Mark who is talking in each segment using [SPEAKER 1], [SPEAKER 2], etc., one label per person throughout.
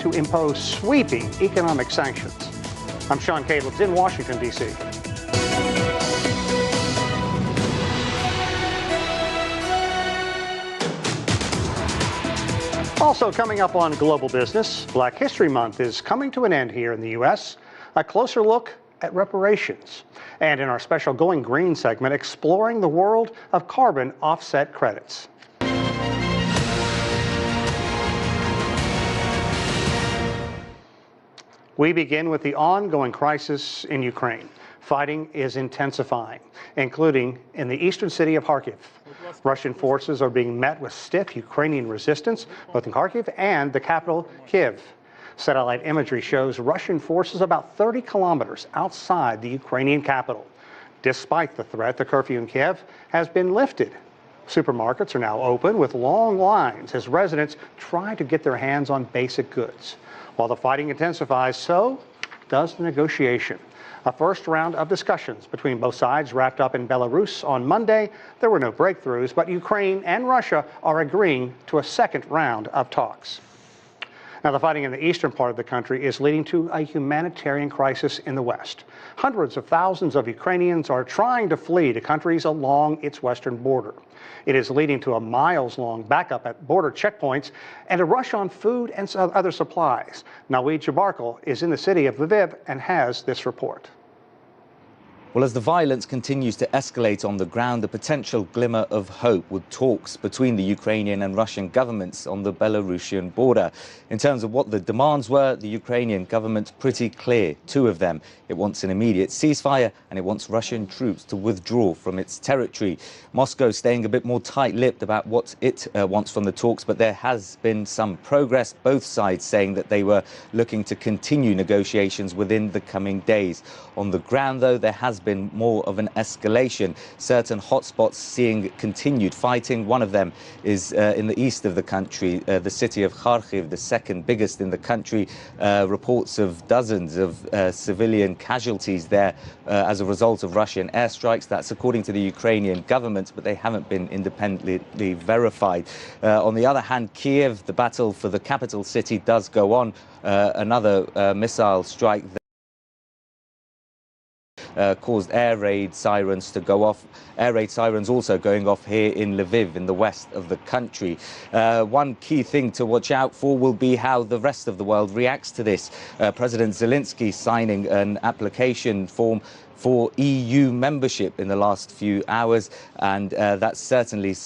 [SPEAKER 1] to impose sweeping economic sanctions. I'm Sean Caleb's in Washington, D.C. Also coming up on Global Business, Black History Month is coming to an end here in the U.S. A closer look at reparations. And in our special Going Green segment, exploring the world of carbon offset credits. We begin with the ongoing crisis in Ukraine. Fighting is intensifying, including in the eastern city of Kharkiv. Russian forces are being met with stiff Ukrainian resistance, both in Kharkiv and the capital, Kyiv. Satellite imagery shows Russian forces about 30 kilometers outside the Ukrainian capital. Despite the threat, the curfew in Kyiv has been lifted. Supermarkets are now open with long lines as residents try to get their hands on basic goods. While the fighting intensifies, so does the negotiation. A first round of discussions between both sides wrapped up in Belarus on Monday. There were no breakthroughs, but Ukraine and Russia are agreeing to a second round of talks. Now, the fighting in the eastern part of the country is leading to a humanitarian crisis in the west. Hundreds of thousands of Ukrainians are trying to flee to countries along its western border. It is leading to a miles-long backup at border checkpoints and a rush on food and other supplies. Geopolitical is in the city of Lviv and has this report.
[SPEAKER 2] Well, as the violence continues to escalate on the ground, a potential glimmer of hope with talks between the Ukrainian and Russian governments on the Belarusian border. In terms of what the demands were, the Ukrainian government's pretty clear, two of them. It wants an immediate ceasefire and it wants Russian troops to withdraw from its territory. Moscow staying a bit more tight-lipped about what it wants from the talks, but there has been some progress, both sides saying that they were looking to continue negotiations within the coming days. On the ground, though, there has been more of an escalation. Certain hotspots seeing continued fighting. One of them is in the east of the country, the city of Kharkiv, the second biggest in the country. Reports of dozens of civilian casualties there as a result of Russian airstrikes. That's according to the Ukrainian government, but they haven't been independently verified. On the other hand, Kyiv, the battle for the capital city, does go on. Another missile strike caused air raid sirens to go off. Air raid sirens also going off here in Lviv, in the west of the country. One key thing to watch out for will be how the rest of the world reacts to this. President Zelensky signing an application form for EU membership in the last few hours, and that's certainly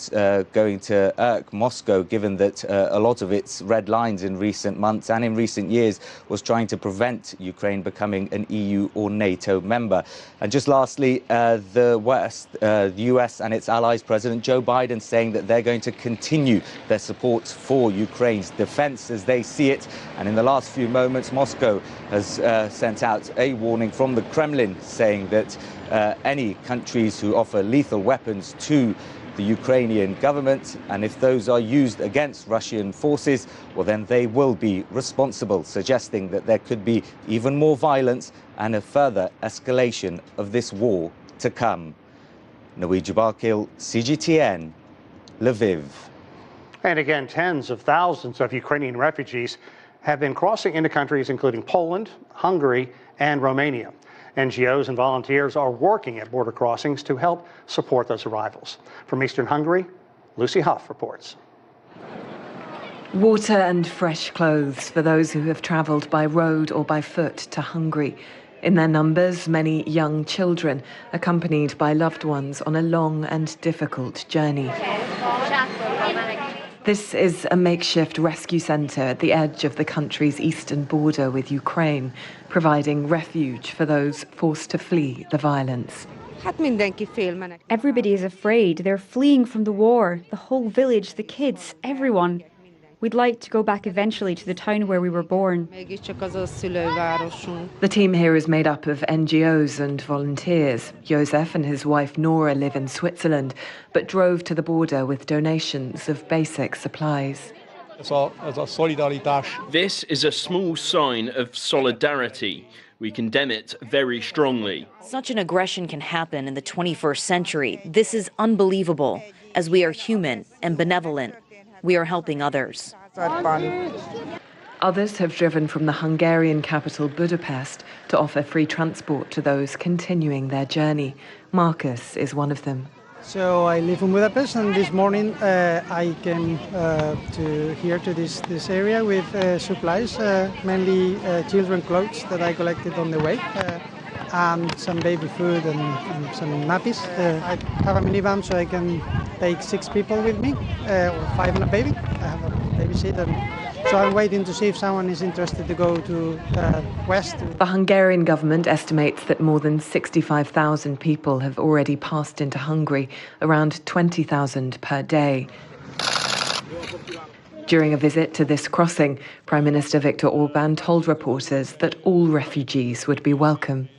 [SPEAKER 2] going to irk Moscow, given that a lot of its red lines in recent months and in recent years was trying to prevent Ukraine becoming an EU or NATO member. And just lastly, the US and its allies, President Joe Biden saying that they're going to continue their support for Ukraine's defense as they see it. And in the last few moments, Moscow has sent out a warning from the Kremlin saying that any countries who offer lethal weapons to the Ukrainian government, and if those are used against Russian forces, well, then they will be responsible, suggesting that there could be even more violence and a further escalation of this war to come. Geopolitical, CGTN, Lviv.
[SPEAKER 1] And again, tens of thousands of Ukrainian refugees have been crossing into countries including Poland, Hungary, and Romania. NGOs and volunteers are working at border crossings to help support those arrivals. From Eastern Hungary, Lucy Huff reports.
[SPEAKER 3] Water and fresh clothes for those who have travelled by road or by foot to Hungary. In their numbers, many young children, accompanied by loved ones on a long and difficult journey. This is a makeshift rescue centre at the edge of the country's eastern border with Ukraine, providing refuge for those forced to flee the violence.
[SPEAKER 4] Everybody is afraid. They're fleeing from the war. The whole village, the kids, everyone. We'd like to go back eventually to the town where we were born.
[SPEAKER 3] The team here is made up of NGOs and volunteers. Josef and his wife Nora live in Switzerland, but drove to the border with donations of basic supplies.
[SPEAKER 5] This is a small sign of solidarity. We condemn it very strongly.
[SPEAKER 6] Such an aggression can happen in the 21st century. This is unbelievable. As we are human and benevolent, we are helping others.
[SPEAKER 3] Others have driven from the Hungarian capital Budapest to offer free transport to those continuing their journey. Marcus is one of them.
[SPEAKER 7] So I live in Budapest, and this morning I came to this area with supplies, mainly children clothes that I collected on the way, and some baby food and some nappies. I have a minivan, so I can take 6 people with me, or 5 and a baby. I have a baby seat, and so I'm waiting to see if someone is interested to go to west.
[SPEAKER 3] The Hungarian government estimates that more than 65,000 people have already passed into Hungary, around 20,000 per day. During a visit to this crossing, Prime Minister Viktor Orbán told reporters that all refugees would be welcome.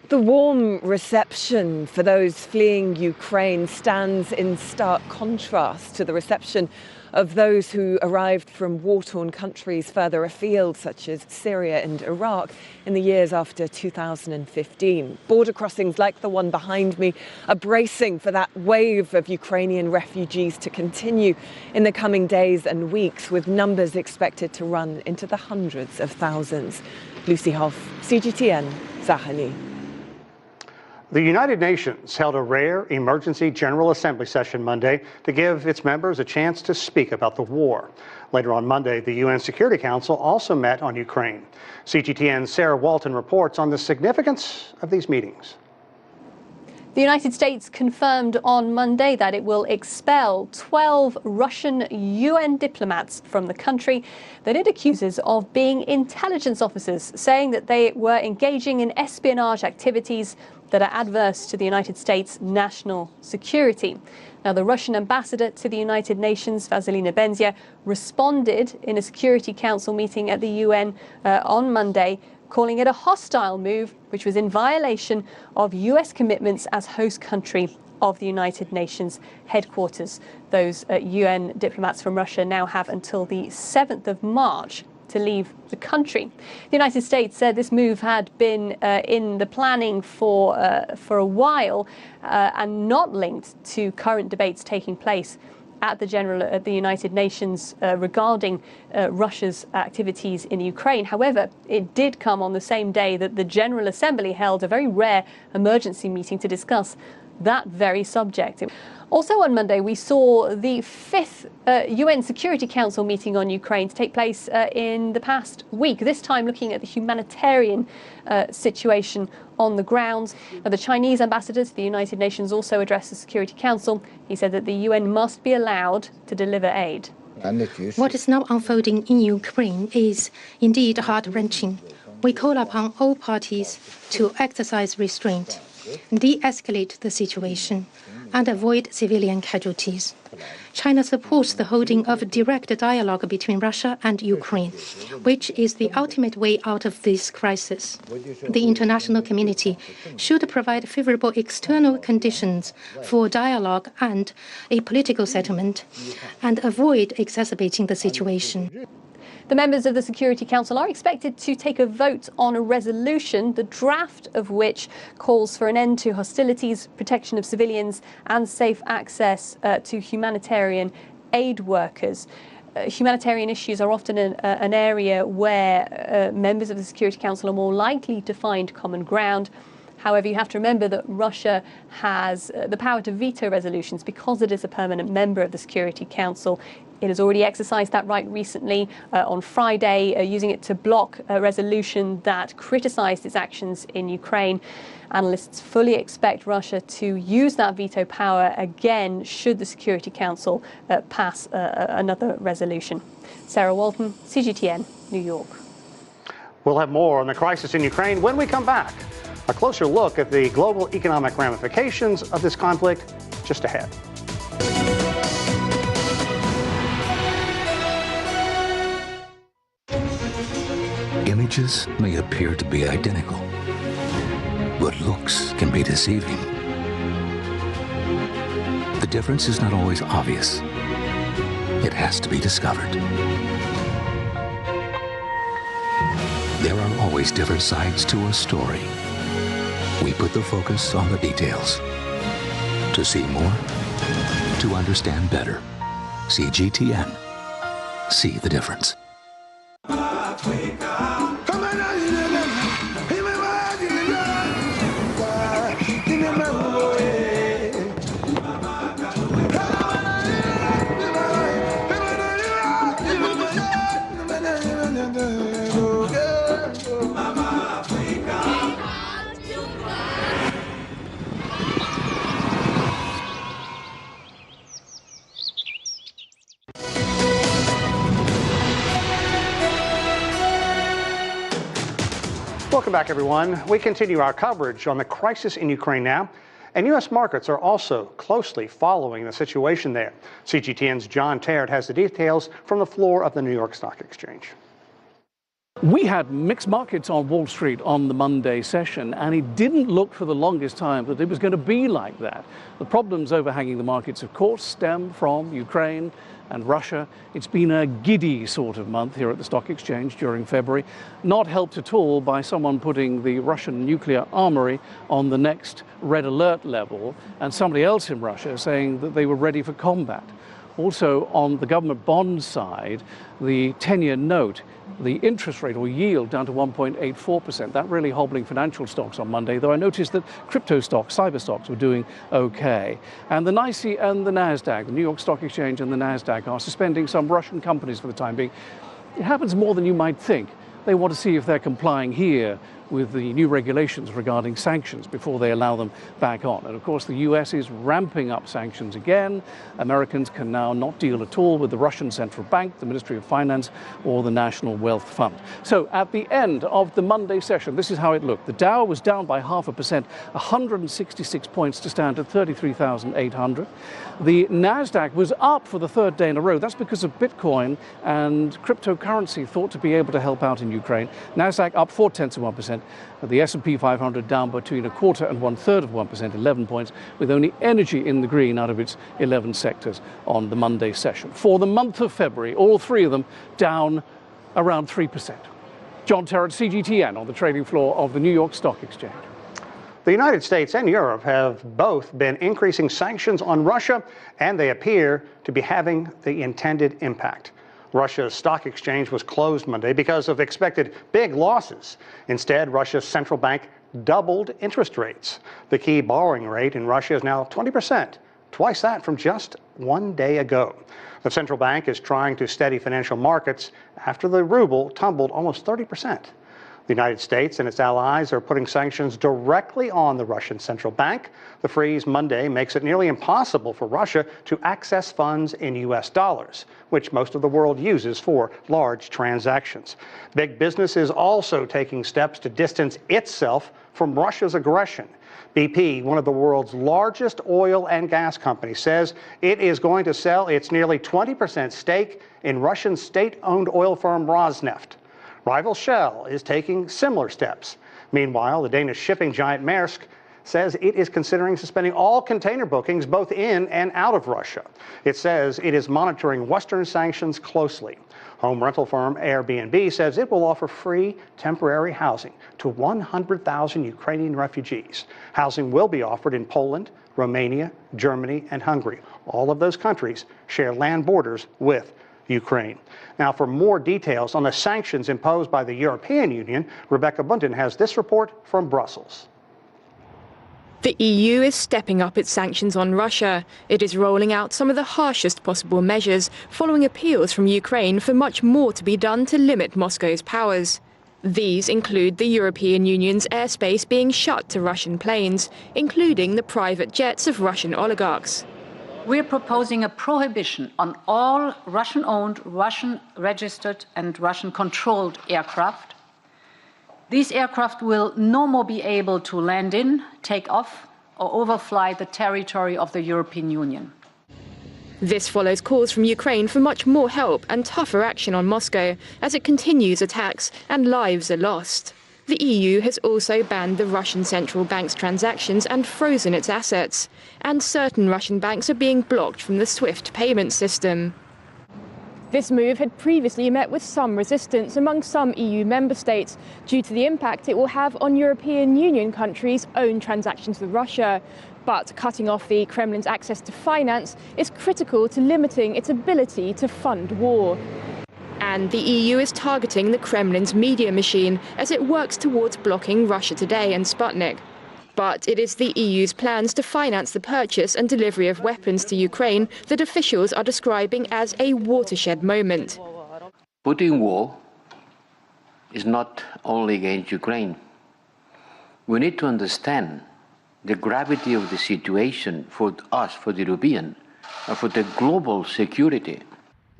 [SPEAKER 3] The warm reception for those fleeing Ukraine stands in stark contrast to the reception of those who arrived from war-torn countries further afield, such as Syria and Iraq, in the years after 2015. Border crossings like the one behind me are bracing for that wave of Ukrainian refugees to continue in the coming days and weeks, with numbers expected to run into the hundreds of thousands. Lucy Hoff, CGTN, Saheli.
[SPEAKER 1] The United Nations held a rare emergency General Assembly session Monday to give its members a chance to speak about the war. Later on Monday, the UN Security Council also met on Ukraine. CGTN's Sarah Walton reports on the significance of these meetings.
[SPEAKER 8] The United States confirmed on Monday that it will expel 12 Russian UN diplomats from the country that it accuses of being intelligence officers, saying that they were engaging in espionage activities that are adverse to the United States' national security. Now, the Russian ambassador to the United Nations, Vasilina Benzia, responded in a Security Council meeting at the UN on Monday, calling it a hostile move, which was in violation of US commitments as host country of the United Nations headquarters. Those UN diplomats from Russia now have until the 7th of March to leave the country. The United States said this move had been in the planning for a while and not linked to current debates taking place at the United Nations regarding Russia's activities in Ukraine. However, it did come on the same day that the General Assembly held a very rare emergency meeting to discuss that very subject. Also on Monday, we saw the 5th UN Security Council meeting on Ukraine to take place in the past week, this time looking at the humanitarian situation on the ground. The Chinese ambassador to the United Nations also addressed the Security Council. He said that the UN must be allowed to deliver aid.
[SPEAKER 9] What is now unfolding in Ukraine is indeed heart-wrenching. We call upon all parties to exercise restraint, de-escalate the situation, and avoid civilian casualties. China supports the holding of direct dialogue between Russia and Ukraine, which is the ultimate way out of this crisis. The international community should provide favorable external conditions for dialogue and a political settlement, and avoid exacerbating the situation.
[SPEAKER 8] The members of the Security Council are expected to take a vote on a resolution, the draft of which calls for an end to hostilities, protection of civilians, and safe access to humanitarian aid workers. Humanitarian issues are often an area where members of the Security Council are more likely to find common ground. However, you have to remember that Russia has the power to veto resolutions because it is a permanent member of the Security Council. It has already exercised that right recently on Friday, using it to block a resolution that criticised its actions in Ukraine. Analysts fully expect Russia to use that veto power again should the Security Council pass another resolution. Sarah Walton, CGTN, New York.
[SPEAKER 1] We'll have more on the crisis in Ukraine when we come back. A closer look at the global economic ramifications of this conflict just ahead.
[SPEAKER 10] Images may appear to be identical, but looks can be deceiving. The difference is not always obvious. It has to be discovered. There are always different sides to a story. We put the focus on the details. To see more, to understand better. CGTN. See the difference.
[SPEAKER 1] Welcome back, everyone. We continue our coverage on the crisis in Ukraine now, and U.S. markets are also closely following the situation there. CGTN's John Tarrant has the details from the floor of the New York Stock Exchange.
[SPEAKER 11] We had mixed markets on Wall Street on the Monday session, and it didn't look for the longest time that it was going to be like that. The problems overhanging the markets, of course, stem from Ukraine and Russia. It's been a giddy sort of month here at the stock exchange during February, not helped at all by someone putting the Russian nuclear armory on the next red alert level, and somebody else in Russia saying that they were ready for combat. Also, on the government bond side, the 10-year note, the interest rate or yield down to 1.84%. That really hobbling financial stocks on Monday, though I noticed that crypto stocks, cyber stocks were doing okay. And the NYSE and the NASDAQ, the New York Stock Exchange and the NASDAQ, are suspending some Russian companies for the time being. It happens more than you might think. They want to see if they're complying here with the new regulations regarding sanctions before they allow them back on. And of course, the US is ramping up sanctions again. Americans can now not deal at all with the Russian Central Bank, the Ministry of Finance, or the National Wealth Fund. So at the end of the Monday session, this is how it looked. The Dow was down by 0.5%, 166 points to stand at 33,800. The NASDAQ was up for the third day in a row. That's because of Bitcoin and cryptocurrency thought to be able to help out in Ukraine. NASDAQ up 0.4%. The S&P 500 down between 1/4 and 1/3%, 11 points, with only energy in the green out of its 11 sectors on the Monday session. For the month of February, all three of them down around 3%. John Tarrant, CGTN, on the trading floor of the New York Stock Exchange.
[SPEAKER 1] The United States and Europe have both been increasing sanctions on Russia, and they appear to be having the intended impact. Russia's stock exchange was closed Monday because of expected big losses. Instead, Russia's central bank doubled interest rates. The key borrowing rate in Russia is now 20%, twice that from just 1 day ago. The central bank is trying to steady financial markets after the ruble tumbled almost 30%. The United States and its allies are putting sanctions directly on the Russian central bank. The freeze Monday makes it nearly impossible for Russia to access funds in U.S. dollars, which most of the world uses for large transactions. Big business is also taking steps to distance itself from Russia's aggression. BP, one of the world's largest oil and gas companies, says it is going to sell its nearly 20% stake in Russian state-owned oil firm Rosneft. Rival Shell is taking similar steps. Meanwhile, the Danish shipping giant Maersk says it is considering suspending all container bookings both in and out of Russia. It says it is monitoring Western sanctions closely. Home rental firm Airbnb says it will offer free temporary housing to 100,000 Ukrainian refugees. Housing will be offered in Poland, Romania, Germany, and Hungary. All of those countries share land borders with Ukraine. Now, for more details on the sanctions imposed by the European Union, Rebecca Bunton has this report from Brussels.
[SPEAKER 12] The EU is stepping up its sanctions on Russia. It is rolling out some of the harshest possible measures, following appeals from Ukraine for much more to be done to limit Moscow's powers. These include the European Union's airspace being shut to Russian planes, including the private jets of Russian oligarchs.
[SPEAKER 13] We're proposing a prohibition on all Russian-owned, Russian-registered and Russian-controlled aircraft. These aircraft will no more be able to land in, take off, or overfly the territory of the European Union.
[SPEAKER 12] This follows calls from Ukraine for much more help and tougher action on Moscow as it continues attacks and lives are lost. The EU has also banned the Russian central bank's transactions and frozen its assets, and certain Russian banks are being blocked from the SWIFT payment system. This move had previously met with some resistance among some EU member states due to the impact it will have on European Union countries' own transactions with Russia. But cutting off the Kremlin's access to finance is critical to limiting its ability to fund war. And the EU is targeting the Kremlin's media machine as it works towards blocking Russia Today and Sputnik. But it is the EU's plans to finance the purchase and delivery of weapons to Ukraine that officials are describing as a watershed moment.
[SPEAKER 14] Putin war is not only against Ukraine. We need to understand the gravity of the situation for us, for the European, and for the global security.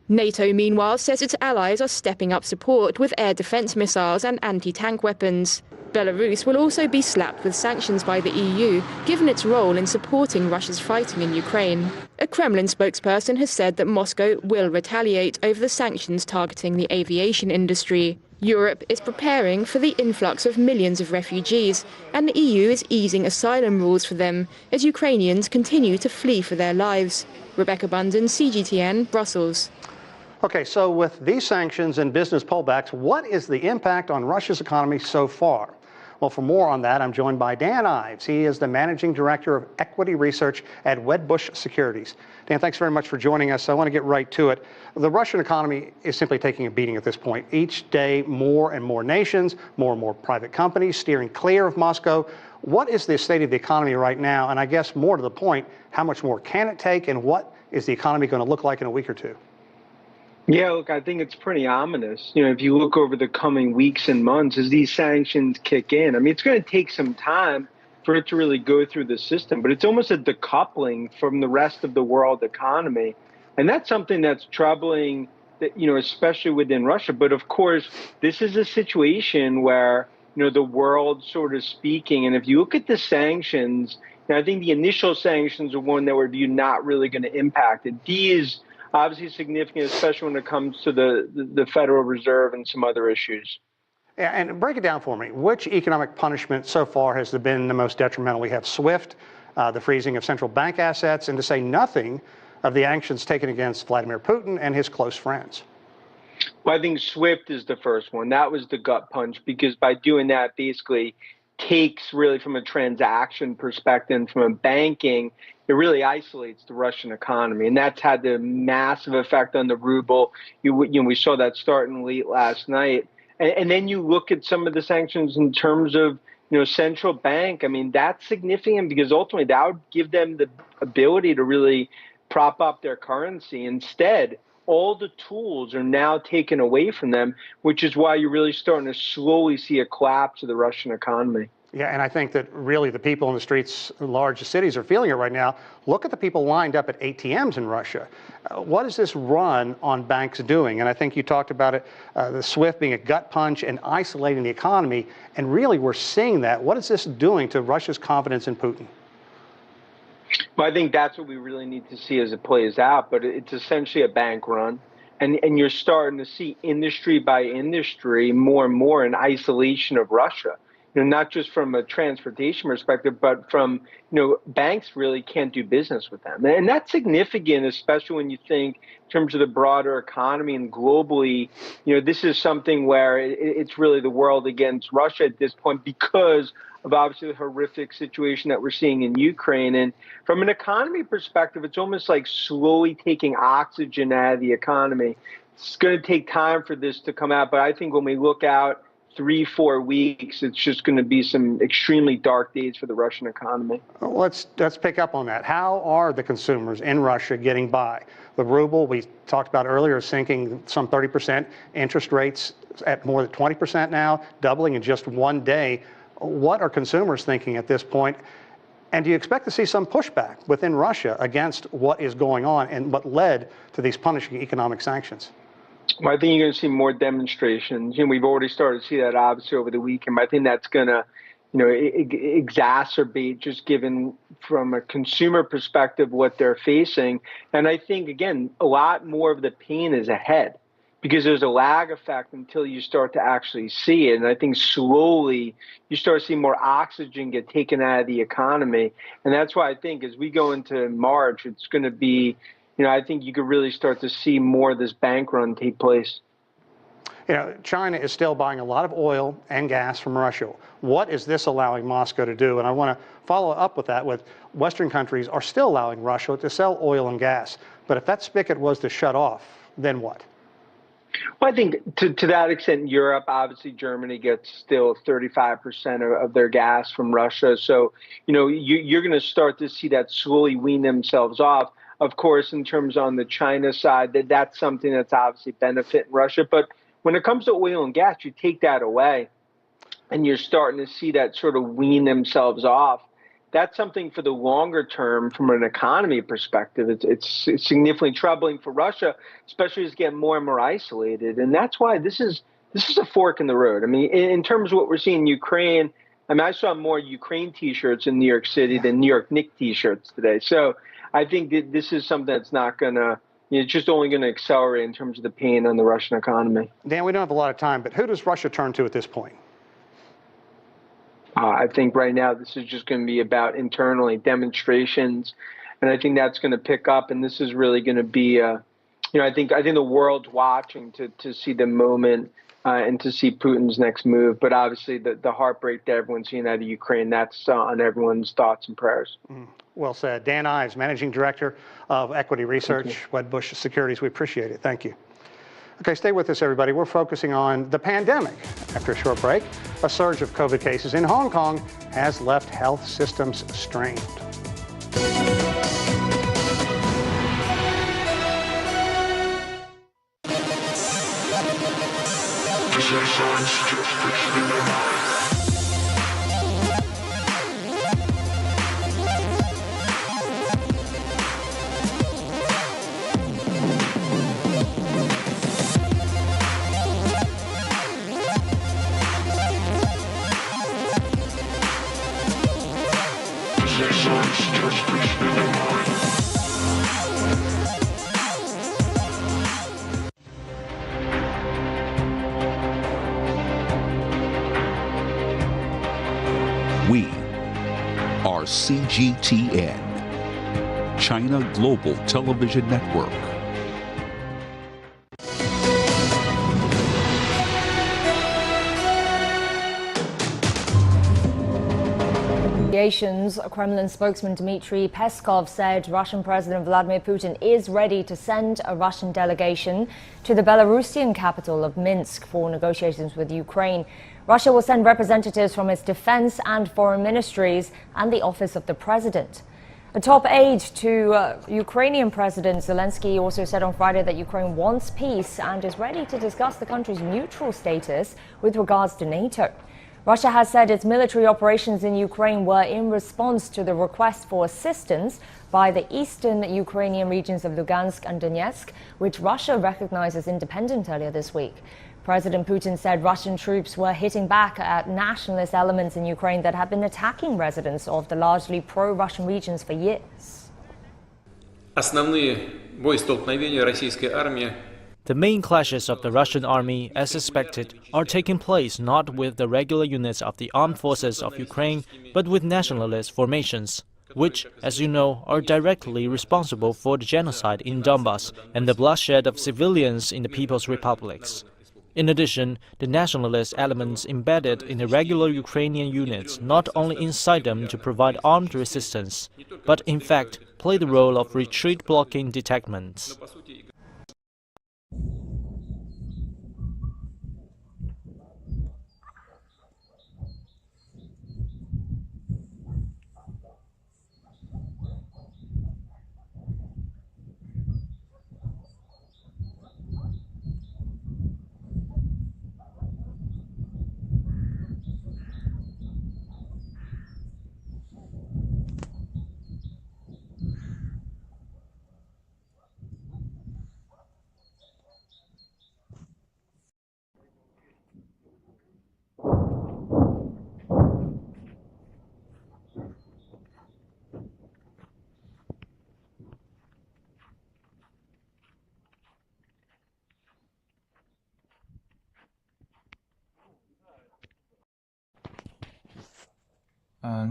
[SPEAKER 12] NATO, meanwhile, says its allies are stepping up support with air defence missiles and anti-tank weapons. Belarus will also be slapped with sanctions by the EU, given its role in supporting Russia's fighting in Ukraine. A Kremlin spokesperson has said that Moscow will retaliate over the sanctions targeting the aviation industry. Europe is preparing for the influx of millions of refugees, and the EU is easing asylum rules for them as Ukrainians continue to flee for their lives. Rebecca Bunden, CGTN, Brussels.
[SPEAKER 1] Okay, so with these sanctions and business pullbacks, what is the impact on Russia's economy so far? Well, for more on that, I'm joined by Dan Ives. He is the Managing Director of Equity Research at Wedbush Securities. Dan, thanks very much for joining us. I want to get right to it. The Russian economy is simply taking a beating at this point. Each day, more and more nations, more and more private companies steering clear of Moscow. What is the state of the economy right now? And I guess more to the point, how much more can it take, and what is the economy going to look like in a week or two?
[SPEAKER 15] Yeah, look, I think it's pretty ominous. You know, if you look over the coming weeks and months as these sanctions kick in, I mean, it's going to take some time for it to really go through the system, but it's almost a decoupling from the rest of the world economy. And that's something that's troubling, you know, especially within Russia. But of course, this is a situation where, you know, the world sort of speaking. And if you look at the sanctions, I think the initial sanctions are one that were viewed not really going to impact it. These obviously significant, especially when it comes to the Federal Reserve and some other issues.
[SPEAKER 1] Yeah, and break it down for me. Which economic punishment so far has been the most detrimental? We have SWIFT, the freezing of central bank assets, and to say nothing of the actions taken against Vladimir Putin and his close friends.
[SPEAKER 15] Well, I think SWIFT is the first one. That was the gut punch, because by doing that, basically takes really from a transaction perspective and from a banking, it really isolates the Russian economy. And that's had the massive effect on the ruble. We saw that starting late last night. And then you look at some of the sanctions in terms of, you know, central bank. I mean, that's significant because ultimately that would give them the ability to really prop up their currency. Instead, all the tools are now taken away from them, which is why you're really starting to slowly see a collapse of the Russian economy.
[SPEAKER 1] Yeah, and I think that really the people in the streets, large cities, are feeling it right now. Look at the people lined up at ATMs in Russia. What is this run on banks doing? And I think you talked about it, the SWIFT being a gut punch and isolating the economy. And really, we're seeing that. What is this doing to Russia's confidence in Putin?
[SPEAKER 15] Well, I think that's what we really need to see as it plays out. But it's essentially a bank run. And you're starting to see industry by industry more and more an isolation of Russia. You know, not just from a transportation perspective, but from, you know, banks really can't do business with them. And that's significant, especially when you think in terms of the broader economy and globally. You know, this is something where it's really the world against Russia at this point because of obviously the horrific situation that we're seeing in Ukraine. And from an economy perspective, it's almost like slowly taking oxygen out of the economy. It's going to take time for this to come out. But I think when we look out 3-4 weeks, it's just going to be some extremely dark days for the Russian economy.
[SPEAKER 1] Let's pick up on that. How are the consumers in Russia getting by? The ruble, we talked about earlier, is sinking some 30%. Interest rates at more than 20% now, doubling in just one day. What are consumers thinking at this point? And do you expect to see some pushback within Russia against what is going on and what led to these punishing economic sanctions?
[SPEAKER 15] Well, I think you're going to see more demonstrations. You know, we've already started to see that obviously over the weekend. But I think that's going to, you know, exacerbate just given from a consumer perspective what they're facing. And I think, again, a lot more of the pain is ahead because there's a lag effect until you start to actually see it. And I think slowly you start to see more oxygen get taken out of the economy. And that's why I think as we go into March, it's going to be, you know, I think you could really start to see more of this bank run take place.
[SPEAKER 1] You know, China is still buying a lot of oil and gas from Russia. What is this allowing Moscow to do? And I want to follow up with that with Western countries are still allowing Russia to sell oil and gas. But if that spigot was to shut off, then what?
[SPEAKER 15] Well, I think to that extent, Europe, obviously Germany gets still 35% of their gas from Russia. So, you're going to start to see that slowly wean themselves off. Of course, in terms on the China side, that's something that's obviously benefiting Russia. But when it comes to oil and gas, you take that away and you're starting to see that sort of wean themselves off. That's something for the longer term from an economy perspective. It's significantly troubling for Russia, especially as it gets more and more isolated. And that's why this is a fork in the road. I mean, in terms of what we're seeing in Ukraine, I mean, I saw more Ukraine T-shirts in New York City than New York Knicks T-shirts today. So I think that this is something that's not going to, it's just only going to accelerate in terms of the pain on the Russian economy.
[SPEAKER 1] Dan, we don't have a lot of time, but who does Russia turn to at this point?
[SPEAKER 15] I think right now this is just going to be about internally demonstrations, and I think that's going to pick up. And this is really going to be, I think the world's watching to see the moment and to see Putin's next move. But obviously, the heartbreak that everyone's seeing out of Ukraine, that's on everyone's thoughts and prayers.
[SPEAKER 1] Well said. Dan Ives, Managing Director of Equity Research, Wedbush Securities. We appreciate it. Thank you. Okay, stay with us, everybody. We're focusing on the pandemic. After a short break, a surge of COVID cases in Hong Kong has left health systems strained.
[SPEAKER 16] We are CGTN, China Global Television Network.
[SPEAKER 17] Kremlin spokesman Dmitry Peskov said Russian President Vladimir Putin is ready to send a Russian delegation to the Belarusian capital of Minsk for negotiations with Ukraine. Russia will send representatives from its defense and foreign ministries and the office of the president. A top aide to Ukrainian President Zelensky also said on Friday that Ukraine wants peace and is ready to discuss the country's neutral status with regards to NATO. Russia has said its military operations in Ukraine were in response to the request for assistance by the eastern Ukrainian regions of Lugansk and Donetsk, which Russia recognized as independent earlier this week. President Putin said Russian troops were hitting back at nationalist elements in Ukraine that have been attacking residents of the largely pro-Russian regions for years.
[SPEAKER 18] The main clashes of the Russian army, as suspected, are taking place not with the regular units of the armed forces of Ukraine, but with nationalist formations, which, as you know, are directly responsible for the genocide in Donbass and the bloodshed of civilians in the People's Republics. In addition, the nationalist elements embedded in the regular Ukrainian units not only incite them to provide armed resistance, but in fact play the role of retreat-blocking detachments.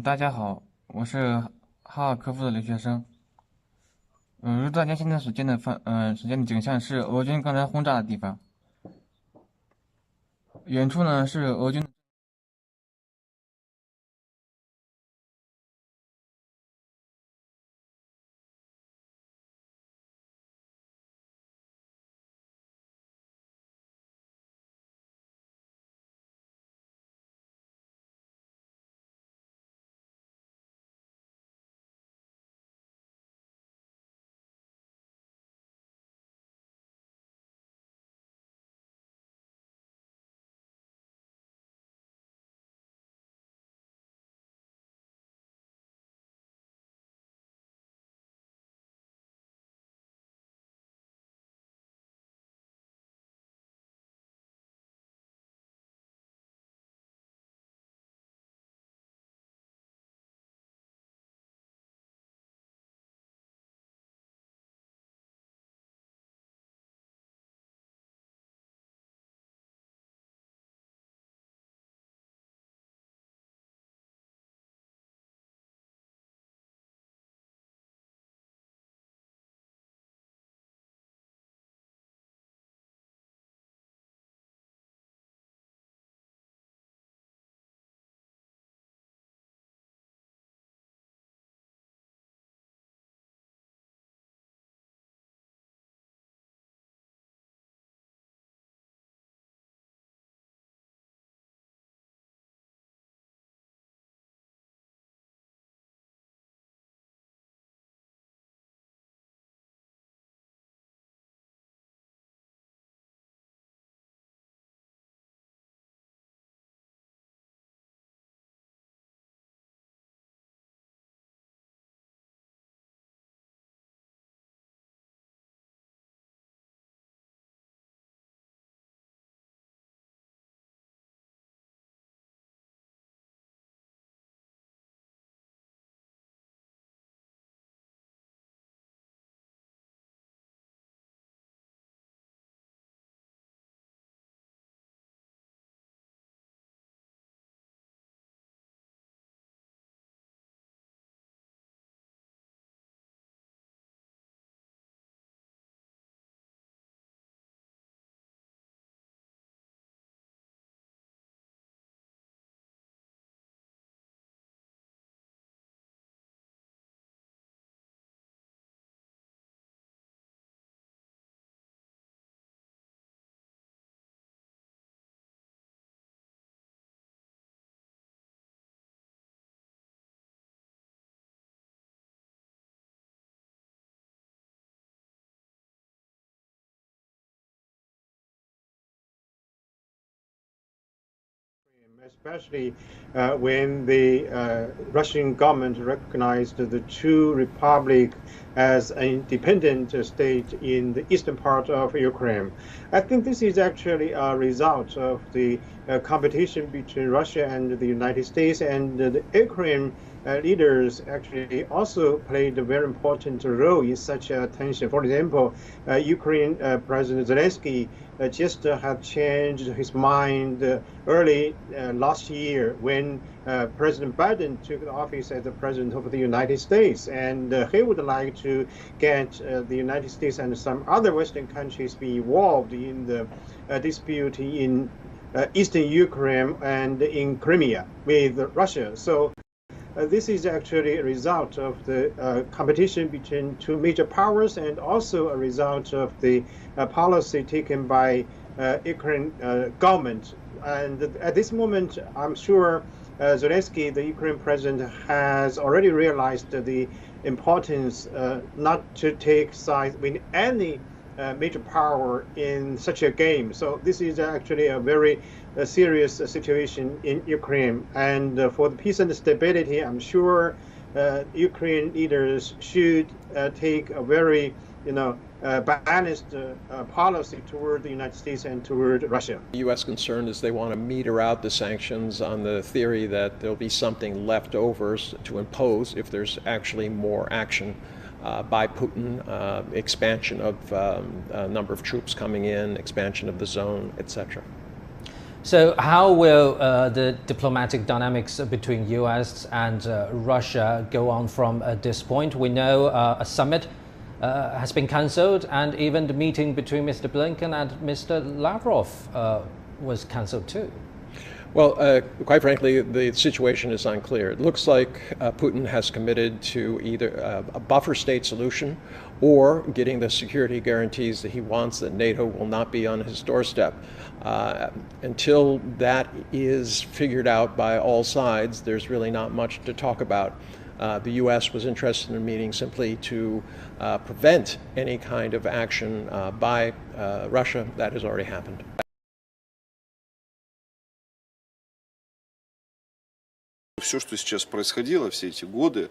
[SPEAKER 19] 大家好，我是哈尔科夫的留学生。如大家现在所见的景象是俄军刚才轰炸的地方，远处呢是俄军。
[SPEAKER 20] Especially when the Russian government recognized the two republics as an independent state in the eastern part of Ukraine. I think this is actually a result of the competition between Russia and the United States, and the Ukraine leaders actually also played a very important role in such a tension. For example, Ukraine President Zelensky just had changed his mind early last year when President Biden took the office as the President of the United States, and he would like to get the United States and some other Western countries be involved in the dispute in eastern Ukraine and in Crimea with Russia. So this is actually a result of the competition between two major powers, and also a result of the policy taken by Ukraine government. And at this moment, I'm sure Zelensky, the Ukraine president, has already realized the importance not to take sides with any major power in such a game. So this is actually a very serious situation in Ukraine. And for the peace and stability, I'm sure Ukraine leaders should take a very, balanced policy toward the United States and toward Russia.
[SPEAKER 21] The U.S. concern is they want to meter out the sanctions on the theory that there'll be something left over to impose if there's actually more action by Putin, expansion of number of troops coming in, expansion of the zone, etc.
[SPEAKER 22] So how will the diplomatic dynamics between U.S. and Russia go on from this point? We know a summit has been cancelled, and even the meeting between Mr. Blinken and Mr. Lavrov was cancelled too.
[SPEAKER 21] Well, quite frankly, the situation is unclear. It looks like Putin has committed to either a buffer state solution or getting the security guarantees that he wants, that NATO will not be on his doorstep. Until that is figured out by all sides, there's really not much to talk about. The U.S. was interested in a meeting simply to prevent any kind of action by Russia. That has already happened.
[SPEAKER 23] Все, что сейчас происходило, все эти годы,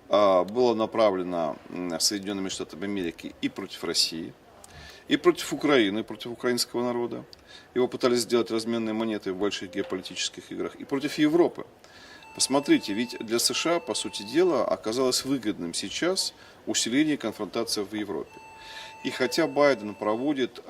[SPEAKER 23] было направлено Соединенными Штатами Америки и против России, и против Украины, и против украинского народа. Его пытались сделать разменной монетой в больших геополитических играх, и против Европы. Посмотрите, ведь для США, по сути дела, оказалось выгодным сейчас усиление конфронтации в Европе. И хотя Байден проводит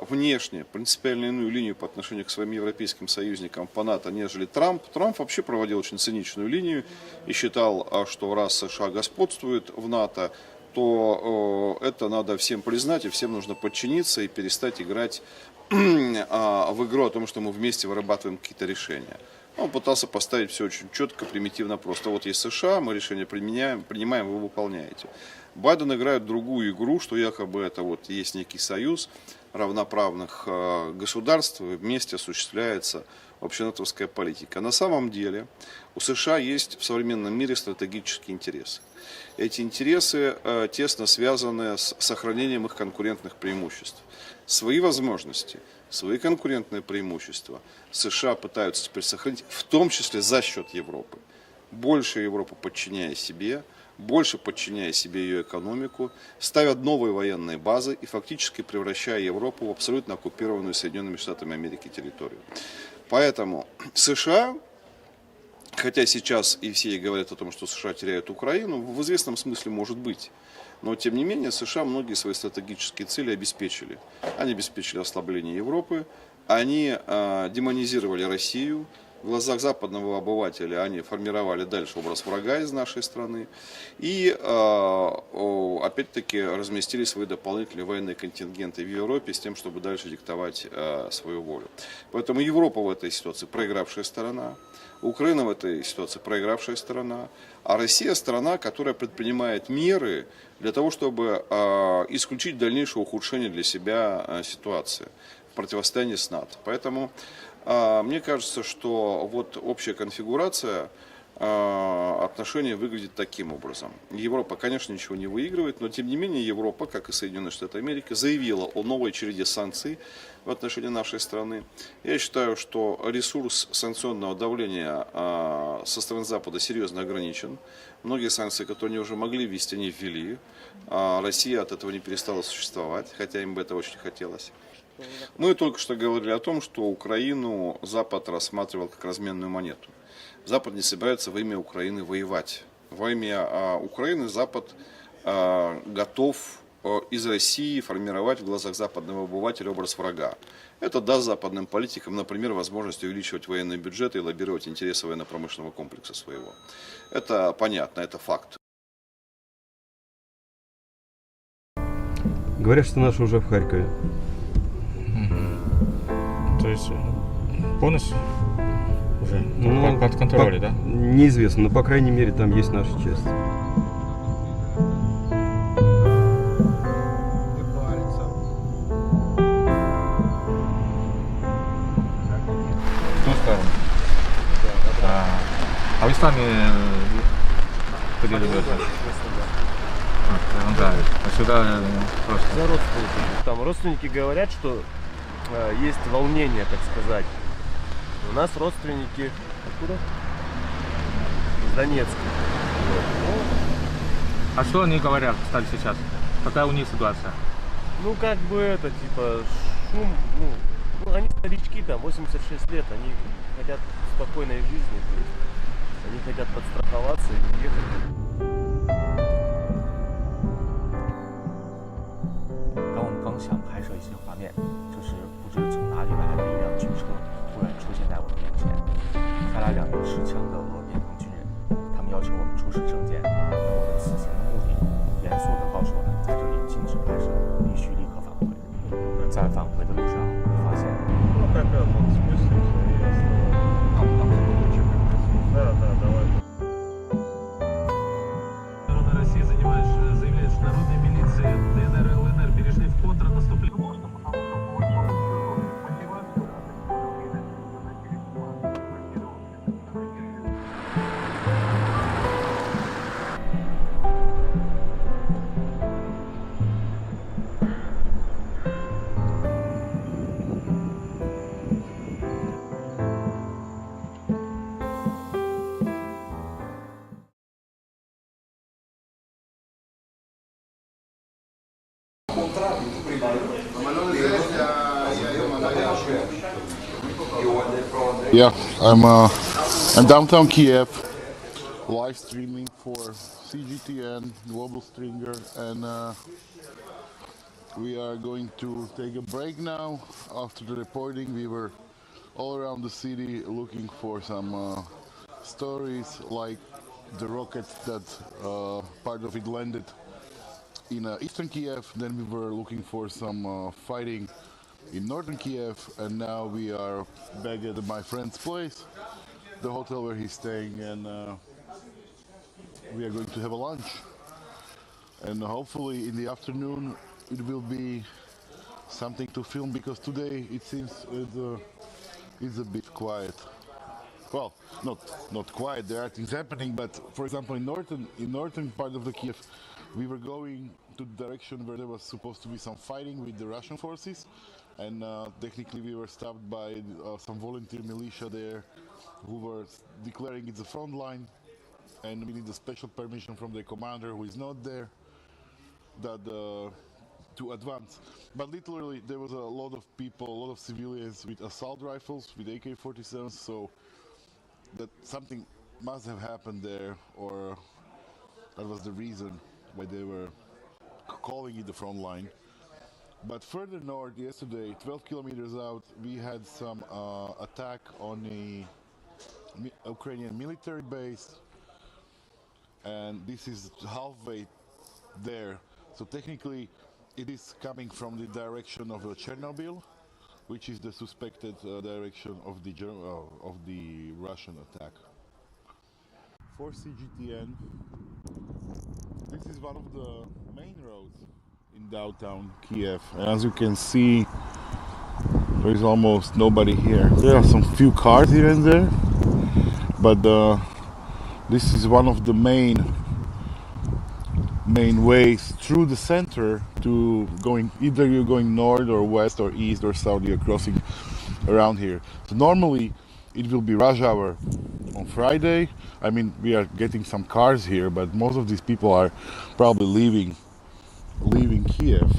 [SPEAKER 23] внешне принципиально иную линию по отношению к своим европейским союзникам по НАТО, нежели Трамп вообще проводил очень циничную линию и считал, что раз США господствует в НАТО, то это надо всем признать, и всем нужно подчиниться и перестать играть в игру о том, что мы вместе вырабатываем какие-то решения. Он пытался поставить все очень четко, примитивно просто. Вот есть США, мы решение принимаем, вы выполняете. Байден играет другую игру, что якобы это вот есть некий союз равноправных государств, и вместе осуществляется общенатовская политика. На самом деле у США есть в современном мире стратегические интересы. Эти интересы тесно связаны с сохранением их конкурентных преимуществ. Свои возможности, свои конкурентные преимущества США пытаются теперь сохранить, в том числе за счет Европы. Больше Европу подчиняя себе, больше подчиняя себе ее экономику, ставят новые военные базы и фактически превращая Европу в абсолютно оккупированную Соединенными Штатами Америки территорию. Поэтому США, хотя сейчас и все говорят о том, что США теряют Украину, в известном смысле может быть. Но, тем не менее, США многие свои стратегические цели обеспечили. Они обеспечили ослабление Европы, они демонизировали Россию. В глазах западного обывателя они формировали дальше образ врага из нашей страны. И, опять-таки, разместили свои дополнительные военные контингенты в Европе с тем, чтобы дальше диктовать свою волю. Поэтому Европа в этой ситуации проигравшая сторона. Украина в этой ситуации проигравшая сторона, а Россия страна, которая предпринимает меры для того, чтобы исключить дальнейшее ухудшение для себя ситуации в противостоянии с НАТО. Поэтому мне кажется, что вот общая конфигурация отношение выглядит таким образом. Европа, конечно, ничего не выигрывает, но тем не менее Европа, как и Соединенные Штаты Америки, заявила о новой череде санкций в отношении нашей страны. Я считаю, что ресурс санкционного давления со стороны Запада серьезно ограничен. Многие санкции, которые они уже могли ввести, они ввели. Россия от этого не перестала существовать, хотя им бы это очень хотелось. Мы только что говорили о том, что Украину Запад рассматривал как разменную монету. Запад не собирается во имя Украины воевать. Во имя Украины Запад готов из России формировать в глазах западного обывателя образ врага. Это даст западным политикам, например, возможность увеличивать военные бюджеты и лоббировать интересы военно-промышленного комплекса своего. Это понятно, это факт.
[SPEAKER 2] Говорят, что наши уже в Харькове.
[SPEAKER 4] То есть полностью уже под контролем, да?
[SPEAKER 2] Неизвестно, но по крайней мере там есть наша часть.
[SPEAKER 4] В ту сторону? А вы сами ходили в это? Да, а сюда просто...
[SPEAKER 5] За родственниками. Там родственники говорят, что есть волнение, так сказать. У нас родственники откуда? Из Донецка.
[SPEAKER 4] А что они говорят, кстати, сейчас? Какая у них ситуация?
[SPEAKER 5] Ну, как бы это, типа, шум, ну, они старички, там, 86 лет, они хотят спокойной жизни, то есть они хотят подстраховаться и уехать.
[SPEAKER 24] 当我们刚想拍摄一些画面，就是不知从哪里来的一辆军车突然出现在我们面前，开来2名持枪的俄边防军人，他们要求我们出示证件。那我们此行的目的，严肃地告诉我们，在这里禁止拍摄，必须立刻返回。在返回的路上，我发现。
[SPEAKER 25] Россия заявляет, что народная милиция ДНР и ЛНР перешли в контрнаступление.
[SPEAKER 26] Yeah, I'm downtown Kyiv, live streaming for CGTN, Global Stringer, and we are going to take a break now. After the reporting, we were all around the city looking for some stories like the rocket that part of it landed in eastern Kyiv. Then we were looking for some fighting in northern Kyiv, and now we are back at my friend's place, the hotel where he's staying, and we are going to have a lunch. And hopefully in the afternoon it will be something to film, because today it seems it's a bit quiet. Well, not quiet, there are things happening, but for example in northern part of the Kyiv, we were going to the direction where there was supposed to be some fighting with the Russian forces, and technically we were stopped by some volunteer militia there who were declaring it's a front line, and we need a special permission from the commander, who is not there, that to advance. But literally there was a lot of people, a lot of civilians with assault rifles, with AK-47s, so that something must have happened there, or that was the reason why they were calling it the front line. But further north, yesterday, 12 kilometers out, we had some attack on a Ukrainian military base, and this is halfway there. So technically, it is coming from the direction of Chernobyl, which is the suspected direction of the Russian attack. For CGTN, this is one of the main roads in downtown Kyiv, and as you can see, there is almost nobody here. There are some few cars here and there, but This is one of the main ways through the center to going, either you're going north or west or east or south, you're crossing around here. So normally it will be rush hour on Friday. I mean, we are getting some cars here, but most of these people are probably leaving Kyiv.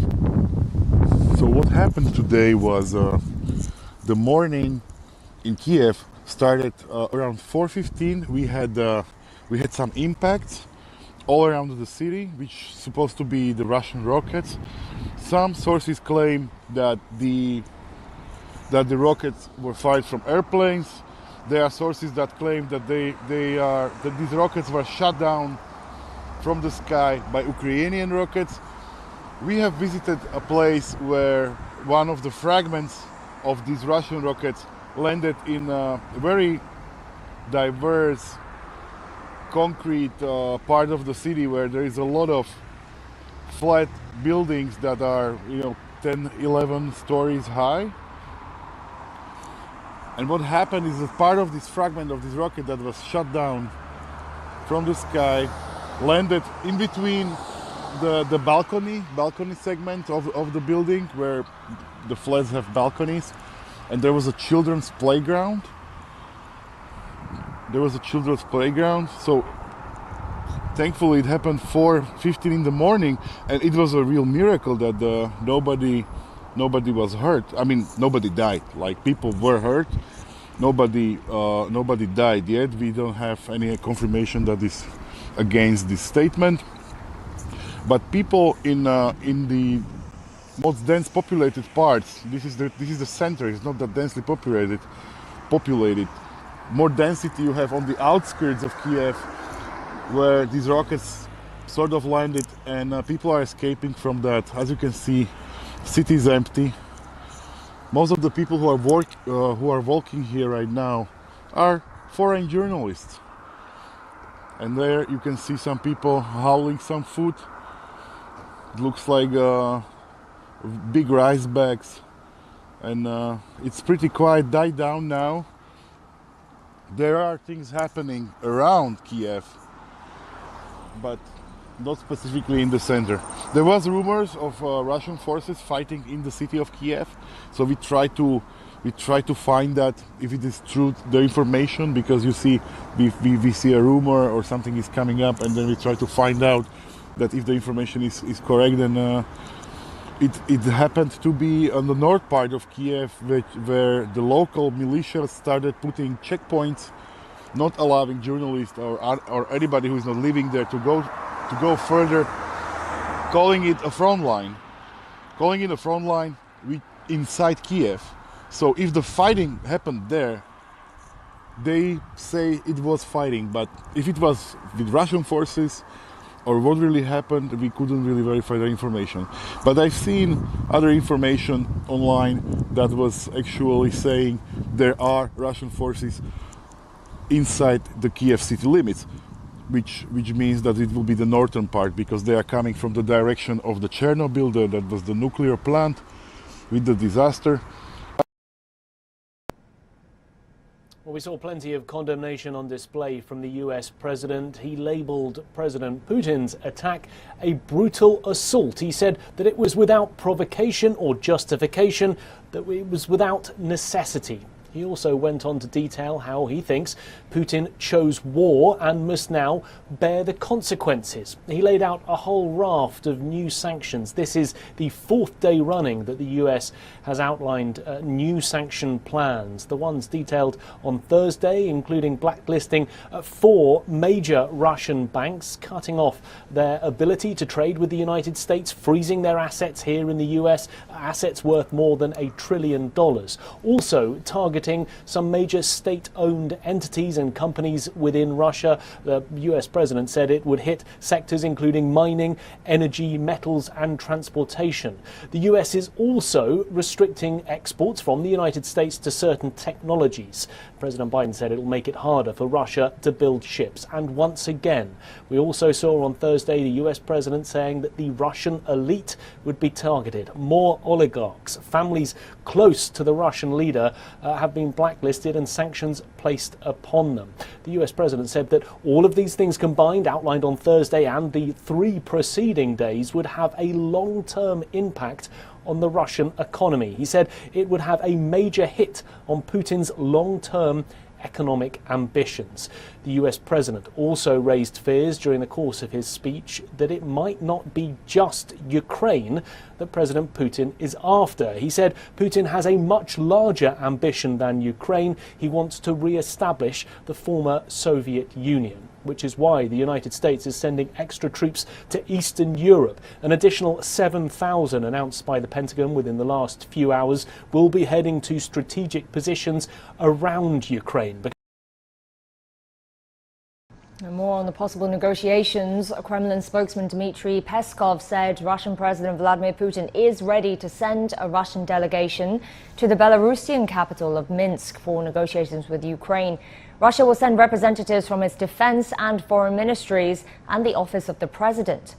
[SPEAKER 26] So what happened today was the morning in Kyiv started around 4:15. We had some impacts all around the city, which is supposed to be the Russian rockets. Some sources claim that the rockets were fired from airplanes. There are sources that claim that that these rockets were shot down from the sky by Ukrainian rockets. We have visited a place where one of the fragments of these Russian rockets landed in a very diverse concrete part of the city where there is a lot of flat buildings that are 10, 11 stories high. And what happened is that part of this fragment of this rocket that was shot down from the sky landed in between the balcony segment of the building, where the flats have balconies, and there was a children's playground. So thankfully it happened 4:15 in the morning, and it was a real miracle that nobody was hurt. I mean, nobody died. Like, people were hurt. Nobody died yet. We don't have any confirmation that is against this statement. But people in the most dense populated parts, this is the center. It's not that densely populated. More density you have on the outskirts of Kyiv, where these rockets sort of landed, and people are escaping from that. As you can see, city is empty. Most of the people who are walking here right now are foreign journalists, and there you can see some people hauling some food. It looks like big rice bags, and it's pretty quiet, died down now. There are things happening around Kyiv, but not specifically in the center. There was rumors of Russian forces fighting in the city of Kyiv, so we try to find that, if it is true, the information, because you see, we see a rumor or something is coming up, and then we try to find out that if the information is correct. Then it happened to be on the north part of Kyiv, where the local militia started putting checkpoints, not allowing journalists or anybody who is not living there to go further, calling it a front line inside Kyiv. So if the fighting happened there, they say it was fighting, but if it was with Russian forces or what really happened, we couldn't really verify the information. But I've seen other information online that was actually saying there are Russian forces inside the Kyiv city limits, which means that it will be the northern part, because they are coming from the direction of the Chernobyl, that was the nuclear plant with the disaster.
[SPEAKER 3] Well, we saw plenty of condemnation on display from the US president. He labelled President Putin's attack a brutal assault. He said that it was without provocation or justification, that it was without necessity. He also went on to detail how he thinks Putin chose war and must now bear the consequences. He laid out a whole raft of new sanctions. This is the fourth day running that the US has outlined new sanction plans. The ones detailed on Thursday, including blacklisting 4 major Russian banks, cutting off their ability to trade with the United States, freezing their assets here in the US, assets worth more than $1 trillion. Also targeting some major state-owned entities and companies within Russia. The US president said it would hit sectors including mining, energy, metals and transportation. The US is also restricting exports from the United States to certain technologies. President Biden said it will make it harder for Russia to build ships. And once again, we also saw on Thursday the US president saying that the Russian elite would be targeted. More oligarchs, families close to the Russian leader, have have been blacklisted and sanctions placed upon them. The US president said that all of these things combined, outlined on Thursday and the 3 preceding days, would have a long-term impact on the Russian economy. He said it would have a major hit on Putin's long-term economic ambitions. The US president also raised fears during the course of his speech that it might not be just Ukraine that President Putin is after. He said Putin has a much larger ambition than Ukraine. He wants to re-establish the former Soviet Union, which is why the United States is sending extra troops to Eastern Europe. An additional 7,000 announced by the Pentagon within the last few hours will be heading to strategic positions around Ukraine.
[SPEAKER 17] And more on the possible negotiations. Kremlin spokesman Dmitry Peskov said Russian President Vladimir Putin is ready to send a Russian delegation to the Belarusian capital of Minsk for negotiations with Ukraine. Russia will send representatives from its defense and foreign ministries and the office of the president.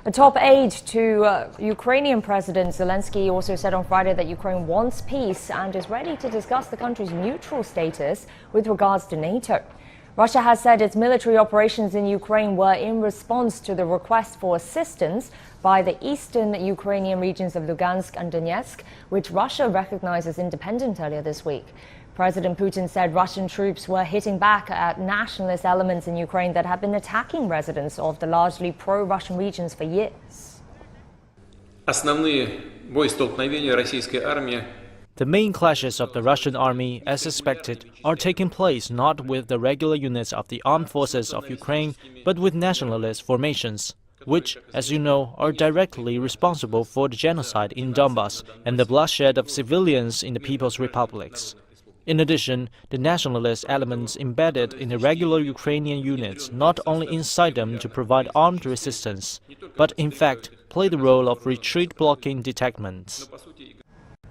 [SPEAKER 17] A top aide to Ukrainian President Zelensky also said on Friday that Ukraine wants peace and is ready to discuss the country's neutral status with regards to NATO. Russia has said its military operations in Ukraine were in response to the request for assistance by the eastern Ukrainian regions of Lugansk and Donetsk, which Russia recognized as independent earlier this week. President Putin said Russian troops were hitting back at nationalist elements in Ukraine that have been attacking residents of the largely pro-Russian regions for years.
[SPEAKER 18] The main clashes of the Russian army, as suspected, are taking place not with the regular units of the armed forces of Ukraine, but with nationalist formations, which, as you know, are directly responsible for the genocide in Donbass and the bloodshed of civilians in the People's Republics. In addition, the nationalist elements embedded in the regular Ukrainian units not only incite them to provide armed resistance, but in fact play the role of retreat-blocking detachments.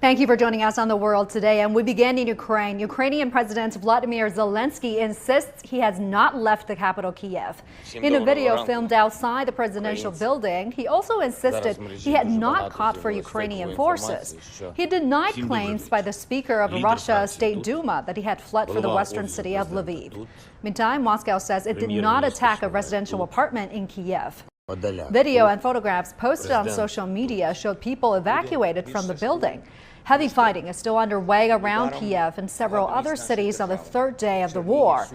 [SPEAKER 6] Thank you for joining us on The World Today. And we begin in Ukraine. Ukrainian President Vladimir Zelensky insists he has not left the capital, Kyiv. In a video filmed outside the presidential building, he also insisted he had not caught for Ukrainian forces. He denied claims by the Speaker of Russia's State Duma that he had fled for the western city of Lviv. Meantime, Moscow says it did not attack a residential apartment in Kyiv. Video and photographs posted on social media showed people evacuated from the building. Heavy fighting is still underway around Kyiv and several other cities on the third day of the war.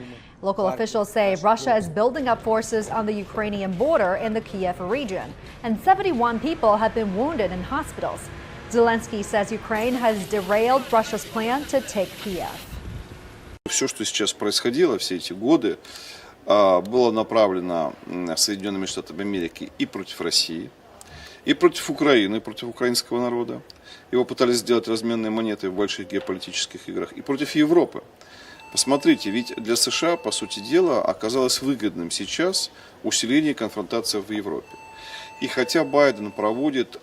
[SPEAKER 6] Local officials say Russia is building up forces on the Ukrainian border in the Kyiv region, and 71 people have been wounded in hospitals. Zelensky says Ukraine has derailed Russia's plan to take Kyiv.
[SPEAKER 23] Все, что сейчас происходило все эти годы, было направлено Соединенными Штатами Америки и против России, и против Украины, и против украинского народа. Его пытались сделать разменной монетой в больших геополитических играх, и против Европы. Посмотрите, ведь для США, по сути дела, оказалось выгодным сейчас усиление конфронтации в Европе. И хотя Байден проводит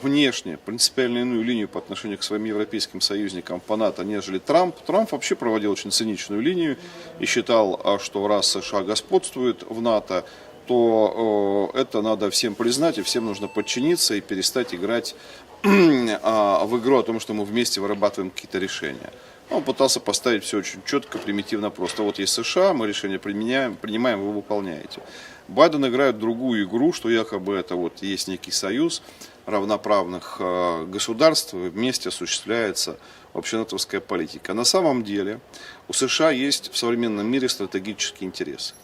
[SPEAKER 23] внешне принципиально иную линию по отношению к своим европейским союзникам по НАТО, нежели Трамп вообще проводил очень циничную линию и считал, что раз США господствует в НАТО, то это надо всем признать, и всем нужно подчиниться и перестать играть в игру о том, что мы вместе вырабатываем какие-то решения. Он пытался поставить все очень четко, примитивно просто. Вот есть США, мы решения принимаем, вы выполняете. Байден играет другую игру, что якобы это вот есть некий союз равноправных государств, и вместе осуществляется общенатовская политика. На самом деле у США есть в современном мире стратегические интересы.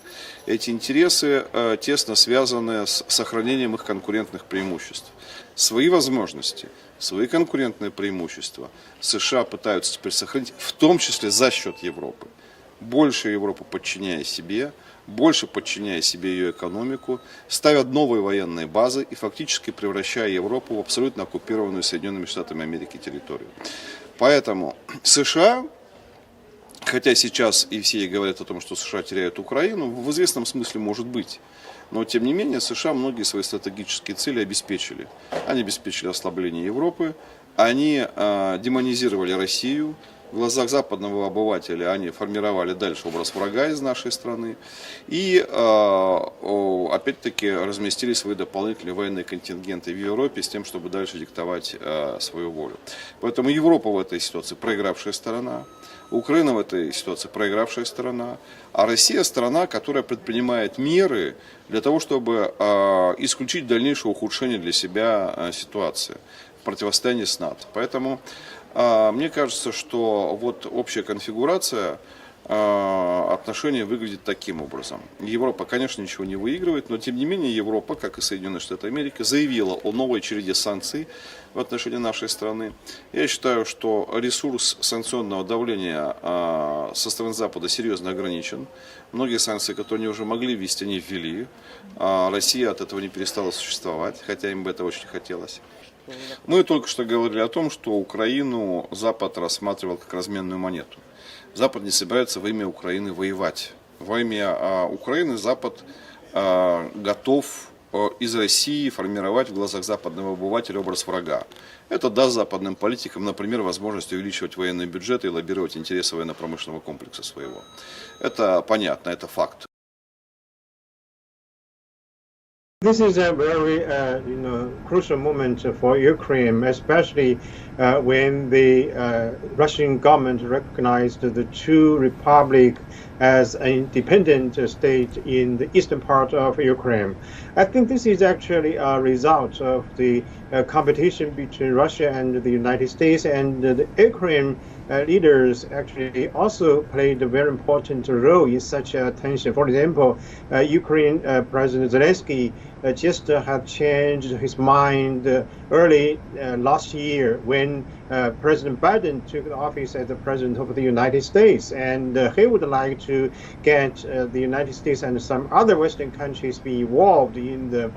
[SPEAKER 23] Эти интересы тесно связаны с сохранением их конкурентных преимуществ. Свои возможности, свои конкурентные преимущества США пытаются теперь сохранить, в том числе за счет Европы. Больше Европу подчиняя себе, больше подчиняя себе ее экономику, ставят новые военные базы и фактически превращая Европу в абсолютно оккупированную Соединенными Штатами Америки территорию. Поэтому США, хотя сейчас и все говорят о том, что США теряют Украину, в известном смысле может быть. Но, тем не менее, США многие свои стратегические цели обеспечили. Они обеспечили ослабление Европы, они демонизировали Россию, В глазах западного обывателя они формировали дальше образ врага из нашей страны и, опять-таки, разместили свои дополнительные военные контингенты в Европе с тем, чтобы дальше диктовать свою волю. Поэтому Европа в этой ситуации проигравшая сторона, Украина в этой ситуации проигравшая сторона, а Россия страна, которая предпринимает меры для того, чтобы исключить дальнейшее ухудшение для себя ситуации в противостоянии с НАТО. Поэтому мне кажется, что вот общая конфигурация отношений выглядит таким образом. Европа, конечно, ничего не выигрывает, но тем не менее Европа, как и Соединенные Штаты Америки, заявила о новой череде санкций в отношении нашей страны. Я считаю, что ресурс санкционного давления со стороны Запада серьезно ограничен. Многие санкции, которые они уже могли ввести, они ввели. Россия от этого не перестала существовать, хотя им бы это очень хотелось. Мы только что говорили о том, что Украину Запад рассматривал как разменную монету. Запад не собирается во имя Украины воевать. Во имя Украины Запад готов из России формировать в глазах западного обывателя образ врага. Это даст западным политикам, например, возможность увеличивать военные бюджеты и лоббировать интересы военно-промышленного комплекса своего. Это понятно, это факт.
[SPEAKER 20] This is a very, crucial moment for Ukraine, especially when the Russian government recognized the two republics as an independent state in the eastern part of Ukraine. I think this is actually a result of the competition between Russia and the United States, and the Ukraine leaders actually also played a very important role in such a tension. For example, Ukraine President Zelensky just had changed his mind early last year when President Biden took the office as the President of the United States, and he would like to get the United States and some other Western countries be involved in the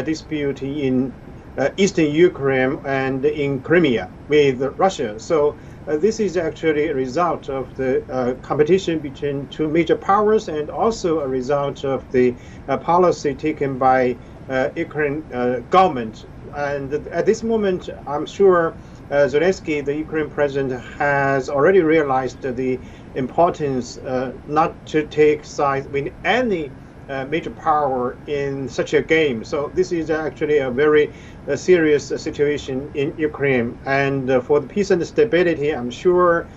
[SPEAKER 20] dispute in eastern Ukraine and in Crimea with Russia. So this is actually a result of the competition between two major powers, and also a result of the policy taken by Ukraine government. And at this moment, I'm sure Zelensky, the Ukraine president, has already realized the importance not to take sides with any major power in such a game. So this is actually a very serious situation in Ukraine. And for the peace and stability, I'm sure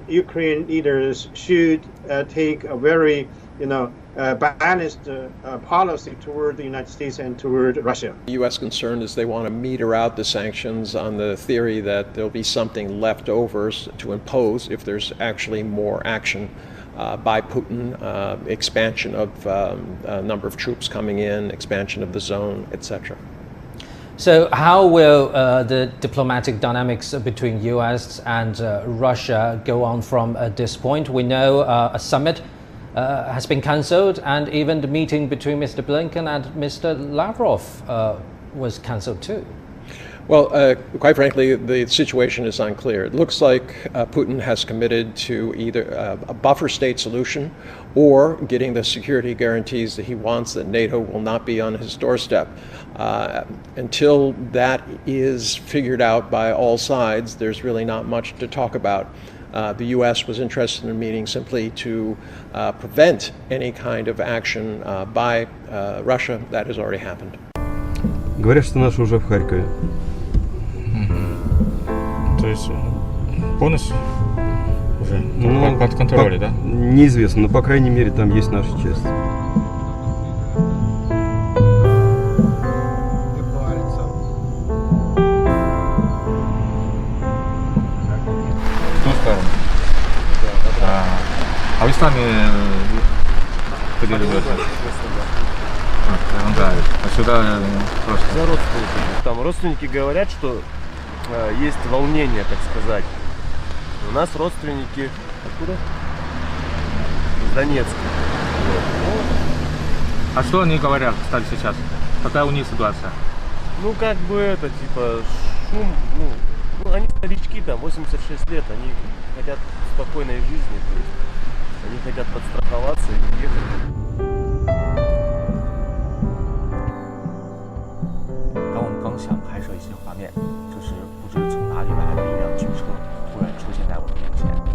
[SPEAKER 20] Ukraine leaders should take a very, balanced policy toward the United States and toward Russia.
[SPEAKER 21] The U.S. concern is they want to meter out the sanctions on the theory that there'll be something left over to impose if there's actually more action by Putin, expansion of number of troops coming in, expansion of the zone, etc.
[SPEAKER 22] So how will the diplomatic dynamics between U.S. and Russia go on from this point? We know a summit has been cancelled, and even the meeting between Mr. Blinken and Mr. Lavrov was cancelled too.
[SPEAKER 21] Well, quite frankly, the situation is unclear. It looks like Putin has committed to either a buffer state solution or getting the security guarantees that he wants, that NATO will not be on his doorstep. Until that is figured out by all sides, there's really not much to talk about. The U.S. was interested in a meeting simply to prevent any kind of action by Russia. That has already happened.
[SPEAKER 2] Говорят, что наши уже в Харькове.
[SPEAKER 4] То есть полностью уже под контролем, да?
[SPEAKER 2] Неизвестно, но по крайней мере там есть наша часть.
[SPEAKER 4] А вы сами поделили? А сюда просто?
[SPEAKER 5] За родственниками. Там родственники говорят, что есть волнение, так сказать. У нас родственники откуда? Из Донецка. Вот.
[SPEAKER 4] А что они говорят, кстати, сейчас? Какая у них ситуация?
[SPEAKER 5] Ну, как бы это, типа, шум, ну, они старички, там, 86 лет, они хотят спокойной жизни, то есть они хотят подстраховаться и уехать.
[SPEAKER 24] 当我们刚想拍摄一些画面，就是不知从哪里来的一辆军车突然出现在我的面前。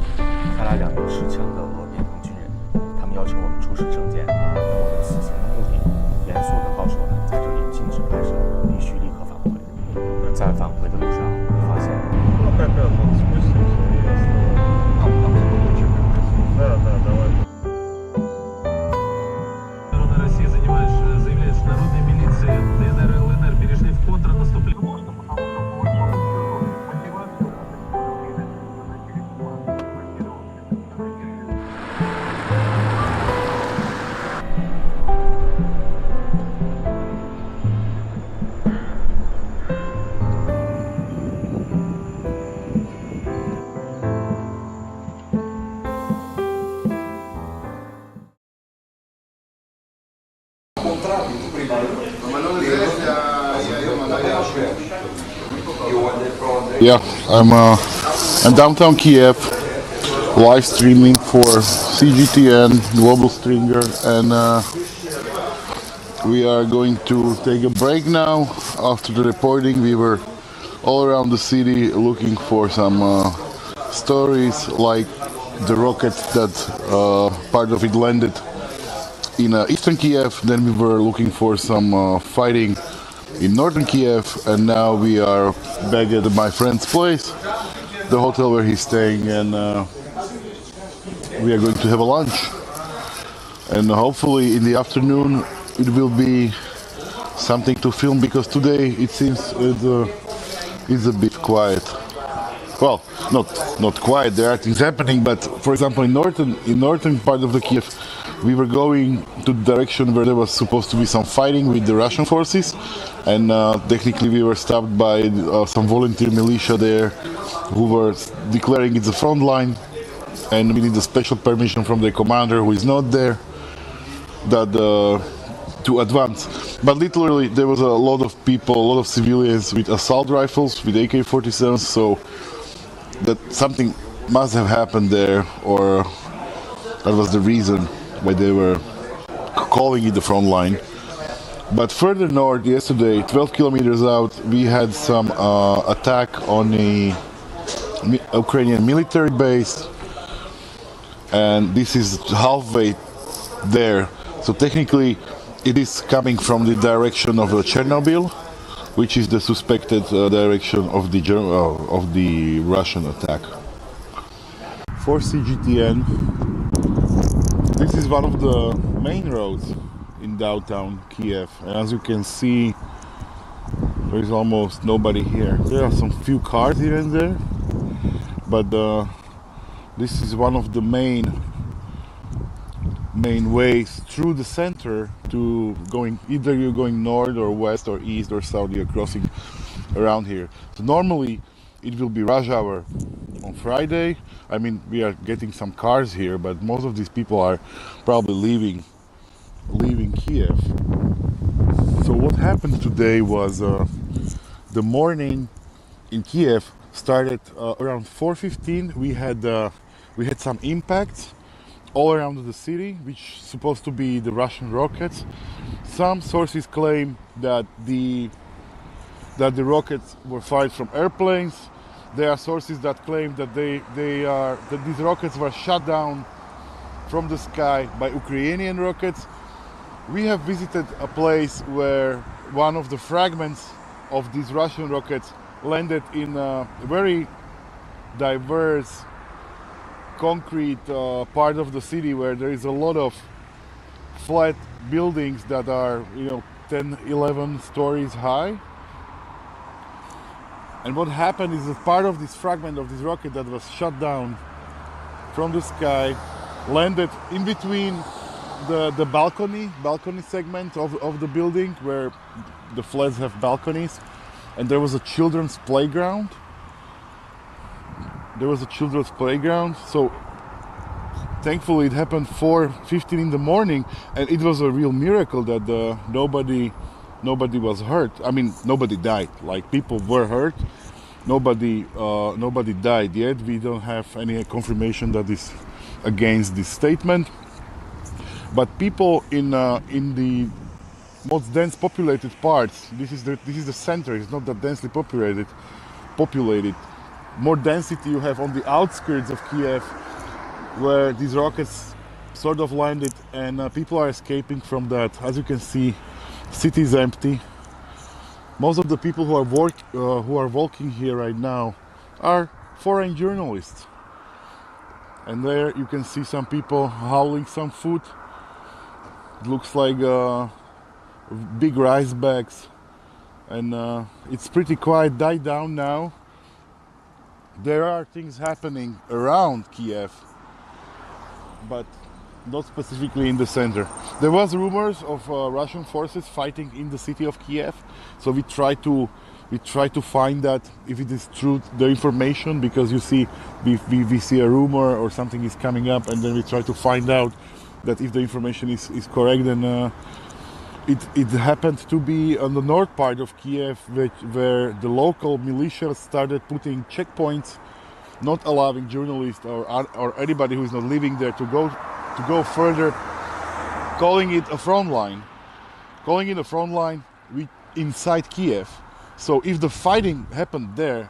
[SPEAKER 26] Yeah, I'm downtown Kiev, live streaming for CGTN, Global Stringer, and we are going to take a break now. After the reporting, we were all around the city looking for some stories like the rocket that part of it landed in eastern Kiev. Then we were looking for some fighting in northern Kiev, and now we are back at my friend's place, the hotel where he's staying, and we are going to have a lunch. And hopefully in the afternoon it will be something to film, because today it seems it's a bit quiet. Well, not quiet. There are things happening, but for example, in northern part of the Kiev, we were going to the direction where there was supposed to be some fighting with the Russian forces, and technically we were stopped by some volunteer militia there, who were declaring it's a front line, and we need a special permission from the commander, who is not there, that to advance. But literally there was a lot of people, a lot of civilians with assault rifles, with AK-47s, so that something must have happened there, or that was the reason why they were calling it the front line. But further north, yesterday, 12 kilometers out, we had some attack on a Ukrainian military base, and this is halfway there. So technically it is coming from the direction of Chernobyl, which is the suspected direction of the Russian attack. For CGTN, this is one of the main roads in downtown Kiev, and as you can see, there is almost nobody here. There are some few cars here and there, but this is one of the main ways through the center to going, either you're going north or west or east or south, you're crossing around here. So normally it will be rush hour on Friday. I mean, we are getting some cars here, but most of these people are probably leaving Kiev. So what happened today was the morning in Kiev started around 4:15. We had some impacts all around the city, which is supposed to be the Russian rockets. Some sources claim that the rockets were fired from airplanes. There are sources that claim that that these rockets were shot down from the sky by Ukrainian rockets. We have visited a place where one of the fragments of these Russian rockets landed in a very diverse concrete part of the city, where there is a lot of flat buildings that are 10, 11 stories high. And what happened is that part of this fragment of this rocket that was shot down from the sky landed in between the balcony segment of the building, where the flats have balconies, and there was a children's playground. So thankfully it happened 4:15 in the morning, and it was a real miracle that nobody was hurt. I mean, nobody died. Like, people were hurt. Nobody died yet. We don't have any confirmation that is against this statement. But people in the most dense populated parts, this is the center. It's not that densely populated. More density you have on the outskirts of Kiev, where these rockets sort of landed, and people are escaping from that. As you can see, city is empty. Most of the people who are walking here right now are foreign journalists, and there you can see some people hauling some food. It looks like big rice bags, and it's pretty quiet, died down now. There are things happening around Kiev, but not specifically in the center. There was rumors of Russian forces fighting in the city of Kiev, so we try to find that, if it is true, the information, because you see, we see a rumor or something is coming up, and then we try to find out that if the information is correct, then It happened to be on the north part of Kyiv, where the local militia started putting checkpoints, not allowing journalists or anybody who is not living there to go further, calling it a front line. Calling it a front line inside Kyiv. So if the fighting happened there,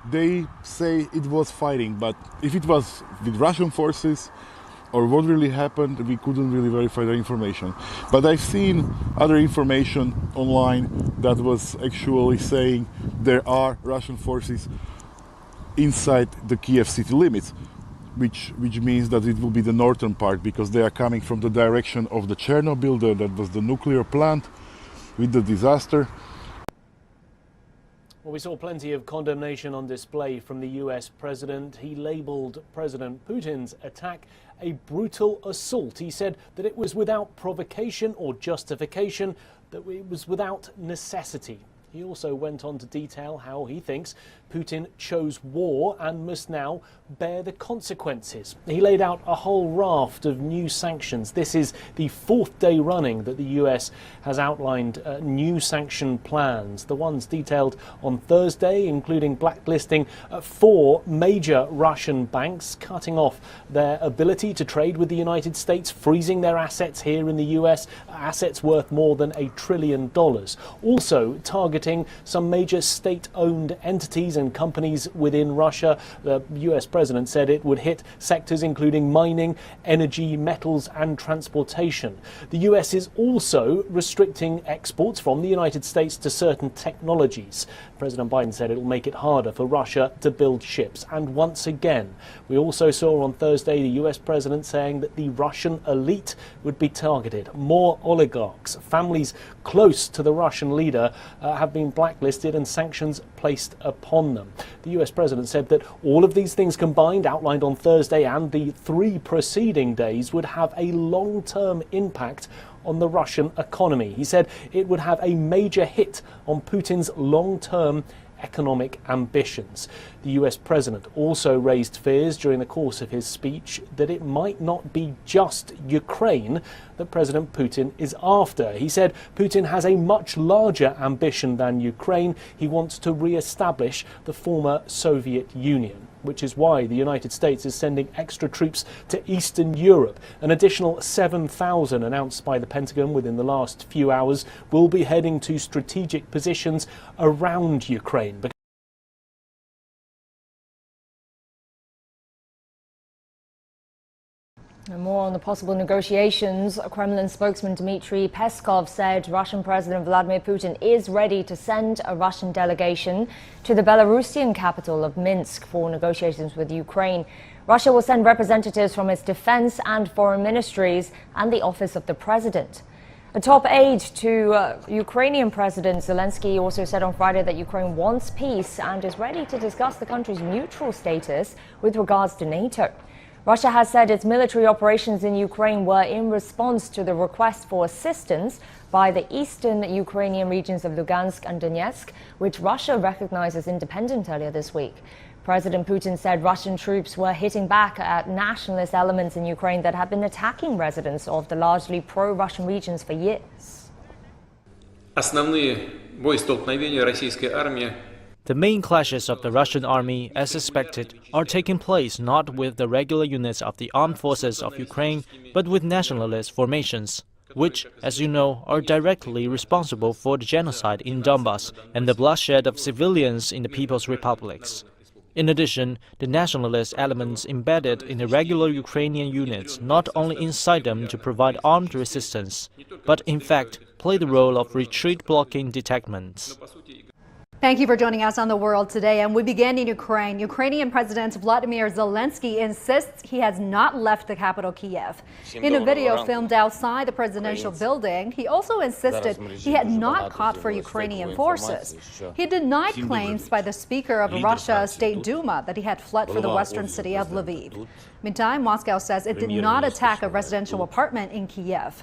[SPEAKER 26] they say it was fighting, but if it was with Russian forces or what really happened, we couldn't really verify the information. But I've seen other information online that was actually saying there are Russian forces inside the Kyiv city limits, which means that it will be the northern part, because they are coming from the direction of the Chernobyl, that was the nuclear plant with the disaster.
[SPEAKER 3] Well, we saw plenty of condemnation on display from the US president. He labeled President Putin's attack a brutal assault. He said that it was without provocation or justification, that it was without necessity. He also went on to detail how he thinks Putin chose war and must now bear the consequences. He laid out a whole raft of new sanctions. This is the fourth day running that the US has outlined new sanction plans. The ones detailed on Thursday, including blacklisting 4 major Russian banks, cutting off their ability to trade with the United States, freezing their assets here in the US, assets worth more than $1 trillion. Also targeting some major state-owned entities and companies within Russia. The US president said it would hit sectors including mining, energy, metals and transportation. The US is also restricting exports from the United States to certain technologies. President Biden said it will make it harder for Russia to build ships. And once again, we also saw on Thursday the US president saying that the Russian elite would be targeted. More oligarchs, families close to the Russian leader, have been blacklisted and sanctions placed upon them. The US president said that all of these things combined, outlined on Thursday and the 3 preceding days, would have a long-term impact on the Russian economy. He said it would have a major hit on Putin's long-term economic ambitions. The US president also raised fears during the course of his speech that it might not be just Ukraine that President Putin is after. He said Putin has a much larger ambition than Ukraine. He wants to re-establish the former Soviet Union, which is why the United States is sending extra troops to Eastern Europe. An additional 7,000 announced by the Pentagon within the last few hours will be heading to strategic positions around Ukraine.
[SPEAKER 17] And more on the possible negotiations. Kremlin spokesman Dmitry Peskov said Russian President Vladimir Putin is ready to send a Russian delegation to the Belarusian capital of Minsk for negotiations with Ukraine. Russia will send representatives from its defense and foreign ministries and the office of the president. A top aide to Ukrainian President Zelensky also said on Friday that Ukraine wants peace and is ready to discuss the country's neutral status with regards to NATO. Russia has said its military operations in Ukraine were in response to the request for assistance by the eastern Ukrainian regions of Lugansk and Donetsk, which Russia recognized as independent earlier this week. President Putin said Russian troops were hitting back at nationalist elements in Ukraine that have been attacking residents of the largely pro-Russian regions for years.
[SPEAKER 7] Основные боестолкновения российской армии.
[SPEAKER 18] The main clashes of the Russian army, as expected, are taking place not with the regular units of the armed forces of Ukraine, but with nationalist formations, which, as you know, are directly responsible for the genocide in Donbass and the bloodshed of civilians in the People's Republics. In addition, the nationalist elements embedded in the regular Ukrainian units not only incite them to provide armed resistance, but in fact play the role of retreat-blocking detachments.
[SPEAKER 6] Thank you for joining us on The World today. And we begin in Ukraine. Ukrainian President Vladimir Zelensky insists he has not left the capital, Kyiv. In a video filmed outside the presidential building, he also insisted he had not caught for Ukrainian forces. He denied claims by the Speaker of Russia's State Duma that he had fled for the western city of Lviv. Meantime, Moscow says it did not attack a residential apartment in Kyiv.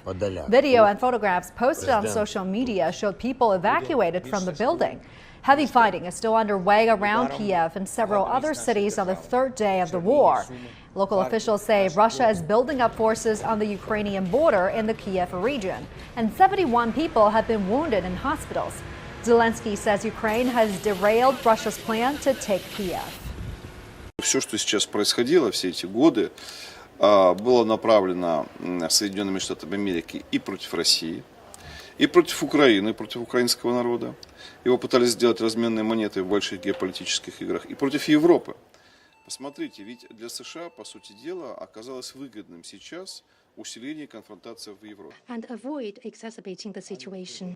[SPEAKER 6] Video and photographs posted on social media showed people evacuated from the building. Heavy fighting is still underway around Kyiv and several other cities on the third day of the war. Local officials say Russia is building up forces on the Ukrainian border in the Kyiv region, and 71 people have been wounded in hospitals. Zelensky says Ukraine has derailed Russia's plan to take Kyiv.
[SPEAKER 23] Все, что сейчас происходило все эти годы, было направлено Соединенными Штатами Америки и против России, и против Украины, и против украинского народа. Его пытались сделать разменной монетой в больших геополитических играх, и против Европы. Посмотрите, ведь для США, по сути дела, оказалось выгодным сейчас усиление конфронтации в Европе.
[SPEAKER 8] And avoid exacerbating the situation.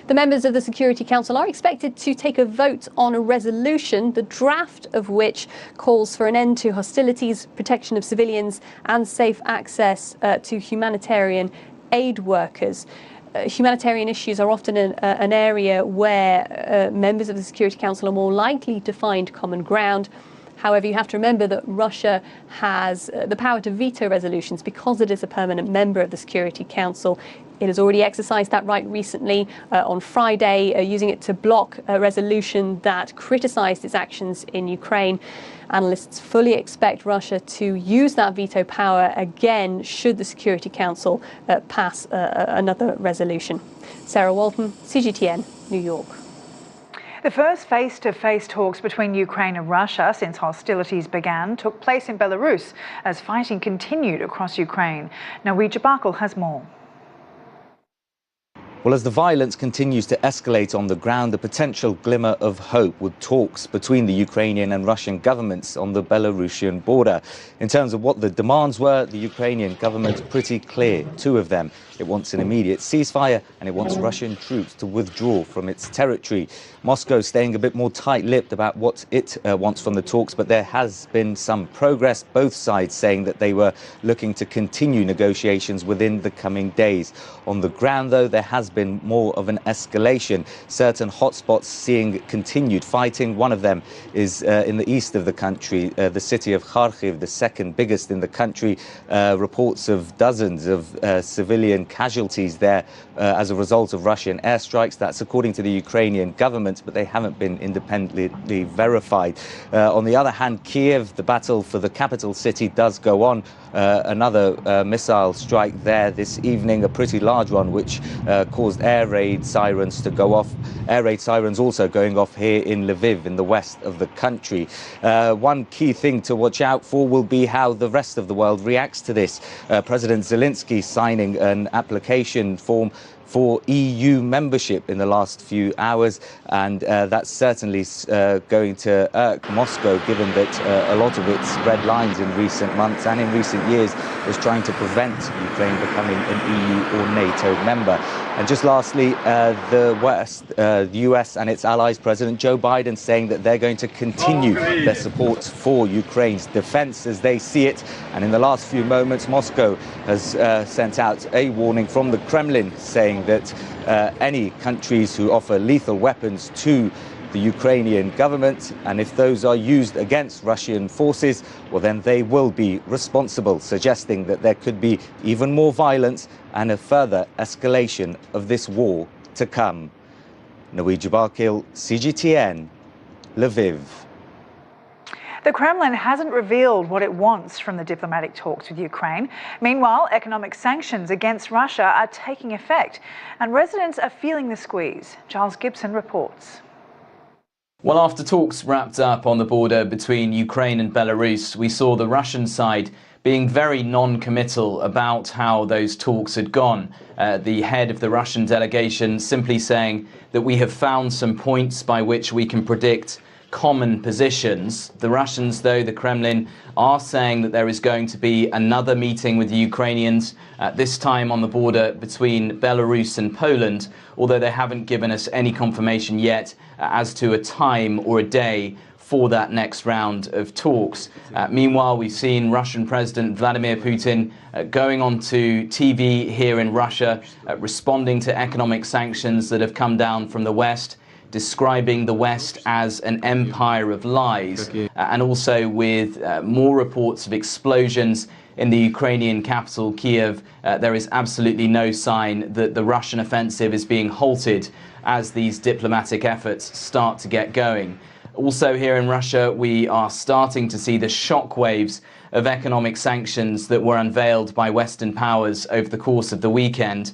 [SPEAKER 9] The members of the Security Council are expected to take a vote on a resolution, the draft of which calls for an end to hostilities, protection of civilians and safe access to humanitarian aid workers. Humanitarian issues are often an area where members of the Security Council are more likely to find common ground. However, you have to remember that Russia has the power to veto resolutions because it is a permanent member of the Security Council. It has already exercised that right recently on Friday, using it to block a resolution that criticised its actions in Ukraine. Analysts fully expect Russia to use that veto power again should the Security Council pass another resolution. Sarah Walton, CGTN, New York.
[SPEAKER 10] The first face-to-face talks between Ukraine and Russia since hostilities began took place in Belarus as fighting continued across Ukraine. Now, Geopolitical has more.
[SPEAKER 11] Well, as the violence continues to escalate on the ground, the potential glimmer of hope with talks between the Ukrainian and Russian governments on the Belarusian border. In terms of what the demands were, the Ukrainian government pretty clear, two of them. It wants an immediate ceasefire and it wants Russian troops to withdraw from its territory. Moscow staying a bit more tight-lipped about what it wants from the talks, but there has been some progress, both sides saying that they were looking to continue negotiations within the coming days. On the ground, though, there has been more of an escalation. Certain hotspots seeing continued fighting. One of them is in the east of the country, the city of Kharkiv, the second biggest in the country. Reports of dozens of civilian casualties there as a result of Russian airstrikes. That's according to the Ukrainian government, but they haven't been independently verified. On the other hand, Kyiv, the battle for the capital city, does go on. Another missile strike there this evening, a pretty large one, which caused air raid sirens to go off. Air raid sirens also going off here in Lviv, in the west of the country. One key thing to watch out for will be how the rest of the world reacts to this. President Zelensky signing an application form for EU membership in the last few hours, and that's certainly going to irk Moscow, given that a lot of its red lines in recent months and in recent years is trying to prevent Ukraine becoming an EU or NATO member. And just lastly, the US and its allies, President Joe Biden saying that they're going to continue their support for Ukraine's defense as they see it. And in the last few moments, Moscow has sent out a warning from the Kremlin saying that any countries who offer lethal weapons to the Ukrainian government, and if those are used against Russian forces, well, then they will be responsible, suggesting that there could be even more violence and a further escalation of this war to come. Geopolitical, CGTN, Lviv.
[SPEAKER 10] The Kremlin hasn't revealed what it wants from the diplomatic talks with Ukraine. Meanwhile, economic sanctions against Russia are taking effect, and residents are feeling the squeeze. Giles Gibson reports.
[SPEAKER 13] Well, after talks wrapped up on the border between Ukraine and Belarus, we saw the Russian side being very non-committal about how those talks had gone. The head of the Russian delegation simply saying that we have found some points by which we can predict common positions. The Russians, though, the Kremlin, are saying that there is going to be another meeting with the Ukrainians, this time on the border between Belarus and Poland, although they haven't given us any confirmation yet as to a time or a day for that next round of talks. Meanwhile, we've seen Russian President Vladimir Putin going on to TV here in Russia, responding to economic sanctions that have come down from the West, describing the West as an empire of lies, and also with more reports of explosions in the Ukrainian capital, Kyiv. There is absolutely no sign that the Russian offensive is being halted as these diplomatic efforts start to get going. Also here in Russia, we are starting to see the shockwaves of economic sanctions that were unveiled by Western powers over the course of the weekend.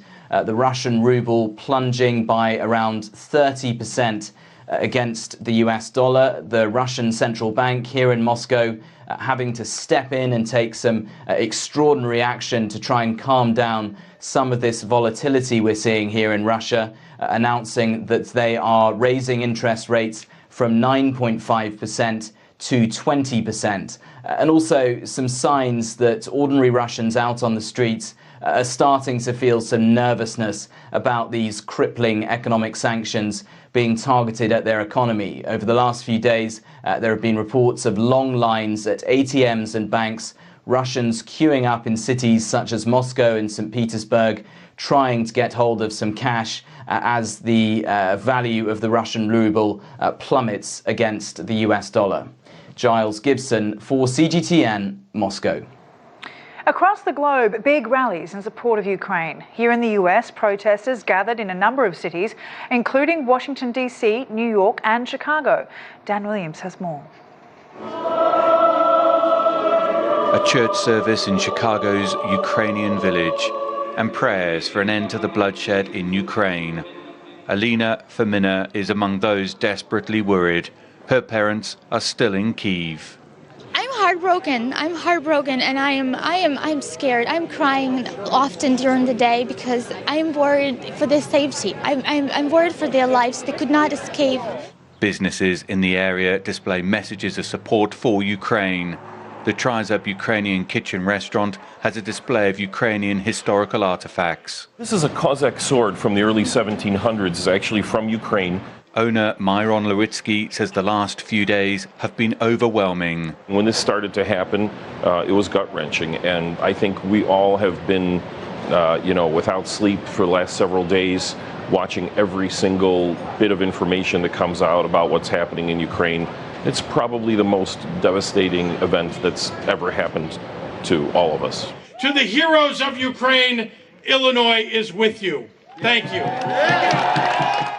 [SPEAKER 13] The Russian ruble plunging by around 30% against the US dollar. The Russian central bank here in Moscow having to step in and take some extraordinary action to try and calm down some of this volatility we're seeing here in Russia, announcing that they are raising interest rates from 9.5% to 20%. And also some signs that ordinary Russians out on the streets are starting to feel some nervousness about these crippling economic sanctions being targeted at their economy. Over the last few days, there have been reports of long lines at ATMs and banks, Russians queuing up in cities such as Moscow and St. Petersburg, trying to get hold of some cash as the value of the Russian ruble plummets against the US dollar. Giles Gibson for CGTN, Moscow.
[SPEAKER 10] Across the globe, big rallies in support of Ukraine. Here in the US, protesters gathered in a number of cities, including Washington, D.C., New York and Chicago. Dan Williams has more.
[SPEAKER 1] A church service in Chicago's Ukrainian village and prayers for an end to the bloodshed in Ukraine. Alina Femina is among those desperately worried. Her parents are still in Kyiv.
[SPEAKER 12] I'm heartbroken, and I'm scared. I'm crying often during the day because I'm worried for their safety. I'm worried for their lives. They could not escape.
[SPEAKER 1] Businesses in the area display messages of support for Ukraine. The Tries Up Ukrainian Kitchen restaurant has a display of Ukrainian historical artifacts.
[SPEAKER 14] This is a Cossack sword from the early 1700s. It's actually from Ukraine.
[SPEAKER 1] Owner Myron Lewitsky says the last few days have been overwhelming.
[SPEAKER 14] When this started to happen, it was gut-wrenching, and I think we all have been, without sleep for the last several days, watching every single bit of information that comes out about what's happening in Ukraine. It's probably the most devastating event that's ever happened to all of us.
[SPEAKER 15] To the heroes of Ukraine, Illinois is with you. Thank you.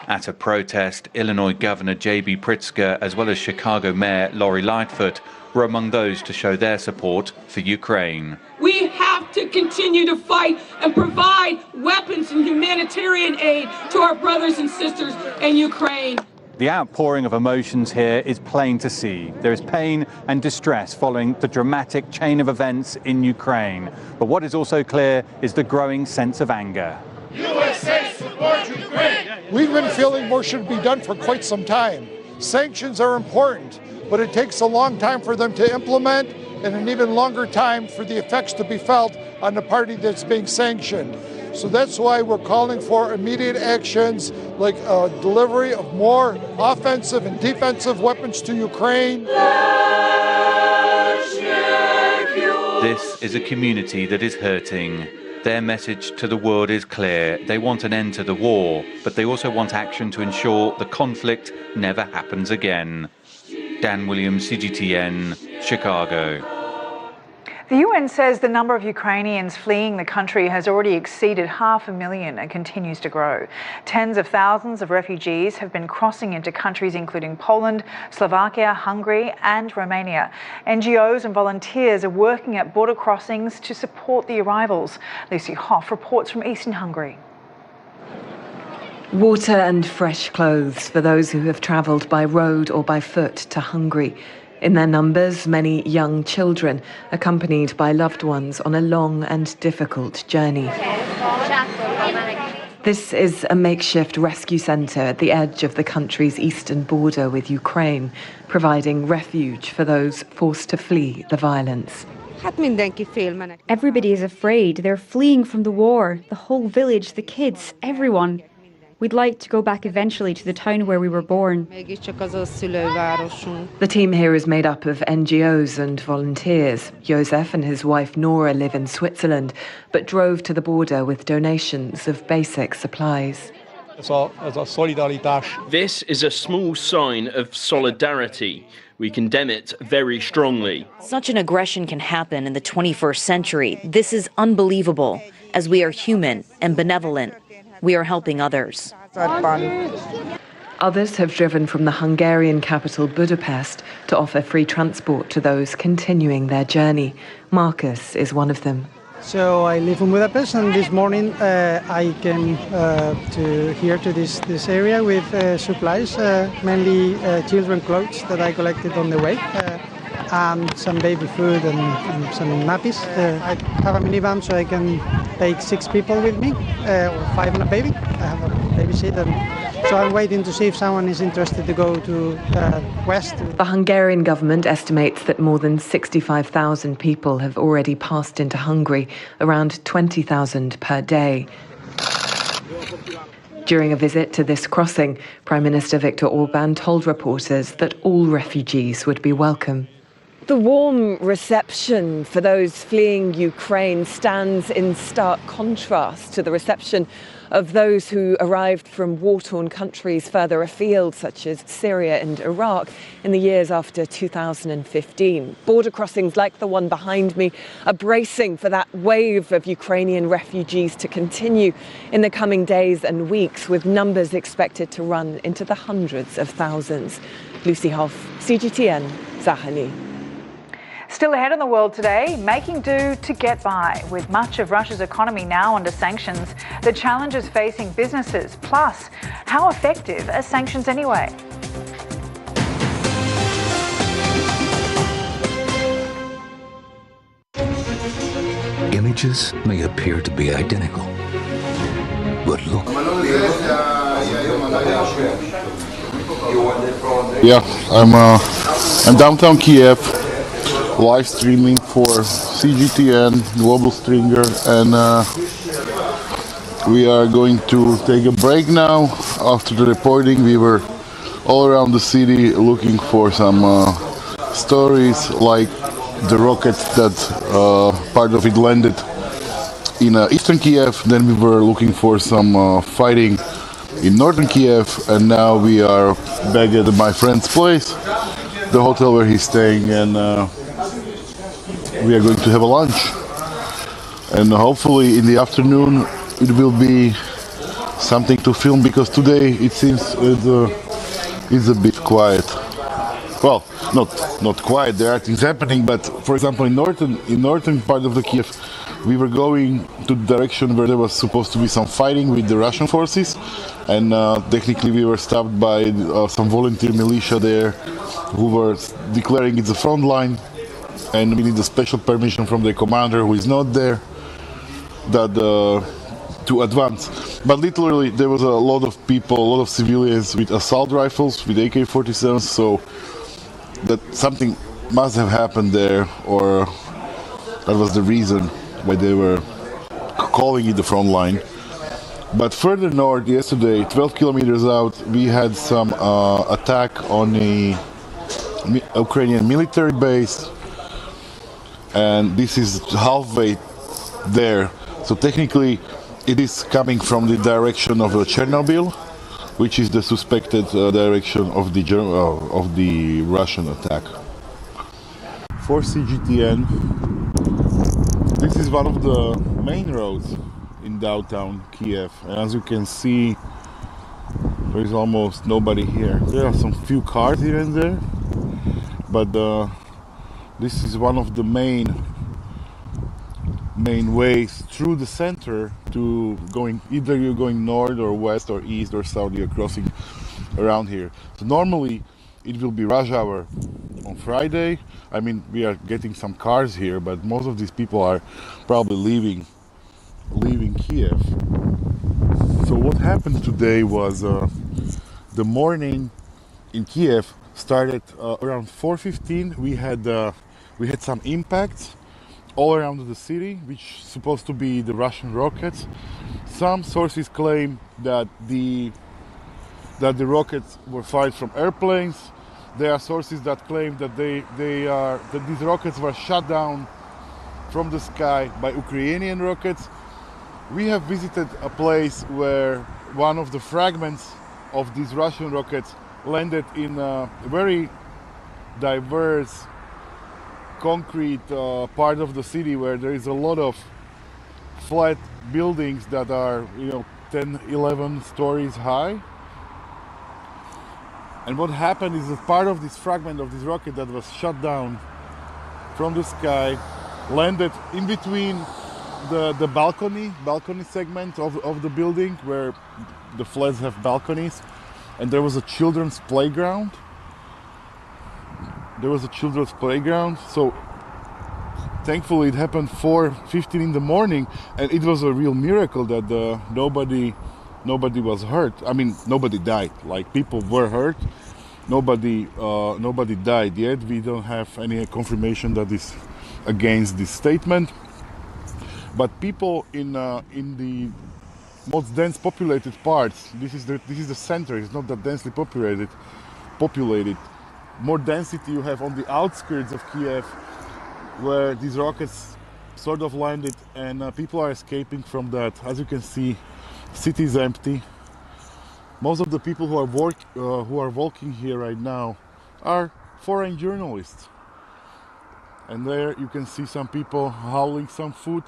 [SPEAKER 1] At a protest, Illinois Governor J.B. Pritzker, as well as Chicago Mayor Lori Lightfoot, were among those to show their support for Ukraine.
[SPEAKER 16] We have to continue to fight and provide weapons and humanitarian aid to our brothers and sisters in Ukraine.
[SPEAKER 1] The outpouring of emotions here is plain to see. There is pain and distress following the dramatic chain of events in Ukraine. But what is also clear is the growing sense of anger.
[SPEAKER 15] USA support Ukraine!
[SPEAKER 19] We've been feeling more should be done for quite some time. Sanctions are important, but it takes a long time for them to implement and an even longer time for the effects to be felt on the party that's being sanctioned. So that's why we're calling for immediate actions like delivery of more offensive and defensive weapons to Ukraine.
[SPEAKER 1] This is a community that is hurting. Their message to the world is clear. They want an end to the war, but they also want action to ensure the conflict never happens again. Dan Williams, CGTN, Chicago.
[SPEAKER 10] The UN says the number of Ukrainians fleeing the country has already exceeded 500,000 and continues to grow. Tens of thousands of refugees have been crossing into countries including Poland, Slovakia, Hungary and Romania. NGOs and volunteers are working at border crossings to support the arrivals. Lucy Hoff reports from eastern Hungary.
[SPEAKER 27] Water and fresh clothes for those who have travelled by road or by foot to Hungary. In their numbers, many young children, accompanied by loved ones on a long and difficult journey. This is a makeshift rescue centre at the edge of the country's eastern border with Ukraine, providing refuge for those forced to flee the violence.
[SPEAKER 28] Everybody is afraid. They're fleeing from the war. The whole village, the kids, everyone. We'd like to go back eventually to the town where we were born.
[SPEAKER 27] The team here is made up of NGOs and volunteers. Josef and his wife Nora live in Switzerland, but drove to the border with donations of basic supplies.
[SPEAKER 2] This is a small sign of solidarity. We condemn it very strongly.
[SPEAKER 4] Such an aggression can happen in the 21st century. This is unbelievable. As we are human and benevolent, we are helping others.
[SPEAKER 27] Others have driven from the Hungarian capital Budapest to offer free transport to those continuing their journey. Marcus is one of them.
[SPEAKER 5] So I live in Budapest, and this morning I came to this area with supplies, mainly children clothes that I collected on the way, and some baby food and some nappies. I have a minivan, so I can take 6 people with me, or 5 and a baby. I have a baby seat, and so I'm waiting to see if someone is interested to go to west.
[SPEAKER 27] The Hungarian government estimates that more than 65,000 people have already passed into Hungary, around 20,000 per day. During a visit to this crossing, Prime Minister Viktor Orbán told reporters that all refugees would be welcome. The warm reception for those fleeing Ukraine stands in stark contrast to the reception of those who arrived from war-torn countries further afield, such as Syria and Iraq, in the years after 2015. Border crossings like the one behind me are bracing for that wave of Ukrainian refugees to continue in the coming days and weeks, with numbers expected to run into the hundreds of thousands. Lucy Hoff, CGTN, Zahani.
[SPEAKER 10] Still ahead in the world today, making do to get by. With much of Russia's economy now under sanctions, the challenges facing businesses. Plus, how effective are sanctions anyway?
[SPEAKER 20] Images may appear to be identical, but look.
[SPEAKER 26] Yeah, I'm downtown Kyiv, live streaming for CGTN, Global Stringer, and we are going to take a break now. After the reporting, we were all around the city looking for some stories, like the rocket that part of it landed in eastern Kyiv. Then we were looking for some fighting in northern Kyiv, and now we are back at my friend's place, the hotel where he's staying, and we are going to have a lunch, and hopefully in the afternoon it will be something to film, because today it seems it's a bit quiet. Well, not quiet. There are things happening, but for example, in northern part of the Kyiv, we were going to the direction where there was supposed to be some fighting with the Russian forces, and technically we were stopped by some volunteer militia there who were declaring it's the front line. And we need a special permission from the commander, who is not there, that to advance. But literally there was a lot of people, a lot of civilians with assault rifles, with AK-47s, so that something must have happened there, or that was the reason why they were calling it the front line. But further north, yesterday, 12 kilometers out, we had some attack on a Ukrainian military base. And this is halfway there, so technically it is coming from the direction of Chernobyl, which is the suspected direction of the Russian attack. For CGTN, this is one of the main roads in downtown Kyiv, and as you can see, there is almost nobody here. There are some few cars here and there, but this is one of the main ways through the center to going, either you're going north or west or east or south, you're crossing around here. So normally it will be rush hour on Friday. I mean, we are getting some cars here, but most of these people are probably leaving Kyiv. So what happened today was the morning in Kyiv started around 4:15. We had some impacts all around the city, which supposed to be the Russian rockets. Some sources claim that the rockets were fired from airplanes. There are sources that claim that that these rockets were shot down from the sky by Ukrainian rockets. We have visited a place where one of the fragments of these Russian rockets landed in a very diverse concrete part of the city where there is a lot of flat buildings that are 10, 11 stories high. And what happened is that part of this fragment of this rocket that was shot down from the sky landed in between the balcony segment of the building where the flats have balconies, and there was a children's playground. So thankfully it happened 4:15 in the morning, and it was a real miracle that nobody was hurt. I mean, nobody died. Like, people were hurt. Nobody died yet. We don't have any confirmation that is against this statement. But people in the most dense populated parts, this is the center. It's not that densely populated. More density you have on the outskirts of Kyiv, where these rockets sort of landed, and people are escaping from that. As you can see, city is empty. Most of the people who are walking here right now are foreign journalists. And there you can see some people hauling some food.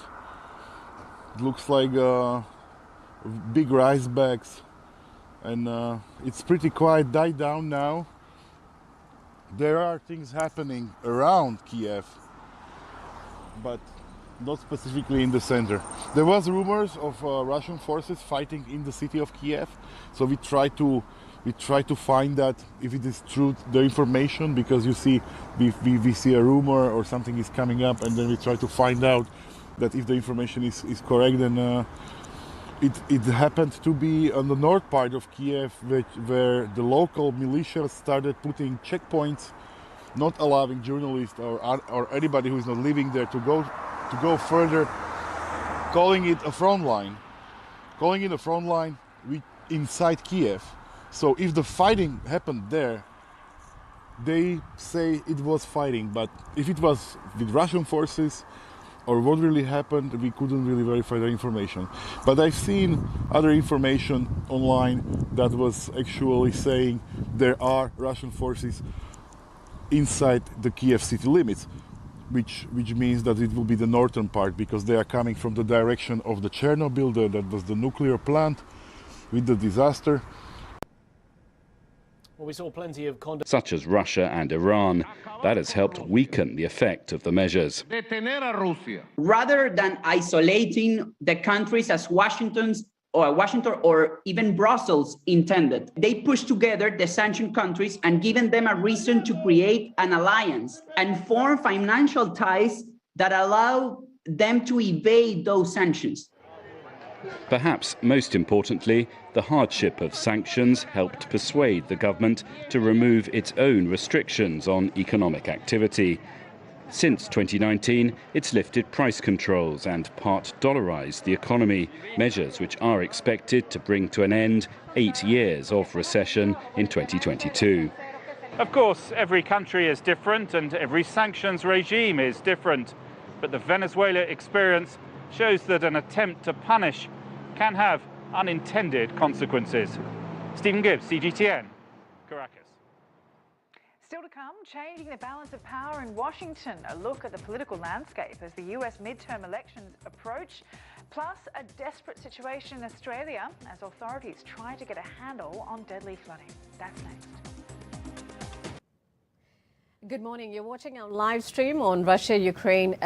[SPEAKER 26] It looks like big rice bags, and it's pretty quiet, died down now. There are things happening around Kyiv, but not specifically in the center. There was rumors of Russian forces fighting in the city of Kyiv, so we try to find that if it is true, the information, because you see, we see a rumor or something is coming up, and then we try to find out that if the information is correct. Then it happened to be on the north part of Kyiv, where the local militia started putting checkpoints, not allowing journalists or anybody who is not living there to go further, calling it a front line. Inside Kyiv. So if the fighting happened there, they say it was fighting, but if it was with Russian forces or what really happened, we couldn't really verify the information. But I've seen other information online that was actually saying there are Russian forces inside the Kyiv city limits, which means that it will be the northern part, because they are coming from the direction of the Chernobyl, that was the nuclear plant with the disaster.
[SPEAKER 3] Well, we saw plenty of
[SPEAKER 7] such as Russia and Iran. That has helped weaken the effect of the measures.
[SPEAKER 17] Rather than isolating the countries as Washington or even Brussels intended, they pushed together the sanctioned countries and given them a reason to create an alliance and form financial ties that allow them to evade those sanctions.
[SPEAKER 7] Perhaps most importantly, the hardship of sanctions helped persuade the government to remove its own restrictions on economic activity. Since 2019, it's lifted price controls and part dollarized the economy, measures which are expected to bring to an end 8 years of recession in 2022.
[SPEAKER 18] Of course, every country is different and every sanctions regime is different, but the Venezuela experience shows that an attempt to punish can have unintended consequences. Stephen Gibbs, CGTN, Caracas.
[SPEAKER 10] Still to come, changing the balance of power in Washington. A look at the political landscape as the US midterm elections approach, plus a desperate situation in Australia as authorities try to get a handle on deadly flooding. That's next.
[SPEAKER 3] Good morning. You're watching our live stream on Russia-Ukraine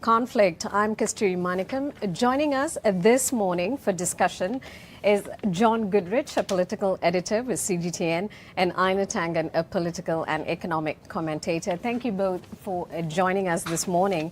[SPEAKER 3] conflict. I'm Kasturi Manikam. Joining us this morning for discussion is John Goodrich, a political editor with CGTN, and Ina Tangan, a political and economic commentator. Thank you both for joining us this morning.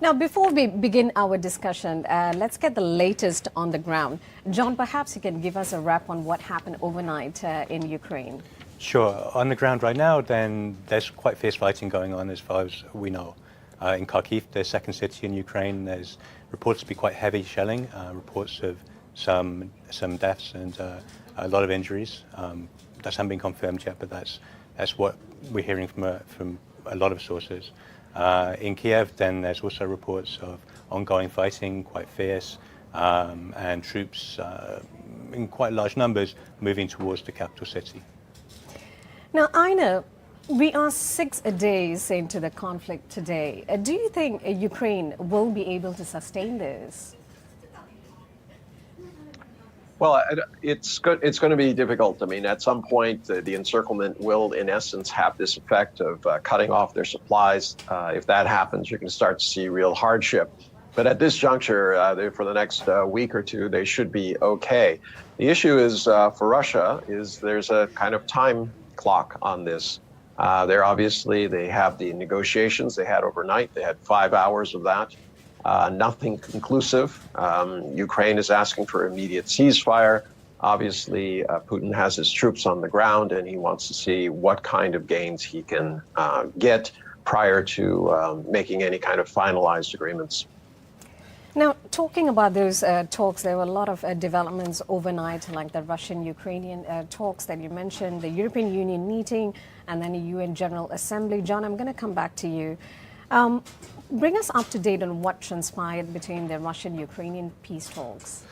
[SPEAKER 3] Now, before we begin our discussion, let's get the latest on the ground. John, perhaps you can give us a wrap on what happened overnight in Ukraine.
[SPEAKER 21] Sure. On the ground right now, then there's quite fierce fighting going on as far as we know. In Kyiv, the second city in Ukraine, there's reports to be quite heavy shelling, reports of some deaths and a lot of injuries. That hasn't been confirmed yet, but that's what we're hearing from a lot of sources. In Kyiv, then there's also reports of ongoing fighting, quite fierce, and troops in quite large numbers moving towards the capital city.
[SPEAKER 3] Now, Aina, we are 6 days into the conflict today. Do you think Ukraine will be able to sustain this?
[SPEAKER 6] Well, it's going to be difficult. I mean, at some point, the encirclement will, in essence, have this effect of cutting off their supplies. If that happens, you're going to start to see real hardship. But at this juncture, for the next week or two, they should be okay. The issue is for Russia is there's a kind of time clock on this. They have the negotiations they had overnight. They had 5 hours of that. Nothing conclusive. Ukraine is asking for immediate ceasefire. Obviously, Putin has his troops on the ground, and he wants to see what kind of gains he can get prior to making any kind of finalized agreements.
[SPEAKER 3] Now, talking about those talks, there were a lot of developments overnight, like the Russian-Ukrainian talks that you mentioned, the European Union meeting, and then the UN General Assembly. John, I'm going to come back to you. Bring us up to date on what transpired between the Russian-Ukrainian peace talks.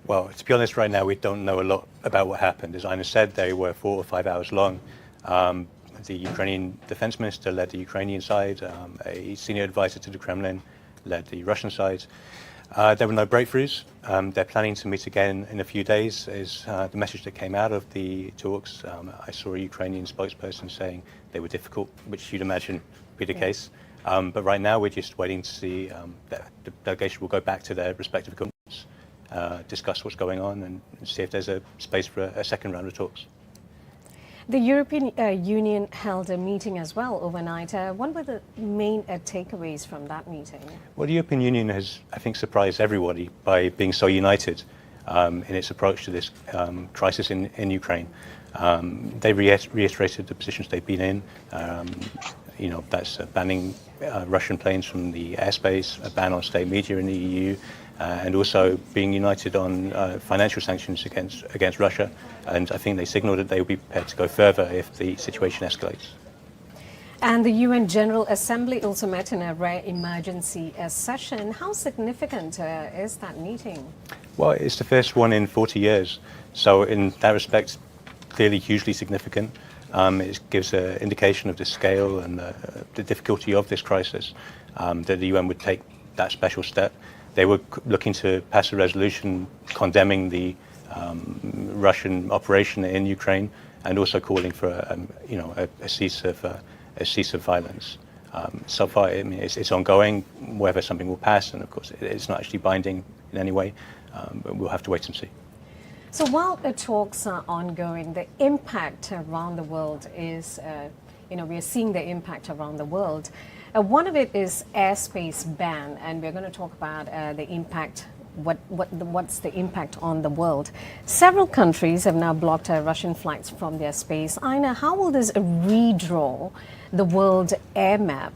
[SPEAKER 21] Well, to be honest, right now we don't know a lot about what happened. As Aina said, they were 4 or 5 hours long. The Ukrainian defense minister led the Ukrainian side. A senior advisor to the Kremlin led the Russian side. There were no breakthroughs. They're planning to meet again in a few days, is the message that came out of the talks. I saw a Ukrainian spokesperson saying they were difficult, which you'd imagine be the case. But right now we're just waiting to see that the delegation will go back to their respective governments, discuss what's going on, and see if there's a space for a second round of talks.
[SPEAKER 3] The European Union held a meeting as well overnight. What were the main takeaways from that meeting?
[SPEAKER 21] Well, the European Union has, I think, surprised everybody by being so united in its approach to this crisis in Ukraine. They reiterated the positions they've been in. That's banning Russian planes from the airspace, a ban on state media in the EU, and also being united on financial sanctions against Russia. And I think they signaled that they will be prepared to go further if the situation escalates.
[SPEAKER 3] And the UN General Assembly also met in a rare emergency session. How significant is that meeting?
[SPEAKER 21] Well, it's the first one in 40 years. So in that respect, clearly hugely significant. It gives an indication of the scale and the difficulty of this crisis, that the UN would take that special step. They were looking to pass a resolution condemning the Russian operation in Ukraine and also calling for a cease of violence. So far, I mean, it's ongoing. Whether something will pass, and of course, it's not actually binding in any way. But we'll have to wait and see.
[SPEAKER 3] So while the talks are ongoing, the impact around the world is, we are seeing the impact around the world. One of it is airspace ban, and we're going to talk about the impact, what's the impact on the world. Several countries have now blocked Russian flights from their space. Aina, how will this redraw the world air map?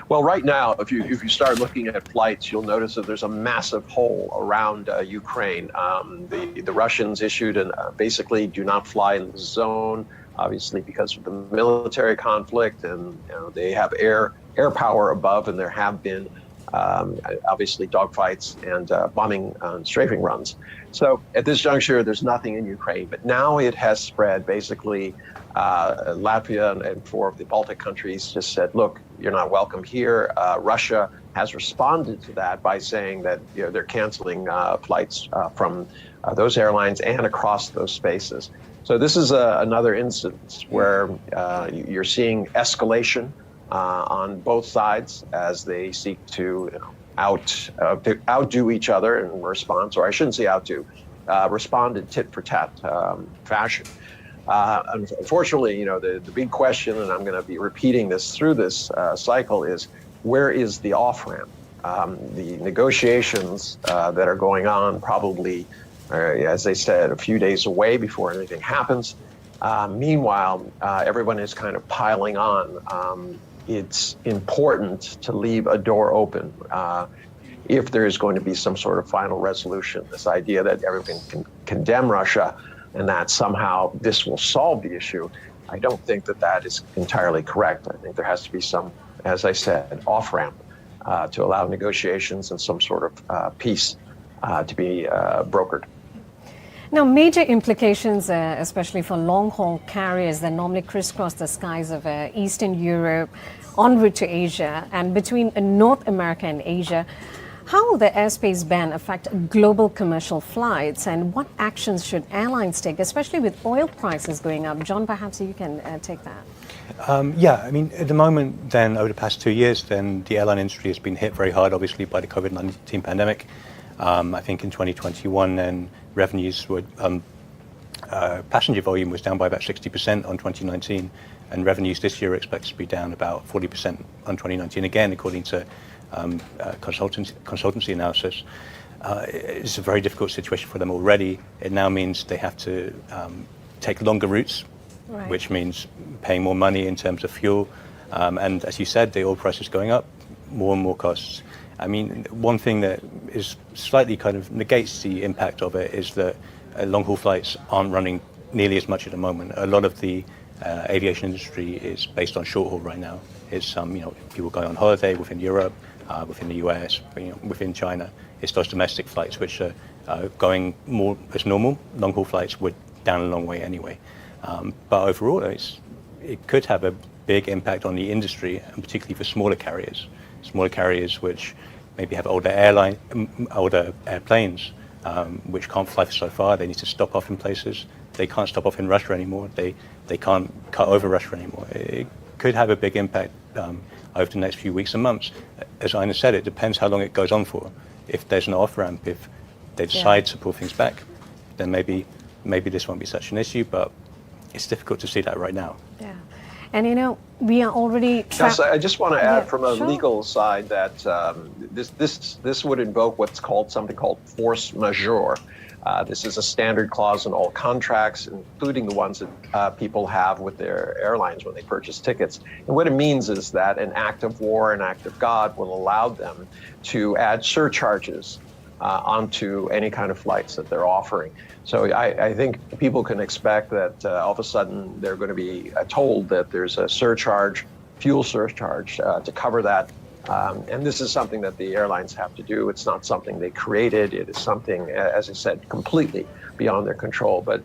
[SPEAKER 6] Well, right now, if you start looking at flights, you'll notice that there's a massive hole around Ukraine. The Russians issued basically do not fly in the zone, obviously because of the military conflict, and they have air power above, and there have been obviously dogfights and bombing strafing runs. So at this juncture, there's nothing in Ukraine, but now it has spread. Basically, Latvia and 4 of the Baltic countries just said, look, you're not welcome here. Russia has responded to that by saying that they're canceling flights from those airlines and across those spaces. So this is another instance where you're seeing escalation on both sides as they seek to outdo each other in response, or I shouldn't say outdo, respond in tit-for-tat fashion. Unfortunately, the big question, and I'm going to be repeating this through this cycle, is where is the off-ramp? The negotiations that are going on probably, as they said, a few days away before anything happens. Meanwhile, everyone is kind of piling on. It's important to leave a door open if there is going to be some sort of final resolution. This idea that everyone can condemn Russia and that somehow this will solve the issue, I don't think that is entirely correct. I think there has to be some, as I said, off-ramp to allow negotiations and some sort of peace brokered.
[SPEAKER 3] Now, major implications, especially for long-haul carriers that normally crisscross the skies of Eastern Europe en route to Asia and between North America and Asia. How will the airspace ban affect global commercial flights, and what actions should airlines take, especially with oil prices going up? John, perhaps you can take that.
[SPEAKER 21] Yeah, I mean, at the moment, then, over the past 2 years, then the airline industry has been hit very hard, obviously, by the COVID-19 pandemic. I think in 2021, then revenues were, passenger volume was down by about 60% on 2019, and revenues this year are expected to be down about 40% on 2019, again, according to consultancy analysis. It's a very difficult situation for them already. It now means they have to take longer routes, right, which means paying more money in terms of fuel. And as you said, the oil price is going up, more and more costs. I mean, one thing that is slightly kind of negates the impact of it is that long-haul flights aren't running nearly as much at the moment. A lot of the aviation industry is based on short-haul right now. It's people going on holiday within Europe, within the US, within China. It's those domestic flights which are going more as normal. Long-haul flights were down a long way anyway. But overall, it could have a big impact on the industry, and particularly for smaller carriers which maybe have older airplanes, which can't fly for so far. They need to stop off in places. They can't stop off in Russia anymore. They can't cut over Russia anymore. It could have a big impact over the next few weeks and months. As Ina said, it depends how long it goes on for. If there's an off-ramp, if they decide to pull things back, then maybe this won't be such an issue, but it's difficult to see that right now.
[SPEAKER 3] Yeah. And we are already...
[SPEAKER 6] Yes, I just want to add from a legal side that this would invoke something called force majeure. This is a standard clause in all contracts, including the ones that people have with their airlines when they purchase tickets. And what it means is that an act of war, an act of God, will allow them to add surcharges onto any kind of flights that they're offering. So I think people can expect that all of a sudden they're going to be told that there's a surcharge, fuel surcharge, to cover that. And this is something that the airlines have to do. It's not something they created. It is something, as I said, completely beyond their control. But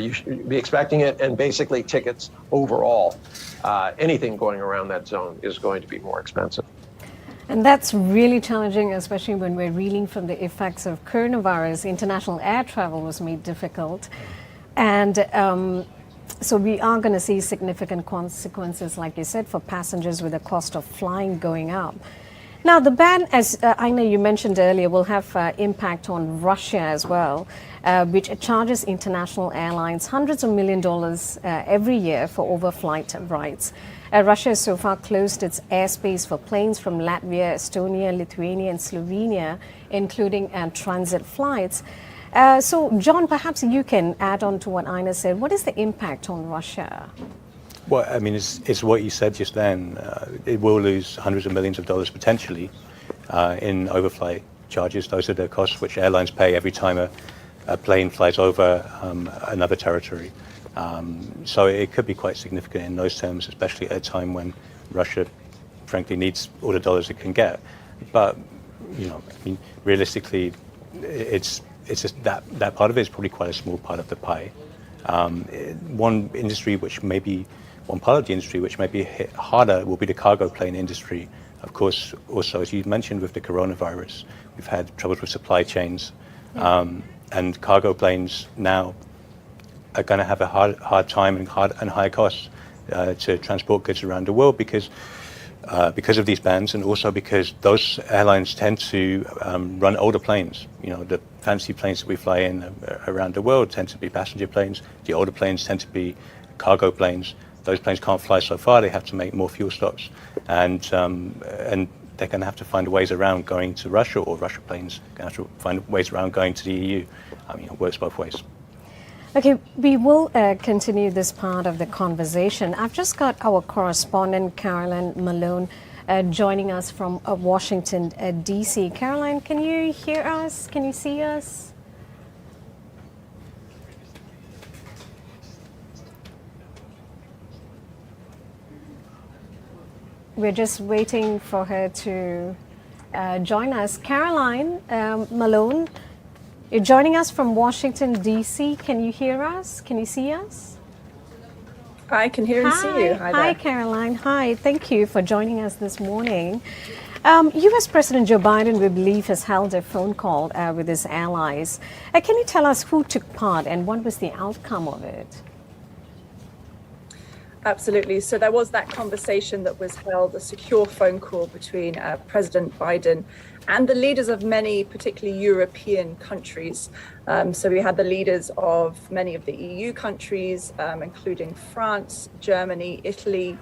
[SPEAKER 6] you should be expecting it. And basically tickets overall, anything going around that zone is going to be more expensive.
[SPEAKER 3] And that's really challenging, especially when we're reeling from the effects of coronavirus. International air travel was made difficult. And so we are going to see significant consequences, like you said, for passengers with the cost of flying going up. Now, the ban, as Ina, you mentioned earlier, will have impact on Russia as well, which charges international airlines hundreds of millions of dollars every year for overflight rights. Russia has so far closed its airspace for planes from Latvia, Estonia, Lithuania, and Slovenia, including transit flights. So, John, perhaps you can add on to what Ina said. What is the impact on Russia?
[SPEAKER 21] Well, I mean, it's what you said just then. It will lose hundreds of millions of dollars potentially in overflight charges. Those are the costs which airlines pay every time a plane flies over another territory. So it could be quite significant in those terms, especially at a time when Russia, frankly, needs all the dollars it can get. But, I mean, realistically, it's just that part of it is probably quite a small part of the pie. One part of the industry which may be hit harder will be the cargo plane industry. Of course, also, as you mentioned, with the coronavirus, we've had troubles with supply chains, and cargo planes now are going to have a hard time and high costs to transport goods around the world because of these bans, and also because those airlines tend to run older planes. The fancy planes that we fly in around the world tend to be passenger planes. The older planes tend to be cargo planes. Those planes can't fly so far. They have to make more fuel stops, and they're going to have to find ways around going to Russia, or Russia planes are going to have to find ways around going to the EU. I mean, it works both ways.
[SPEAKER 3] Okay, we will continue this part of the conversation. I've just got our correspondent, Caroline Malone, joining us from Washington, D.C. Caroline, can you hear us? Can you see us? We're just waiting for her to join us. Caroline Malone, You're joining us from Washington, D.C. Can you hear us? Can you see us?
[SPEAKER 8] I can hear and see you. Hi there.
[SPEAKER 3] Hi, Caroline. Hi. Thank you for joining us this morning. U.S. President Joe Biden, we believe, has held a phone call with his allies. Can you tell us who took part and what was the outcome of it?
[SPEAKER 8] Absolutely. So there was that conversation that was held, a secure phone call between President Biden and the leaders of many, particularly European countries. So we had the leaders of many of the EU countries, including France, Germany, Italy,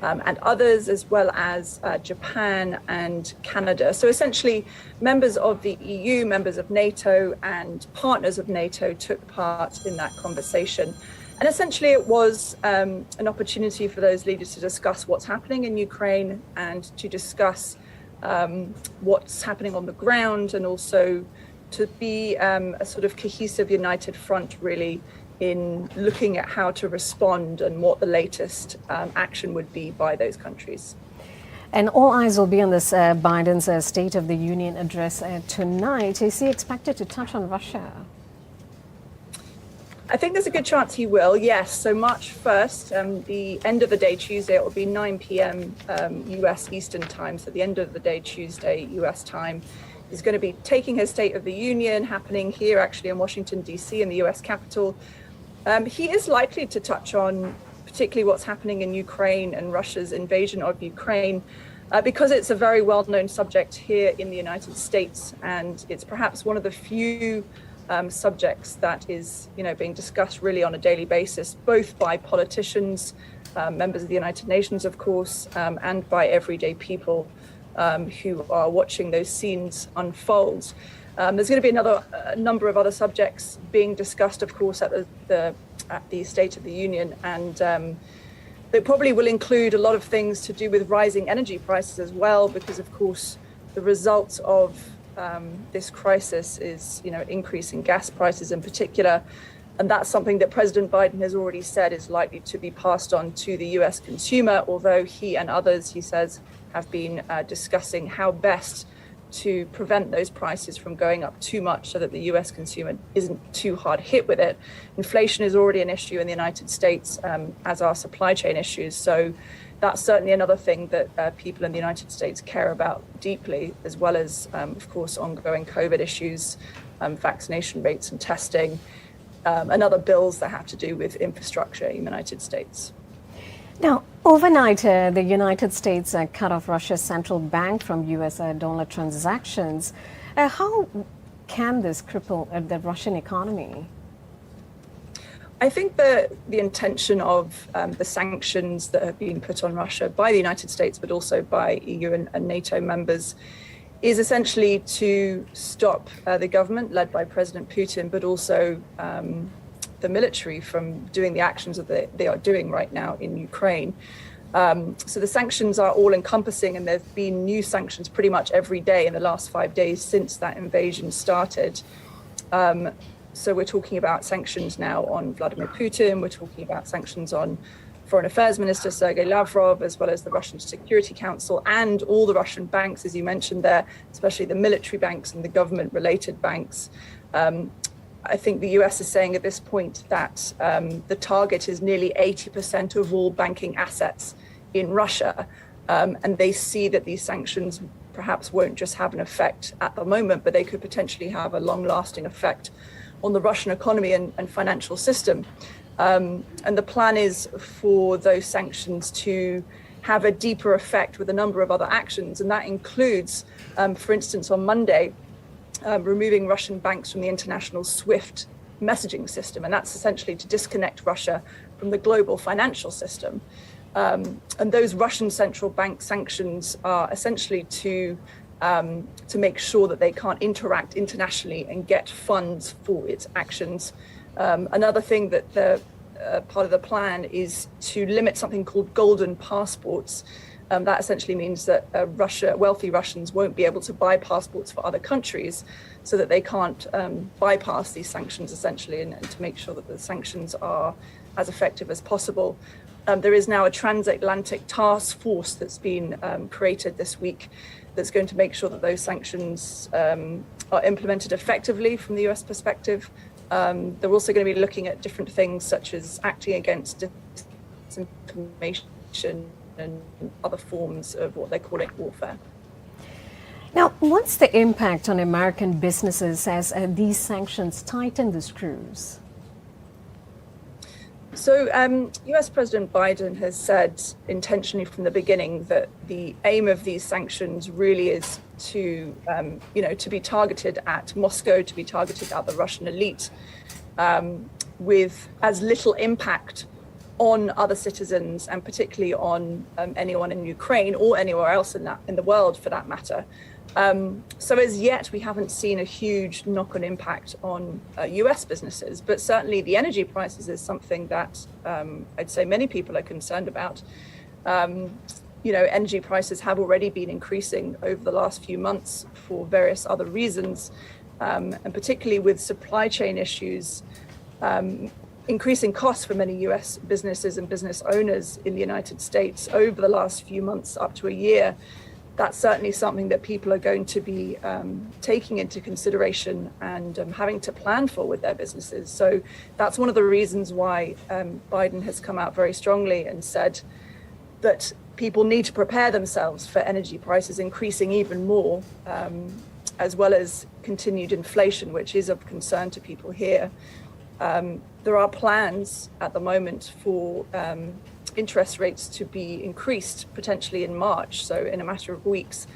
[SPEAKER 8] and others, as well as Japan and Canada. So essentially, members of the EU, members of NATO, and partners of NATO took part in that conversation. And essentially, it was an opportunity for those leaders to discuss what's happening in Ukraine and to discuss what's happening on the ground, and also to be a sort of cohesive, united front, really, in looking at how to respond and what the latest action would be by those countries.
[SPEAKER 3] And all eyes will be on this Biden's State of the Union address tonight. Is he expected to touch on Russia?
[SPEAKER 8] I think there's a good chance he will, yes. So March 1st, the end of the day Tuesday, it will be 9 p.m. US Eastern time. So the end of the day Tuesday US time. He's going to be taking his State of the Union, happening here actually in Washington, D.C. in the US Capitol. He is likely to touch on particularly what's happening in Ukraine and Russia's invasion of Ukraine, because it's a very well-known subject here in the United States, and it's perhaps one of the few subjects that is, being discussed really on a daily basis, both by politicians, members of the United Nations, of course, and by everyday people who are watching those scenes unfold. There's going to be a number of other subjects being discussed, of course, at the State of the Union, and they probably will include a lot of things to do with rising energy prices as well, because, of course, the result of this crisis is, increasing gas prices in particular. And that's something that President Biden has already said is likely to be passed on to the US consumer, although he and others, he says, have been discussing how best to prevent those prices from going up too much so that the US consumer isn't too hard hit with it. Inflation is already an issue in the United States, as are supply chain issues. So that's certainly another thing that people in the United States care about deeply, as well as, of course, ongoing COVID issues, vaccination rates and testing, and other bills that have to do with infrastructure in the United States.
[SPEAKER 3] Now, overnight, the United States cut off Russia's central bank from U.S. dollar transactions. How can this cripple the Russian economy?
[SPEAKER 8] I think the intention of the sanctions that have been put on Russia by the United States, but also by EU and NATO members, is essentially to stop the government led by President Putin, but also the military from doing the actions that they are doing right now in Ukraine. So the sanctions are all encompassing, and there have been new sanctions pretty much every day in the last 5 days since that invasion started. So we're talking about sanctions now on Vladimir Putin. We're talking about sanctions on Foreign Affairs Minister Sergei Lavrov, as well as the Russian Security Council and all the Russian banks, as you mentioned there, especially the military banks and the government-related banks. I think the US is saying at this point that the target is nearly 80% of all banking assets in Russia. And they see that these sanctions perhaps won't just have an effect at the moment, but they could potentially have a long-lasting effect on the Russian economy and financial system. And the plan is for those sanctions to have a deeper effect with a number of other actions. And that includes, for instance, on Monday, removing Russian banks from the international SWIFT messaging system. And that's essentially to disconnect Russia from the global financial system. And those Russian central bank sanctions are essentially to make sure that they can't interact internationally and get funds for its actions. Another thing that part of the plan is to limit something called golden passports. That essentially means that wealthy Russians won't be able to buy passports for other countries, so that they can't bypass these sanctions essentially, and to make sure that the sanctions are as effective as possible. there is now a transatlantic task force that's been created this week that's going to make sure that those sanctions are implemented effectively from the US perspective. They're also going to be looking at different things such as acting against disinformation and other forms of what they're calling warfare.
[SPEAKER 3] Now, what's the impact on American businesses as these sanctions tighten the screws?
[SPEAKER 8] So US President Biden has said intentionally from the beginning that the aim of these sanctions really is to, to be targeted at Moscow, to be targeted at the Russian elite, with as little impact on other citizens and particularly on anyone in Ukraine or anywhere else in the world for that matter. So as yet, we haven't seen a huge knock-on impact on US businesses, but certainly the energy prices is something that I'd say many people are concerned about. Energy prices have already been increasing over the last few months for various other reasons, and particularly with supply chain issues, increasing costs for many US businesses and business owners in the United States over the last few months, up to a year. That's certainly something that people are going to be taking into consideration and having to plan for with their businesses. So that's one of the reasons why Biden has come out very strongly and said that people need to prepare themselves for energy prices increasing even more, as well as continued inflation, which is of concern to people here. There are plans at the moment for interest rates to be increased potentially in March, so in a matter of weeks.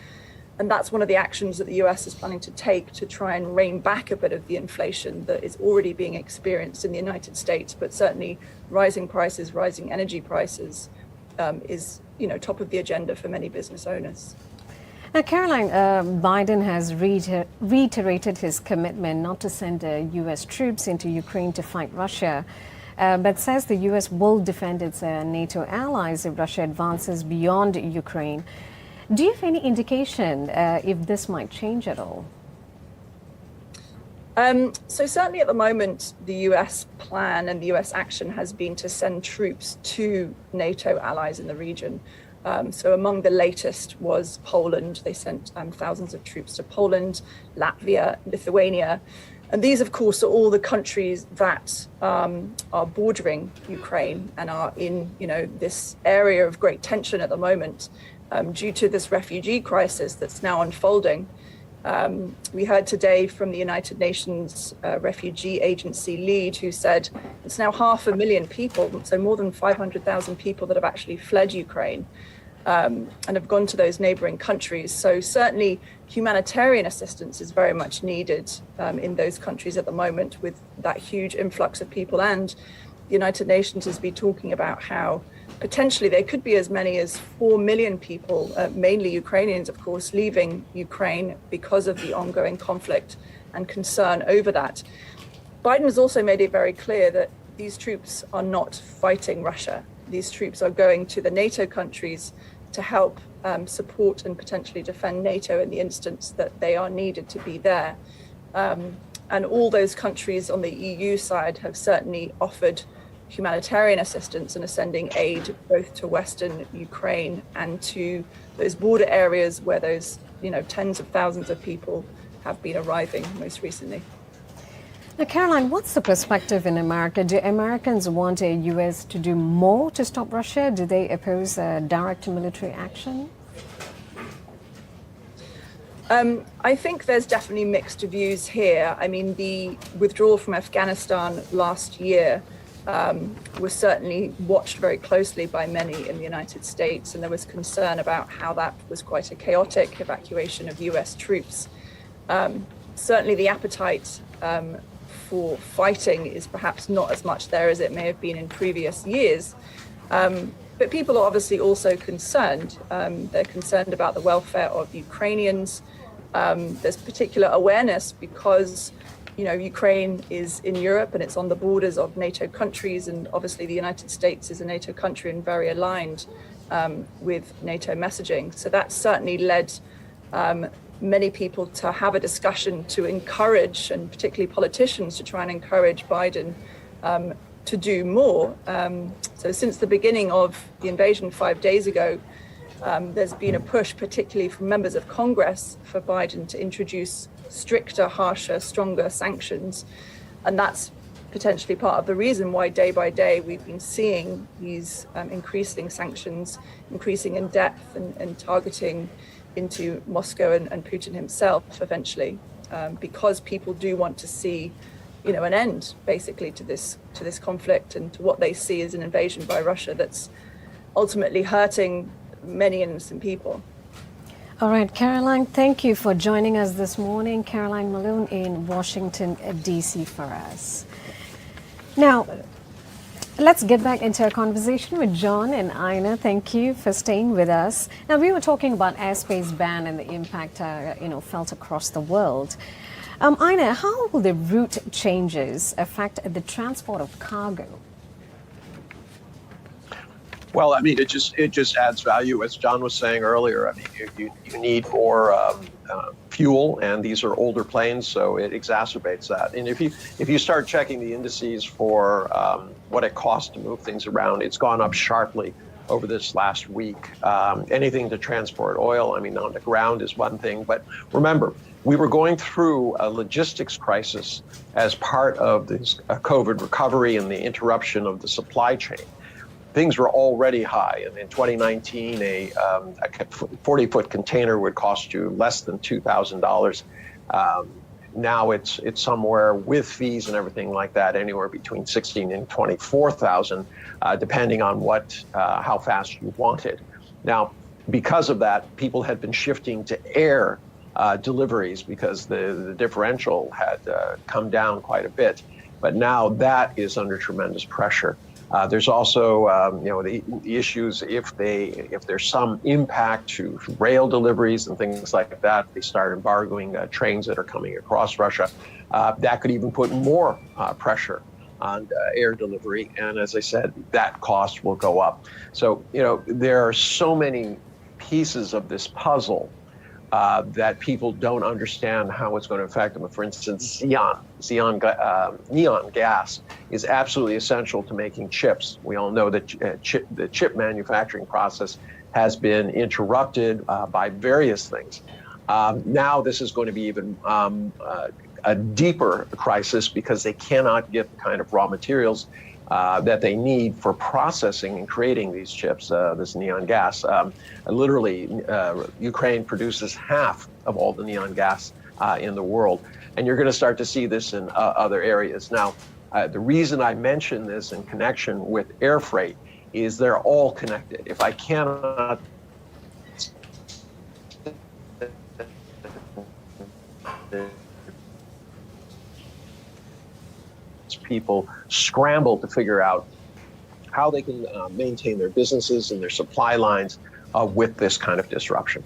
[SPEAKER 8] And that's one of the actions that the US is planning to take to try and rein back a bit of the inflation that is already being experienced in the United States. But certainly rising prices, rising energy prices is top of the agenda for many business owners.
[SPEAKER 3] Now, Caroline, Biden has reiterated his commitment not to send US troops into Ukraine to fight Russia. But says the U.S. will defend its NATO allies if Russia advances beyond Ukraine. Do you have any indication if this might change at all?
[SPEAKER 8] So certainly at the moment, the US plan and the US action has been to send troops to NATO allies in the region. So among the latest was Poland. They sent thousands of troops to Poland, Latvia, Lithuania. And these, of course, are all the countries that are bordering Ukraine and are in, this area of great tension at the moment due to this refugee crisis that's now unfolding. We heard today from the United Nations Refugee Agency lead who said it's now 500,000 people, so more than 500,000 people that have actually fled Ukraine and have gone to those neighboring countries. So certainly humanitarian assistance is very much needed in those countries at the moment with that huge influx of people. And the United Nations has been talking about how potentially there could be as many as 4 million people, mainly Ukrainians, of course, leaving Ukraine because of the ongoing conflict and concern over that. Biden has also made it very clear that these troops are not fighting Russia. These troops are going to the NATO countries to help support and potentially defend NATO in the instance that they are needed to be there. And all those countries on the EU side have certainly offered humanitarian assistance and are sending aid both to Western Ukraine and to those border areas where those, tens of thousands of people have been arriving most recently.
[SPEAKER 3] Now, Caroline, what's the perspective in America? Do Americans want the U.S. to do more to stop Russia? Do they oppose direct military action?
[SPEAKER 8] I think there's definitely mixed views here. I mean, the withdrawal from Afghanistan last year was certainly watched very closely by many in the United States, and there was concern about how that was quite a chaotic evacuation of US troops. Certainly the appetite for fighting is perhaps not as much there as it may have been in previous years. But people are obviously also concerned. They're concerned about the welfare of Ukrainians. There's particular awareness because Ukraine is in Europe and it's on the borders of NATO countries, and obviously the United States is a NATO country and very aligned with NATO messaging. So that's certainly led many people to have a discussion to encourage, and particularly politicians, to try and encourage Biden to do more. So since the beginning of the invasion 5 days ago, there's been a push, particularly from members of Congress, for Biden to introduce stricter, harsher, stronger sanctions. And that's potentially part of the reason why day by day we've been seeing these increasing sanctions, increasing in depth and targeting into Moscow and Putin himself eventually, because people do want to see, an end basically to this conflict and to what they see as an invasion by Russia that's ultimately hurting many innocent people.
[SPEAKER 3] All right, Caroline, thank you for joining us this morning. Caroline Malone in Washington, D.C. for us. Now, let's get back into our conversation with John and Ina. Thank you for staying with us. Now, we were talking about airspace ban and the impact, felt across the world. Ina, how will the route changes affect the transport of cargo?
[SPEAKER 6] Well, I mean, it just adds value, as John was saying earlier. I mean, you need more fuel, and these are older planes, so it exacerbates that. And if you start checking the indices for what it costs to move things around, it's gone up sharply over this last week. Anything to transport oil, I mean, on the ground is one thing, but remember, we were going through a logistics crisis as part of this COVID recovery and the interruption of the supply chain. Things were already high. And in 2019, a 40-foot container would cost you less than $2,000. Now it's somewhere with fees and everything like that, anywhere between $16,000 and $24,000, depending on how fast you want it. Now, because of that, people had been shifting to air deliveries because the differential had come down quite a bit. But now that is under tremendous pressure. There's also, the issues if there's some impact to rail deliveries and things like that. They start embargoing trains that are coming across Russia. That could even put more pressure on air delivery. And as I said, that cost will go up. So, there are so many pieces of this puzzle that people don't understand how it's going to affect them. For instance, neon gas is absolutely essential to making chips. We all know that the chip manufacturing process has been interrupted by various things. Now this is going to be even a deeper crisis because they cannot get the kind of raw materials that they need for processing and creating these chips, this neon gas. Literally, Ukraine produces half of all the neon gas in the world. And you're going to start to see this in other areas. Now, the reason I mention this in connection with air freight is they're all connected. If I cannot people scramble to figure out how they can maintain their businesses and their supply lines with this kind of disruption.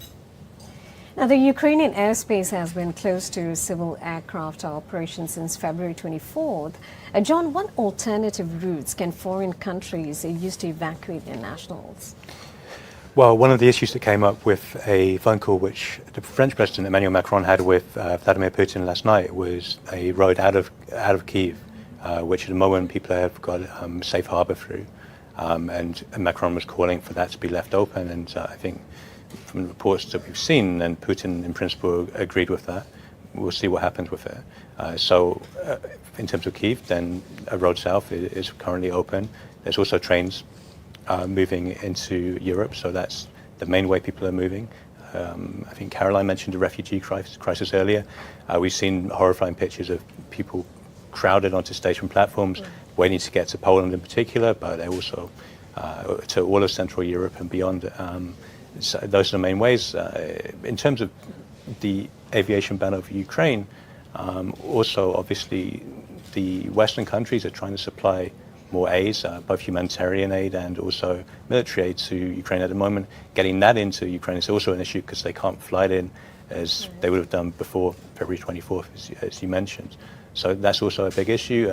[SPEAKER 3] Now, the Ukrainian airspace has been closed to civil aircraft operations since February 24th. John, what alternative routes can foreign countries use to evacuate their nationals?
[SPEAKER 21] Well, one of the issues that came up with a phone call which the French President Emmanuel Macron had with Vladimir Putin last night was a road out of Kyiv, which at the moment people have got safe harbor through. And Macron was calling for that to be left open. And I think from the reports that we've seen, and Putin in principle agreed with that. We'll see what happens with it. So in terms of Kyiv, then a road south is currently open. There's also trains moving into Europe. So that's the main way people are moving. I think Caroline mentioned the refugee crisis earlier. We've seen horrifying pictures of people crowded onto station platforms, waiting to get to Poland in particular, but also to all of Central Europe and beyond. So those are the main ways. In terms of the aviation ban over Ukraine, also obviously the Western countries are trying to supply more aid, both humanitarian aid and also military aid to Ukraine at the moment. Getting that into Ukraine is also an issue because they can't fly it in as they would have done before February 24th, as you mentioned. So that's also a big issue.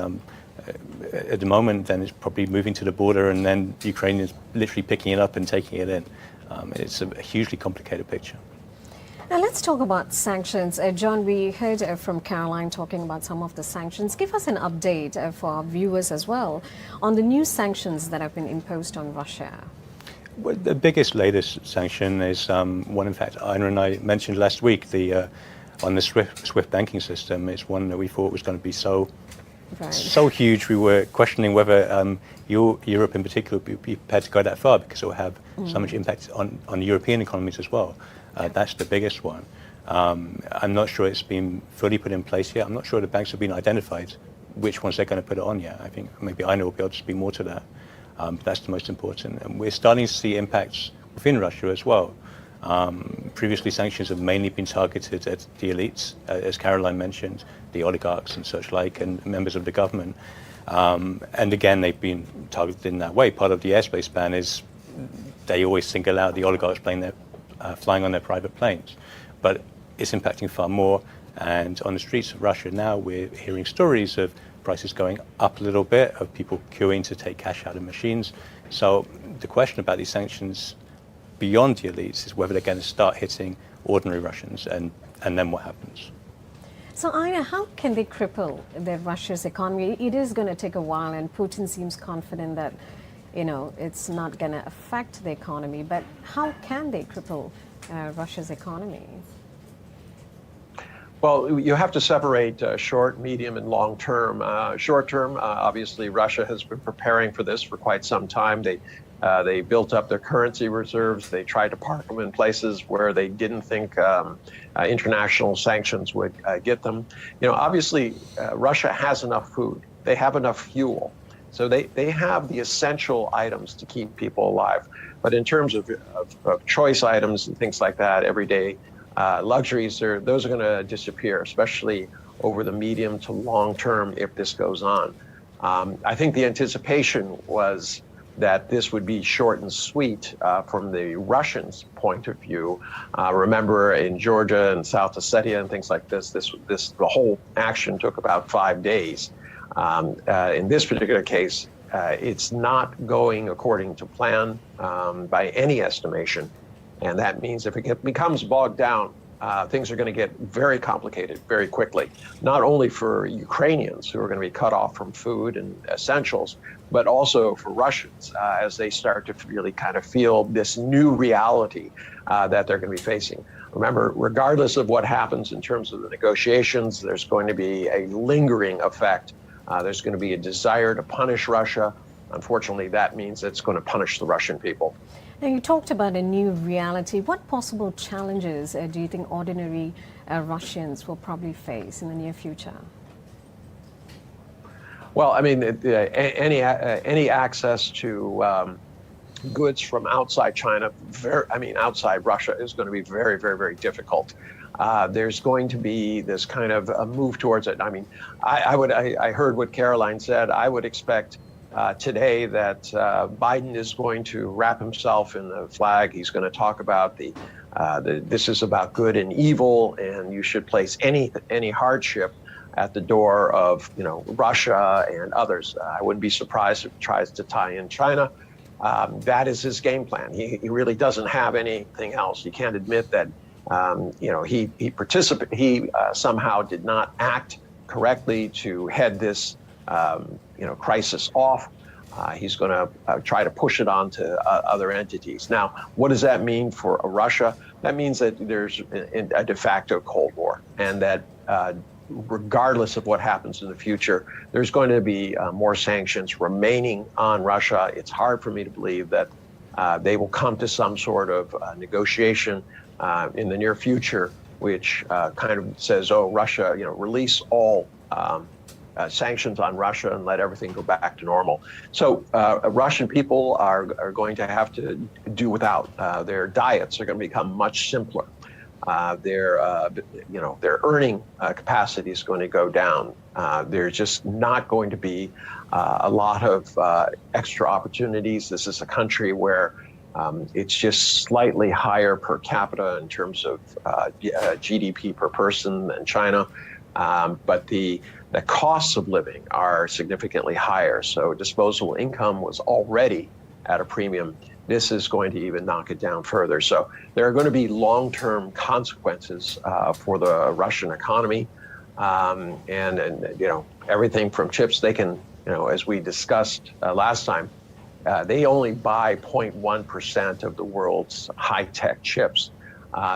[SPEAKER 21] At the moment, then it's probably moving to the border, and then Ukraine is literally picking it up and taking it in. It's a hugely complicated picture.
[SPEAKER 3] Now let's talk about sanctions. John, we heard from Caroline talking about some of the sanctions. Give us an update for our viewers as well on the new sanctions that have been imposed on Russia.
[SPEAKER 21] Well, the biggest, latest sanction is one, in fact, Ina and I mentioned last week, on the SWIFT banking system. It's one that we thought was going to be so huge. We were questioning whether Europe in particular would be prepared to go that far, because it will have so much impact on European economies as well. That's the biggest one. I'm not sure it's been fully put in place yet. I'm not sure the banks have been identified which ones they're going to put it on yet. I think maybe Ina will be able to speak more to that. But that's the most important. And we're starting to see impacts within Russia as well. Previously, sanctions have mainly been targeted at the elites, as Caroline mentioned, the oligarchs and such like, and members of the government. And again, they've been targeted in that way. Part of the airspace ban is they always single out the oligarchs flying on their private planes. But it's impacting far more. And on the streets of Russia now, we're hearing stories of prices going up a little bit, of people queuing to take cash out of machines. So the question about these sanctions beyond the elites is whether they're going to start hitting ordinary Russians, and then what happens.
[SPEAKER 3] So Ina, how can they cripple Russia's economy? It is going to take a while, and Putin seems confident that it's not going to affect the economy, but how can they cripple Russia's economy?
[SPEAKER 6] Well, you have to separate short, medium, and long term. Short term, obviously, Russia has been preparing for this for quite some time. They built up their currency reserves. They tried to park them in places where they didn't think international sanctions would get them. Obviously, Russia has enough food. They have enough fuel. So they have the essential items to keep people alive. But in terms of choice items and things like that, everyday luxuries, those are going to disappear, especially over the medium to long term if this goes on. I think the anticipation was that this would be short and sweet from the Russians' point of view. Remember, in Georgia and South Ossetia and things like this, the whole action took about 5 days. In this particular case, it's not going according to plan by any estimation. And that means if it becomes bogged down, things are going to get very complicated very quickly, not only for Ukrainians who are going to be cut off from food and essentials, but also for Russians as they start to really kind of feel this new reality that they're going to be facing. Remember, regardless of what happens in terms of the negotiations, there's going to be a lingering effect. There's going to be a desire to punish Russia. Unfortunately, that means it's going to punish the Russian people.
[SPEAKER 3] Now, you talked about a new reality. What possible challenges do you think ordinary Russians will probably face in the near future?
[SPEAKER 6] Well, I mean, any access to goods from outside China, outside Russia, is going to be very, very, very difficult. There's going to be this kind of a move towards it. I mean, I heard what Caroline said. I would expect today that Biden is going to wrap himself in the flag. He's going to talk about this is about good and evil, and you should place any hardship at the door of Russia and others. I wouldn't be surprised if he tries to tie in China. That is his game plan. He really doesn't have anything else. You can't admit that he somehow did not act correctly to head this crisis off. He's going to try to push it on to other entities. Now, what does that mean for Russia? That means that there's a de facto Cold War, and that regardless of what happens in the future, there's going to be more sanctions remaining on Russia. It's hard for me to believe that they will come to some sort of negotiation in the near future, which kind of says, oh, Russia, release all sanctions on Russia and let everything go back to normal. So Russian people are going to have to do without. Their diets are going to become much simpler. Their earning capacity is going to go down. There's just not going to be a lot of extra opportunities. This is a country where it's just slightly higher per capita in terms of GDP per person than China, but the costs of living are significantly higher. So disposable income was already at a premium. this is going to even knock it down further. So there are going to be long-term consequences for the Russian economy, and you know, everything from chips. They can, you know, as we discussed last time, they only buy 0.1% of the world's high-tech chips.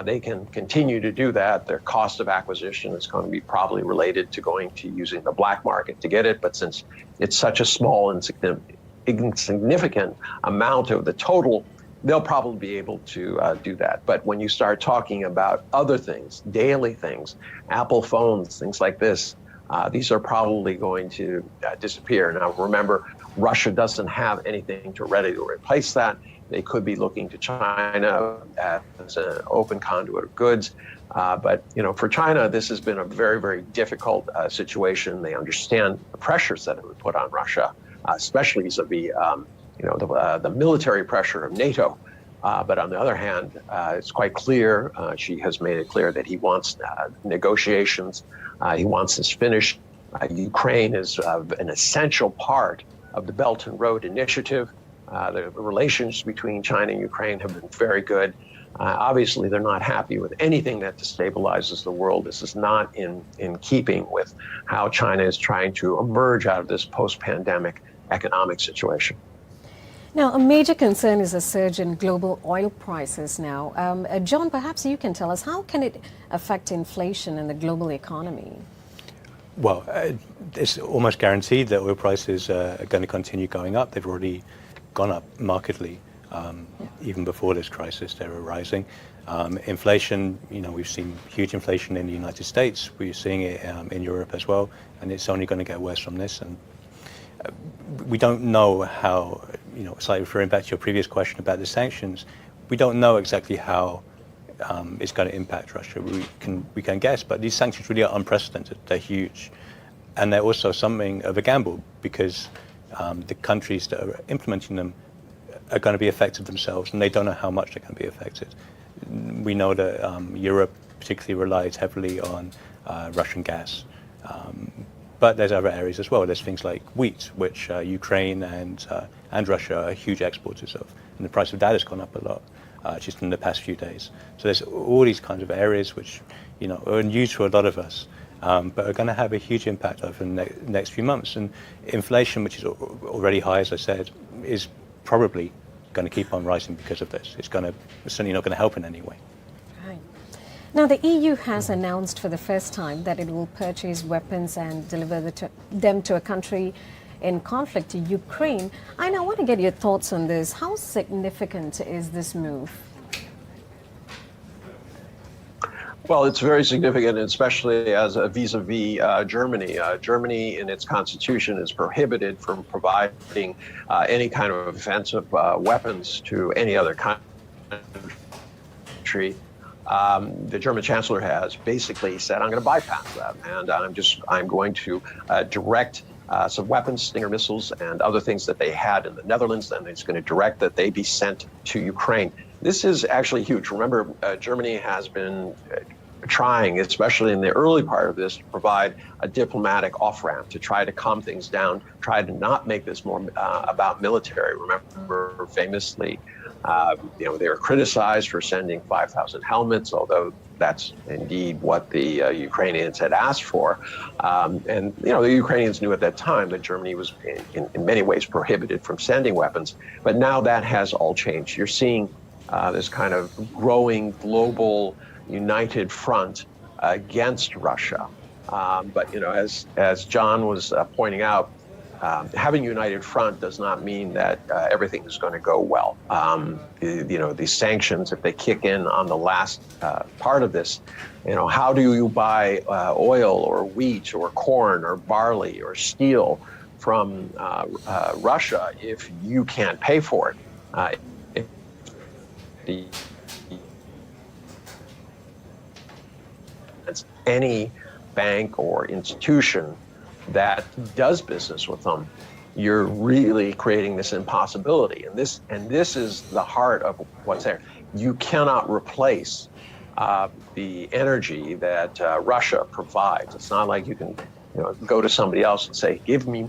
[SPEAKER 6] They can continue to do that. Their cost of acquisition is going to be probably related to going to using the black market to get it. But since it's such a small and insignificant amount of the total, they'll probably be able to do that. But when you start talking about other things, daily things, Apple phones, things like this, these are probably going to disappear. Now, remember, Russia doesn't have anything ready to replace that. They could be looking to China as an open conduit of goods. But, you know, for China, this has been a very, very difficult situation. They understand the pressures that it would put on Russia, especially vis-a-vis, you know, the military pressure of NATO. But on the other hand, it's quite clear, Xi has made it clear that he wants negotiations. He wants this finished. Ukraine is an essential part of the Belt and Road Initiative. The relations between China and Ukraine have been very good. Obviously, they're not happy with anything that destabilizes the world. This is not in keeping with how China is trying to emerge out of this post-pandemic economic situation.
[SPEAKER 3] Now, a major concern is a surge in global oil prices now. John, perhaps you can tell us, how can it affect inflation in the global economy?
[SPEAKER 21] Well, it's almost guaranteed that oil prices are going to continue going up. They've already gone up markedly. Even before this crisis, they were rising. Inflation, you know, we've seen huge inflation in the United States. We're seeing it in Europe as well, and it's only going to get worse from this. And we don't know how, you know, it's like referring back to your previous question about the sanctions, we don't know exactly how it's going to impact Russia. We can guess, but these sanctions really are unprecedented. They're huge, and they're also something of a gamble, because the countries that are implementing them are going to be affected themselves, and they don't know how much they're going to be affected. We know that Europe particularly relies heavily on Russian gas, but there's other areas as well. There's things like wheat, which Ukraine and Russia are huge exporters of, and the price of that has gone up a lot just in the past few days. So there's all these kinds of areas which, you know, are news for a lot of us, but are going to have a huge impact over the next few months. And inflation, which is already high, as I said, is probably going to keep on rising because of this. It's certainly not going to help in any way.
[SPEAKER 3] Right. Now, the EU has announced for the first time that it will purchase weapons and deliver them to a country in conflict, to Ukraine. I want to get your thoughts on this. How significant is this move?
[SPEAKER 6] Well, it's very significant, especially as vis-a-vis Germany. Germany, in its constitution, is prohibited from providing any kind of offensive weapons to any other country. The German chancellor has basically said, I'm going to bypass that, and I'm going to direct some weapons, Stinger missiles, and other things that they had in the Netherlands, and it's going to direct that they be sent to Ukraine. This is actually huge. Remember, Germany has been trying, especially in the early part of this, to provide a diplomatic off-ramp to try to calm things down, try to not make this more about military. Remember, famously, you know, they were criticized for sending 5,000 helmets, although that's indeed what the Ukrainians had asked for. And, you know, the Ukrainians knew at that time that Germany was in many ways prohibited from sending weapons. But now that has all changed. You're seeing this kind of growing global united front against Russia. But, you know, as John was pointing out, having a united front does not mean that everything is going to go well. You know, these sanctions, if they kick in on the last part of this, you know, how do you buy oil or wheat or corn or barley or steel from Russia if you can't pay for it? Any bank or institution that does business with them, you're really creating this impossibility. And this is the heart of what's there. You cannot replace the energy that Russia provides. It's not like you can go to somebody else and say, give me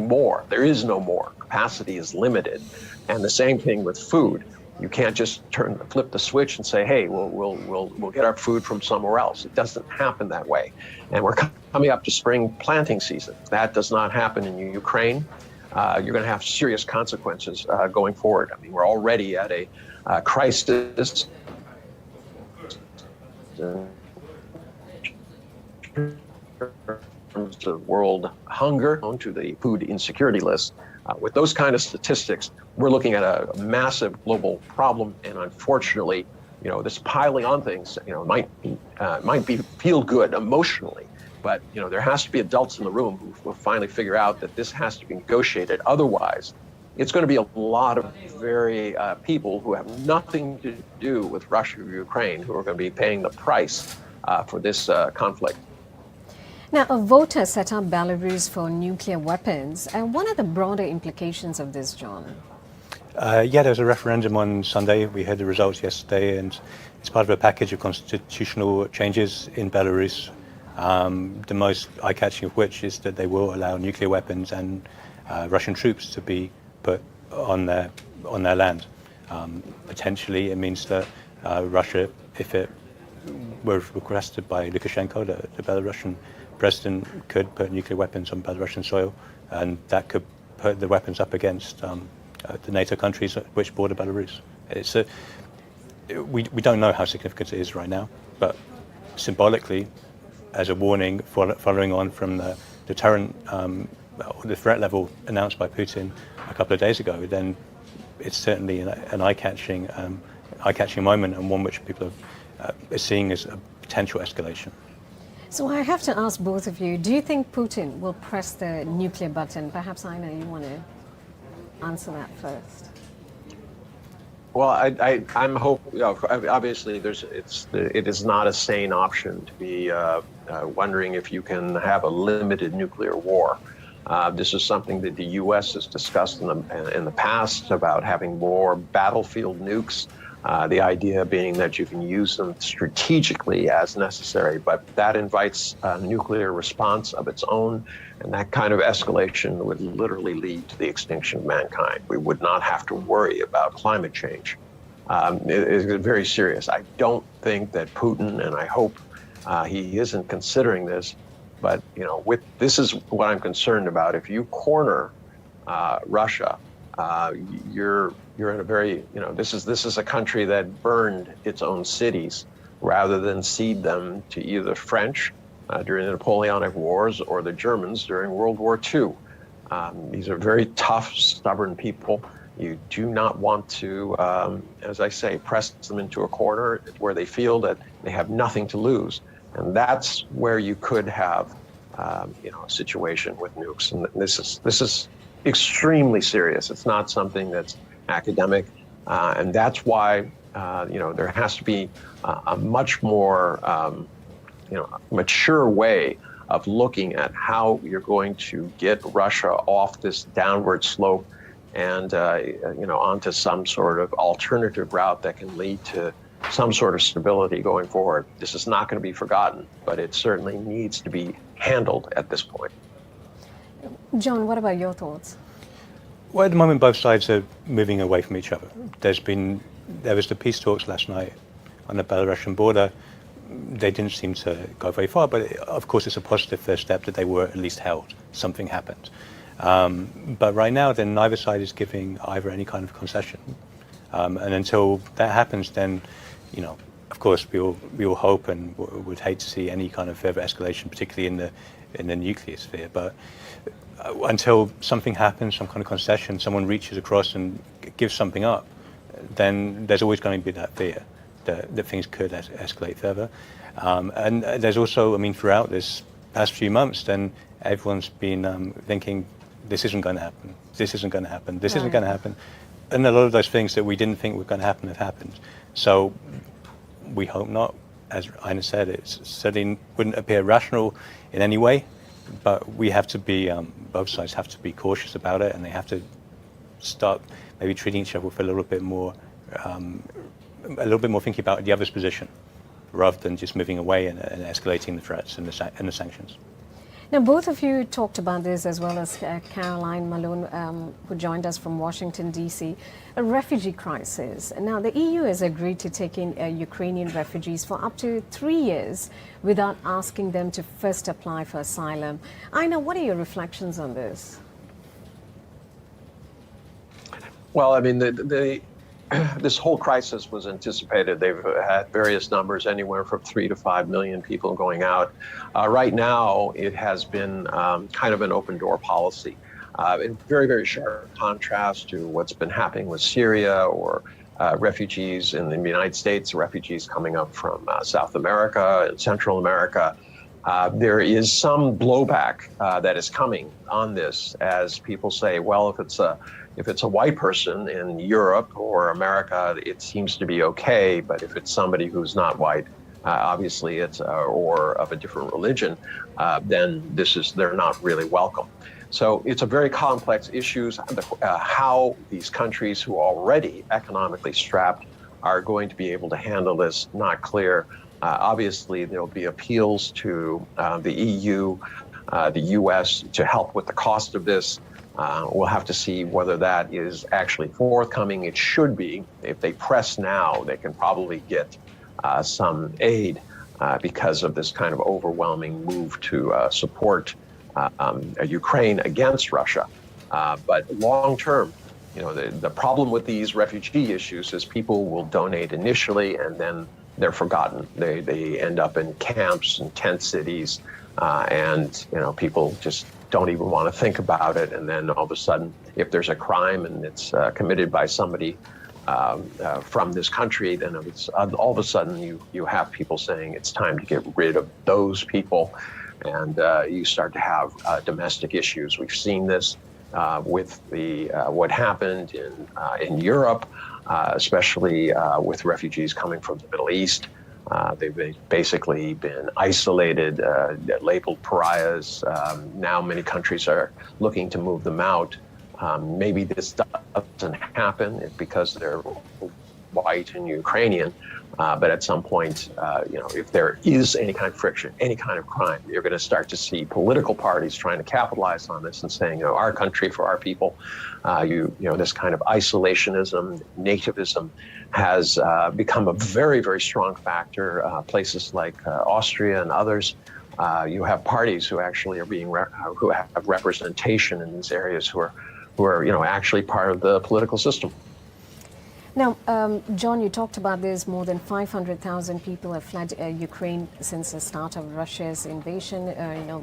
[SPEAKER 6] more. There is no more. Capacity is limited. And the same thing with food. You can't just flip the switch and say, hey, we'll get our food from somewhere else. It doesn't happen that way. And we're coming up to spring planting season. That does not happen in Ukraine. You're going to have serious consequences going forward. I mean, we're already at a crisis in terms of world hunger, to the food insecurity list. With those kind of statistics, we're looking at a massive global problem, and unfortunately, this piling on things, might feel good emotionally, but there has to be adults in the room who will finally figure out that this has to be negotiated. Otherwise, it's going to be a lot of very people who have nothing to do with Russia or Ukraine who are going to be paying the price for this conflict.
[SPEAKER 3] Now, a vote has set up Belarus for nuclear weapons. And what are the broader implications of this, John?
[SPEAKER 21] Yeah, there was a referendum on Sunday. We heard the results yesterday, and it's part of a package of constitutional changes in Belarus. The most eye-catching of which is that they will allow nuclear weapons and Russian troops to be put on their land. Potentially, it means that Russia, if it were requested by Lukashenko, the Belarusian president, could put nuclear weapons on Belarusian soil, and that could put the weapons up against the NATO countries which border Belarus. We don't know how significant it is right now, but symbolically, as a warning, following on from the deterrent, the threat level announced by Putin a couple of days ago, then it's certainly an eye-catching moment, and one which people are seeing as a potential escalation.
[SPEAKER 3] So I have to ask both of you, do you think Putin will press the nuclear button? Perhaps, Aina, you want to answer that first.
[SPEAKER 6] Well, I'm hoping. Obviously, it is not a sane option to be wondering if you can have a limited nuclear war. This is something that the U.S. has discussed in the past about having more battlefield nukes. The idea being that you can use them strategically as necessary, but that invites a nuclear response of its own, and that kind of escalation would literally lead to the extinction of mankind. We would not have to worry about climate change. It is very serious. I don't think that Putin, and I hope he isn't considering this, but this is what I'm concerned about. If you corner Russia, you're in a very, this is a country that burned its own cities rather than cede them to either the French during the Napoleonic Wars or the Germans during World War II. These are very tough, stubborn people. You do not want to, as I say, press them into a corner where they feel that they have nothing to lose. And that's where you could have, a situation with nukes. And this is extremely serious. It's not something that's academic, and that's why there has to be a much more mature way of looking at how you're going to get Russia off this downward slope and onto some sort of alternative route that can lead to some sort of stability going forward. This is not going to be forgotten, but it certainly needs to be handled at this point.
[SPEAKER 3] John, what about your thoughts?
[SPEAKER 21] Well, at the moment, both sides are moving away from each other. There was the peace talks last night on the Belarusian border. They didn't seem to go very far, but of course it's a positive first step that they were at least held. Something happened. But right now, then neither side is giving either any kind of concession. And until that happens, then, of course, we all hope and would hate to see any kind of further escalation, particularly in the nuclear sphere. But until something happens, some kind of concession, someone reaches across and gives something up, then there's always going to be that fear that things could escalate further. And there's also, throughout this past few months, then everyone's been thinking, this isn't going to happen, this isn't going to happen, this isn't going to happen. And a lot of those things that we didn't think were going to happen have happened. So we hope not. As Aina said, it certainly wouldn't appear rational in any way, but we have to be, both sides have to be cautious about it, and they have to start maybe treating each other with a little bit more thinking about the other's position, rather than just moving away and escalating the threats and the sanctions.
[SPEAKER 3] Now, both of you talked about this, as well as Caroline Malone, who joined us from Washington, D.C., a refugee crisis. Now, the EU has agreed to take in Ukrainian refugees for up to 3 years without asking them to first apply for asylum. Aina, what are your reflections on this?
[SPEAKER 6] Well, I mean, this whole crisis was anticipated. They've had various numbers, anywhere from 3 to 5 million people going out. Right now, it has been kind of an open door policy, in very, very sharp contrast to what's been happening with Syria or refugees in the United States, refugees coming up from South America and Central America. There is some blowback that is coming on this, as people say, well, if it's a white person in Europe or America, it seems to be okay. But if it's somebody who's not white, obviously it's or of a different religion, then they're not really welcome. So it's a very complex issue. How these countries who are already economically strapped are going to be able to handle this, not clear. Obviously, there'll be appeals to the EU, the US to help with the cost of this. We'll have to see whether that is actually forthcoming. It should be. If they press now, they can probably get some aid because of this kind of overwhelming move to support Ukraine against Russia. But long term, the problem with these refugee issues is people will donate initially and then they're forgotten. They end up in camps and tent cities, and people just don't even want to think about it. And then all of a sudden, if there's a crime and it's committed by somebody from this country, then all of a sudden you have people saying it's time to get rid of those people, and you start to have domestic issues. We've seen this with what happened in Europe, especially with refugees coming from the Middle East. They've basically been isolated, labeled pariahs. Now many countries are looking to move them out. Maybe this doesn't happen because they're white and Ukrainian, but at some point, if there is any kind of friction, any kind of crime, you're going to start to see political parties trying to capitalize on this and saying, our country for our people. This kind of isolationism, nativism has become a very, very strong factor. Places like Austria and others, you have parties who actually are who have representation in these areas who are actually part of the political system.
[SPEAKER 3] Now, John, you talked about this. More than 500,000 people have fled Ukraine since the start of Russia's invasion.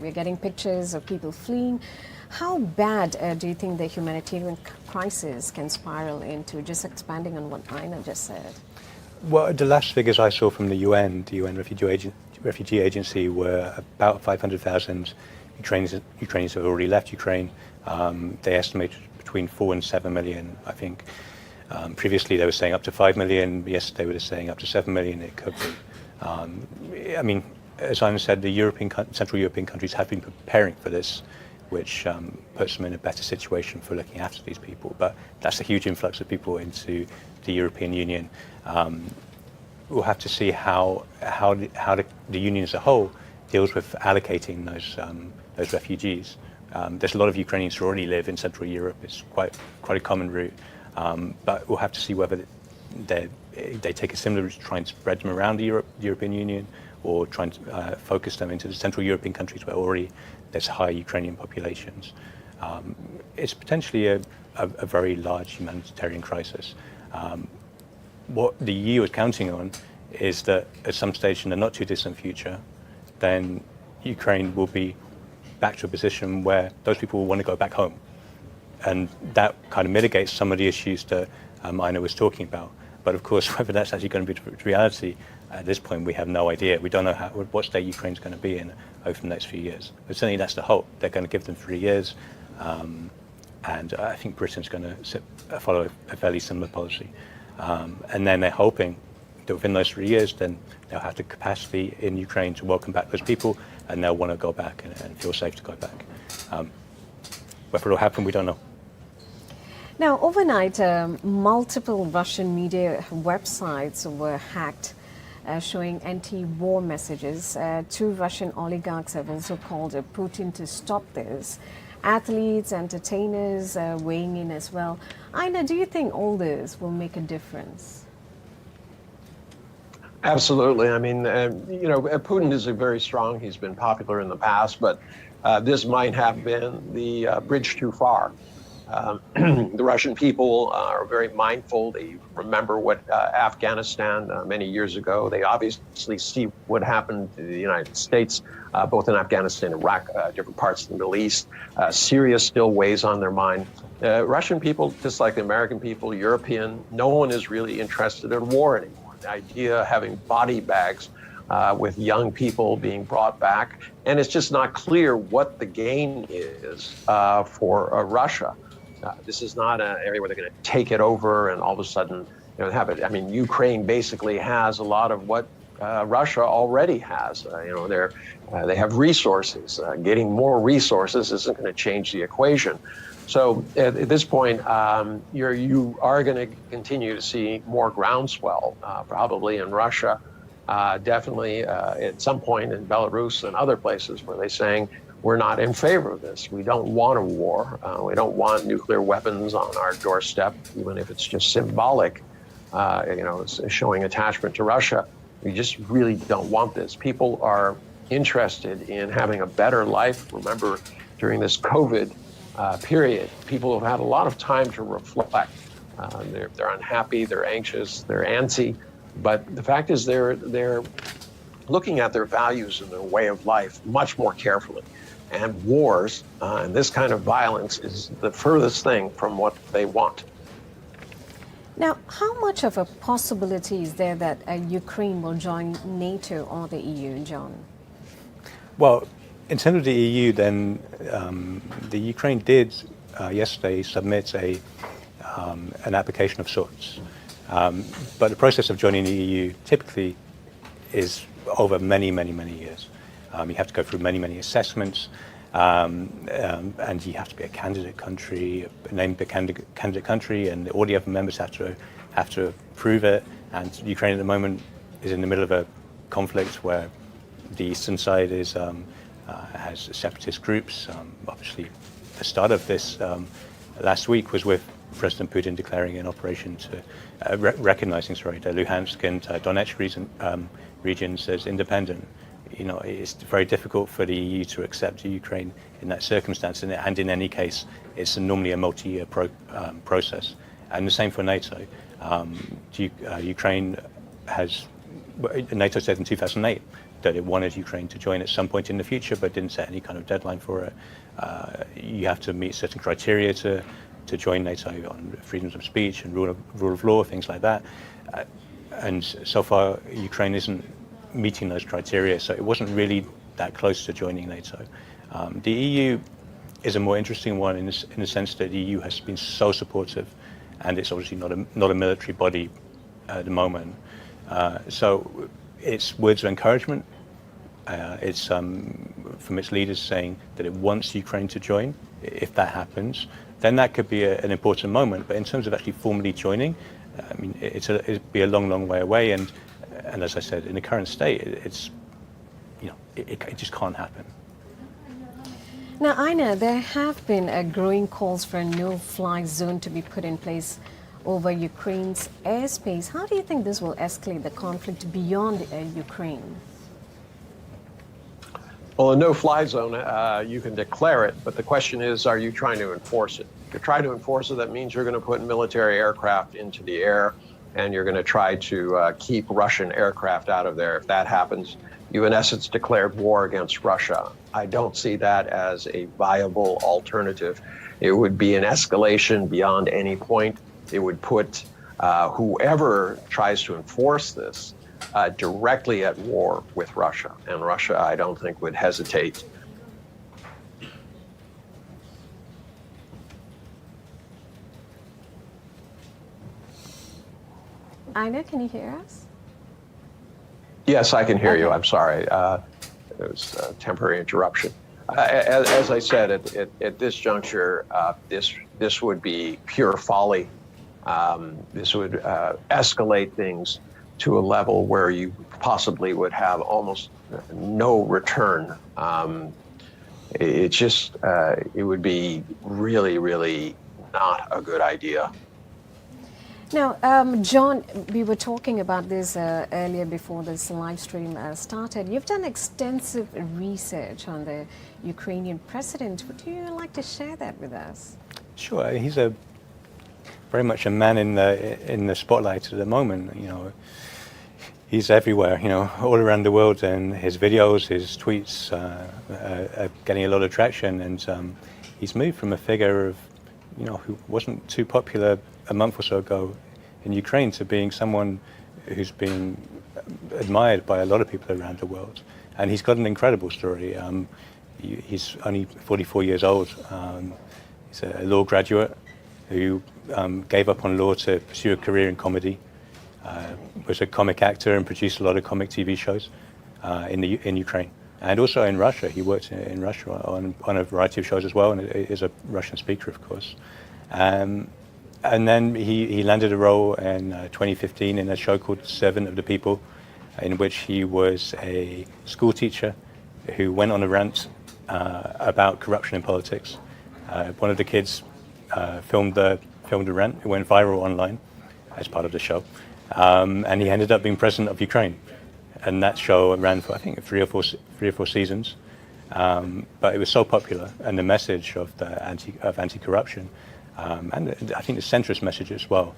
[SPEAKER 3] We're getting pictures of people fleeing. How bad do you think the humanitarian crisis can spiral into? Just expanding on what Aina just said.
[SPEAKER 21] Well, the last figures I saw from the UN Refugee Agency, were about 500,000 Ukrainians have already left Ukraine. They estimated between 4 and 7 million, I think. Previously, they were saying up to 5 million. Yesterday, they were saying up to 7 million. It could be. As Aina said, the Central European countries have been preparing for this, which puts them in a better situation for looking after these people. But that's a huge influx of people into the European Union. We'll have to see how the Union as a whole deals with allocating those refugees. There's a lot of Ukrainians who already live in Central Europe. It's quite a common route. But we'll have to see whether they take a similar route to try and spread them around the European Union, or try and focus them into the Central European countries where already there's high Ukrainian populations. It's potentially a very large humanitarian crisis. What the EU is counting on is that at some stage in the not too distant future, then Ukraine will be back to a position where those people will want to go back home. And that kind of mitigates some of the issues that Aina was talking about. But of course, whether that's actually going to be the reality, at this point, we have no idea. We don't know what state Ukraine's going to be in over the next few years. But certainly that's the hope. They're going to give them 3 years. And I think Britain's going to follow a fairly similar policy. And then they're hoping that within those 3 years, then they'll have the capacity in Ukraine to welcome back those people, and they'll want to go back and feel safe to go back. Whether it'll happen, we don't know.
[SPEAKER 3] Now, overnight, multiple Russian media websites were hacked. showing anti-war messages. Two Russian oligarchs have also called Putin to stop this. Athletes, entertainers weighing in as well. Aina, do you think all this will make a difference?
[SPEAKER 6] Absolutely. I mean, Putin is very strong. He's been popular in the past, but this might have been the bridge too far. The Russian people are very mindful. They remember what Afghanistan many years ago. They obviously see what happened to the United States, both in Afghanistan, Iraq, different parts of the Middle East. Syria still weighs on their mind. Russian people, just like the American people, European, no one is really interested in war anymore. The idea of having body bags with young people being brought back, and it's just not clear what the gain is for Russia. This is not an area where they're going to take it over and all of a sudden have it. I mean, Ukraine basically has a lot of what Russia already has. They have resources. Getting more resources isn't going to change the equation. So at this point, you are going to continue to see more groundswell, probably in Russia, definitely at some point in Belarus and other places where they're saying, we're not in favor of this. We don't want a war. We don't want nuclear weapons on our doorstep, even if it's just symbolic, it's showing attachment to Russia. We just really don't want this. People are interested in having a better life. Remember, during this COVID period, people have had a lot of time to reflect. They're unhappy, they're anxious, they're antsy, but the fact is they're looking at their values and their way of life much more carefully. And wars and this kind of violence is the furthest thing from what they want.
[SPEAKER 3] Now, how much of a possibility is there that Ukraine will join NATO or the EU, John?
[SPEAKER 21] Well, in terms of the EU, then the Ukraine did yesterday submit an application of sorts. But the process of joining the EU typically is over many, many, many years. You have to go through many, many assessments, and you have to be a candidate country, named a candidate country, and all the other members have to approve it. And Ukraine at the moment is in the middle of a conflict where the eastern side has separatist groups. Obviously, the start of this last week was with President Putin declaring an operation to recognizing the Luhansk and Donetsk regions as independent. It's very difficult for the EU to accept Ukraine in that circumstance, and in any case, it's normally a multi-year process. And the same for NATO. Ukraine NATO said in 2008 that it wanted Ukraine to join at some point in the future, but didn't set any kind of deadline for it. You have to meet certain criteria to join NATO on freedoms of speech and rule of law, things like that. And so far, Ukraine isn't meeting those criteria, so it wasn't really that close to joining NATO. The EU is a more interesting one in the sense that the EU has been so supportive, and it's obviously not a military body at the moment. So it's words of encouragement. It's from its leaders saying that it wants Ukraine to join. If that happens, then that could be an important moment. But in terms of actually formally joining, I mean, it'd be a long, long way away. And as I said, in the current state, it just can't happen.
[SPEAKER 3] Now, Aina, there have been growing calls for a no-fly zone to be put in place over Ukraine's airspace. How do you think this will escalate the conflict beyond Ukraine?
[SPEAKER 6] Well, a no-fly zone, you can declare it, but the question is, are you trying to enforce it? If you're trying to enforce it, that means you're going to put military aircraft into the air, and you're going to try to keep Russian aircraft out of there. If that happens, you in essence declared war against Russia. I don't see that as a viable alternative. It would be an escalation beyond any point. It would put whoever tries to enforce this directly at war with Russia. And Russia, I don't think, would hesitate.
[SPEAKER 3] Aina, can you hear us?
[SPEAKER 6] Yes, I can hear you. I'm sorry. It was a temporary interruption. As I said, at this juncture, this would be pure folly. This would escalate things to a level where you possibly would have almost no return. It just, it would be really, really not a good idea.
[SPEAKER 3] Now, John, we were talking about this earlier before this live stream started. You've done extensive research on the Ukrainian president. Would you like to share that with us?
[SPEAKER 21] Sure. He's very much a man in the spotlight at the moment. You know, he's everywhere. You know, all around the world, and his videos, his tweets are getting a lot of traction. And he's moved from a figure of, you know, who wasn't too popular a month or so ago in Ukraine to being someone who's being admired by a lot of people around the world. And he's got an incredible story. He's only 44 years old. He's a law graduate who gave up on law to pursue a career in comedy, was a comic actor and produced a lot of comic TV shows in Ukraine. And also in Russia. He worked in Russia on a variety of shows as well, and is a Russian speaker, of course. And then he landed a role in 2015 in a show called Servant of the People, in which he was a school teacher who went on a rant about corruption in politics. One of the kids filmed the rant. It went viral online as part of the show. And he ended up being president of Ukraine. And that show ran for, I think, three or four seasons. But it was so popular, and the message of anti-corruption, and I think the centrist message as well,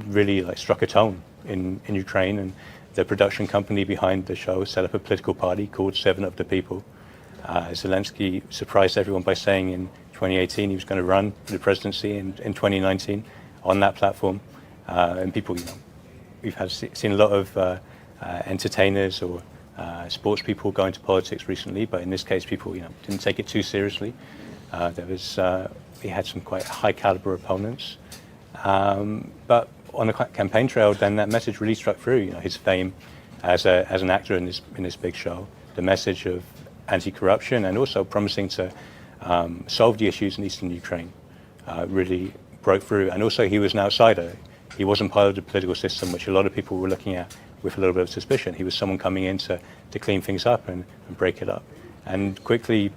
[SPEAKER 21] really struck a tone in Ukraine. And the production company behind the show set up a political party called Servant of the People. Zelensky surprised everyone by saying in 2018 he was going to run for the presidency, in 2019 on that platform. And people, you know, we've seen a lot of entertainers or sports people go into politics recently, but in this case, people, you know, didn't take it too seriously. He had some quite high caliber opponents, but on the campaign trail, then that message really struck through. You know, his fame as an actor in this big show, the message of anti-corruption, and also promising to solve the issues in eastern Ukraine, really broke through. And also, he was an outsider. He wasn't part of the political system, which a lot of people were looking at with a little bit of suspicion. He was someone coming in to clean things up and break it up. And quickly,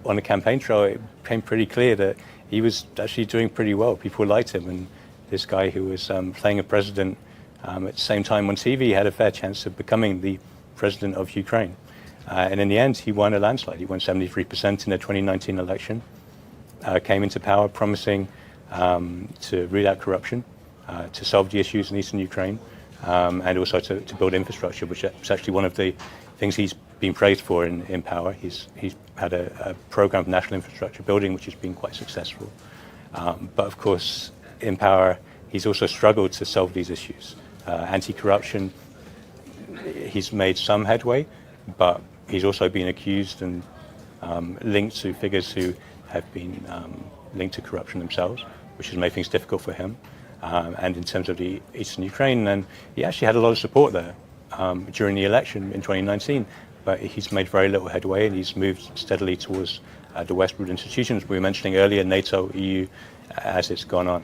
[SPEAKER 21] on the campaign trail, it became pretty clear that he was actually doing pretty well. People liked him, and this guy who was playing a president at the same time on TV had a fair chance of becoming the president of Ukraine. And in the end, he won a landslide. He won 73% in the 2019 election, came into power promising to root out corruption, to solve the issues in eastern Ukraine, and also to build infrastructure, which is actually one of the things he's been praised for in power. He's had a program of national infrastructure building, which has been quite successful. But of course, in power, he's also struggled to solve these issues. Anti-corruption, he's made some headway, but he's also been accused and linked to figures who have been linked to corruption themselves, which has made things difficult for him. And in terms of the eastern Ukraine, then he actually had a lot of support there during the election in 2019, but he's made very little headway, and he's moved steadily towards the westward institutions we were mentioning earlier, NATO, EU, as it's gone on.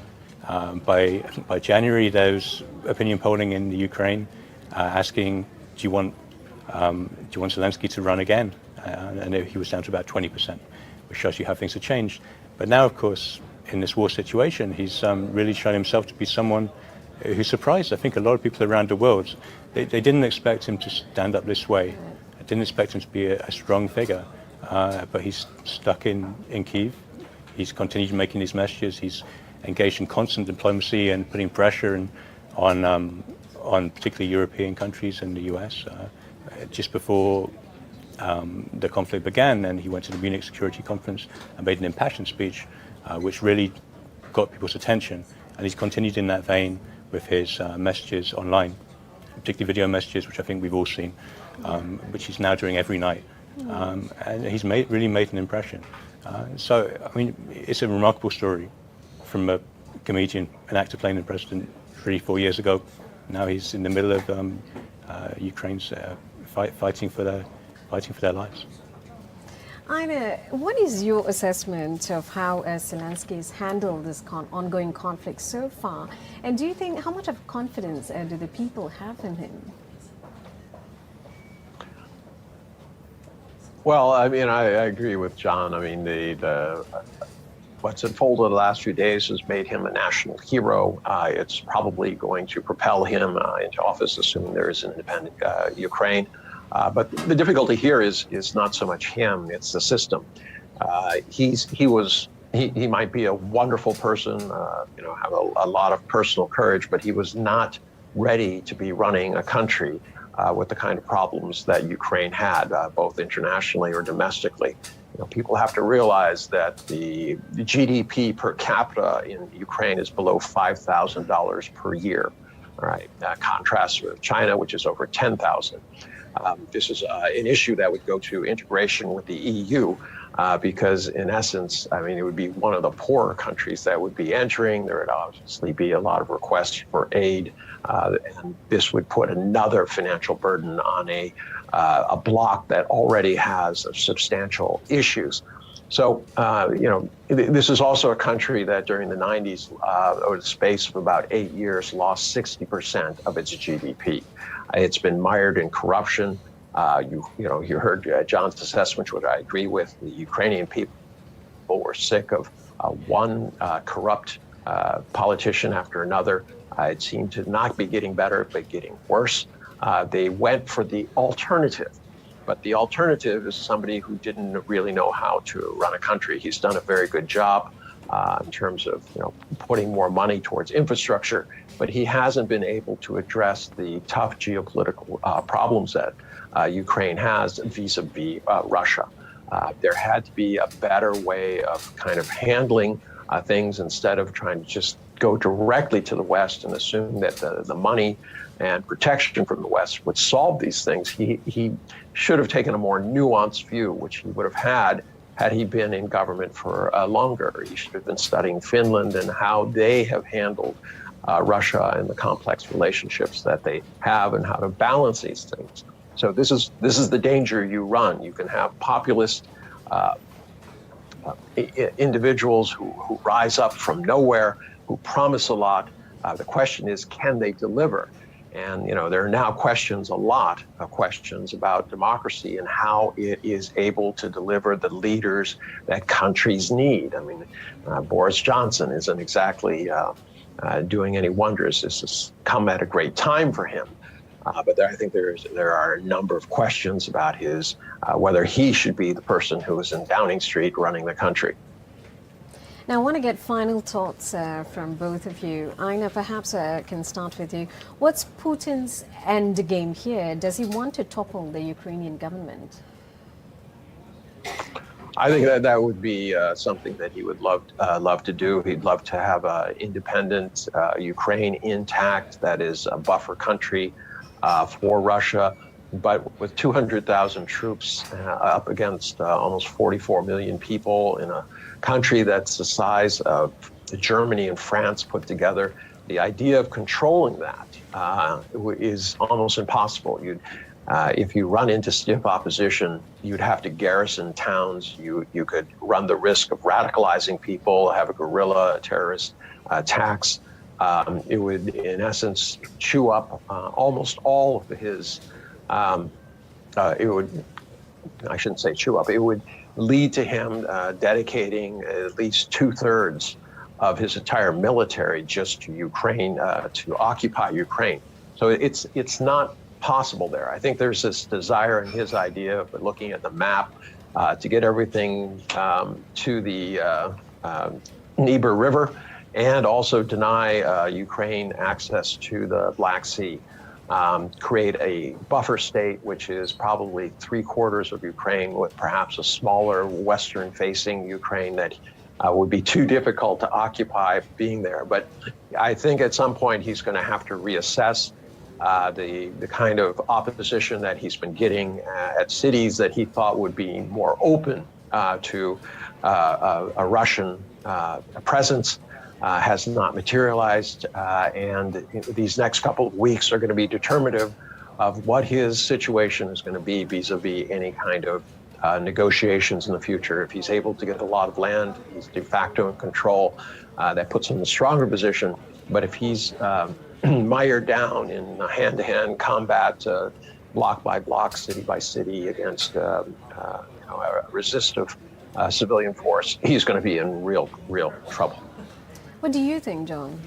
[SPEAKER 21] By January, there was opinion polling in the Ukraine asking, do you want Zelensky to run again? And he was down to about 20%, which shows you how things have changed. But now, of course, in this war situation, he's really shown himself to be someone who surprised, I think, a lot of people around the world. They didn't expect him to stand up this way. They didn't expect him to be a strong figure. But he's stuck in Kyiv. He's continued making these messages. He's engaged in constant diplomacy and putting pressure on particularly European countries and the US. Just before the conflict began, and he went to the Munich Security Conference and made an impassioned speech, which really got people's attention. And he's continued in that vein with his messages online, particularly video messages, which I think we've all seen, which he's now doing every night. And he's really made an impression. So, I mean, it's a remarkable story from a comedian, an actor playing the president 3-4 years ago. Now he's in the middle of Ukraine's fighting for their lives.
[SPEAKER 3] Aina, what is your assessment of how Zelensky has handled this ongoing conflict so far? And do you think, how much of confidence do the people have in him?
[SPEAKER 6] Well, I mean, I agree with John. I mean, what's unfolded the last few days has made him a national hero. It's probably going to propel him into office, assuming there is an independent Ukraine. But the difficulty here is not so much him; it's the system. He might be a wonderful person, have a lot of personal courage, but he was not ready to be running a country with the kind of problems that Ukraine had, both internationally or domestically. People have to realize that the GDP per capita in Ukraine is below $5,000 per year. All right, contrast with China, which is over 10,000. This is an issue that would go to integration with the EU, because in essence, I mean, it would be one of the poorer countries that would be entering. There would obviously be a lot of requests for aid, and this would put another financial burden on a bloc that already has substantial issues. So, this is also a country that during the 90s, over the space of about 8 years, lost 60% of its GDP. It's been mired in corruption. You heard John's assessment, which I agree with. The Ukrainian people were sick of one corrupt politician after another. It seemed to not be getting better, but getting worse. They went for the alternative. But the alternative is somebody who didn't really know how to run a country. He's done a very good job in terms of putting more money towards infrastructure, but he hasn't been able to address the tough geopolitical problems that Ukraine has vis-a-vis Russia. There had to be a better way of kind of handling things instead of trying to just go directly to the West and assume that the money and protection from the West would solve these things. He should have taken a more nuanced view, which he would have had he been in government for longer. He should have been studying Finland and how they have handled Russia and the complex relationships that they have and how to balance these things. So this is the danger you run. You can have populist individuals who rise up from nowhere, who promise a lot. The question is, can they deliver? And there are now a lot of questions about democracy and how it is able to deliver the leaders that countries need. I mean, Boris Johnson isn't exactly doing any wonders. This has come at a great time for him. But I think there are a number of questions about whether he should be the person who is in Downing Street running the country.
[SPEAKER 3] Now, I want to get final thoughts from both of you. Aina, perhaps I can start with you. What's Putin's end game here? Does he want to topple the Ukrainian government?
[SPEAKER 6] I think that would be something that he would love to do. He'd love to have an independent Ukraine intact that is a buffer country for Russia. But with 200,000 troops up against almost 44 million people in a country that's the size of Germany and France put together, the idea of controlling that is almost impossible. If you run into stiff opposition, you'd have to garrison towns. You could run the risk of radicalizing people, have a guerrilla terrorist attacks. It would, in essence, chew up almost all of his. It would, I shouldn't say chew up, it would lead to him dedicating at least 2/3 of his entire military just to Ukraine, to occupy Ukraine. So it's not possible there. I think there's this desire in his idea of looking at the map to get everything to the Dnieper River and also deny Ukraine access to the Black Sea. Create a buffer state, which is probably 3/4 of Ukraine, with perhaps a smaller western-facing Ukraine that would be too difficult to occupy being there. But I think at some point he's going to have to reassess the kind of opposition that he's been getting at cities that he thought would be more open to a Russian presence. Has not materialized, and these next couple of weeks are going to be determinative of what his situation is going to be vis-a-vis any kind of negotiations in the future. If he's able to get a lot of land, he's de facto in control. That puts him in a stronger position. But if he's mired down in hand-to-hand combat block by block, city by city, against a resistive civilian force, he's going to be in real trouble.
[SPEAKER 3] What do you think, John?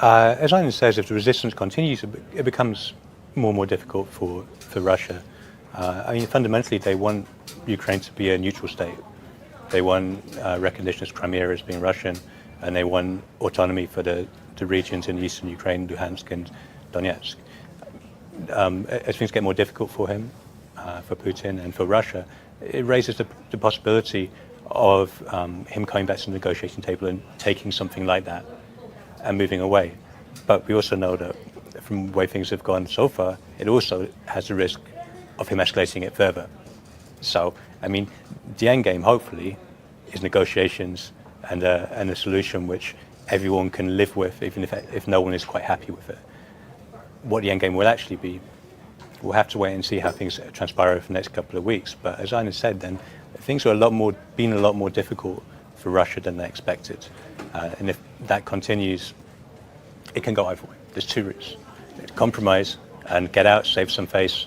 [SPEAKER 21] As Eileen says, if the resistance continues, it becomes more and more difficult for Russia. I mean, fundamentally, they want Ukraine to be a neutral state. They want recognition as Crimea as being Russian, and they want autonomy for the regions in eastern Ukraine, Luhansk and Donetsk. As things get more difficult for him, for Putin and for Russia, it raises the possibility of him coming back to the negotiation table and taking something like that and moving away. But we also know that from the way things have gone so far, it also has the risk of him escalating it further. So, I mean, the end game, hopefully, is negotiations and a solution which everyone can live with, even if no one is quite happy with it. What the end game will actually be, we'll have to wait and see how things transpire over the next couple of weeks. But as Aina said, then things are been a lot more difficult for Russia than they expected. And if that continues, it can go either way. There's two routes: compromise and get out, save some face,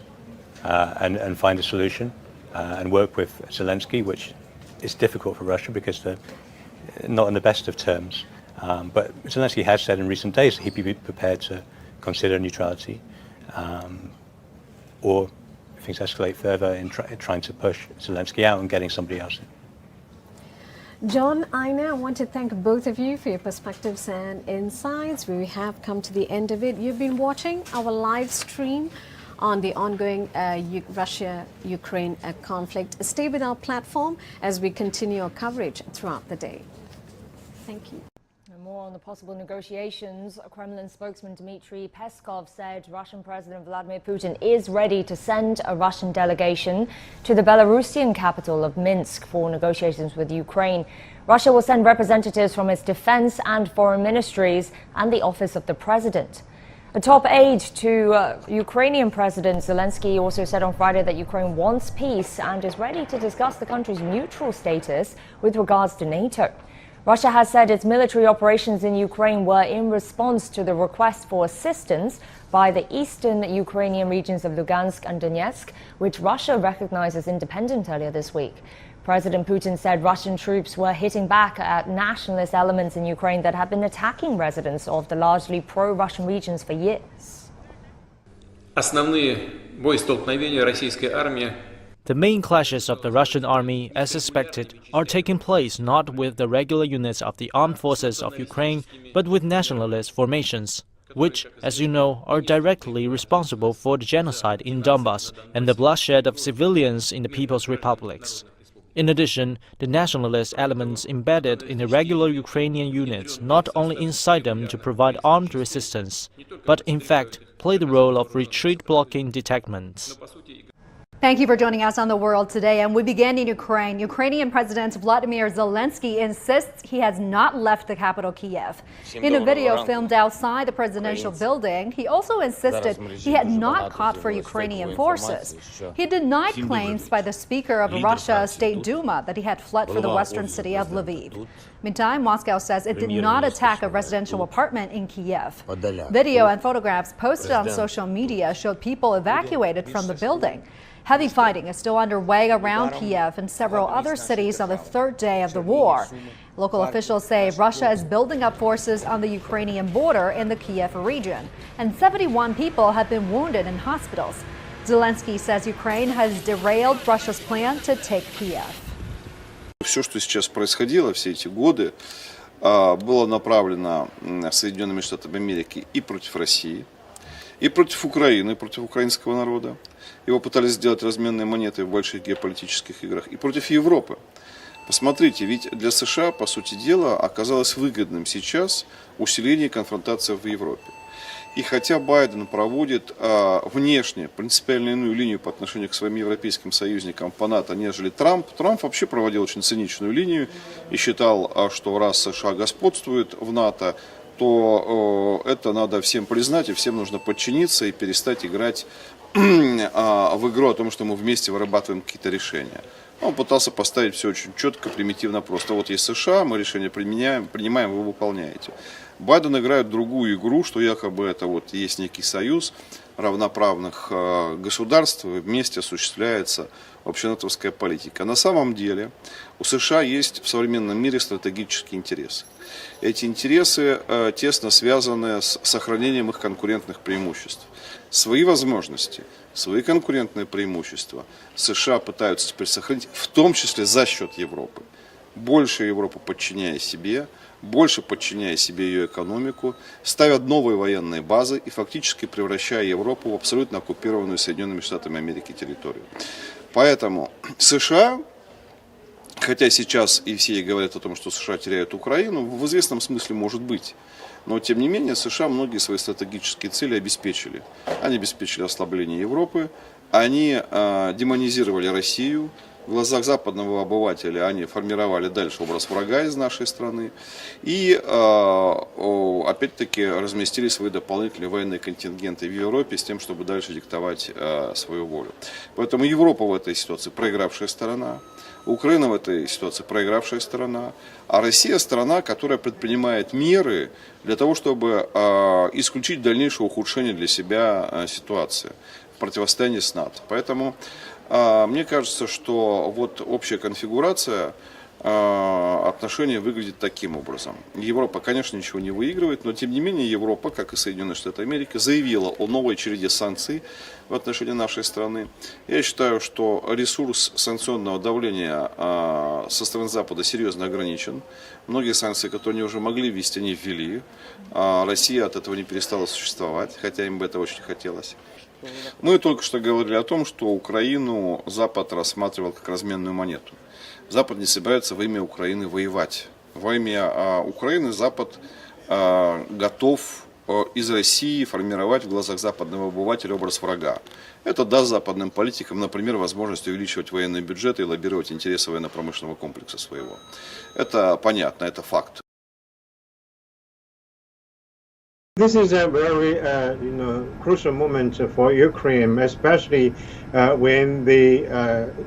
[SPEAKER 21] and find a solution, and work with Zelensky, which is difficult for Russia because they're not on the best of terms. But Zelensky has said in recent days that he'd be prepared to consider neutrality, or if things escalate further, in trying to push Zelensky out and getting somebody else in.
[SPEAKER 3] John, Aina, I want to thank both of you for your perspectives and insights. We have come to the end of it. You've been watching our live stream on the ongoing Russia-Ukraine conflict. Stay with our platform as we continue our coverage throughout the day. Thank you.
[SPEAKER 9] More on the possible negotiations. Kremlin spokesman Dmitry Peskov said Russian President Vladimir Putin is ready to send a Russian delegation to the Belarusian capital of Minsk for negotiations with Ukraine. Russia will send representatives from its defense and foreign ministries and the office of the president. A top aide to Ukrainian President Zelensky also said on Friday that Ukraine wants peace and is ready to discuss the country's neutral status with regards to NATO. Russia has said its military operations in Ukraine were in response to the request for assistance by the eastern Ukrainian regions of Lugansk and Donetsk, which Russia recognized as independent earlier this week. President Putin said Russian troops were hitting back at nationalist elements in Ukraine that had been attacking residents of the largely pro-Russian regions for years.
[SPEAKER 11] The main clashes of the Russian army, as suspected, are taking place not with the regular units of the armed forces of Ukraine, but with nationalist formations, which, as you know, are directly responsible for the genocide in Donbas and the bloodshed of civilians in the People's Republics. In addition, the nationalist elements embedded in the regular Ukrainian units not only incite them to provide armed resistance, but in fact play the role of retreat-blocking detachments.
[SPEAKER 12] Thank you for joining us on The World Today. And we begin in Ukraine. Ukrainian President Vladimir Zelensky insists he has not left the capital, Kyiv. In a video filmed outside the presidential building, he also insisted he had not caught for Ukrainian forces. He denied claims by the Speaker of Russia's State Duma that he had fled for the western city of Lviv. Meantime, Moscow says it did not attack a residential apartment in Kyiv. Video and photographs posted on social media showed people evacuated from the building. Heavy fighting is still underway around Kyiv and several other cities on the third day of the war. Local officials say Russia is building up forces on the Ukrainian border in the Kyiv region, and 71 people have been wounded in hospitals. Zelensky says Ukraine has derailed Russia's plan to take Kyiv.
[SPEAKER 13] Все, что сейчас происходило все эти годы, было направлено Соединенными Штатами Америки и против России, и против Украины, и против украинского народа. Его пытались сделать разменной монетой в больших геополитических играх, и против Европы. Посмотрите, ведь для США, по сути дела, оказалось выгодным сейчас усиление конфронтации в Европе. И хотя Байден проводит внешне принципиально иную линию по отношению к своим европейским союзникам по НАТО, нежели Трамп вообще проводил очень циничную линию и считал, что раз США господствует в НАТО, то это надо всем признать, и всем нужно подчиниться и перестать играть в игру о том, что мы вместе вырабатываем какие-то решения. Он пытался поставить все очень четко, примитивно просто. Вот есть США, мы решение принимаем, вы выполняете. Байден играет другую игру, что якобы это вот есть некий союз, равноправных государств вместе осуществляется общенатовская политика. На самом деле у США есть в современном мире стратегические интересы. Эти интересы тесно связаны с сохранением их конкурентных преимуществ. Свои возможности, свои конкурентные преимущества США пытаются теперь сохранить, в том числе за счет Европы. Больше Европу подчиняя себе, больше подчиняя себе ее экономику, ставят новые военные базы и фактически превращая Европу в абсолютно оккупированную Соединенными Штатами Америки территорию. Поэтому США, хотя сейчас и все говорят о том, что США теряют Украину, в известном смысле может быть. Но тем не менее США многие свои стратегические цели обеспечили. Они обеспечили ослабление Европы, они демонизировали Россию. В глазах западного обывателя они формировали дальше образ врага из нашей страны и опять-таки разместили свои дополнительные военные контингенты в Европе с тем, чтобы дальше диктовать свою волю. Поэтому Европа в этой ситуации проигравшая сторона, Украина в этой ситуации проигравшая сторона, а Россия страна, которая предпринимает меры для того, чтобы исключить дальнейшее ухудшение для себя ситуации в противостоянии с НАТО. Поэтому мне кажется, что вот общая конфигурация отношений выглядит таким образом. Европа, конечно, ничего не выигрывает, но тем не менее Европа, как и Соединенные Штаты Америки, заявила о новой череде санкций в отношении нашей страны. Я считаю, что ресурс санкционного давления со стороны Запада серьезно ограничен. Многие санкции, которые они уже могли ввести, они ввели. Россия от этого не перестала существовать, хотя им бы это очень хотелось. Мы только что говорили о том, что Украину Запад рассматривал как разменную монету. Запад не собирается во имя Украины воевать. Во имя Украины Запад готов из России формировать в глазах западного обывателя образ врага. Это даст западным политикам, например, возможность увеличивать военные бюджеты и лоббировать интересы военно-промышленного комплекса своего. Это понятно, это факт.
[SPEAKER 14] This is a very, crucial moment for Ukraine, especially when the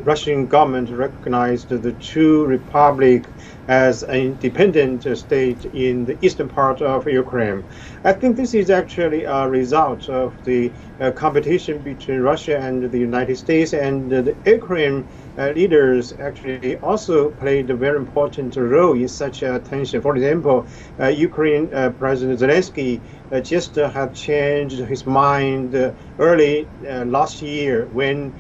[SPEAKER 14] Russian government recognized the two republics as an independent state in the eastern part of Ukraine. I think this is actually a result of the competition between Russia and the United States, and the Ukraine leaders actually also played a very important role in such a tension. For example, Ukraine President Zelensky just had changed his mind early last year when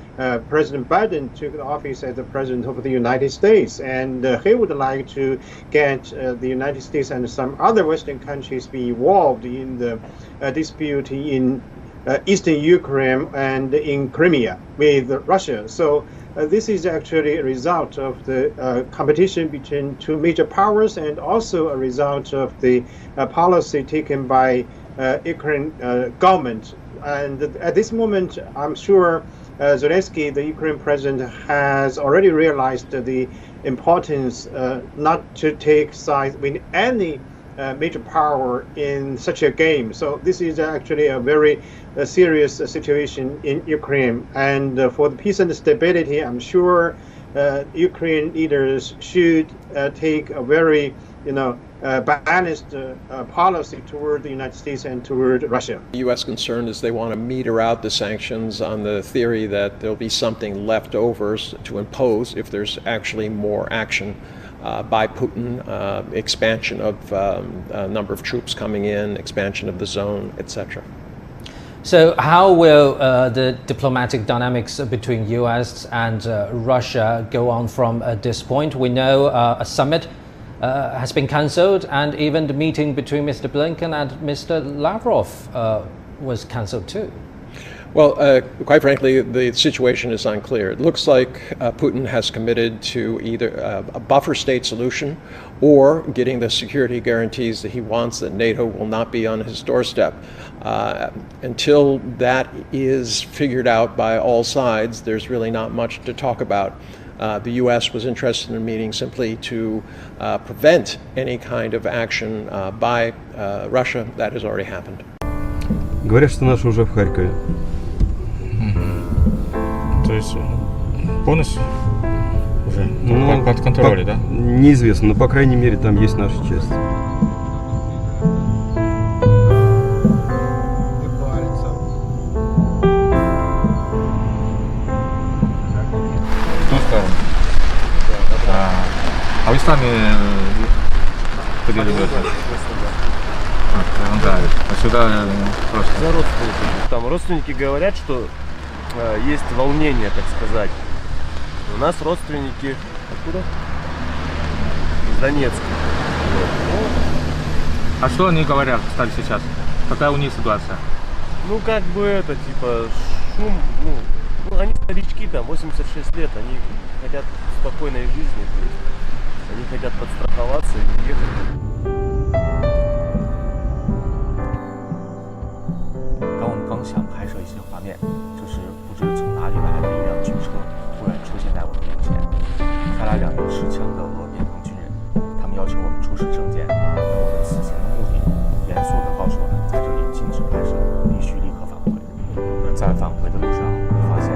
[SPEAKER 14] President Biden took the office as the President of the United States, and he would like to get the United States and some other Western countries be involved in the dispute in eastern Ukraine and in Crimea with Russia. So this is actually a result of the competition between two major powers, and also a result of the policy taken by Ukraine government. And at this moment, I'm sure Zelensky, the Ukraine president, has already realized the importance not to take sides with any major power in such a game. So this is actually a very serious situation in Ukraine. And for the peace and stability, I'm sure Ukraine leaders should take a very, balanced policy toward the United States and toward Russia.
[SPEAKER 6] The U.S. concern is they want to meter out the sanctions on the theory that there'll be something left over to impose if there's actually more action by Putin, expansion of number of troops coming in, expansion of the zone, etc.
[SPEAKER 15] So how will the diplomatic dynamics between U.S. and Russia go on from this point? We know a summit has been cancelled, and even the meeting between Mr. Blinken and Mr. Lavrov was cancelled too.
[SPEAKER 6] Well, quite frankly, the situation is unclear. It looks like Putin has committed to either a buffer state solution or getting the security guarantees that he wants that NATO will not be on his doorstep. Until that is figured out by all sides, there's really not much to talk about. The U.S. was interested in a meeting simply to prevent any kind of action by Russia. That has already happened.
[SPEAKER 16] Говорят, что наши уже в Харькове.
[SPEAKER 19] То есть полностью уже под контролем, да?
[SPEAKER 16] Неизвестно, но по крайней мере там есть наша часть.
[SPEAKER 19] сами куда живете? Да, а сюда просто...
[SPEAKER 1] За родственниками. Там родственники говорят, что есть волнение, так сказать. У нас родственники откуда? Из Донецка. Вот.
[SPEAKER 19] А что они говорят, кстати, сейчас? Какая у них ситуация?
[SPEAKER 1] Ну, как бы это, типа, шум, ну, они старички, там, 86 лет, они хотят спокойной жизни, то есть они хотят подстраховаться и уехать.
[SPEAKER 2] 当我们刚想拍摄一些画面，就是不知从哪里来的一辆军车突然出现在我们面前，开来2名持枪的俄面孔军人，他们要求我们出示证件。那我们此行的目的，严肃地告诉我们，在这里禁止拍摄，必须立刻返回。在返回的路上，我发现。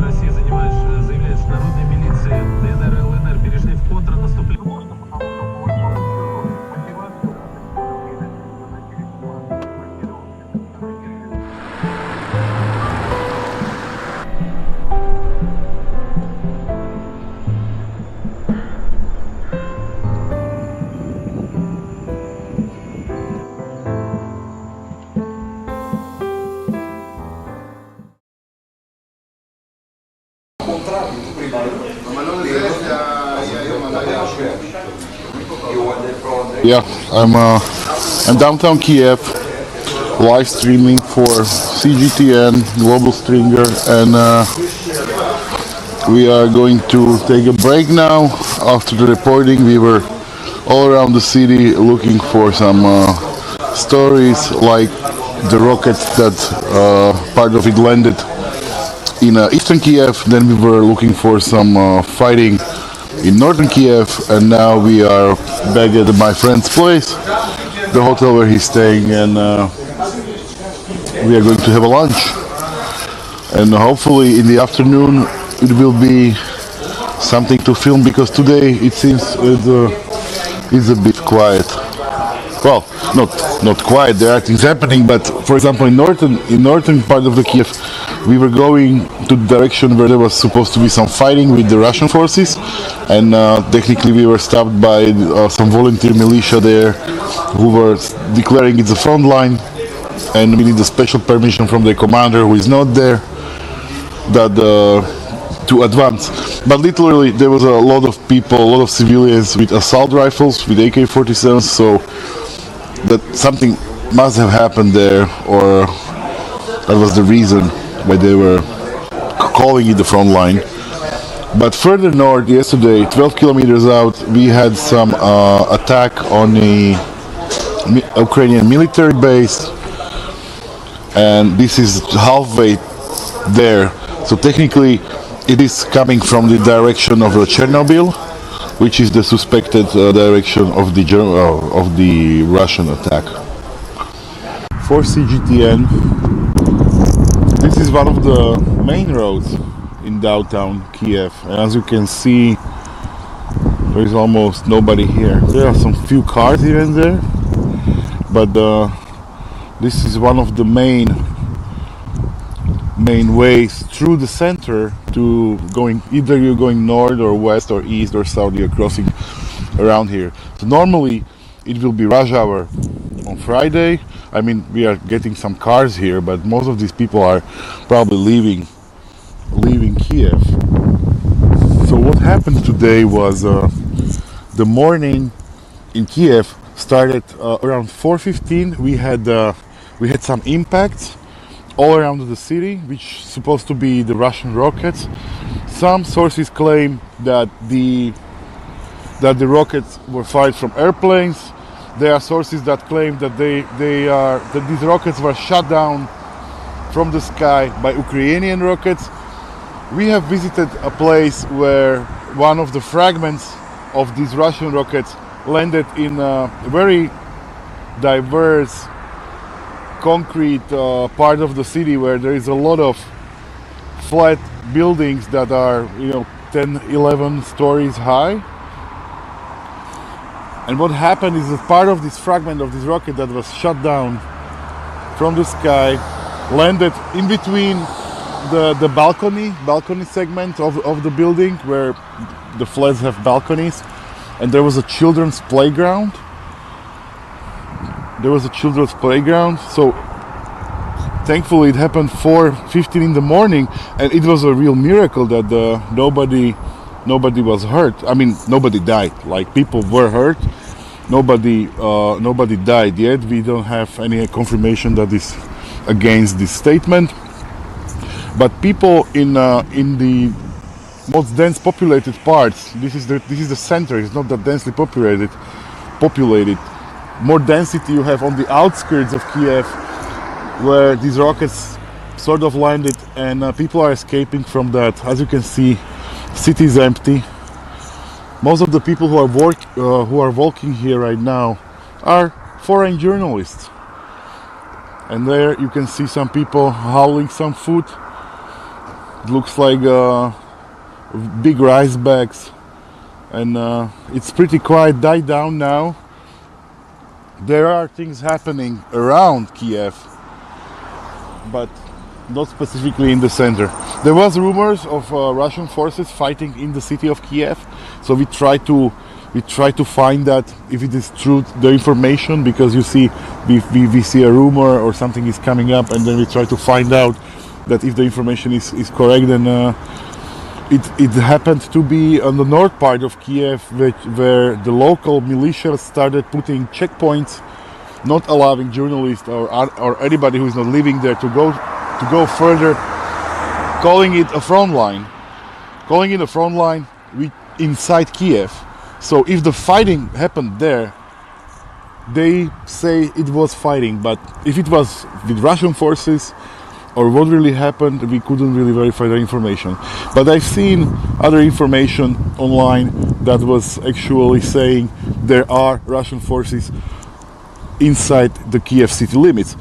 [SPEAKER 4] Россия заявляет, что народная милиция ДНР и ЛНР перешли в контрнаступление.
[SPEAKER 26] Yeah, I'm downtown Kyiv, live streaming for CGTN, Global Stringer, and we are going to take a break now. After the reporting, we were all around the city looking for some stories like the rocket that part of it landed in eastern Kyiv. Then we were looking for some fighting in northern Kyiv, and now we are back at my friend's place, the hotel where he's staying, and we are going to have a lunch. And hopefully in the afternoon it will be something to film, because today it seems it's a bit quiet. Well, not quiet. There are things happening, but for example, in northern part of the Kyiv, we were going to the direction where there was supposed to be some fighting with the Russian forces, and technically we were stopped by some volunteer militia there who were declaring it's a front line, and we need a special permission from the commander, who is not there, that to advance. But literally there was a lot of people, a lot of civilians with assault rifles, with AK-47s, so that something must have happened there, or that was the reason why they were calling it the front line. But further north, yesterday, 12 kilometers out, we had some attack on a Ukrainian military base, and this is halfway there. So technically, it is coming from the direction of Chernobyl, which is the suspected direction of the Russian attack. For CGTN, this is one of the main roads in downtown Kyiv, and as you can see, there is almost nobody here. There are some few cars here and there, but this is one of the main ways through the center to going, either you're going north or west or east or south, you're crossing around here. So normally it will be rush hour on Friday. I mean, we are getting some cars here, but most of these people are probably leaving Kyiv. So what happened today was the morning in Kyiv started around 4:15. We had some impacts all around the city, which supposed to be the Russian rockets. Some sources claim that the rockets were fired from airplanes. There are sources that claim that that these rockets were shot down from the sky by Ukrainian rockets. We have visited a place where one of the fragments of these Russian rockets landed in a very diverse concrete part of the city, where there is a lot of flat buildings that are 10, 11 stories high. And what happened is that part of this fragment of this rocket that was shot down from the sky
[SPEAKER 5] landed in between the balcony segment of the building where the flats have balconies, and there was a children's playground. So thankfully it happened 4:15 in the morning, and it was a real miracle that nobody was hurt. I mean, nobody died. Like, people were hurt. Nobody died yet. We don't have any confirmation that is against this statement. But people in the most dense populated parts, this is the center. It's not that densely populated. More density you have on the outskirts of Kyiv, where these rockets sort of landed, and people are escaping from that. As you can see, city is empty. Most of the people who are walking here right now are foreign journalists, and there you can see some people hauling some food. It looks like big rice bags, and it's pretty quiet, died down now. There are things happening around Kyiv, but not specifically in the center. There was rumors of Russian forces fighting in the city of Kyiv, so we try to find that if it is true, the information, because you see, we see a rumor or something is coming up, and then we try to find out that if the information is correct. Then it happened to be on the north part of Kyiv, where the local militia started putting checkpoints, not allowing journalists or anybody who is not living there to go further, calling it a front line inside Kyiv. So if the fighting happened there, they say it was fighting, but if it was with Russian forces or what really happened, we couldn't really verify the information. But I've seen other information online that was actually saying there are Russian forces inside the Kyiv city limits,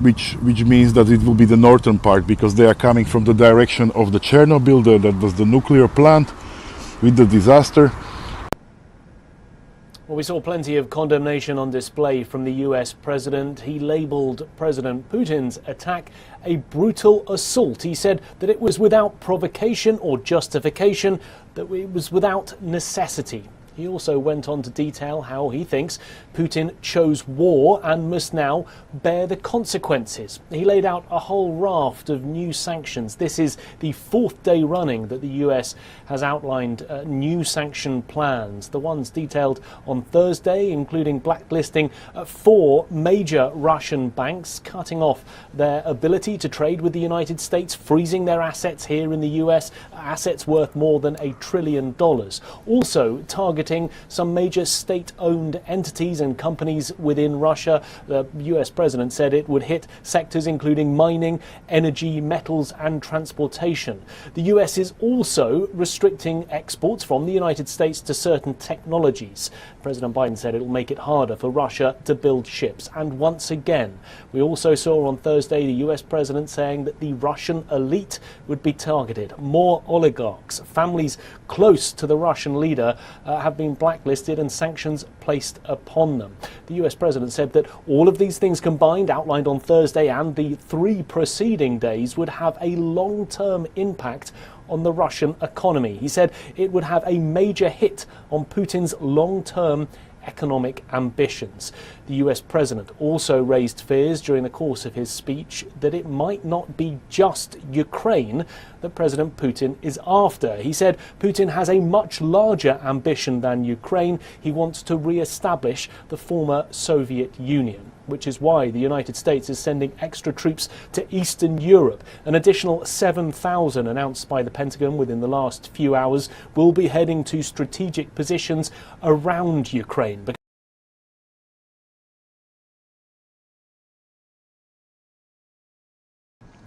[SPEAKER 5] which means that it will be the northern part, because they are coming from the direction of the Chernobyl, that was the nuclear plant with the disaster.
[SPEAKER 20] Well, we saw plenty of condemnation on display from the US president. He labelled President Putin's attack a brutal assault. He said that it was without provocation or justification, that it was without necessity. He also went on to detail how he thinks Putin chose war and must now bear the consequences. He laid out a whole raft of new sanctions. This is the fourth day running that the US has outlined new sanction plans. The ones detailed on Thursday, including blacklisting 4 major Russian banks, cutting off their ability to trade with the United States, freezing their assets here in the US, assets worth more than $1 trillion. Also targeting some major state-owned entities and companies within Russia. The US president said it would hit sectors including mining, energy, metals and transportation. The US is also restricting exports from the United States to certain technologies. President Biden said it will make it harder for Russia to build ships. And once again, we also saw on Thursday the US president saying that the Russian elite would be targeted. More oligarchs, families close to the Russian leader, have been blacklisted and sanctions placed upon them. The US president said that all of these things combined, outlined on Thursday and the 3 preceding days, would have a long-term impact on the Russian economy. He said it would have a major hit on Putin's long-term economic ambitions. The US president also raised fears during the course of his speech that it might not be just Ukraine that President Putin is after. He said Putin has a much larger ambition than Ukraine. He wants to re-establish the former Soviet Union, which is why the United States is sending extra troops to Eastern Europe. An additional 7,000 announced by the Pentagon within the last few hours will be heading to strategic positions around Ukraine.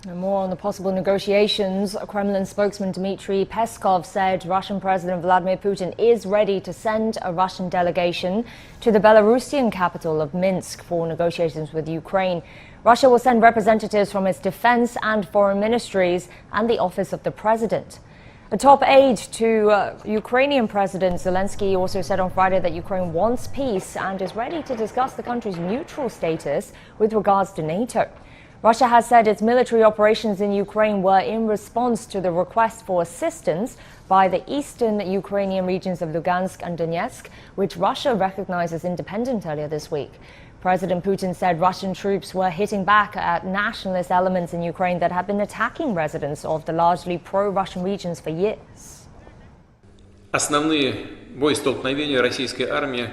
[SPEAKER 9] And more on the possible negotiations. Kremlin spokesman Dmitry Peskov said Russian President Vladimir Putin is ready to send a Russian delegation to the Belarusian capital of Minsk for negotiations with Ukraine. Russia will send representatives from its defense and foreign ministries and the office of the president. A top aide to Ukrainian President Zelensky also said on Friday that Ukraine wants peace and is ready to discuss the country's neutral status with regards to NATO. Russia has said its military operations in Ukraine were in response to the request for assistance by the eastern Ukrainian regions of Lugansk and Donetsk, which Russia recognized as independent earlier this week. President Putin said Russian troops were hitting back at nationalist elements in Ukraine that had been attacking residents of the largely pro-Russian regions for years.
[SPEAKER 7] Основные боестолкновения российской армии.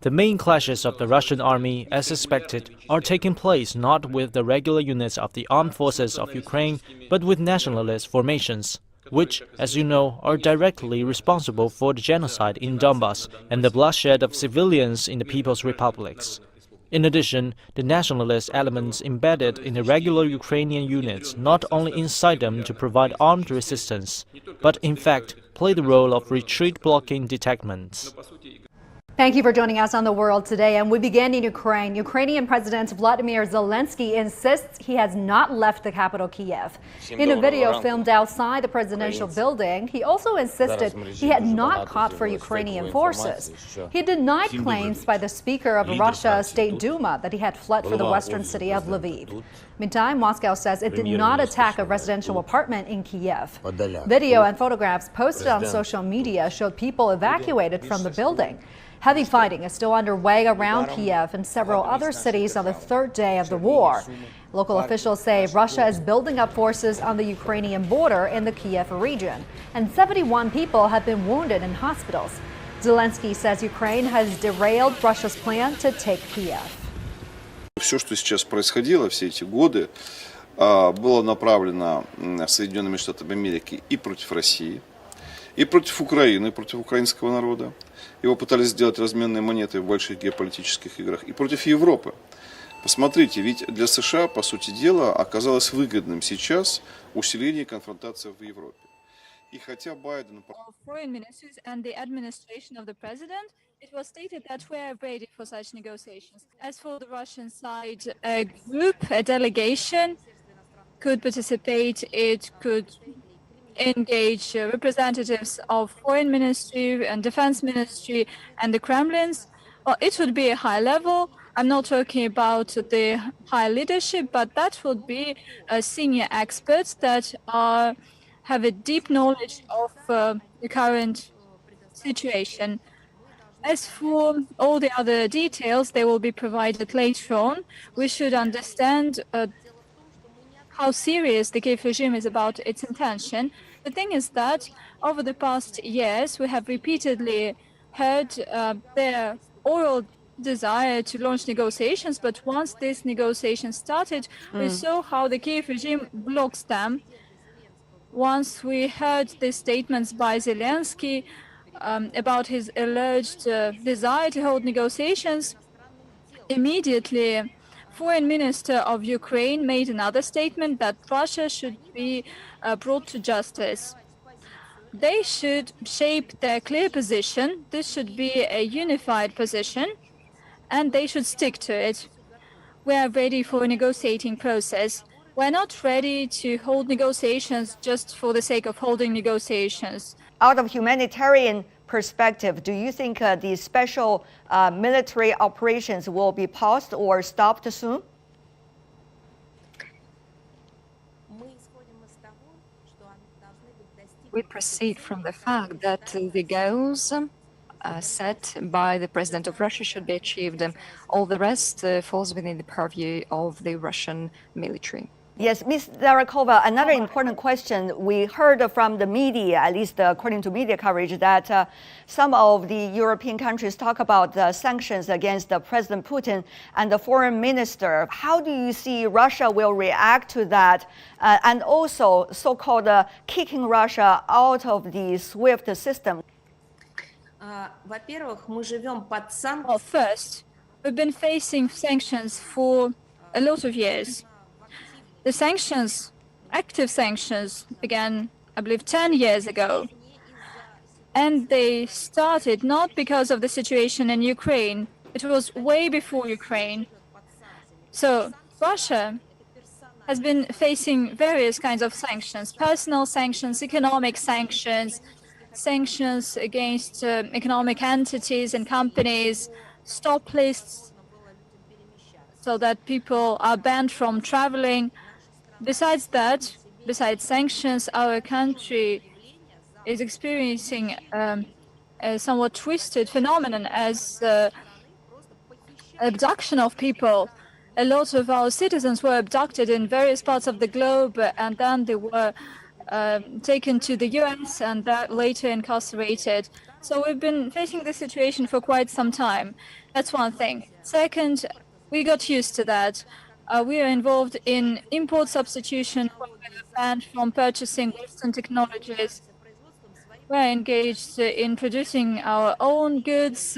[SPEAKER 11] The main clashes of the Russian army, as expected, are taking place not with the regular units of the armed forces of Ukraine, but with nationalist formations, which, as you know, are directly responsible for the genocide in Donbass and the bloodshed of civilians in the People's Republics. In addition, the nationalist elements embedded in the regular Ukrainian units not only incite them to provide armed resistance, but in fact play the role of retreat-blocking detachments.
[SPEAKER 12] Thank you for joining us on The World today. And we begin in Ukraine. Ukrainian President Vladimir Zelensky insists he has not left the capital, Kyiv. In a video filmed outside the presidential building, he also insisted he had not caught for Ukrainian forces. He denied claims by the Speaker of Russia's State Duma that he had fled for the western city of Lviv. Meantime, Moscow says it did not attack a residential apartment in Kyiv. Video and photographs posted on social media showed people evacuated from the building. Heavy fighting is still underway around Kyiv and several other cities on the third day of the war. Local officials say Russia is building up forces on the Ukrainian border in the Kyiv region, and 71 people have been wounded in hospitals. Zelensky says Ukraine has derailed Russia's plan to take Kyiv.
[SPEAKER 13] Все, что сейчас происходило все эти годы, было направлено Соединенными Штатами Америки и против России, и против Украины, и против украинского народа. Его пытались сделать разменной монетой в больших геополитических играх, и против Европы. Посмотрите, ведь для США, по сути дела, оказалось выгодным сейчас усиление конфронтации в Европе. И хотя Байден...
[SPEAKER 17] Foreign ministers and the administration of the president, it was stated that we are ready for such negotiations. As for the Russian side, a group, a delegation could participate, it could engage representatives of foreign ministry and defense ministry and the Kremlins. Well, it would be a high level. I'm not talking about the high leadership, but that would be senior experts that have a deep knowledge of the current situation. As for all the other details, they will be provided later on. We should understand how serious the Kyiv regime is about its intention. The thing is that over the past years, we have repeatedly heard their oral desire to launch negotiations, but once these negotiations started, we saw how the Kyiv regime blocks them. Once we heard the statements by Zelensky about his alleged desire to hold negotiations, immediately Foreign Minister of Ukraine made another statement that Russia should be brought to justice. They should shape their clear position. This should be a unified position, and they should stick to it. We are ready for a negotiating process. We're not ready to hold negotiations just for the sake of holding negotiations.
[SPEAKER 22] Out of humanitarian perspective, do you think the special military operations will be paused or stopped soon?
[SPEAKER 23] We proceed from the fact that the goals set by the President of Russia should be achieved. All the rest falls within the purview of the Russian military.
[SPEAKER 22] Yes, Ms. Zarakova, another important question. We heard from the media, at least according to media coverage, that some of the European countries talk about the sanctions against President Putin and the foreign minister. How do you see Russia will react to that? And also so-called kicking Russia out of the SWIFT system?
[SPEAKER 17] Well, first, we've been facing sanctions for a lot of years. The sanctions, active sanctions, began, I believe, 10 years ago. And they started not because of the situation in Ukraine. It was way before Ukraine. So Russia has been facing various kinds of sanctions, personal sanctions, economic sanctions, sanctions against economic entities and companies, stop lists, so that people are banned from traveling. Besides that, besides sanctions, our country is experiencing a somewhat twisted phenomenon as abduction of people. A lot of our citizens were abducted in various parts of the globe, and then they were taken to the US and that later incarcerated. So we've been facing this situation for quite some time. That's one thing. Second, we got used to that. We are involved in import substitution, where we are banned from purchasing Western technologies. We're engaged in producing our own goods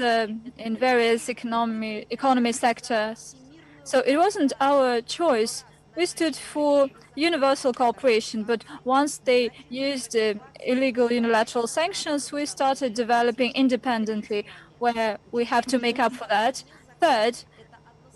[SPEAKER 17] in various economy sectors. So it wasn't our choice. We stood for universal cooperation, but once they used illegal unilateral sanctions, we started developing independently, where we have to make up for that. Third,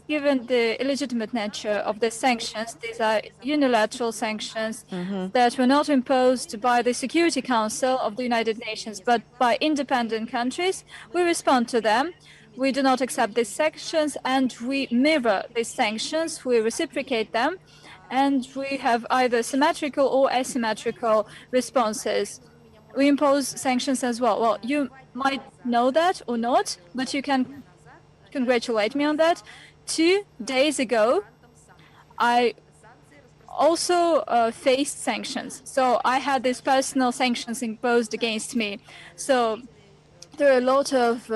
[SPEAKER 17] given the illegitimate nature of the sanctions, these are unilateral sanctions that were not imposed by the Security Council of the United Nations, but by independent countries. We respond to them. We do not accept these sanctions, and we mirror these sanctions. We reciprocate them, and we have either symmetrical or asymmetrical responses. We impose sanctions as well. Well, you might know that or not, but you can congratulate me on that. 2 days ago, I also faced sanctions. So I had these personal sanctions imposed against me. So there are a lot of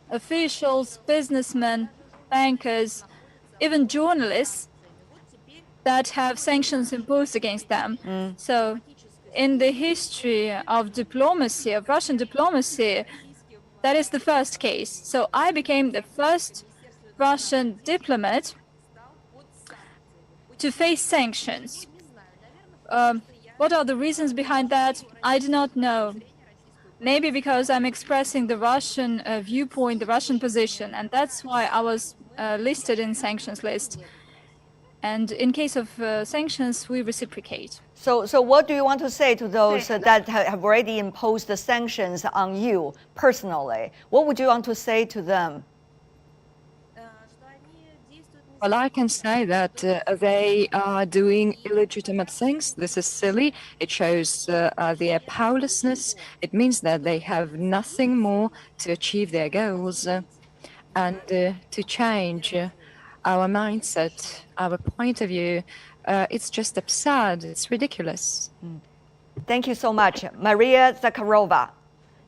[SPEAKER 17] officials, businessmen, bankers, even journalists that have sanctions imposed against them. So in the history of diplomacy, of Russian diplomacy, that is the first case. So I became the first Russian diplomat to face sanctions. What are the reasons behind that? I do not know. Maybe because I'm expressing the Russian viewpoint, the Russian position, and that's why I was listed in sanctions list. And in case of sanctions, we reciprocate.
[SPEAKER 22] So what do you want to say to those that have already imposed the sanctions on you personally? What would you want to say to them?
[SPEAKER 23] Well, I can say that they are doing illegitimate things. This is silly. It shows their powerlessness. It means that they have nothing more to achieve their goals and to change our mindset, our point of view. It's just absurd. It's ridiculous.
[SPEAKER 22] Thank you so much. Maria Zakharova,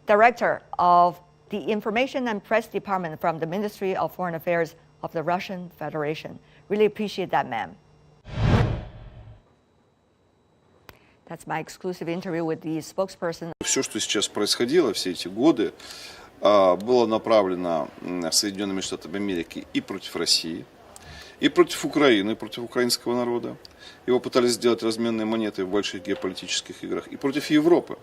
[SPEAKER 22] Director of the Information and Press Department from the Ministry of Foreign Affairs of the Russian Federation. Really appreciate that, ma'am. That's my exclusive interview with the spokesperson.
[SPEAKER 13] Все, что сейчас происходило все эти годы, было направлено Соединенными Штатами Америки и против России, и против Украины, и против украинского народа. Его пытались сделать разменной монетой в больших геополитических играх, и против Европы.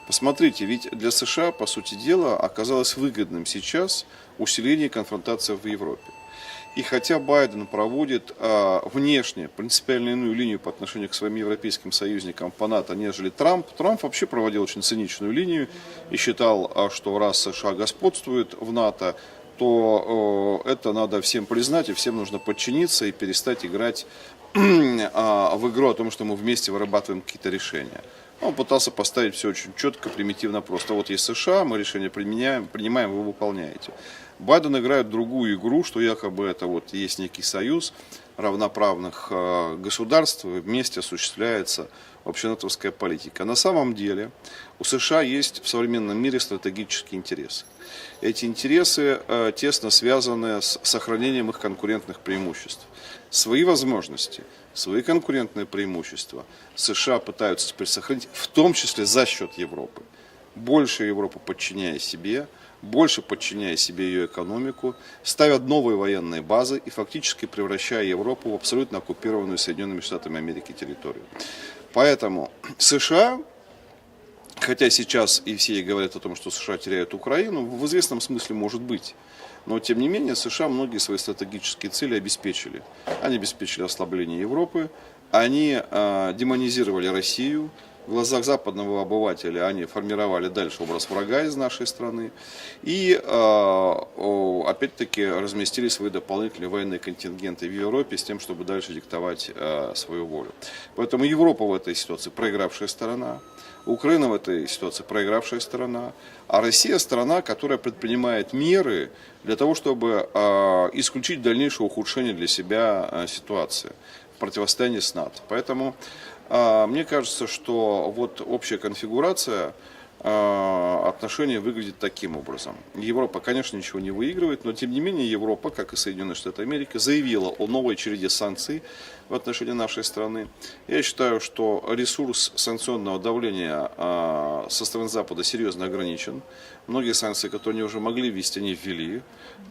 [SPEAKER 13] Посмотрите, ведь для США, по сути дела, оказалось выгодным сейчас усиление конфронтации в Европе. И хотя Байден проводит внешне принципиально иную линию по отношению к своим европейским союзникам по НАТО, нежели Трамп вообще проводил очень циничную линию и считал, что раз США господствует в НАТО, то это надо всем признать, и всем нужно подчиниться и перестать играть в игру о том, что мы вместе вырабатываем какие-то решения. Он пытался поставить все очень четко, примитивно просто. Вот есть США, мы решение принимаем, вы выполняете. Байден играет другую игру, что якобы это вот есть некий союз равноправных государств, и вместе осуществляется общенатовская политика. На самом деле у США есть в современном мире стратегические интересы. Эти интересы тесно связаны с сохранением их конкурентных преимуществ. Свои возможности, свои конкурентные преимущества США пытаются теперь сохранить, в том числе за счет Европы. Больше Европу подчиняя себе, больше подчиняя себе ее экономику, ставят новые военные базы и фактически превращая Европу в абсолютно оккупированную Соединенными Штатами Америки территорию. Поэтому США, хотя сейчас и все говорят о том, что США теряют Украину, в известном смысле может быть. Но, тем не менее, США многие свои стратегические цели обеспечили. Они обеспечили ослабление Европы, они демонизировали Россию, В глазах западного обывателя они формировали дальше образ врага из нашей страны и, опять-таки, разместили свои дополнительные военные контингенты в Европе с тем, чтобы дальше диктовать свою волю. Поэтому Европа в этой ситуации проигравшая сторона, Украина в этой ситуации проигравшая сторона, а Россия страна, которая предпринимает меры для того, чтобы исключить дальнейшее ухудшение для себя ситуации в противостоянии с НАТО. Поэтому мне кажется, что вот общая конфигурация отношений выглядит таким образом. Европа, конечно, ничего не выигрывает, но тем не менее Европа, как и Соединенные Штаты Америки, заявила о новой череде санкций в отношении нашей страны. Я считаю, что ресурс санкционного давления со стороны Запада серьезно ограничен. Многие санкции, которые они уже могли ввести, они ввели.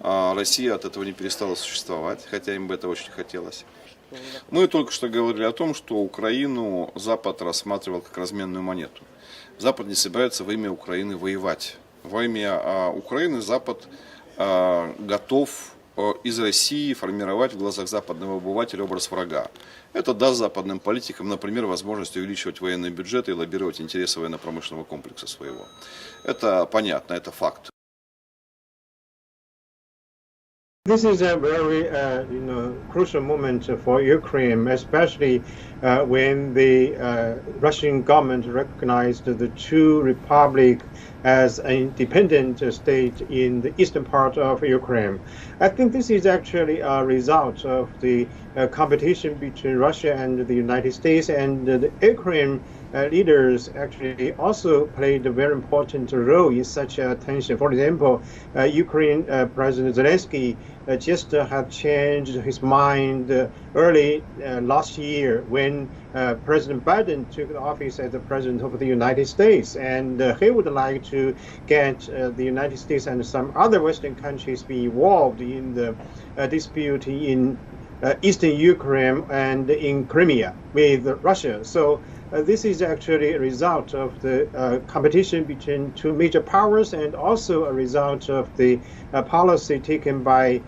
[SPEAKER 13] Россия от этого не перестала существовать, хотя им бы это очень хотелось. Мы только что говорили о том, что Украину Запад рассматривал как разменную монету. Запад не собирается во имя Украины воевать. Во имя Украины Запад готов из России формировать в глазах западного обывателя образ врага. Это даст западным политикам, например, возможность увеличивать военные бюджеты и лоббировать интересы военно-промышленного комплекса своего. Это понятно, это факт.
[SPEAKER 14] This is a very, crucial moment for Ukraine, especially when the Russian government recognized the two republics as an independent state in the eastern part of Ukraine. I think this is actually a result of the competition between Russia and the United States, and the Ukraine leaders actually also played a very important role in such a tension. For example, Ukraine President Zelensky just had changed his mind early last year when President Biden took the office as the President of the United States, and he would like to get the United States and some other Western countries be involved in the dispute in eastern Ukraine and in Crimea with Russia. So this is actually a result of the competition between two major powers, and also a result of the policy taken by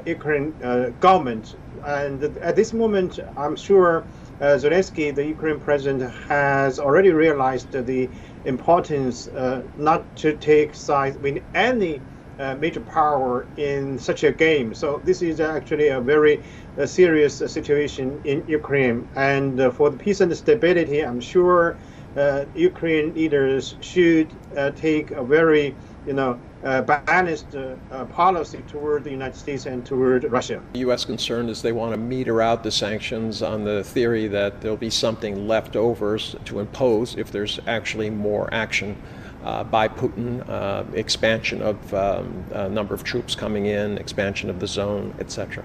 [SPEAKER 14] Ukraine government. And at this moment, I'm sure Zelensky, the Ukraine president, has already realized the importance not to take sides with any major power in such a game. So this is actually a very serious situation in Ukraine. And for the peace and stability, I'm sure Ukraine leaders should take a very, balanced policy toward the United States and toward Russia.
[SPEAKER 6] The U.S. concern is they want to meter out the sanctions on the theory that there'll be something left over to impose if there's actually more action by Putin, expansion of number of troops coming in, expansion of the zone, etc.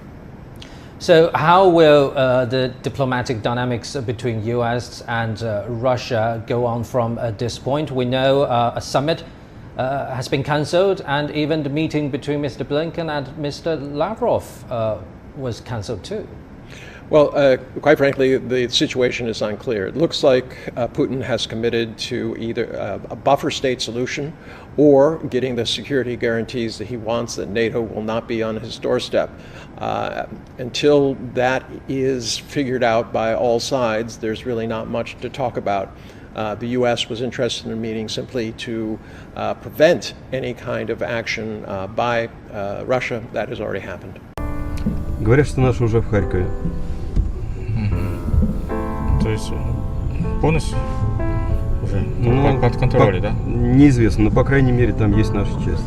[SPEAKER 15] So how will the diplomatic dynamics between U.S. and Russia go on from this point? We know a summit has been cancelled, and even the meeting between Mr. Blinken and Mr. Lavrov was cancelled too.
[SPEAKER 6] Well, quite frankly, the situation is unclear. It looks like Putin has committed to either a buffer state solution or getting the security guarantees that he wants, that NATO will not be on his doorstep. Until that is figured out by all sides, there's really not much to talk about. The U.S. was interested in a meeting simply to prevent any kind of action by Russia. That has already happened.
[SPEAKER 16] Говорят, что наши уже в Харькове.
[SPEAKER 19] То есть полностью уже под контролем, да?
[SPEAKER 16] Неизвестно, но по крайней мере там есть наша часть.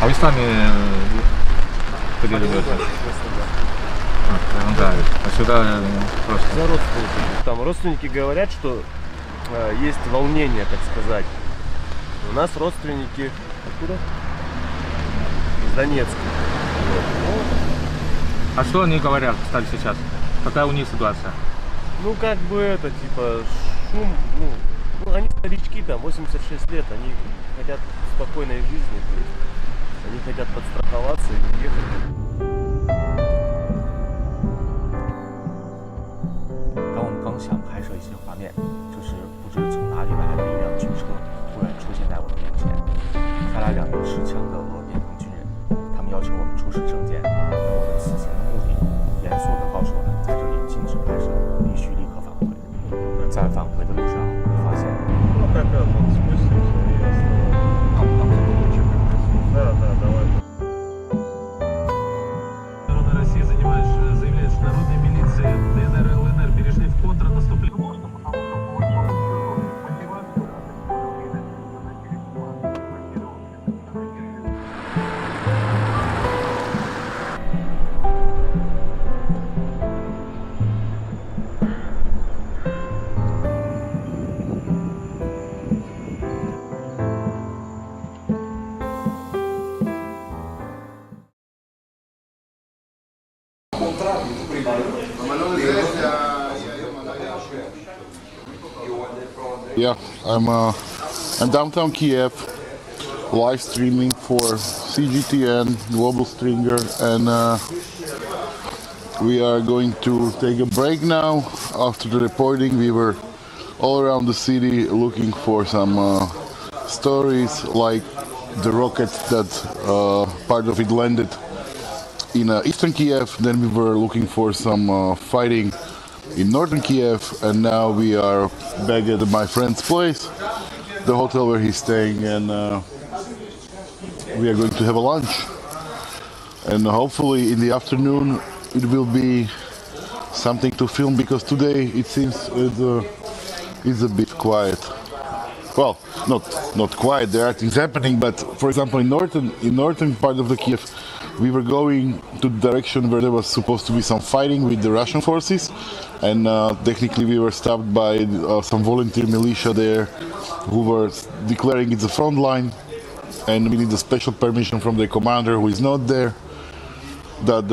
[SPEAKER 19] А вы сами поделили? Да, а сюда просто...
[SPEAKER 1] За родственники. Там родственники говорят, что есть волнение, так сказать. У нас родственники откуда? Из Донецка. Вот.
[SPEAKER 19] А что они говорят, кстати, сейчас? Какая у них ситуация?
[SPEAKER 1] Ну, как бы это, типа, шум, ну, они старички, там, 86 лет, они хотят спокойной жизни, то есть они хотят подстраховаться и уехать.
[SPEAKER 2] 当我们刚想拍摄一些画面，就是不知从哪里来的一辆军车突然出现在我的面前。持枪的俄边防军人，他们要求我们出示证件。那我们此行的目的，严肃地告诉我们，在这里禁止拍摄，必须立刻返回。在返回的路上，我发现。
[SPEAKER 4] Народная Россия заявляет, что народная милиция ДНР и ЛНР перешли в контрнаступление.
[SPEAKER 26] Yeah, I'm downtown Kyiv, live streaming for CGTN, Global Stringer, and we are going to take a break now. After the reporting, we were all around the city looking for some stories like the rocket that part of it landed in eastern Kyiv. Then we were looking for some fighting in northern Kyiv, and now we are back at my friend's place, the hotel where he's staying, and we are going to have a lunch. And hopefully in the afternoon it will be something to film, because today it seems it's a bit quiet. Well, not quiet. There are things happening, but for example, in northern part of the Kyiv, we were going to the direction where there was supposed to be some fighting with the Russian forces, and technically we were stopped by some volunteer militia there who were declaring it's a front line, and we need a special permission from the commander, who is not there, that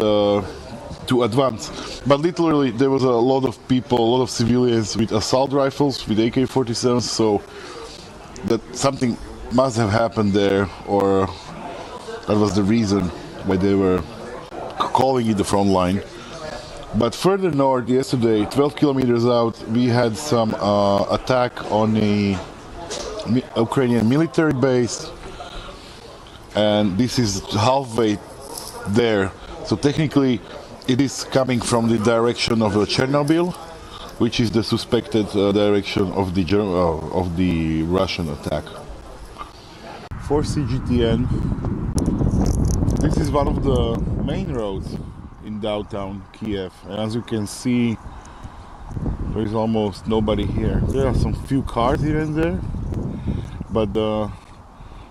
[SPEAKER 26] to advance. But literally there was a lot of people, a lot of civilians with assault rifles, with AK-47s, so that something must have happened there, or that was the reason why they were calling it the front line. But further north, yesterday, 12 kilometers out, we had some attack on a Ukrainian military base, and this is halfway there. So technically, it is coming from the direction of Chernobyl, which is the suspected direction of the Russian attack. For CGTN, this is one of the main roads in downtown Kyiv, and as you can see, there is almost nobody here. There are some few cars here and there, but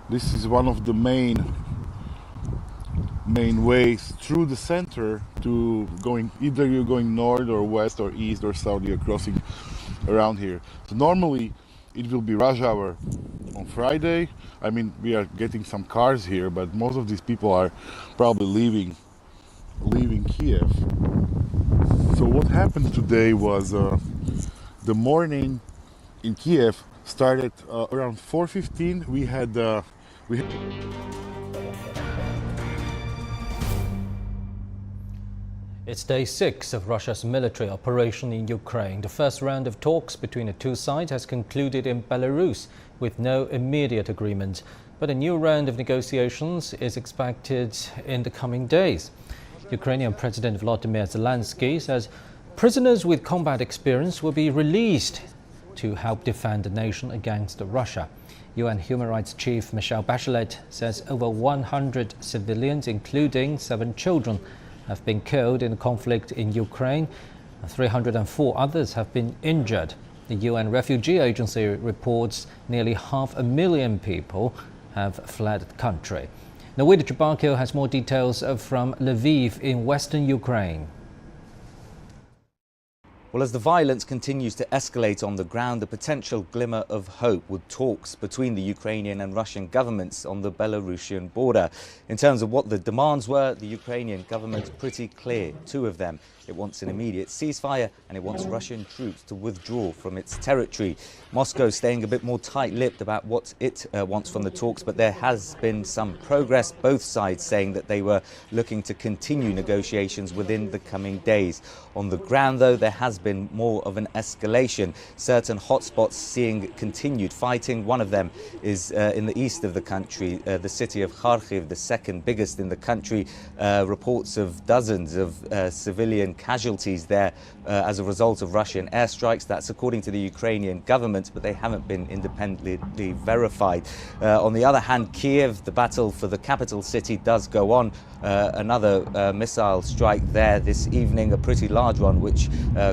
[SPEAKER 26] this is one of the main ways through the center to going, either you're going north or west or east or south, you're crossing around here. So normally it will be rush hour on Friday. I mean, we are getting some cars here, but most of these people are probably leaving Kyiv. So what happened today was the morning in Kyiv started around 4:15. We had
[SPEAKER 15] It's day 6 of Russia's military operation in Ukraine. The first round of talks between the two sides has concluded in Belarus with no immediate agreement, but a new round of negotiations is expected in the coming days. Ukrainian President Volodymyr Zelensky says prisoners with combat experience will be released to help defend the nation against Russia. UN Human Rights Chief Michelle Bachelet says over 100 civilians, including 7 children, have been killed in the conflict in Ukraine, and 304 others have been injured. The UN Refugee Agency reports nearly 500,000 people have fled the country. Nawida Chubakio has more details from Lviv in western Ukraine.
[SPEAKER 8] Well, as the violence continues to escalate on the ground, the potential glimmer of hope with talks between the Ukrainian and Russian governments on the Belarusian border. In terms of what the demands were, the Ukrainian government's pretty clear. 2 of them. It wants an immediate ceasefire and it wants Russian troops to withdraw from its territory. Moscow staying a bit more tight-lipped about what it wants from the talks, but there has been some progress, both sides saying that they were looking to continue negotiations within the coming days. On the ground, though, there has been more of an escalation. Certain hotspots seeing continued fighting. One of them is in the east of the country, the city of Kharkiv, the second biggest in the country. Reports of dozens of civilian casualties there as a result of Russian airstrikes. That's according to the Ukrainian government, but they haven't been independently verified. On the other hand, Kyiv, the battle for the capital city, does go on. Another missile strike there this evening, a pretty large one, which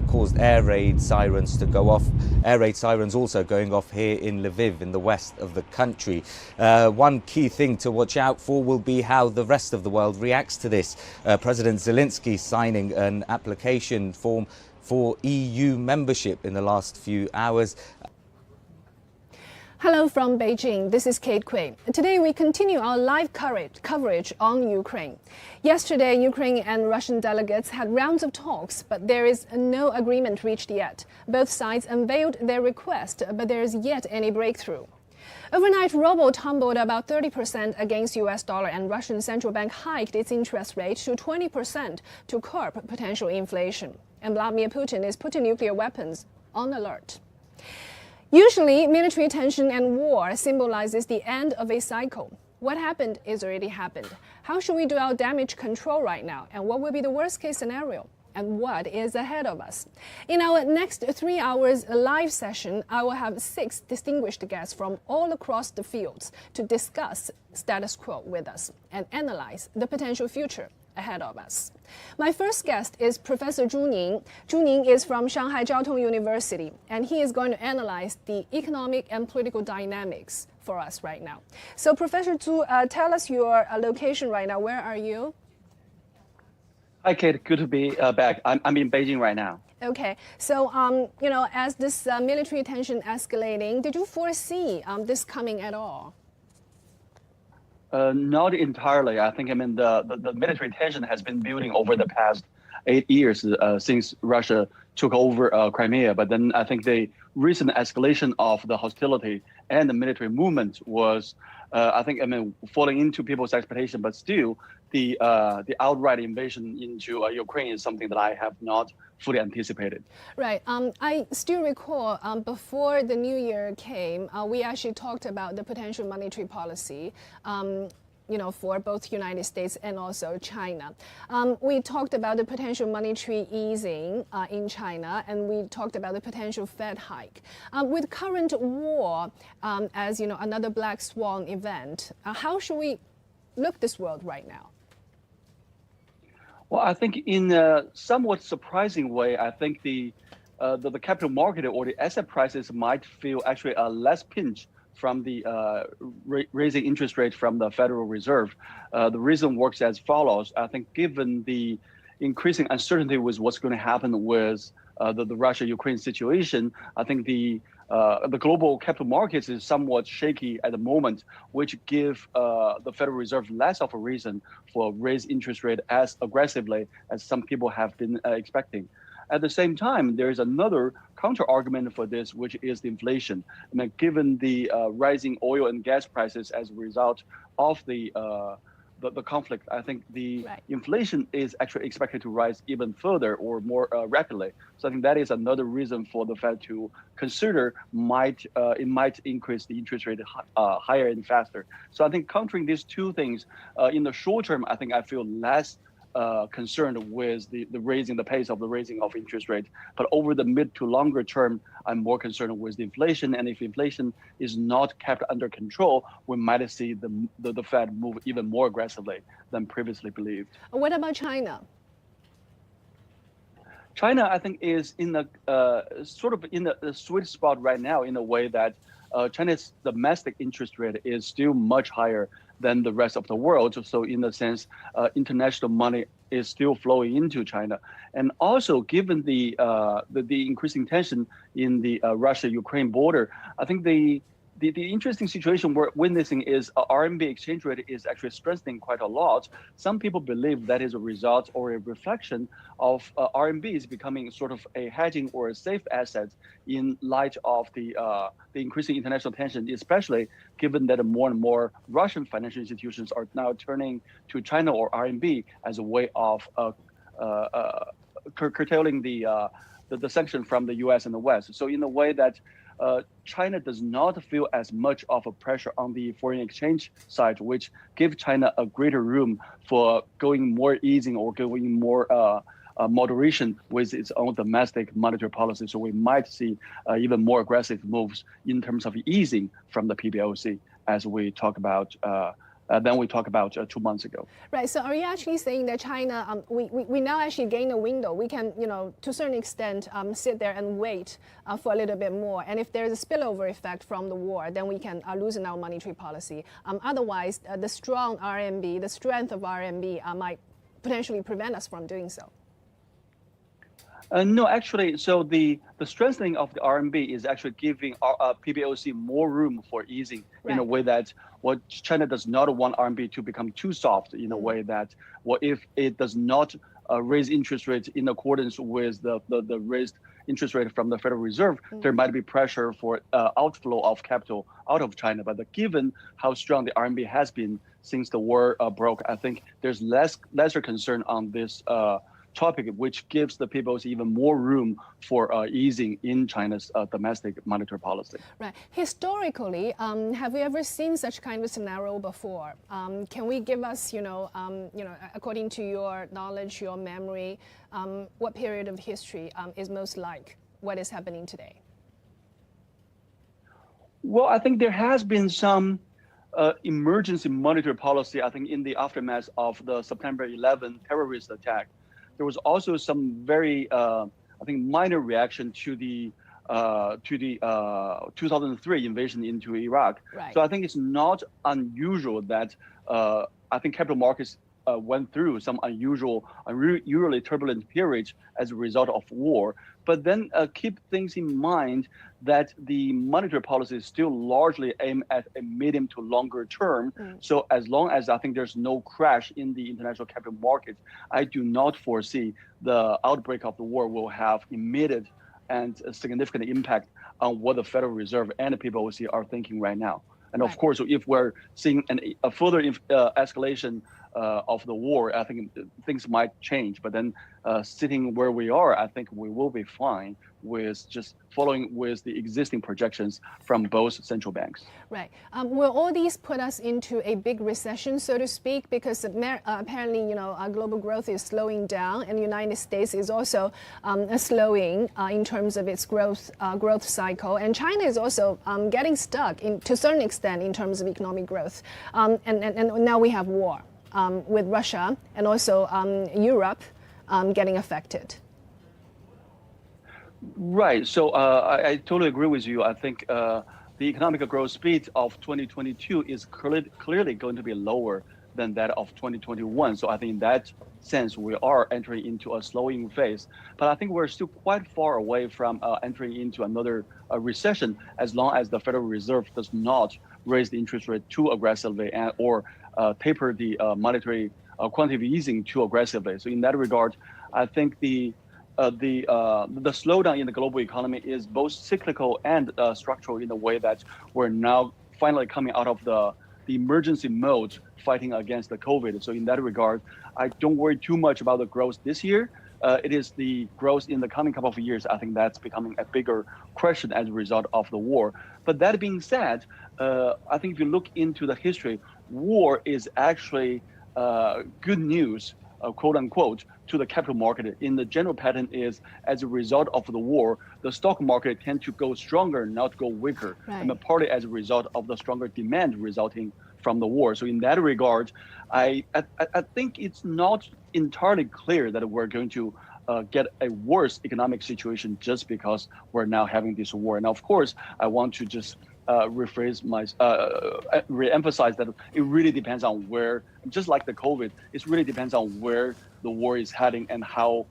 [SPEAKER 8] caused air raid sirens to go off. Air raid sirens also going off here in Lviv in the west of the country. One key thing to watch out for will be how the rest of the world reacts to this. President Zelensky signing an application form for EU membership in the last few hours.
[SPEAKER 3] Hello from Beijing, this is Kate Kui. Today we continue our live coverage on Ukraine. Yesterday, Ukraine and Russian delegates had rounds of talks, but there is no agreement reached yet. Both sides unveiled their request, but there is yet any breakthrough. Overnight, ruble tumbled about 30% against US dollar, and Russian central bank hiked its interest rate to 20% to curb potential inflation. And Vladimir Putin is putting nuclear weapons on alert. Usually, military tension and war symbolizes the end of a cycle. What happened is already happened. How should we do our damage control right now? And what will be the worst case scenario? And what is ahead of us? In our next 3 hours live session, I will have 6 distinguished guests from all across the fields to discuss status quo with us and analyze the potential future ahead of us. My first guest is Professor Zhu Ning. Zhu Ning is from Shanghai Jiao Tong University, and he is going to analyze the economic and political dynamics for us right now. So Professor Zhu, tell us your location right now. Where are you?
[SPEAKER 10] Hi, Kate. Good to be back. I'm in Beijing right now.
[SPEAKER 3] Okay. So, as this military tension escalating, did you foresee this coming at all?
[SPEAKER 10] Not entirely. I think, the military tension has been building over the past 8 years since Russia took over Crimea. But then I think the recent escalation of the hostility and the military movement was, falling into people's expectation. But still, the outright invasion into Ukraine is something that I have not fully anticipated.
[SPEAKER 3] Right. I still recall before the new year came, we actually talked about the potential monetary policy. For both United States and also China. We talked about the potential monetary easing in China, and we talked about the potential Fed hike. With current war as another black swan event, how should we look this world right now?
[SPEAKER 10] Well, I think in a somewhat surprising way, I think the capital market or the asset prices might feel actually a less pinch from the raising interest rate from the Federal Reserve. The reason works as follows. I think given the increasing uncertainty with what's going to happen with the Russia-Ukraine situation, I think the global capital markets is somewhat shaky at the moment, which give the Federal Reserve less of a reason for raise interest rate as aggressively as some people have been expecting. At the same time, there is another counter argument for this, which is the inflation. Given the rising oil and gas prices as a result of the conflict, I think the inflation is actually expected to rise even further or more rapidly. So I think that is another reason for the Fed to consider it might increase the interest rate higher and faster. So I think countering these two things in the short term, I think I feel less concerned with the pace of the raising of interest rate. But over the mid to longer term, I'm more concerned with the inflation. And if inflation is not kept under control, we might see the Fed move even more aggressively than previously believed.
[SPEAKER 3] What about China?
[SPEAKER 10] China, I think, is in the sort of in the sweet spot right now in a way that China's domestic interest rate is still much higher than the rest of the world. So in a sense, international money is still flowing into China. And also given the increasing tension in the Russia-Ukraine border, I think the the interesting situation we're witnessing is RMB exchange rate is actually strengthening quite a lot. Some people believe that is a result or a reflection of RMB is becoming sort of a hedging or a safe asset in light of the increasing international tension, especially given that more and more Russian financial institutions are now turning to China or RMB as a way of curtailing the sanction from the U.S. and the West. So in a way that China does not feel as much of a pressure on the foreign exchange side, which gives China a greater room for going more easing or going more moderation with its own domestic monetary policy. So we might see even more aggressive moves in terms of easing from the PBOC as we talk about than we talked about 2 months ago.
[SPEAKER 3] Right. So are you actually saying that China, we now actually gain a window? We can, to a certain extent, sit there and wait for a little bit more. And if there's a spillover effect from the war, then we can loosen our monetary policy. Otherwise, the strong RMB, the strength of RMB might potentially prevent us from doing so.
[SPEAKER 10] No, actually, so the strengthening of the RMB is actually giving PBOC more room for easing in a way that what China does not want RMB to become too soft in a way that if it does not raise interest rates in accordance with the raised interest rate from the Federal Reserve, there might be pressure for outflow of capital out of China. But given how strong the RMB has been since the war broke, I think there's lesser concern on this topic, which gives the PBOC even more room for easing in China's domestic monetary policy.
[SPEAKER 3] Right. Historically, have you ever seen such kind of scenario before? Can we give us, according to your knowledge, your memory, what period of history is most like what is happening today?
[SPEAKER 10] Well, I think there has been some emergency monetary policy, I think, in the aftermath of the September 11 terrorist attack. There was also some very, minor reaction to the 2003 invasion into Iraq.
[SPEAKER 3] Right.
[SPEAKER 10] So I think it's not unusual that I think capital markets went through some unusually turbulent periods as a result of war. But then keep things in mind that the monetary policy is still largely aimed at a medium to longer term. So as long as I think there's no crash in the international capital markets, I do not foresee the outbreak of the war will have immediate and a significant impact on what the Federal Reserve and the PBOC are thinking right now. And of course, if we're seeing a further escalation of the war, I think things might change. But then sitting where we are, I think we will be fine with just following with the existing projections from both central banks.
[SPEAKER 3] Right. Will all these put us into a big recession, so to speak? Because apparently, our global growth is slowing down, and the United States is also slowing in terms of its growth cycle, and China is also getting stuck to a certain extent in terms of economic growth. And now we have war with Russia and also Europe getting affected.
[SPEAKER 10] Right. So I totally agree with you. I think the economic growth speed of 2022 is clearly going to be lower than that of 2021. So I think in that sense, we are entering into a slowing phase. But I think we're still quite far away from entering into another recession as long as the Federal Reserve does not raise the interest rate too aggressively or taper the monetary quantitative easing too aggressively. So in that regard, I think the slowdown in the global economy is both cyclical and structural in the way that we're now finally coming out of the emergency mode fighting against the COVID. So in that regard, I don't worry too much about the growth this year. It is the growth in the coming couple of years. I think that's becoming a bigger question as a result of the war. But that being said, I think if you look into the history, war is actually good news, quote unquote, to the capital market. In the general pattern is, as a result of the war, the stock market tend to go stronger, not go weaker, and partly as a result of the stronger demand resulting from the war. So in that regard, I think it's not entirely clear that we're going to get a worse economic situation just because we're now having this war. And of course, I want to just re-emphasize that it really depends on where, just like the COVID, it really depends on where the war is heading and how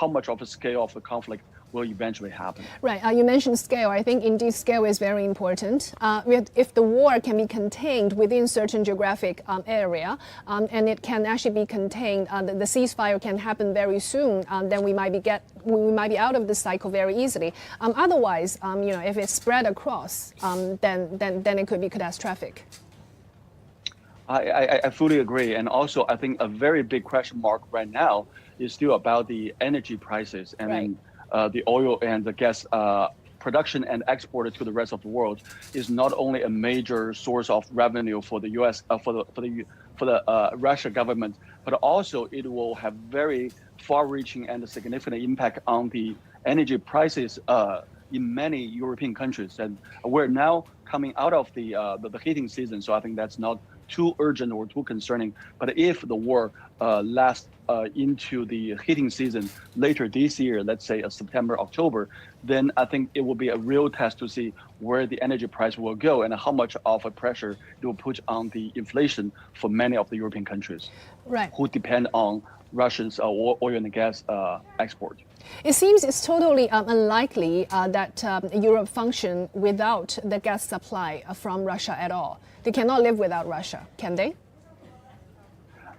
[SPEAKER 10] much of a scale of the conflict will eventually happen.
[SPEAKER 3] Right. You mentioned scale. I think indeed scale is very important. If the war can be contained within certain geographic area, and it can actually be contained, the ceasefire can happen very soon, then we might be out of this cycle very easily. Otherwise, if it's spread across, then it could be catastrophic.
[SPEAKER 10] I fully agree. And also, I think a very big question mark right now is still about the energy prices and the oil and the gas production and export to the rest of the world is not only a major source of revenue for the U.S. For the Russia government, but also it will have very far-reaching and significant impact on the energy prices in many European countries. And we're now coming out of the heating season, so I think that's not too urgent or too concerning. But if the war lasts into the heating season later this year, let's say September, October, then I think it will be a real test to see where the energy price will go and how much of a pressure it will put on the inflation for many of the European countries who depend on Russia's oil and gas export.
[SPEAKER 3] It seems it's totally unlikely that Europe function without the gas supply from Russia at all. They cannot live without Russia, can they?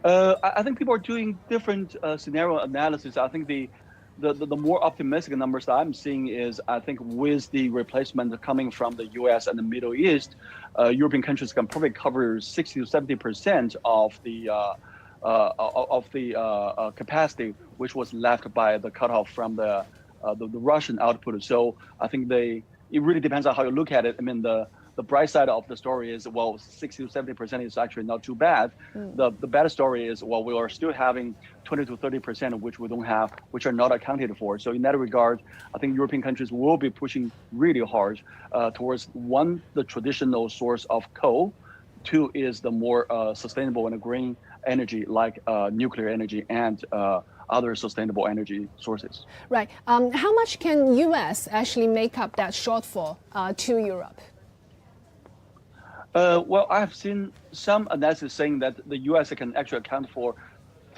[SPEAKER 10] I think people are doing different scenario analysis. I think the more optimistic numbers that I'm seeing is, I think with the replacement coming from the U.S. and the Middle East, European countries can probably cover 60 to 70% of the capacity which was left by the cutoff from the Russian output. So I think it really depends on how you look at it. I mean, the bright side of the story is, well, 60 to 70% is actually not too bad. The bad story is, well, we are still having 20 to 30% which we don't have, which are not accounted for. So in that regard, I think European countries will be pushing really hard towards, one, the traditional source of coal, two is the more sustainable and green energy like nuclear energy and other sustainable energy sources.
[SPEAKER 3] Right. How much can U.S. actually make up that shortfall to Europe?
[SPEAKER 10] Well, I have seen some analysis saying that the U.S. can actually account for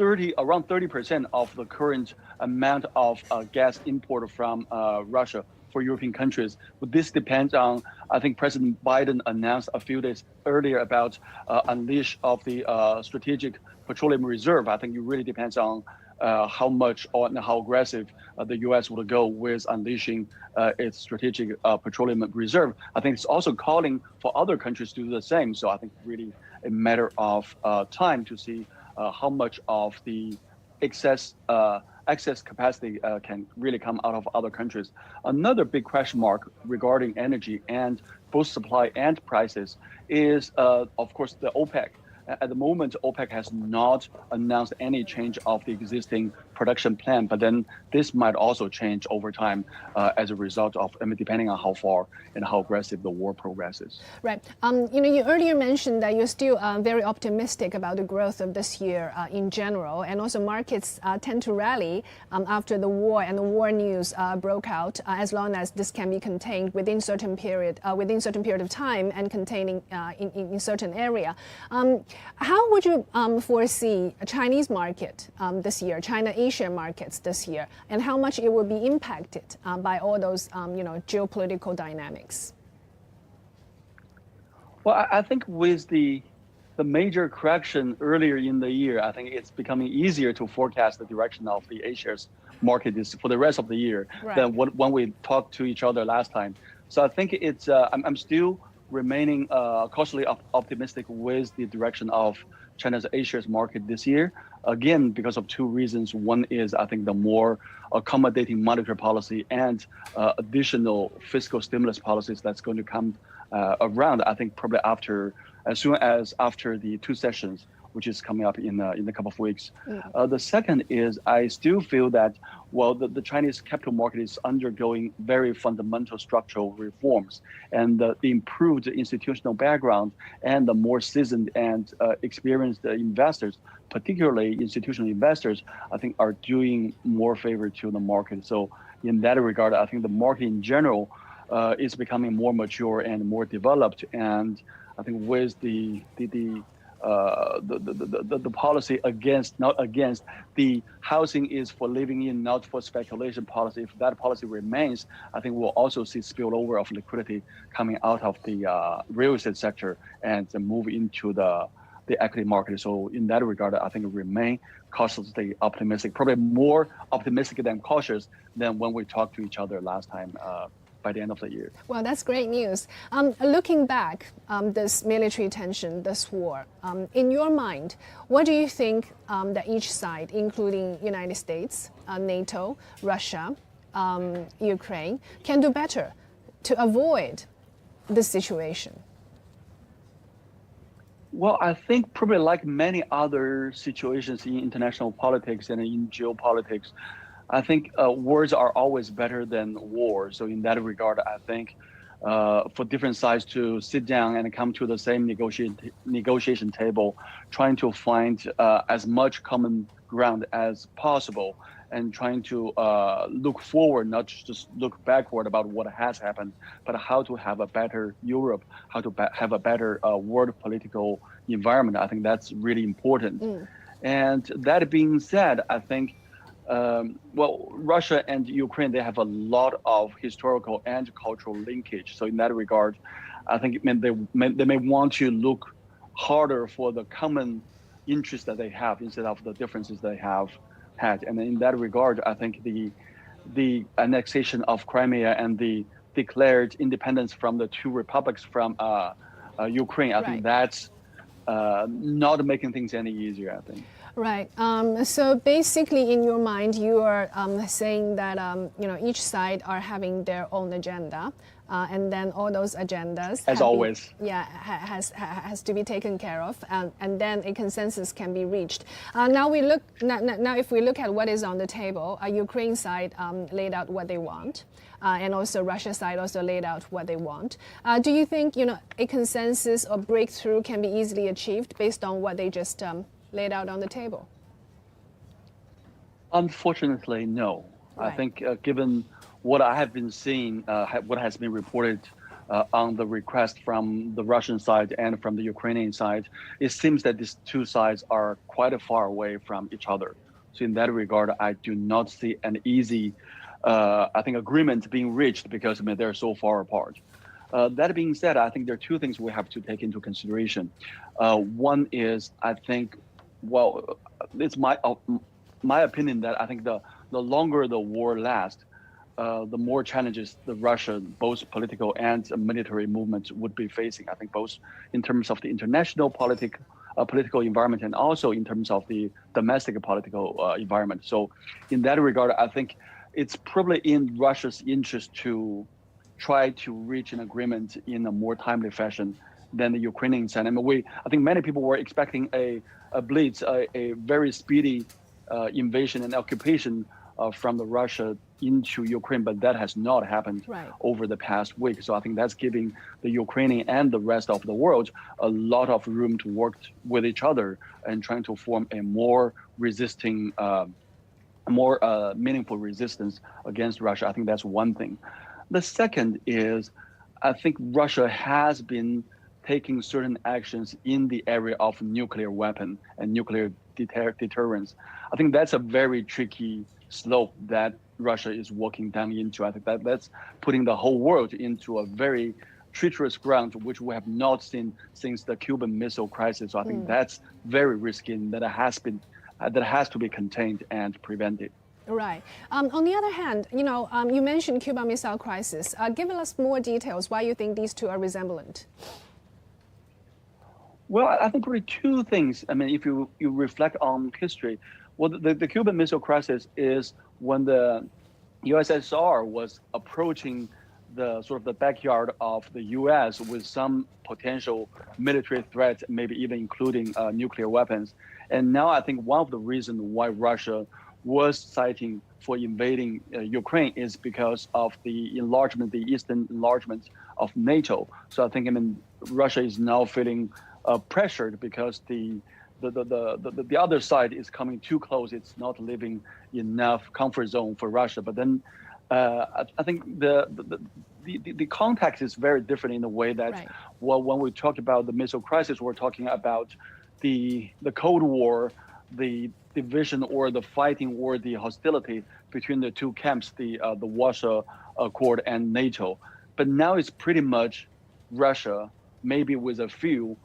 [SPEAKER 10] around 30% of the current amount of gas import from Russia for European countries. But this depends on, I think President Biden announced a few days earlier about unleash of the strategic petroleum reserve. I think it really depends on how much or how aggressive the U.S. will go with unleashing its strategic petroleum reserve. I think it's also calling for other countries to do the same. So I think really a matter of time to see how much of the excess capacity can really come out of other countries. Another big question mark regarding energy and both supply and prices is, of course, the OPEC. At the moment, OPEC has not announced any change of the existing production plan, but then this might also change over time as a result of, depending on how far and how aggressive the war progresses.
[SPEAKER 3] Right. You earlier mentioned that you're still very optimistic about the growth of this year in general, and also markets tend to rally after the war and the war news broke out, as long as this can be contained within certain period of time and containing in certain area. How would you foresee a Chinese market this year, China-Asia markets this year, and how much it will be impacted by all those geopolitical dynamics?
[SPEAKER 10] Well, I think with the major correction earlier in the year, I think it's becoming easier to forecast the direction of the A-shares market for the rest of the year than when we talked to each other last time. So I think it's I'm still remaining cautiously optimistic with the direction of China's A-shares market this year. Again, because of two reasons. One is, I think, the more accommodating monetary policy and additional fiscal stimulus policies that's going to come around, I think probably as soon as after the two sessions, which is coming up in a couple of weeks. The second is, I still feel that, well, the Chinese capital market is undergoing very fundamental structural reforms, and the improved institutional background and the more seasoned and experienced investors, particularly institutional investors, I think are doing more favor to the market. So in that regard, I think the market in general is becoming more mature and more developed. And I think with the the policy not against the housing is for living in, not for speculation policy. If that policy remains, I think we'll also see spillover of liquidity coming out of the real estate sector and move into the equity market. So in that regard, I think it remain cautiously optimistic, probably more optimistic than cautious than when we talked to each other last time by the end of the year.
[SPEAKER 3] Well, that's great news. Looking back, this military tension, this war, in your mind, what do you think that each side, including United States, NATO, Russia, Ukraine, can do better to avoid this situation?
[SPEAKER 10] Well, I think probably like many other situations in international politics and in geopolitics, I think words are always better than war. So in that regard, I think for different sides to sit down and come to the same negotiation table, trying to find as much common ground as possible, and trying to look forward, not just look backward about what has happened, but how to have a better Europe, how to have a better world political environment. I think that's really important. And that being said, I think, Russia and Ukraine, they have a lot of historical and cultural linkage. So in that regard, I think they may want to look harder for the common interests that they have instead of the differences they have had. And in that regard, I think the annexation of Crimea and the declared independence from the two republics from Ukraine, I think that's not making things any easier, I think.
[SPEAKER 3] Right. So basically, in your mind, you are saying that each side are having their own agenda, and then all those agendas,
[SPEAKER 10] as always,
[SPEAKER 3] has to be taken care of, and then a consensus can be reached. Now if we look at what is on the table, Ukraine side laid out what they want, and also Russia side also laid out what they want. Do you think a consensus or breakthrough can be easily achieved based on what they just laid out on the table?
[SPEAKER 10] Unfortunately, no. Right. I think given what I have been seeing, what has been reported on the request from the Russian side and from the Ukrainian side, it seems that these two sides are quite far away from each other. So in that regard, I do not see an easy, agreement being reached because they're so far apart. That being said, I think there are two things we have to take into consideration. One is, I think, it's my opinion that I think the longer the war lasts, the more challenges the Russian, both political and military movements would be facing. I think both in terms of the international political environment and also in terms of the domestic political environment. So in that regard, I think it's probably in Russia's interest to try to reach an agreement in a more timely fashion than the Ukrainian side. I think many people were expecting a blitz, a very speedy invasion and occupation from the Russia into Ukraine, but that has not happened over the past week. So I think that's giving the Ukrainian and the rest of the world a lot of room to work with each other and trying to form a more resisting, more meaningful resistance against Russia. I think that's one thing. The second is, I think Russia has been taking certain actions in the area of nuclear weapon and nuclear deterrence. I think that's a very tricky slope that Russia is walking down into. I think that's putting the whole world into a very treacherous ground, which we have not seen since the Cuban Missile Crisis. So I think that's very risky and that has to be contained and prevented.
[SPEAKER 3] Right. On the other hand, you mentioned Cuban Missile Crisis. Give us more details why you think these two are resemblant.
[SPEAKER 10] Well, I think really two things. If you reflect on history, the Cuban Missile Crisis is when the USSR was approaching the sort of the backyard of the US with some potential military threats, maybe even including nuclear weapons. And now I think one of the reasons why Russia was citing for invading Ukraine is because of the enlargement, the eastern enlargement of NATO. So I think Russia is now feeling pressured because the other side is coming too close. It's not leaving enough comfort zone for Russia. But then I think the context is very different in the way that when we talk about the missile crisis, we're talking about the Cold War, the division or the fighting or the hostility between the two camps, the Warsaw Accord and NATO. But now it's pretty much Russia, maybe with a few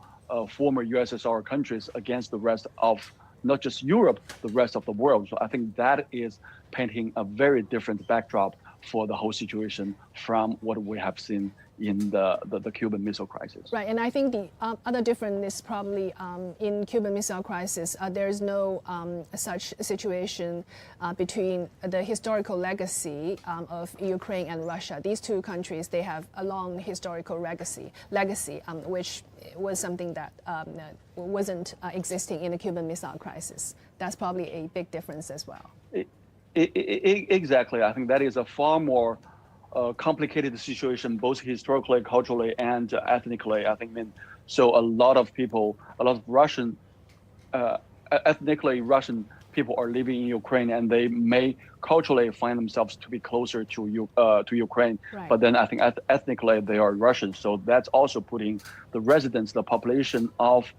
[SPEAKER 10] former USSR countries against the rest of not just Europe, the rest of the world. So I think that is painting a very different backdrop for the whole situation from what we have seen in the Cuban Missile Crisis.
[SPEAKER 3] Right, and I think the other difference is probably in Cuban Missile Crisis, there is no such situation between the historical legacy of Ukraine and Russia. These two countries, they have a long historical legacy, which was something that wasn't existing in the Cuban Missile Crisis. That's probably a big difference as well.
[SPEAKER 10] Exactly, I think that is a far more complicated situation, both historically, culturally, and ethnically. I think, so a lot of people, a lot of Russian, ethnically Russian people are living in Ukraine, and they may culturally find themselves to be closer to Ukraine.
[SPEAKER 3] Right.
[SPEAKER 10] But then I think ethnically they are Russian, so that's also putting the residents, the population of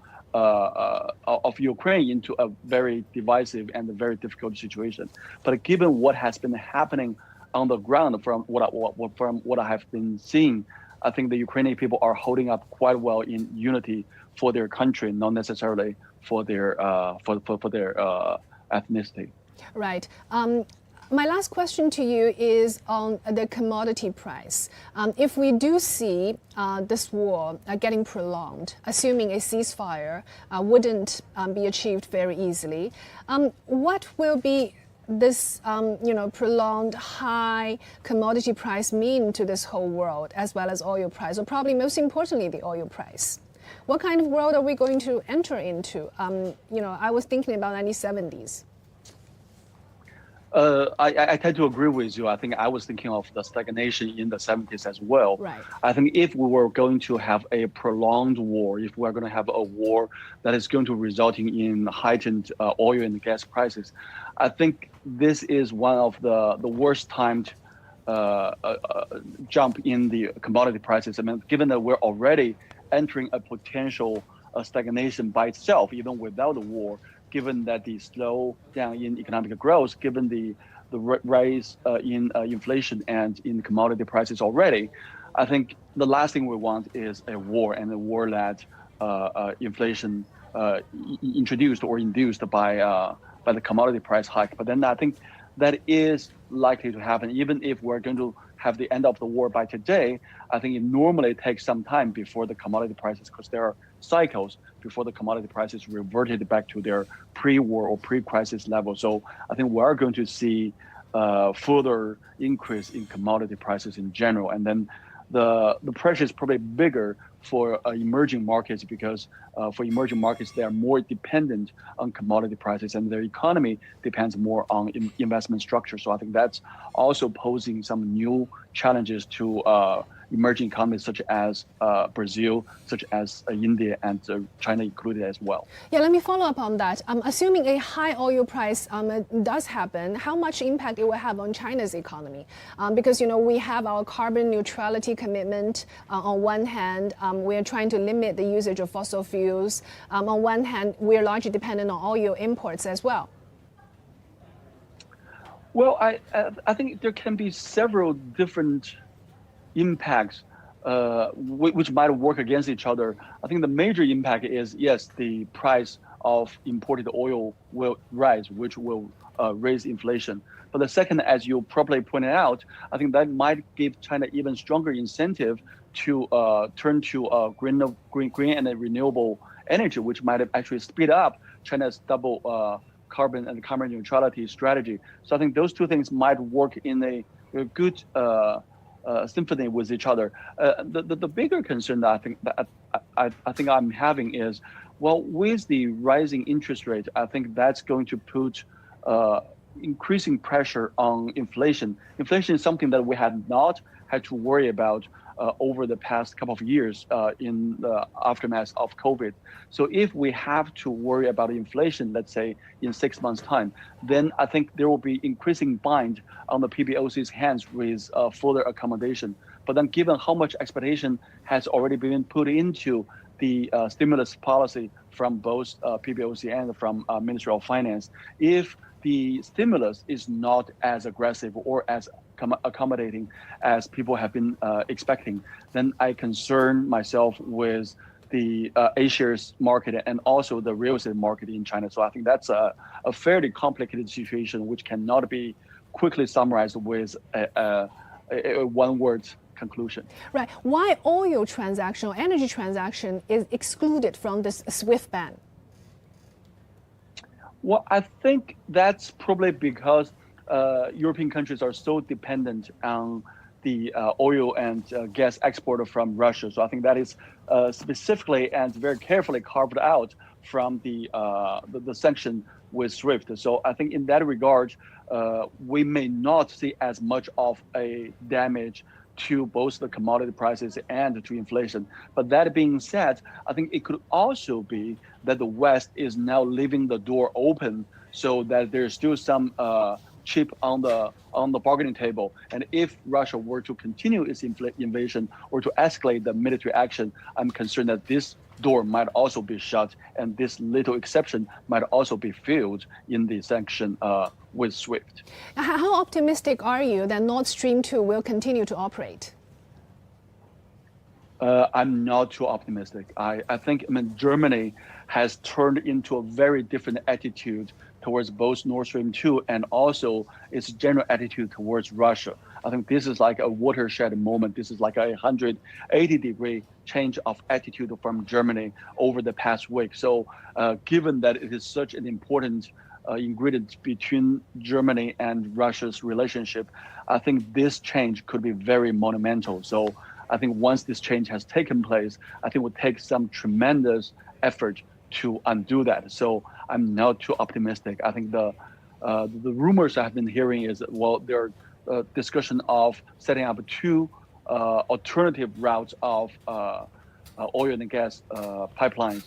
[SPEAKER 10] Ukraine into a very divisive and a very difficult situation. But given what has been happening on the ground, from what I have been seeing, I think the Ukrainian people are holding up quite well in unity for their country, not necessarily for their ethnicity.
[SPEAKER 3] Right. My last question to you is on the commodity price. If we do see this war getting prolonged, assuming a ceasefire wouldn't be achieved very easily, what will be this prolonged high commodity price mean to this whole world, as well as oil price, or probably most importantly the oil price? What kind of world are we going to enter into? I was thinking about 1970s.
[SPEAKER 10] I tend to agree with you. I think I was thinking of the stagnation in the 70s as well.
[SPEAKER 3] Right.
[SPEAKER 10] I think if we were going to have a prolonged war, if we're going to have a war that is going to resulting in heightened oil and gas prices, I think this is one of the worst timed jump in the commodity prices. I mean, given that we're already entering a potential stagnation by itself, even without the war, given that the slowdown in economic growth, given the rise in inflation and in commodity prices already, I think the last thing we want is a war, and a war that inflation introduced or induced by the commodity price hike. But then I think that is likely to happen, even if we're going to have the end of the war by today. I think it normally takes some time before the commodity prices, because there are cycles before the commodity prices reverted back to their pre-war or pre-crisis level. So I think we are going to see further increase in commodity prices in general. And then the pressure is probably bigger for emerging markets, because for emerging markets, they are more dependent on commodity prices, and their economy depends more on investment structure. So I think that's also posing some new challenges to emerging economies such as Brazil, such as India, and China included as well.
[SPEAKER 3] Yeah, let me follow up on that. Assuming a high oil price does happen, how much impact it will have on China's economy? Because we have our carbon neutrality commitment on one hand. We're trying to limit the usage of fossil fuels. On one hand, we're largely dependent on oil imports as well.
[SPEAKER 10] Well, I think there can be several different impacts which might work against each other. I think the major impact is, yes, the price of imported oil will rise, which will raise inflation. But the second, as you properly pointed out, I think that might give China even stronger incentive to turn to green and renewable energy, which might actually speed up China's double carbon and carbon neutrality strategy. So I think those two things might work in a good symphony with each other. The bigger concern that I think I'm having is, well, with the rising interest rate, I think that's going to put increasing pressure on inflation. Inflation is something that we had not had to worry about over the past couple of years in the aftermath of COVID. So if we have to worry about inflation, let's say in 6 months' time, then I think there will be increasing bind on the PBOC's hands with further accommodation. But then given how much expectation has already been put into the stimulus policy from both PBOC and from Ministry of Finance, if the stimulus is not as aggressive or as accommodating as people have been expecting, then I concern myself with the A-shares market and also the real estate market in China. So I think that's a fairly complicated situation which cannot be quickly summarized with a one-word conclusion.
[SPEAKER 3] Right. Why oil transaction or energy transaction is excluded from this SWIFT ban?
[SPEAKER 10] Well, I think that's probably because European countries are so dependent on the oil and gas exporter from Russia. So I think that is specifically and very carefully carved out from the sanction with SWIFT. So I think in that regard, we may not see as much of a damage to both the commodity prices and to inflation. But that being said, I think it could also be that the West is now leaving the door open so that there's still some chip on the bargaining table. And if Russia were to continue its invasion or to escalate the military action, I'm concerned that this door might also be shut, and this little exception might also be filled in the sanction with SWIFT.
[SPEAKER 3] How optimistic are you that Nord Stream 2 will continue to operate?
[SPEAKER 10] I'm not too optimistic. I think Germany has turned into a very different attitude towards both Nord Stream 2 and also its general attitude towards Russia. I think this is like a watershed moment. This is like a 180-degree change of attitude from Germany over the past week. So given that it is such an important ingredient between Germany and Russia's relationship, I think this change could be very monumental. So I think once this change has taken place, I think it would take some tremendous effort to undo that. So I'm not too optimistic. I think the rumors I've been hearing is, well, there are discussion of setting up two alternative routes of oil and gas pipelines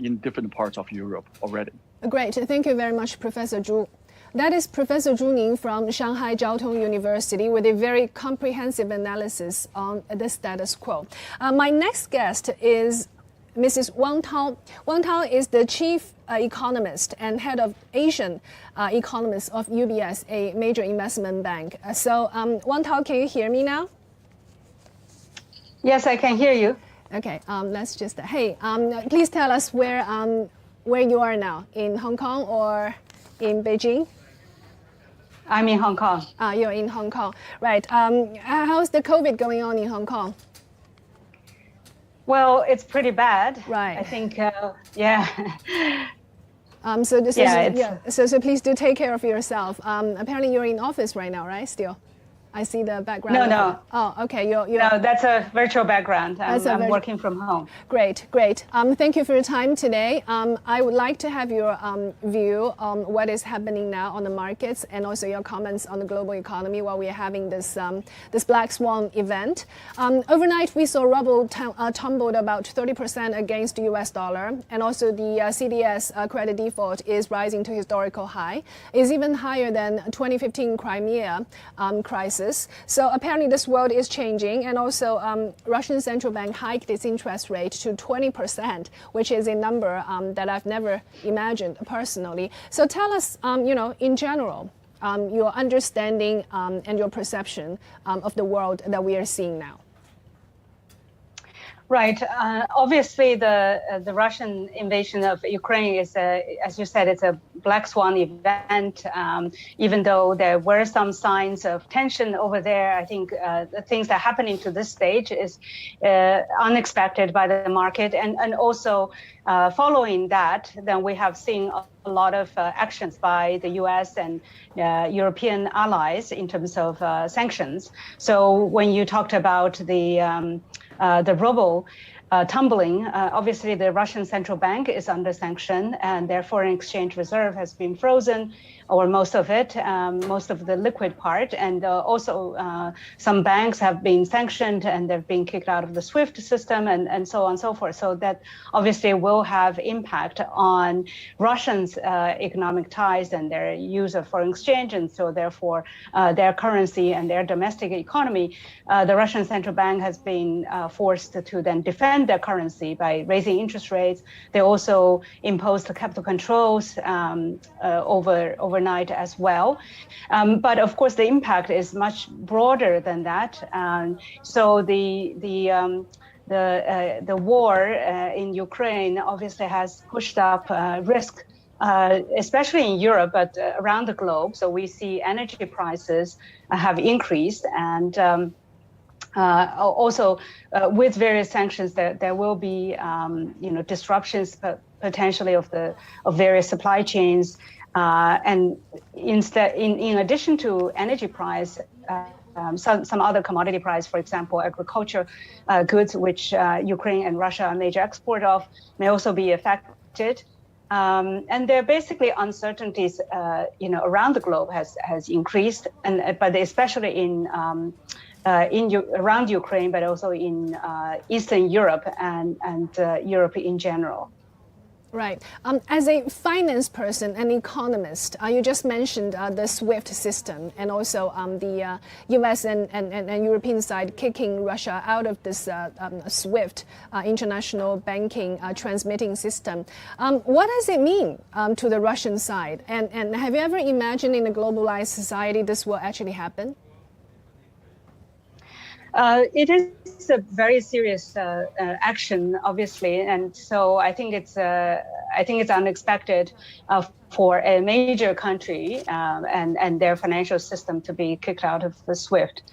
[SPEAKER 10] in different parts of Europe already.
[SPEAKER 3] Great. Thank you very much, Professor Zhu. That is Professor Zhu Ning from Shanghai Jiao Tong University with a very comprehensive analysis on the status quo. My next guest is Mrs. Wang Tao. Wang Tao is the chief economist and head of Asian economists of UBS, a major investment bank. So Wang Tao, can you hear me now?
[SPEAKER 5] Yes, I can hear you.
[SPEAKER 3] Okay, let's just, hey, please tell us where you are now, in Hong Kong or in Beijing?
[SPEAKER 5] I'm in Hong Kong.
[SPEAKER 3] You're in Hong Kong, right. How's the COVID going on in Hong Kong?
[SPEAKER 5] Well, it's pretty bad.
[SPEAKER 3] Right.
[SPEAKER 5] I think, yeah.
[SPEAKER 3] So this is, so please do take care of yourself. Apparently you're in office right now, right, still? I see the background.
[SPEAKER 5] No.
[SPEAKER 3] Oh, okay. You're
[SPEAKER 5] No, that's a virtual background. I'm working from home.
[SPEAKER 3] Great. Thank you for your time today. I would like to have your view on what is happening now on the markets and also your comments on the global economy while we are having this Black Swan event. Overnight, we saw ruble tumbled about 30% against the US dollar, and also the CDS credit default is rising to historical high. It's even higher than 2015 Crimea crisis. So apparently this world is changing, and also Russian central bank hiked its interest rate to 20%, which is a number that I've never imagined personally. So tell us, in general, your understanding and your perception of the world that we are seeing now.
[SPEAKER 5] Right. Obviously, the Russian invasion of Ukraine is, as you said, it's a black swan event. Even though there were some signs of tension over there, I think the things that are happening to this stage is unexpected by the market. And also, following that, then we have seen a lot of actions by the U.S. and European allies in terms of sanctions. So when you talked about the ruble tumbling, obviously the Russian central bank is under sanction and their foreign exchange reserve has been frozen, or most of it, most of the liquid part. And also some banks have been sanctioned and they've been kicked out of the SWIFT system and so on and so forth. So that obviously will have impact on Russians' economic ties and their use of foreign exchange. And so therefore their currency and their domestic economy, the Russian central bank has been forced to then defend defend their currency by raising interest rates. They also imposed the capital controls overnight as well. But of course, the impact is much broader than that. So the war in Ukraine obviously has pushed up risk, especially in Europe, but around the globe. So we see energy prices have increased, and also with various sanctions, there will be disruptions potentially of various supply chains, and in addition to energy price. Some other commodity price, for example, agriculture goods, which Ukraine and Russia are major export of, may also be affected. And there are basically uncertainties, around the globe has increased, but especially around Ukraine, but also in Eastern Europe and Europe in general.
[SPEAKER 3] Right. As a finance person, an economist, you just mentioned the SWIFT system and also the US and European side kicking Russia out of this SWIFT international banking transmitting system. What does it mean to the Russian side? And have you ever imagined in a globalized society this will actually happen?
[SPEAKER 5] It is a very serious action, obviously, and so I think it's unexpected for a major country and their financial system to be kicked out of the SWIFT.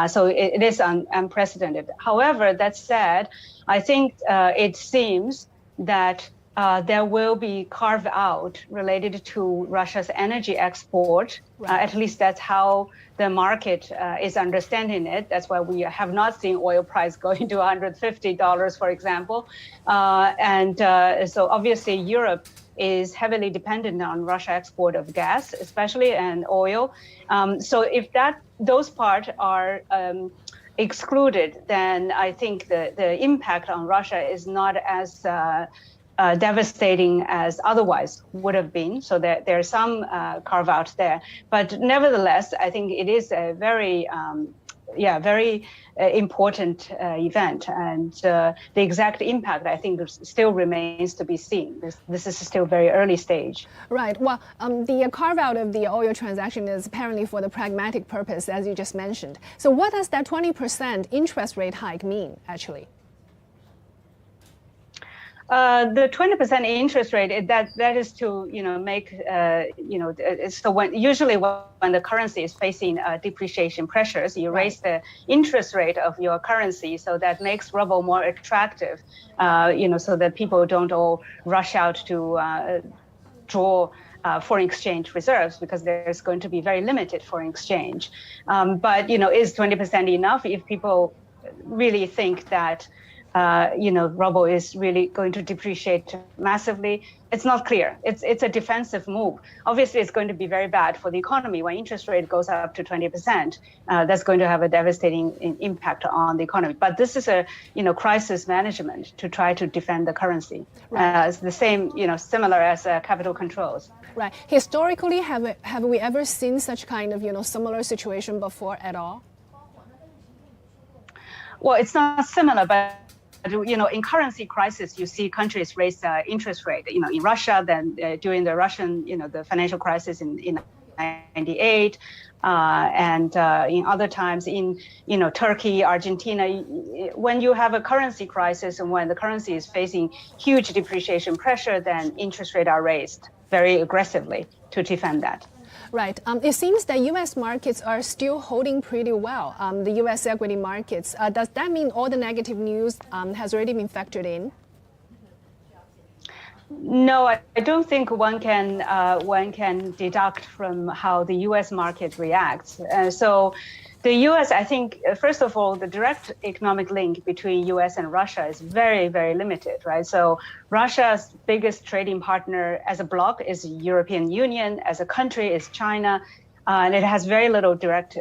[SPEAKER 5] So it is unprecedented. However, that said, I think it seems that there will be carved out related to Russia's energy export. At least that's how the market is understanding it. That's why we have not seen oil price going to $150, for example. So obviously Europe is heavily dependent on Russia export of gas, especially, and oil. So if those parts are excluded, then I think the impact on Russia is not as devastating as otherwise would have been. So there's some carve out there, but nevertheless, I think it is a very important event, and the exact impact, I think, still remains to be seen. This is still very early stage.
[SPEAKER 3] Right. Well, the carve out of the oil transaction is apparently for the pragmatic purpose, as you just mentioned. So what does that 20% interest rate hike mean, actually?
[SPEAKER 5] The 20% interest rate, that is to make so usually when the currency is facing depreciation pressures, you raise the interest rate of your currency, so that makes ruble more attractive, so that people don't all rush out to draw foreign exchange reserves, because there's going to be very limited foreign exchange. But is 20% enough? If people really think that ruble is really going to depreciate massively, it's not clear. It's a defensive move. Obviously, it's going to be very bad for the economy. When interest rate goes up to 20%, that's going to have a devastating impact on the economy. But this is a crisis management to try to defend the currency. It's the same, similar as capital controls.
[SPEAKER 3] Right. Historically, have we ever seen such kind of similar situation before at all?
[SPEAKER 5] Well, it's not similar, but in currency crisis, you see countries raise interest rate. In Russia, then during the Russian, the financial crisis in '98, and in other times in Turkey, Argentina. When you have a currency crisis and when the currency is facing huge depreciation pressure, then interest rates are raised very aggressively to defend that.
[SPEAKER 3] Right. It seems that U.S. markets are still holding pretty well. The U.S. equity markets. Does that mean all the negative news has already been factored in?
[SPEAKER 5] No, I don't think one can deduct from how the U.S. market reacts. So the U.S., I think, first of all, the direct economic link between U.S. and Russia is very, very limited, right? So Russia's biggest trading partner as a bloc is the European Union, as a country is China. and it has very little direct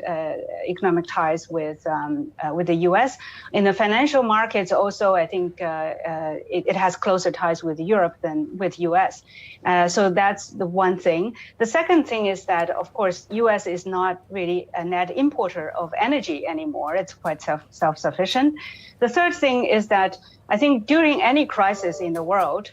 [SPEAKER 5] economic ties with the U.S. In the financial markets, also, I think it has closer ties with Europe than with U.S. So that's the one thing. The second thing is that, of course, U.S. is not really a net importer of energy anymore. It's quite self-sufficient. The third thing is that I think during any crisis in the world,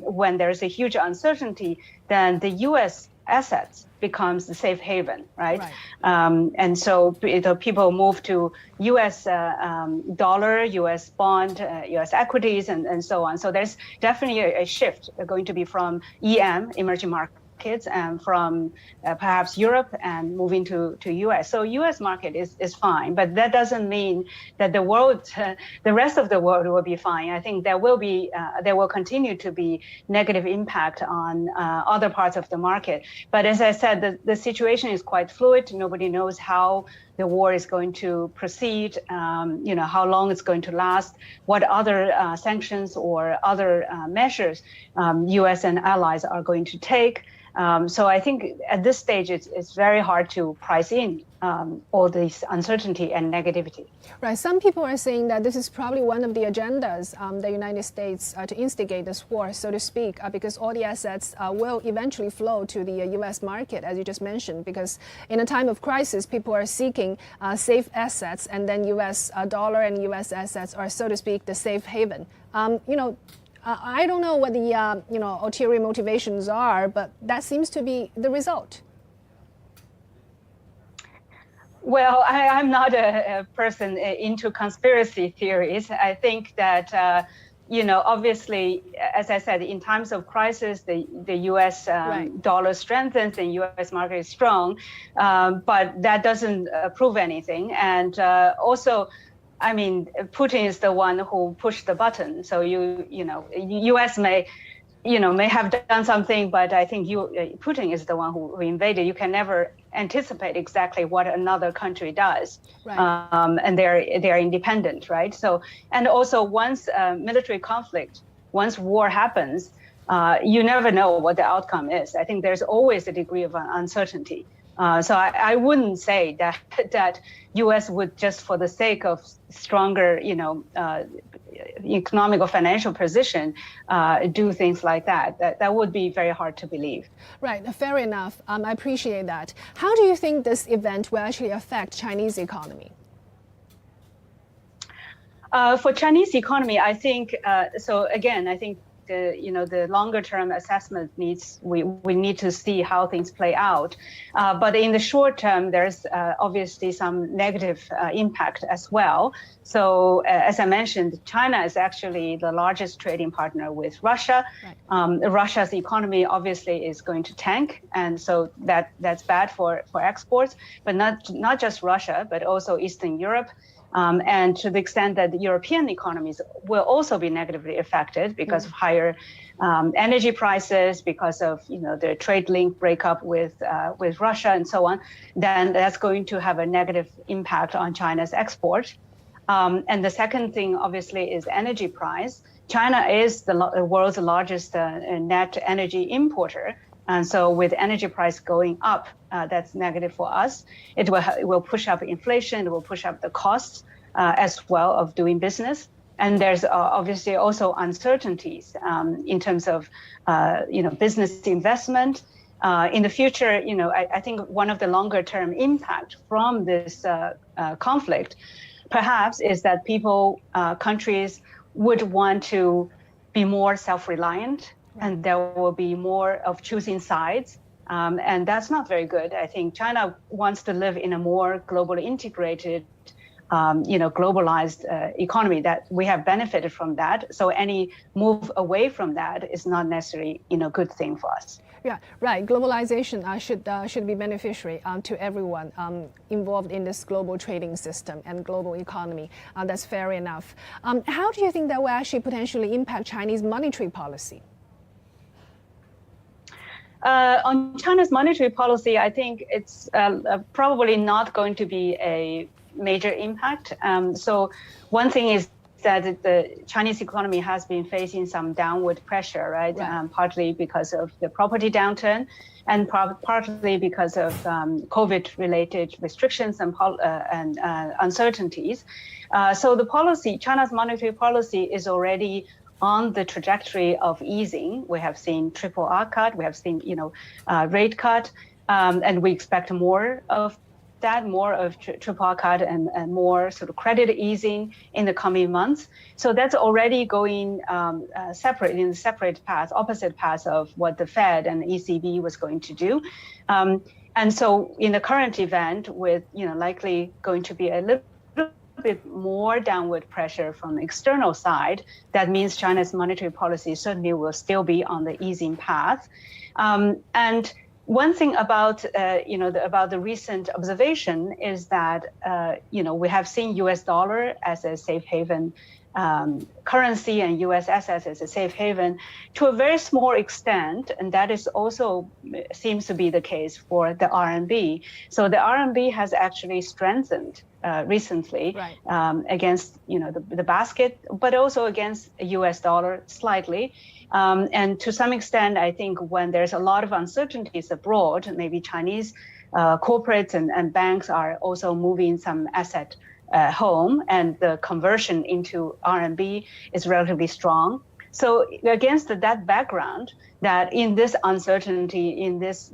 [SPEAKER 5] when there's a huge uncertainty, then the U.S. assets becomes the safe haven, right? And so people move to U.S. Dollar, U.S. bond, U.S. equities, and so on. So there's definitely a shift going to be from EM, emerging markets, and from perhaps Europe and moving to U.S. So U.S. market is fine, but that doesn't mean that the world, the rest of the world will be fine. I think there will continue to be negative impact on other parts of the market. But as I said, the situation is quite fluid. Nobody knows how the war is going to proceed, how long it's going to last, what other sanctions or other measures U.S. and allies are going to take. So I think at this stage, it's very hard to price in all this uncertainty and negativity.
[SPEAKER 3] Right. Some people are saying that this is probably one of the agendas the United States to instigate this war, so to speak, because all the assets will eventually flow to the U.S. market, as you just mentioned, because in a time of crisis, people are seeking safe assets, and then U.S. dollar and U.S. assets are, so to speak, the safe haven. I don't know what the ulterior motivations are, but that seems to be the result.
[SPEAKER 5] Well, I'm not a person into conspiracy theories. I think that obviously, as I said, in times of crisis, the U.S. Dollar strengthens and U.S. market is strong, but that doesn't prove anything. And also, I mean, Putin is the one who pushed the button. So U.S. may have done something, but I think Putin is the one who invaded. You can never anticipate exactly what another country does, and they're independent, right? So, and also once military conflict, once war happens, you never know what the outcome is. I think there's always a degree of uncertainty. So I wouldn't say that U.S. would just for the sake of stronger, economic or financial position, do things like that. That would be very hard to believe.
[SPEAKER 3] Right, fair enough. I appreciate that. How do you think this event will actually affect Chinese economy?
[SPEAKER 5] For Chinese economy, I think so. Again, I think the longer term assessment we need to see how things play out. But in the short term, there's obviously some negative impact as well. So as I mentioned, China is actually the largest trading partner with Russia. Russia's economy obviously is going to tank, and so that's bad for exports. But not just Russia, but also Eastern Europe. And to the extent that the European economies will also be negatively affected because of higher energy prices, because of the trade link breakup with Russia and so on, then that's going to have a negative impact on China's export. And the second thing, obviously, is energy price. China is the world's largest net energy importer. And so with energy price going up, that's negative for us. It will push up inflation. It will push up the costs as well of doing business. And there's obviously also uncertainties in terms of business investment. In the future, I think one of the longer term impact from this conflict perhaps is that countries would want to be more self-reliant. And there will be more of choosing sides. And that's not very good. I think China wants to live in a more globally integrated, globalized economy that we have benefited from that. So any move away from that is not necessarily a good thing for us.
[SPEAKER 3] Yeah, right. Globalization should be beneficiary to everyone involved in this global trading system and global economy. That's fair enough. How do you think that will actually potentially impact Chinese monetary policy?
[SPEAKER 5] On China's monetary policy, I think it's probably not going to be a major impact. So one thing is that the Chinese economy has been facing some downward pressure, right? Partly because of the property downturn, and partly because of COVID-related restrictions and uncertainties. So the policy, China's monetary policy, is already on the trajectory of easing. We have seen triple R cut, we have seen rate cut, and we expect more of that, more of triple R cut and more sort of credit easing in the coming months. So that's already going separate path, opposite path of what the Fed and ECB was going to do. And so in the current event, with likely going to be a little bit more downward pressure from the external side, that means China's monetary policy certainly will still be on the easing path. And one thing about about the recent observation is that we have seen U.S. dollar as a safe haven currency and U.S. assets as a safe haven to a very small extent, and that is also seems to be the case for the RMB. So the RMB has actually strengthened recently against the basket, but also against U.S. dollar slightly. And to some extent, I think when there's a lot of uncertainties abroad, maybe Chinese corporates and banks are also moving some asset home, and the conversion into RMB is relatively strong. So against that background, that in this uncertainty, in this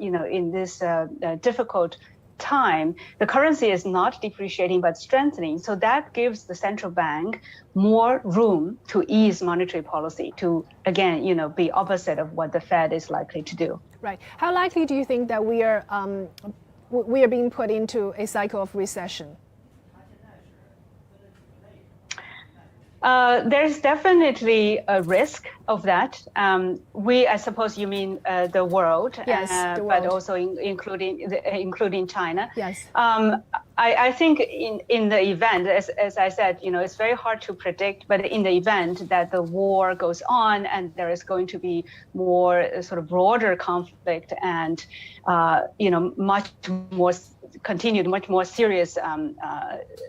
[SPEAKER 5] difficult time, the currency is not depreciating but strengthening. So that gives the central bank more room to ease monetary policy, to again, be opposite of what the Fed is likely to do.
[SPEAKER 3] Right. How likely do you think that we are being put into a cycle of recession?
[SPEAKER 5] There's definitely a risk of that. I suppose you mean the world,
[SPEAKER 3] yes, the world.
[SPEAKER 5] But also including China.
[SPEAKER 3] Yes.
[SPEAKER 5] I think in the event, as I said, it's very hard to predict, but in the event that the war goes on and there is going to be more sort of broader conflict and much more serious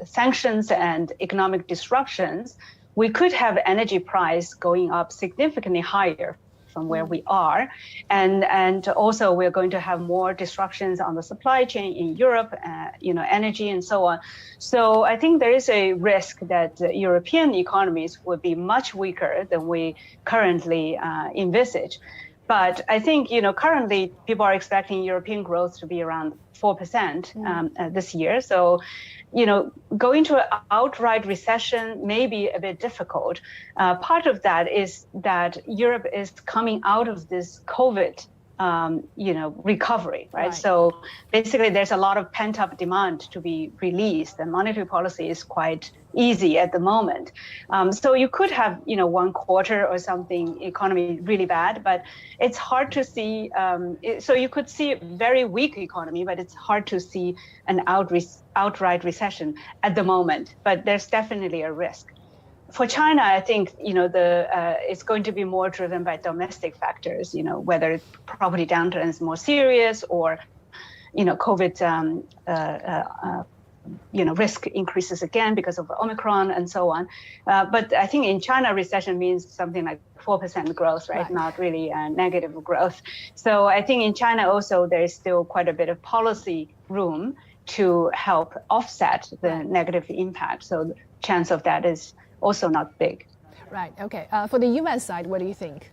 [SPEAKER 5] sanctions and economic disruptions, we could have energy price going up significantly higher from where we are. And also we're going to have more disruptions on the supply chain in Europe, energy and so on. So I think there is a risk that European economies will be much weaker than we currently envisage. But I think, currently people are expecting European growth to be around 4% this year. So, going to an outright recession may be a bit difficult. Part of that is that Europe is coming out of this COVID recovery, right? So basically there's a lot of pent-up demand to be released, and monetary policy is quite easy at the moment. So you could have, 1 quarter or something economy really bad, but it's hard to see. So you could see a very weak economy, but it's hard to see an outright recession at the moment. But there's definitely a risk. For China, I think it's going to be more driven by domestic factors. Whether property downturn is more serious, or COVID risk increases again because of Omicron and so on. But I think in China, recession means something like 4% growth, right? Not really negative growth. So I think in China also there is still quite a bit of policy room to help offset the negative impact. So the chance of that is also not big.
[SPEAKER 3] Right. Okay. For the U.S. side, what do you think?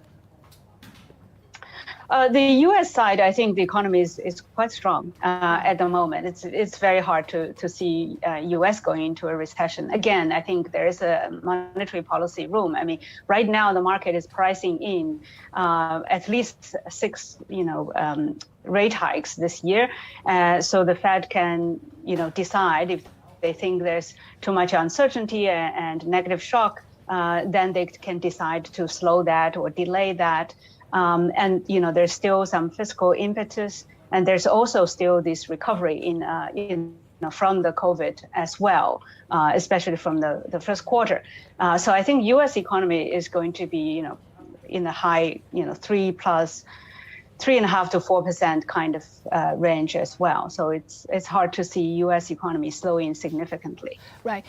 [SPEAKER 5] The U.S. side, I think the economy is quite strong at the moment. It's very hard to see U.S. going into a recession. Again, I think there is a monetary policy room. I mean, right now the market is pricing in at least 6 rate hikes this year. So the Fed can decide if they think there's too much uncertainty and negative shock, then they can decide to slow that or delay that. And there's still some fiscal impetus, and there's also still this recovery from the COVID as well, especially from the first quarter. So I think U.S. economy is going to be in the high 3+ 3.5% to 4% kind of range as well. So it's hard to see U.S. economy slowing significantly.
[SPEAKER 3] Right.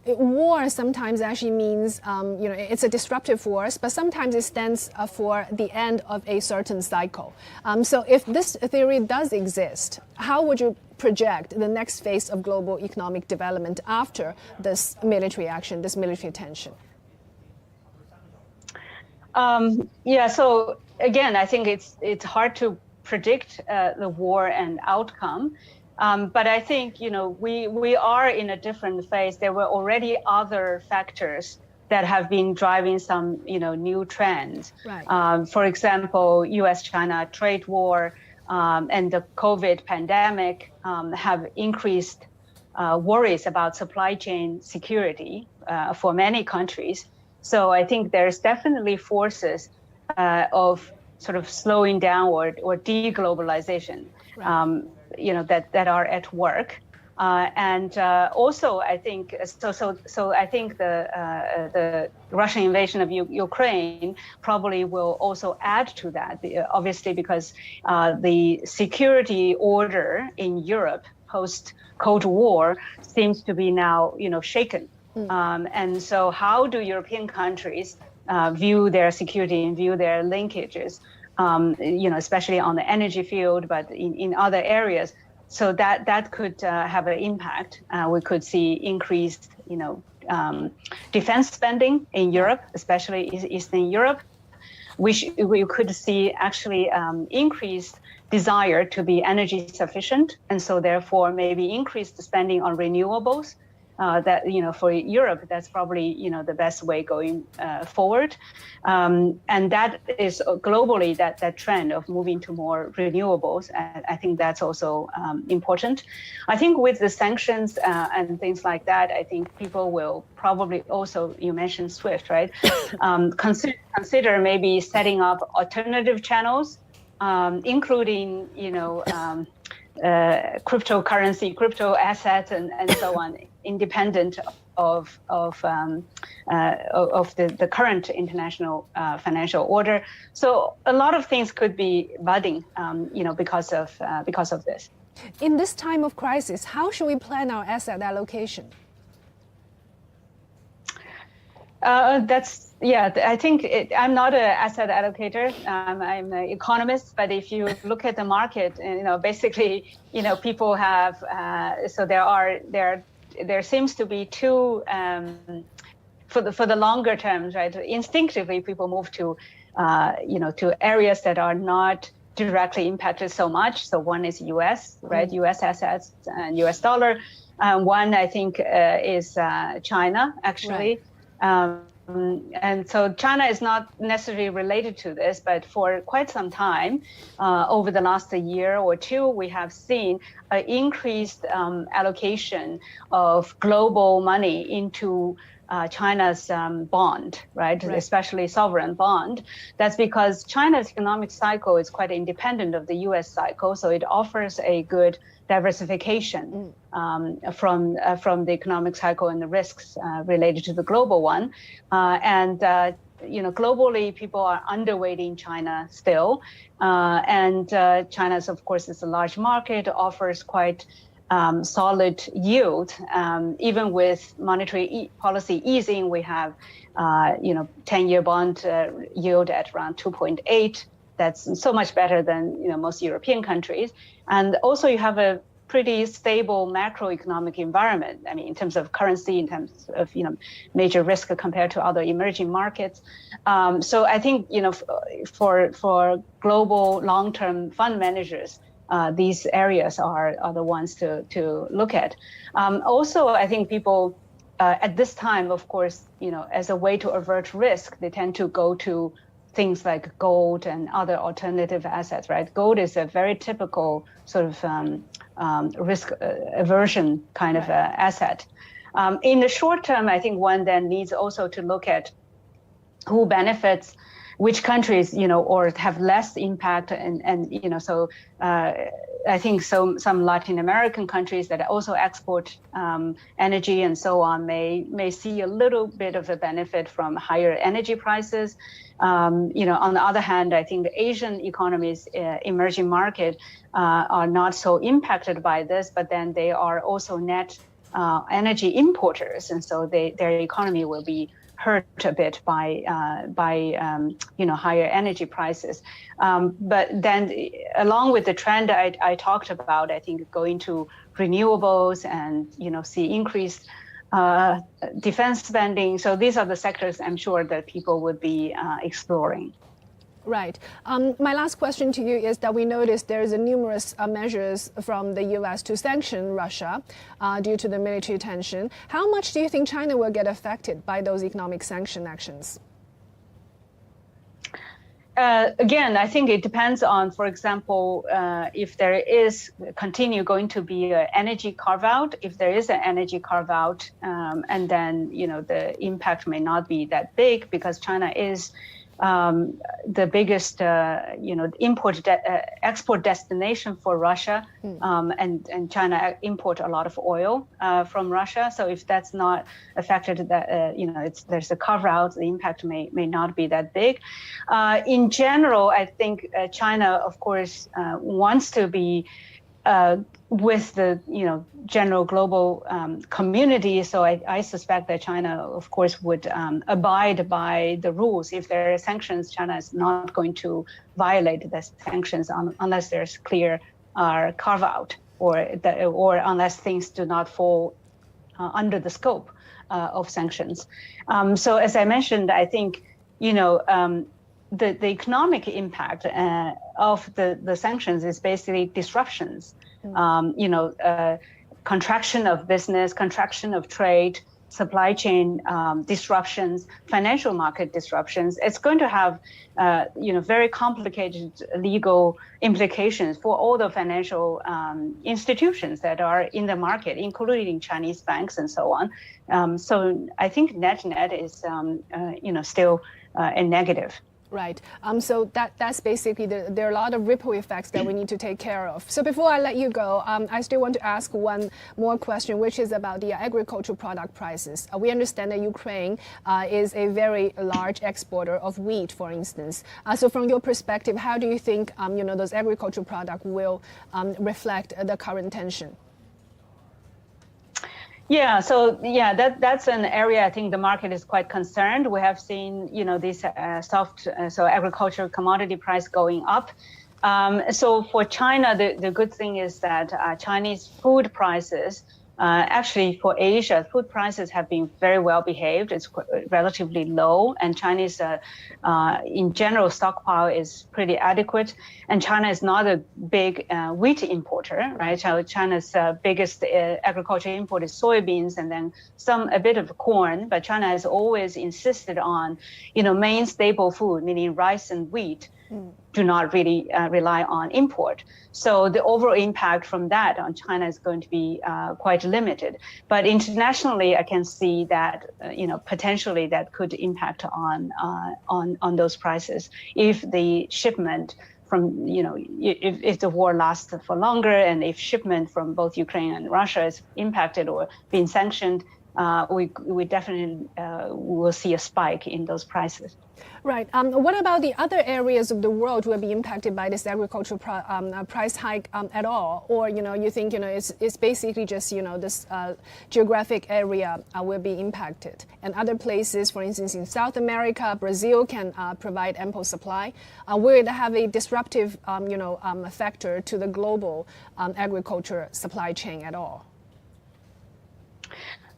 [SPEAKER 3] War sometimes actually means, it's a disruptive force, but sometimes it stands for the end of a certain cycle. So if this theory does exist, how would you project the next phase of global economic development after this military action, this military tension?
[SPEAKER 5] So again, I think it's hard to predict the war and outcome. But I think, we are in a different phase. There were already other factors that have been driving some, new trends.
[SPEAKER 3] Right.
[SPEAKER 5] For example, U.S.-China trade war and the COVID pandemic have increased worries about supply chain security for many countries. So I think there's definitely forces of sort of slowing down or deglobalization, that are at work. And also, I think so. I think the Russian invasion of Ukraine probably will also add to that. Obviously, because the security order in Europe post Cold War seems to be now, shaken. And so, how do European countries view their security and view their linkages? Especially on the energy field, but in other areas. So that could have an impact. We could see increased, defense spending in Europe, especially Eastern Europe. We could see actually increased desire to be energy sufficient, and so therefore maybe increased spending on renewables. That for Europe, that's probably the best way going forward, and that is globally that trend of moving to more renewables. And I think that's also important. I think with the sanctions and things like that, I think people will probably also, you mentioned SWIFT, right? Consider maybe setting up alternative channels, including cryptocurrency, crypto assets, and so on, independent of the current international financial order. So a lot of things could be budding, because of this.
[SPEAKER 3] In this time of crisis, how should we plan our asset allocation?
[SPEAKER 5] I think I'm not an asset allocator. I'm an economist. But if you look at the market, basically, people have. So there seems to be two for the longer terms, right? Instinctively, people move to to areas that are not directly impacted so much. So one is U.S., right? U.S. assets and U.S. dollar. One I think is China, actually. Right. And so China is not necessarily related to this, but for quite some time, over the last year or two, we have seen an increased allocation of global money into China's bond, right? Especially sovereign bond. That's because China's economic cycle is quite independent of the U.S. cycle, so it offers a good diversification from the economic cycle and the risks related to the global one. Globally, people are underweighting China still. China's, of course, is a large market, offers quite solid yield. Even with monetary policy easing, we have, 10-year bond yield at around 2.8. That's so much better than most European countries. And also you have a pretty stable macroeconomic environment. I mean, in terms of currency, in terms of major risk compared to other emerging markets. So I think for global long-term fund managers, these areas are the ones to look at. Also, I think people at this time, of course, as a way to avert risk, they tend to go to things like gold and other alternative assets, right? Gold is a very typical sort of risk aversion kind of asset. In the short term, I think one then needs also to look at who benefits which countries, or have less impact, and so I think some Latin American countries that also export energy and so on may see a little bit of a benefit from higher energy prices. On the other hand, I think the Asian economies, emerging market, are not so impacted by this, but then they are also net energy importers, and so their economy will be hurt a bit by higher energy prices. But then, along with the trend I talked about, I think going to renewables and see increased defense spending. So these are the sectors I'm sure that people would be exploring.
[SPEAKER 3] Right. My last question to you is that we noticed there's numerous measures from the U.S. to sanction Russia due to the military tension. How much do you think China will get affected by those economic sanction actions?
[SPEAKER 5] Again, I think it depends on, for example, if there is continue going to be an energy carve-out. If there is an energy carve-out, and then the impact may not be that big because China is the biggest, export destination for Russia, and China import a lot of oil from Russia. So if that's not affected, that there's a carve out, the impact may not be that big. In general, I think China, of course, wants to be with the general global community. So I suspect that China, of course, would abide by the rules. If there are sanctions, China is not going to violate the sanctions unless there's clear carve out, or unless things do not fall under the scope of sanctions. So as I mentioned, I think the economic impact of the sanctions is basically disruptions. Contraction of business, contraction of trade, supply chain disruptions, financial market disruptions. It's going to have very complicated legal implications for all the financial institutions that are in the market, including Chinese banks and so on. So I think net is still a negative.
[SPEAKER 3] Right. So that's basically there are a lot of ripple effects that we need to take care of. So before I let you go, I still want to ask one more question, which is about the agricultural product prices. We understand that Ukraine is a very large exporter of wheat, for instance. So from your perspective, how do you think those agricultural products will reflect the current tension?
[SPEAKER 5] Yeah, so that's an area I think the market is quite concerned. We have seen, this agricultural commodity price going up. So for China, the good thing is that Chinese food prices, actually for Asia, food prices have been very well behaved. It's relatively low, and Chinese, in general, stockpile is pretty adequate. And China is not a big wheat importer, right? China's biggest agricultural import is soybeans, and then a bit of corn. But China has always insisted on, main staple food, meaning rice and wheat. Do not really rely on import. So the overall impact from that on China is going to be quite limited. But internationally, I can see that potentially that could impact on those prices if the shipment from if the war lasts for longer, and if shipment from both Ukraine and Russia is impacted or being sanctioned, we definitely will see a spike in those prices.
[SPEAKER 3] Right. What about the other areas of the world will be impacted by this agricultural price hike at all? Or, you think, it's basically just, this geographic area will be impacted. And other places, for instance, in South America, Brazil can provide ample supply. Will it have a disruptive, factor to the global agriculture supply chain at all?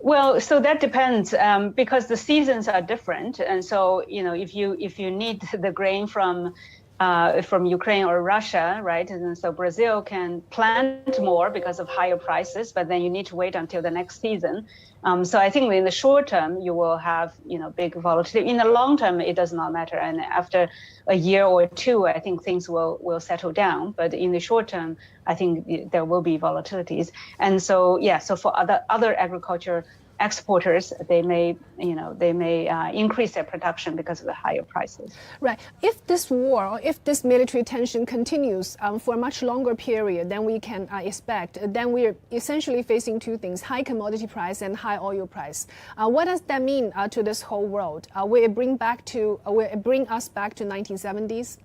[SPEAKER 5] Well, so that depends because the seasons are different, and so if you need the grain from Ukraine or Russia, right, and so Brazil can plant more because of higher prices, but then you need to wait until the next season. So I think in the short term you will have big volatility. In the long term, it does not matter, and after a year or two, I think things will settle down. But in the short term, I think there will be volatilities. And so so for other agriculture exporters, they may increase their production because of the higher prices.
[SPEAKER 3] Right. If this war or if this military tension continues for a much longer period than we can expect, then we're essentially facing two things: high commodity price and high oil price. What does that mean to this whole world? Will it bring us back to 1970s?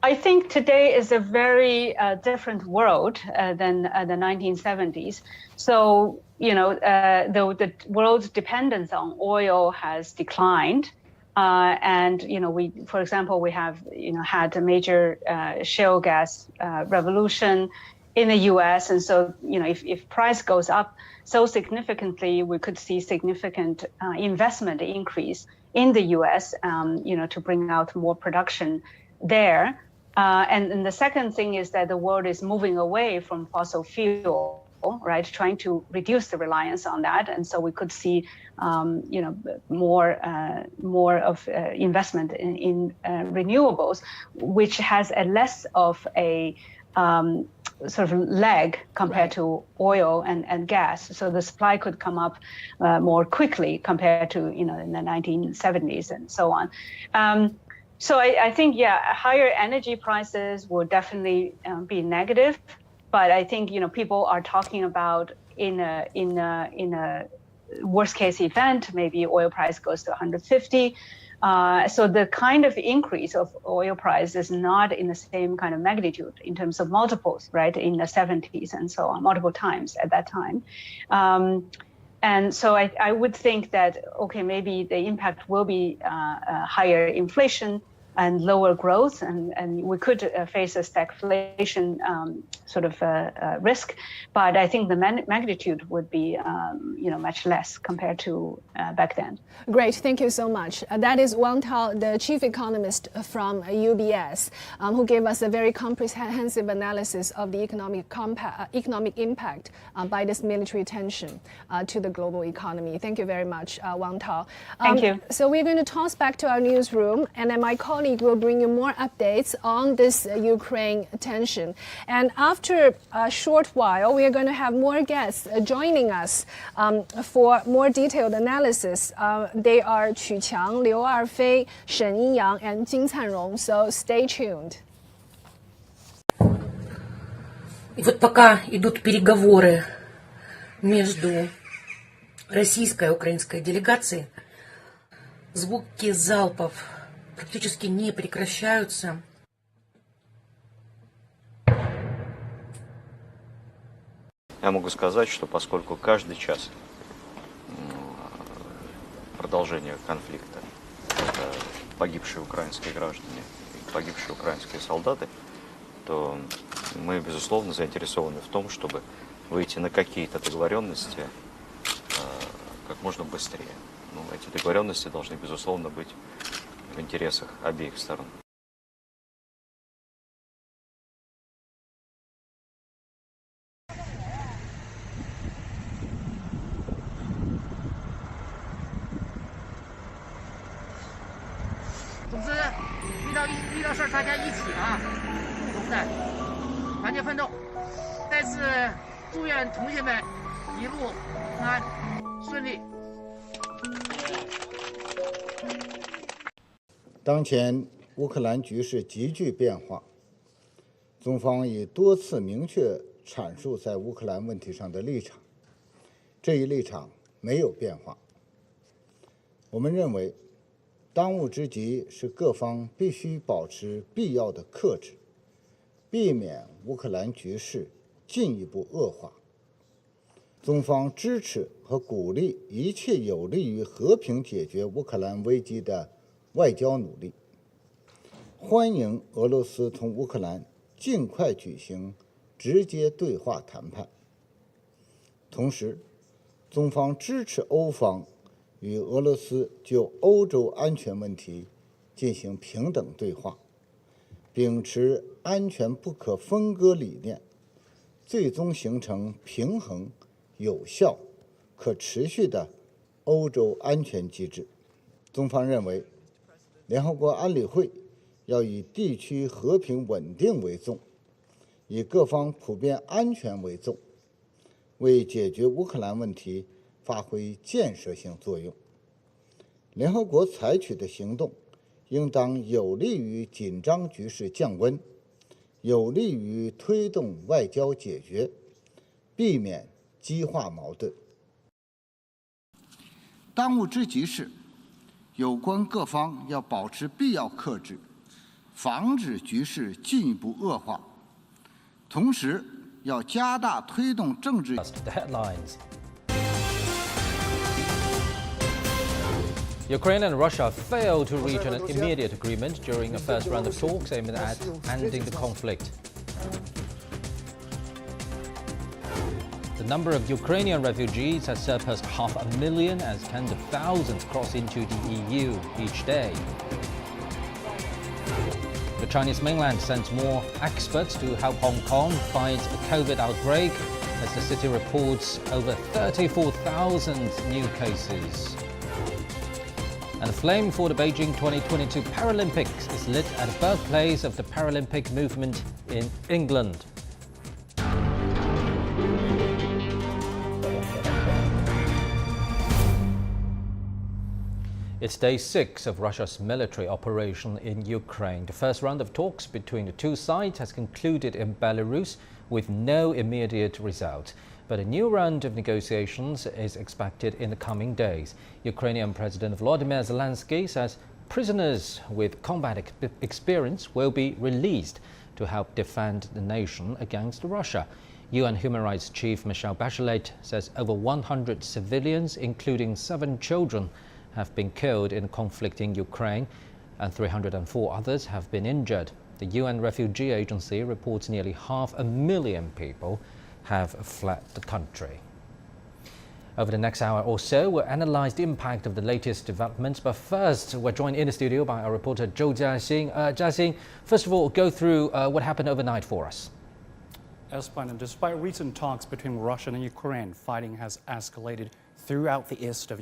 [SPEAKER 5] I think today is a very different world than the 1970s. So, though the world's dependence on oil has declined, and for example, we have had a major shale gas revolution in the U.S., and so if price goes up so significantly, we could see significant investment increase in the U.S. To bring out more production there. And the second thing is that the world is moving away from fossil fuel, right? Trying to reduce the reliance on that, and so we could see, more of investment in renewables, which has a less of a sort of lag compared to oil and gas. So the supply could come up more quickly compared to in the 1970s and so on. So I think, higher energy prices will definitely be negative, but I think people are talking about in a worst case event, maybe oil price goes to 150. So the kind of increase of oil price is not in the same kind of magnitude in terms of multiples, right? In the 70s and so on, multiple times at that time. And so I would think that, okay, maybe the impact will be higher inflation and lower growth, and we could face a stagflation risk. But I think the magnitude would be much less compared to back then.
[SPEAKER 3] Great, thank you so much. That is Wang Tao, the chief economist from UBS, who gave us a very comprehensive analysis of the economic impact by this military tension to the global economy. Thank you very much, Wang Tao.
[SPEAKER 5] Thank you.
[SPEAKER 3] So we're going to toss back to our newsroom, and then my colleague will bring you more updates on this Ukraine tension. And after a short while, we are going to have more guests joining us for more detailed analysis. They are Qu Qiang, Liu Erfei, Shen Yiyang, and Jing Canrong. So stay tuned.
[SPEAKER 9] И вот пока идут переговоры между российской и украинской делегацией, звуки залпов практически не прекращаются.
[SPEAKER 18] Я могу сказать, что поскольку каждый час продолжения конфликта погибшие украинские граждане, погибшие украинские солдаты, то мы, безусловно, заинтересованы в том, чтобы выйти на какие-то договоренности как можно быстрее. Но эти договоренности должны, безусловно, быть в интересах обеих сторон.
[SPEAKER 20] 当前乌克兰局势急剧变化，中方已多次明确阐述在乌克兰问题上的立场，这一立场没有变化。我们认为，当务之急是各方必须保持必要的克制，避免乌克兰局势进一步恶化。中方支持和鼓励一切有利于和平解决乌克兰危机的外交努力，欢迎俄罗斯同乌克兰尽快举行直接对话谈判。同时，中方支持欧方与俄罗斯就欧洲安全问题进行平等对话，秉持安全不可分割理念，最终形成平衡、有效、可持续的欧洲安全机制。中方认为，联合国安理会要以地区和平稳定为重，以各方普遍安全为重，为解决乌克兰问题发挥建设性作用。联合国采取的行动应当有利于紧张局势降温，有利于推动外交解决，避免激化矛盾。当务之急是，有关各方要保持必要克制，防止局势进一步恶化，同时要加大推动政治。
[SPEAKER 15] The headlines. Ukraine and Russia failed to reach an immediate agreement during a first round of talks aimed at ending the conflict. The number of Ukrainian refugees has surpassed 500,000 as tens of thousands cross into the EU each day. The Chinese mainland sends more experts to help Hong Kong fight a COVID outbreak as the city reports over 34,000 new cases. And the flame for the Beijing 2022 Paralympics is lit at the birthplace of the Paralympic movement in England. It's day 6 of Russia's military operation in Ukraine. The first round of talks between the two sides has concluded in Belarus with no immediate result. But a new round of negotiations is expected in the coming days. Ukrainian President Volodymyr Zelensky says prisoners with combat experience will be released to help defend the nation against Russia. UN Human Rights Chief Michelle Bachelet says over 100 civilians, including 7 children, have been killed in the conflict in Ukraine, and 304 others have been injured. The UN Refugee Agency reports nearly 500,000 people have fled the country. Over the next hour or so, we'll analyze the impact of the latest developments. But first, we're joined in the studio by our reporter Zhou Jiaxing. Jiaxing, first of all, go through what happened overnight for us.
[SPEAKER 7] Espan, despite recent talks between Russia and Ukraine, fighting has escalated throughout the east of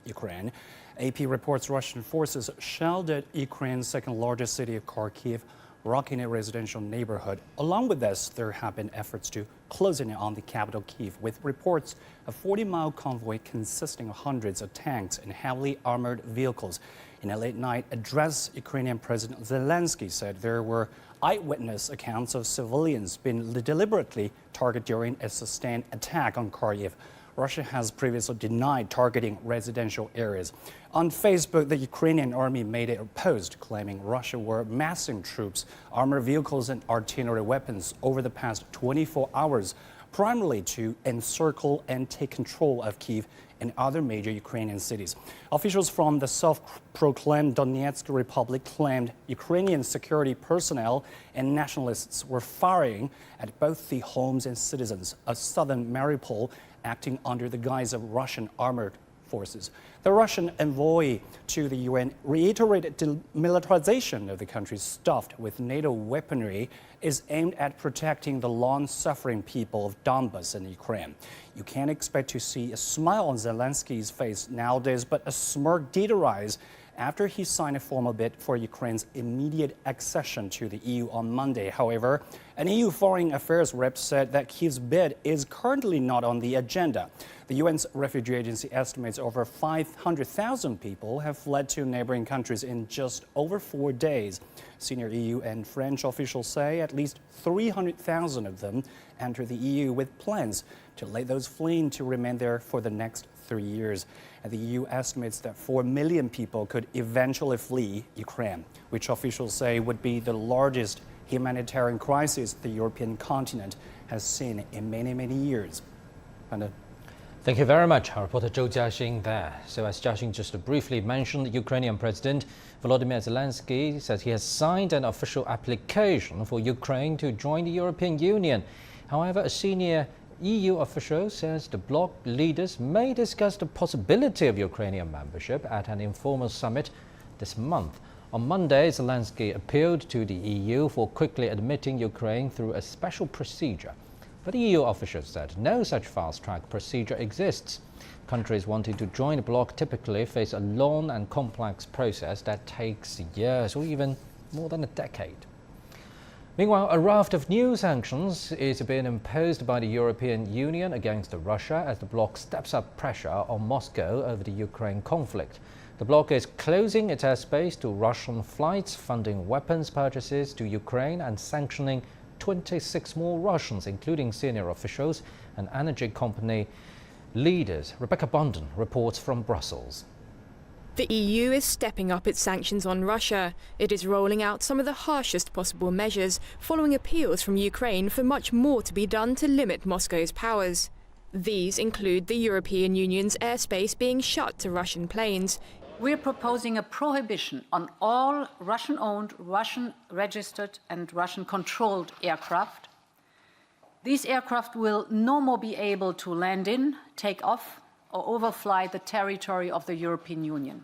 [SPEAKER 7] Ukraine. AP reports Russian forces shelled at Ukraine's second-largest city of Kyiv, rocking a residential neighborhood. Along with this, there have been efforts to close in on the capital Kyiv, with reports of a 40-mile convoy consisting of hundreds of tanks and heavily armored vehicles. In a late-night address, Ukrainian President Zelensky said there were eyewitness accounts of civilians being deliberately targeted during a sustained attack on Kyiv. Russia has previously denied targeting residential areas. On Facebook, the Ukrainian army made a post claiming Russia were massing troops, armored vehicles, and artillery weapons over the past 24 hours, primarily to encircle and take control of Kyiv and other major Ukrainian cities. Officials from the self-proclaimed Donetsk Republic claimed Ukrainian security personnel and nationalists were firing at both the homes and citizens of southern Mariupol, acting under the guise of Russian armored forces. The Russian envoy to the UN reiterated demilitarization of the country stuffed with NATO weaponry is aimed at protecting the long-suffering people of Donbas in Ukraine. You can't expect to see a smile on Zelensky's face nowadays, but a smirk did arise after he signed a formal bid for Ukraine's immediate accession to the EU on Monday. However, an EU Foreign Affairs rep said that Kyiv's bid is currently not on the agenda. The UN's Refugee Agency estimates over 500,000 people have fled to neighboring countries in just over 4 days. Senior EU and French officials say at least 300,000 of them enter the EU with plans to let those fleeing to remain there for the next 3 years. And the EU estimates that 4 million people could eventually flee Ukraine, which officials say would be the largest humanitarian crisis the European continent has seen in many, many years.
[SPEAKER 15] Thank you very much, our reporter Zhou Jiaxing there. So as Jiaxing just briefly mentioned, the Ukrainian President Volodymyr Zelensky says he has signed an official application for Ukraine to join the European Union. However, a senior EU official says the bloc leaders may discuss the possibility of Ukrainian membership at an informal summit this month. On Monday, Zelensky appealed to the EU for quickly admitting Ukraine through a special procedure. But EU officials said no such fast-track procedure exists. Countries wanting to join the bloc typically face a long and complex process that takes years or even more than a decade. Meanwhile, a raft of new sanctions is being imposed by the European Union against Russia as the bloc steps up pressure on Moscow over the Ukraine conflict. The bloc is closing its airspace to Russian flights, funding weapons purchases to Ukraine and sanctioning 26 more Russians, including senior officials and energy company leaders. Rebecca Bonden reports from Brussels.
[SPEAKER 11] The EU is stepping up its sanctions on Russia. It is rolling out some of the harshest possible measures, following appeals from Ukraine for much more to be done to limit Moscow's powers. These include the European Union's airspace being shut to Russian planes.
[SPEAKER 12] We're proposing a prohibition on all Russian-owned, Russian-registered and Russian-controlled aircraft. These aircraft will no more be able to land in, take off, or overfly the territory of the European Union.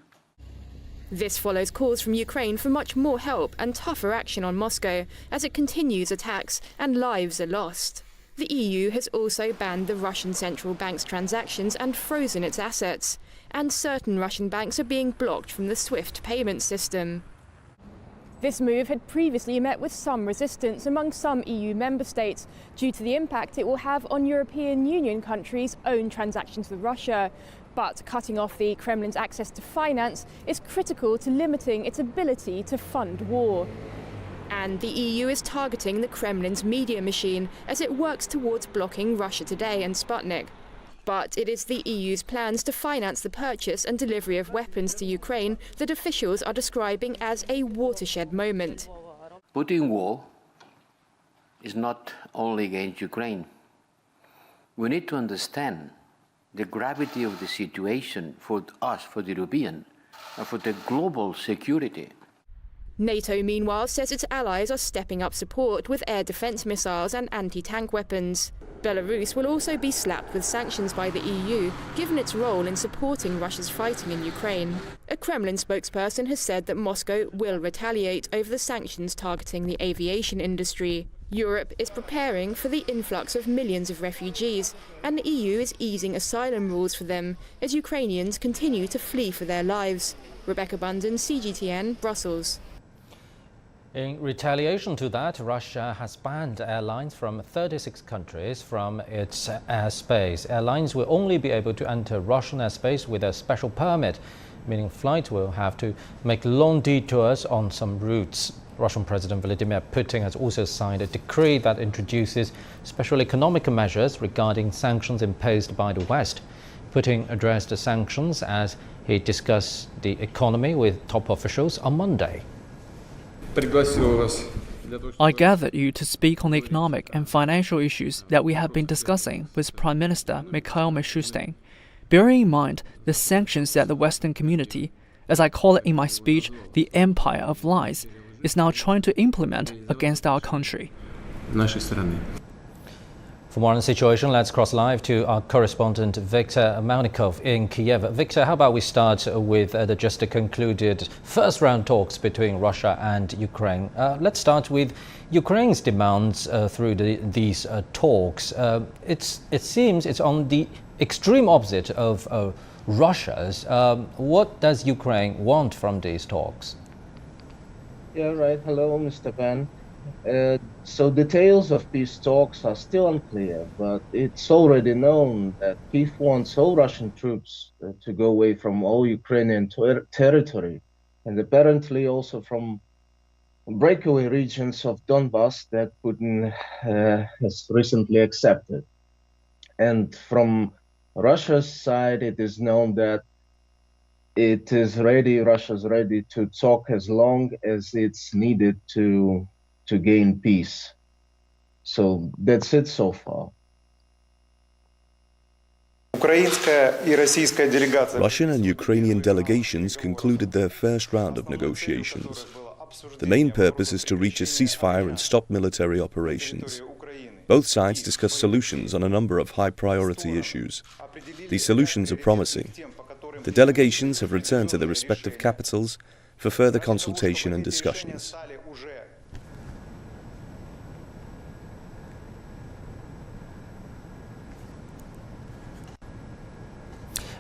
[SPEAKER 11] This follows calls from Ukraine for much more help and tougher action on Moscow as it continues attacks and lives are lost. The EU has also banned the Russian central bank's transactions and frozen its assets, and certain Russian banks are being blocked from the SWIFT payment system. This move had previously met with some resistance among some EU member states due to the impact it will have on European Union countries' own transactions with Russia. But cutting off the Kremlin's access to finance is critical to limiting its ability to fund war. And the EU is targeting the Kremlin's media machine as it works towards blocking Russia Today and Sputnik. But it is the EU's plans to finance the purchase and delivery of weapons to Ukraine that officials are describing as a watershed moment.
[SPEAKER 17] Putin war is not only against Ukraine. We need to understand the gravity of the situation for us, for the European, and for the global security.
[SPEAKER 11] NATO, meanwhile, says its allies are stepping up support with air defence missiles and anti-tank weapons. Belarus will also be slapped with sanctions by the EU, given its role in supporting Russia's fighting in Ukraine. A Kremlin spokesperson has said that Moscow will retaliate over the sanctions targeting the aviation industry. Europe is preparing for the influx of millions of refugees, and the EU is easing asylum rules for them as Ukrainians continue to flee for their lives. Rebecca Bonden, CGTN, Brussels.
[SPEAKER 15] In retaliation to that, Russia has banned airlines from 36 countries from its airspace. Airlines will only be able to enter Russian airspace with a special permit, meaning flights will have to make long detours on some routes. Russian President Vladimir Putin has also signed a decree that introduces special economic measures regarding sanctions imposed by the West. Putin addressed the sanctions as he discussed the economy with top officials on Monday.
[SPEAKER 21] I gathered you to speak on the economic and financial issues that we have been discussing with Prime Minister Mikhail Mishustin. Bearing in mind the sanctions that the Western community, as I call it in my speech, the Empire of Lies, is now trying to implement against our country.
[SPEAKER 15] For more on the situation, let's cross live to our correspondent Viktor Melnikov in Kyiv. Victor, how about we start with the just concluded first round talks between Russia and Ukraine. Let's start with Ukraine's demands through these talks. It seems it's on the extreme opposite of Russia's. What does Ukraine want from these talks?
[SPEAKER 24] Yeah, right. Hello, Mr. Ben. So details of these talks are still unclear, but it's already known that Kyiv wants all Russian troops to go away from all Ukrainian territory, and apparently also from breakaway regions of Donbass that Putin has recently accepted. And from Russia's side, it is known that Russia's ready to talk as long as it's needed to gain peace. So that's it so far.
[SPEAKER 25] Russian and Ukrainian delegations concluded their first round of negotiations. The main purpose is to reach a ceasefire and stop military operations. Both sides discussed solutions on a number of high-priority issues. These solutions are promising. The delegations have returned to their respective capitals for further consultation and discussions.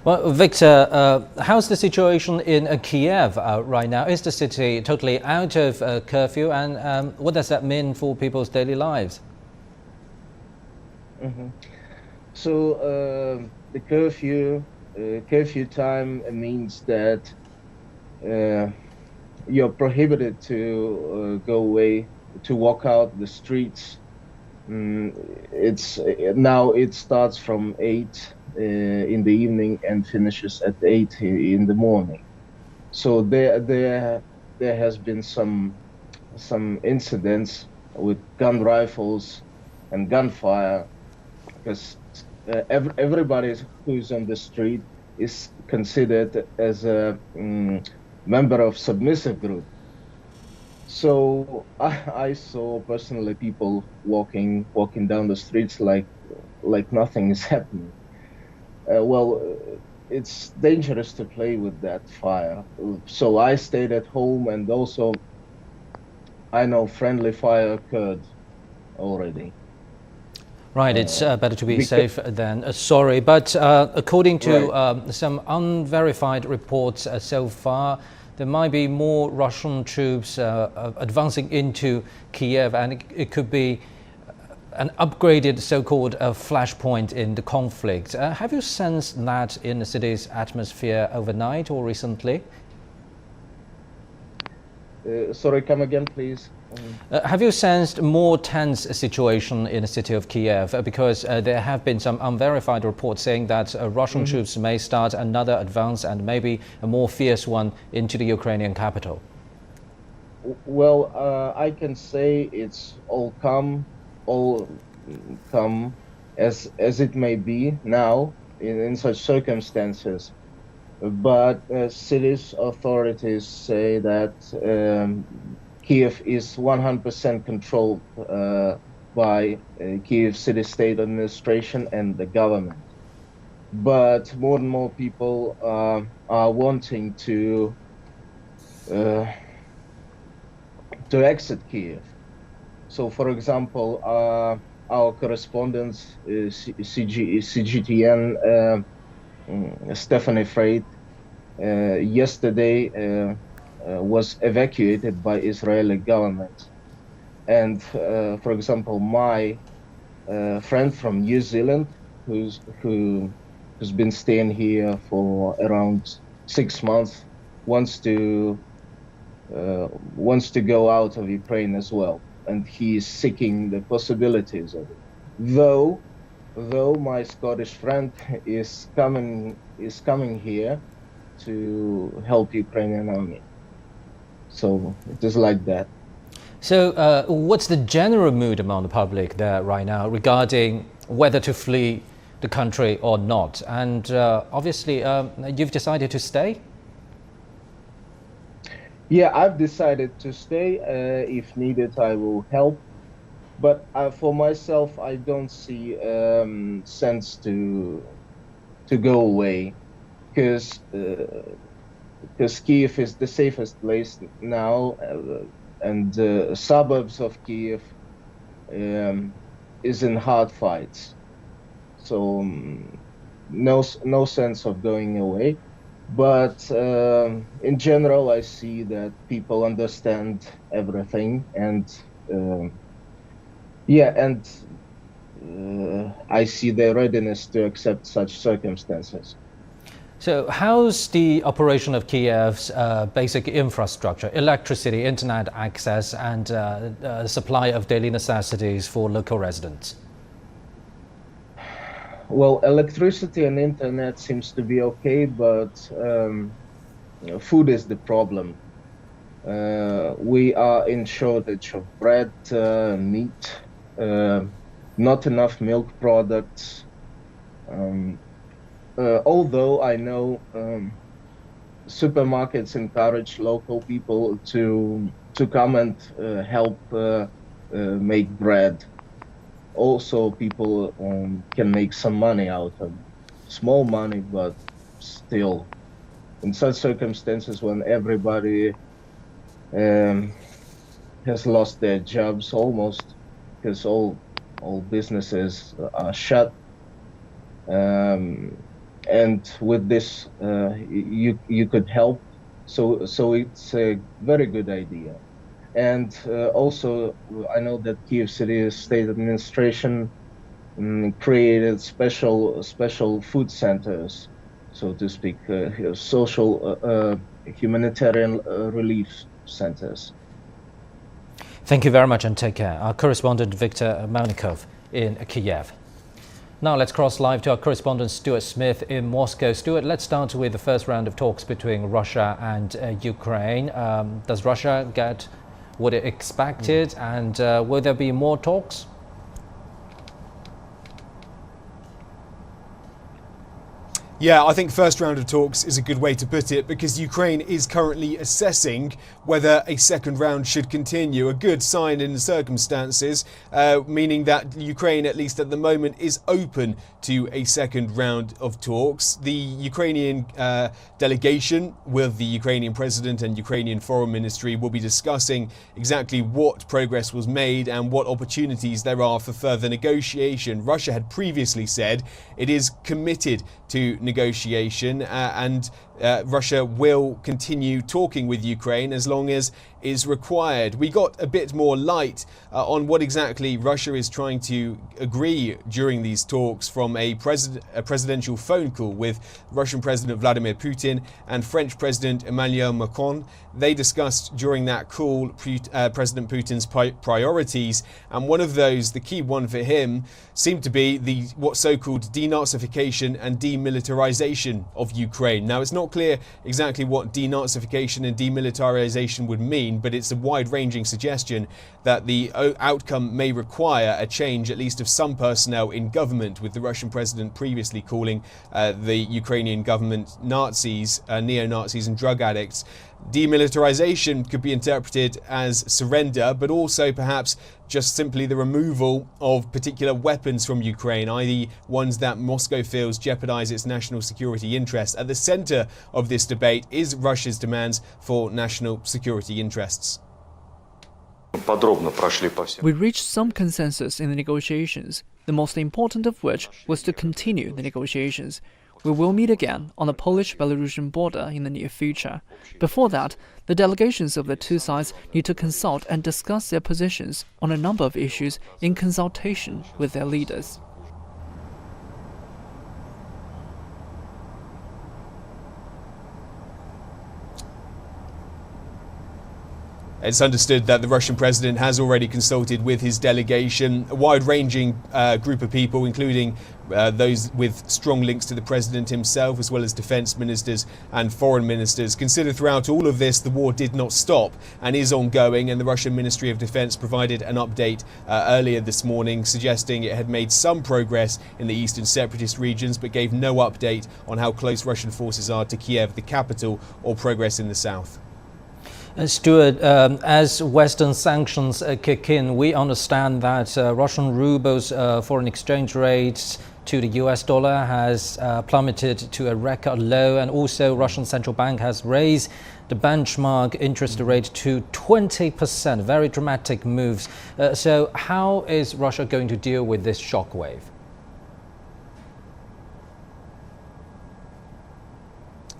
[SPEAKER 15] Well, Victor, how's the situation in Kyiv right now? Is the city totally out of curfew, and what does that mean for people's daily lives?
[SPEAKER 24] Mm-hmm. So the curfew time means that you're prohibited to go away, to walk out the streets. It starts from 8 in the evening and finishes at 8 in the morning. So there has been some incidents with gun rifles and gunfire, because everybody who's on the street is considered as a member of submissive group. So I saw personally people walking down the streets like nothing is happening. It's dangerous to play with that fire. So I stayed at home, and also I know friendly fire occurred already.
[SPEAKER 15] Right, it's better to be safe than sorry. But according to some unverified reports so far, there might be more Russian troops advancing into Kyiv, and it could be an upgraded so-called flashpoint in the conflict. Have you sensed that in the city's atmosphere overnight or recently?
[SPEAKER 24] Sorry, come again, please.
[SPEAKER 15] Have you sensed more tense situation in the city of Kyiv? Because there have been some unverified reports saying that Russian troops may start another advance, and maybe a more fierce one, into the Ukrainian capital.
[SPEAKER 24] Well, I can say it's all come as it may be now in such circumstances. But city's authorities say that Kyiv is 100% controlled by Kyiv City State Administration and the government. But more and more people are wanting to exit Kyiv. So, for example, our correspondent, CGTN, Stephanie Freight, yesterday was evacuated by Israeli government. And for example, my friend from New Zealand, who's been staying here for around 6 months, wants to go out of Ukraine as well, and he is seeking the possibilities of it. Though my Scottish friend is coming here to help Ukrainian army. So it is like that.
[SPEAKER 15] So what's the general mood among the public there right now regarding whether to flee the country or not? And obviously, you've decided to stay?
[SPEAKER 24] Yeah, I've decided to stay. If needed, I will help. But for myself, I don't see sense to go away, because Kyiv is the safest place now, and the suburbs of Kyiv is in hard fights. So no sense of going away. But in general, I see that people understand everything, and I see their readiness to accept such circumstances.
[SPEAKER 15] So how's the operation of Kyiv's basic infrastructure, electricity, internet access, and supply of daily necessities for local residents?
[SPEAKER 24] Well, electricity and internet seems to be okay, but food is the problem. We are in shortage of bread, meat, not enough milk products. Although I know supermarkets encourage local people to come and help make bread. Also, people can make some money out of it. Small money, but still. In such circumstances, when everybody has lost their jobs almost, because all businesses are shut, and with this, you could help. So it's a very good idea. And also, I know that Kyiv City State Administration created special food centers, so to speak, social humanitarian relief centers.
[SPEAKER 15] Thank you very much and take care. Our correspondent Viktor Melnikov in Kyiv. Now let's cross live to our correspondent Stuart Smith in Moscow. Stuart, let's start with the first round of talks between Russia and Ukraine. Does Russia get what it expected, and will there be more talks?
[SPEAKER 6] Yeah, I think first round of talks is a good way to put it, because Ukraine is currently assessing whether a second round should continue. A good sign in the circumstances, meaning that Ukraine, at least at the moment, is open to a second round of talks. The Ukrainian delegation with the Ukrainian president and Ukrainian foreign ministry will be discussing exactly what progress was made and what opportunities there are for further negotiation. Russia had previously said it is committed to negotiation and Russia will continue talking with Ukraine as long as is required. We got a bit more light on what exactly Russia is trying to agree during these talks from a presidential phone call with Russian President Vladimir Putin and French President Emmanuel Macron. They discussed during that call President Putin's priorities, and one of those, the key one for him, seemed to be the what's so-called denazification and demilitarization of Ukraine. Now, it's not clear exactly what denazification and demilitarization would mean, but it's a wide-ranging suggestion that the outcome may require a change, at least of some personnel in government, with the Russian president previously calling the Ukrainian government Nazis, neo-Nazis and drug addicts. Demilitarization could be interpreted as surrender, but also perhaps just simply the removal of particular weapons from Ukraine, i.e. ones that Moscow feels jeopardize its national security interests. At the center of this debate is Russia's demands for national security interests.
[SPEAKER 21] We reached some consensus in the negotiations, the most important of which was to continue the negotiations. We will meet again on the Polish-Belarusian border in the near future. Before that, the delegations of the two sides need to consult and discuss their positions on a number of issues in consultation with their leaders.
[SPEAKER 6] It's understood that the Russian president has already consulted with his delegation, a wide-ranging group of people, including those with strong links to the president himself, as well as defense ministers and foreign ministers. Consider throughout all of this, the war did not stop and is ongoing, and the Russian Ministry of Defense provided an update earlier this morning, suggesting it had made some progress in the eastern separatist regions, but gave no update on how close Russian forces are to Kyiv, the capital, or progress in the south.
[SPEAKER 15] Stuart, as Western sanctions kick in, we understand that Russian ruble's foreign exchange rate to the US dollar has plummeted to a record low, and also Russian central bank has raised the benchmark interest rate to 20%, very dramatic moves. So how is Russia going to deal with this shockwave?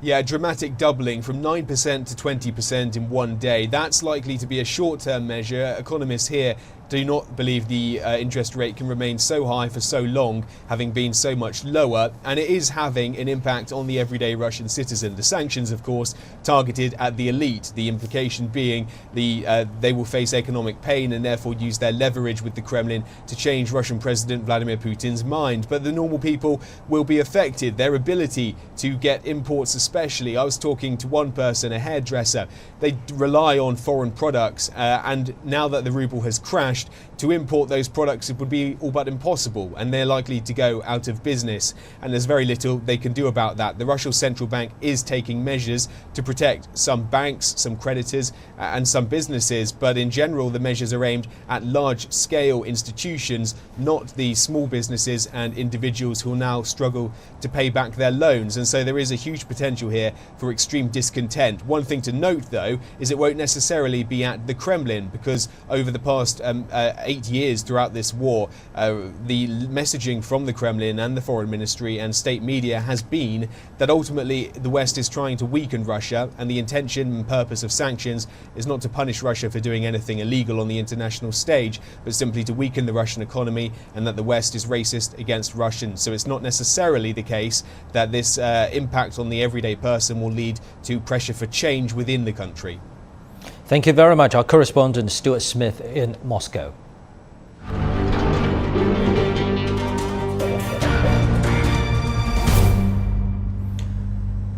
[SPEAKER 6] Yeah, dramatic doubling from 9% to 20% in one day. That's likely to be a short-term measure. Economists here do not believe the interest rate can remain so high for so long, having been so much lower, and it is having an impact on the everyday Russian citizen. The sanctions, of course, targeted at the elite, the implication being they will face economic pain and therefore use their leverage with the Kremlin to change Russian President Vladimir Putin's mind. But the normal people will be affected, their ability to get imports especially. I was talking to one person, a hairdresser. They rely on foreign products, and now that the ruble has crashed, to import those products it would be all but impossible, and they're likely to go out of business, and there's very little they can do about that. The Russian central bank is taking measures to protect some banks, some creditors and some businesses, but in general the measures are aimed at large scale institutions, not the small businesses and individuals who will now struggle to pay back their loans. And so there is a huge potential here for extreme discontent. One thing to note though is it won't necessarily be at the Kremlin, because over the past 8 years throughout this war, the messaging from the Kremlin and the foreign ministry and state media has been that ultimately the West is trying to weaken Russia, and the intention and purpose of sanctions is not to punish Russia for doing anything illegal on the international stage, but simply to weaken the Russian economy, and that the West is racist against Russians. So it's not necessarily the case that this impact on the everyday person will lead to pressure for change within the country.
[SPEAKER 15] Thank you very much. Our correspondent Stuart Smith in Moscow.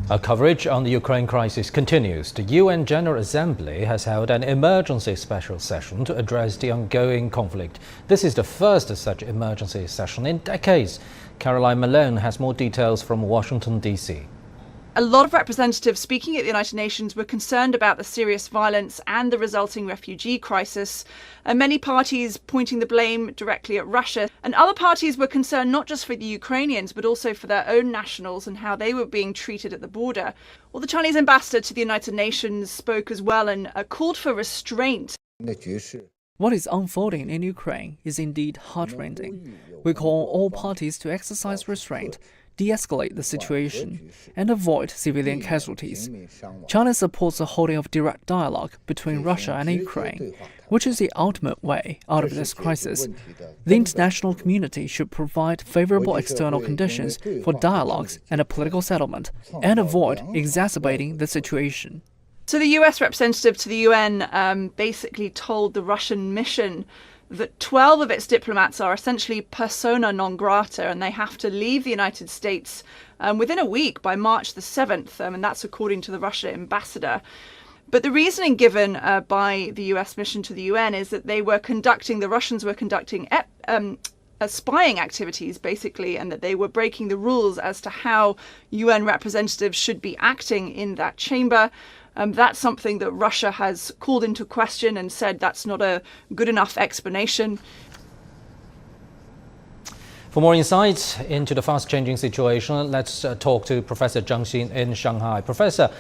[SPEAKER 15] Our coverage on the Ukraine crisis continues. The UN General Assembly has held an emergency special session to address the ongoing conflict. This is the first such emergency session in decades. Caroline Malone has more details from Washington, D.C.
[SPEAKER 13] A lot of representatives speaking at the United Nations were concerned about the serious violence and the resulting refugee crisis, and many parties pointing the blame directly at Russia. And other parties were concerned not just for the Ukrainians, but also for their own nationals and how they were being treated at the border. Well, the Chinese ambassador to the United Nations spoke as well and called for restraint.
[SPEAKER 21] What is unfolding in Ukraine is indeed heart-rending. We call all parties to exercise restraint, de-escalate the situation, and avoid civilian casualties. China supports the holding of direct dialogue between Russia and Ukraine, which is the ultimate way out of this crisis. The international community should provide favorable external conditions for dialogues and a political settlement, and avoid exacerbating the situation.
[SPEAKER 13] So the US representative to the UN basically told the Russian mission that 12 of its diplomats are essentially persona non grata, and they have to leave the United States within a week, by March the 7th, and that's according to the Russian ambassador. But the reasoning given by the US mission to the UN is that the Russians were conducting spying activities, basically, and that they were breaking the rules as to how UN representatives should be acting in that chamber. That's something that Russia has called into question and said that's not a good enough explanation.
[SPEAKER 15] For more insights into the fast-changing situation, let's talk to Professor Zhang Xin in Shanghai. Professor,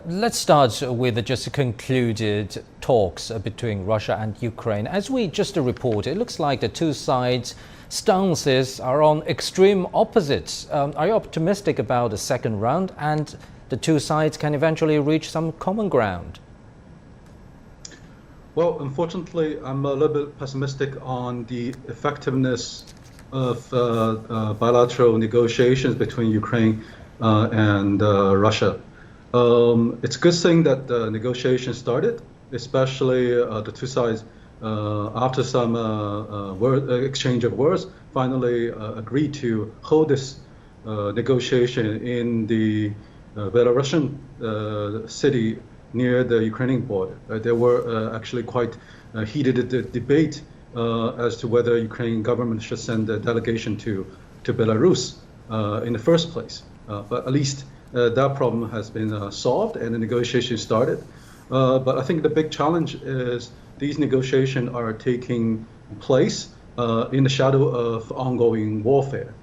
[SPEAKER 15] let's start with just concluded talks between Russia and Ukraine. As we just reported, it looks like the two sides' stances are on extreme opposites. Are you optimistic about the second round and the two sides can eventually reach some common ground?
[SPEAKER 14] Well, unfortunately, I'm a little bit pessimistic on the effectiveness of bilateral negotiations between Ukraine and Russia. It's a good thing that the negotiations started, especially the two sides, after some exchange of words, finally agreed to hold this negotiation in the Belarusian city near the Ukrainian border. There were actually quite heated debate as to whether Ukrainian government should send a delegation to Belarus in the first place. But at least that problem has been solved and the negotiation started. But I think the big challenge is these negotiations are taking place in the shadow of ongoing warfare.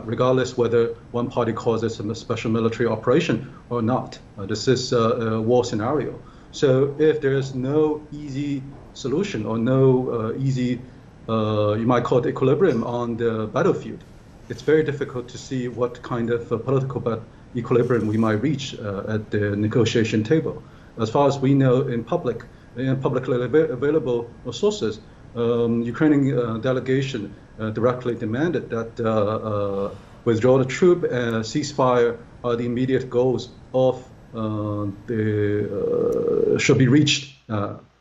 [SPEAKER 14] Regardless whether one party calls it a special military operation or not. This is a war scenario. So if there's no easy solution or no easy, you might call it equilibrium on the battlefield, it's very difficult to see what kind of political equilibrium we might reach at the negotiation table. As far as we know in publicly available sources, Ukrainian delegation directly demanded that withdraw the troop and ceasefire are the immediate goals of should be reached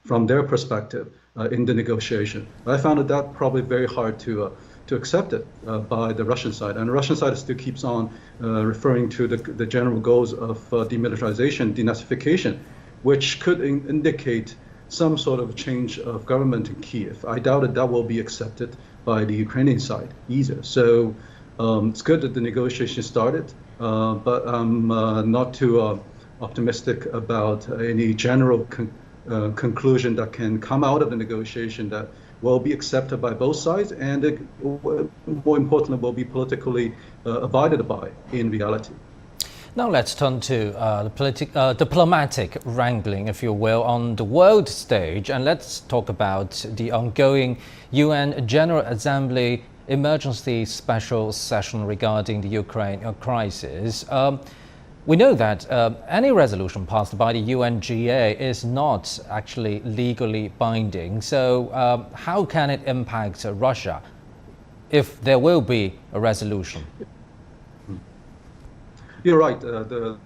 [SPEAKER 14] from their perspective in the negotiation. I found that probably very hard to accept it by the Russian side, and the Russian side still keeps on referring to the general goals of demilitarization, denazification, which could indicate some sort of change of government in Kyiv. I doubt that will be accepted by the Ukrainian side either. So it's good that the negotiation started, but I'm not too optimistic about any general conclusion that can come out of the negotiation that will be accepted by both sides and more importantly will be politically abided by in reality.
[SPEAKER 15] Now let's turn to the diplomatic wrangling, if you will, on the world stage, and let's talk about the ongoing UN General Assembly emergency special session regarding the Ukraine crisis. We know that any resolution passed by the UNGA is not actually legally binding. So how can it impact Russia if there will be a resolution?
[SPEAKER 14] You're right. The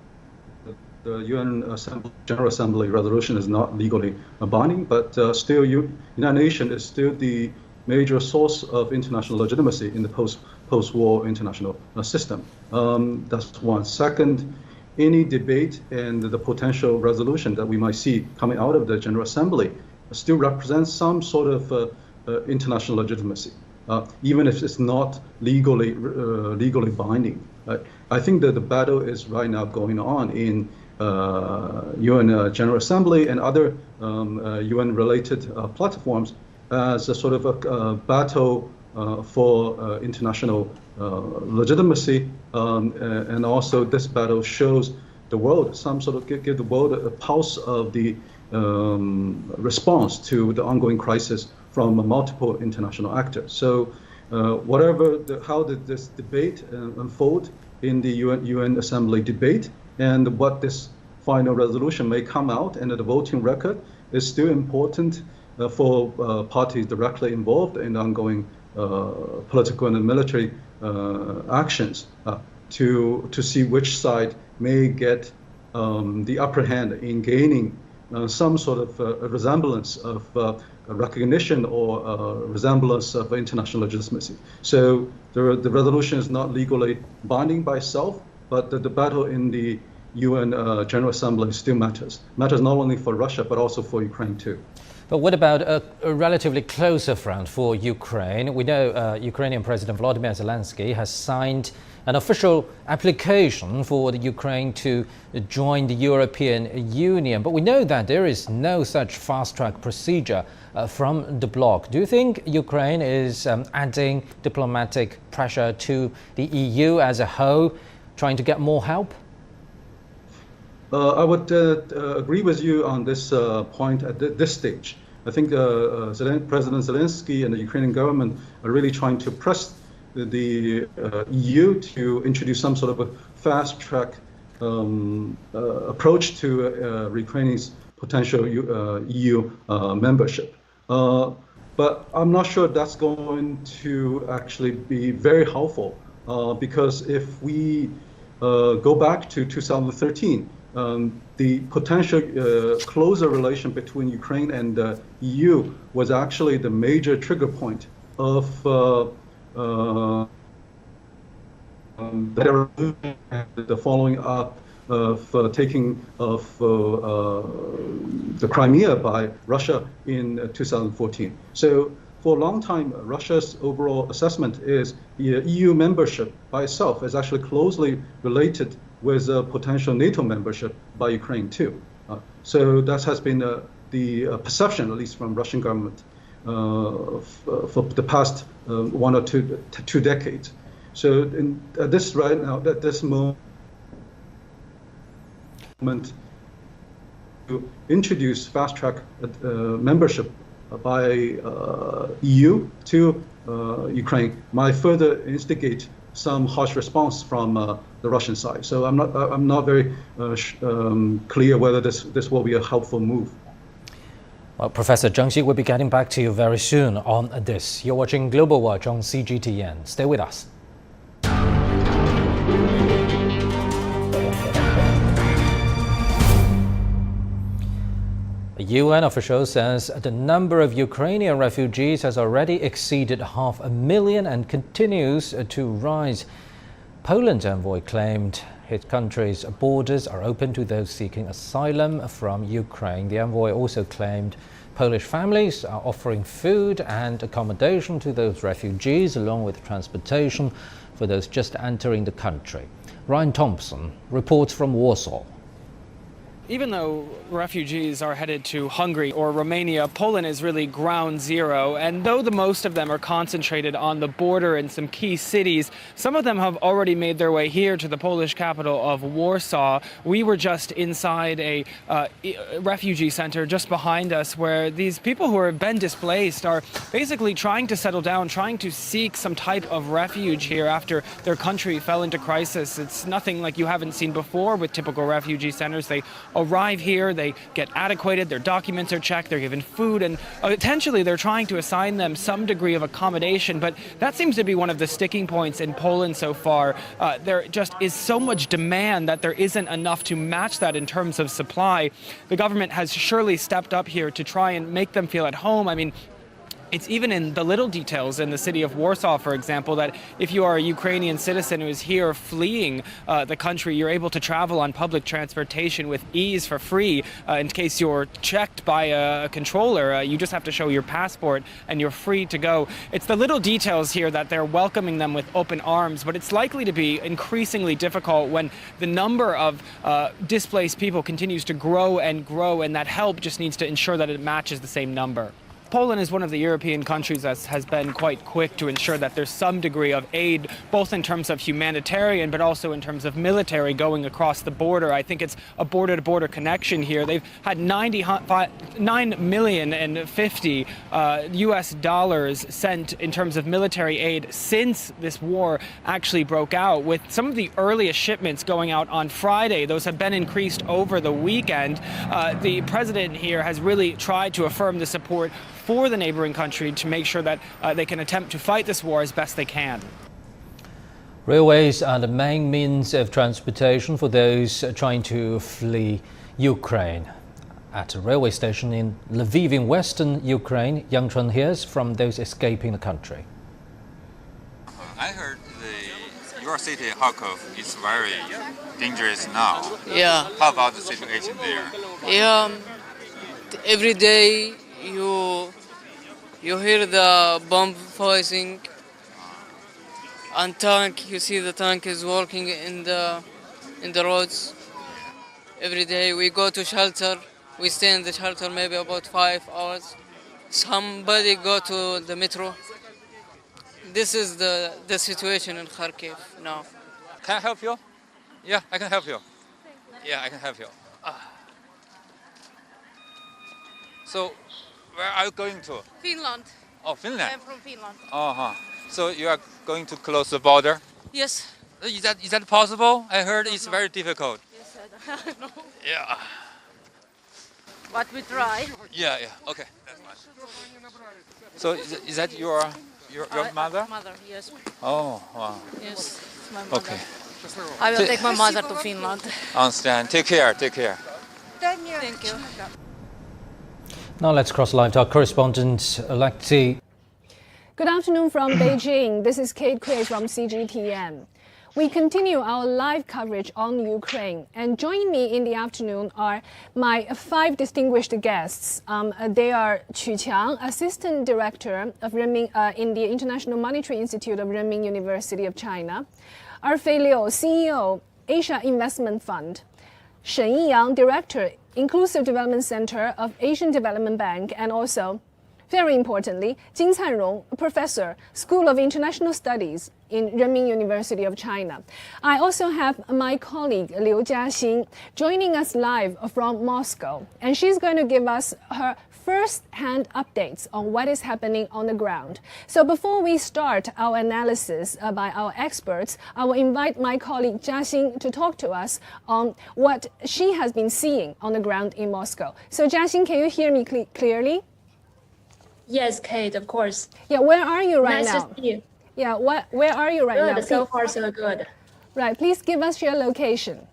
[SPEAKER 14] UN General Assembly resolution is not legally binding, but still, United Nations is still the major source of international legitimacy in the post-war international system. That's one. Second, any debate and the potential resolution that we might see coming out of the General Assembly still represents some sort of international legitimacy, even if it's not legally binding. I think that the battle is right now going on in UN General Assembly and other UN-related platforms as a sort of a battle for international legitimacy, and also this battle shows the world give the world a pulse of the response to the ongoing crisis from multiple international actors. So how did this debate unfold in the UN Assembly debate, and what this final resolution may come out, and the voting record is still important for parties directly involved in ongoing political and military actions to see which side may get the upper hand in gaining some sort of a resemblance of recognition or resemblance of international legitimacy. So the resolution is not legally binding by itself, but the battle in the UN General Assembly still matters. Matters not only for Russia, but also for Ukraine too.
[SPEAKER 15] But what about a relatively closer front for Ukraine? We know Ukrainian President Volodymyr Zelensky has signed an official application for the Ukraine to join the European Union. But we know that there is no such fast-track procedure from the bloc. Do you think Ukraine is adding diplomatic pressure to the EU as a whole, trying to get more help?
[SPEAKER 14] I would agree with you on this point at this stage. I think President Zelensky and the Ukrainian government are really trying to press the EU to introduce some sort of a fast-track approach to Ukraine's potential EU membership. But I'm not sure that's going to actually be very helpful, because if we go back to 2013, the potential closer relation between Ukraine and the EU was actually the major trigger point of the following up of taking of the Crimea by Russia in 2014. So for a long time, Russia's overall assessment is the EU membership by itself is actually closely related with potential NATO membership by Ukraine too. So that has been the perception, at least from Russian government, for the past 1 or 2 decades. So at this right now, at this moment, to introduce fast-track membership by EU to Ukraine might further instigate some harsh response from the Russian side. So I'm not very clear whether this will be a helpful move.
[SPEAKER 15] Well, Professor Zheng Xi will be getting back to you very soon on this. You're watching Global Watch on CGTN. Stay with us. A UN official says the number of Ukrainian refugees has already exceeded 500,000 and continues to rise. Poland's envoy claimed his country's borders are open to those seeking asylum from Ukraine. The envoy also claimed Polish families are offering food and accommodation to those refugees, along with transportation for those just entering the country. Ryan Thompson reports from Warsaw.
[SPEAKER 1] even though refugees are headed to Hungary or Romania, Poland is really ground zero. And though the most of them are concentrated on the border in some key cities, some of them have already made their way here to the Polish capital of Warsaw. We were just inside a refugee center just behind us, where these people who have been displaced are basically trying to settle down, trying to seek some type of refuge here after their country fell into crisis. It's nothing like you haven't seen before with typical refugee centers. They arrive here, they get adequated, their documents are checked, they're given food, and potentially they're trying to assign them some degree of accommodation. But that seems to be one of the sticking points in Poland so far. There just is so much demand that there isn't enough to match that in terms of supply. The government has surely stepped up here to try and make them feel at home. I mean, it's even in the little details in the city of Warsaw, for example, that if you are a Ukrainian citizen who is here fleeing the country, you're able to travel on public transportation with ease for free. In case you're checked by a controller, you just have to show your passport and you're free to go. It's the little details here that they're welcoming them with open arms, but it's likely to be increasingly difficult when the number of displaced people continues to grow, and that help just needs to ensure that it matches the same number. Poland is one of the European countries that has been quite quick to ensure that there's some degree of aid, both in terms of humanitarian, but also in terms of military going across the border. I think it's a border-to-border connection here. They've had $9,050,000 US dollars sent in terms of military aid since this war actually broke out, with some of the earliest shipments going out on Friday. Those have been increased over the weekend. The president here has really tried to affirm the support for the neighboring country to make sure that they can attempt to fight this war as best they can.
[SPEAKER 15] Railways are the main means of transportation for those trying to flee Ukraine. At a railway station in Lviv in western Ukraine, Yang Chun hears from those escaping the country.
[SPEAKER 2] I heard your city, Kharkov, is very dangerous now.
[SPEAKER 16] Yeah.
[SPEAKER 2] How about the situation there?
[SPEAKER 16] Yeah. Every day you hear the bomb fighting, and tank. You see the tank is working in the roads. Every day we go to shelter. We stay in the shelter maybe about 5 hours. Somebody go to the metro. This is the situation in Kharkiv now.
[SPEAKER 2] Can I help you? Yeah, I can help you. Yeah, I can help you. So, where are you going to?
[SPEAKER 16] Finland.
[SPEAKER 2] Oh, Finland.
[SPEAKER 16] I'm from Finland.
[SPEAKER 2] So you are going to close the border?
[SPEAKER 16] Yes.
[SPEAKER 2] Is that possible? I heard it's very difficult.
[SPEAKER 16] Yes, I know.
[SPEAKER 2] Yeah.
[SPEAKER 16] But we try.
[SPEAKER 2] Yeah. Okay. That's fine. So is that your mother?
[SPEAKER 16] Mother, yes.
[SPEAKER 2] Oh, wow.
[SPEAKER 16] Yes, it's my mother.
[SPEAKER 2] Okay.
[SPEAKER 16] I will take my mother to Finland.
[SPEAKER 2] Understand. Take care. Take care.
[SPEAKER 16] Thank you.
[SPEAKER 15] Now let's cross live to our correspondent, Alexei.
[SPEAKER 3] Good afternoon from Beijing. This is Kate Quay from CGTN. We continue our live coverage on Ukraine, and joining me in the afternoon are my 5 distinguished guests. They are Qu Qiang, Assistant Director of Renmin, in the International Monetary Institute of Renmin University of China, Fei Liu, CEO, Asia Investment Fund, Shen Yiyang, Director, Inclusive Development Center of Asian Development Bank, and also, very importantly, Jin Canrong, Professor, School of International Studies in Renmin University of China. I also have my colleague Liu Jiaxin joining us live from Moscow, and she's going to give us her first-hand updates on what is happening on the ground. So before we start our analysis by our experts, I will invite my colleague Jiaxin to talk to us on what she has been seeing on the ground in Moscow. So Jiaxin, can you hear me clearly?
[SPEAKER 19] Yes, Kate, of course.
[SPEAKER 3] Yeah, where are you right now?
[SPEAKER 19] Nice to see you.
[SPEAKER 3] Yeah, where are you right now?
[SPEAKER 19] Good, so far so good.
[SPEAKER 3] Right, please give us your location.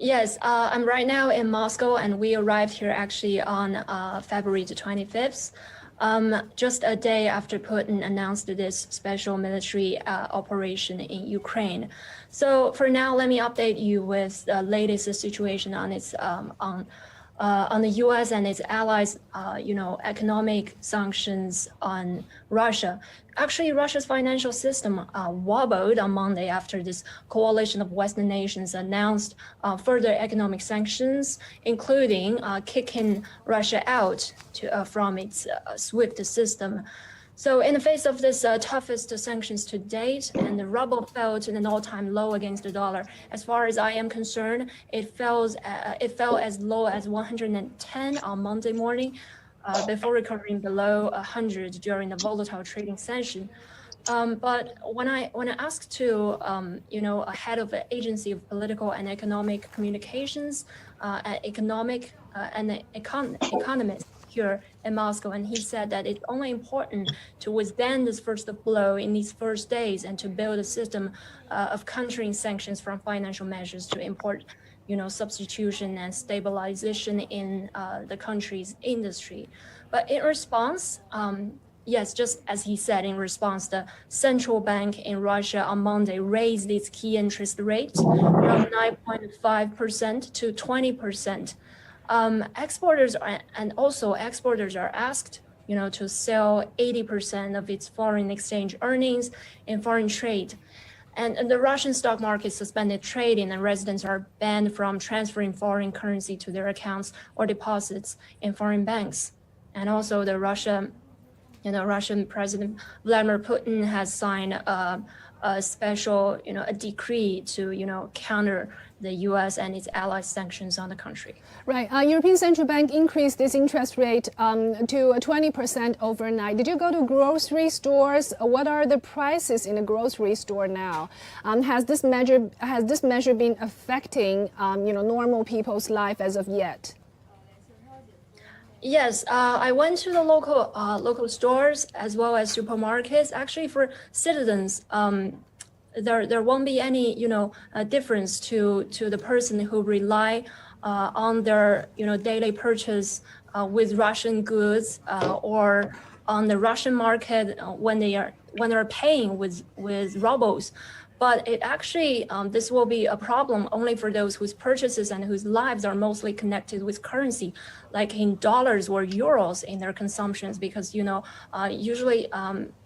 [SPEAKER 19] Yes, I'm right now in Moscow, and we arrived here actually on February the 25th, just a day after Putin announced this special military operation in Ukraine. So for now, let me update you with the latest situation on its on the U.S. and its allies, economic sanctions on Russia. Actually, Russia's financial system wobbled on Monday after this coalition of Western nations announced further economic sanctions, including kicking Russia out from its SWIFT system. So in the face of this toughest sanctions to date, and the ruble fell to an all-time low against the dollar, as far as I am concerned, it fell as low as 110 on Monday morning, before recovering below 100 during the volatile trading session. But when I asked to a head of the Agency of Political and Economic Communications, economist here in Moscow, and he said that it's only important to withstand this first blow in these first days and to build a system of countering sanctions from financial measures to import substitution and stabilization in the country's industry. But in response, yes, just as he said, in response, the central bank in Russia on Monday raised its key interest rate from 9.5% to 20%. Exporters are asked, to sell 80% of its foreign exchange earnings in foreign trade. And the Russian stock market suspended trading, and residents are banned from transferring foreign currency to their accounts or deposits in foreign banks. And also the Russian President Vladimir Putin has signed a special, a decree to, counter the U.S. and its allies' sanctions on the country.
[SPEAKER 3] Right. European Central Bank increased its interest rate to 20% overnight. Did you go to grocery stores? What are the prices in a grocery store now? Has this measure been affecting normal people's life as of yet?
[SPEAKER 19] Yes, I went to the local stores as well as supermarkets. Actually, for citizens, there won't be any difference to the person who rely on their daily purchase with Russian goods or on the Russian market when they're paying with rubles. But it actually, this will be a problem only for those whose purchases and whose lives are mostly connected with currency, like in dollars or euros in their consumptions. Because, usually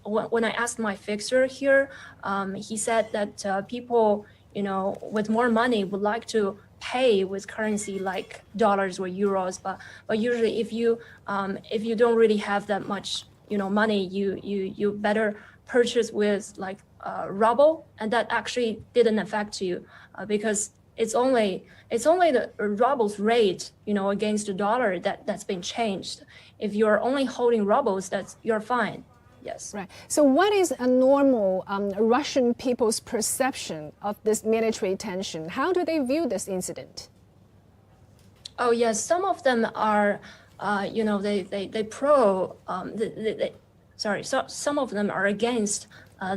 [SPEAKER 19] when I asked my fixer here, he said that people, with more money would like to pay with currency like dollars or euros. But usually if you don't really have that much, money, you better purchase with like ruble, and that actually didn't affect you because it's only the ruble's rate, against the dollar that's been changed. If you're only holding rubles, you're fine. Yes.
[SPEAKER 3] Right. So what is a normal Russian people's perception of this military tension? How do they view this incident?
[SPEAKER 19] Oh yes, some of them are, they pro. Some of them are against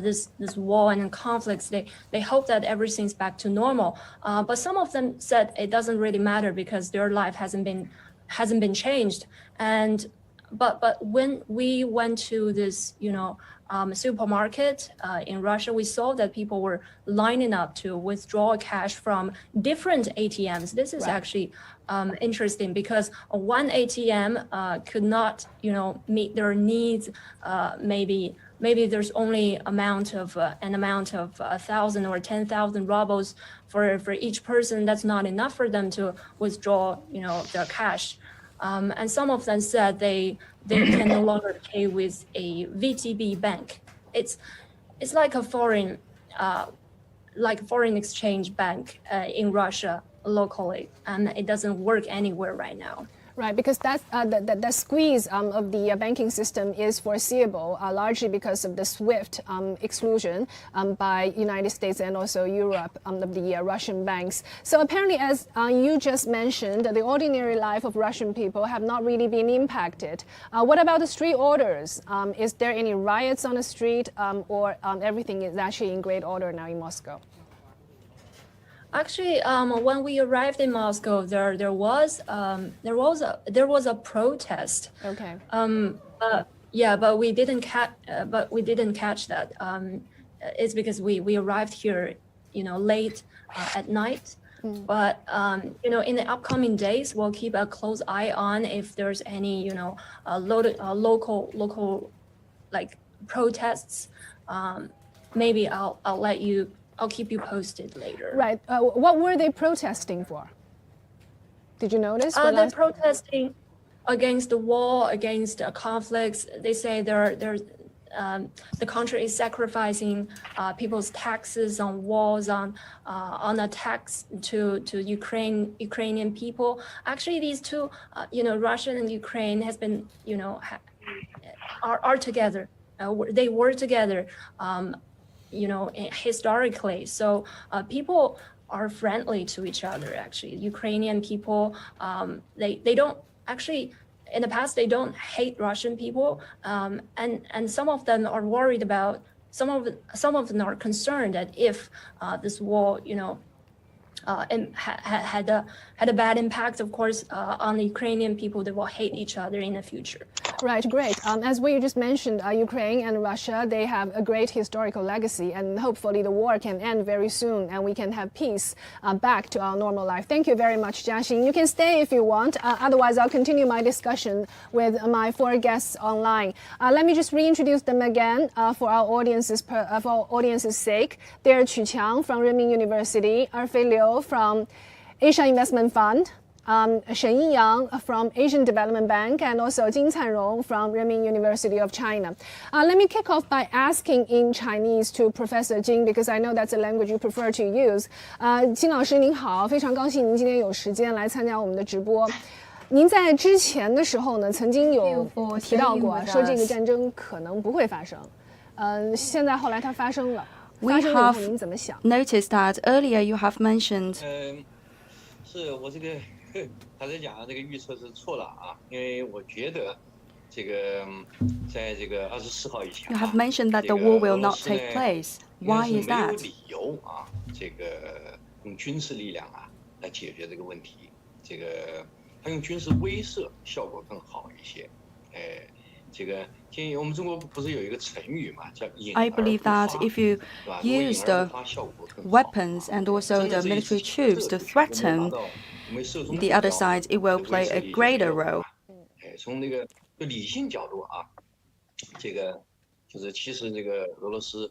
[SPEAKER 19] this war and conflicts. They hope that everything's back to normal. But some of them said it doesn't really matter because their life hasn't been changed. But when we went to this supermarket in Russia, we saw that people were lining up to withdraw cash from different ATMs. This is actually interesting because one ATM could not meet their needs. Maybe there's only an amount of 1,000 or 10,000 rubles for each person. That's not enough for them to withdraw their cash. And some of them said they can no longer pay with a VTB bank. It's like a foreign exchange bank in Russia locally, and it doesn't work anywhere right now.
[SPEAKER 3] Right, because the squeeze of the banking system is foreseeable, largely because of the SWIFT exclusion by United States and also Europe of the Russian banks. So apparently, as you just mentioned, the ordinary life of Russian people have not really been impacted. What about the street orders? Is there any riots on the street, or everything is actually in great order now in Moscow?
[SPEAKER 19] Actually, when we arrived in Moscow, there was a protest.
[SPEAKER 3] Okay.
[SPEAKER 19] But we didn't catch that. It's because we arrived here, late at night. But in the upcoming days, we'll keep a close eye on if there's any local like protests. Maybe I'll keep you posted later.
[SPEAKER 3] Right. What were they protesting for? Did you notice?
[SPEAKER 19] They're protesting against the war, against conflicts. They say the country is sacrificing people's taxes on wars, on attacks to Ukrainian people. Actually, these two, Russia and Ukraine has been, are together. They were together, historically. So people are friendly to each other. Actually, Ukrainian people, they don't actually. In the past, they don't hate Russian people, and some of them are worried about. Some of them are concerned that if this war, had a bad impact, of course, on the Ukrainian people, they will hate each other in the future.
[SPEAKER 3] Right, great. As we just mentioned, Ukraine and Russia, they have a great historical legacy, and hopefully the war can end very soon and we can have peace back to our normal life. Thank you very much, Jiaxin. You can stay if you want. Otherwise, I'll continue my discussion with my 4 guests online. Let me just reintroduce them again for our audience's sake. They're Qu Qiang from Renmin University, Fei Liu from Asia Investment Fund, Shen Yinyang from Asian Development Bank, and also Jin Canrong from Renmin University of China. Let me kick off by asking in Chinese to Professor Jin, because I know that's a language you prefer to use. 金老师您好，非常高兴您今天有时间来参加我们的直播。您在之前的时候呢，曾经有提到过，说这个战争可能不会发生。现在后来它发生了。发生了以后您怎么想？
[SPEAKER 4] Noticed that earlier you have mentioned.
[SPEAKER 8] 是我这个坦白讲，这个预测是错了啊，因为我觉得这个在这个24号以前
[SPEAKER 4] You have mentioned that the war will not take place. Why is
[SPEAKER 8] 没有
[SPEAKER 4] that?
[SPEAKER 8] 理由啊，这个用军事力量啊来解决这个问题，这个他用军事威慑效果更好一些，这个我们中国不是有一个成语嘛，叫隐而
[SPEAKER 4] I
[SPEAKER 8] 不
[SPEAKER 4] believe
[SPEAKER 8] 发，
[SPEAKER 4] that if you
[SPEAKER 8] 对吧？如果
[SPEAKER 4] use
[SPEAKER 8] 隐而
[SPEAKER 4] the
[SPEAKER 8] 不发效果更好。
[SPEAKER 4] weapons and also the military troops to threaten the other side, it will play a greater role.
[SPEAKER 8] 从那个就理性角度啊，这个就是其实这个俄罗斯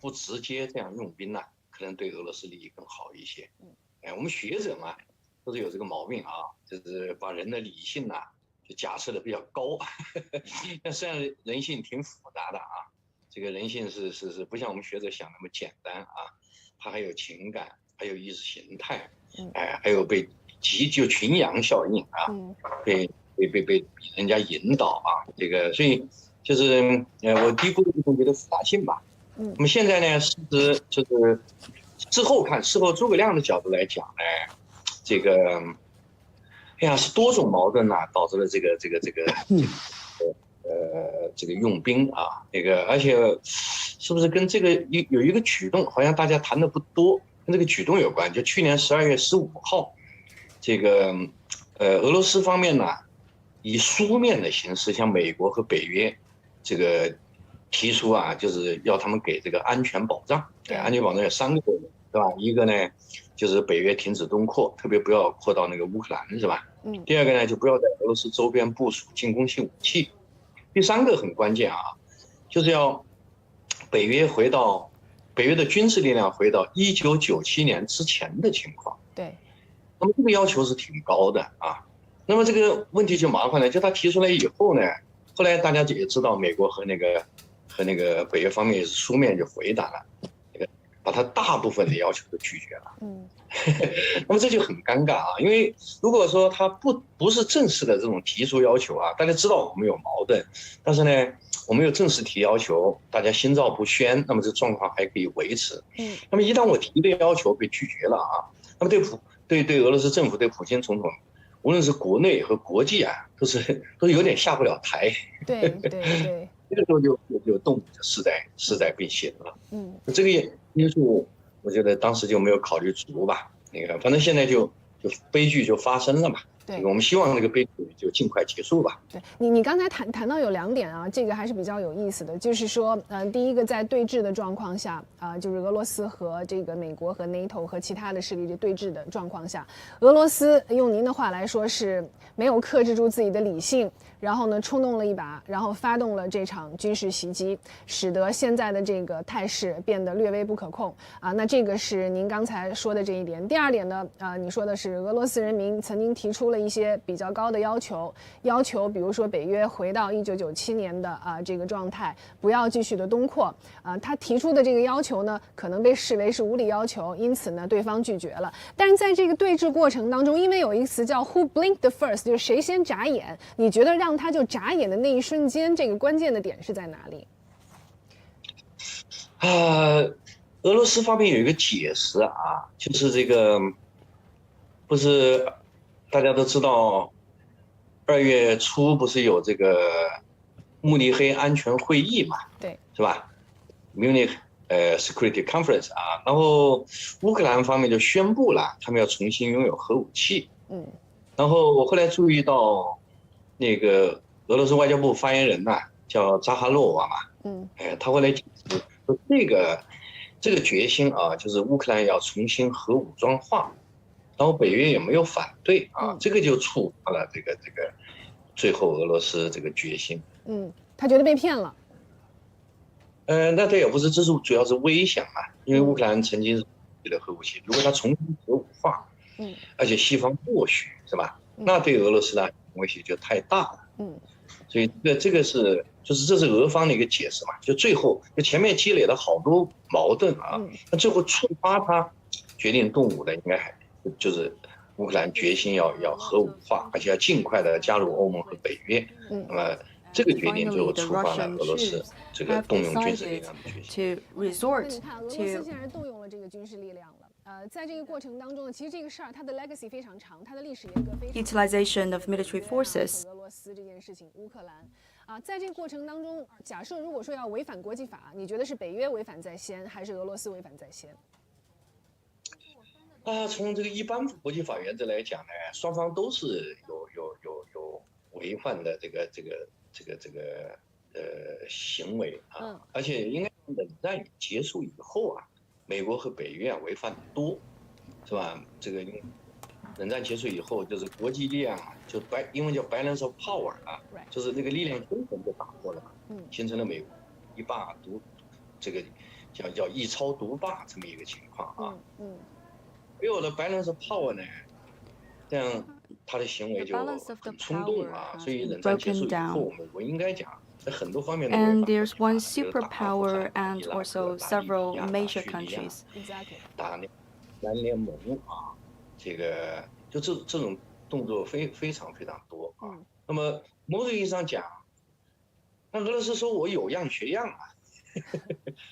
[SPEAKER 8] 不直接这样用兵呢，可能对俄罗斯利益更好一些。我们学者嘛都是有这个毛病啊，就是把人的理性呐就假设的比较高，但实际上人性挺复杂的啊。这个人性是不像我们学者想那么简单啊，它还有情感，还有意识形态，还有被就群羊效应啊，被人家引导啊，这个所以就是我低估了这个东西的复杂性吧。那么现在呢，事实就是事后诸葛亮的角度来讲呢，这个是多种矛盾呐，导致了这个用兵啊，而且是不是跟这个有一个举动，好像大家谈的不多，跟这个举动有关。就去年12月15号，这个俄罗斯方面呢，以书面的形式向美国和北约这个提出啊，就是要他们给这个安全保障。安全保障有3个，对吧？一个呢，就是北约停止东扩，特别不要扩到那个乌克兰，是吧？第二个呢，就不要在俄罗斯周边部署进攻性武器。第3个很关键啊，就是要北约的军事力量回到1997年之前的情况。
[SPEAKER 3] 对。
[SPEAKER 8] 那么这个要求是挺高的啊。那么这个问题就麻烦了，就他提出来以后呢，后来大家也知道，美国和那个北约方面也是书面就回答了，把他大部分的要求都拒绝了。那么这就很尴尬啊，因为如果说他不是正式的这种提出要求啊，大家知道我们有矛盾，但是呢，我们有正式提要求，大家心照不宣，那么这状况还可以维持。那么一旦我提的要求被拒绝了啊，那么对俄罗斯政府对普京总统，无论是国内和国际啊，都是有点下不了台。
[SPEAKER 3] 对。
[SPEAKER 8] 这个时候就动就势在必行了。这个因素我觉得当时就没有考虑足吧。反正现在就悲剧就发生了嘛。
[SPEAKER 3] 对，
[SPEAKER 8] 我们希望这个悲剧就尽快结束吧。
[SPEAKER 3] 对你刚才谈到有2点啊，这个还是比较有意思的，就是说，第一个在对峙的状况下就是俄罗斯和这个美国和 NATO 和其他的势力对峙的状况下，俄罗斯用您的话来说是没有克制住自己的理性，然后呢冲动了一把，然后发动了这场军事袭击，使得现在的这个态势变得略微不可控啊。那这个是您刚才说的这一点。第2点呢，你说的是俄罗斯人民曾经提出了一些比较高的要求，比如说北约回到1997年的这个状态，不要继续的东扩他提出的这个要求呢，可能被视为是无理要求，因此呢，对方拒绝了。但是在这个对峙过程当中，因为有一个词叫 "Who blinked the first"， 就是谁先眨眼？你觉得让他就眨眼的那一瞬间，这个关键的点是在哪里？
[SPEAKER 8] 俄罗斯方面有一个解释就是这个不是大家都知道，2月初不是有这个慕尼黑安全会议嘛？
[SPEAKER 3] 对，
[SPEAKER 8] 是吧？Munich Security Conference 然后乌克兰方面就宣布了，他们要重新拥有核武器。然后我后来注意到，那个俄罗斯外交部发言人叫扎哈洛娃嘛，他后来解释说这个决心就是乌克兰要重新核武装化，然后北约也没有反对这个就触发了这个最后俄罗斯这个决心。
[SPEAKER 3] 他觉得被骗了。
[SPEAKER 8] 那这也不是，这是主要是危险因为乌克兰曾经是的核武器，如果它重新核武化，而且西方默许是吧？那对俄罗斯的威胁就太大了。所以这个是就是这是俄方的一个解释嘛，就最后就前面积累了好多矛盾那最后触发他决定动武的应该就是乌克兰决心要核武化，而且要尽快的加入欧盟和北约。那么这个决定就触发了俄罗斯这个动用军事力量的决心。
[SPEAKER 3] 俄罗斯现在动用了这个军事力量了。在这个过程当中，其实这个事儿它的 legacy 非常长，它的历史沿革非常长。
[SPEAKER 4] Utilization of military forces.
[SPEAKER 3] 俄罗斯这件事情，乌克兰在这个过程当中，假设如果说要违反国际法，你觉得是北约违反在先，还是俄罗斯违反在先？
[SPEAKER 8] 从这个一般国际法原则来讲呢，双方都是有违反的这个行为而且应该冷战结束以后美国和北约违反的多，是吧？这个冷战结束以后，就是国际力量就英文叫 balance of power 就是那个力量均衡就打破了形成了美国一霸独，这个叫一超独霸这么一个情况没有了 balance of power 呢，这样他的行为就很冲动所以冷战结束以后，美国应该讲。
[SPEAKER 4] And there's one superpower and also several major countries.
[SPEAKER 8] 打南联盟这个就这种动作非常多那么某种意义上讲，那俄罗斯说我有样学样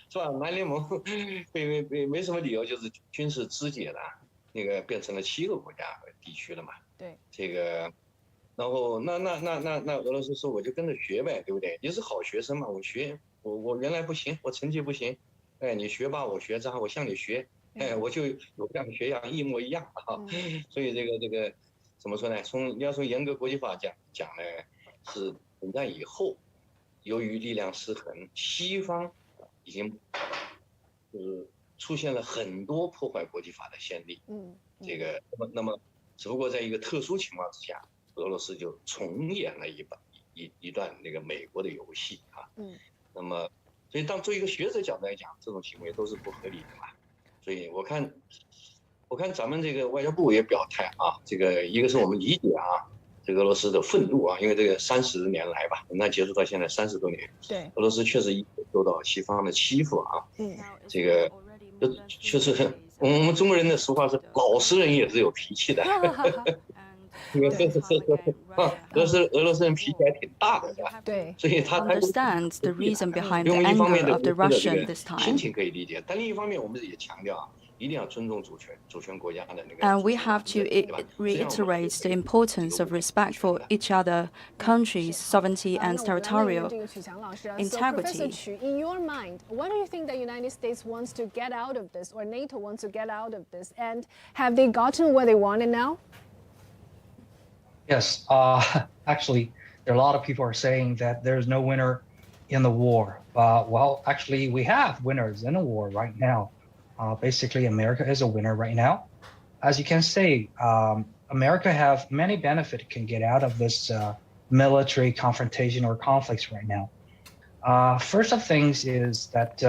[SPEAKER 8] 是吧？南联盟没什么理由就是军事肢解了，那个变成了7个国家和地区了嘛。
[SPEAKER 3] 对，
[SPEAKER 8] 这个。然后那俄罗斯说我就跟着学呗，对不对？你是好学生嘛，我原来不行，我成绩不行，你学吧，我学渣，我向你学，我就有样学样，一模一样所以这个怎么说呢？你要说严格国际法讲呢，是冷战以后，由于力量失衡，西方已经出现了很多破坏国际法的先例。这个那么只不过在一个特殊情况之下。俄罗斯就重演了一段那个美国的游戏那么，所以作为一个学者角度来讲，这种行为都是不合理的嘛。所以我看咱们这个外交部也表态这个一个是我们理解这个俄罗斯的愤怒因为这个30年来吧，冷战结束到现在30多年，
[SPEAKER 3] 对，
[SPEAKER 8] 俄罗斯确实受到西方的欺负这个确实我们中国人的俗话是老实人也是有脾气的。俄罗斯人脾气还挺大的，是吧？
[SPEAKER 3] 对，
[SPEAKER 8] 所以他
[SPEAKER 4] understands the reason behind the anger of the Russian this time.
[SPEAKER 8] 心情可以理解，但另一方面我们也强调一定要尊重主权国家的那个。
[SPEAKER 4] And we have to reiterate the importance of respect for each other countries' sovereignty and territorial integrity.
[SPEAKER 3] So, Professor Qu, in your mind, what do you think the United States wants to get out of this, or NATO wants to get out of this, and have they gotten what they wanted now?
[SPEAKER 5] Yes, actually, there are a lot of people are saying that there's no winner in the war. Well, actually, we have winners in the war right now. Basically, America is a winner right now. As you can say, America have many benefits can get out of this military confrontation or conflicts right now. First of things is that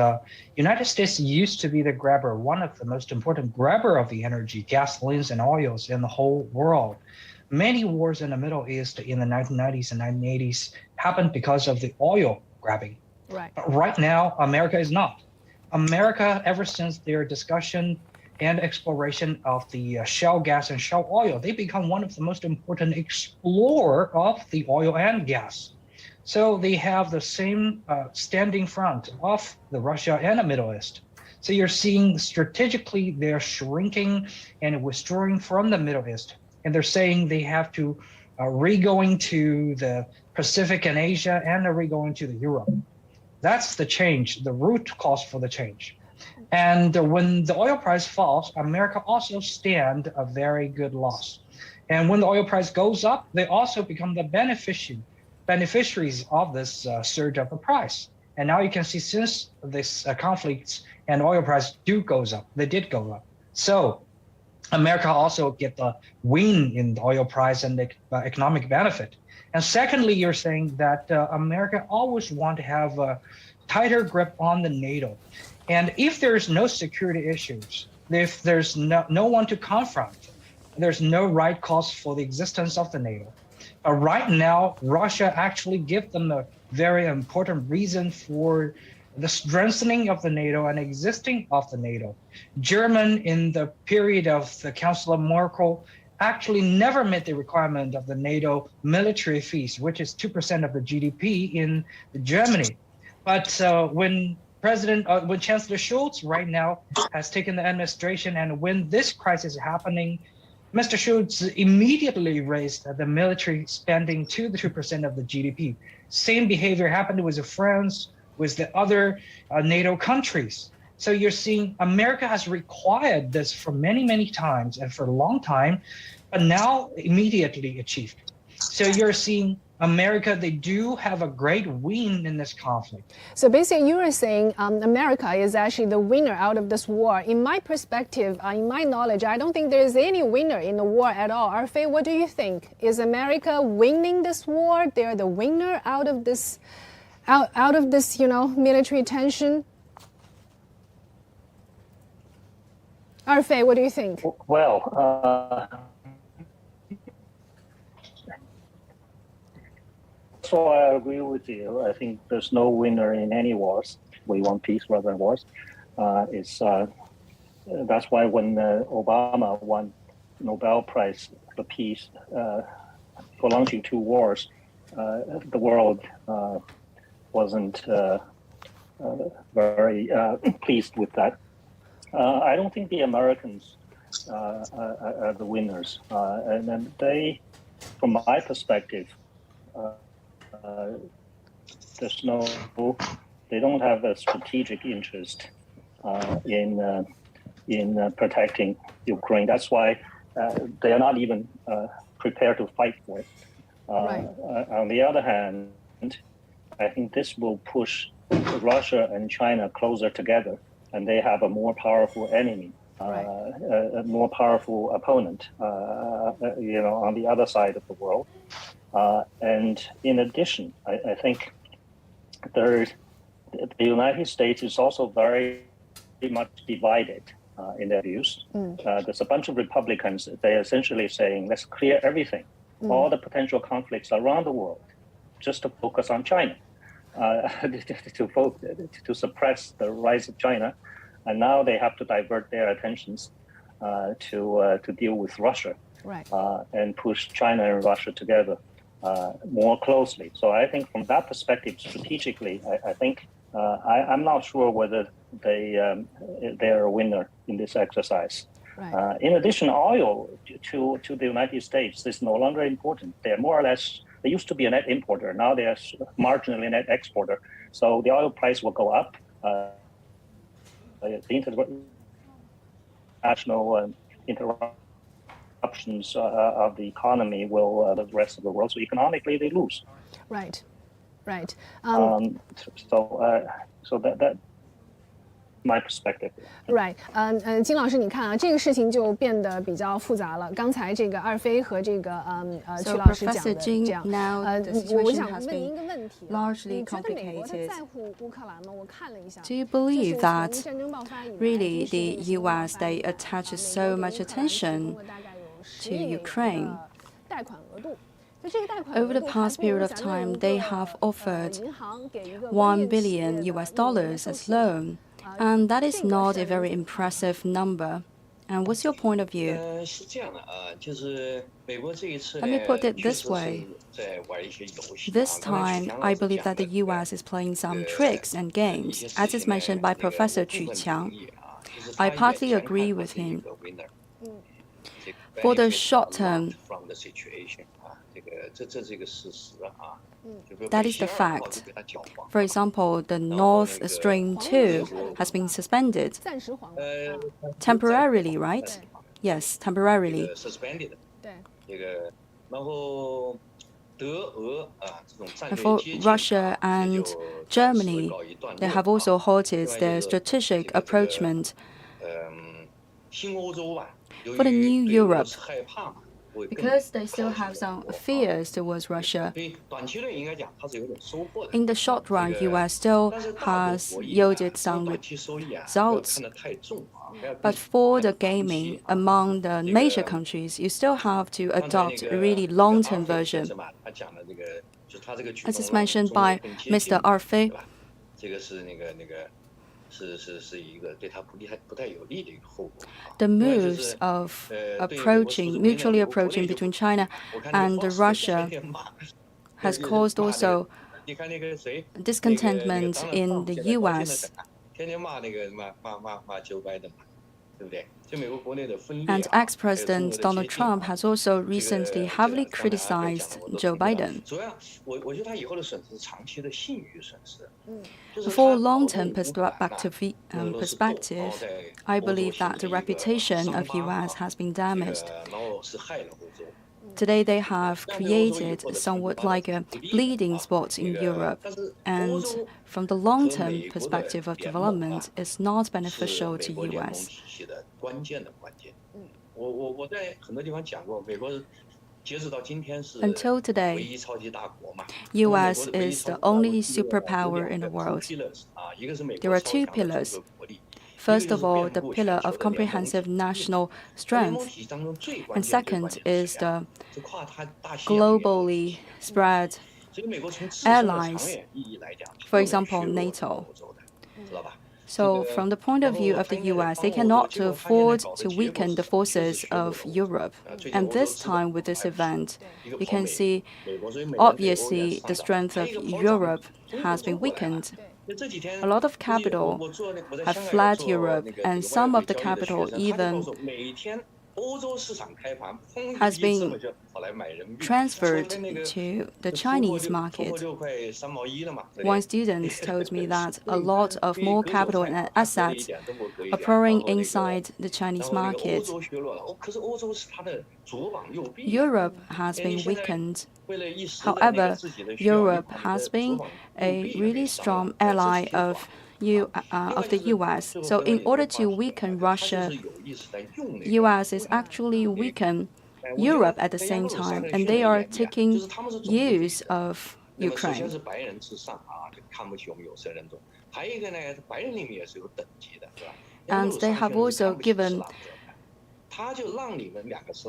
[SPEAKER 5] United States used to be the grabber, one of the most important grabber of the energy, gasolines and oils in the whole world. Many wars in the Middle East in the 1990s and 1980s happened because of the oil grabbing.
[SPEAKER 3] Right.
[SPEAKER 5] But right now, America is not. America, ever since their discussion and exploration of the shale gas and shale oil, they become one of the most important explorer of the oil and gas. So they have the same standing front of the Russia and the Middle East. So you're seeing strategically they're shrinking and withdrawing from the Middle East. And they're saying they have to re-going to the Pacific and Asia and they're re-going to the Europe. That's the change, the root cause for the change. And when the oil price falls, America also stand a very good loss. And when the oil price goes up, they also become the beneficiaries of this surge of the price. And now you can see since this conflicts and oil price did go up. So America also get the win in the oil price and the economic benefit. And secondly, you're saying that America always want to have a tighter grip on the NATO. And if there's no security issues, if there's no one to confront, there's no right cause for the existence of the NATO. Right now, Russia actually gives them a very important reason for the strengthening of the NATO and existing of the NATO. Germany, in the period of the Chancellor Merkel, actually never met the requirement of the NATO military fees, which is 2% of the GDP in Germany. But when Chancellor Scholz right now has taken the administration, and when this crisis is happening, Mr. Schultz immediately raised the military spending to the 2% of the GDP. Same behavior happened with France, with the other NATO countries. So you're seeing America has required this for many, many times and for a long time, but now immediately achieved. So you're seeing America, they do have a great win in this conflict.
[SPEAKER 3] So basically, you are saying America is actually the winner out of this war. In my perspective, in my knowledge, I don't think there is any winner in the war at all. Arfei, what do you think? Is America winning this war? They're the winner out of this, military tension. Arfei, what do you think?
[SPEAKER 9] Well. So I agree with you. I think there's no winner in any wars. We want peace rather than wars. That's why when Obama won Nobel Prize for Peace for launching 2 wars, the world wasn't very pleased with that. I don't think the Americans are the winners, and then they, from my perspective. They don't have a strategic interest in protecting Ukraine. That's why they are not even prepared to fight for it.
[SPEAKER 3] Right.
[SPEAKER 9] On the other hand, I think this will push Russia and China closer together, and they have a more powerful enemy, a more powerful opponent, on the other side of the world. And in addition, I think the United States is also very much divided in their views. There's a bunch of Republicans, they're essentially saying, let's clear everything, all the potential conflicts around the world, just to focus on China, to suppress the rise of China. And now they have to divert their attentions to deal with Russia, and push China and Russia together more closely. So I think from that perspective, strategically, I think I'm not sure whether they're a winner in this exercise.
[SPEAKER 3] Right.
[SPEAKER 9] In addition, oil to the United States is no longer important. They're more or less, they used to be a net importer. Now they're marginally net exporter. So the oil price will go up. The international disruptions of the economy will the rest of the world. So economically, they lose.
[SPEAKER 3] Right, right.
[SPEAKER 9] So that my perspective.
[SPEAKER 3] Right. 金老师，你看啊，这个事情就变得比较复杂了。刚才这个二飞和这个曲老师讲的这样，我想问您一个问题：你觉得美国他在乎乌克兰吗？我看了一下。
[SPEAKER 4] Do you believe that really the U.S. they attaches so much attention to Ukraine? Over the past period of time, they have offered $1 billion as loan. And that is not a very impressive number. And what's your point of view? Let me put it this way. This time, I believe that the U.S. is playing some tricks and games, as is mentioned by Professor Chu Qiang. I partly agree with him. For the short term, that is the fact. For example, the Nord Stream 2 has been suspended. Temporarily, right? Yes, temporarily. And for Russia and Germany, they have also halted their strategic approachment. For the new Europe, because they still have some fears towards Russia, in the short run, U.S. still has yielded some results. But for the gaming among the major countries, you still have to adopt a really long-term version. As is mentioned by Mr. Arfei, the moves of mutually approaching between China and Russia has caused also discontentment in the U.S. And ex-President Donald Trump has also recently heavily criticized Joe Biden. For long-term perspective, I believe that the reputation of U.S. has been damaged. Today, they have created somewhat like a bleeding spot in Europe, and from the long-term perspective of development, it's not beneficial to U.S. Until today, U.S. is the only superpower in the world. There are two pillars. First of all, the pillar of comprehensive national strength, and second is the globally spread airlines, for example, NATO. So from the point of view of the U.S., they cannot afford to weaken the forces of Europe. And this time with this event, you can see obviously the strength of Europe has been weakened. A lot of capital have fled Europe, and some of the capital even has been transferred to the Chinese market. One student told me that a lot of more capital and assets are pouring inside the Chinese market. Europe has been weakened. However, Europe has been a really strong ally of the U.S. So in order to weaken Russia, U.S. is actually weaken Europe at the same time, and they are taking use of Ukraine. And they have also given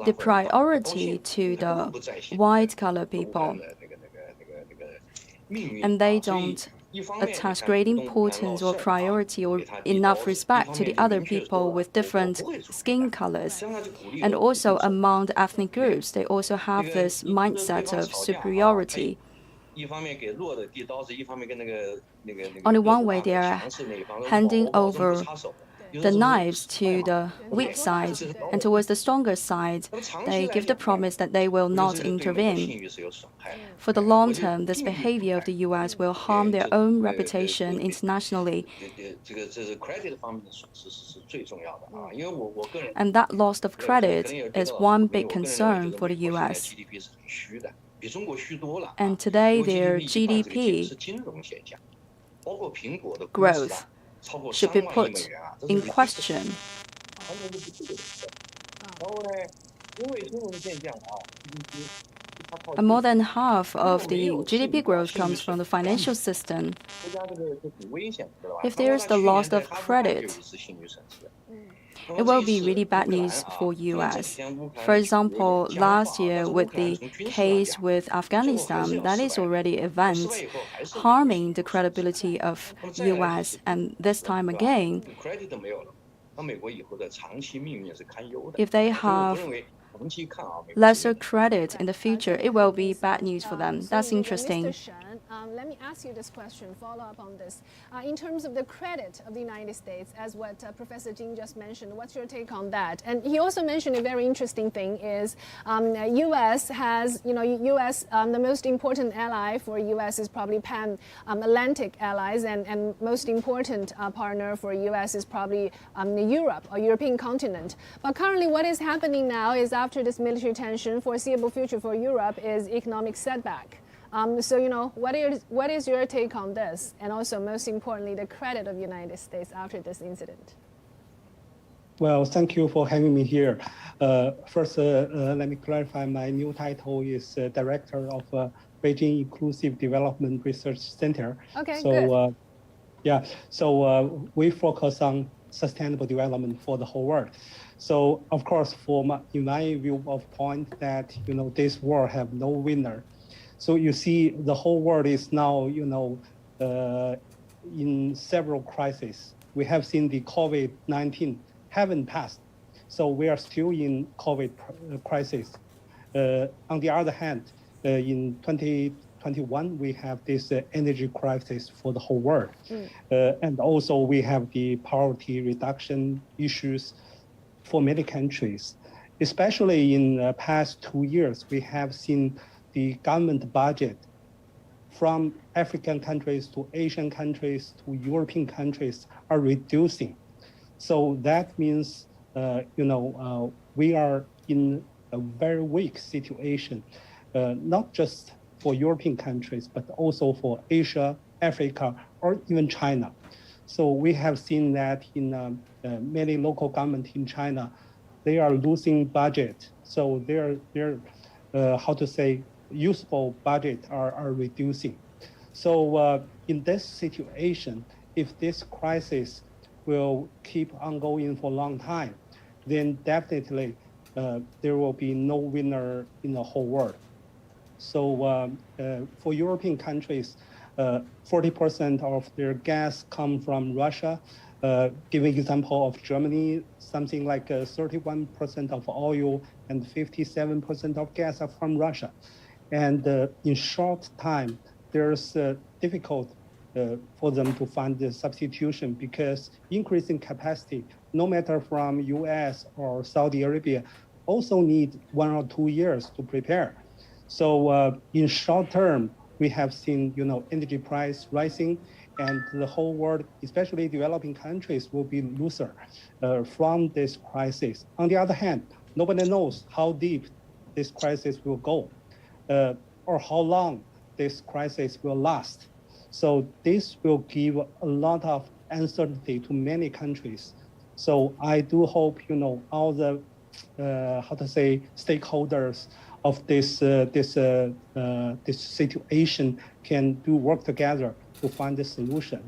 [SPEAKER 4] the priority to the white-collar people, and they don't attach great importance or priority or enough respect to the other people with different skin colors. And also among the ethnic groups, they also have this mindset of superiority. Only one way they are handing over the knives to the weak side, and towards the stronger side, they give the promise that they will not intervene. For the long term, this behavior of the US will harm their own reputation internationally, and that loss of credit is one big concern for the US. And today, their GDP growth should be put in question. And more than half of the GDP growth comes from the financial system. If there is the loss of credit, it will be really bad news for US. For example, last year with the case with Afghanistan, that is already an event harming the credibility of US. And this time again, if they have lesser credit in the future, it will be bad news for them. That's interesting.
[SPEAKER 3] Let me ask you this question, follow up on this. In terms of the credit of the United States, as what Professor Jing just mentioned, what's your take on that? And he also mentioned a very interesting thing is U.S. has, U.S. The most important ally for U.S. is probably pan-Atlantic allies, and most important partner for U.S. is probably Europe or European continent. But currently what is happening now is after this military tension, foreseeable future for Europe is economic setback. So, what is your take on this? And also, most importantly, the credit of the United States after this incident?
[SPEAKER 10] Well, thank you for having me here. First, let me clarify my new title is Director of Beijing Inclusive Development Research Center.
[SPEAKER 3] Okay,
[SPEAKER 10] so, good. We focus on sustainable development for the whole world. So, of course, in my view of point that, this war have no winner. So you see, the whole world is now, in several crises. We have seen the COVID-19 haven't passed, so we are still in COVID crisis. On the other hand, in 2021, we have this energy crisis for the whole world. And also we have the poverty reduction issues for many countries. Especially in the past 2 years, we have seen the government budget from African countries to Asian countries to European countries are reducing. So that means, we are in a very weak situation, not just for European countries, but also for Asia, Africa, or even China. So we have seen that in many local governments in China, they are losing budget. So their useful budget are reducing. So in this situation, if this crisis will keep on going for a long time, then definitely there will be no winner in the whole world. So for European countries, 40% of their gas come from Russia. Giving example of Germany, something like 31% of oil and 57% of gas are from Russia. And in short time, there's difficult for them to find the substitution because increasing capacity, no matter from US or Saudi Arabia, also need 1 or 2 years to prepare. So in short term, we have seen, energy price rising, and the whole world, especially developing countries, will be loser from this crisis. On the other hand, nobody knows how deep this crisis will go or how long this crisis will last. So this will give a lot of uncertainty to many countries. So I do hope, all the, stakeholders of this situation can do work together to find a solution.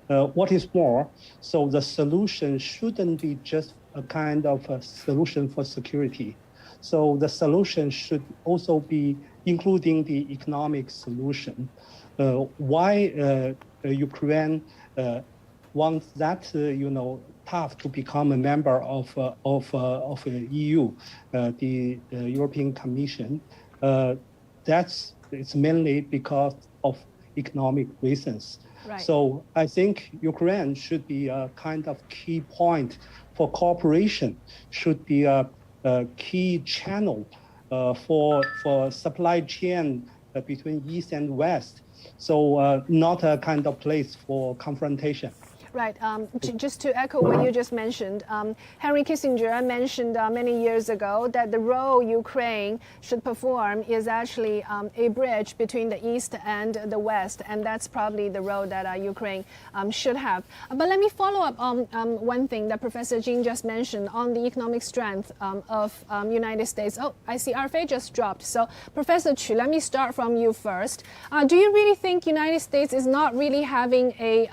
[SPEAKER 10] What is more, so the solution shouldn't be just a kind of a solution for security. So the solution should also be including the economic solution. Why Ukraine wants that, tough to become a member of EU, the European Commission? It's mainly because of economic reasons.
[SPEAKER 3] Right.
[SPEAKER 10] So I think Ukraine should be a kind of key point for cooperation, should be a key channel for supply chain between East and West. So not a kind of place for confrontation.
[SPEAKER 3] Right. Just to echo what you just mentioned, Henry Kissinger mentioned many years ago that the role Ukraine should perform is actually a bridge between the East and the West, and that's probably the role that Ukraine should have. But let me follow up on one thing that Professor Jin just mentioned on the economic strength of United States. Oh, I see Arfei just dropped. So Professor Chu, let me start from you first. Do you really think United States is not really having a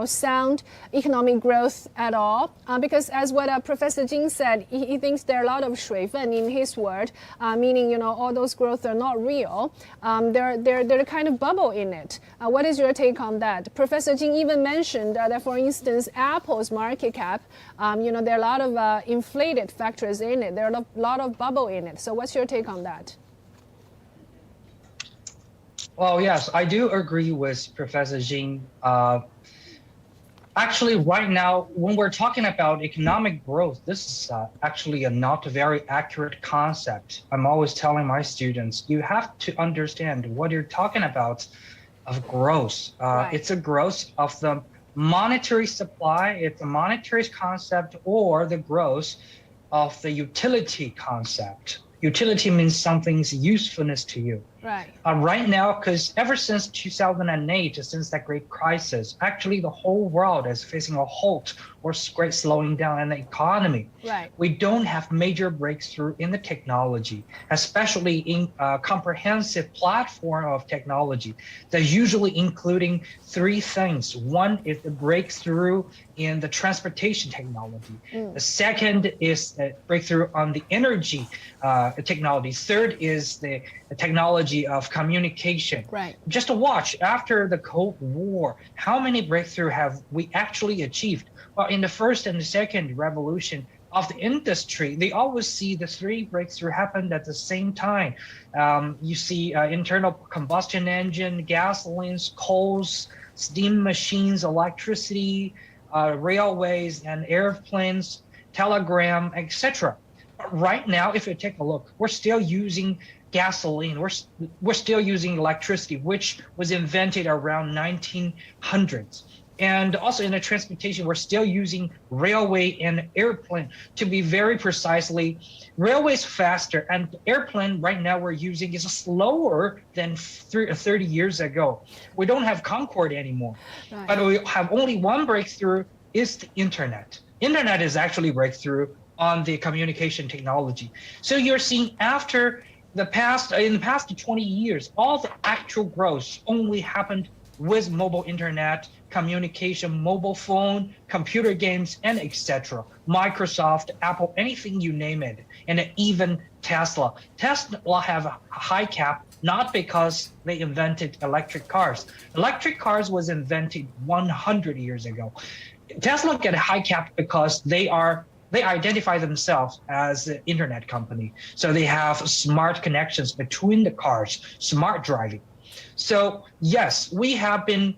[SPEAKER 3] sound economic growth at all? Because as what Professor Jin said, he thinks there are a lot of 水分 in his word, meaning all those growth are not real. They're a kind of bubble in it. What is your take on that? Professor Jin even mentioned that, for instance, Apple's market cap, there are a lot of inflated factors in it. There are a lot of bubble in it. So what's your take on that?
[SPEAKER 5] Well, yes, I do agree with Professor Jin. Actually, right now, when we're talking about economic growth, this is actually a not very accurate concept. I'm always telling my students, you have to understand what you're talking about of growth.
[SPEAKER 3] Right.
[SPEAKER 5] It's a growth of the monetary supply, it's a monetary concept, or the growth of the utility concept. Utility means something's usefulness to you.
[SPEAKER 3] Right.
[SPEAKER 5] Right now, because ever since 2008, since that great crisis, actually the whole world is facing a halt or great slowing down in the economy.
[SPEAKER 3] Right.
[SPEAKER 5] We don't have major breakthrough in the technology, especially in a comprehensive platform of technology. They're usually including three things. One is the breakthrough in the transportation technology. The second is the breakthrough on the energy technology. Third is the technology of communication.
[SPEAKER 3] Right.
[SPEAKER 5] Just to watch after the Cold War, how many breakthroughs have we actually achieved? Well, in the first and the second revolution of the industry, they always see the three breakthroughs happen at the same time. You see internal combustion engine, gasolines, coals, steam machines, electricity, railways and airplanes, telegram, etc. Right now, if you take a look, we're still using gasoline. We're still using electricity, which was invented around 1900s. And also in the transportation, we're still using railway and airplane. To be very precisely, railway is faster, and airplane right now we're using is slower than 30 years ago. We don't have Concorde anymore.
[SPEAKER 3] Right.
[SPEAKER 5] But we have only one breakthrough, is the internet. Internet is actually breakthrough on the communication technology. So you're seeing after in the past 20 years, all the actual growth only happened with mobile internet, communication, mobile phone, computer games, and etc. Microsoft, Apple, anything you name it, and even Tesla. Tesla have a high cap, not because they invented electric cars. Electric cars was invented 100 years ago. Tesla get a high cap because they identify themselves as an internet company. So they have smart connections between the cars, smart driving. So yes, we have been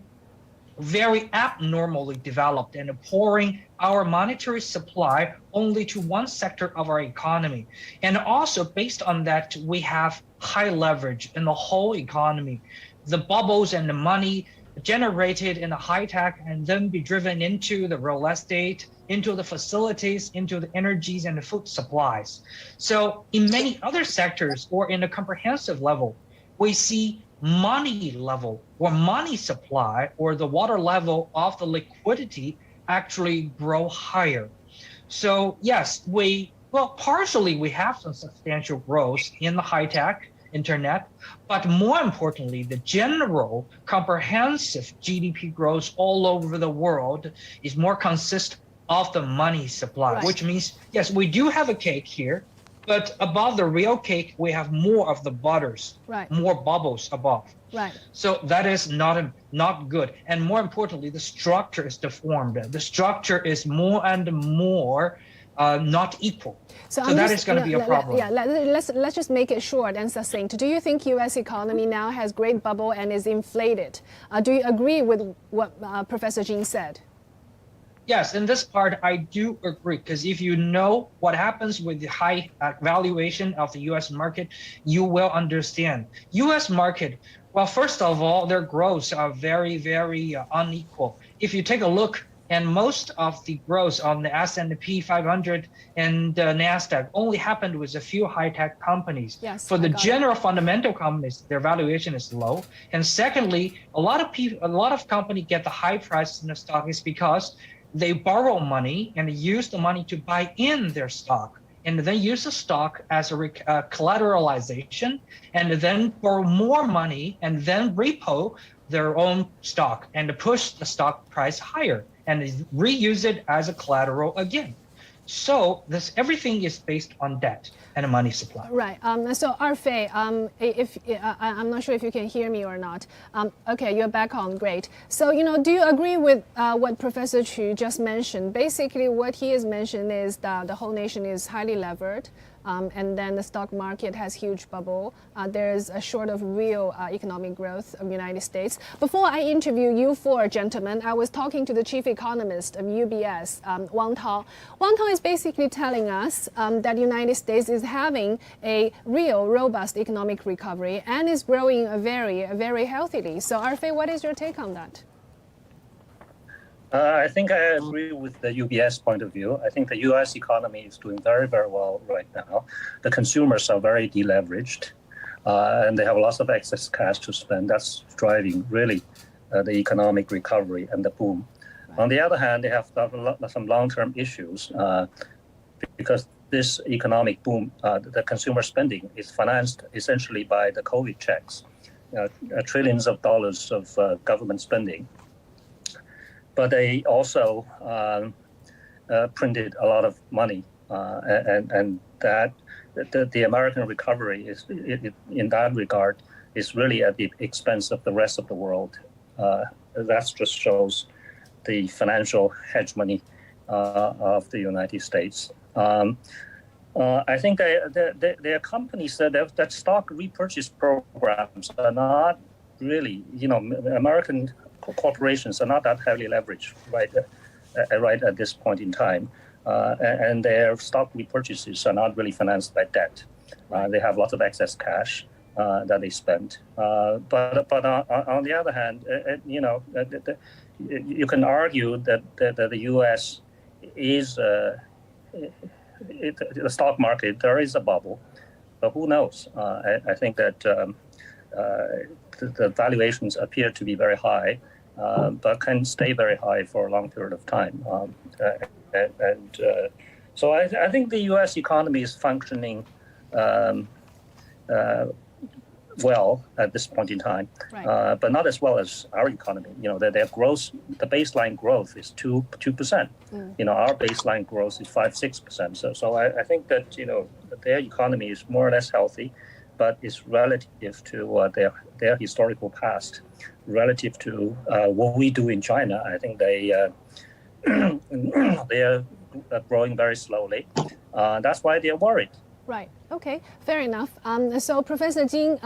[SPEAKER 5] very abnormally developed and pouring our monetary supply only to one sector of our economy. And also based on that, we have high leverage in the whole economy. The bubbles and the money generated in the high tech and then be driven into the real estate, into the facilities, into the energies and the food supplies. So in many other sectors or in a comprehensive level, we see money level or money supply or the water level of the liquidity actually grow higher. So yes, partially we have some substantial growth in the high tech, internet, but more importantly, the general comprehensive GDP growth all over the world is more consist of the money supply,
[SPEAKER 3] Right.
[SPEAKER 5] which means, yes, we do have a cake here, but above the real cake, we have more of the butters,
[SPEAKER 3] Right.
[SPEAKER 5] more bubbles above.
[SPEAKER 3] Right.
[SPEAKER 5] So that is not good. And more importantly, the structure is deformed. The structure is more and more not equal. So that is going to be a problem.
[SPEAKER 3] Yeah, let's just make it short and succinct. Do you think U.S. economy now has great bubble and is inflated? Do you agree with what Professor Jin said?
[SPEAKER 5] Yes, in this part, I do agree, because if you know what happens with the high valuation of the U.S. market, you will understand. U.S. market, well, first of all, their growths are very, very unequal. If you take a look, and most of the growth on the S&P 500 and NASDAQ only happened with a few high-tech companies.
[SPEAKER 3] Yes,
[SPEAKER 5] for the general fundamental companies, their valuation is low. And secondly, a lot of companies get the high price in the stock is because they borrow money and use the money to buy in their stock, and then use the stock as a collateralization, and then borrow more money and then repo their own stock and push the stock price higher and reuse it as a collateral again. So everything is based on debt and a money supply.
[SPEAKER 3] Right. So Arfei, I'm not sure if you can hear me or not. Okay, you're back on. Great. So do you agree with what Professor Chu just mentioned? Basically, what he has mentioned is that the whole nation is highly levered. And then the stock market has huge bubble. There's a short of real economic growth of the United States. Before I interview you four gentlemen, I was talking to the chief economist of UBS, Wang Tao. Wang Tao is basically telling us that the United States is having a real robust economic recovery and is growing very, very healthily. So Arfei, what is your take on that?
[SPEAKER 9] I think I agree with the UBS point of view. I think the U.S. economy is doing very, very well right now. The consumers are very deleveraged, and they have lots of excess cash to spend. That's driving really the economic recovery and the boom. On the other hand, they have some long-term issues because this economic boom, the consumer spending is financed essentially by the COVID checks, trillions of dollars of government spending. But they also printed a lot of money, and that the American recovery is, in that regard, is really at the expense of the rest of the world. That just shows the financial hegemony of the United States. I think their companies said that stock repurchase programs are not really, American corporations are not that heavily leveraged right at this point in time, and their stock repurchases are not really financed by debt. They have lots of excess cash that they spend. But on the other hand, you can argue that the U.S. is the stock market. There is a bubble, but who knows? I think that the valuations appear to be very high. But can stay very high for a long period of time. So I think the U.S. economy is functioning well at this point in time, but not as well as our economy. Their growth, the baseline growth is 2%. Our baseline growth is 5-6%. So I think that their economy is more or less healthy, but it's relative to their historical past. Relative to what we do in China, I think they are growing very slowly. That's why they're worried.
[SPEAKER 3] Right. Okay. Fair enough. So Professor Jin,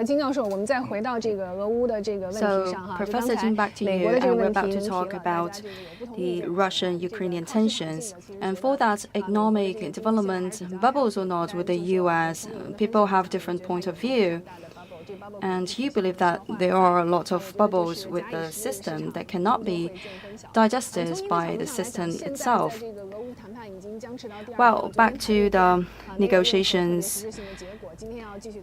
[SPEAKER 3] 金教授，我们再回到这个俄乌的这个问题上哈。
[SPEAKER 4] So Professor Jin, back to you, and we're about to talk about the Russian-Ukrainian tensions. And for that economic development, bubbles or not with the U.S., people have different points of view. And you believe that there are a lot of bubbles with the system that cannot be digested by the system itself. Well, back to the negotiations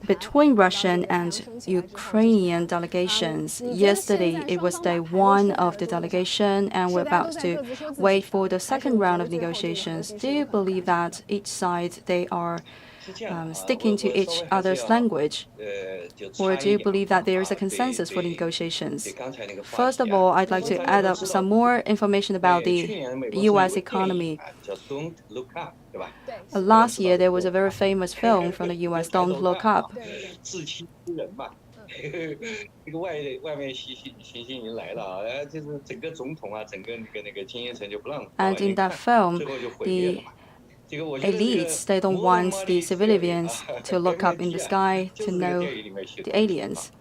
[SPEAKER 4] between Russian and Ukrainian delegations. Yesterday, it was day one of the delegation, and we're about to wait for the second round of negotiations. Do you believe that each side, they are sticking to each other's language? Or do you believe that there is a consensus for the negotiations? First of all, I'd like to add up some more information about the U.S. economy. Last year, there was a very famous film from the U.S., Don't Look Up. And in that film, the elites, they don't want the civilians to look up in the sky to know the aliens.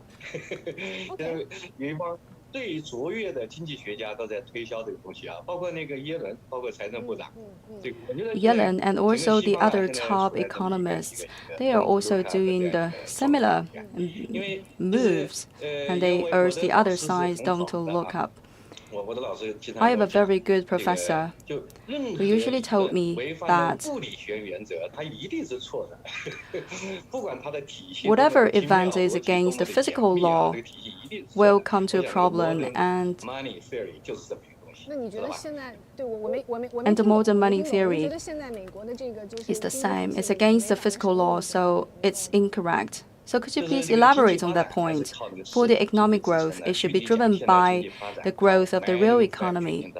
[SPEAKER 4] Yellen and also the other top economists, they are also doing the similar moves, and they urge the other sides don't to look up. I have a very good professor who usually told me that whatever event is against the physical law will come to a problem, and the modern money theory is the same. It's against the physical law, so it's incorrect. So could you please elaborate on that point? For the economic growth, it should be driven by the growth of the real economy,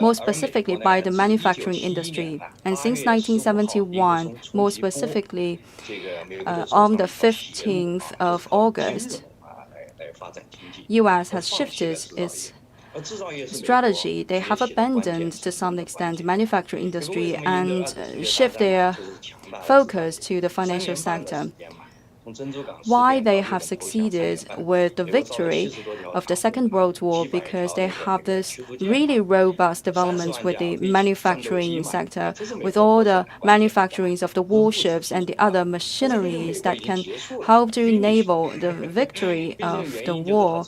[SPEAKER 4] more specifically by the manufacturing industry. And since 1971, more specifically on the 15th of August, U.S. has shifted its strategy. They have abandoned to some extent the manufacturing industry and shift their focus to the financial sector. Why they have succeeded with the victory of the Second World War? Because they have this really robust development with the manufacturing sector, with all the manufacturings of the warships and the other machineries that can help to enable the victory of the war.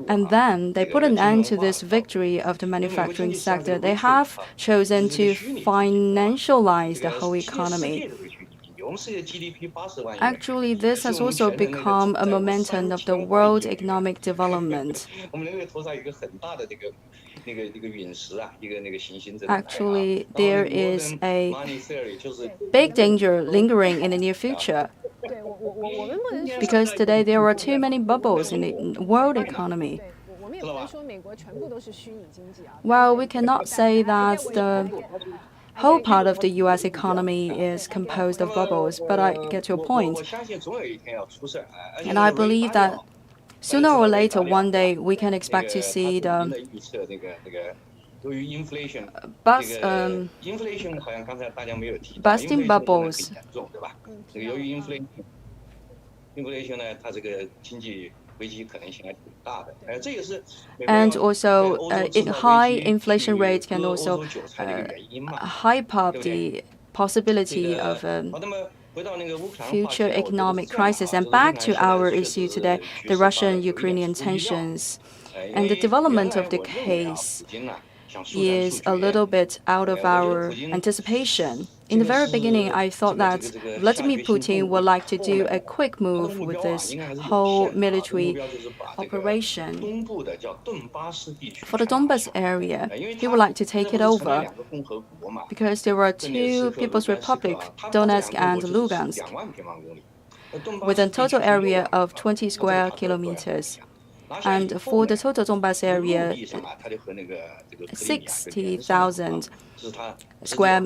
[SPEAKER 4] And then they put an end to this victory of the manufacturing sector. They have chosen to financialize the whole economy. Actually, this has also become a momentum of the world economic development. Actually, there is a big danger lingering in the near future, because today there are too many bubbles in the world economy. Well, we cannot say that the whole part of the U.S. economy is composed of bubbles, but I get your point. And I believe that sooner or later, one day, we can expect to see the busting bubbles. And also, high inflation rates can also hype up the possibility of future economic crisis. And back to our issue today, the Russian-Ukrainian tensions and the development of the case is a little bit out of our anticipation. In the very beginning, I thought that Vladimir Putin would like to do a quick move with this whole military operation. For the Donbas area, he would like to take it over because there were two People's Republic, Donetsk and Lugansk, with a total area of 20 square kilometers. And for the total Donbas area, 60,000 square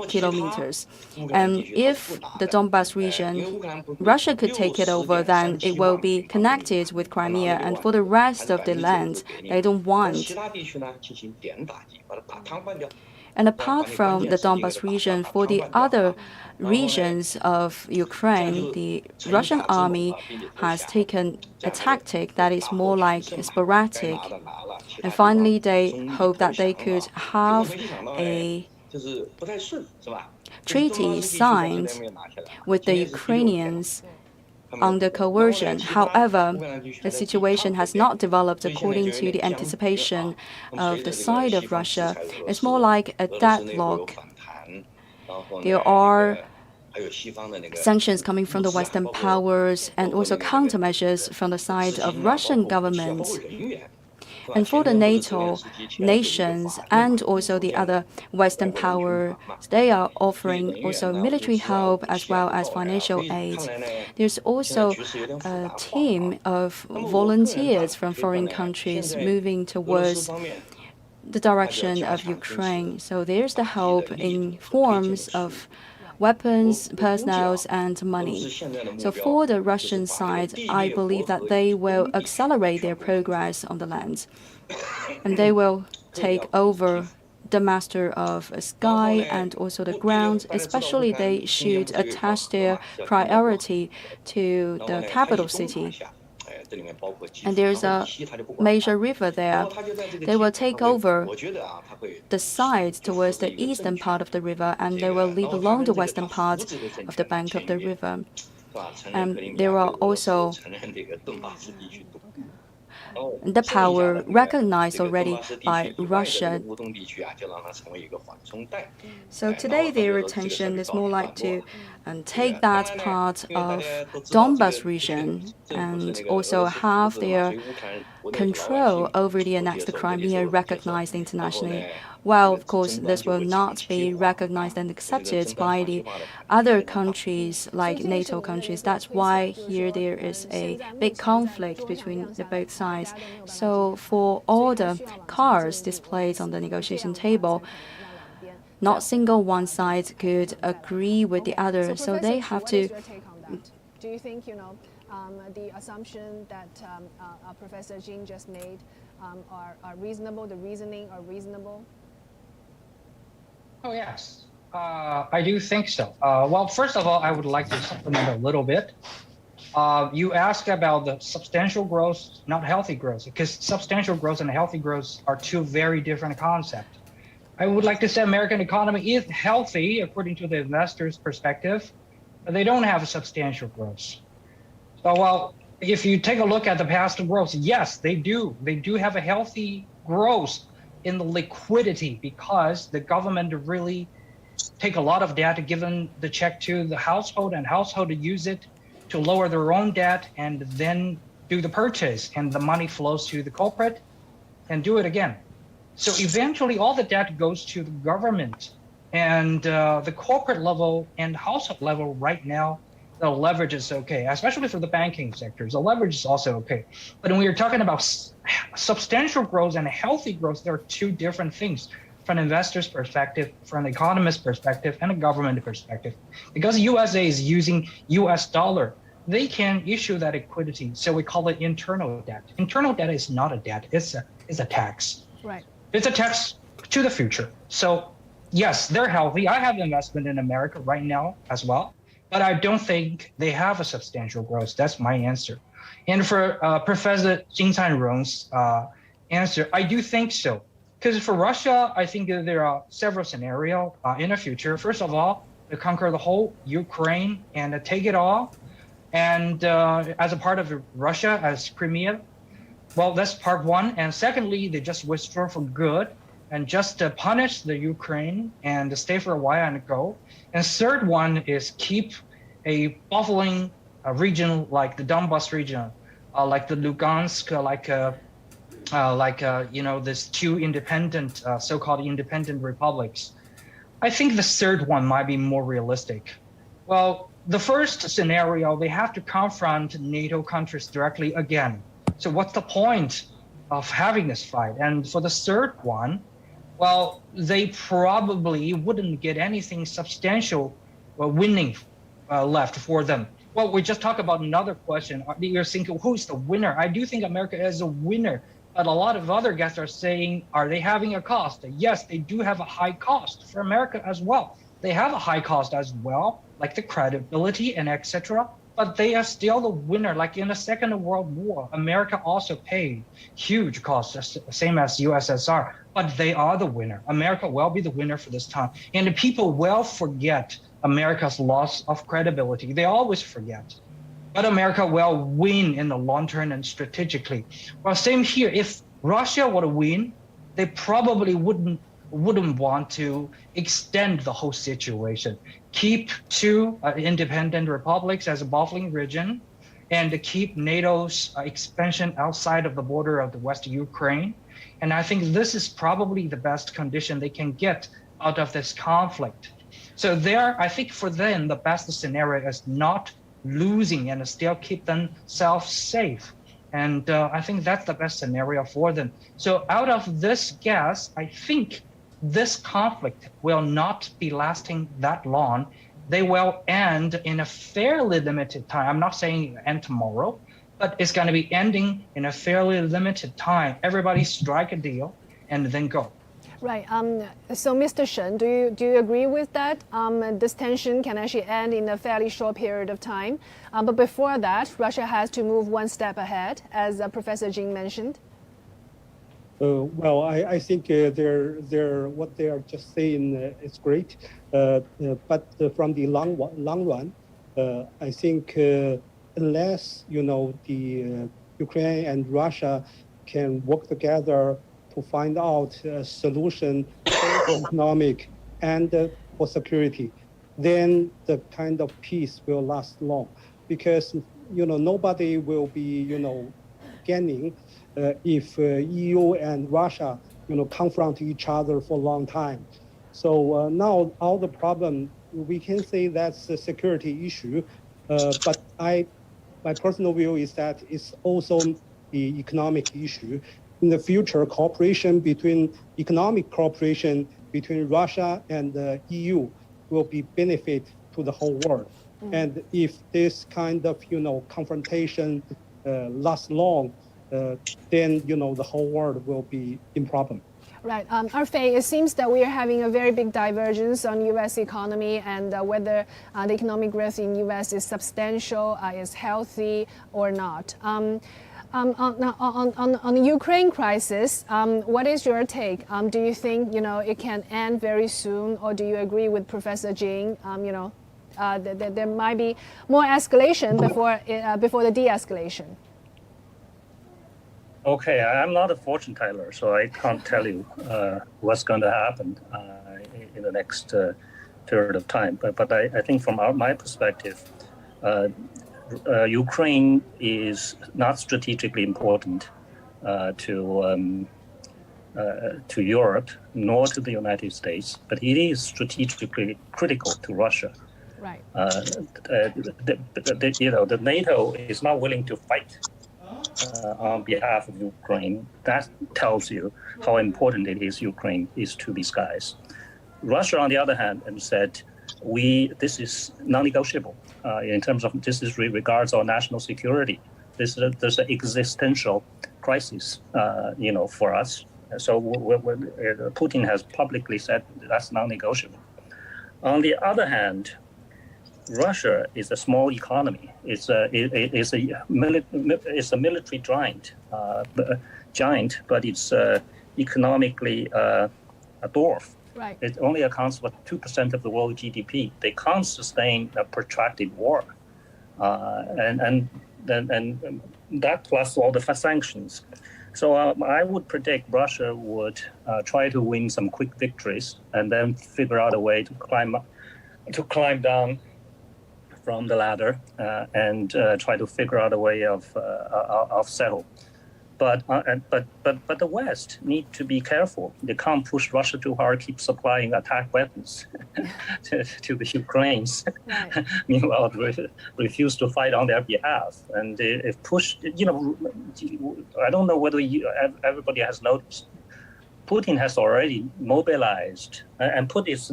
[SPEAKER 4] kilometers. And if the Donbas region, Russia could take it over, then it will be connected with Crimea. And for the rest of the land, they don't want. And apart from the Donbas region, for the other regions of Ukraine, the Russian army has taken a tactic that is more like sporadic. And finally, they hope that they could have a treaty signed with the Ukrainians under coercion. However, the situation has not developed according to the anticipation of the side of Russia. It's more like a deadlock. There are sanctions coming from the Western powers and also countermeasures from the side of Russian government. And for the NATO nations and also the other Western powers, they are offering also military help as well as financial aid. There's also a team of volunteers from foreign countries moving towards the direction of Ukraine. So there's the help in forms of weapons, personnel, and money. So for the Russian side, I believe that they will accelerate their progress on the land. And they will take over the master of sky and also the ground, especially they should attach their priority to the capital city. And there's a major river there. They will take over the side towards the eastern part of the river, and they will leave along the western part of the bank of the river. And there are also the power recognized already by Russia. So today their attention is more like to take that part of Donbas region and also have their control over the annexed Crimea recognized internationally. Well, of course, this will not be recognized and accepted by the other countries like NATO countries. That's why here there is a big conflict between the both sides. So for all the cards displayed on the negotiation table, not single one side could agree with the other. So they have to.
[SPEAKER 3] Do you think, the assumption that Professor Jing just made are reasonable? The reasoning are reasonable?
[SPEAKER 5] Oh, yes. I do think so. Well, first of all, I would like to supplement a little bit. You asked about the substantial growth, not healthy growth, because substantial growth and healthy growth are two very different concepts. I would like to say American economy is healthy according to the investors' perspective, but they don't have a substantial growth. So, well, if you take a look at the past growth, yes, they do. They do have a healthy growth in the liquidity because the government really take a lot of debt, given the check to the household, and household use it to lower their own debt and then do the purchase, and the money flows to the corporate and do it again. So eventually all the debt goes to the government, and the corporate level and household level right now, the leverage is okay, especially for the banking sectors. The leverage is also okay. But when we're talking about substantial growth and healthy growth, there are two different things from an investor's perspective, from an economist's perspective, and a government perspective. Because USA is using US dollar, they can issue that liquidity. So we call it internal debt. Internal debt is not a debt, it's a tax.
[SPEAKER 3] Right.
[SPEAKER 5] It's a tax to the future. So yes, they're healthy. I have investment in America right now as well, but I don't think they have a substantial growth. That's my answer. And for Professor Jing Canrong's answer, I do think so. Because for Russia, I think there are several scenarios in the future. First of all, to conquer the whole Ukraine and take it all, and as a part of Russia, as Crimea. Well, that's part one. And secondly, they just withdraw for good and just punish the Ukraine and stay for a while and go. And third one is keep a buffering region like the Donbas region, like the Lugansk, this two independent, so-called independent republics. I think the third one might be more realistic. Well, the first scenario, they have to confront NATO countries directly again. So what's the point of having this fight? And for the third one, well, they probably wouldn't get anything substantial winning left for them. Well, we just talked about another question. You're thinking, who's the winner? I do think America is a winner, but a lot of other guests are saying, are they having a cost? Yes, they do have a high cost for America as well. They have a high cost as well, like the credibility and etc. But they are still the winner. Like in the Second World War, America also paid huge costs, same as USSR, but they are the winner. America will be the winner for this time. And the people will forget America's loss of credibility. They always forget. But America will win in the long term and strategically. Well, same here. If Russia would win, they probably wouldn't want to extend the whole situation. Keep two independent republics as a buffering region, and to keep NATO's expansion outside of the border of the West Ukraine. And I think this is probably the best condition they can get out of this conflict. So there, I think for them, the best scenario is not losing and still keep themselves safe. And I think that's the best scenario for them. So out of this guess, I think this conflict will not be lasting that long. They will end in a fairly limited time. I'm not saying end tomorrow, but it's going to be ending in a fairly limited time. Everybody strike a deal and then go.
[SPEAKER 3] Right. So, Mr. Shen, do you agree with that? This tension can actually end in a fairly short period of time. But before that, Russia has to move one step ahead, as Professor Jing mentioned.
[SPEAKER 10] Well, I think what they are just saying is great. But from the long run, I think unless the Ukraine and Russia can work together to find out a solution for economic and for security, then the kind of peace will last long. Because nobody will be gaining if EU and Russia confront each other for a long time. So now all the problem, we can say that's a security issue, but my personal view is that it's also the economic issue. In the future, economic cooperation between Russia and the EU will be benefit to the whole world. And if this kind of confrontation lasts long, then the whole world will be in problem.
[SPEAKER 3] Right. Arfei, it seems that we are having a very big divergence on U.S. economy and whether the economic growth in U.S. is substantial, is healthy or not. On the Ukraine crisis, what is your take? Do you think it can end very soon, or do you agree with Professor Jing? There might be more escalation before the de-escalation.
[SPEAKER 9] Okay, I'm not a fortune teller, so I can't tell you what's going to happen in the next period of time. But I think from my perspective, Ukraine is not strategically important to Europe nor to the United States, but it is strategically critical to Russia.
[SPEAKER 3] Right.
[SPEAKER 9] The NATO is not willing to fight on behalf of Ukraine. That tells you how important it is Ukraine is to these guys. Russia, on the other hand, said, this is non-negotiable in terms of this regards our national security. There's an existential crisis, for us. So Putin has publicly said that's non-negotiable. On the other hand, Russia is a small economy. It's a military giant, but it's economically a dwarf.
[SPEAKER 3] Right.
[SPEAKER 9] It only accounts for 2% of the world GDP. They can't sustain a protracted war, and that plus all the sanctions. So I would predict Russia would try to win some quick victories and then figure out a way to climb down from the ladder and try to figure out a way of settle. But the West need to be careful. They can't push Russia too hard, keep supplying attack weapons to the Ukrainians. Right. Meanwhile, refuse to fight on their behalf. And if pushed, I don't know whether everybody has noticed. Putin has already mobilized and put his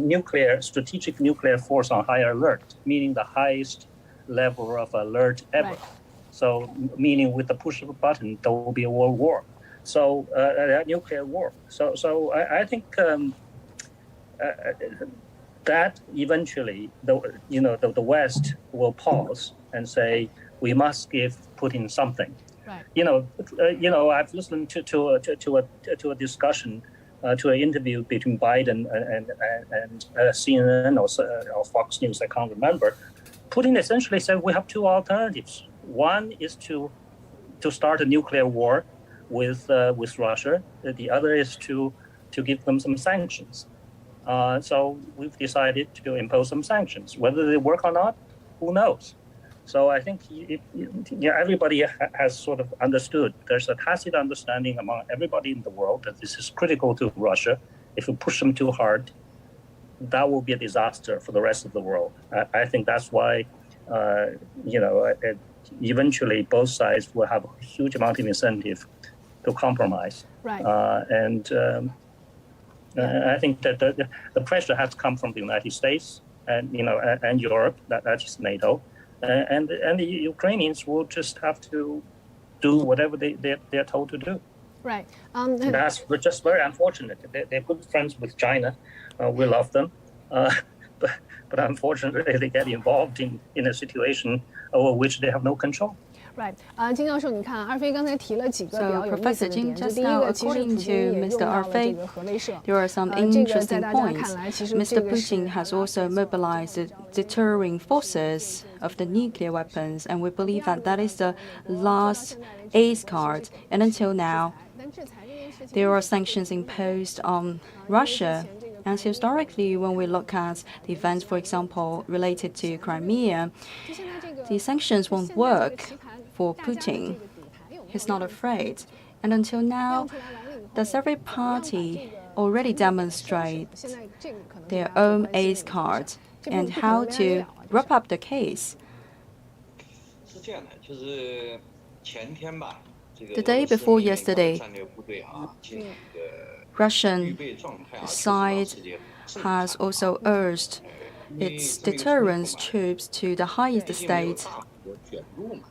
[SPEAKER 9] strategic nuclear force on high alert, meaning the highest level of alert ever. Right. So, meaning with the push of a button, there will be a world war. So, a nuclear war. So I think that eventually, the West will pause and say, we must give Putin something. Right. I've listened to a discussion, to an interview between Biden and CNN or Fox News. I can't remember. Putin essentially said we have two alternatives. One is to start a nuclear war with Russia. The other is to give them some sanctions. So we've decided to impose some sanctions. Whether they work or not, who knows? So I think everybody has sort of understood. There's a tacit understanding among everybody in the world that this is critical to Russia. If we push them too hard, that will be a disaster for the rest of the world. I think that's why, eventually both sides will have a huge amount of incentive to compromise.
[SPEAKER 3] Right.
[SPEAKER 9] I think that the pressure has come from the United States and Europe. That is NATO. And the Ukrainians will just have to do whatever they're told to do.
[SPEAKER 3] Right.
[SPEAKER 9] That's just very unfortunate. They're good friends with China. We love them. But unfortunately, they get involved in a situation over which they have no control.
[SPEAKER 3] Right. 金教授，你看，二飞刚才提了几个比较有意
[SPEAKER 4] Professor
[SPEAKER 3] 思的
[SPEAKER 4] Jin
[SPEAKER 3] 点。就
[SPEAKER 4] just
[SPEAKER 3] 第一
[SPEAKER 4] now,
[SPEAKER 3] 个，其实
[SPEAKER 4] according
[SPEAKER 3] 普京也
[SPEAKER 4] to
[SPEAKER 3] 用
[SPEAKER 4] Mr.
[SPEAKER 3] 到了这
[SPEAKER 4] Arfei,
[SPEAKER 3] 个核威慑。
[SPEAKER 4] there are some
[SPEAKER 3] 这个在
[SPEAKER 4] interesting
[SPEAKER 3] 大家看
[SPEAKER 4] points.
[SPEAKER 3] 来，其实
[SPEAKER 4] Mr.
[SPEAKER 3] 这个是
[SPEAKER 4] Putin has also mobilized the deterring forces of the nuclear weapons, and we believe that that is the last ace card. And until now, there are sanctions imposed on Russia. And historically, when we look at the events, for example, related to Crimea, the sanctions won't work for Putin. He's not afraid. And until now, does every party already demonstrate their own ace card and how to wrap up the case? The day before yesterday, Russian side has also urged its deterrence troops to the highest state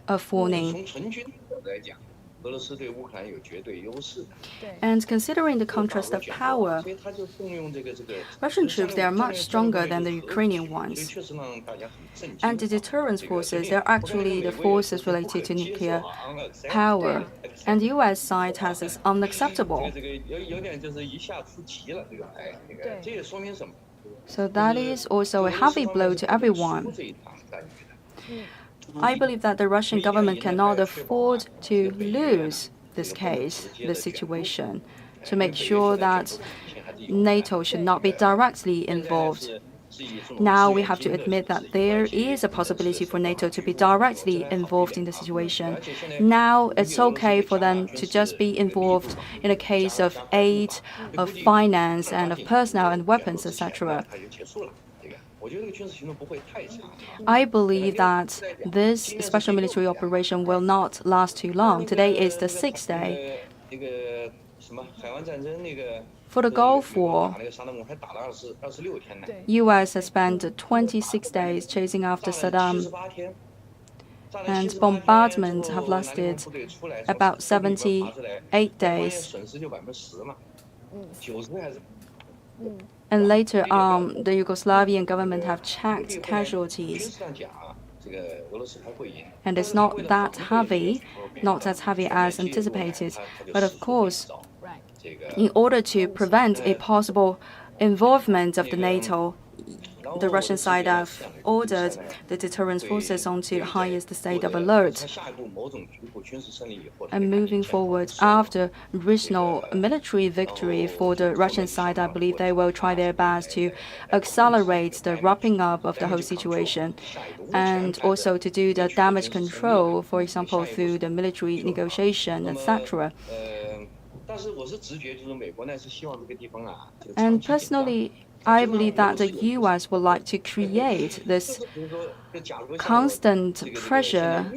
[SPEAKER 4] of warning. And considering the contrast of power, Russian troops, they are much stronger than the Ukrainian ones. And the deterrence forces, they're actually the forces related to nuclear power. And the US side has this unacceptable. So that is also a heavy blow to everyone. I believe that the Russian government cannot afford to lose this case, this situation, to make sure that NATO should not be directly involved. Now we have to admit that there is a possibility for NATO to be directly involved in the situation. Now it's okay for them to just be involved in a case of aid, of finance, and of personnel and weapons, etc. I believe that this special military operation will not last too long. Today is the 6th day. For the Gulf War, US has spent 26 days chasing after Saddam, and bombardments have lasted about 78 days. And later on, the Yugoslavian government have checked casualties. And it's not that heavy, not as heavy as anticipated. But of course, in order to prevent a possible involvement of the NATO, the Russian side have ordered the deterrence forces onto the highest state of alert. And moving forward, after regional military victory for the Russian side, I believe they will try their best to accelerate the wrapping up of the whole situation and also to do the damage control, for example, through the military negotiation, etc. And personally, I believe that the US would like to create this constant pressure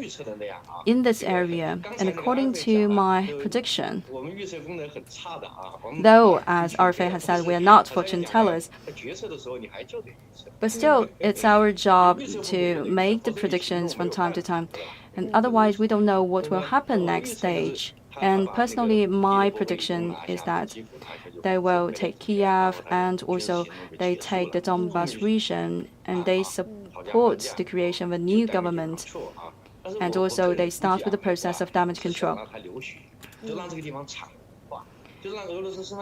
[SPEAKER 4] in this area. And according to my prediction, though, as Arfei has said, we are not fortune tellers, but still, it's our job to make the predictions from time to time. And otherwise, we don't know what will happen next stage. And personally, my prediction is that they will take Kyiv and also they take the Donbas region and they support the creation of a new government. And also they start with the process of damage control.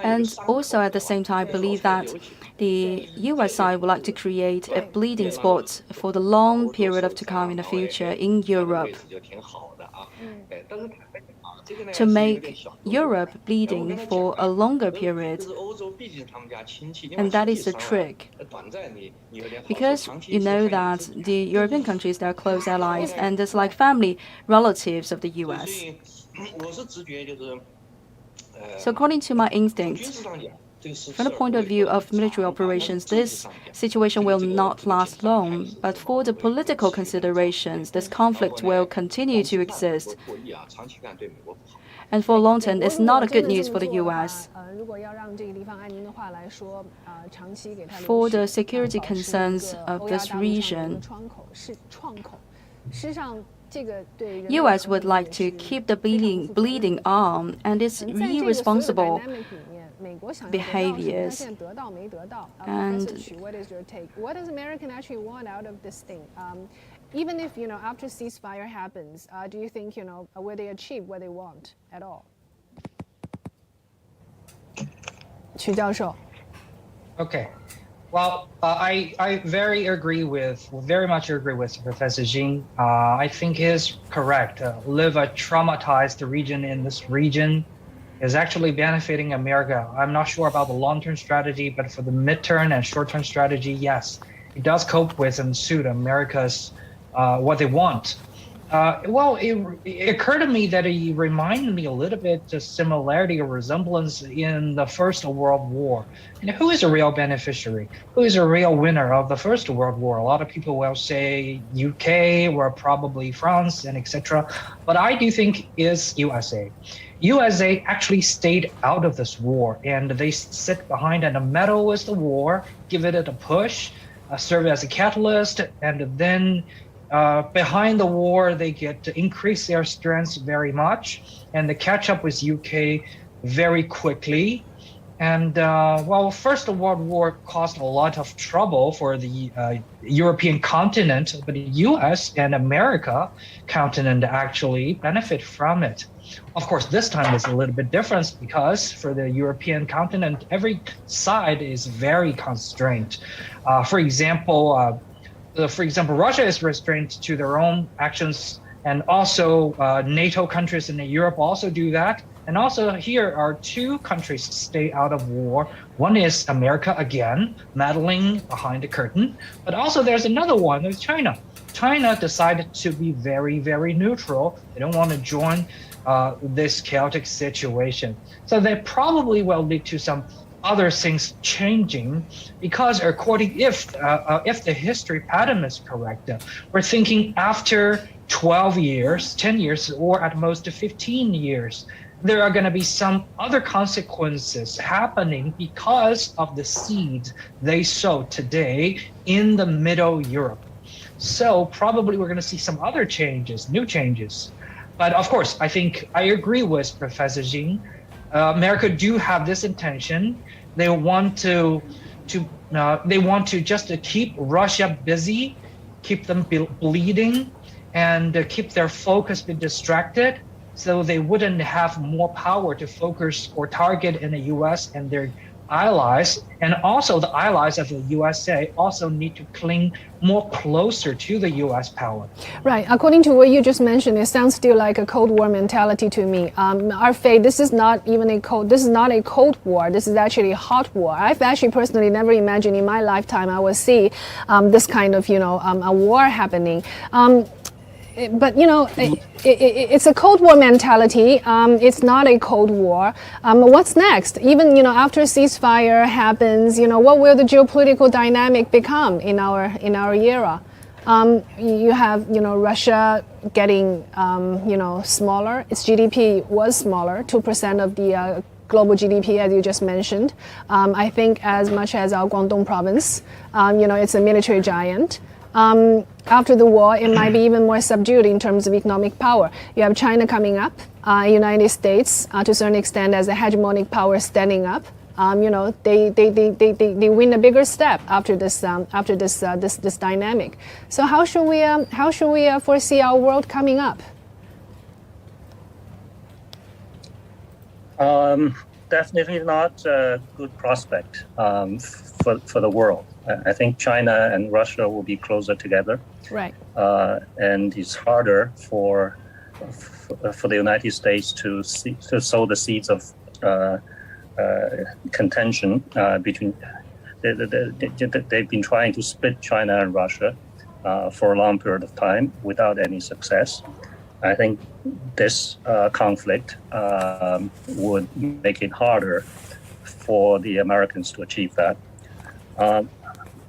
[SPEAKER 4] And also at the same time, I believe that the US side would like to create a bleeding spot for the long period of to come in the future in Europe, to make Europe bleeding for a longer period. And that is the trick. Because you know that the European countries, they are close allies and it's like family relatives of the US. So according to my instinct, from the point of view of military operations, this situation will not last long. But for the political considerations, this conflict will continue to exist. And for long term, it's not a good news for the US. For the security concerns of this region, U.S. would like to keep the bleeding arm and its irresponsible behaviors. And
[SPEAKER 3] what is your take? What does America actually want out of this thing? Even if, after ceasefire happens, do you think, will they achieve what they want at all? 曲教授.
[SPEAKER 5] Okay. Well, I very much agree with Professor Jing. I think he is correct. Live a traumatized region in this region is actually benefiting America. I'm not sure about the long-term strategy, but for the mid-term and short-term strategy, yes, it does cope with and suit America's what they want. Well, it occurred to me that it reminded me a little bit of similarity or resemblance in the First World War. And who is a real beneficiary? Who is a real winner of the First World War? A lot of people will say UK or probably France and etc. But I do think is USA. USA actually stayed out of this war, and they sit behind and meddle with the war, give it a push, serve as a catalyst, and then behind the war, they get to increase their strengths very much, and they catch up with UK very quickly. And well, First World War caused a lot of trouble for the European continent, but the US and America continent actually benefit from it. Of course, this time is a little bit different because for the European continent, every side is very constrained. For example, Russia is restrained to their own actions, and also NATO countries in Europe also do that. And also here are two countries stay out of war. One is America again, meddling behind the curtain, but also there's another one, there's China. China decided to be very, very neutral. They don't want to join this chaotic situation. So that probably will lead to some other things changing, because if the history pattern is correct, we're thinking after 12 years, 10 years, or at most 15 years, there are going to be some other consequences happening because of the seeds they sow today in the Middle Europe. So probably we're going to see some other changes, new changes. But of course, I think I agree with Professor Jing. America do have this intention. They want to just keep Russia busy, keep them bleeding, and keep their focus be distracted, so they wouldn't have more power to focus or target in the U.S. and their allies. And also the allies of the USA also need to cling more closer to the U.S. power.
[SPEAKER 3] Right. According to what you just mentioned, it sounds still like a Cold War mentality to me. Our fate, this is not a Cold War. This is actually a hot war. I've actually personally never imagined in my lifetime I will see this kind of, a war happening. But it's a Cold War mentality. It's not a Cold War. What's next? Even after ceasefire happens, what will the geopolitical dynamic become in our era? You have Russia getting smaller. Its GDP was smaller, 2% of the global GDP, as you just mentioned. I think as much as our Guangdong province, it's a military giant. After the war, it might be even more subdued in terms of economic power. You have China coming up, United States to a certain extent as a hegemonic power standing up. They win a bigger step after this dynamic. So how should we foresee our world coming up?
[SPEAKER 9] Definitely not a good prospect for the world. I think China and Russia will be closer together.
[SPEAKER 3] Right.
[SPEAKER 9] And it's harder for the United States to sow the seeds of contention between. They've been trying to split China and Russia for a long period of time without any success. I think this conflict would make it harder for the Americans to achieve that.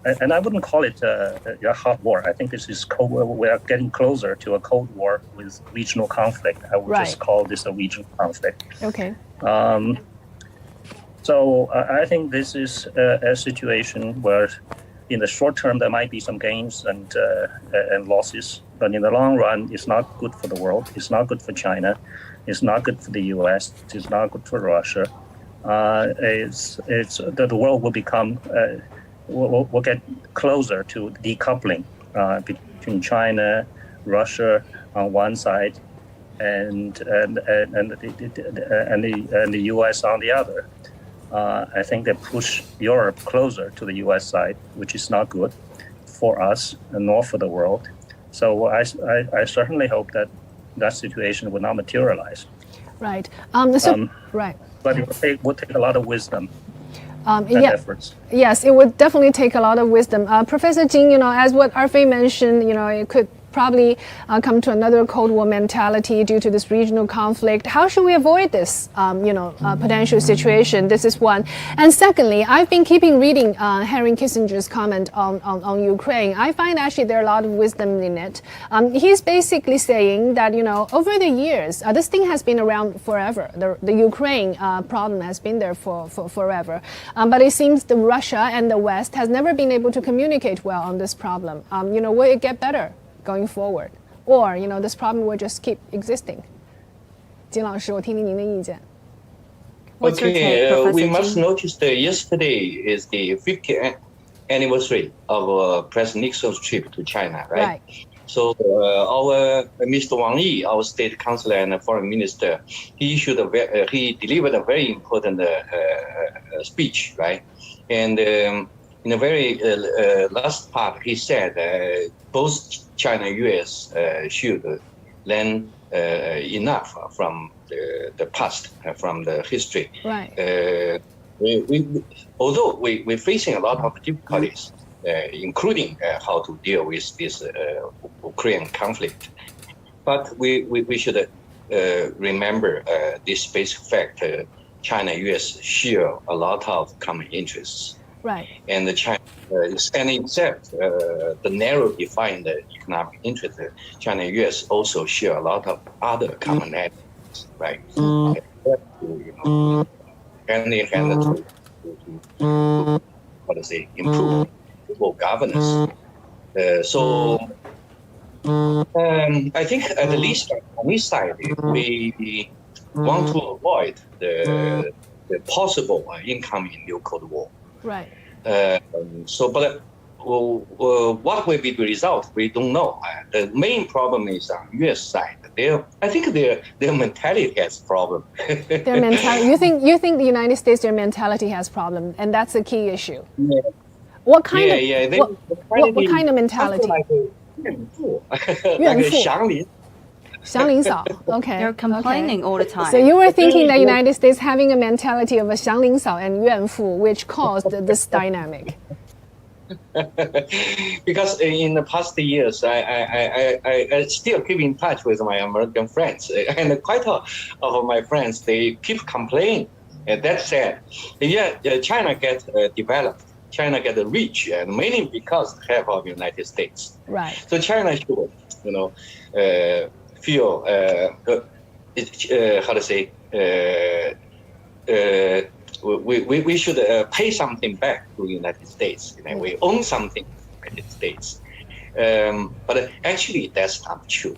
[SPEAKER 9] And I wouldn't call it a hot war. I think this is cold. We are getting closer to a Cold War with regional conflict. I would just call this a regional conflict.
[SPEAKER 3] Okay.
[SPEAKER 9] So I think this is a situation where, in the short term, there might be some gains and losses, but in the long run, it's not good for the world. It's not good for China. It's not good for the U.S. It's not good for Russia. The world will become will get closer to decoupling between China, Russia on one side, and the U.S. on the other. I think they push Europe closer to the U.S. side, which is not good for us nor for the world. So I certainly hope that situation will not materialize.
[SPEAKER 3] Right. Right.
[SPEAKER 9] But it would take a lot of wisdom. Efforts.
[SPEAKER 3] Yes, it would definitely take a lot of wisdom. Professor Jin, as what Arfei mentioned, it could probably come to another Cold War mentality due to this regional conflict. How should we avoid this, potential situation? This is one. And secondly, I've been keeping reading Henry Kissinger's comment on Ukraine. I find actually there are a lot of wisdom in it. He's basically saying that, over the years, this thing has been around forever. The Ukraine problem has been there for forever. But it seems the Russia and the West has never been able to communicate well on this problem. Will it get better going forward, or this problem will just keep existing? 金老师，我听听您的意见。
[SPEAKER 8] What's your take, Professor we must notice that yesterday is the 50th anniversary of President Nixon's trip to China, right? So our Mr. Wang Yi, our state councilor and foreign minister, he delivered a very important speech, right? And in the very last part, he said both China and U.S. should learn enough from the past, from the history.
[SPEAKER 3] Right.
[SPEAKER 8] Although we're facing a lot of difficulties, including how to deal with this Ukraine conflict, but we should remember this basic fact: China and U.S. share a lot of common interests.
[SPEAKER 3] Right.
[SPEAKER 8] And China, except the narrow defined economic interest, China and U.S. also share a lot of other common interests, right? Hand in hand to improve global governance. I think at least on this side, we want to avoid the possible incoming new Cold War.
[SPEAKER 3] Right.
[SPEAKER 8] But what will be the result? We don't know. The main problem is on U.S. side. I think their mentality has problem.
[SPEAKER 3] Their mentality. You think the United States, their mentality has problem, and that's the key issue.
[SPEAKER 8] Yeah.
[SPEAKER 3] What kind of what kind of mentality?
[SPEAKER 8] Like a 祥林.
[SPEAKER 3] 祥林嫂. Okay.
[SPEAKER 4] They're complaining all the time.
[SPEAKER 3] So you were thinking the United States having a mentality of a 祥林嫂 and 怨妇, which caused this dynamic.
[SPEAKER 8] Because in the past years, I still keep in touch with my American friends, and quite a lot of my friends, they keep complaining. And that said, China gets developed, China gets rich, and mainly because of the help of the United States.
[SPEAKER 3] Right.
[SPEAKER 8] So China should, feel how to say we should pay something back to the United States. We own something to the United States. But actually, that's not true.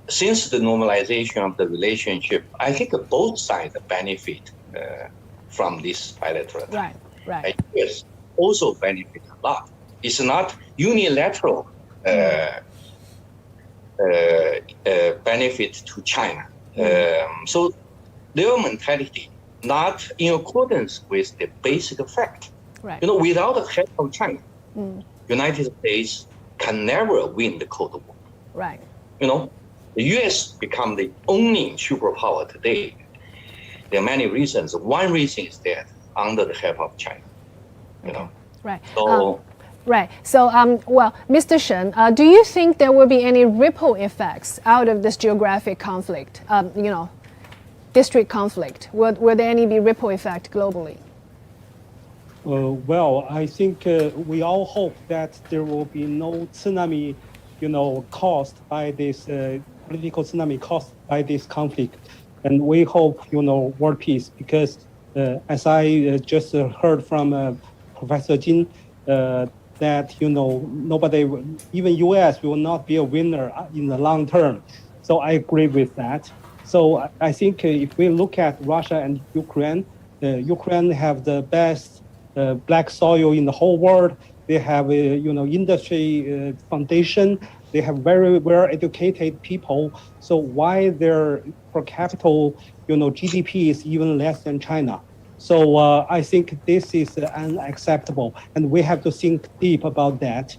[SPEAKER 8] Since the normalization of the relationship, I think both sides benefit from this bilateral.
[SPEAKER 3] Right.
[SPEAKER 8] Yes, also benefit a lot. It's not unilateral benefit to China. So their mentality not in accordance with the basic fact.
[SPEAKER 3] Right.
[SPEAKER 8] Without the help of China, United States can never win the Cold War.
[SPEAKER 3] Right.
[SPEAKER 8] The U.S. become the only superpower today. There are many reasons. One reason is that under the help of China.
[SPEAKER 3] Right.
[SPEAKER 8] So.
[SPEAKER 3] Right. So, well, Mr. Shen, do you think there will be any ripple effects out of this geographic conflict? District conflict. Will there any be ripple effect globally?
[SPEAKER 10] Well, I think we all hope that there will be no tsunami, caused by this political tsunami caused by this conflict, and we hope world peace. Because as I just heard from Professor Jin, that nobody, even U.S. will not be a winner in the long term. So I agree with that. So I think if we look at Russia and Ukraine, Ukraine have the best black soil in the whole world. They have industry foundation. They have very well-educated people. So why their per capita GDP is even less than China? So I think this is unacceptable, and we have to think deep about that.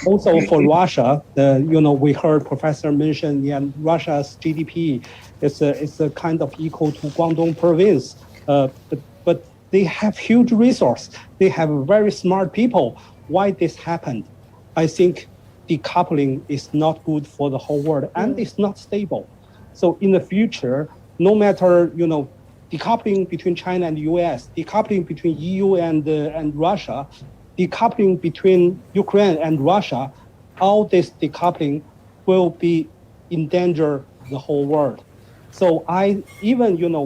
[SPEAKER 10] Also for Russia, we heard Professor mention, Russia's GDP is a kind of equal to Guangdong province, but they have huge resource. They have very smart people. Why this happened? I think decoupling is not good for the whole world, and it's not stable. So in the future, no matter decoupling between China and the U.S., decoupling between EU and Russia, decoupling between Ukraine and Russia, all this decoupling will be endanger the whole world. So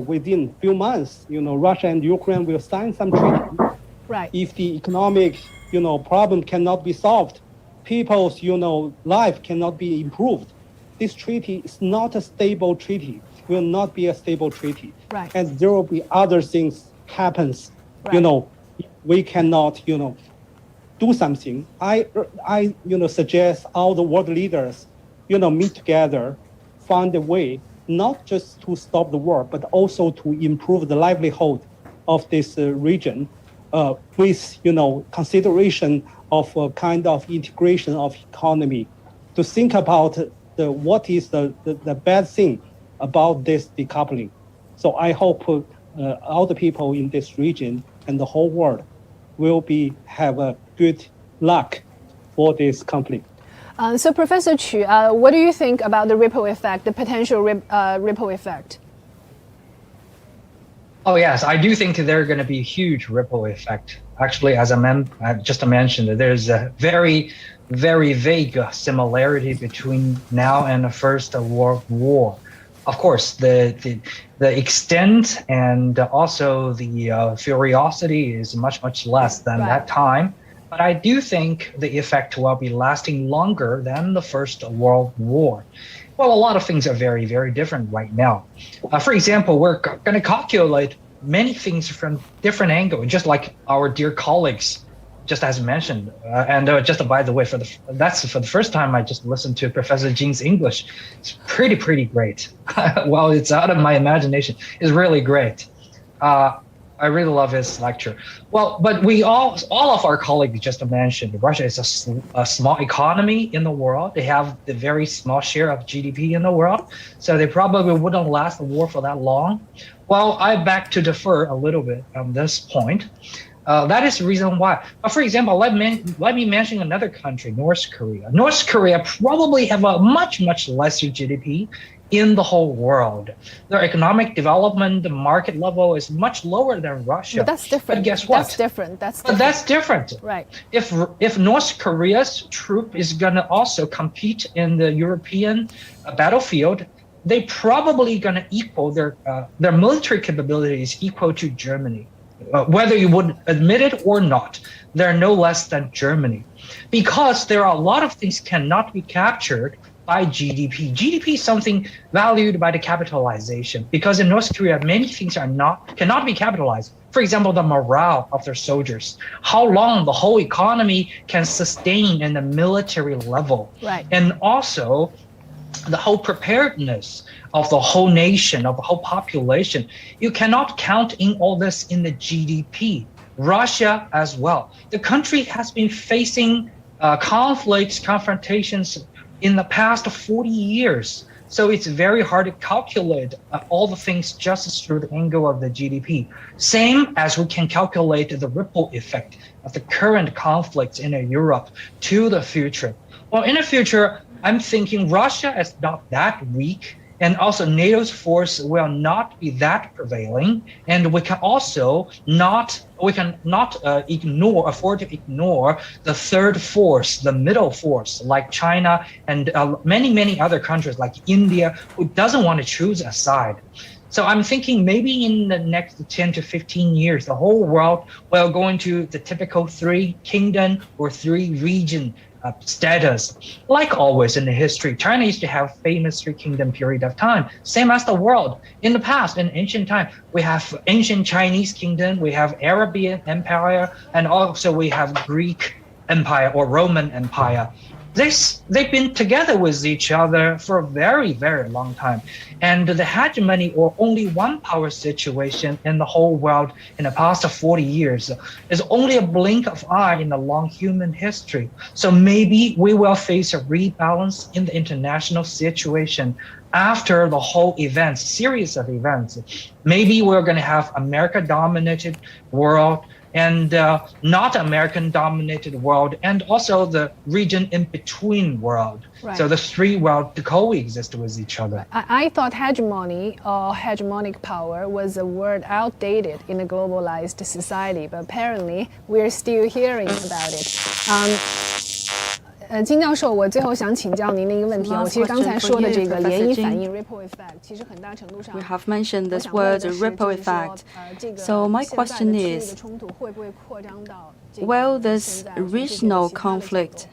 [SPEAKER 10] within few months, Russia and Ukraine will sign some treaty.
[SPEAKER 3] Right.
[SPEAKER 10] If the economic, problem cannot be solved, people's, life cannot be improved. This treaty is not a stable treaty. Will not be a stable treaty.
[SPEAKER 3] Right.
[SPEAKER 10] And there will be other things happens. Right. We cannot, do something. I suggest all the world leaders, meet together, find a way, not just to stop the war, but also to improve the livelihood of this region, with, consideration of a kind of integration of economy, to think about what is the bad thing about this decoupling. So I hope all the people in this region and the whole world will have a good luck for this conflict.
[SPEAKER 3] So Professor Qu, what do you think about the ripple effect, the potential ripple effect?
[SPEAKER 5] Oh yes, I do think there are going to be a huge ripple effect. Actually, as I just mentioned, there's a very, very vague similarity between now and the First World War. Of course, the extent and also the ferocity is much, much less than that time. But I do think the effect will be lasting longer than the First World War. Well, a lot of things are very, very different right now. For example, we're going to calculate many things from different angles, just like our dear colleagues, just as mentioned. And just by the way, that's for the first time I just listened to Professor Jin's English. It's pretty great. Well, it's out of my imagination. It's really great. I really love his lecture. Well, but we all of our colleagues just mentioned, Russia is a small economy in the world. They have a very small share of GDP in the world, so they probably wouldn't last the war for that long. Well, I beg to differ a little bit on this point. That is the reason why. For example, let me mention another country, North Korea. North Korea probably have a much lesser GDP in the whole world. Their economic development, the market level is much lower than Russia.
[SPEAKER 3] But that's different.
[SPEAKER 5] But guess what?
[SPEAKER 3] That's different.
[SPEAKER 5] But that's different.
[SPEAKER 3] Right.
[SPEAKER 5] If North Korea's troop is gonna also compete in the European battlefield, they probably gonna equal their military capabilities equal to Germany. Whether you would admit it or not, they're no less than Germany, because there are a lot of things cannot be captured by GDP. GDP is something valued by the capitalization, because in North Korea, many things cannot be capitalized. For example, the morale of their soldiers, how long the whole economy can sustain in the military level,
[SPEAKER 3] right.
[SPEAKER 5] And also the whole preparedness of the whole nation, of the whole population. You cannot count in all this in the GDP. Russia as well. The country has been facing conflicts, confrontations in the past 40 years. So it's very hard to calculate all the things just through the angle of the GDP. Same as we can calculate the ripple effect of the current conflicts in Europe to the future. Well, in the future, I'm thinking Russia is not that weak, and also NATO's force will not be that prevailing, and we can not afford to ignore the third force, the middle force, like China and many other countries like India, who doesn't want to choose a side. So I'm thinking maybe in the next 10 to 15 years, the whole world will go into the typical 3 kingdom or 3 region status. Like always in the history, China used to have famous 3 kingdom period of time, same as the world. In the past, in ancient time, we have ancient Chinese kingdom, we have Arabian Empire, and also we have Greek Empire or Roman Empire. They've been together with each other for a very, very long time. And the hegemony or only one power situation in the whole world in the past 40 years is only a blink of eye in the long human history. So maybe we will face a rebalance in the international situation after the whole series of events. Maybe we're going to have America-dominated world and not American-dominated world, and also the region in between world.
[SPEAKER 3] Right.
[SPEAKER 5] So the 3 worlds to coexist with each other.
[SPEAKER 3] I thought hegemony or hegemonic power was a word outdated in a globalized society, but apparently we're still hearing about it. 金教授，我最后想请教您的一个问题。我其实刚才说的这个涟漪反应 （ripple effect），其实很大程度上
[SPEAKER 4] We have mentioned this word ripple effect. So my question is, will this regional conflict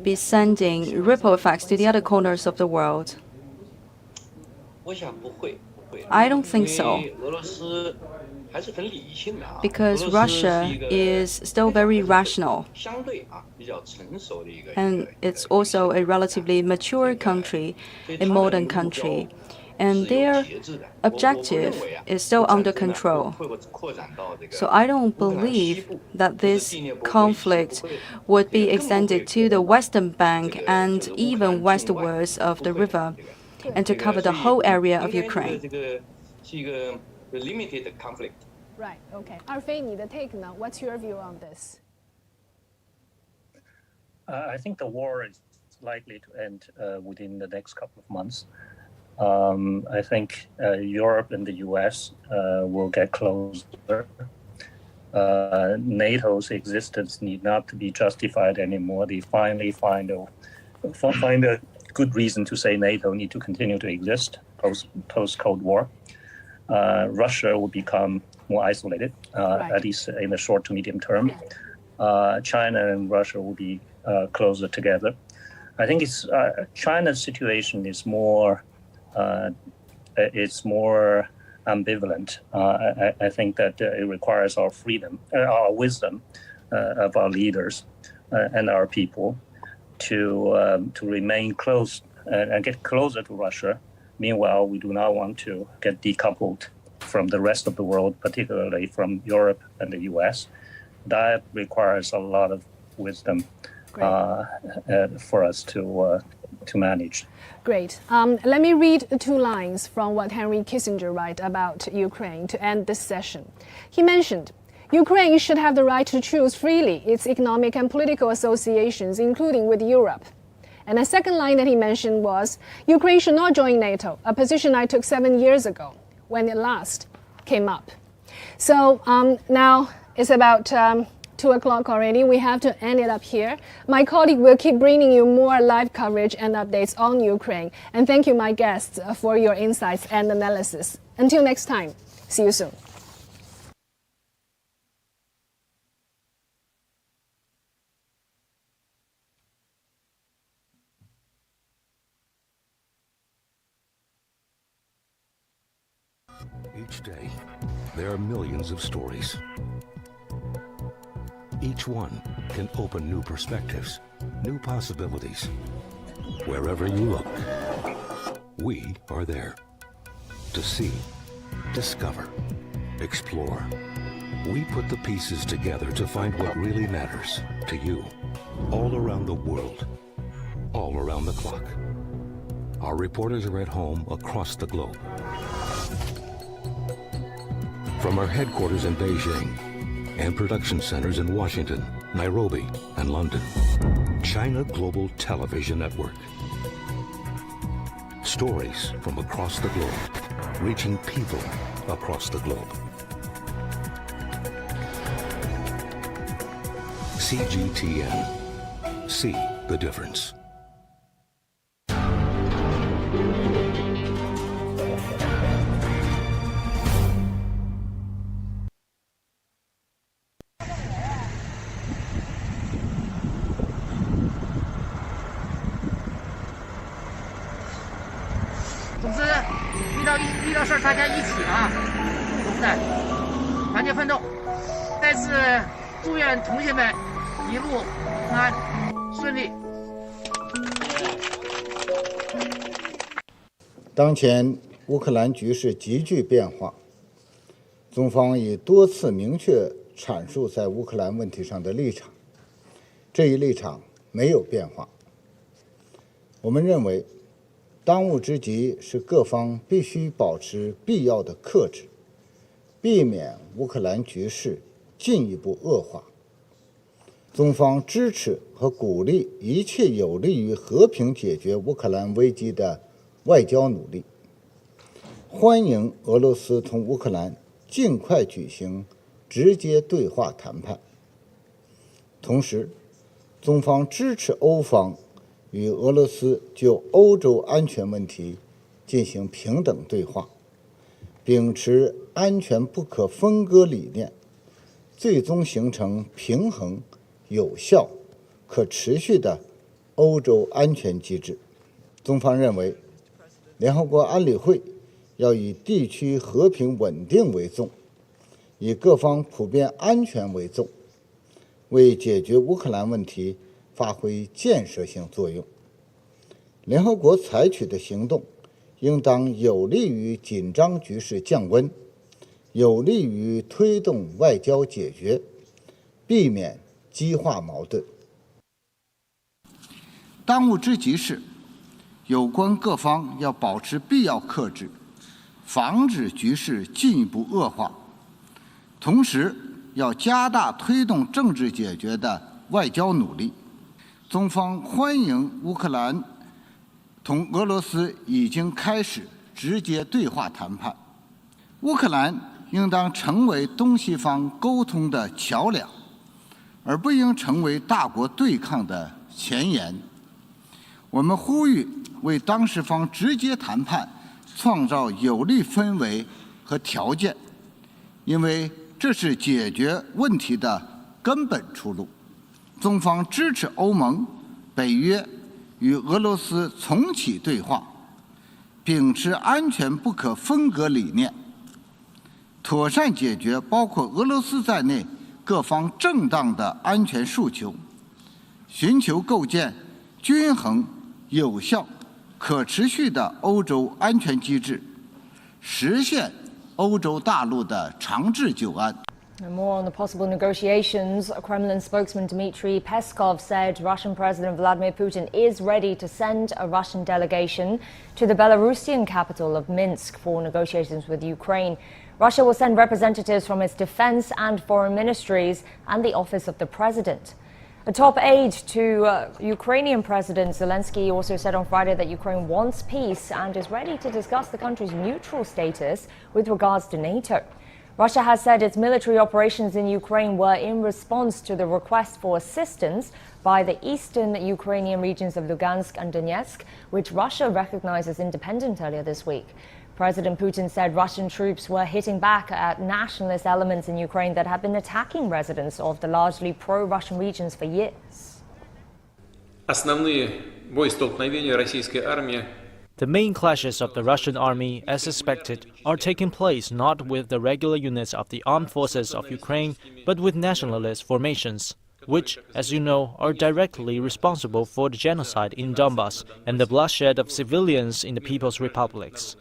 [SPEAKER 4] be sending ripple effects to the other corners of the world? I don't think so. Because Russia is still very rational, and it's also a relatively mature country, a modern country, and their objective is still under control. So I don't believe that this conflict would be extended to the western bank and even westwards of the river, and to cover the whole area of Ukraine.
[SPEAKER 8] Limited conflict.
[SPEAKER 3] Right. Okay. 二飞，你的 take 呢? What's your view on this?
[SPEAKER 9] I think the war is likely to end within the next couple of months. I think Europe and the US will get closer. NATO's existence need not to be justified anymore. They finally find a good reason to say NATO need to continue to exist post Cold War. Russia will become more isolated, at least in the short to medium term. China and Russia will be closer together. I think China's situation is more ambivalent. I think that it requires our freedom, our wisdom of our leaders and our people to remain close and get closer to Russia. Meanwhile, we do not want to get decoupled from the rest of the world, particularly from Europe and the US. That requires a lot of wisdom for us to manage.
[SPEAKER 3] Great. Let me read 2 lines from what Henry Kissinger wrote about Ukraine to end this session. He mentioned, Ukraine should have the right to choose freely its economic and political associations, including with Europe. And the second line that he mentioned was, Ukraine should not join NATO, a position I took 7 years ago when it last came up. So now it's about 2 o'clock already. We have to end it up here. My colleague will keep bringing you more live coverage and updates on Ukraine. And thank you, my guests, for your insights and analysis. Until next time, see you soon.
[SPEAKER 7] Each day, there are millions of stories. Each one can open new perspectives, new possibilities. Wherever you look, we are there to see, discover, explore. We put the pieces together to find what really matters to you, all around the world, all around the clock. Our reporters are at home across the globe. From our headquarters in Beijing and production centers in Washington, Nairobi, and London, China Global Television Network. Stories from across the globe, reaching people across the globe. CGTN. See the difference.
[SPEAKER 12] 遇到事儿大家一起啊，同志们，团结奋斗。再次祝愿同学们一路平安顺利。
[SPEAKER 18] 当前乌克兰局势急剧变化，中方已多次明确阐述在乌克兰问题上的立场，这一立场没有变化。我们认为，当务之急是各方必须保持必要的克制，避免乌克兰局势进一步恶化。中方支持和鼓励一切有利于和平解决乌克兰危机的外交努力，欢迎俄罗斯同乌克兰尽快举行直接对话谈判。同时，中方支持欧方与俄罗斯就欧洲安全问题进行平等对话，秉持安全不可分割理念，最终形成平衡、有效、可持续的欧洲安全机制。中方认为，联合国安理会要以地区和平稳定为重，以各方普遍安全为重，为解决乌克兰问题发挥建设性作用。联合国采取的行动应当有利于紧张局势降温，有利于推动外交解决，避免激化矛盾。当务之急是，有关各方要保持必要克制，防止局势进一步恶化，同时要加大推动政治解决的外交努力。中方欢迎乌克兰同俄罗斯已经开始直接对话谈判，乌克兰应当成为东西方沟通的桥梁，而不应成为大国对抗的前沿。我们呼吁为当事方直接谈判创造有利氛围和条件，因为这是解决问题的根本出路。中方支持欧盟、北约与俄罗斯重启对话，秉持安全不可分割理念，妥善解决包括俄罗斯在内各方正当的安全诉求，寻求构建均衡、有效、可持续的欧洲安全机制，实现欧洲大陆的长治久安。
[SPEAKER 20] And more on the possible negotiations. Kremlin spokesman Dmitry Peskov said Russian President Vladimir Putin is ready to send a Russian delegation to the Belarusian capital of Minsk for negotiations with Ukraine. Russia will send representatives from its defense and foreign ministries and the office of the president. A top aide to Ukrainian President Zelensky also said on Friday that Ukraine wants peace and is ready to discuss the country's neutral status with regards to NATO. Russia has said its military operations in Ukraine were in response to the request for assistance by the eastern Ukrainian regions of Lugansk and Donetsk, which Russia recognized as independent earlier this week. President Putin said Russian troops were hitting back at nationalist elements in Ukraine that have been attacking residents of the largely pro-Russian regions for years.
[SPEAKER 22] Основные боестолкновения российской армии.
[SPEAKER 23] The main clashes of the Russian army, as suspected, are taking place not with the regular units of the armed forces of Ukraine, but with nationalist formations, which, as you know, are directly responsible for the genocide in Donbass and the bloodshed of civilians in the People's Republics.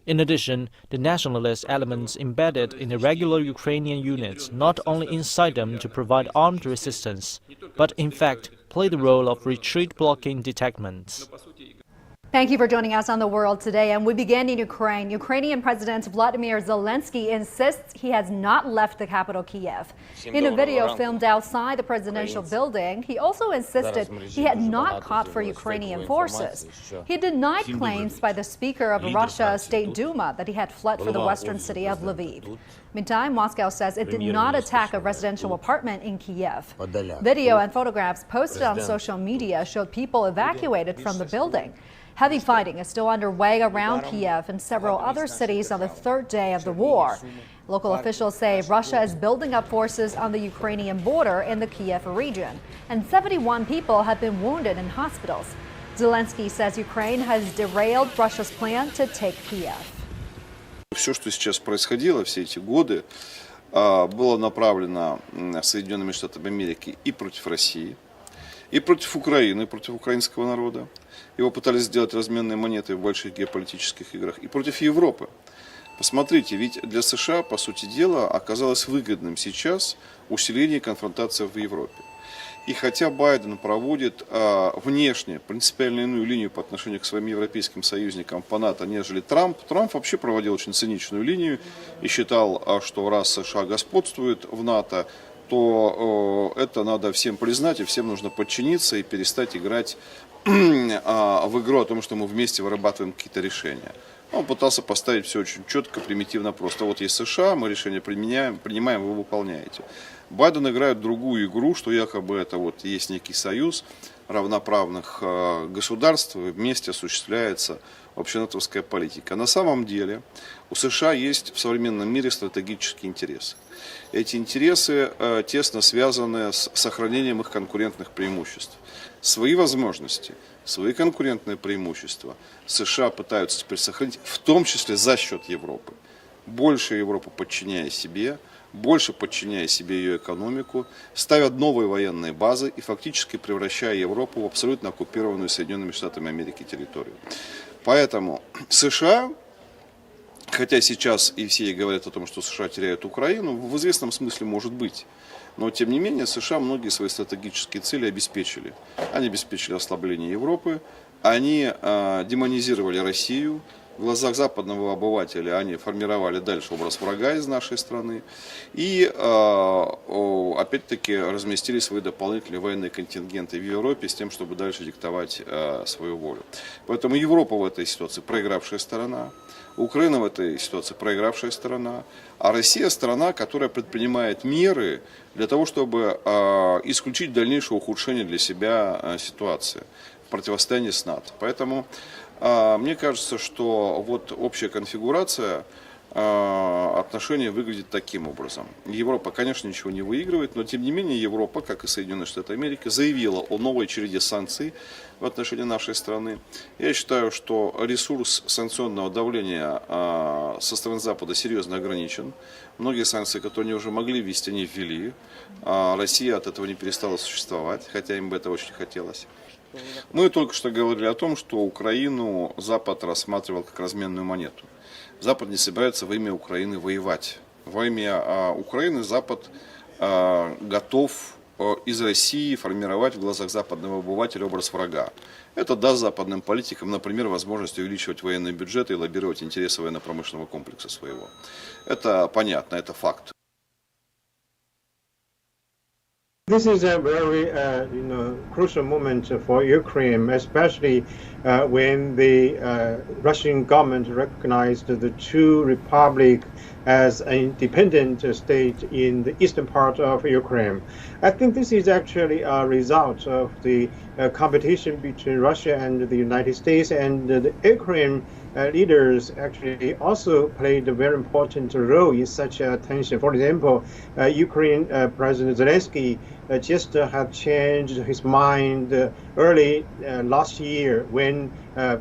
[SPEAKER 23] In addition, the nationalist elements embedded in the regular Ukrainian units not only incite them to provide armed resistance, but in fact play the role of retreat-blocking detachments.
[SPEAKER 26] Thank you for joining us on The World today. And we begin in Ukraine. Ukrainian President Vladimir Zelensky insists he has not left the capital, Kyiv. In a video filmed outside the presidential building, he also insisted he had not caught for Ukrainian forces. He denied claims by the Speaker of Russia's State Duma that he had fled for the western city of Lviv. Meantime, Moscow says it did not attack a residential apartment in Kyiv. Video and photographs posted on social media showed people evacuated from the building. Heavy fighting is still underway around Kyiv and several other cities on the third day of the war. Local officials say Russia is building up forces on the Ukrainian border in the Kyiv region, and 71 people have been wounded in hospitals. Zelensky says Ukraine has derailed Russia's plan to take Kyiv.
[SPEAKER 6] все, что сейчас происходило, все эти годы, было направлено Соединенными Штатами Америки и против России, и против Украины, и против украинского народа. Его пытались сделать разменной монетой в больших геополитических играх, и против Европы. Посмотрите, ведь для США, по сути дела, оказалось выгодным сейчас усиление конфронтации в Европе. И хотя Байден проводит внешне принципиально иную линию по отношению к своим европейским союзникам по НАТО, нежели Трамп вообще проводил очень циничную линию и считал, что раз США господствует в НАТО, то это надо всем признать, и всем нужно подчиниться и перестать играть в игру о том, что мы вместе вырабатываем какие-то решения. Он пытался поставить все очень четко, примитивно просто. Вот есть США, мы решения принимаем, вы выполняете. Байден играет другую игру, что якобы это вот есть некий союз равноправных государств, и вместе осуществляется общенатовская политика. На самом деле у США есть в современном мире стратегические интересы. Эти интересы тесно связаны с сохранением их конкурентных преимуществ. Свои возможности, свои конкурентные преимущества США пытаются теперь сохранить, в том числе за счет Европы. Больше Европы подчиняя себе, больше подчиняя себе ее экономику, ставят новые военные базы и фактически превращая Европу в абсолютно оккупированную Соединенными Штатами Америки территорию. Поэтому США, хотя сейчас и все говорят о том, что США теряют Украину, в известном смысле может быть. Но, тем не менее, США многие свои стратегические цели обеспечили. Они обеспечили ослабление Европы, они демонизировали Россию. В глазах западного обывателя они формировали дальше образ врага из нашей страны. И, опять-таки, разместили свои дополнительные военные контингенты в Европе с тем, чтобы дальше диктовать свою волю. Поэтому Европа в этой ситуации проигравшая сторона. Украина в этой ситуации проигравшая сторона, а Россия страна, которая предпринимает меры для того, чтобы исключить дальнейшее ухудшение для себя ситуации в противостоянии с НАТО. Поэтому мне кажется, что вот общая конфигурация отношений выглядит таким образом. Европа, конечно, ничего не выигрывает, но тем не менее Европа, как и Соединенные Штаты Америки, заявила о новой череде санкций в отношении нашей страны. Я считаю, что ресурс санкционного давления со стороны Запада серьезно ограничен. Многие санкции, которые они уже могли ввести, они ввели. Россия от этого не перестала существовать, хотя им бы это очень хотелось. Мы только что говорили о том, что Украину Запад рассматривал как разменную монету. Запад не собирается во имя Украины воевать. Во имя Украины Запад готов из России формировать в глазах западного обывателя образ врага. Это даст западным политикам, например, возможность увеличивать военные бюджеты и лоббировать интересы военно-промышленного комплекса своего. Это понятно, это факт.
[SPEAKER 11] This is a very, crucial moment for Ukraine, especially when the Russian government recognized the two republics as an independent state in the eastern part of Ukraine. I think this is actually a result of the competition between Russia and the United States, and the Ukraine leaders actually also played a very important role in such tension. For example, Ukraine President Zelensky just had changed his mind early last year when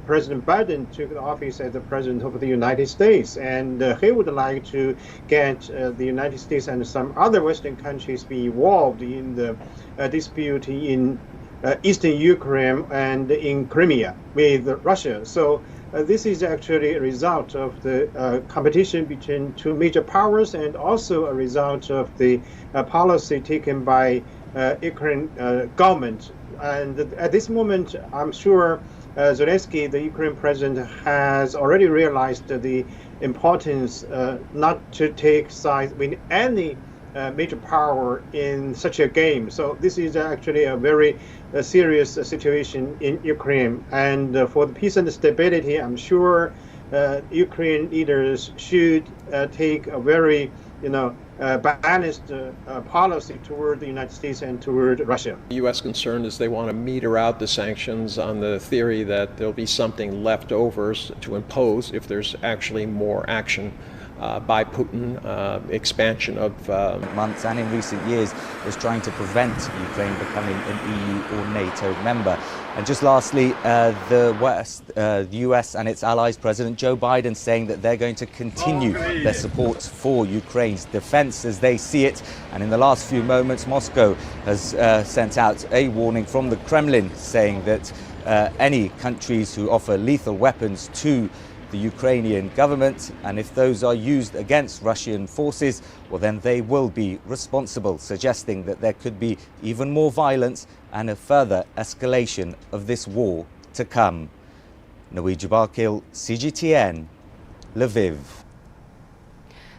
[SPEAKER 11] President Biden took the office as the President of the United States, and he would like to get the United States and some other Western countries be involved in the dispute in eastern Ukraine and in Crimea with Russia. So this is actually a result of the competition between two major powers, and also a result of the policy taken by Ukraine government. And at this moment, I'm sure Zelensky, the Ukraine president, has already realized the importance not to take sides with any major power in such a game. So this is actually a very serious situation in Ukraine. And for the peace and stability, I'm sure Ukraine leaders should take a very, balanced policy toward the United States and toward Russia.
[SPEAKER 17] The U.S. concern is they want to meter out the sanctions on the theory that there'll be something left over to impose if there's actually more action by Putin, expansion of
[SPEAKER 1] months and in recent years was trying to prevent Ukraine becoming an EU or NATO member. And just lastly, the US and its allies, President Joe Biden saying that they're going to continue their support for Ukraine's defense as they see it. And in the last few moments, Moscow has sent out a warning from the Kremlin saying that any countries who offer lethal weapons to the Ukrainian government, and if those are used against Russian forces, well then they will be responsible, suggesting that there could be even more violence and a further escalation of this war to come. Geopolitical, CGTN, Lviv.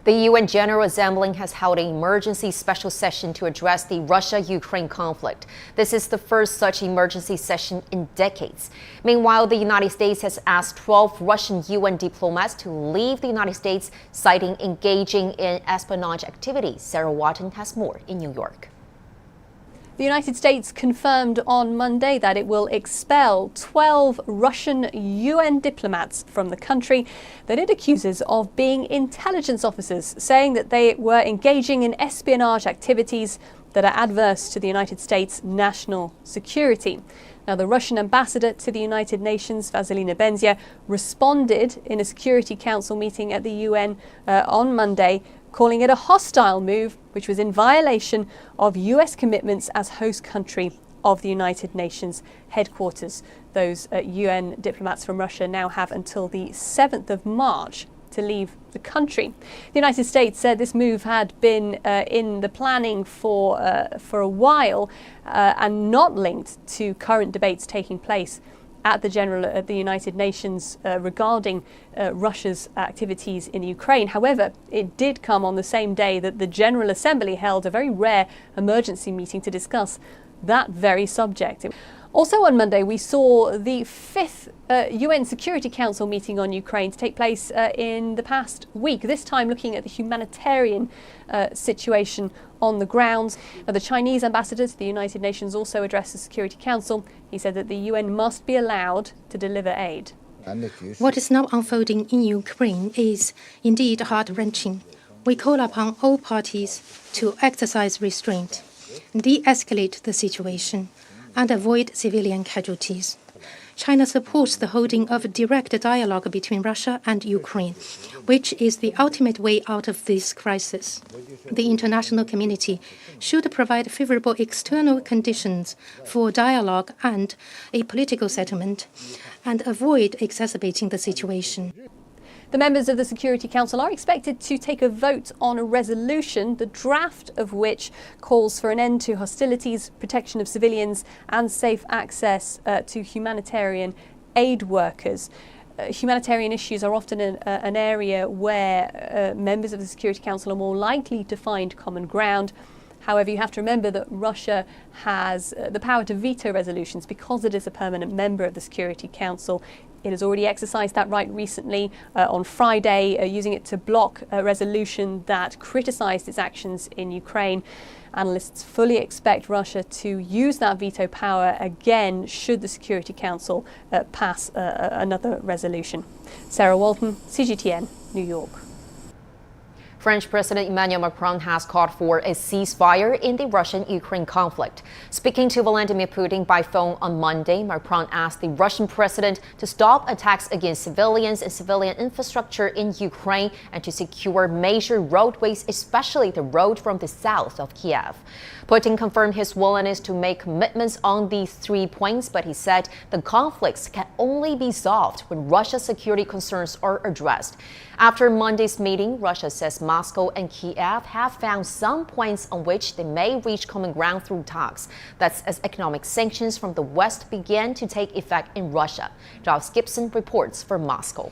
[SPEAKER 13] The UN General Assembly has held an emergency special session to address the Russia-Ukraine conflict. This is the first such emergency session in decades. Meanwhile, the United States has asked 12 Russian UN diplomats to leave the United States, citing engaging in espionage activities. Sarah Watton has more in New York.
[SPEAKER 14] The United States confirmed on Monday that it will expel 12 Russian UN diplomats from the country that it accuses of being intelligence officers, saying that they were engaging in espionage activities that are adverse to the United States' national security. Now, the Russian ambassador to the United Nations, Vasilina Benzia, responded in a Security Council meeting at the UN on Monday, calling it a hostile move, which was in violation of US commitments as host country of the United Nations headquarters. Those UN diplomats from Russia now have until the 7th of March to leave the country. The United States said this move had been in the planning for a while and not linked to current debates taking place at the United Nations regarding Russia's activities in Ukraine. However, it did come on the same day that the General Assembly held a very rare emergency meeting to discuss that very subject. Also on Monday, we saw the 5th UN Security Council meeting on Ukraine to take place in the past week, this time looking at the humanitarian situation on the ground. The Chinese ambassador to the United Nations also addressed the Security Council. He said that the UN must be allowed to deliver aid.
[SPEAKER 21] What is now unfolding in Ukraine is indeed heart-wrenching. We call upon all parties to exercise restraint, de-escalate the situation, and avoid civilian casualties. China supports the holding of direct dialogue between Russia and Ukraine, which is the ultimate way out of this crisis. The international community should provide favorable external conditions for dialogue and a political settlement, and avoid exacerbating the situation.
[SPEAKER 14] The members of the Security Council are expected to take a vote on a resolution, the draft of which calls for an end to hostilities, protection of civilians, and safe access to humanitarian aid workers. Humanitarian issues are often an area where members of the Security Council are more likely to find common ground. However, you have to remember that Russia has the power to veto resolutions because it is a permanent member of the Security Council. It has already exercised that right recently on Friday, using it to block a resolution that criticised its actions in Ukraine. Analysts fully expect Russia to use that veto power again should the Security Council pass another resolution. Sarah Walton, CGTN, New York.
[SPEAKER 13] French President Emmanuel Macron has called for a ceasefire in the Russian-Ukraine conflict. Speaking to Vladimir Putin by phone on Monday, Macron asked the Russian president to stop attacks against civilians and civilian infrastructure in Ukraine and to secure major roadways, especially the road from the south of Kyiv. Putin confirmed his willingness to make commitments on these 3 points, but he said the conflicts can only be solved when Russia's security concerns are addressed. After Monday's meeting, Russia says Moscow and Kyiv have found some points on which they may reach common ground through talks. That's as economic sanctions from the West began to take effect in Russia. Giles Gibson reports from Moscow.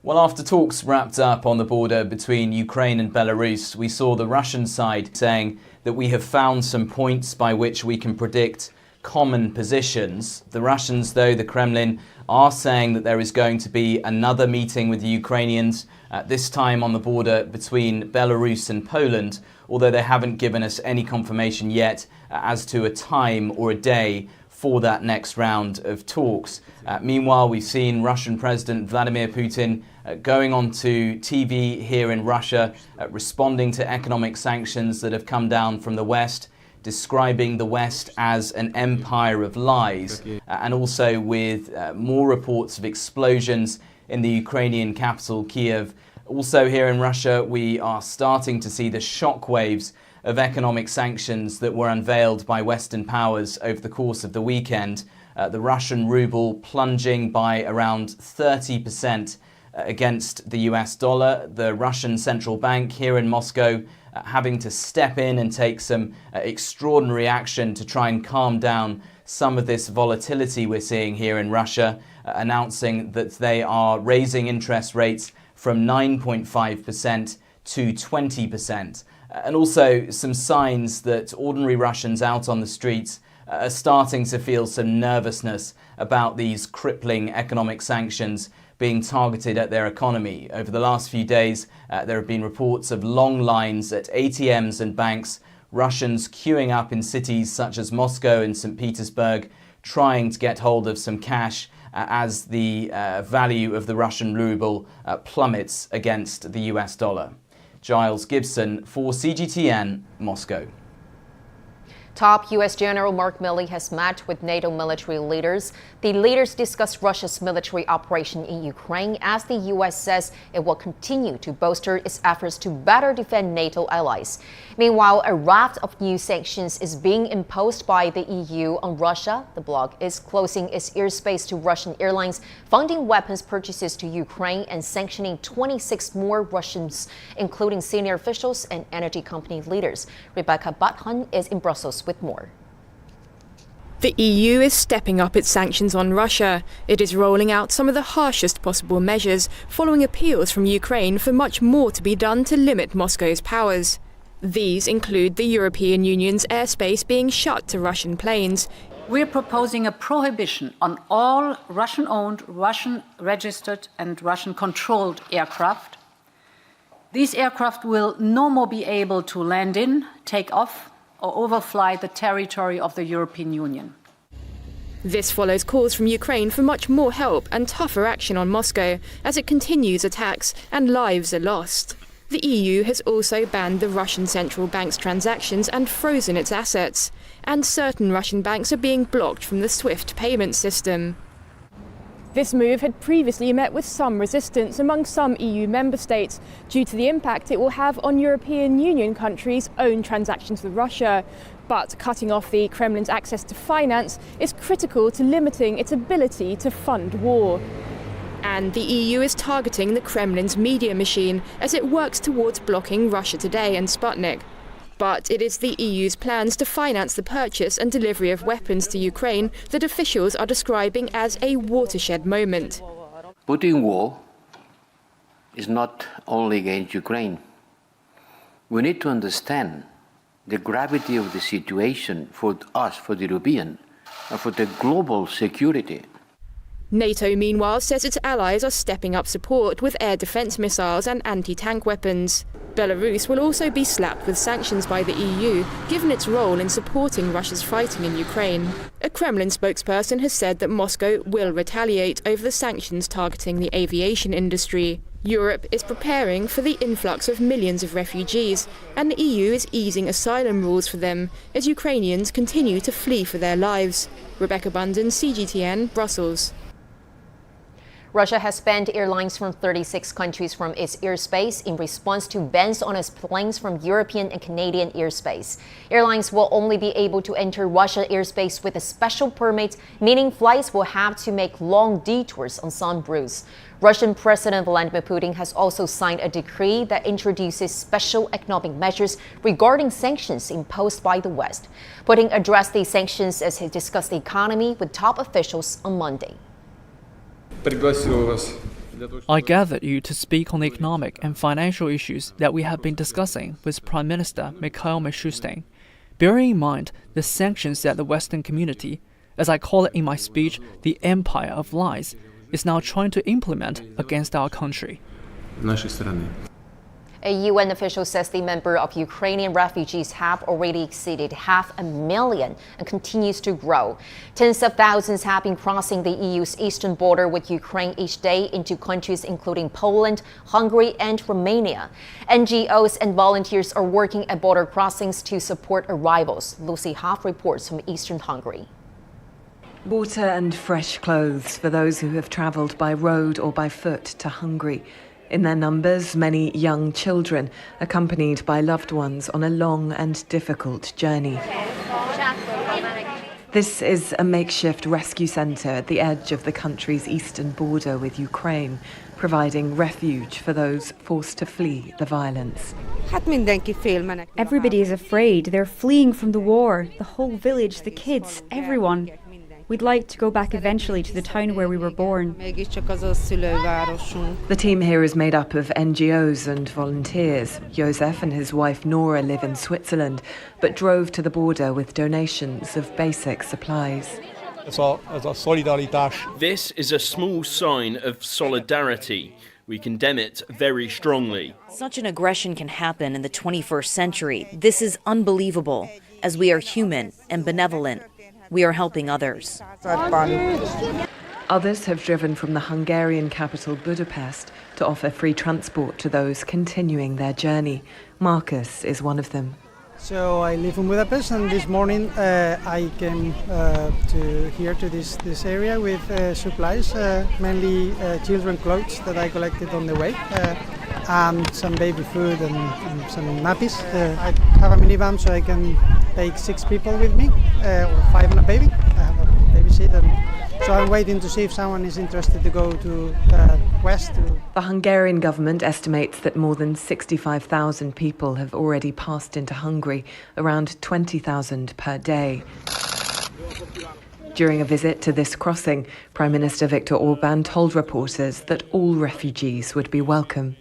[SPEAKER 24] Well, after talks wrapped up on the border between Ukraine and Belarus, we saw the Russian side saying that we have found some points by which we can predict common positions. The Russians, though, the Kremlin, are saying that there is going to be another meeting with the Ukrainians, this time on the border between Belarus and Poland, although they haven't given us any confirmation yet as to a time or a day for that next round of talks. Meanwhile, we've seen Russian President Vladimir Putin going onto TV here in Russia, responding to economic sanctions that have come down from the West, describing the West as an empire of lies, and also with more reports of explosions in the Ukrainian capital, Kyiv. Also here in Russia, we are starting to see the shockwaves of economic sanctions that were unveiled by Western powers over the course of the weekend. The Russian ruble plunging by around 30% against the US dollar. The Russian central bank here in Moscow having to step in and take some extraordinary action to try and calm down some of this volatility we're seeing here in Russia, announcing that they are raising interest rates from 9.5% to 20%. And also some signs that ordinary Russians out on the streets are starting to feel some nervousness about these crippling economic sanctions being targeted at their economy. Over the last few days, there have been reports of long lines at ATMs and banks, Russians queuing up in cities such as Moscow and St. Petersburg, trying to get hold of some cash as the value of the Russian ruble plummets against the US dollar. Giles Gibson for CGTN, Moscow.
[SPEAKER 13] Top U.S. General Mark Milley has met with NATO military leaders. The leaders discussed Russia's military operation in Ukraine as the U.S. says it will continue to bolster its efforts to better defend NATO allies. Meanwhile, a raft of new sanctions is being imposed by the EU on Russia. The bloc is closing its airspace to Russian airlines, funding weapons purchases to Ukraine, and sanctioning 26 more Russians, including senior officials and energy company leaders. Rebecca Button is in Brussels with more.
[SPEAKER 2] The EU is stepping up its sanctions on Russia. It is rolling out some of the harshest possible measures, following appeals from Ukraine for much more to be done to limit Moscow's powers. These include the European Union's airspace being shut to Russian planes.
[SPEAKER 10] We're proposing a prohibition on all Russian-owned, Russian-registered and Russian-controlled aircraft. These aircraft will no more be able to land in, take off, or overfly the territory of the European Union.
[SPEAKER 2] This follows calls from Ukraine for much more help and tougher action on Moscow as it continues attacks and lives are lost. The EU has also banned the Russian central bank's transactions and frozen its assets, and certain Russian banks are being blocked from the SWIFT payment system. This move had previously met with some resistance among some EU member states due to the impact it will have on European Union countries' own transactions with Russia. But cutting off the Kremlin's access to finance is critical to limiting its ability to fund war. And the EU is targeting the Kremlin's media machine as it works towards blocking Russia Today and Sputnik. But it is the EU's plans to finance the purchase and delivery of weapons to Ukraine that officials are describing as a watershed moment.
[SPEAKER 15] Putin war is not only against Ukraine. We need to understand the gravity of the situation for us, for the European, and for the global security.
[SPEAKER 2] NATO, meanwhile, says its allies are stepping up support with air defence missiles and anti-tank weapons. Belarus will also be slapped with sanctions by the EU, given its role in supporting Russia's fighting in Ukraine. A Kremlin spokesperson has said that Moscow will retaliate over the sanctions targeting the aviation industry. Europe is preparing for the influx of millions of refugees, and the EU is easing asylum rules for them as Ukrainians continue to flee for their lives. Rebecca Bunden, CGTN, Brussels.
[SPEAKER 13] Russia has banned airlines from 36 countries from its airspace in response to bans on its planes from European and Canadian airspace. Airlines will only be able to enter Russia airspace with a special permit, meaning flights will have to make long detours on some routes. Russian President Vladimir Putin has also signed a decree that introduces special economic measures regarding sanctions imposed by the West. Putin addressed these sanctions as he discussed the economy with top officials on Monday.
[SPEAKER 16] I gathered you to speak on the economic and financial issues that we have been discussing with Prime Minister Mikhail Mishustin. Bearing in mind the sanctions that the Western community, as I call it in my speech, the empire of lies, is now trying to implement against our country.
[SPEAKER 13] A UN official says the number of Ukrainian refugees have already exceeded 500,000 and continues to grow. Tens of thousands have been crossing the EU's eastern border with Ukraine each day into countries including Poland, Hungary, and Romania. NGOs and volunteers are working at border crossings to support arrivals. Lucy Hoff reports from eastern Hungary.
[SPEAKER 4] Water and fresh clothes for those who have travelled by road or by foot to Hungary. In their numbers, many young children, accompanied by loved ones on a long and difficult journey. This is a makeshift rescue centre at the edge of the country's eastern border with Ukraine, providing refuge for those forced to flee the violence.
[SPEAKER 5] Everybody is afraid. They're fleeing from the war. The whole village, the kids, everyone. We'd like to go back eventually to the town where we were born.
[SPEAKER 4] The team here is made up of NGOs and volunteers. Josef and his wife Nora live in Switzerland, but drove to the border with donations of basic supplies.
[SPEAKER 8] This is a small sign of solidarity. We condemn it very strongly.
[SPEAKER 9] Such an aggression can happen in the 21st century. This is unbelievable. As we are human and benevolent, we are helping others.
[SPEAKER 4] Others have driven from the Hungarian capital Budapest to offer free transport to those continuing their journey. Marcus is one of them.
[SPEAKER 19] So I live in Budapest, and this morning I came to this area with supplies, mainly children clothes that I collected on the way, and some baby food and some nappies. I have a minivan, so I can take 6 people with me, or 5 and a baby. I have a baby seat, and so I'm waiting to see if someone is interested to go to west.
[SPEAKER 4] The Hungarian government estimates that more than 65,000 people have already passed into Hungary, around 20,000 per day. During a visit to this crossing, Prime Minister Viktor Orban told reporters that all refugees would be welcome.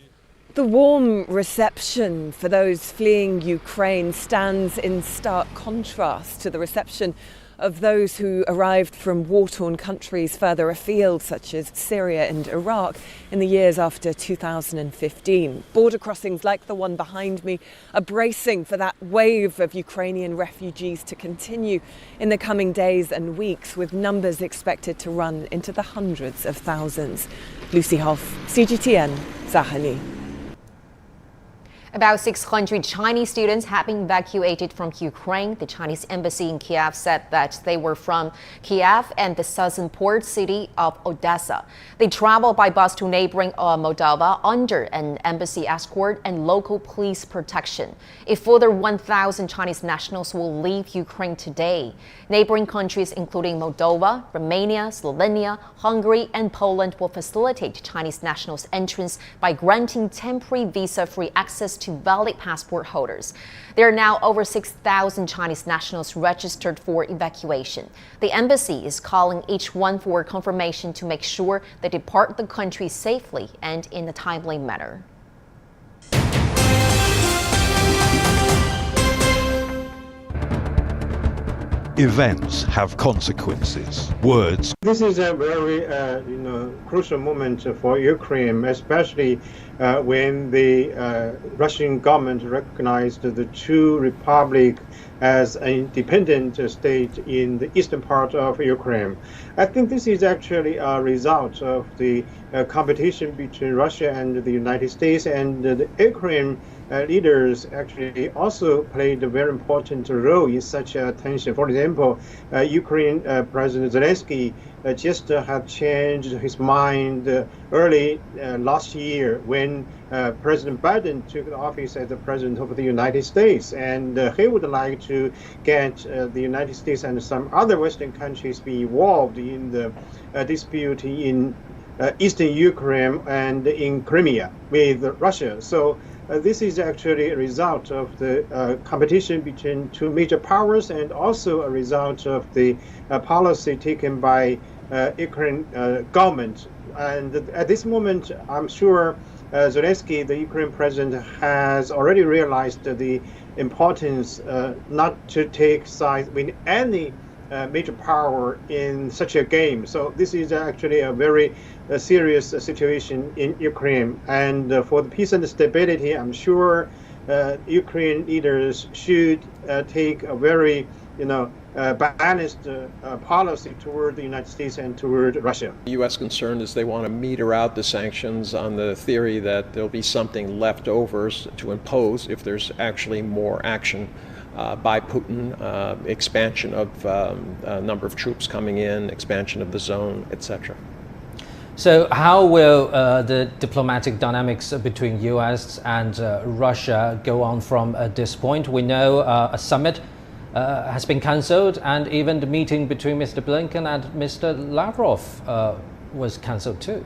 [SPEAKER 25] The warm reception for those fleeing Ukraine stands in stark contrast to the reception of those who arrived from war-torn countries further afield, such as Syria and Iraq, in the years after 2015. Border crossings like the one behind me are bracing for that wave of Ukrainian refugees to continue in the coming days and weeks, with numbers expected to run into the hundreds of thousands. Lucy Hoff, CGTN, Sahani.
[SPEAKER 13] About 600 Chinese students have been evacuated from Ukraine. The Chinese embassy in Kyiv said that they were from Kyiv and the southern port city of Odessa. They traveled by bus to neighboring Moldova under an embassy escort and local police protection. A further 1,000 Chinese nationals will leave Ukraine today. Neighboring countries including Moldova, Romania, Slovenia, Hungary, and Poland will facilitate Chinese nationals' entrance by granting temporary visa-free access to valid passport holders. There are now over 6,000 Chinese nationals registered for evacuation. The embassy is calling each one for confirmation to make sure they depart the country safely and in a timely manner.
[SPEAKER 27] Events have consequences. Words.
[SPEAKER 11] This is a very crucial moment for Ukraine, especially when the Russian government recognized the two republics as an independent state in the eastern part of Ukraine. I think this is actually a result of the competition between Russia and the United States, and the Ukraine leaders actually also played a very important role in such a tension. For example, Ukraine President Zelensky just had changed his mind early last year when President Biden took the office as the President of the United States, and he would like to get the United States and some other Western countries be involved in the dispute in eastern Ukraine and in Crimea with Russia. So this is actually a result of the competition between two major powers, and also a result of the policy taken by Ukraine government. And at this moment, I'm sure Zelensky, the Ukraine president, has already realized the importance not to take sides with any major power in such a game. So this is actually a very serious situation in Ukraine. And for the peace and stability, I'm sure Ukraine leaders should take a very, balanced policy toward the United States and toward Russia.
[SPEAKER 17] The U.S. concern is they want to meter out the sanctions on the theory that there'll be something left over to impose if there's actually more action by Putin, expansion of number of troops coming in, expansion of the zone, etc.
[SPEAKER 3] So how will the diplomatic dynamics between U.S. and Russia go on from this point? We know a summit has been cancelled, and even the meeting between Mr. Blinken and Mr. Lavrov was cancelled too.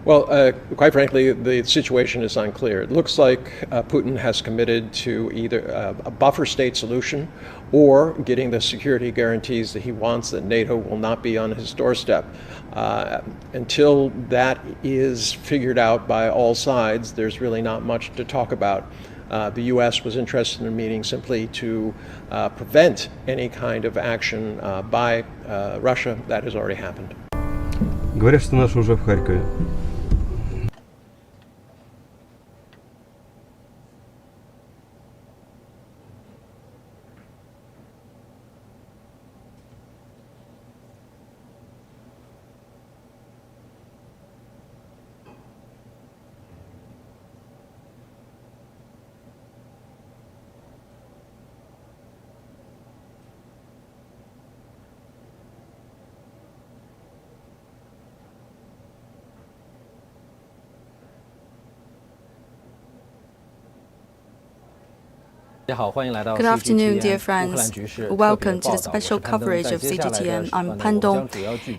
[SPEAKER 17] Well, quite frankly, the situation is unclear. It looks like Putin has committed to either a buffer state solution or getting the security guarantees that he wants, that NATO will not be on his doorstep. Until that is figured out by all sides, there's really not much to talk about. The U.S. was interested in a meeting simply to prevent any kind of action by Russia. That has already happened.
[SPEAKER 7] Говорят, что наши уже в Харькове.
[SPEAKER 12] Good afternoon, dear friends. Welcome to the special coverage of CGTN. I'm Pan Dong.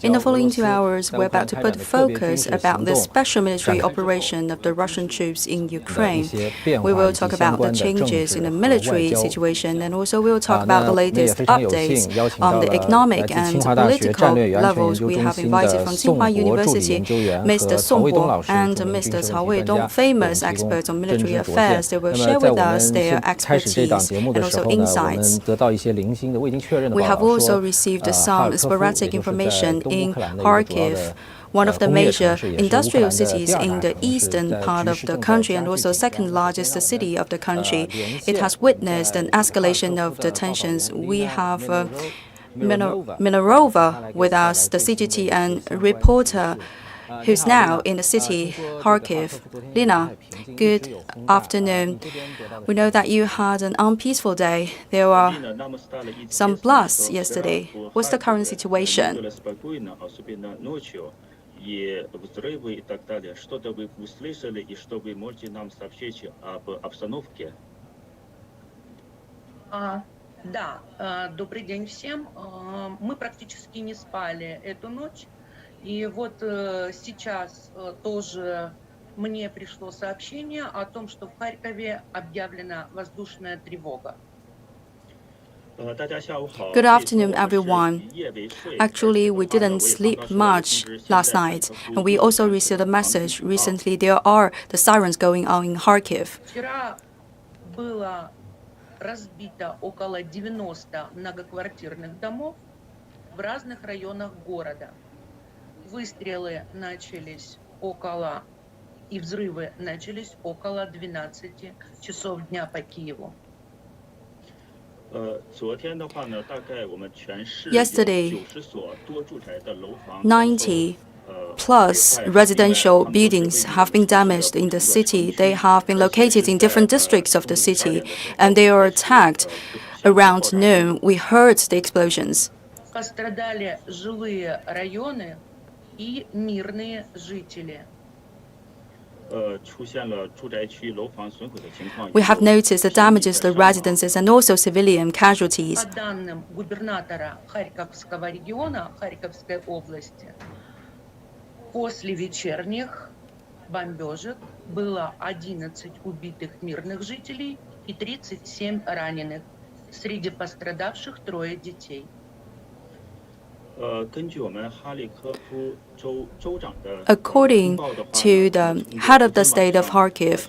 [SPEAKER 12] In the following 2 hours, we're about to put focus about the special military operation of the Russian troops in Ukraine. We will talk about the changes in the military situation, and also we'll talk about the latest updates on the economic and political levels. We have invited from Tsinghua University Mr. Song Bo and Mr. Cao Weidong, famous experts on military affairs. They will share with us their expertise and also insights. We have also received some sporadic information in Kyiv, one of the major industrial cities in the eastern part of the country and also second largest city of the country. It has witnessed an escalation of the tensions. We have Minarova with us, the CGTN reporter, who's now in the city, Kharkiv. Lina, good afternoon. We know that you had an unpeaceful day. There were some blasts yesterday. What's the current situation?
[SPEAKER 18] Да, добрый день всем. Мы практически не спали эту ночь. И вот сейчас тоже мне пришло сообщение о том, что в Харькове объявлена воздушная тревога.
[SPEAKER 12] Good afternoon, everyone. Actually, we didn't sleep much last night, and we also received a message recently. There are the sirens going on in Kharkiv.
[SPEAKER 18] Вчера было разбито около 90 многоквартирных домов в разных районах города. Выстрелы начались и взрывы начались около 12 часов дня по Киеву.
[SPEAKER 12] Yesterday, 90 plus residential buildings have been damaged in the city. They have been located in different districts of the city, and they were attacked around noon. We heard the explosions.
[SPEAKER 18] Пострадали жилые районы и мирные жители.
[SPEAKER 12] We have noticed the damages to residences and also civilian casualties.
[SPEAKER 18] По данным губернатора Харьковского региона, Харьковской области, после вечерних бомбежек было 11 убитых мирных жителей и 37 раненых. Среди пострадавших 3 детей.
[SPEAKER 12] According to the head of the state of Kharkiv,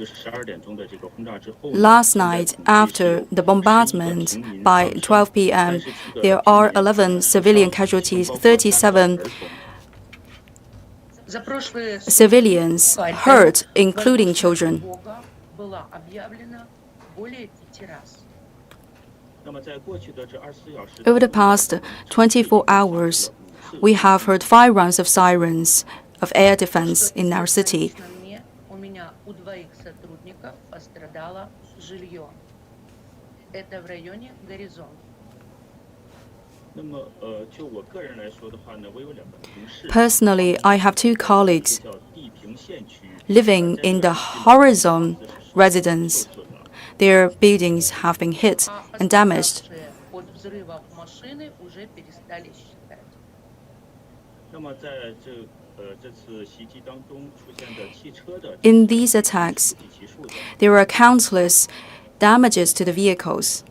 [SPEAKER 12] last night, after the bombardment by 12 p.m., there are 11 civilian casualties, 37 civilians hurt, including children. Over the past 24 hours, we have heard 5 rounds of sirens of air defense in our city. Personally, I have 2 colleagues living in the horizon residence. Their buildings have been hit and damaged. In these attacks, there are countless damages to the vehicles.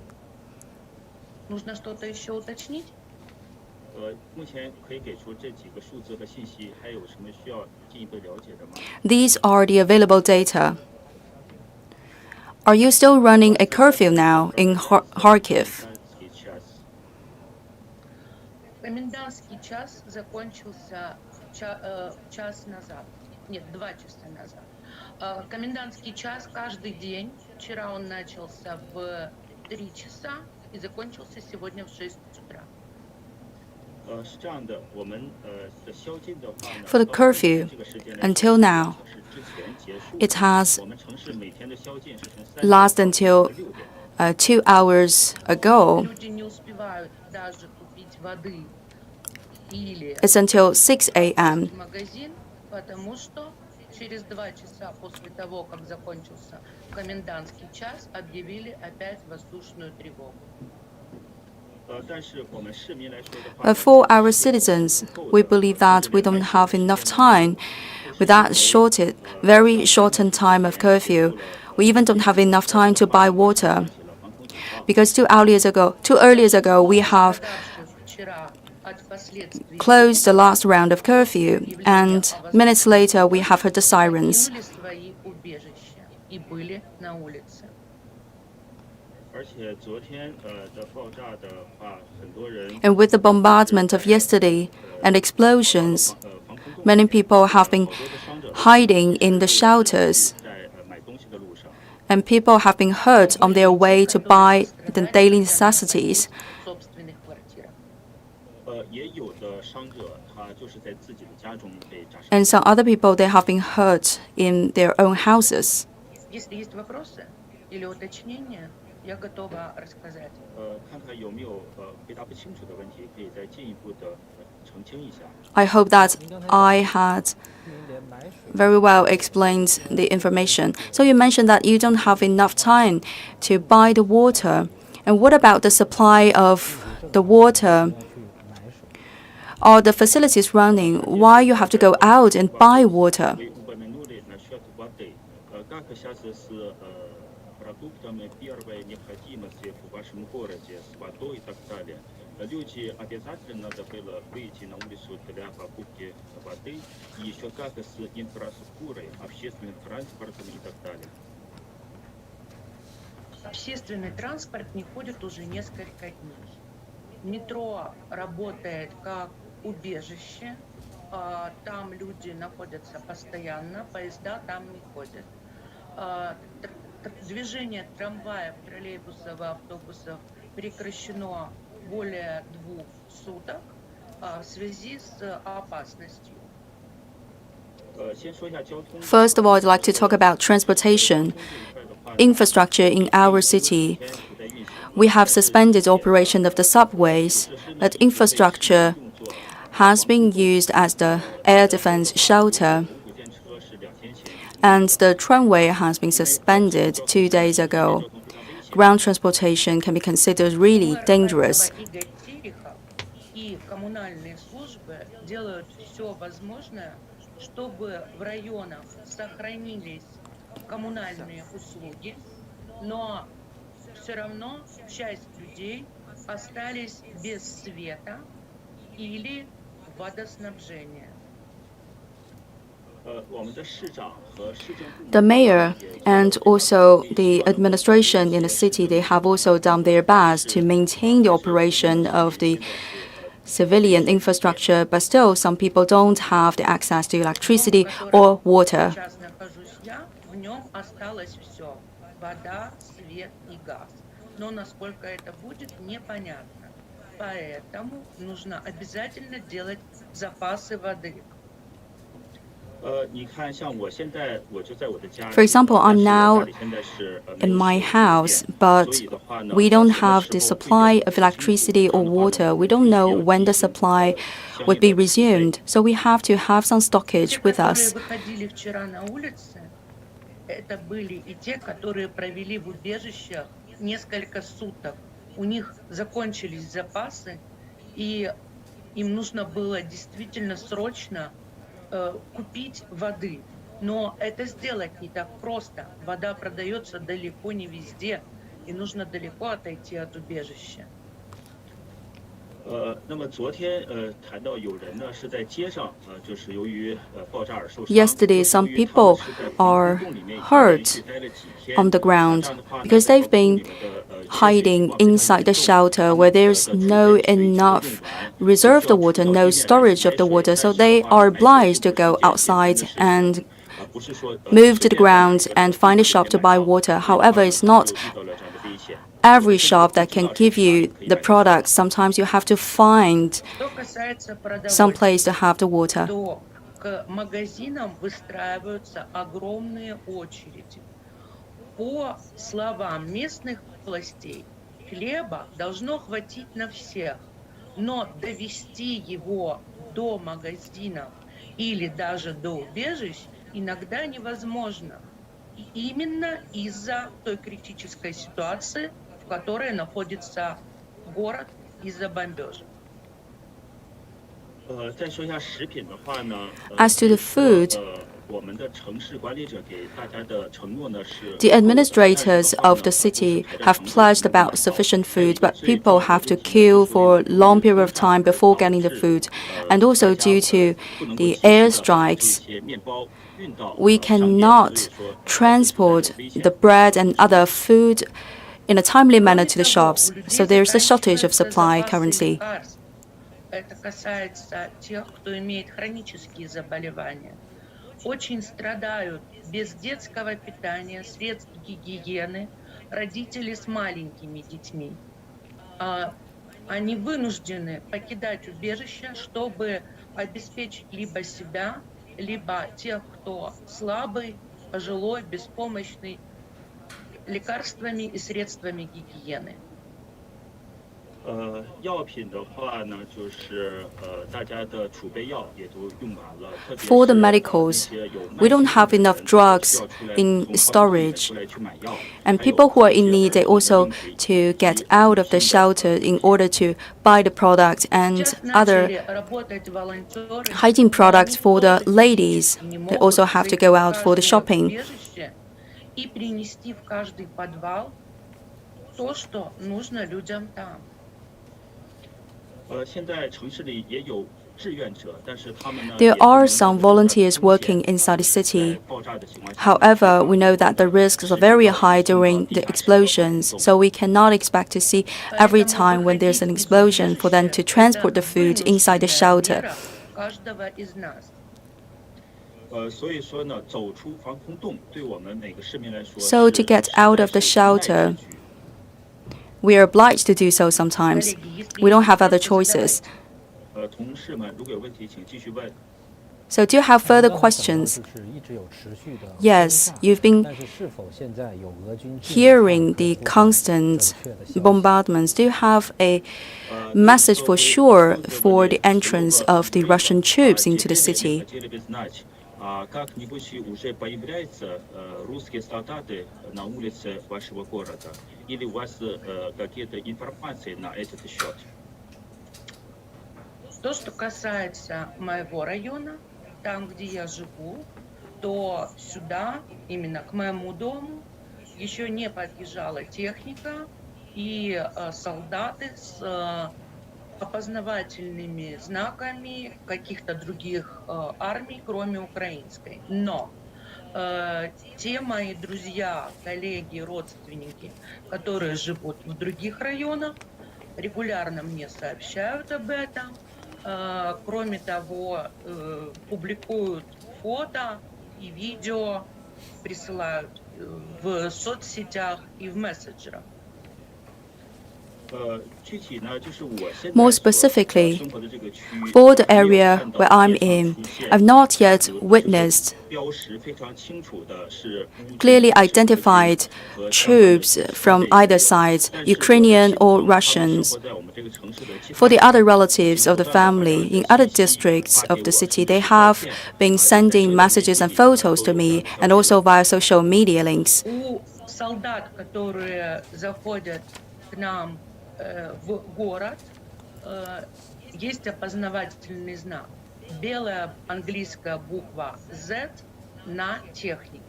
[SPEAKER 12] These are the available data. Are you still running a curfew now in Kharkiv?
[SPEAKER 18] Комендантский час закончился час назад. Нет, 2 часа назад. Комендантский час каждый день. Вчера он начался в 3 часа и закончился сегодня в 6 утра.
[SPEAKER 12] For the curfew, until now, it has lasted until 2 hours ago. It's until 6 a.m.
[SPEAKER 18] Через 2 часа после того, как закончился комендантский час, объявили опять воздушную тревогу.
[SPEAKER 12] For our citizens, we believe that we don't have enough time. With that very shortened time of curfew, we even don't have enough time to buy water. Because 2 hours ago, we have closed the last round of curfew, and minutes later, we have heard the sirens. And with the bombardment of yesterday and explosions, many people have been hiding in the shelters, and people have been hurt on their way to buy the daily necessities. And some other people, they have been hurt in their own houses. I hope that I had very well explained the information. So you mentioned that you don't have enough time to buy the water. And what about the supply of the water? Are the facilities running? Why you have to go out and buy water?
[SPEAKER 1] Люди обязательно надо было выйти на улицу для покупки воды и еще как с инфраструктурой, общественным транспортом и так далее.
[SPEAKER 18] Общественный транспорт не ходит уже несколько дней. Метро работает как убежище. Там люди находятся постоянно, поезда там не ходят. Движение трамваев, троллейбусов и автобусов прекращено более 2 суток в связи с опасностью.
[SPEAKER 12] First of all, I'd like to talk about transportation infrastructure in our city. We have suspended operation of the subways, but infrastructure has been used as the air defense shelter. And the tramway has been suspended 2 days ago. Ground transportation can be considered really dangerous.
[SPEAKER 18] Чтобы в районах сохранились коммунальные услуги, но все равно часть людей остались без света или водоснабжение.
[SPEAKER 12] The mayor and also the administration in the city, they have also done their best to maintain the operation of the civilian infrastructure, but still some people don't have the access to electricity or water.
[SPEAKER 18] Сейчас нахожусь я, в нем осталось все: вода, свет и газ. Но насколько это будет, непонятно. Поэтому нужно обязательно делать запасы воды.
[SPEAKER 12] For example, I'm now in my house, but we don't have the supply of electricity or water. We don't know when the supply would be resumed, so we have to have some stockage with us.
[SPEAKER 18] Выходили вчера на улицы, это были и те, которые провели в убежищах несколько суток. У них закончились запасы, и им нужно было действительно срочно купить воды. Но это сделать не так просто. Вода продается далеко не везде, и нужно далеко отойти от убежища.
[SPEAKER 12] Yesterday, some people are hurt on the ground because they've been hiding inside the shelter where there's no enough reserved water, no storage of the water, so they are obliged to go outside and move to the ground and find a shop to buy water. However, it's not every shop that can give you the product. Sometimes you have to find some place to have the water.
[SPEAKER 18] К магазинам выстраиваются огромные очереди. По словам местных властей, хлеба должно хватить на всех, но довести его до магазинов или даже до убежищ иногда невозможно. Именно из-за той критической ситуации, в которой находится город из-за бомбежек.
[SPEAKER 12] As to the food, the administrators of the city have pledged about sufficient food, but people have to queue for a long period of time before getting the food. And also due to the airstrikes, we cannot transport the bread and other food in a timely manner to the shops. So there's a shortage of supply currently.
[SPEAKER 18] Это касается тех, кто имеет хронические заболевания. Очень страдают без детского питания, средств гигиены, родители с маленькими детьми. Они вынуждены покидать убежище, чтобы обеспечить либо себя, либо тех, кто слабый, пожилой, беспомощный, лекарствами и средствами гигиены.
[SPEAKER 12] For the medicals, we don't have enough drugs in storage. And people who are in need, they also to get out of the shelter in order to buy the product and other hygiene products for the ladies. They also have to go out for the shopping.
[SPEAKER 18] И принести в каждый подвал то, что нужно людям там.
[SPEAKER 12] There are some volunteers working inside the city. However, we know that the risks are very high during the explosions, so we cannot expect to see every time when there's an explosion for them to transport the food inside the shelter. So to get out of the shelter, we are obliged to do so sometimes. We don't have other choices. So do you have further questions? Yes, you've been hearing the constant bombardments. Do you have a message for sure for the entrance of the Russian troops into the city?
[SPEAKER 1] Как-нибудь уже появляются русские солдаты на улице вашего города? Или у вас какие-то информации на этот счет?
[SPEAKER 18] То, что касается моего района, там, где я живу, то сюда, именно к моему дому, еще не подъезжала техника и солдаты с опознавательными знаками каких-то других армий, кроме украинской. Но те мои друзья, коллеги, родственники, которые живут в других районах, регулярно мне сообщают об этом. Кроме того, публикуют фото и видео, присылают в соцсетях и в мессенджерах.
[SPEAKER 12] More specifically, for the area where I'm in, I've not yet witnessed clearly identified troops from either side, Ukrainian or Russians. For the other relatives of the family in other districts of the city, they have been sending messages and photos to me and also via social media links.
[SPEAKER 18] Солдат, которые заходят к нам в город, есть опознавательный знак. Белая английская буква Z на технике.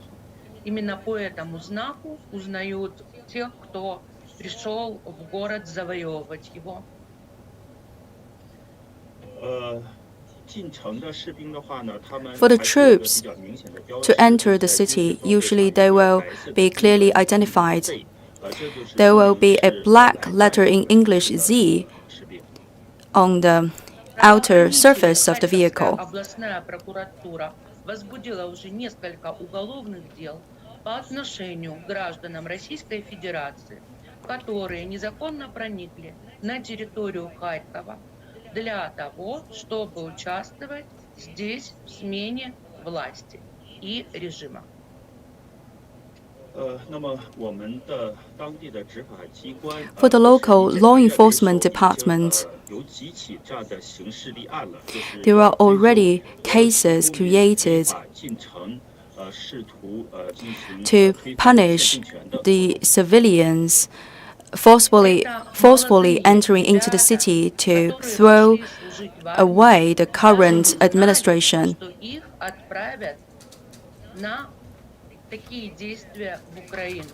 [SPEAKER 18] Именно по этому знаку узнают тех, кто пришел в город завоевывать его.
[SPEAKER 12] For the troops to enter the city, usually they will be clearly identified. There will be a black letter in English Z on the outer surface of the vehicle.
[SPEAKER 18] Областная прокуратура возбудила уже несколько уголовных дел по отношению к гражданам Российской Федерации, которые незаконно проникли на территорию Харькова для того, чтобы участвовать здесь в смене власти и режима.
[SPEAKER 12] For the local law enforcement department, there are already cases created to punish the civilians forcefully entering into the city to throw away the current administration.
[SPEAKER 18] Такие действия в Украину.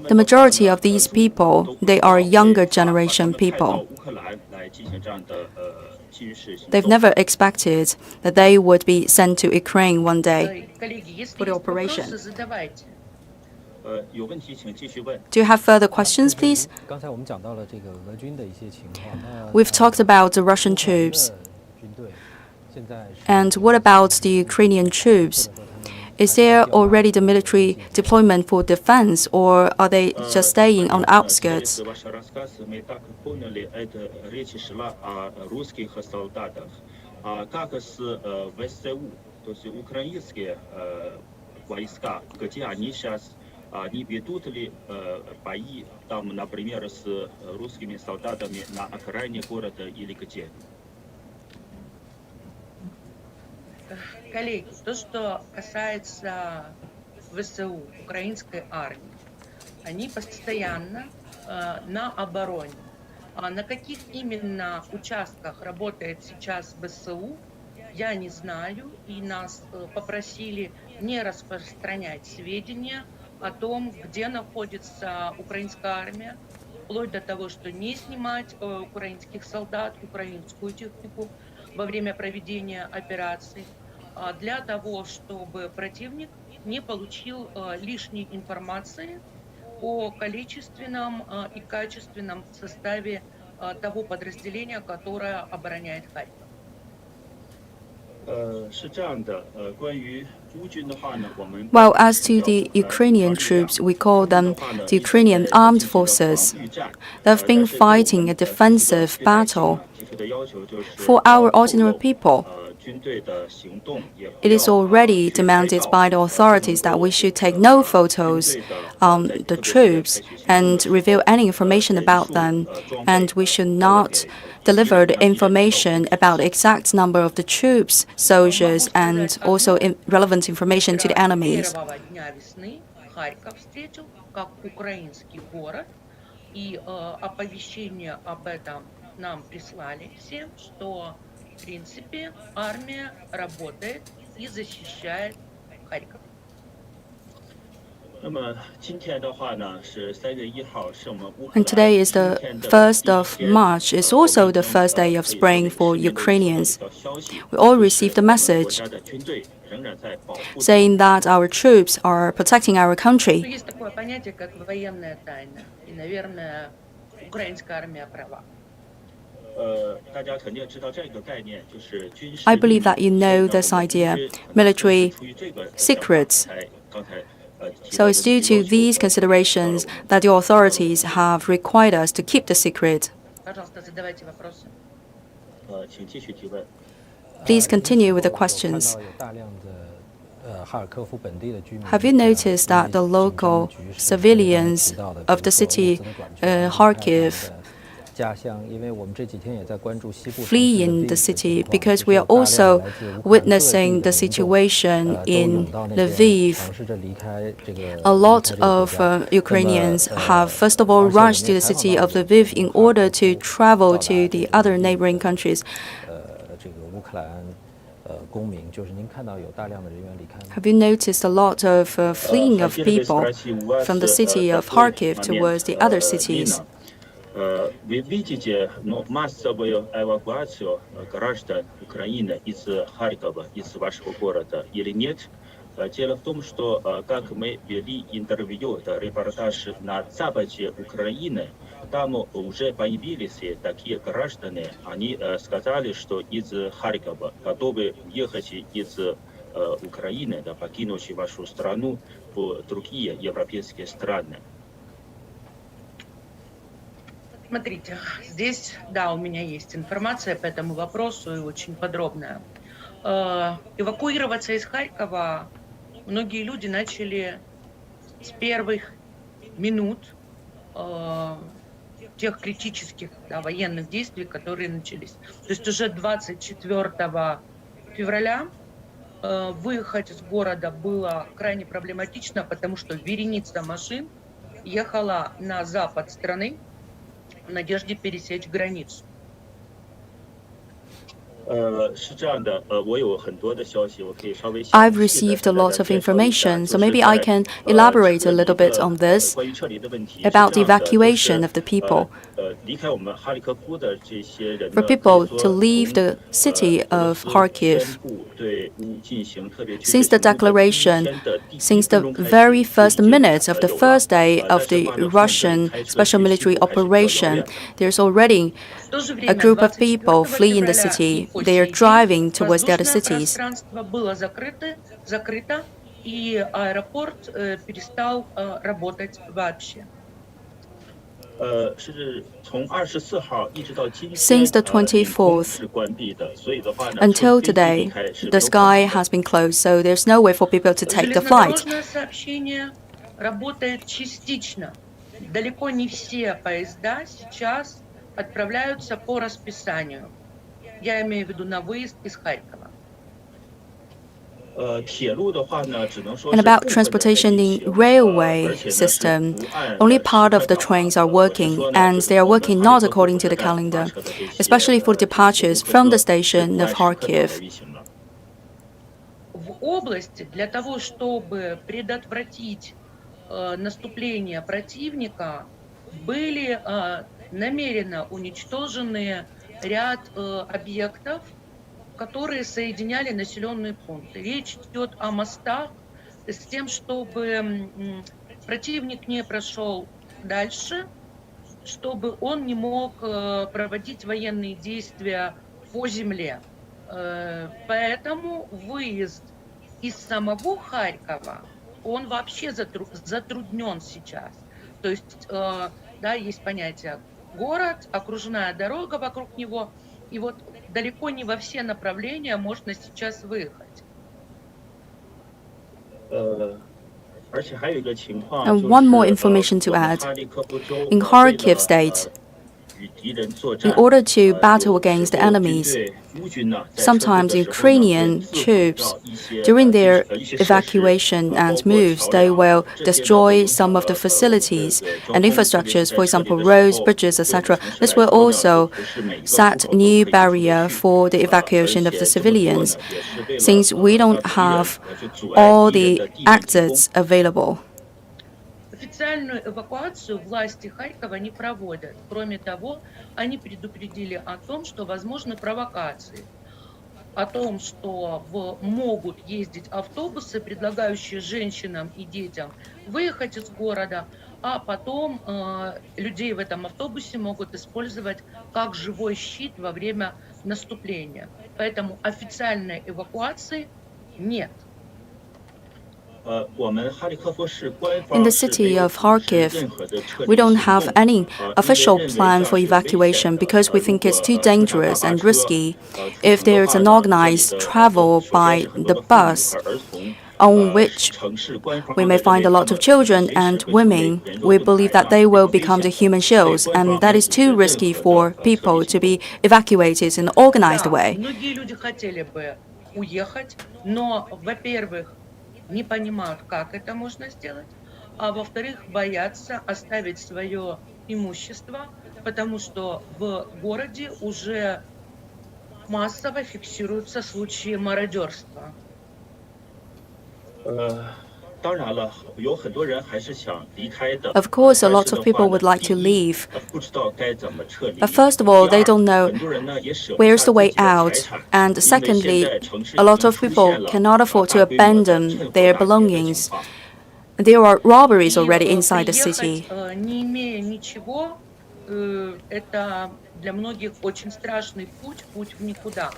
[SPEAKER 12] The majority of these people, they are younger generation people. They've never expected that they would be sent to Ukraine one day for the operation. Do you have further questions, please? We've talked about the Russian troops. And what about the Ukrainian troops? Is there already the military deployment for defense, or are they just staying on the outskirts?
[SPEAKER 1] Не ведут ли бои там, например, с русскими солдатами на окраине города или где?
[SPEAKER 18] Коллеги, то, что касается ВСУ, украинской армии, они постоянно на обороне. А на каких именно участках работает сейчас ВСУ, я не знаю, и нас попросили не распространять сведения о том, где находится украинская армия, вплоть до того, что не снимать украинских солдат, украинскую технику во время проведения операций, для того, чтобы противник не получил лишней информации о количественном и качественном составе того подразделения, которое обороняет Харьков.
[SPEAKER 12] Well, as to the Ukrainian troops, we call them the Ukrainian armed forces. They've been fighting a defensive battle. For our ordinary people, it is already demanded by the authorities that we should take no photos on the troops and reveal any information about them, and we should not deliver the information about the exact number of the troops, soldiers, and also relevant information to the enemies.
[SPEAKER 18] В принципе, армия работает и защищает Харьков.
[SPEAKER 12] And today is the 1st of March. It's also the first day of spring for Ukrainians. We all received a message saying that our troops are protecting our country. I believe that you know this idea, military secrets. So it's due to these considerations that the authorities have required us to keep the secret. Please continue with the questions. Have you noticed that the local civilians of the city Kharkiv flee in the city, because we are also witnessing the situation in Lviv? A lot of Ukrainians have first of all rushed to the city of Lviv in order to travel to the other neighboring countries. Have you noticed a lot of fleeing of people from the city of Kharkiv towards the other cities?
[SPEAKER 1] Вы видите массовую эвакуацию граждан Украины из Харькова, из вашего города, или нет? Дело в том, что как мы вели интервью, репортаж на западе Украины, там уже появились такие граждане. Они сказали, что из Харькова готовы ехать из Украины, покинуть вашу страну в другие европейские страны.
[SPEAKER 18] Смотрите, здесь, да, у меня есть информация по этому вопросу и очень подробная. Эвакуироваться из Харькова многие люди начали с первых минут тех критических военных действий, которые начались. То есть уже 24 февраля выехать из города было крайне проблематично, потому что вереница машин ехала на запад страны в надежде пересечь границу.
[SPEAKER 12] I've received a lot of information, so maybe I can elaborate a little bit on this, about the evacuation of the people. For people to leave the city of Kharkiv, since the declaration, since the very first minutes of the first day of the Russian special military operation, there's already a group of people fleeing the city. They are driving towards the other cities. Since the 24th until today, the sky has been closed, so there's no way for people to take the flight.
[SPEAKER 18] Отправляются по расписанию. Я имею в виду на выезд из Харькова.
[SPEAKER 12] And about transportation in railway system, only part of the trains are working, and they are working not according to the calendar, especially for departures from the station of Kharkiv.
[SPEAKER 18] В области для того, чтобы предотвратить наступление противника, были намеренно уничтожены ряд объектов, которые соединяли населенные пункты. Речь идет о мостах с тем, чтобы противник не прошел дальше, чтобы он не мог проводить военные действия по земле. Поэтому выезд из самого Харькова, он вообще затруднен сейчас. То есть, да, есть понятие город, окружная дорога вокруг него, и вот далеко не во все направления можно сейчас выехать.
[SPEAKER 12] And one more information to add. In Kharkiv state, in order to battle against the enemies, sometimes Ukrainian troops, during their evacuation and moves, they will destroy some of the facilities and infrastructures, for example, roads, bridges, etc. This will also set a new barrier for the evacuation of the civilians, since we don't have all the exits available.
[SPEAKER 18] Официальную эвакуацию власти Харькова не проводят. Кроме того, они предупредили о том, что возможны провокации. О том, что могут ездить автобусы, предлагающие женщинам и детям выехать из города, а потом людей в этом автобусе могут использовать как живой щит во время наступления. Поэтому официальной эвакуации нет.
[SPEAKER 12] In the city of Kharkiv, we don't have any official plan for evacuation because we think it's too dangerous and risky. If there's an organized travel by the bus, on which we may find a lot of children and women, we believe that they will become the human shields, and that is too risky for people to be evacuated in an organized way.
[SPEAKER 18] Не понимают, как это можно сделать, а во-вторых, боятся оставить свое имущество, потому что в городе уже массово фиксируются случаи мародерства.
[SPEAKER 12] Of course, a lot of people would like to leave. But first of all, they don't know where's the way out. And secondly, a lot of people cannot afford to abandon their belongings. There are robberies already inside the city.
[SPEAKER 18] Не имея ничего, это для многих очень страшный путь в никуда.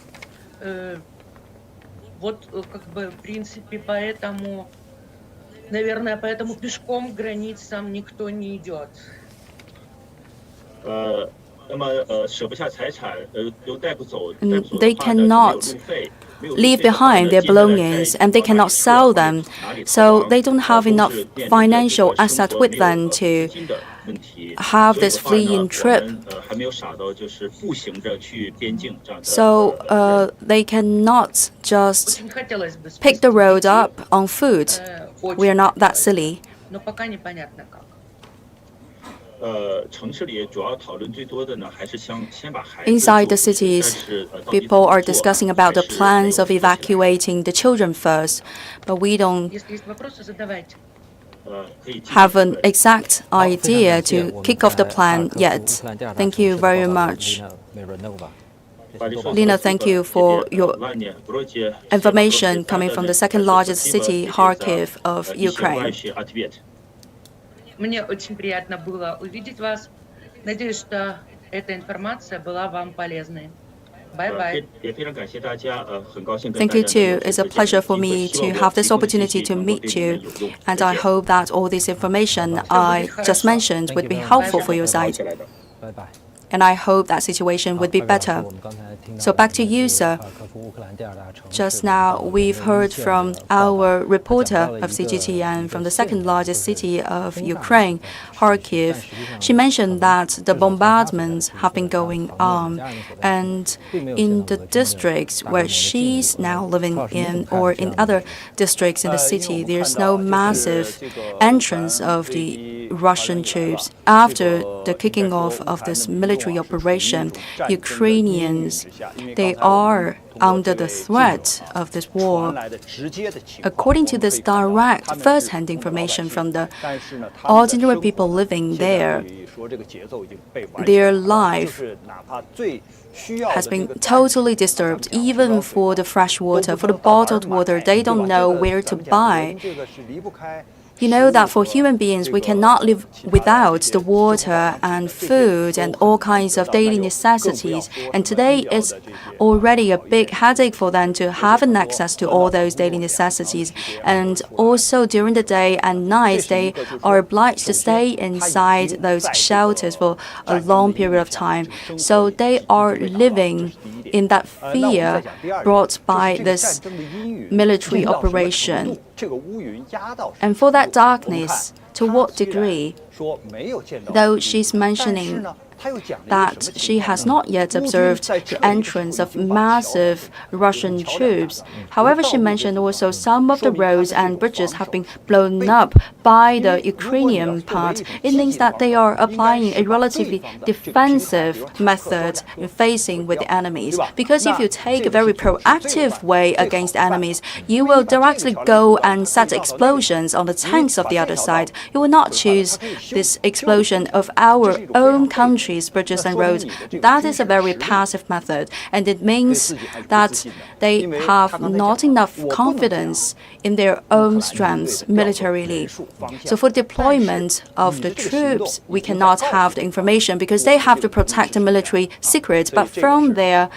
[SPEAKER 18] Вот как бы в принципе поэтому, наверное, поэтому пешком к границам никто не идет.
[SPEAKER 12] They cannot leave behind their belongings and they cannot sell them, so they don't have enough financial asset with them to have this fleeing trip. So they cannot just pick the road up on foot. We are not that silly.
[SPEAKER 18] Но пока непонятно как.
[SPEAKER 12] Inside the cities, people are discussing about the plans of evacuating the children first, but we don't have an exact idea to kick off the plan yet. Thank you very much. Lina, thank you for your information coming from the second largest city, Kharkiv, of Ukraine.
[SPEAKER 18] Мне очень приятно было увидеть вас. Надеюсь, что эта информация была вам полезной. Bye-bye.
[SPEAKER 12] Thank you too. It's a pleasure for me to have this opportunity to meet you, and I hope that all this information I just mentioned would be helpful for your side. Bye-bye. And I hope that situation would be better. So back to you, sir. Just now, we've heard from our reporter of CGTN from the second largest city of Ukraine, Kharkiv. She mentioned that the bombardments have been going on, and in the districts where she's now living in, or in other districts in the city, there's no massive entrance of the Russian troops. After the kicking off of this military operation, Ukrainians, they are under the threat of this war. According to this direct first-hand information from the ordinary people living there, their life has been totally disturbed. Even for the fresh water, for the bottled water, they don't know where to buy. You know that for human beings, we cannot live without the water and food and all kinds of daily necessities. And today, it's already a big headache for them to have an access to all those daily necessities. And also during the day and night, they are obliged to stay inside those shelters for a long period of time. So they are living in that fear brought by this military operation. And for that darkness, to what degree? Though she's mentioning that she has not yet observed the entrance of massive Russian troops. However, she mentioned also some of the roads and bridges have been blown up by the Ukrainian part. It means that they are applying a relatively defensive method in facing with the enemies. Because if you take a very proactive way against enemies, you will directly go and set explosions on the tanks of the other side. You will not choose this explosion of our own country's bridges and roads. That is a very passive method, and it means that they have not enough confidence in their own strengths militarily. So for deployment of the troops, we cannot have the information because they have to protect the military secrets, but from their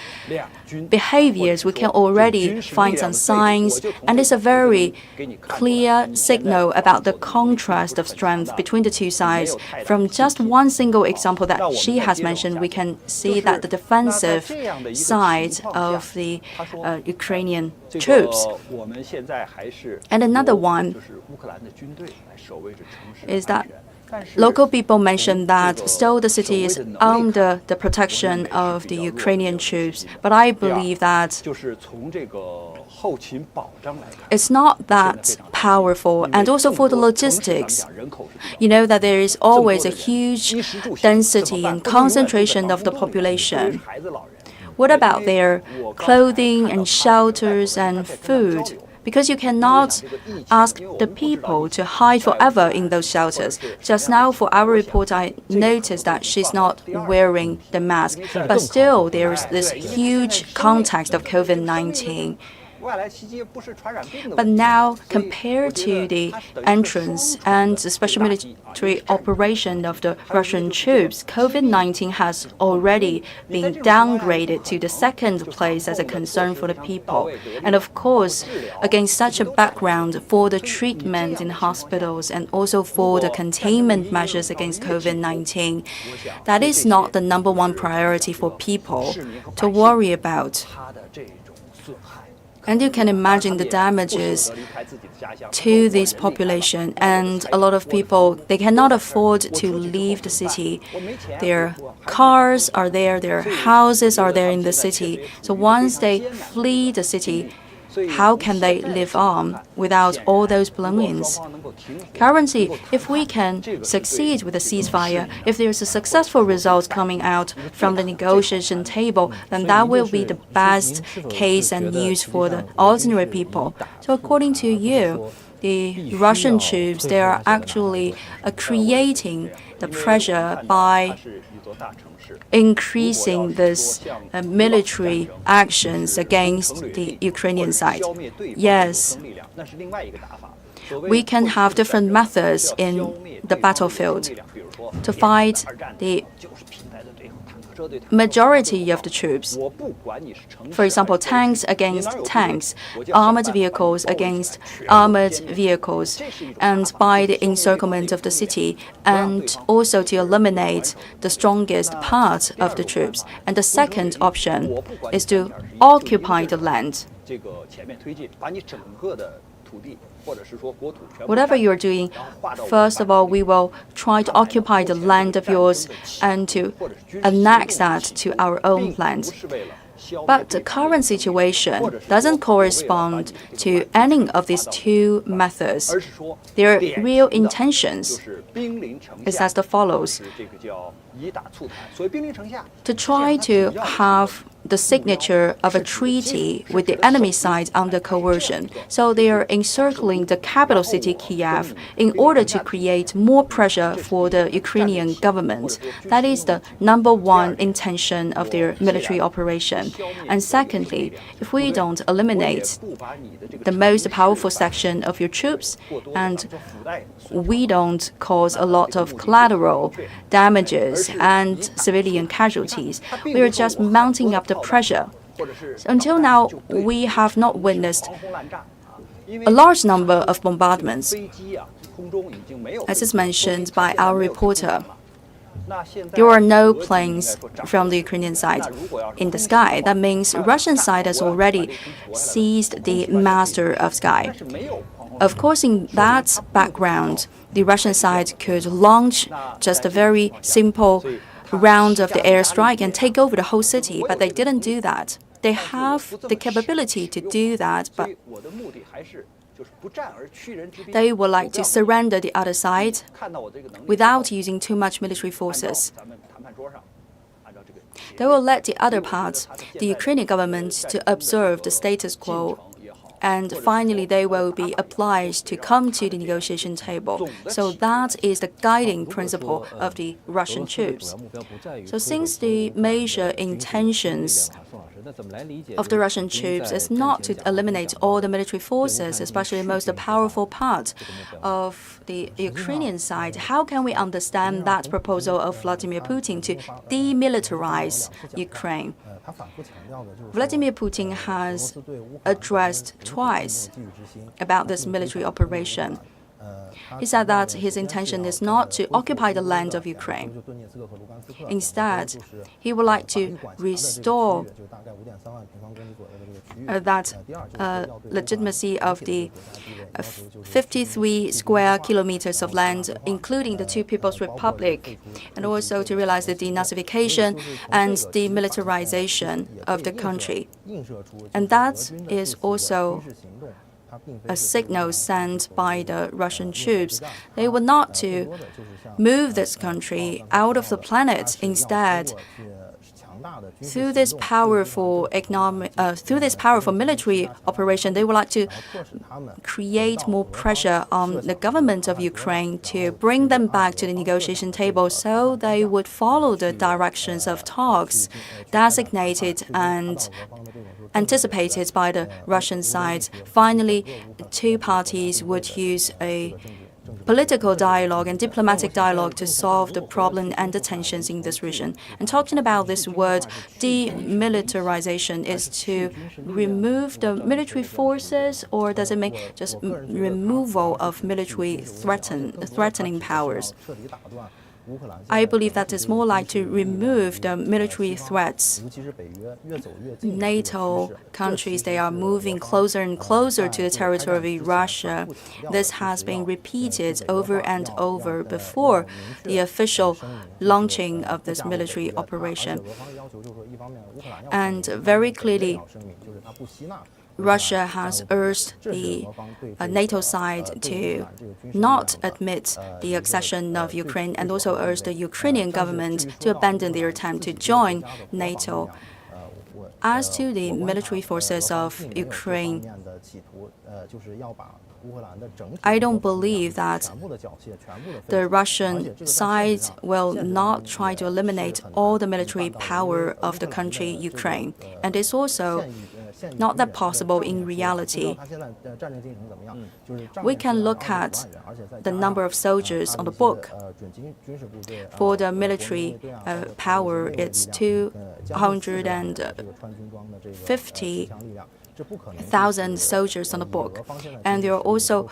[SPEAKER 12] behaviors, we can already find some signs, and it's a very clear signal about the contrast of strength between the two sides. From just one single example that she has mentioned, we can see that the defensive side of the Ukrainian troops. And another one is that local people mention that still the city is under the protection of the Ukrainian troops, but I believe that it's not that powerful. And also for the logistics, you know that there is always a huge density and concentration of the population. What about their clothing and shelters and food? Because you cannot ask the people to hide forever in those shelters. Just now, for our report, I noticed that she's not wearing the mask, but still there is this huge context of COVID-19. But now, compared to the entrance and the special military operation of the Russian troops, COVID-19 has already been downgraded to the second place as a concern for the people. And of course, against such a background, for the treatment in hospitals and also for the containment measures against COVID-19, that is not the number one priority for people to worry about. And you can imagine the damages to this population. And a lot of people, they cannot afford to leave the city. Their cars are there, their houses are there in the city. So once they flee the city, how can they live on without all those belongings? Currently, if we can succeed with a ceasefire, if there's a successful result coming out from the negotiation table, then that will be the best case and news for the ordinary people. So according to you, the Russian troops, they are actually creating the pressure by increasing this military actions against the Ukrainian side. Yes, we can have different methods in the battlefield to fight the majority of the troops. For example, tanks against tanks, armored vehicles against armored vehicles, and by the encirclement of the city, and also to eliminate the strongest part of the troops. And the second option is to occupy the land. Whatever you're doing, first of all, we will try to occupy the land of yours and to annex that to our own land. But the current situation doesn't correspond to any of these two methods. Their real intentions is as follows: to try to have the signature of a treaty with the enemy side under coercion. So they are encircling the capital city, Kyiv, in order to create more pressure for the Ukrainian government. That is the number one intention of their military operation. And secondly, if we don't eliminate the most powerful section of your troops and we don't cause a lot of collateral damages and civilian casualties, we are just mounting up the pressure. Until now, we have not witnessed a large number of bombardments, as is mentioned by our reporter. There are no planes from the Ukrainian side in the sky. That means Russian side has already seized the master of sky. Of course, in that background, the Russian side could launch just a very simple round of the airstrike and take over the whole city, but they didn't do that. They have the capability to do that, but they would like to surrender the other side without using too much military forces. They will let the other part, the Ukrainian government, to observe the status quo, and finally they will be obliged to come to the negotiation table. So that is the guiding principle of the Russian troops. So since the major intentions of the Russian troops is not to eliminate all the military forces, especially most powerful part of the Ukrainian side, how can we understand that proposal of Vladimir Putin to demilitarize Ukraine? Vladimir Putin has addressed twice about this military operation. He said that his intention is not to occupy the land of Ukraine. Instead, he would like to restore that legitimacy of the 53 square kilometers of land, including the two People's Republic, and also to realize the denazification and demilitarization of the country. And that is also a signal sent by the Russian troops. They were not to move this country out of the planet. Instead, through this powerful military operation, they would like to create more pressure on the government of Ukraine to bring them back to the negotiation table, so they would follow the directions of talks designated and anticipated by the Russian side. Finally, two parties would use a political dialogue and diplomatic dialogue to solve the problem and the tensions in this region. And talking about this word, demilitarization, is to remove the military forces, or does it mean just removal of military threatening powers? I believe that is more like to remove the military threats. NATO countries, they are moving closer and closer to the territory of Russia. This has been repeated over and over before the official launching of this military operation. And very clearly, Russia has urged the NATO side to not admit the accession of Ukraine, and also urged the Ukrainian government to abandon their attempt to join NATO. As to the military forces of Ukraine, I don't believe that the Russian side will not try to eliminate all the military power of the country Ukraine. And it's also not that possible in reality. We can look at the number of soldiers on the book. For the military power, it's 250,000 soldiers on the book. And there are also,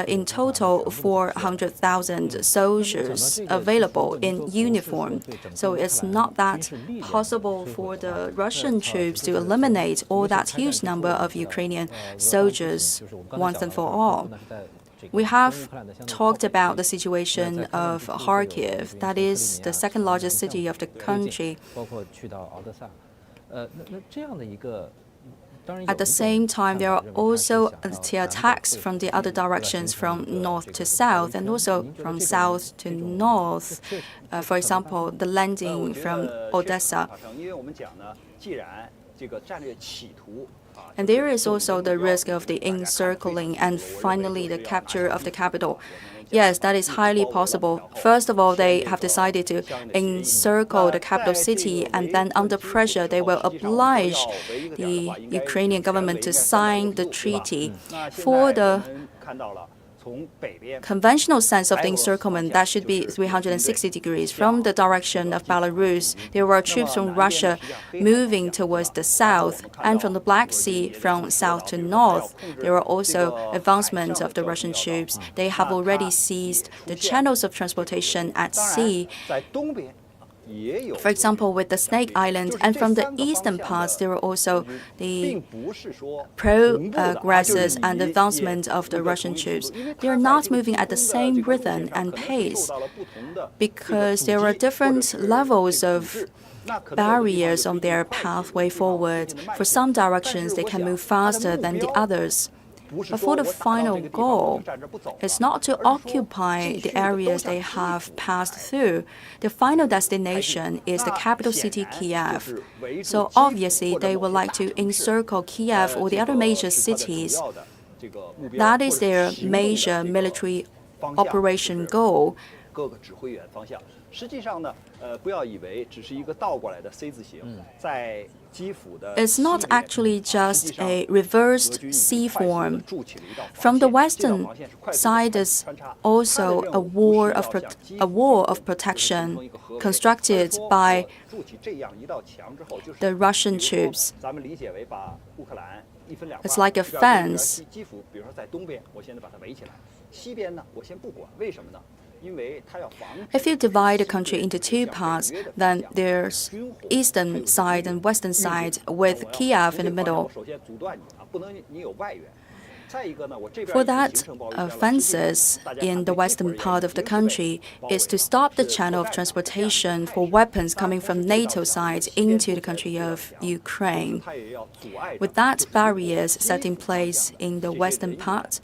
[SPEAKER 12] in total, 400,000 soldiers available in uniform. So it's not that possible for the Russian troops to eliminate all that huge number of Ukrainian soldiers once and for all. We have talked about the situation of Kyiv, that is the second largest city of the country. At the same time, there are also the attacks from the other directions, from north to south, and also from south to north. For example, the landing from Odessa. And there is also the risk of the encircling and finally the capture of the capital. Yes, that is highly possible. First of all, they have decided to encircle the capital city, and then under pressure, they will oblige the Ukrainian government to sign the treaty. For the conventional sense of the encirclement, that should be 360 degrees. From the direction of Belarus, there were troops from Russia moving towards the south, and from the Black Sea, from south to north, there were also advancements of the Russian troops. They have already seized the channels of transportation at sea. For example, with the Snake Island, and from the eastern parts, there are also the progresses and advancement of the Russian troops. They are not moving at the same rhythm and pace because there are different levels of barriers on their pathway forward. For some directions, they can move faster than the others. But for the final goal, it's not to occupy the areas they have passed through. The final destination is the capital city, Kyiv. So obviously, they would like to encircle Kyiv or the other major cities. That is their major military operation goal. It's not actually just a reversed C form. From the western side is also a wall of protection constructed by the Russian troops. It's like a fence. If you divide the country into two parts, then there's eastern side and western side with Kyiv in the middle. For that, fences in the western part of the country is to stop the channel of transportation for weapons coming from NATO side into the country of Ukraine. With that barriers set in place in the western part,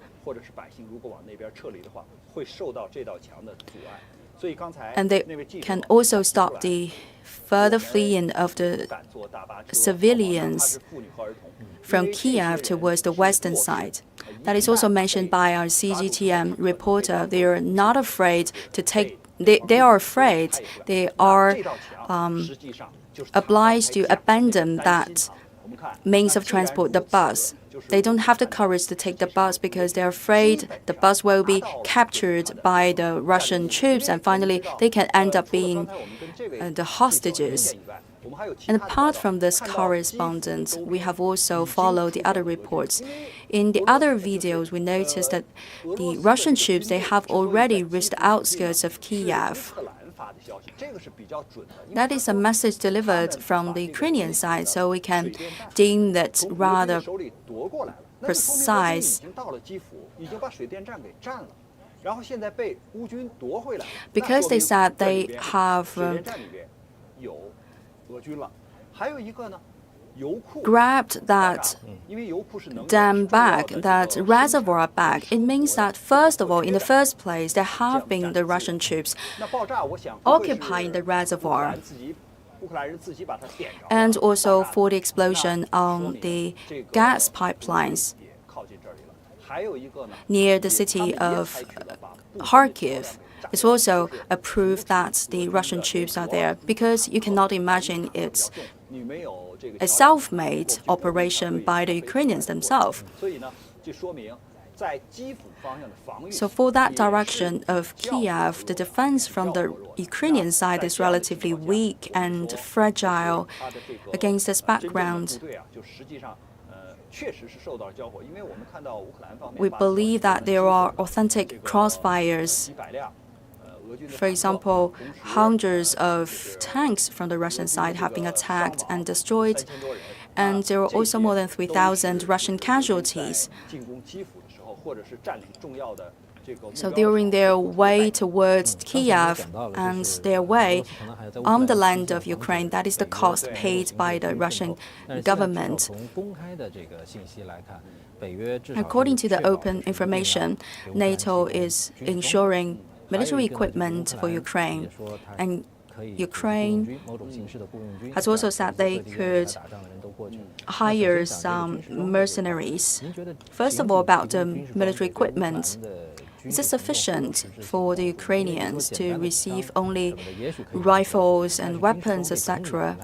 [SPEAKER 12] and they can also stop the further fleeing of the civilians from Kyiv towards the western side. That is also mentioned by our CGTN reporter. They are not afraid to take. They are afraid. They are obliged to abandon that means of transport, the bus. They don't have the courage to take the bus because they're afraid the bus will be captured by the Russian troops and finally they can end up being the hostages. And apart from this correspondence, we have also followed the other reports. In the other videos, we noticed that the Russian troops, they have already reached the outskirts of Kyiv. That is a message delivered from the Ukrainian side, so we can deem that rather precise. Because they said they have grabbed that dam back, that reservoir back. It means that, first of all, in the first place, there have been the Russian troops occupying the reservoir. And also for the explosion on the gas pipelines near the city of Kharkiv. It's also a proof that the Russian troops are there, because you cannot imagine it's a self-made operation by the Ukrainians themselves. So for that direction of Kyiv, the defense from the Ukrainian side is relatively weak and fragile. Against this background, we believe that there are authentic crossfires. For example, hundreds of tanks from the Russian side have been attacked and destroyed, and there are also more than 3,000 Russian casualties. So during their way towards Kyiv and their way on the land of Ukraine, that is the cost paid by the Russian government. According to the open information, NATO is ensuring military equipment for Ukraine, and Ukraine has also said they could hire some mercenaries. First of all, about the military equipment, is it sufficient for the Ukrainians to receive only rifles and weapons, etc.?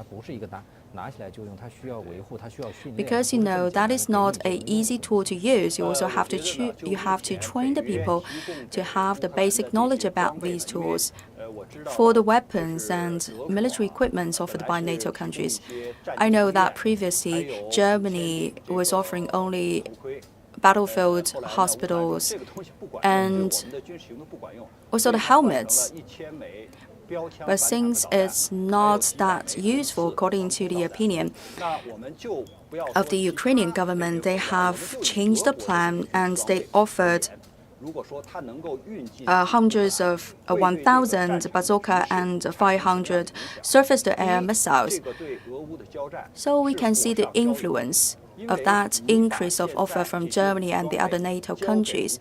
[SPEAKER 12] Because that is not an easy tool to use. You also have to train the people to have the basic knowledge about these tools. For the weapons and military equipment offered by NATO countries, I know that previously Germany was offering only battlefield hospitals and also the helmets. But since it's not that useful, according to the opinion of the Ukrainian government, they have changed the plan and they offered hundreds of 1,000 bazooka and 500 surface-to-air missiles. So we can see the influence of that increase of offer from Germany and the other NATO countries.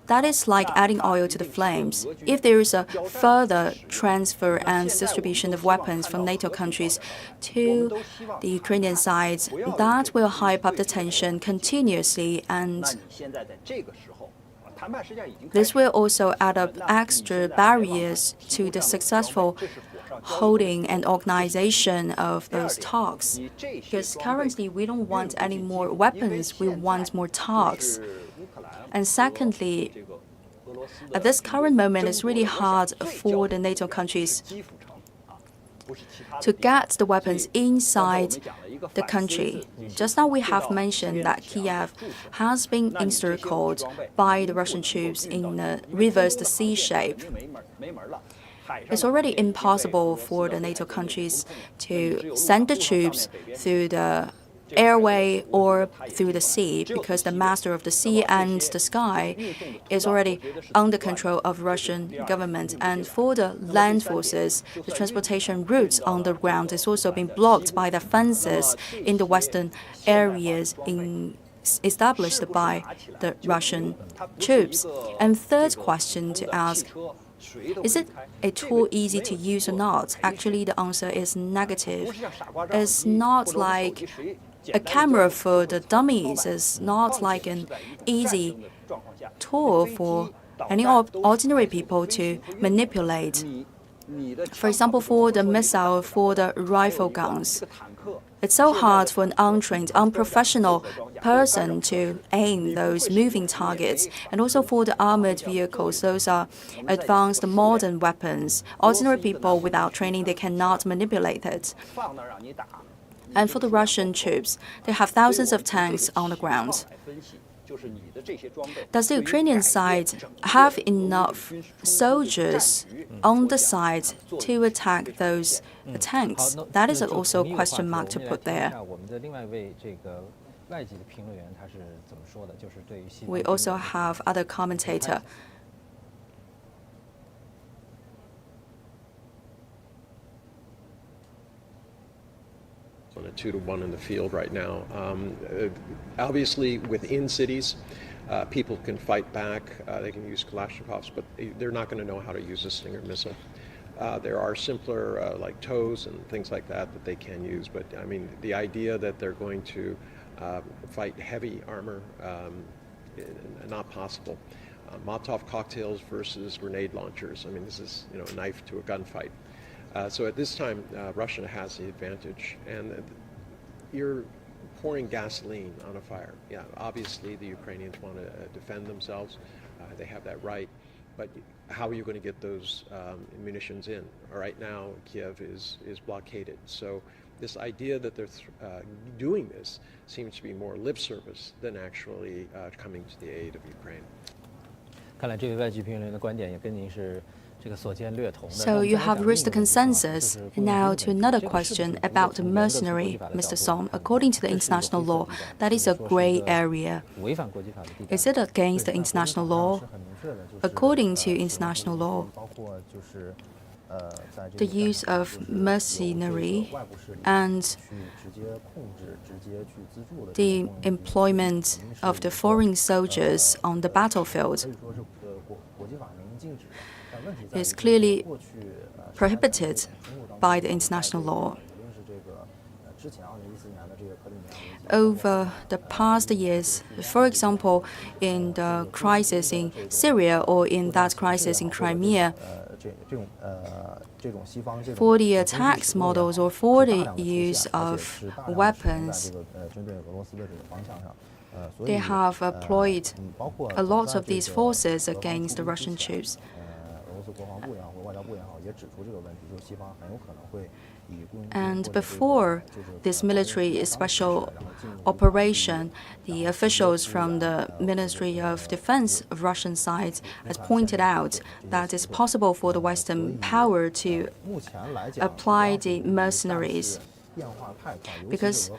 [SPEAKER 12] That is like adding oil to the flames. If there is a further transfer and distribution of weapons from NATO countries to the Ukrainian side, that will hype up the tension continuously, and this will also add up extra barriers to the successful holding and organization of those talks. Because currently we don't want any more weapons, we want more talks. And secondly, at this current moment, it's really hard for the NATO countries to get the weapons inside the country. Just now we have mentioned that Kyiv has been encircled by the Russian troops in a reversed C shape. It's already impossible for the NATO countries to send the troops through the airway or through the sea, because the master of the sea and the sky is already under control of Russian government. And for the land forces, the transportation routes on the ground is also being blocked by the fences in the western areas established by the Russian troops. And third question to ask, is it a tool easy to use or not? Actually, the answer is negative. It's not like a camera for the dummies. It's not like an easy tool for any ordinary people to manipulate. For example, for the missile, for the rifle guns, it's so hard for an untrained, unprofessional person to aim those moving targets. And also for the armored vehicles, those are advanced modern weapons. Ordinary people without training, they cannot manipulate it. And for the Russian troops, they have thousands of tanks on the ground. Does the Ukrainian side have enough soldiers on the side to attack those tanks? That is also a question mark to put there. We also have other commentator.
[SPEAKER 17] On a 2-to-1 in the field right now. Obviously, within cities, people can fight back. They can use Kalashnikovs, but they're not going to know how to use a Stinger missile. There are simpler, like TOWs and things like that they can use. But I mean, the idea that they're going to fight heavy armor, not possible. Molotov cocktails versus grenade launchers. I mean, this is a knife to a gunfight. So at this time, Russia has the advantage, and you're pouring gasoline on a fire. Yeah, obviously the Ukrainians want to defend themselves. They have that right, but how are you going to get those munitions in? Right now, Kyiv is blockaded. So this idea that they're doing this seems to be more lip service than actually coming to the aid of Ukraine.
[SPEAKER 3] 看来这位外籍评论员的观点也跟您是
[SPEAKER 12] So you have reached a consensus. Now to another question about the mercenary, Mr. Song. According to the international law, that is a gray area. Is it against the international law? According to international law, the use of mercenary and the employment of the foreign soldiers on the battlefield is clearly prohibited by the international law. Over the past years, for example, in the crisis in Syria or in that crisis in Crimea, for the attacks models or for the use of weapons, they have employed a lot of these forces against the Russian troops. And before this military special operation, the officials from the Ministry of Defense of Russian side has pointed out that it's possible for the Western power to apply the mercenaries because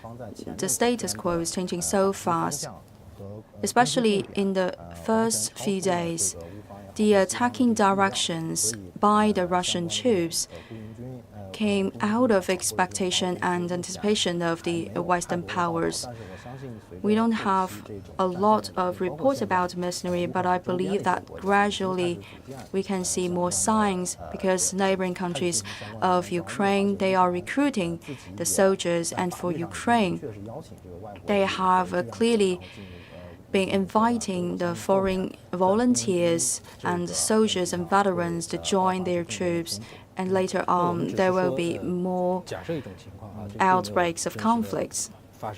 [SPEAKER 12] the status quo is changing so fast. Especially in the first few days, the attacking directions by the Russian troops came out of expectation and anticipation of the Western powers. We don't have a lot of reports about mercenary, but I believe that gradually we can see more signs because neighboring countries of Ukraine, they are recruiting the soldiers, and for Ukraine, they have clearly been inviting the foreign volunteers and soldiers and veterans to join their troops, and later on there will be more outbreaks of conflicts. For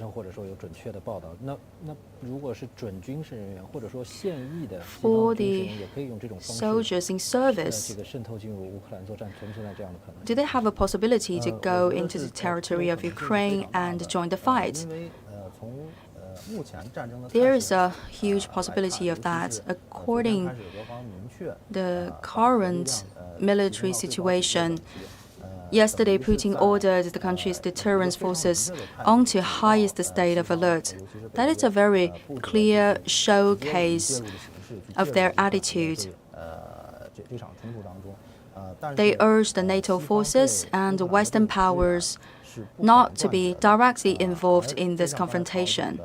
[SPEAKER 12] the soldiers in service, do they have a possibility to go into the territory of Ukraine and join the fight? There is a huge possibility of that. According to the current military situation, yesterday Putin ordered the country's deterrence forces onto highest state of alert. That is a very clear showcase of their attitude. They urged the NATO forces and Western powers not to be directly involved in this confrontation.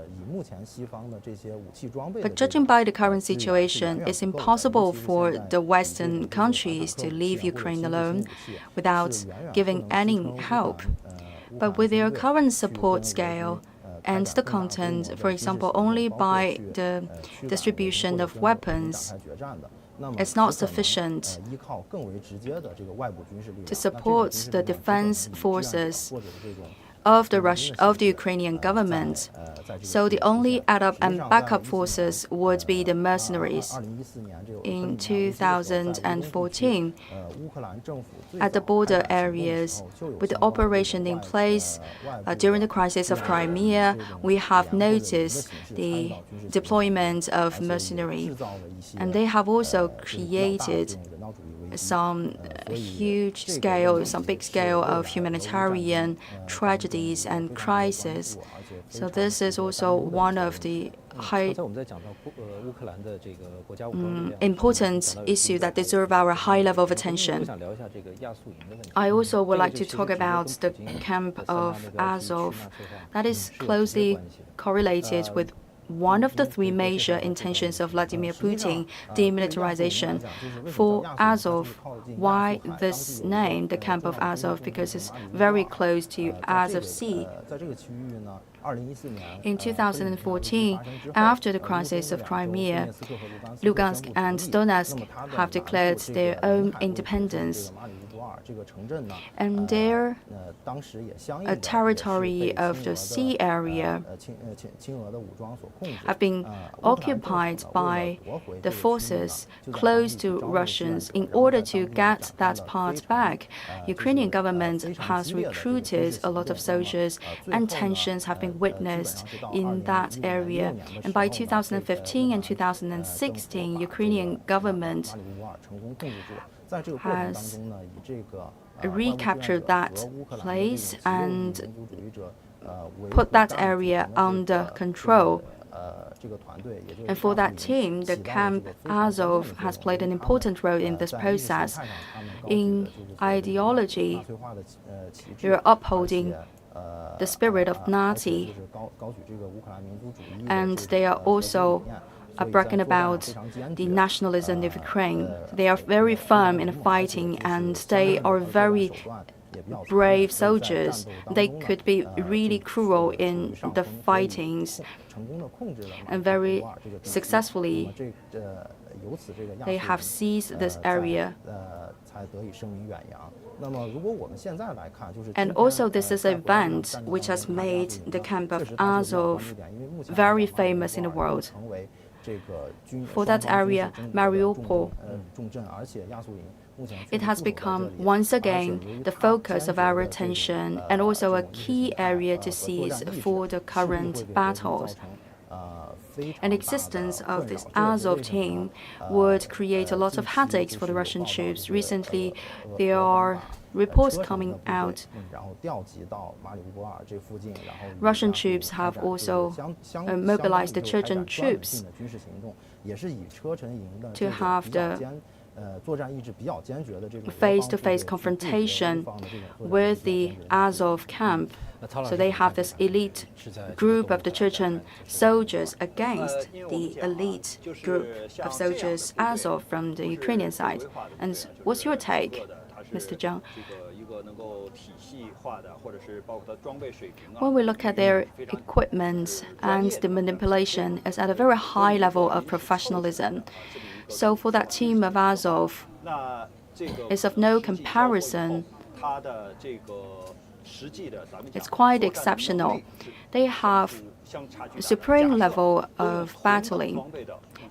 [SPEAKER 12] But judging by the current situation, it's impossible for the Western countries to leave Ukraine alone without giving any help. But with their current support scale and the content, for example, only by the distribution of weapons, it's not sufficient to support the defense forces of the Ukrainian government. So the only add-up and backup forces would be the mercenaries. In 2014, at the border areas, with the operation in place during the crisis of Crimea, we have noticed the deployment of mercenaries, and they have also created some huge scale, some big scale of humanitarian tragedies and crises. So this is also one of the important issues that deserve our high level of attention. I also would like to talk about the camp of Azov. That is closely correlated with one of the three major intentions of Vladimir Putin, demilitarization. For Azov, why this name, the camp of Azov? Because it's very close to Azov Sea. In 2014, after the crisis of Crimea, Lugansk and Donetsk have declared their own independence. And their territory of the sea area have been occupied by the forces close to Russians. In order to get that part back, Ukrainian government has recruited a lot of soldiers, and tensions have been witnessed in that area. And by 2015 and 2016, Ukrainian government has recaptured that place and put that area under control. And for that team, the camp Azov has played an important role in this process. In ideology, they're upholding the spirit of Nazi, and they are also bragging about the nationalism of Ukraine. They are very firm in fighting, and they are very brave soldiers. They could be really cruel in the fightings, and very successfully they have seized this area. And also this is an event which has made the camp of Azov very famous in the world. For that area, Mariupol It has become, once again, the focus of our attention and also a key area to seize for the current battles. An existence of this Azov team would create a lot of headaches for the Russian troops. Recently, there are reports coming out. Russian troops have also mobilized the Chechen troops to have the face-to-face confrontation with the Azov camp. So they have this elite group of the Chechen soldiers against the elite group of soldiers Azov from the Ukrainian side. And what's your take, Mr. Zhang? When we look at their equipment and the manipulation is at a very high level of professionalism. So for that team of Azov, it's of no comparison. It's quite exceptional. They have a supreme level of battling.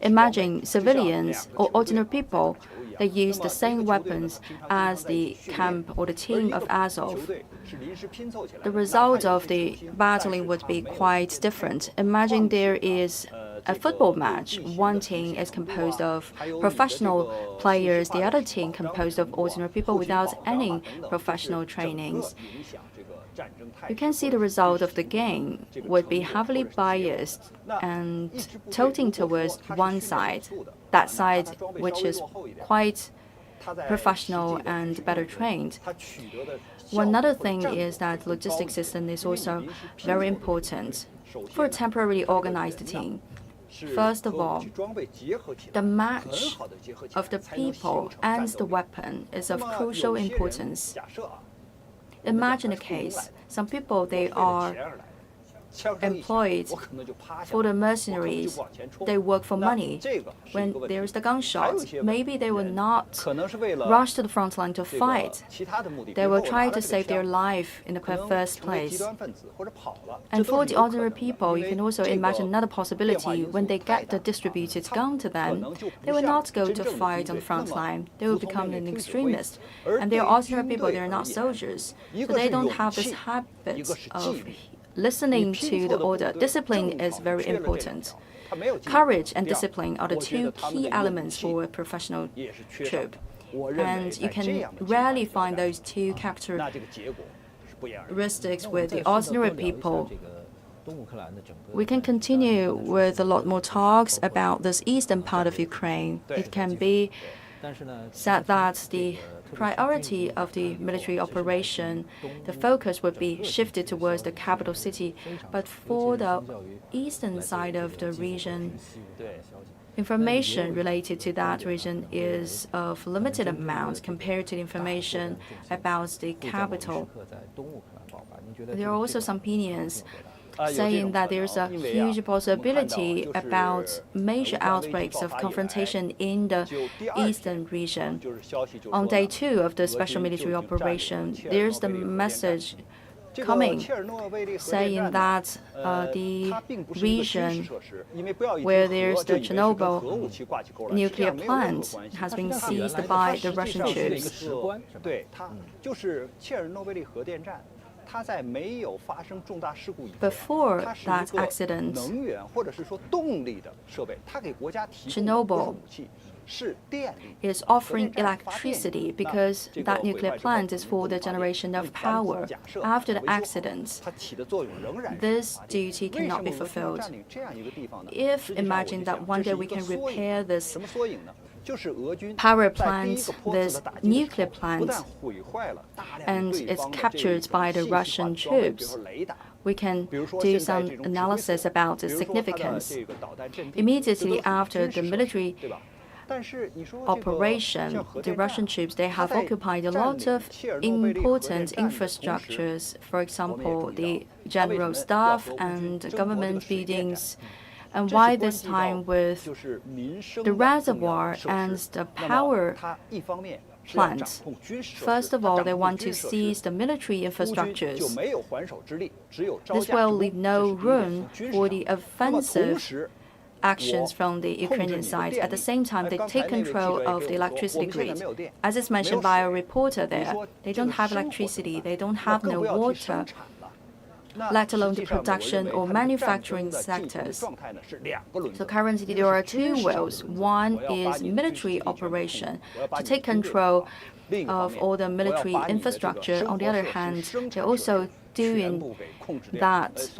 [SPEAKER 12] Imagine civilians or ordinary people, they use the same weapons as the camp or the team of Azov. The result of the battling would be quite different. Imagine there is a football match. One team is composed of professional players, the other team composed of ordinary people without any professional trainings. You can see the result of the game would be heavily biased and tilting towards one side, that side which is quite professional and better trained. One other thing is that logistics system is also very important for a temporarily organized team. First of all, the match of the people and the weapon is of crucial importance. Imagine a case, some people, they are employed for the mercenaries. They work for money. When there is the gunshot, maybe they will not rush to the front line to fight. They will try to save their life in the first place. And for the ordinary people, you can also imagine another possibility. When they get the distributed gun to them, they will not go to fight on the front line. They will become an extremist. And they are ordinary people, they are not soldiers. So they don't have this habit of listening to the order. Discipline is very important. Courage and discipline are the two key elements for a professional troop. And you can rarely find those two characteristics with the ordinary people. We can continue with a lot more talks about this eastern part of Ukraine. It can be said that the priority of the military operation, the focus would be shifted towards the capital city. But for the eastern side of the region, information related to that region is of limited amount compared to the information about the capital. There are also some opinions saying that there's a huge possibility about major outbreaks of confrontation in the eastern region. On day 2 of the special military operation, there's the message coming saying that the region where there's the Chernobyl nuclear plant has been seized by the Russian troops. Before that accident, Chernobyl is offering electricity because that nuclear plant is for the generation of power. After the accident, this duty cannot be fulfilled. If imagine that one day we can repair this power plant, this nuclear plant, and it's captured by the Russian troops, we can do some analysis about the significance. Immediately after the military operation, the Russian troops, they have occupied a lot of important infrastructures, for example, the general staff and government buildings. And why this time with the reservoir and the power plant? First of all, they want to seize the military infrastructures. This will leave no room for the offensive actions from the Ukrainian side. At the same time, they take control of the electricity grid. As is mentioned by a reporter there, they don't have electricity, they don't have no water, let alone the production or manufacturing sectors. So currently there are two wills. One is military operation to take control of all the military infrastructure. On the other hand, they're also doing that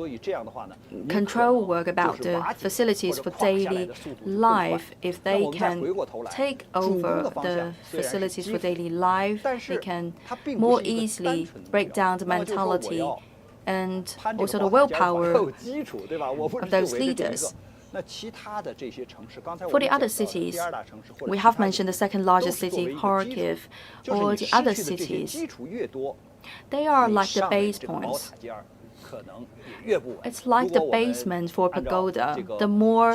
[SPEAKER 12] control work about the facilities for daily life. If they can take over the facilities for daily life, they can more easily break down the mentality and also the willpower of those leaders. For the other cities, we have mentioned the second largest city, Kyiv, or the other cities. They are like the base points. It's like the basement for pagoda. The more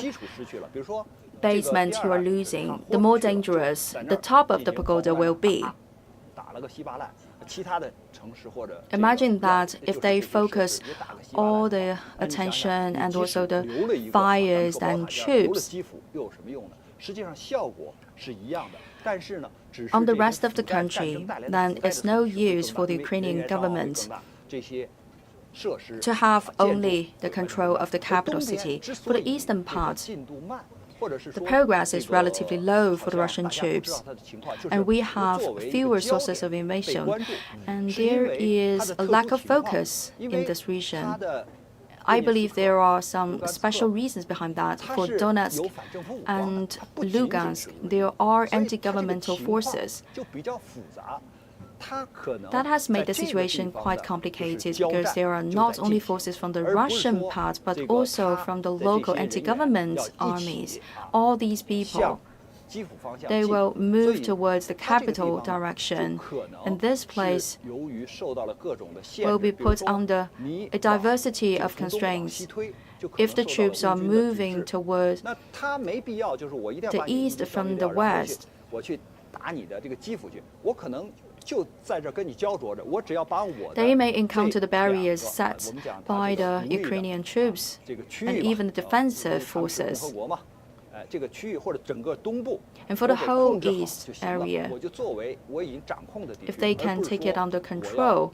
[SPEAKER 12] basement you are losing, the more dangerous the top of the pagoda will be. Imagine that if they focus all the attention and also the fires and troops on the rest of the country, then it's no use for the Ukrainian government to have only the control of the capital city. For the eastern part, the progress is relatively low for the Russian troops, and we have fewer sources of information, and there is a lack of focus in this region. I believe there are some special reasons behind that. For Donetsk and Lugansk, there are anti-governmental forces. That has made the situation quite complicated because there are not only forces from the Russian part, but also from the local anti-government armies. All these people, they will move towards the capital direction, and this place will be put under a diversity of constraints. If the troops are moving towards the east from the west, they may encounter the barriers set by the Ukrainian troops and even the defensive forces. And for the whole east area, if they can take it under control,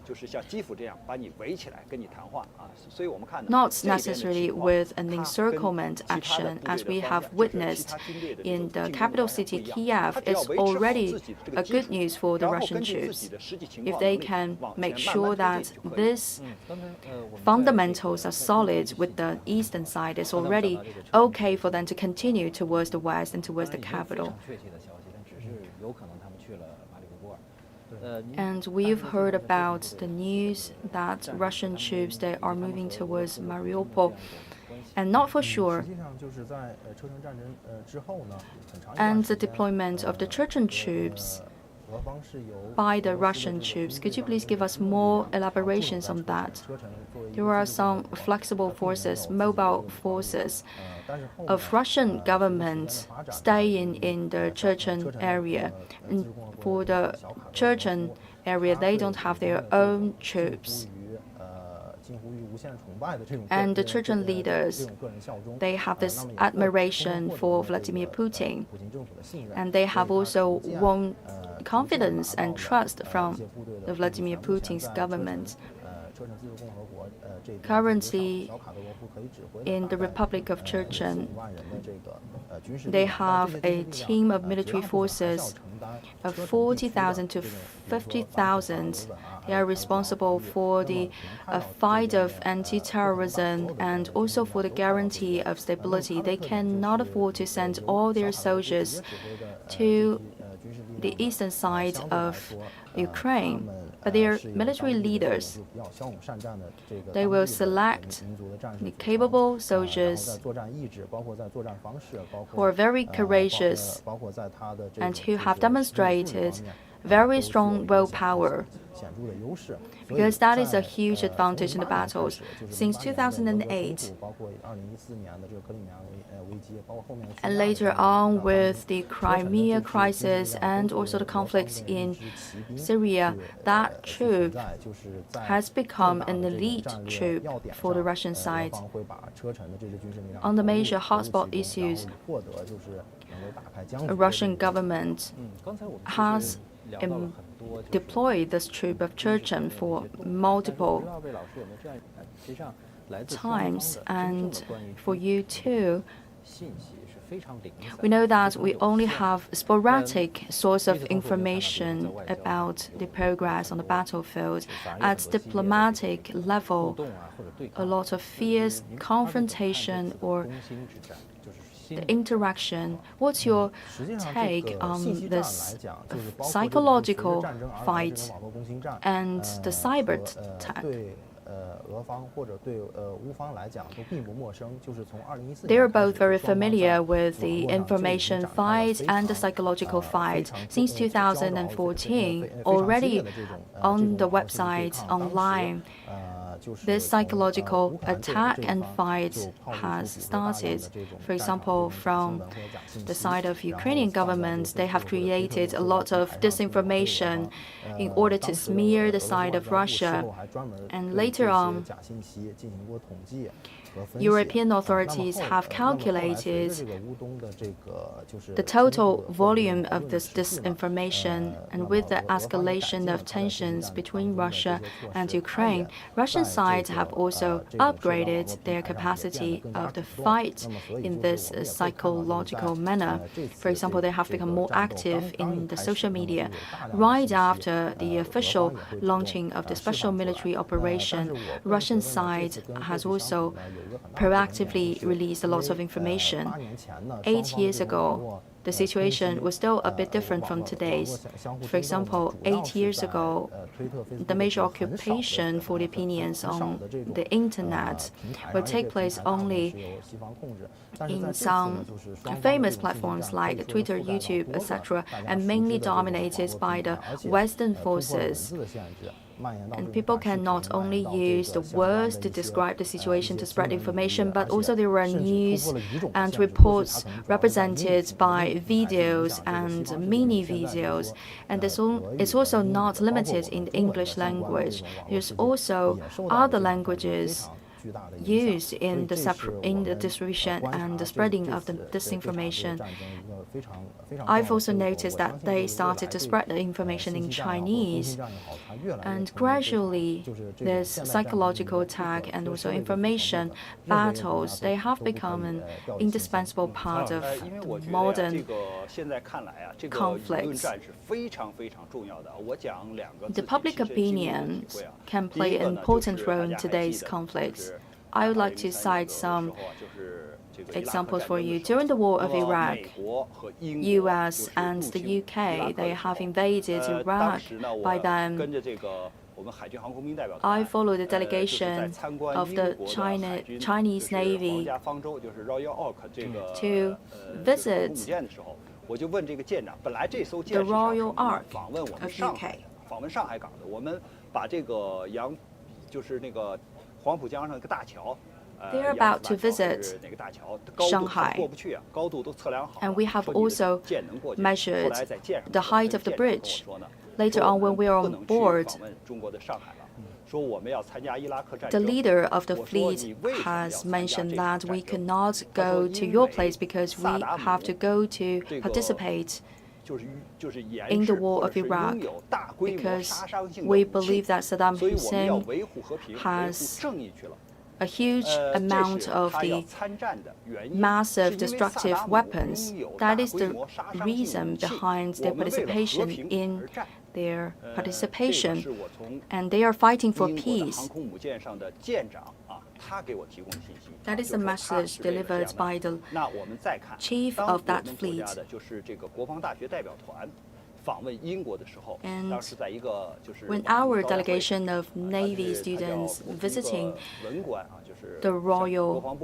[SPEAKER 12] not necessarily with an encirclement action, as we have witnessed in the capital city Kyiv, it's already a good news for the Russian troops. If they can make sure that these fundamentals are solid with the eastern side, it's already okay for them to continue towards the west and towards the capital. And we've heard about the news that Russian troops, they are moving towards Mariupol, and not for sure. And the deployment of the Chechen troops by the Russian troops. Could you please give us more elaborations on that? There are some flexible forces, mobile forces of Russian government staying in the Chechen area. And for the Chechen area, they don't have their own troops. And the Chechen leaders, they have this admiration for Vladimir Putin, and they have also won confidence and trust from the Vladimir Putin's government. Currently, in the Republic of Chechen, they have a team of military forces of 40,000 to 50,000. They are responsible for the fight of anti-terrorism and also for the guarantee of stability. They cannot afford to send all their soldiers to the eastern side of Ukraine, but their military leaders, they will select the capable soldiers who are very courageous and who have demonstrated very strong willpower, because that is a huge advantage in the battles. Since 2008, and later on with the Crimea crisis and also the conflicts in Syria, that troop has become an elite troop for the Russian side. On the major hotspot issues, the Russian government has deployed this troop of Chechen for multiple times, and for you too, we know that we only have sporadic source of information about the progress on the battlefield. At diplomatic level, a lot of fierce confrontation or the interaction. What's your take on this psychological fight and the cyber attack? They are both very familiar with the information fight and the psychological fight. Since 2014, already on the website, online, this psychological attack and fight has started. For example, from the side of Ukrainian government, they have created a lot of disinformation in order to smear the side of Russia. And later on, European authorities have calculated the total volume of this disinformation, and with the escalation of tensions between Russia and Ukraine, Russian sides have also upgraded their capacity of the fight in this psychological manner. For example, they have become more active in the social media. Right after the official launching of the special military operation, Russian side has also proactively released a lot of information. 8 years ago, the situation was still a bit different from today's. For example, 8 years ago, the major occupation for the opinions on the internet will take place only in some famous platforms like Twitter, YouTube, etc., and mainly dominated by the Western forces. And people can not only use the words to describe the situation to spread information, but also there were news and reports represented by videos and mini videos. And it's also not limited in the English language. There's also other languages used in the distribution and the spreading of the disinformation. I've also noticed that they started to spread the information in Chinese, and gradually this psychological attack and also information battles, they have become an indispensable part of modern conflicts. The public opinion can play an important role in today's conflicts. I would like to cite some examples for you. During the war of Iraq, US and the UK, they have invaded Iraq. By then, I followed the delegation of the Chinese Navy to visit the Royal Ark of UK. They are about to visit Shanghai, and we have also measured the height of the bridge. Later on, when we are on board, the leader of the fleet has mentioned that we cannot go to your place because we have to go to participate in the war of Iraq, because we believe that Saddam Hussein has a huge amount of the massive destructive weapons. That is the reason behind their participation in their participation, and they are fighting for peace. That is the message delivered by the chief of that fleet. And when our delegation of Navy students visiting the Royal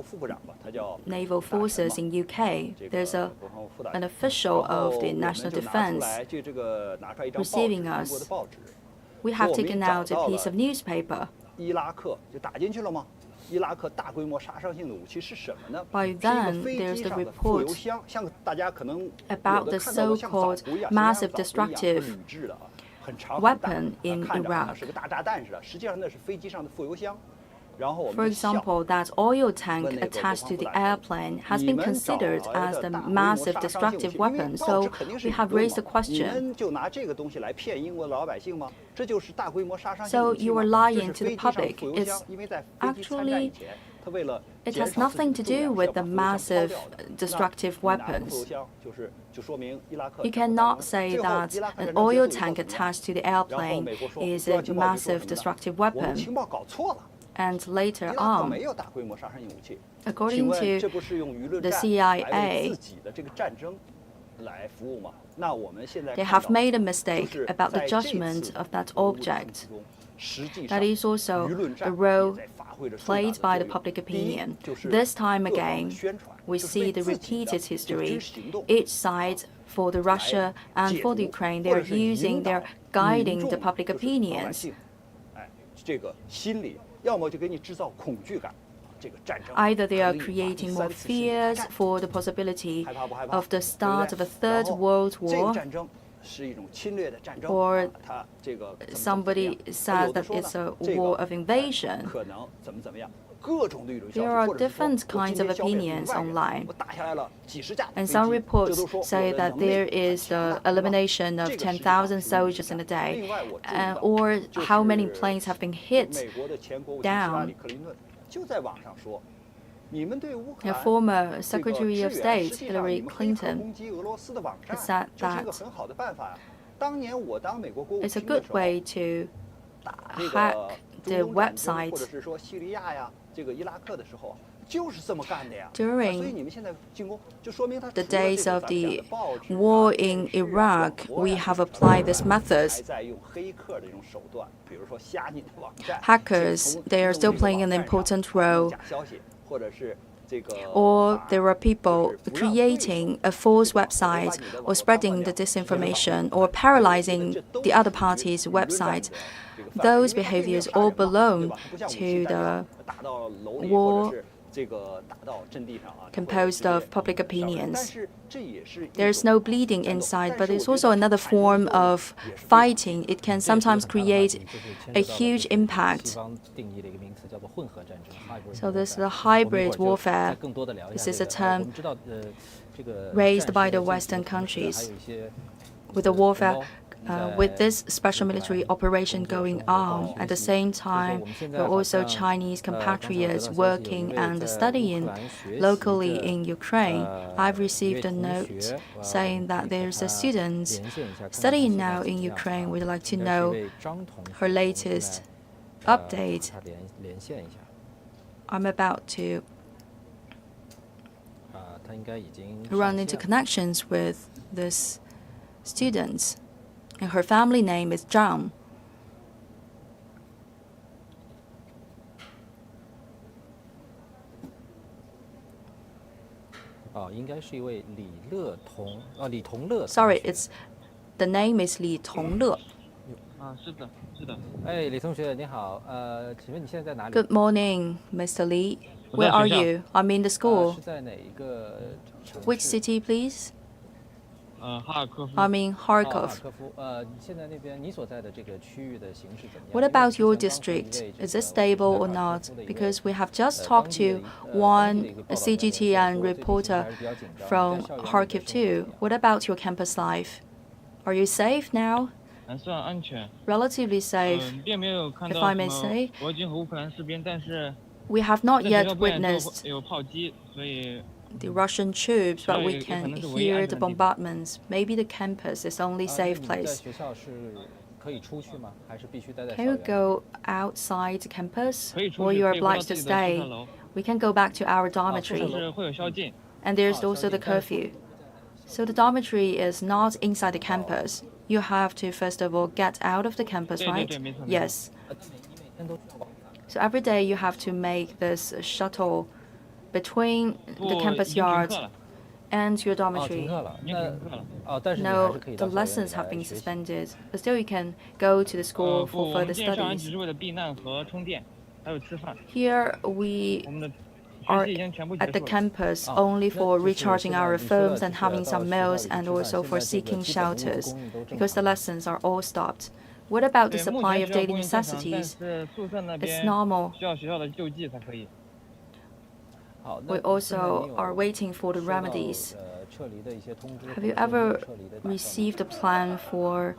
[SPEAKER 12] Naval Forces in UK, there's an official of the National Defense receiving us. We have taken out a piece of newspaper. By then, there's the report about the so-called massive destructive weapon in Iraq. For example, that oil tank attached to the airplane has been considered as the massive destructive weapon. So we have raised the question. So you are lying to the public. It's actually, it has nothing to do with the massive destructive weapons. You cannot say that an oil tank attached to the airplane is a massive destructive weapon. And later on, according to the CIA, they have made a mistake about the judgment of that object. That is also the role played by the public opinion. This time again, we see the repeated history. Each side, for the Russia and for the Ukraine, they are guiding the public opinions. Either they are creating more fears for the possibility of the start of a third world war, or somebody says that it's a war of invasion. There are different kinds of opinions online. And some reports say that there is the elimination of 10,000 soldiers in a day, or how many planes have been hit down. A former Secretary of State, Hillary Clinton, said that it's a good way to hack the website. During the days of the war in Iraq, we have applied these methods. Hackers, they are still playing an important role. Or there are people creating a false website or spreading the disinformation or paralyzing the other party's website. Those behaviors all belong to the war composed of public opinions. There's no bleeding inside, but it's also another form of fighting. It can sometimes create a huge impact. So this is the hybrid warfare. This is a term raised by the Western countries. With the warfare, with this special military operation going on, at the same time, there are also Chinese compatriots working and studying locally in Ukraine. I've received a note saying that there's a student studying now in Ukraine. We'd like to know her latest update. I'm about to run into connections with this student. And her family name is Zhang. Sorry, the name is Li Tongle. Good morning, Mr. Li. Where are you? I'm in the school. Which city, please? I'm in Kharkov. What about your district? Is it stable or not? Because we have just talked to one CGTN reporter from Kharkiv too. What about your campus life? Are you safe now? Relatively safe, if I may say. We have not yet witnessed the Russian troops, but we can hear the bombardments. Maybe the campus is the only safe place. Can you go outside the campus, or you are obliged to stay? We can go back to our dormitory. And there's also the curfew. So the dormitory is not inside the campus. you have to first of all get out of the campus, right? Yes. So every day you have to make this shuttle between the campus yard and your dormitory. No, the lessons have been suspended, but still you can go to the school for further studies. Here we are at the campus only for recharging our phones and having some meals, and also for seeking shelters, because the lessons are all stopped. What about the supply of daily necessities? It's normal. We also are waiting for the remedies. Have you ever received a plan for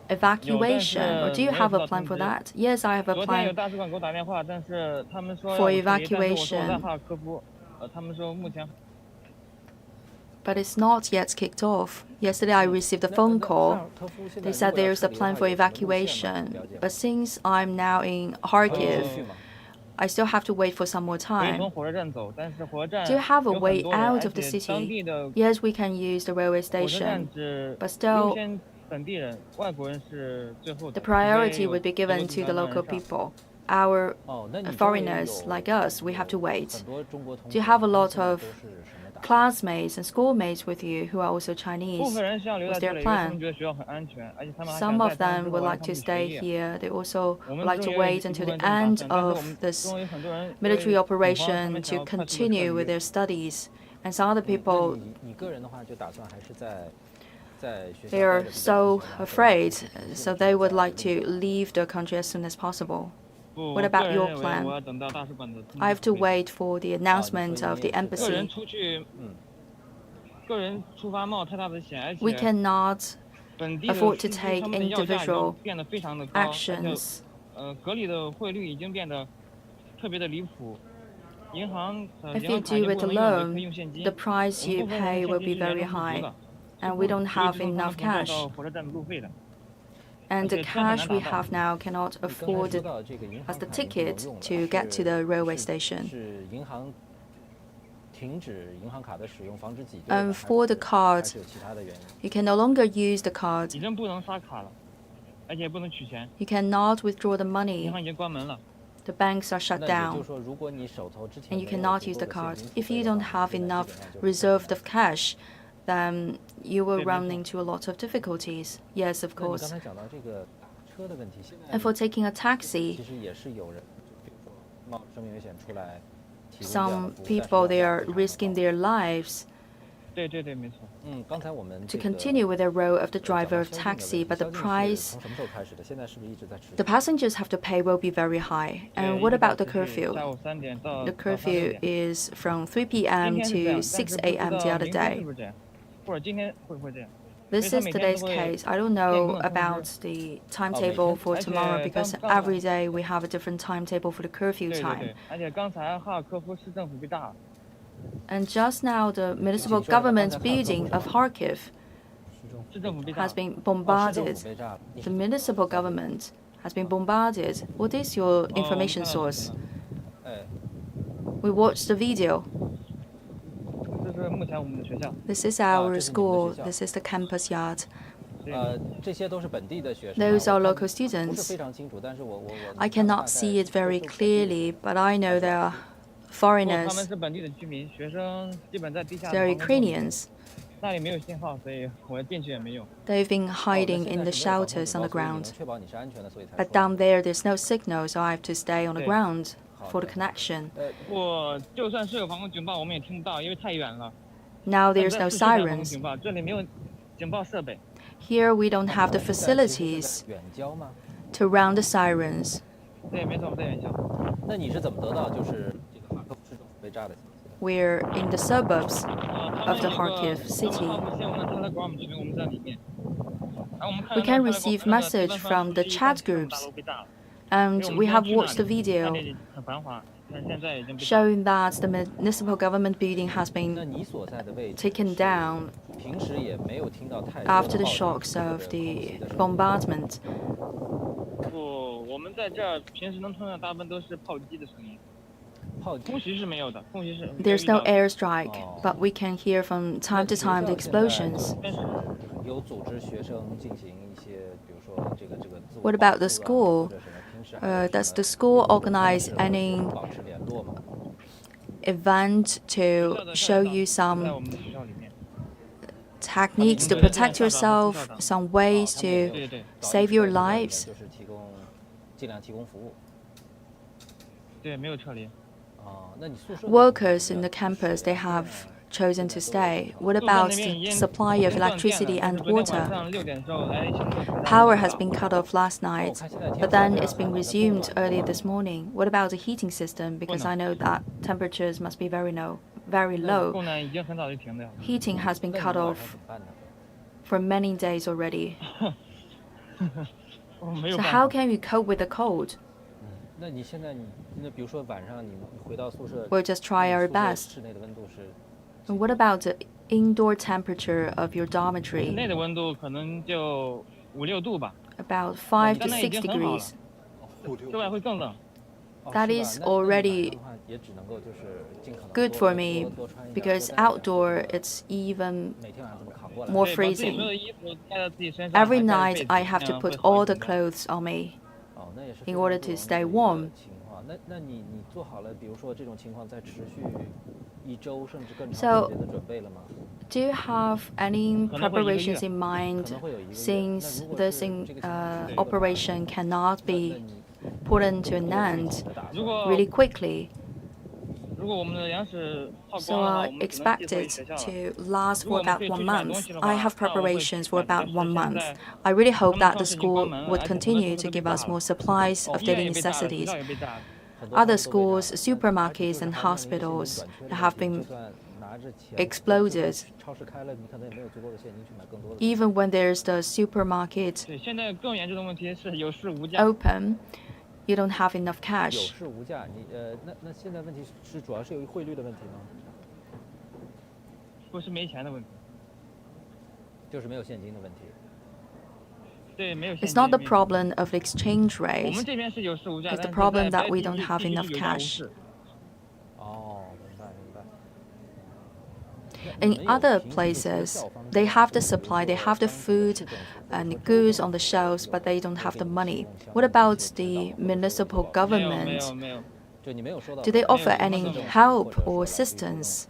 [SPEAKER 12] evacuation, or do you have a plan for that? Yes, I have a plan for evacuation, but it's not yet kicked off. Yesterday I received a phone call. They said there's a plan for evacuation, but since I'm now in Kyiv, I still have to wait for some more time. Do you have a way out of the city? Yes, we can use the railway station, but still, the priority would be given to the local people. Our foreigners like us, we have to wait. Do you have a lot of classmates and schoolmates with you who are also Chinese? What's their plan? Some of them would like to stay here. They also would like to wait until the end of this military operation to continue with their studies. And some other people, they are so afraid, so they would like to leave the country as soon as possible. What about your plan? I have to wait for the announcement of the embassy. We cannot afford to take individual actions. If you do it alone, the price you pay will be very high, and we don't have enough cash. And the cash we have now cannot afford it as the ticket to get to the railway station. And for the card, you can no longer use the card. You cannot withdraw the money. The banks are shut down, and you cannot use the card. If you don't have enough reserve of cash, then you will run into a lot of difficulties. Yes, of course. And for taking a taxi, some people, they are risking their lives to continue with their role of the driver of taxi, but the price the passengers have to pay will be very high. And what about the curfew? The curfew is from 3 p.m. to 6 a.m. the other day. This is today's case. I don't know about the timetable for tomorrow, because every day we have a different timetable for the curfew time. And just now, the municipal government building of Kharkiv has been bombarded. The municipal government has been bombarded. What is your information source? We watched the video. This is our school. This is the campus yard. Those are local students. I cannot see it very clearly, but I know they are foreigners. They are Ukrainians. They've been hiding in the shelters on the ground. But down there, there's no signal, so I have to stay on the ground for the connection. Now there's no sirens. Here we don't have the facilities to run the sirens. We're in the suburbs of the Kharkiv city. We can receive message from the chat groups, and we have watched the video showing that the municipal government building has been taken down after the shocks of the bombardment. There's no airstrike, but we can hear from time to time the explosions. What about the school? Does the school organize any event to show you some techniques to protect yourself, some ways to save your lives? Workers in the campus, they have chosen to stay. What about the supply of electricity and water? Power has been cut off last night, but then it's been resumed early this morning. What about the heating system? Because I know that temperatures must be very low. Heating has been cut off for many days already. So how can you cope with the cold? We'll just try our best. And what about the indoor temperature of your dormitory? About 5 to 6 degrees. That is already good for me, because outdoor it's even more freezing. Every night I have to put all the clothes on me in order to stay warm. So, do you have any preparations in mind, since this operation cannot be put into an end really quickly? So I expect it to last for about 1 month. I have preparations for about 1 month. I really hope that the school would continue to give us more supplies of daily necessities. Other schools, supermarkets, and hospitals have been exploded. Even when there's the supermarket open, you don't have enough cash. It's not the problem of exchange rate. It's the problem that we don't have enough cash. In other places, they have the supply, they have the food and goods on the shelves, but they don't have the money. What about the municipal government? Do they offer any help or assistance?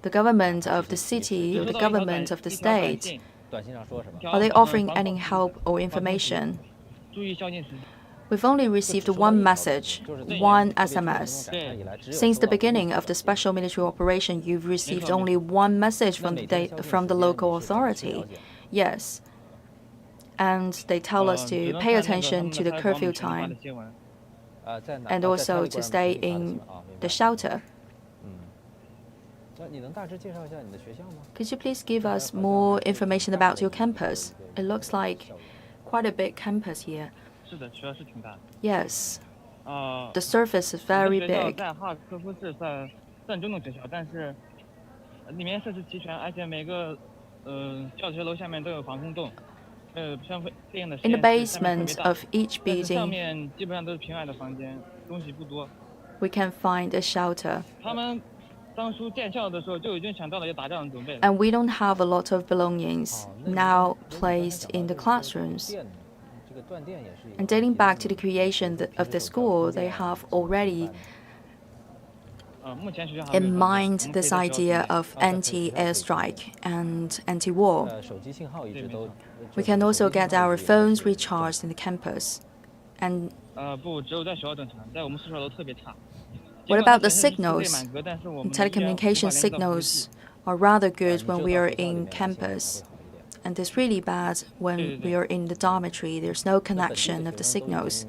[SPEAKER 12] The government of the city or the government of the state, are they offering any help or information? We've only received one message, one SMS. Since the beginning of the special military operation, you've received only one message from the local authority. Yes. And they tell us to pay attention to the curfew time and also to stay in the shelter. Could you please give us more information about your campus? It looks like quite a big campus here. Yes. The surface is very big. In the basement of each building, we can find a shelter. And we don't have a lot of belongings now placed in the classrooms. And dating back to the creation of the school, they have already in mind this idea of anti-airstrike and anti-war. We can also get our phones recharged in the campus. And what about the signals? Telecommunication signals are rather good when we are in campus. And it's really bad when we are in the dormitory. There's no connection of the signals.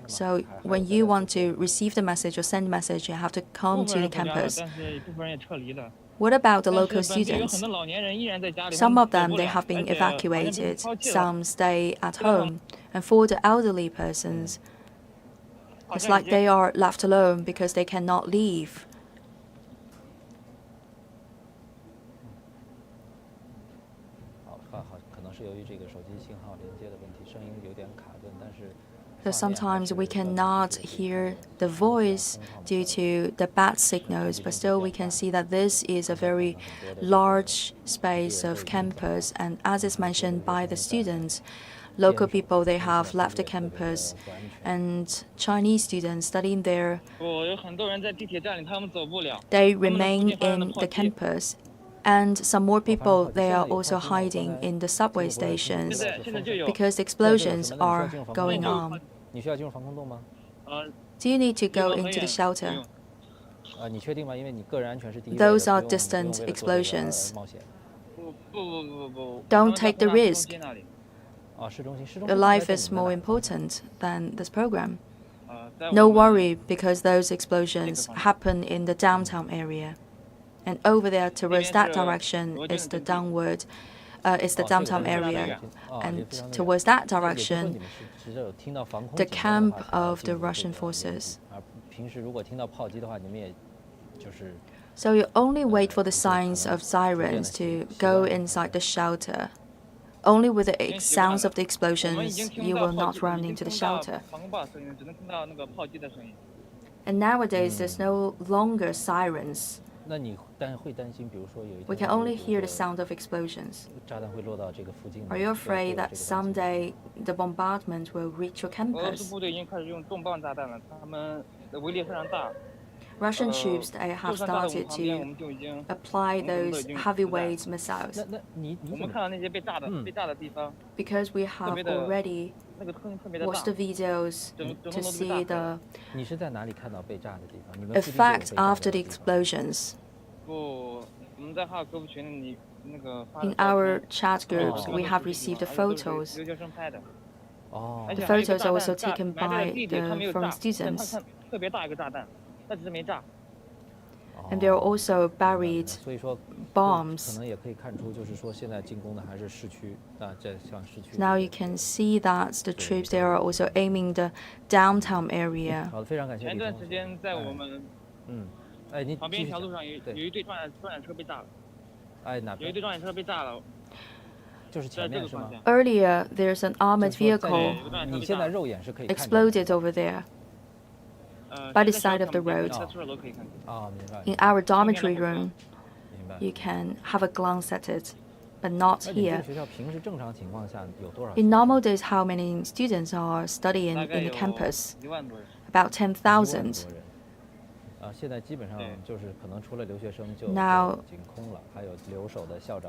[SPEAKER 12] So when you want to receive the message or send a message, you have to come to the campus. What about the local students? Some of them, they have been evacuated. Some stay at home. And for the elderly persons, it's like they are left alone because they cannot leave. So sometimes we cannot hear the voice due to the bad signals, but still we can see that this is a very large space of campus. And as is mentioned by the students, local people, they have left the campus, and Chinese students studying there, they remain in the campus. And some more people, they are also hiding in the subway stations because explosions are going on. Do you need to go into the shelter? Those are distant explosions. Don't take the risk. Your life is more important than this program. No worry, because those explosions happen in the downtown area. And over there, towards that direction, is the downtown area. And towards that direction, the camp of the Russian forces. So you only wait for the signs of sirens to go inside the shelter. Only with the sounds of the explosions, you will not run into the shelter. And nowadays, there's no longer sirens. We can only hear the sound of explosions. Are you afraid that someday the bombardment will reach your campus? Russian troops, they have started to apply those heavyweight missiles. Because we have already watched the videos to see the effect after the explosions. In our chat groups, we have received the photos. The photos are also taken from students. And there are also buried bombs. Now you can see that the troops, they are also aiming the downtown area. Earlier, there's an armored vehicle exploded over there by the side of the road. In our dormitory room, you can have a glance at it, but not here. In normal days, how many students are studying in the campus? About 10,000. Now,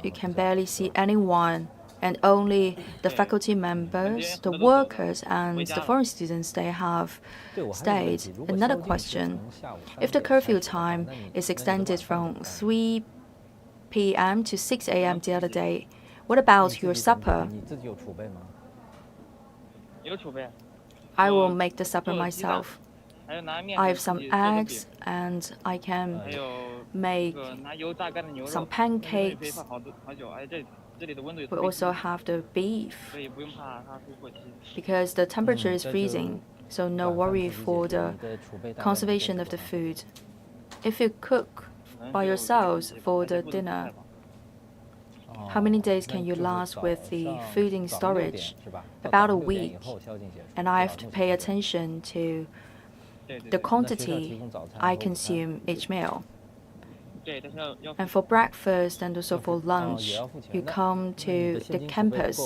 [SPEAKER 12] you can barely see anyone, and only the faculty members, the workers, and the foreign students, they have stayed. Another question, if the curfew time is extended from 3 p.m. to 6 a.m. the other day, what about your supper? I will make the supper myself. I have some eggs, and I can make some pancakes. We also have the beef, because the temperature is freezing, so no worry for the conservation of the food. If you cook by yourselves for the dinner, how many days can you last with the food in storage? About a week. And I have to pay attention to the quantity I consume each meal. And for breakfast and also for lunch, you come to the campus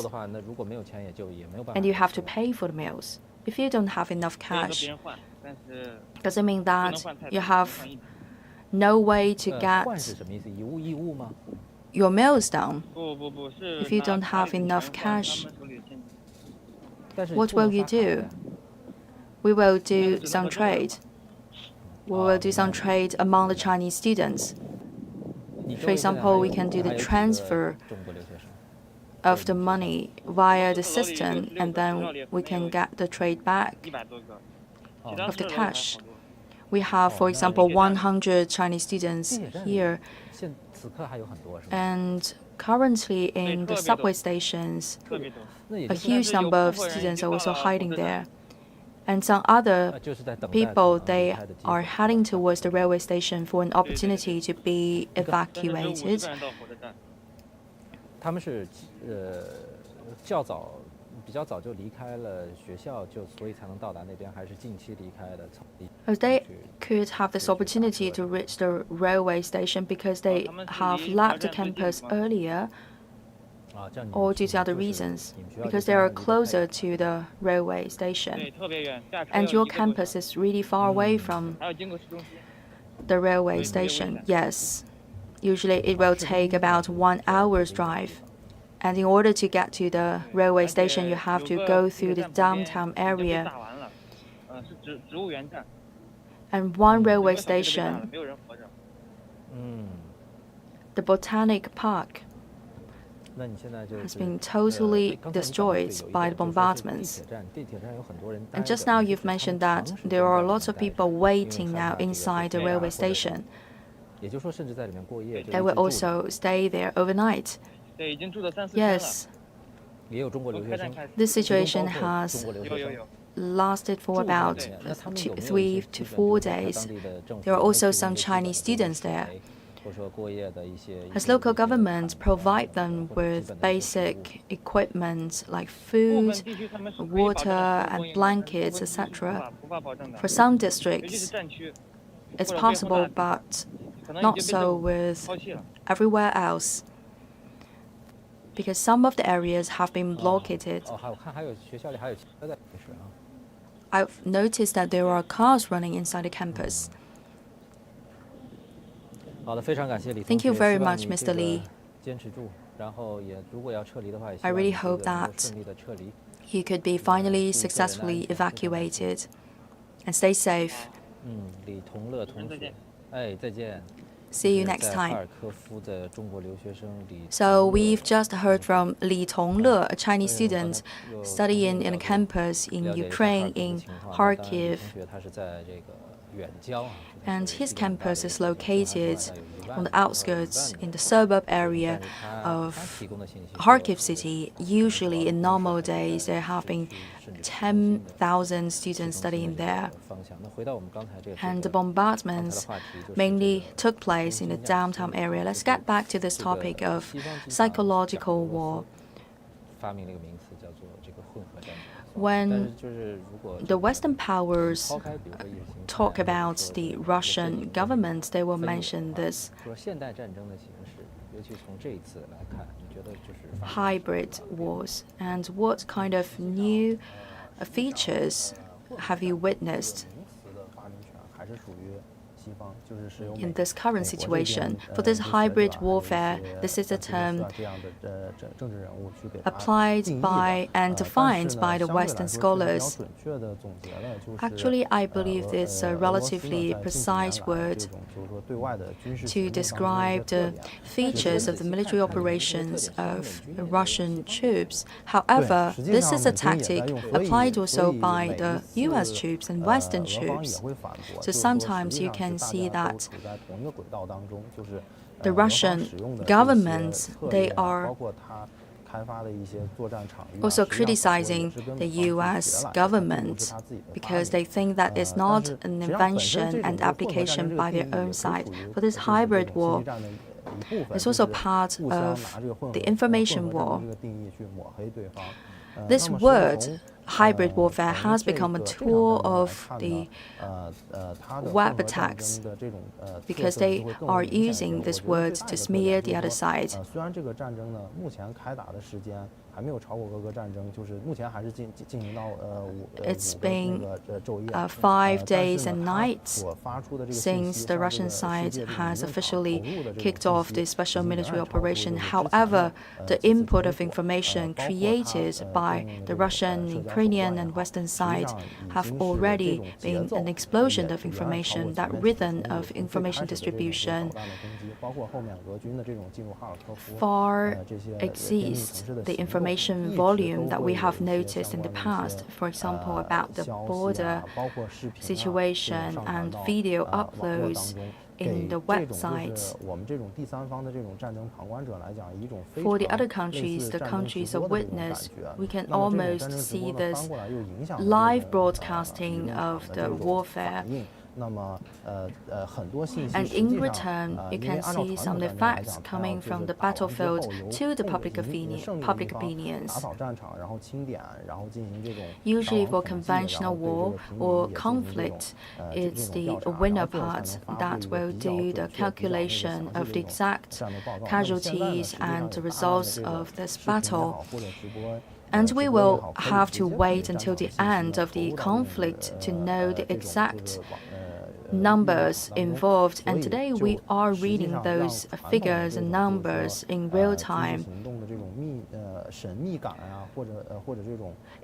[SPEAKER 12] and you have to pay for the meals. If you don't have enough cash, does it mean that you have no way to get your meals done? If you don't have enough cash, what will you do? We will do some trade. We will do some trade among the Chinese students. For example, we can do the transfer of the money via the system, and then we can get the trade back of the cash. We have, for example, 100 Chinese students here, and currently in the subway stations, a huge number of students are also hiding there. And some other people, they are heading towards the railway station for an opportunity to be evacuated. They could have this opportunity to reach the railway station because they have left the campus earlier, or due to other reasons, because they are closer to the railway station. And your campus is really far away from the railway station. Yes, usually it will take about 1 hour's drive. And in order to get to the railway station, you have to go through the downtown area. And one railway station, the Botanic Park, has been totally destroyed by the bombardments. And just now you've mentioned that there are lots of people waiting now inside the railway station. They will also stay there overnight. Yes. This situation has lasted for about 3 to 4 days. There are also some Chinese students there. As local governments provide them with basic equipment like food, water, and blankets, etc. For some districts, it's possible, but not so with everywhere else, because some of the areas have been blockaded. I've noticed that there are cars running inside the campus. Thank you very much, Mr. Li. I really hope that you could be finally successfully evacuated and stay safe. See you next time. So we've just heard from Li Tongle, a Chinese student studying in a campus in Ukraine, in Kyiv. And his campus is located on the outskirts in the suburb area of Kyiv city. Usually in normal days, there have been 10,000 students studying there. And the bombardments mainly took place in the downtown area. Let's get back to this topic of psychological war. When the Western powers talk about the Russian government, they will mention this hybrid wars. And what kind of new features have you witnessed in this current situation? For this hybrid warfare, this is a term applied by and defined by the Western scholars. Actually, I believe it's a relatively precise word to describe the features of the military operations of Russian troops. However, this is a tactic applied also by the US troops and Western troops. So sometimes you can see that the Russian government, they are also criticizing the US government because they think that it's not an invention and application by their own side. For this hybrid war, it's also part of the information war. This word, hybrid warfare, has become a tool of the web attacks because they are using this word to smear the other side. It's been 5 days and nights since the Russian side has officially kicked off the special military operation. However, the input of information created by the Russian, Ukrainian, and Western side have already been an explosion of information. That rhythm of information distribution far exceeds the information volume that we have noticed in the past, for example, about the border situation and video uploads in the websites. For the other countries, the countries of witness, we can almost see this live broadcasting of the warfare And in return, you can see some effects coming from the battlefield to the public opinions. Usually for conventional war or conflict, it's the winner part that will do the calculation of the exact casualties and the results of this battle. And we will have to wait until the end of the conflict to know the exact numbers involved. And today we are reading those figures and numbers in real time.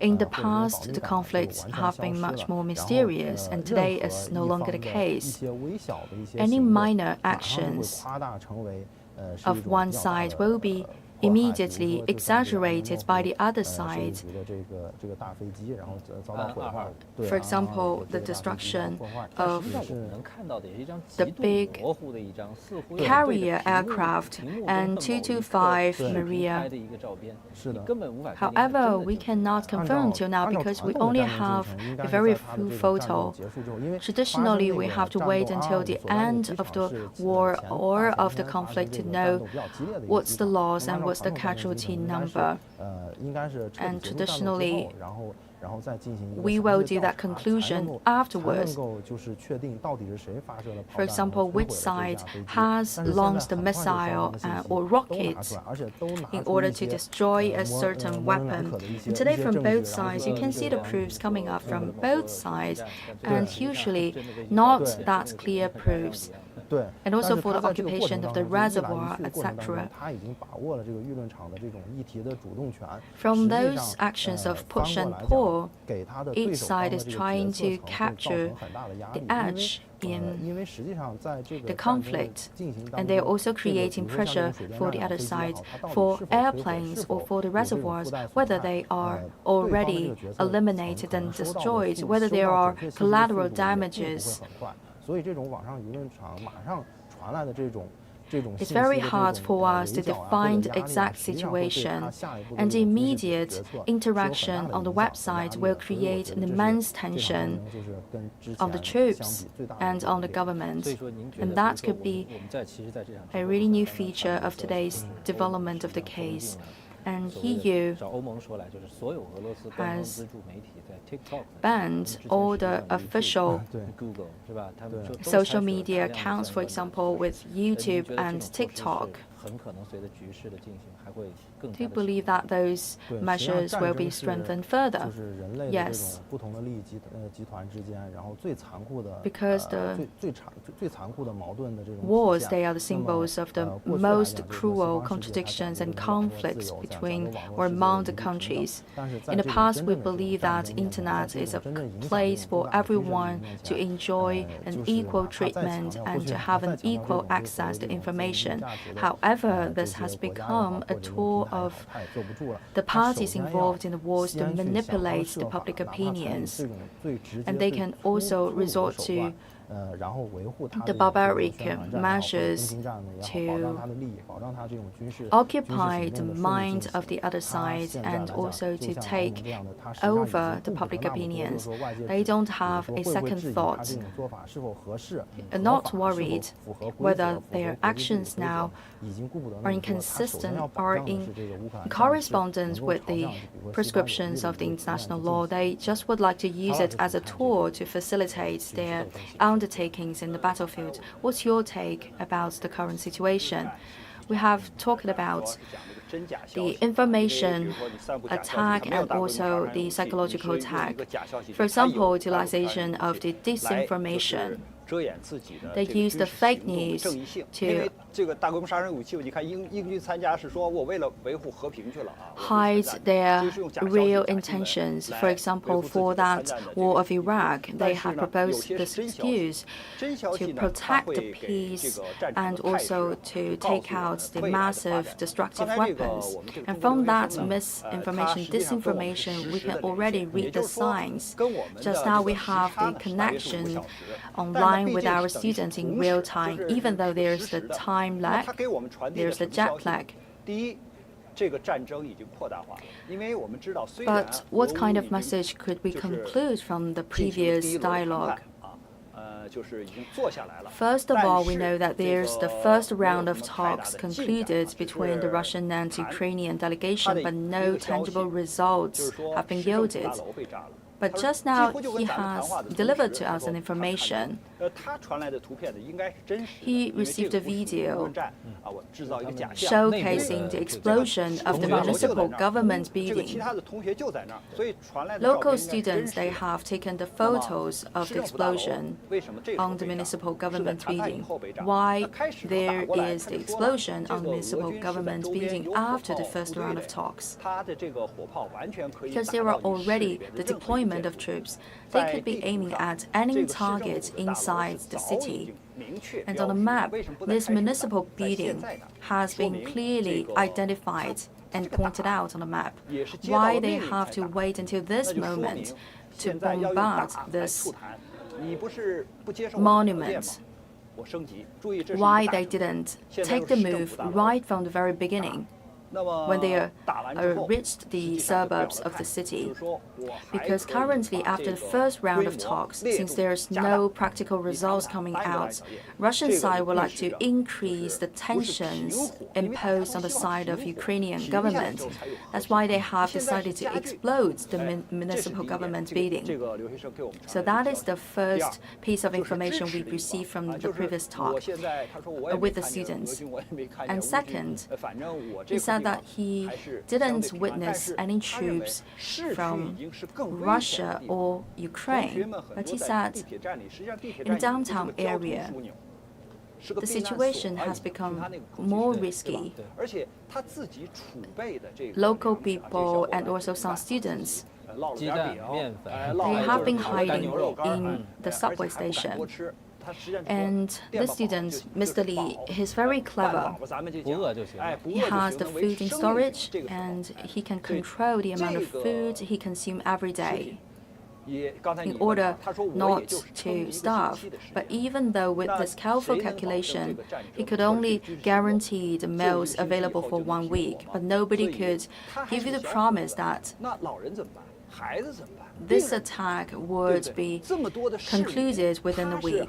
[SPEAKER 12] In the past, the conflicts have been much more mysterious, and today is no longer the case. Any minor actions of one side will be immediately exaggerated by the other side. For example, the destruction of the big carrier aircraft and 225 Maria. However, we cannot confirm till now because we only have a very few photos. Traditionally, we have to wait until the end of the war or of the conflict to know what's the loss and what's the casualty number. And traditionally, we will do that conclusion afterwards. For example, which side has launched a missile or rocket in order to destroy a certain weapon. And today from both sides, you can see the proofs coming up from both sides, and usually not that clear proofs. And also for the occupation of the reservoir, etc. From those actions of push and pull, each side is trying to capture the edge in the conflict, and they are also creating pressure for the other side, for airplanes or for the reservoirs, whether they are already eliminated and destroyed, whether there are collateral damages. It's very hard for us to define the exact situation, and the immediate interaction on the website will create an immense tension on the troops and on the government. And that could be a really new feature of today's development of the case. And EU has banned all the official social media accounts, for example, with YouTube and TikTok. Do you believe that those measures will be strengthened further? Yes. Because the wars, they are the symbols of the most cruel contradictions and conflicts between or among the countries. In the past, we believe that internet is a place for everyone to enjoy an equal treatment and to have an equal access to information. However, this has become a tool of the parties involved in the wars to manipulate the public opinions, and they can also resort to the barbaric measures to occupy the mind of the other side and also to take over the public opinions. They don't have a second thought, not worried whether their actions now are inconsistent or in correspondence with the prescriptions of the international law. They just would like to use it as a tool to facilitate their undertakings in the battlefield. What's your take about the current situation? We have talked about the information attack and also the psychological attack. For example, utilization of the disinformation. They use the fake news to hide their real intentions. For example, for that war of Iraq, they have proposed this excuse to protect the peace and also to take out the massive destructive weapons. And from that misinformation, disinformation, we can already read the signs. Just now we have the connection online with our students in real time, even though there's the time lag, there's the jet lag. But what kind of message could we conclude from the previous dialogue? First of all, we know that there's the first round of talks concluded between the Russian and Ukrainian delegation, but no tangible results have been yielded. But just now, he has delivered to us an information. He received a video showcasing the explosion of the municipal government building. Local students, they have taken the photos of the explosion on the municipal government building. Why there is the explosion on the municipal government building after the first round of talks? Because there are already the deployment of troops, they could be aiming at any target inside the city. And on the map, this municipal building has been clearly identified and pointed out on the map. Why they have to wait until this moment to bombard this monument? Why they didn't take the move right from the very beginning when they reached the suburbs of the city? Because currently, after the first round of talks, since there's no practical results coming out, Russian side would like to increase the tensions imposed on the side of Ukrainian government. That's why they have decided to explode the municipal government building. So that is the first piece of information we received from the previous talk with the students. And second, he said that he didn't witness any troops from Russia or Ukraine, but he said in the downtown area, the situation has become more risky. Local people and also some students, they have been hiding in the subway station. And the student, Mr. Lee, he's very clever. He has the food in storage, and he can control the amount of food he consumes every day in order not to starve. But even though with this careful calculation, he could only guarantee the meals available for 1 week, but nobody could give you the promise that this attack would be concluded within a week.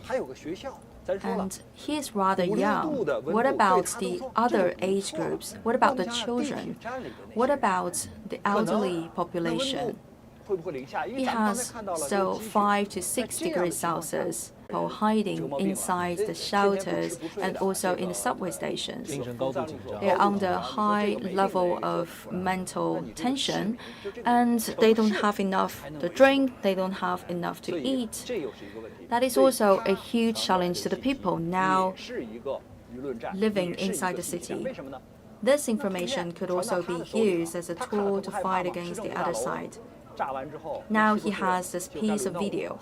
[SPEAKER 12] And he is rather young. What about the other age groups? What about the children? What about the elderly population? He has still 5 to 6 degrees Celsius people hiding inside the shelters and also in the subway stations. They're under a high level of mental tension, and they don't have enough to drink, they don't have enough to eat. That is also a huge challenge to the people now living inside the city. This information could also be used as a tool to fight against the other side. Now he has this piece of video.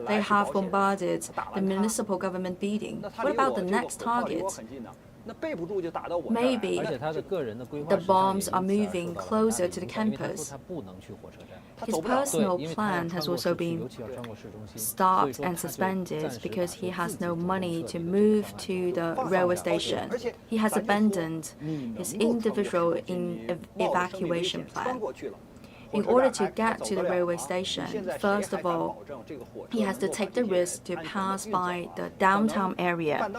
[SPEAKER 12] They have bombarded the municipal government building. What about the next target? Maybe the bombs are moving closer to the campus. His personal plan has also been stopped and suspended because he has no money to move to the railway station. He has abandoned his individual evacuation plan. In order to get to the railway station, first of all, he has to take the risk to pass by the downtown area.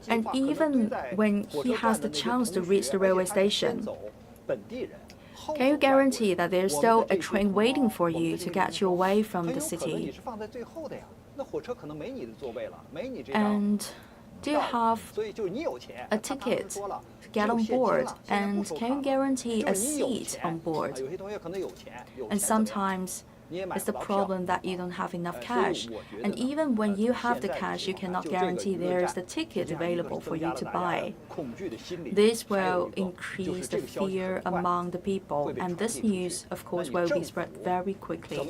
[SPEAKER 12] And even when he has the chance to reach the railway station, can you guarantee that there's still a train waiting for you to get you away from the city? And do you have a ticket to get on board? And can you guarantee a seat on board? And sometimes it's the problem that you don't have enough cash. And even when you have the cash, you cannot guarantee there's the ticket available for you to buy. This will increase the fear among the people. And this news, of course, will be spread very quickly.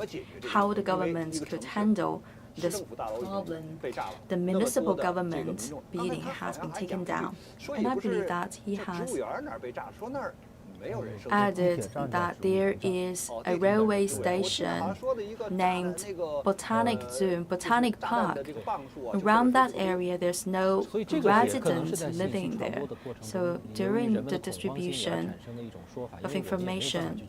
[SPEAKER 12] How the government could handle this problem. The municipal government building has been taken down, and I believe that he has added that there is a railway station named Botanic Park. Around that area, there's no residents living there. So during the distribution of information,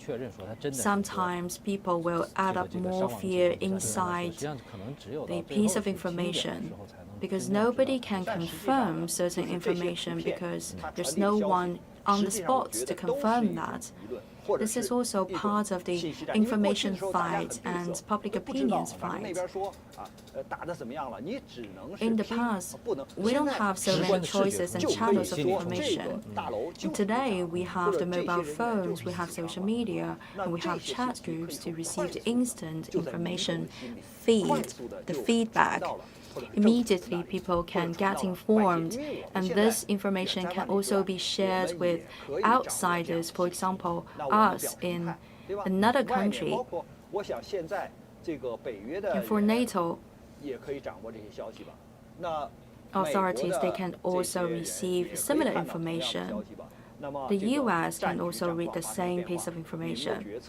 [SPEAKER 12] sometimes people will add up more fear inside the piece of information, because nobody can confirm certain information because there's no one on the spot to confirm that. This is also part of the information fight and public opinions fight. In the past, we don't have so many choices and channels of information. And today, we have the mobile phones, we have social media, and we have chat groups to receive the instant information feed, the feedback. Immediately, people can get informed, and this information can also be shared with outsiders, for example, us in another country. And for NATO authorities, they can also receive similar information. The US can also read the same piece of information.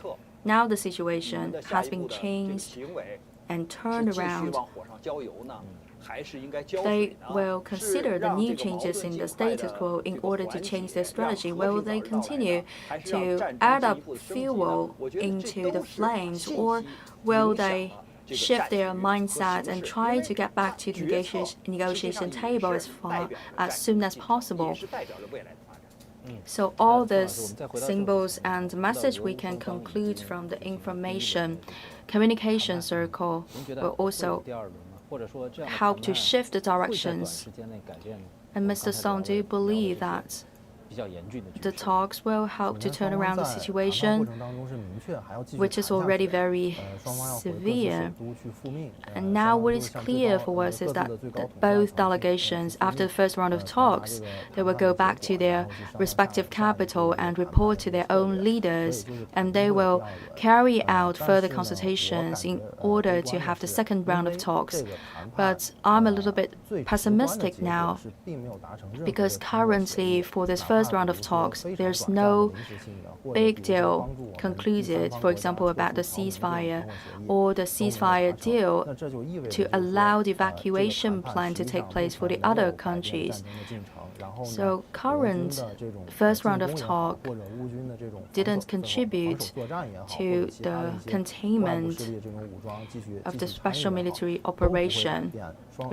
[SPEAKER 12] Now the situation has been changed and turned around. They will consider the new changes in the status quo in order to change their strategy. Will they continue to add up fuel into the flames, or will they shift their mindset and try to get back to the negotiation table as soon as possible? So all these symbols and message we can conclude from the information communication circle will also help to shift the directions. And Mr. Song, do you believe that the talks will help to turn around the situation, which is already very severe? And now what is clear for us is that both delegations, after the first round of talks, they will go back to their respective capital and report to their own leaders, and they will carry out further consultations in order to have the second round of talks. But I'm a little bit pessimistic now, because currently for this first round of talks, there's no big deal concluded, for example, about the ceasefire or the ceasefire deal to allow the evacuation plan to take place for the other countries. So current first round of talk didn't contribute to the containment of the special military operation.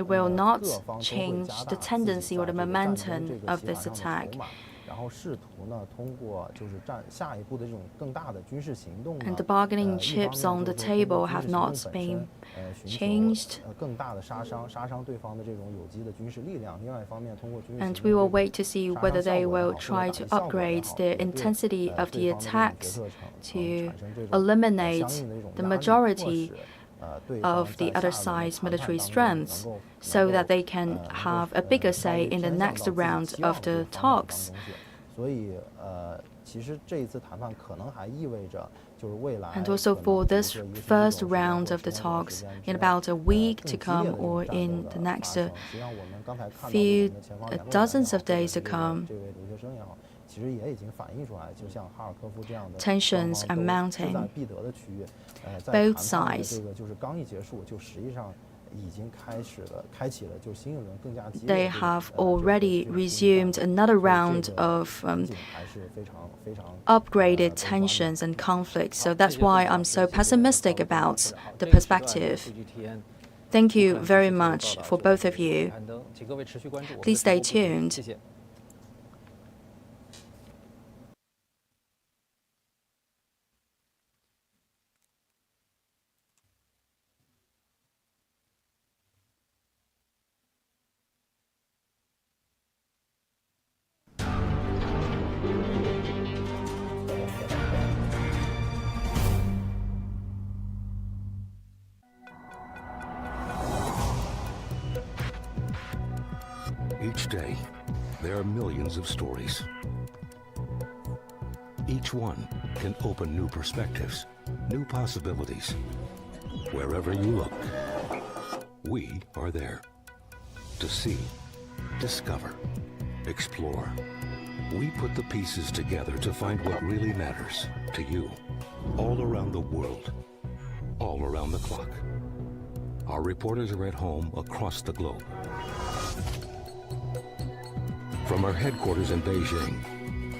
[SPEAKER 12] It will not change the tendency or the momentum of this attack. And the bargaining chips on the table have not been changed. And we will wait to see whether they will try to upgrade the intensity of the attacks to eliminate the majority of the other side's military strengths, so that they can have a bigger say in the next round of the talks. And also for this first round of the talks, in about a week to come or in the next few dozens of days to come, tensions are mounting. Both sides, they have already resumed another round of upgraded tensions and conflicts. So that's why I'm so pessimistic about the perspective. Thank you very much for both of you. Please stay tuned.
[SPEAKER 27] Each day, there are millions of stories. Each one can open new perspectives, new possibilities. Wherever you look, we are there to see, discover, explore, We put the pieces together to find what really matters to you, all around the world, all around the clock. Our reporters are at home across the globe. From our headquarters in Beijing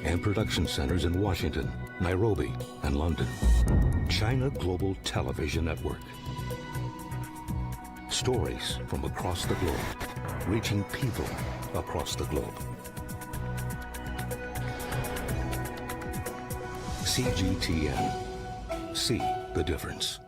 [SPEAKER 27] and production centers in Washington, Nairobi, and London, China Global Television Network. Stories from across the globe, reaching people across the globe. CGTN. See the difference.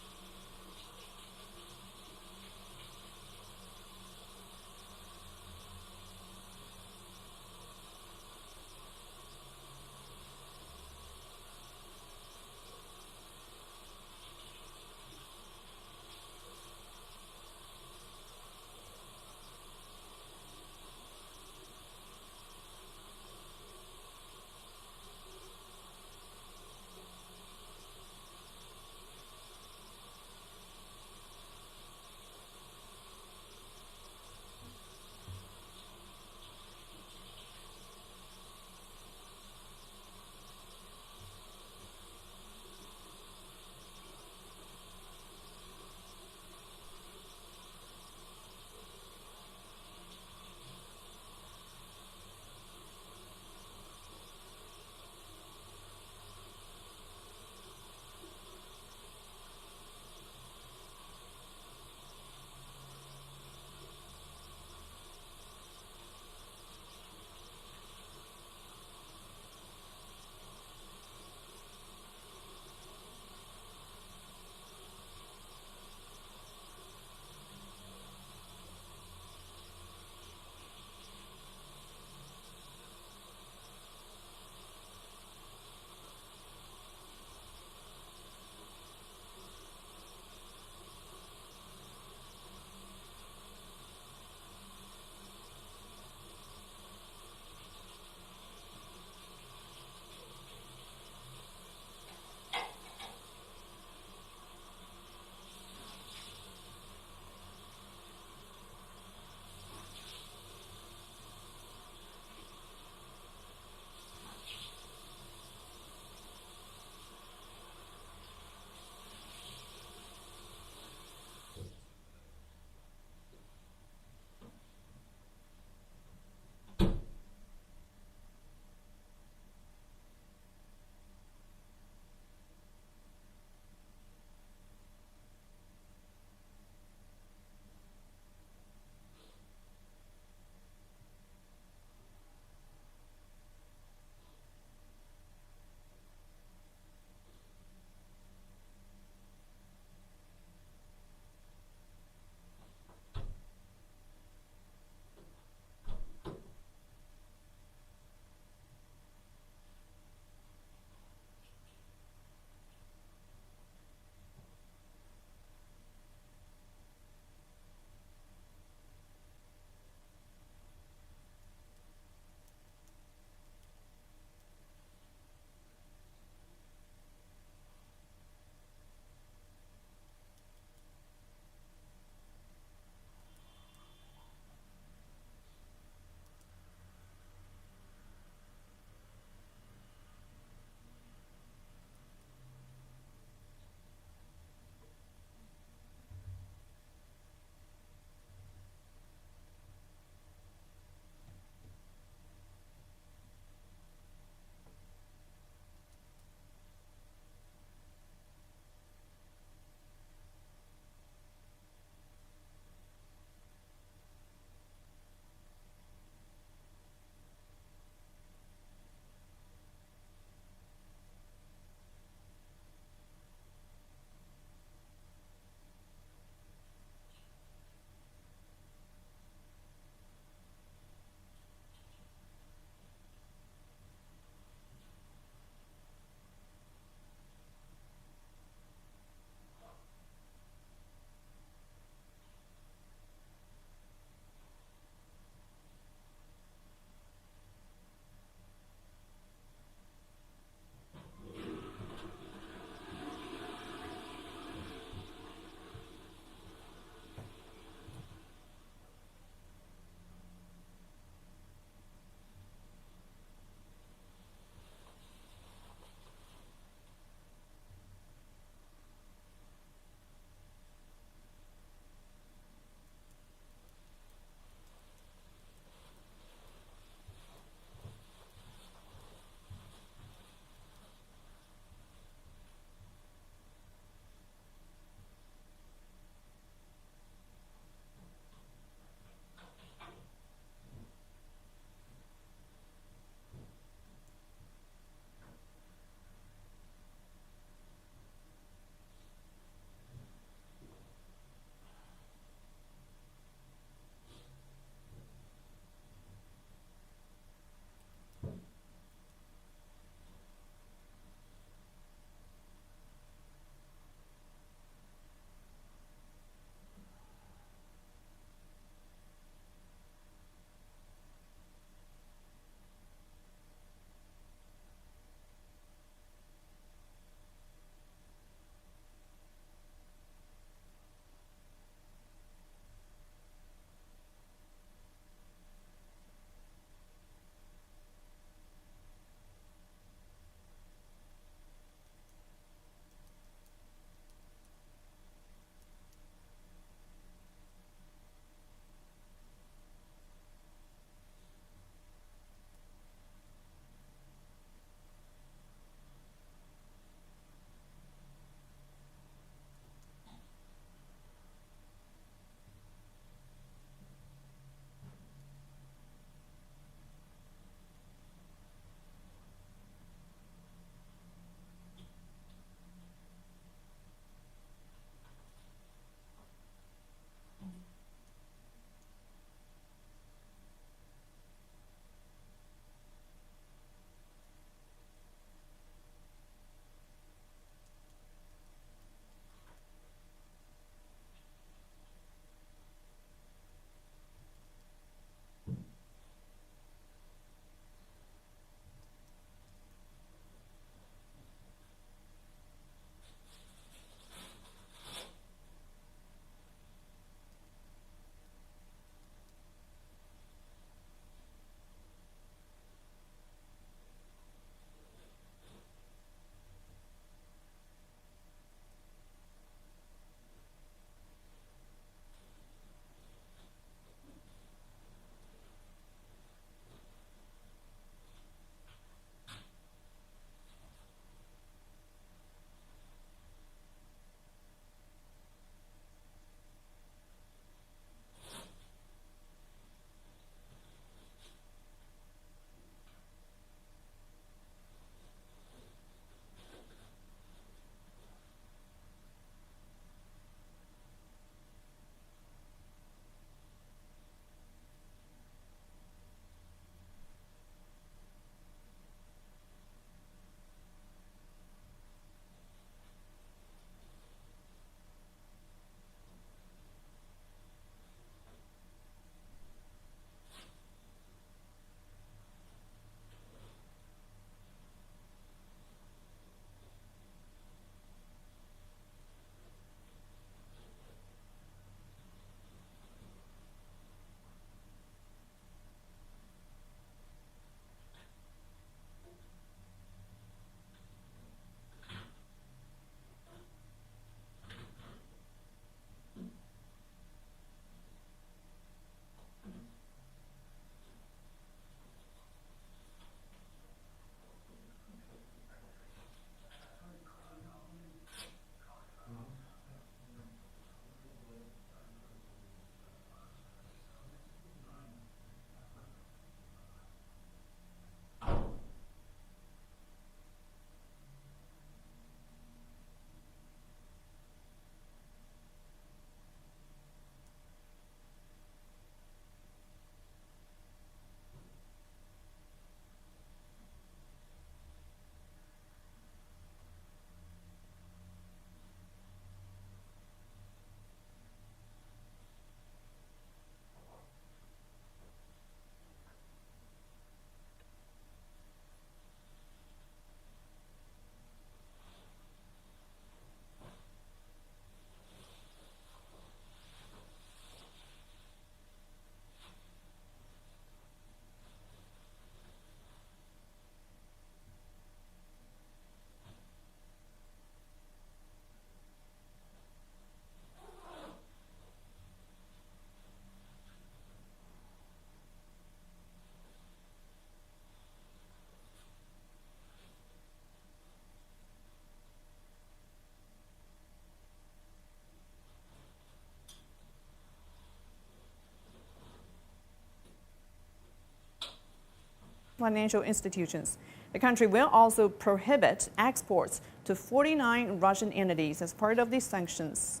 [SPEAKER 6] financial institutions. The country will also prohibit exports to 49 Russian entities as part of these sanctions.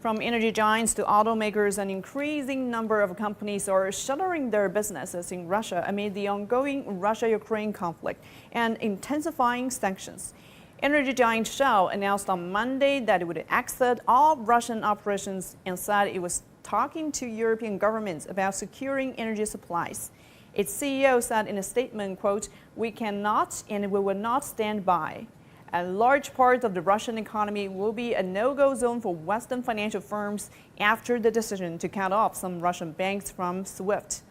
[SPEAKER 6] From energy giants to automakers, an increasing number of companies are shuttering their businesses in Russia amid the ongoing Russia-Ukraine conflict and intensifying sanctions. Energy giant Shell announced on Monday that it would exit all Russian operations and said it was talking to European governments about securing energy supplies. Its CEO said in a statement, quote, "We cannot and we will not stand by." A large part of the Russian economy will be a no-go zone for Western financial firms after the decision to cut off some Russian banks from SWIFT.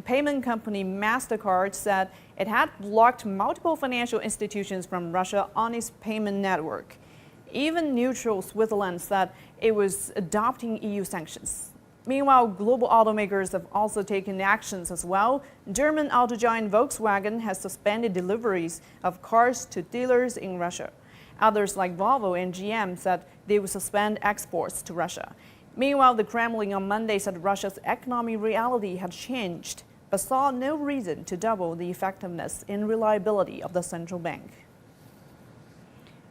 [SPEAKER 6] Payment company MasterCard said it had blocked multiple financial institutions from Russia on its payment network. Even neutral Switzerland said it was adopting EU sanctions. Meanwhile, global automakers have also taken actions as well. German auto giant Volkswagen has suspended deliveries of cars to dealers in Russia. Others like Volvo and GM said they would suspend exports to Russia. Meanwhile, the Kremlin on Monday said Russia's economic reality had changed, but saw no reason to double the effectiveness and reliability of the central bank.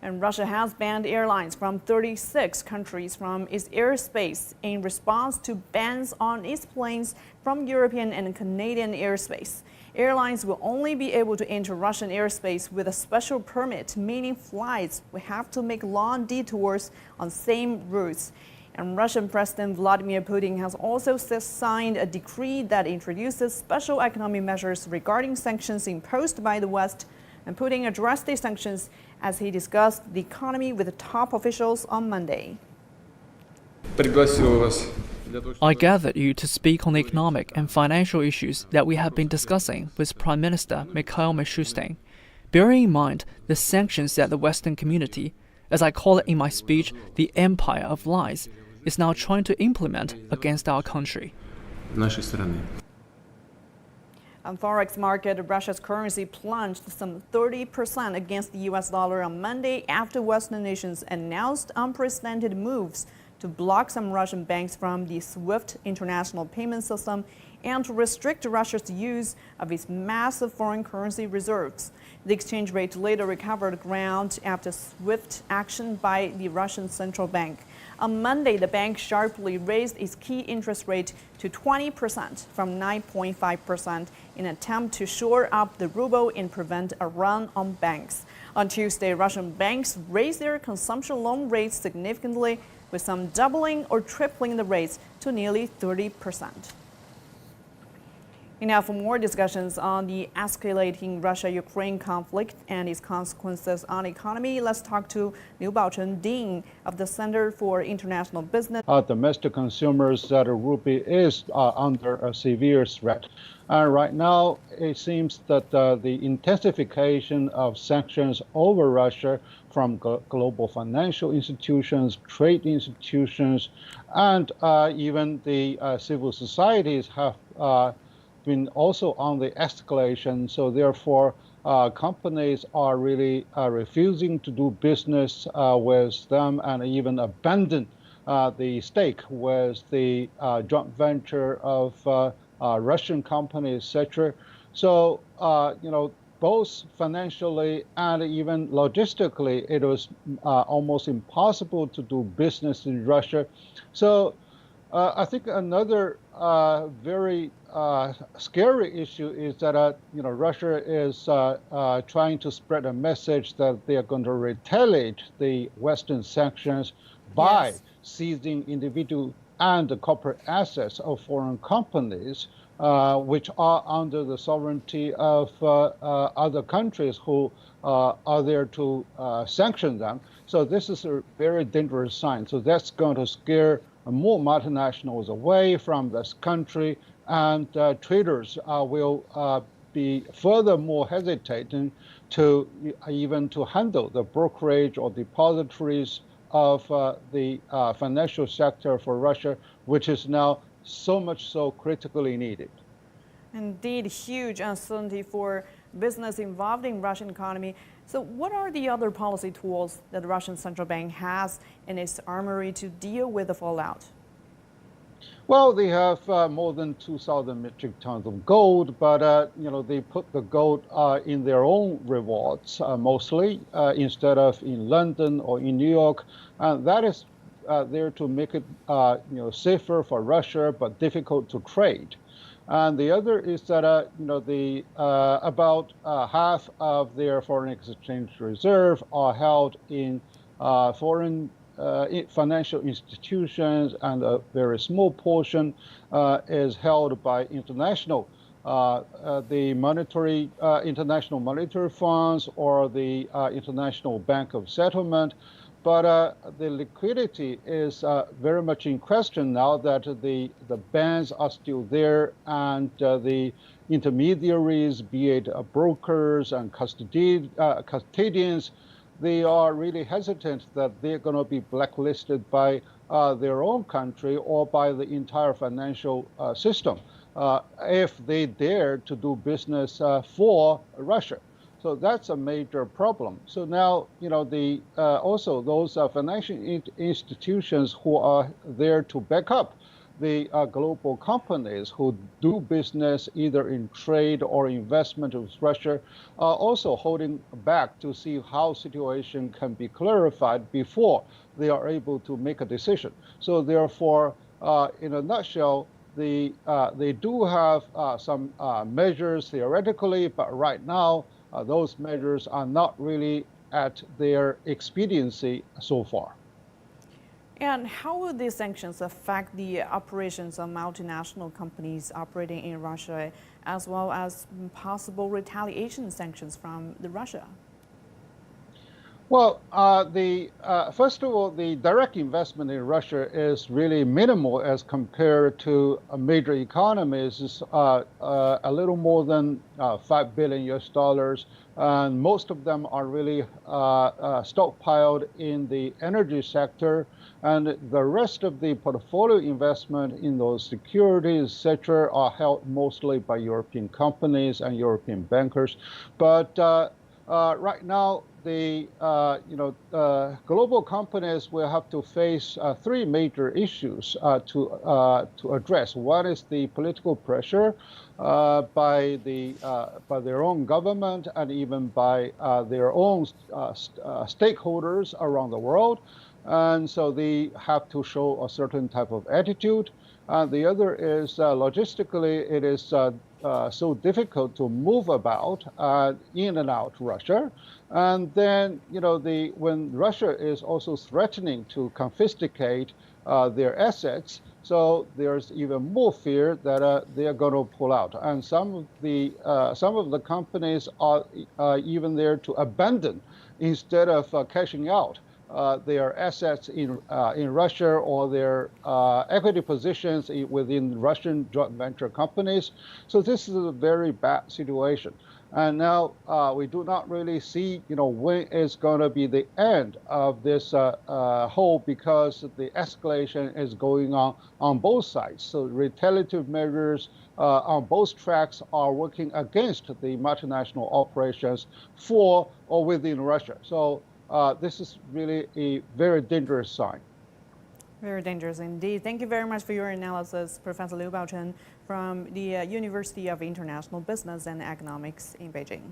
[SPEAKER 6] And Russia has banned airlines from 36 countries from its airspace in response to bans on its planes from European and Canadian airspace. Airlines will only be able to enter Russian airspace with a special permit, meaning flights will have to make long detours on same routes. And Russian President Vladimir Putin has also signed a decree that introduces special economic measures regarding sanctions imposed by the West. And Putin addressed these sanctions as he discussed the economy with top officials on Monday.
[SPEAKER 16] I gathered you to speak on the economic and financial issues that we have been discussing with Prime Minister Mikhail Mishustin. Bearing in mind the sanctions that the Western community, as I call it in my speech, the empire of lies, is now trying to implement against our country.
[SPEAKER 6] On forex market, Russia's currency plunged some 30% against the US dollar on Monday after Western nations announced unprecedented moves to block some Russian banks from the SWIFT international payment system and to restrict Russia's use of its massive foreign currency reserves. The exchange rate later recovered ground after swift action by the Russian central bank. On Monday, the bank sharply raised its key interest rate to 20% from 9.5% in an attempt to shore up the ruble and prevent a run on banks. On Tuesday, Russian banks raised their consumption loan rates significantly, with some doubling or tripling the rates to nearly 30%. And now for more discussions on the escalating Russia-Ukraine conflict and its consequences on the economy, let's talk to Liu Baochen, Dean of the Center for International Business.
[SPEAKER 14] Domestic consumers that rupee is under a severe threat. Right now, it seems that the intensification of sanctions over Russia from global financial institutions, trade institutions, and even the civil societies have been also on the escalation. So therefore, companies are really refusing to do business with them and even abandon the stake with the joint venture of Russian companies, etc. So, both financially and even logistically, it was almost impossible to do business in Russia. So I think another very scary issue is that Russia is trying to spread a message that they are going to retaliate the Western sanctions by seizing individual and corporate assets of foreign companies, which are under the sovereignty of other countries who are there to sanction them. So this is a very dangerous sign. So that's going to scare more multinationals away from this country, and traders will be furthermore hesitating to even to handle the brokerage or depositories of the financial sector for Russia, which is now so much so critically needed.
[SPEAKER 6] Indeed, huge uncertainty for business involved in Russian economy. So what are the other policy tools that the Russian central bank has in its armory to deal with the fallout?
[SPEAKER 14] Well, they have more than 2,000 metric tons of gold, but they put the gold in their own rewards mostly instead of in London or in New York. That is there to make it safer for Russia, but difficult to trade. And the other is that about half of their foreign exchange reserve are held in foreign financial institutions, and a very small portion is held by international, the international monetary funds or the International Bank of Settlement. But the liquidity is very much in question now that the bans are still there, and the intermediaries, be it brokers and custodians, they are really hesitant that they're going to be blacklisted by their own country or by the entire financial system if they dare to do business for Russia. So that's a major problem. So now, also those financial institutions who are there to back up the global companies who do business either in trade or investment with Russia are also holding back to see how situation can be clarified before they are able to make a decision. So therefore, in a nutshell, they do have some measures theoretically, but right now, those measures are not really at their expediency so far.
[SPEAKER 6] And how will these sanctions affect the operations of multinational companies operating in Russia, as well as possible retaliation sanctions from Russia?
[SPEAKER 14] Well, first of all, the direct investment in Russia is really minimal as compared to major economies. It's a little more than $5 billion, and most of them are really stockpiled in the energy sector, and the rest of the portfolio investment in those securities, etc., are held mostly by European companies and European bankers. But right now, the global companies will have to face three major issues to address. One is the political pressure by their own government and even by their own stakeholders around the world, and so they have to show a certain type of attitude. The other is logistically, it is so difficult to move about in and out Russia. And then, when Russia is also threatening to confiscate their assets, so there's even more fear that they are going to pull out. And some of the companies are even there to abandon instead of cashing out their assets in Russia or their equity positions within Russian joint venture companies. So this is a very bad situation. And now we do not really see, when it's going to be the end of this whole, because the escalation is going on both sides. So retaliative measures on both tracks are working against the multinational operations for or within Russia. So this is really a very dangerous sign.
[SPEAKER 6] Very dangerous indeed. Thank you very much for your analysis, Professor Liu Baochen from the University of International Business and Economics in Beijing.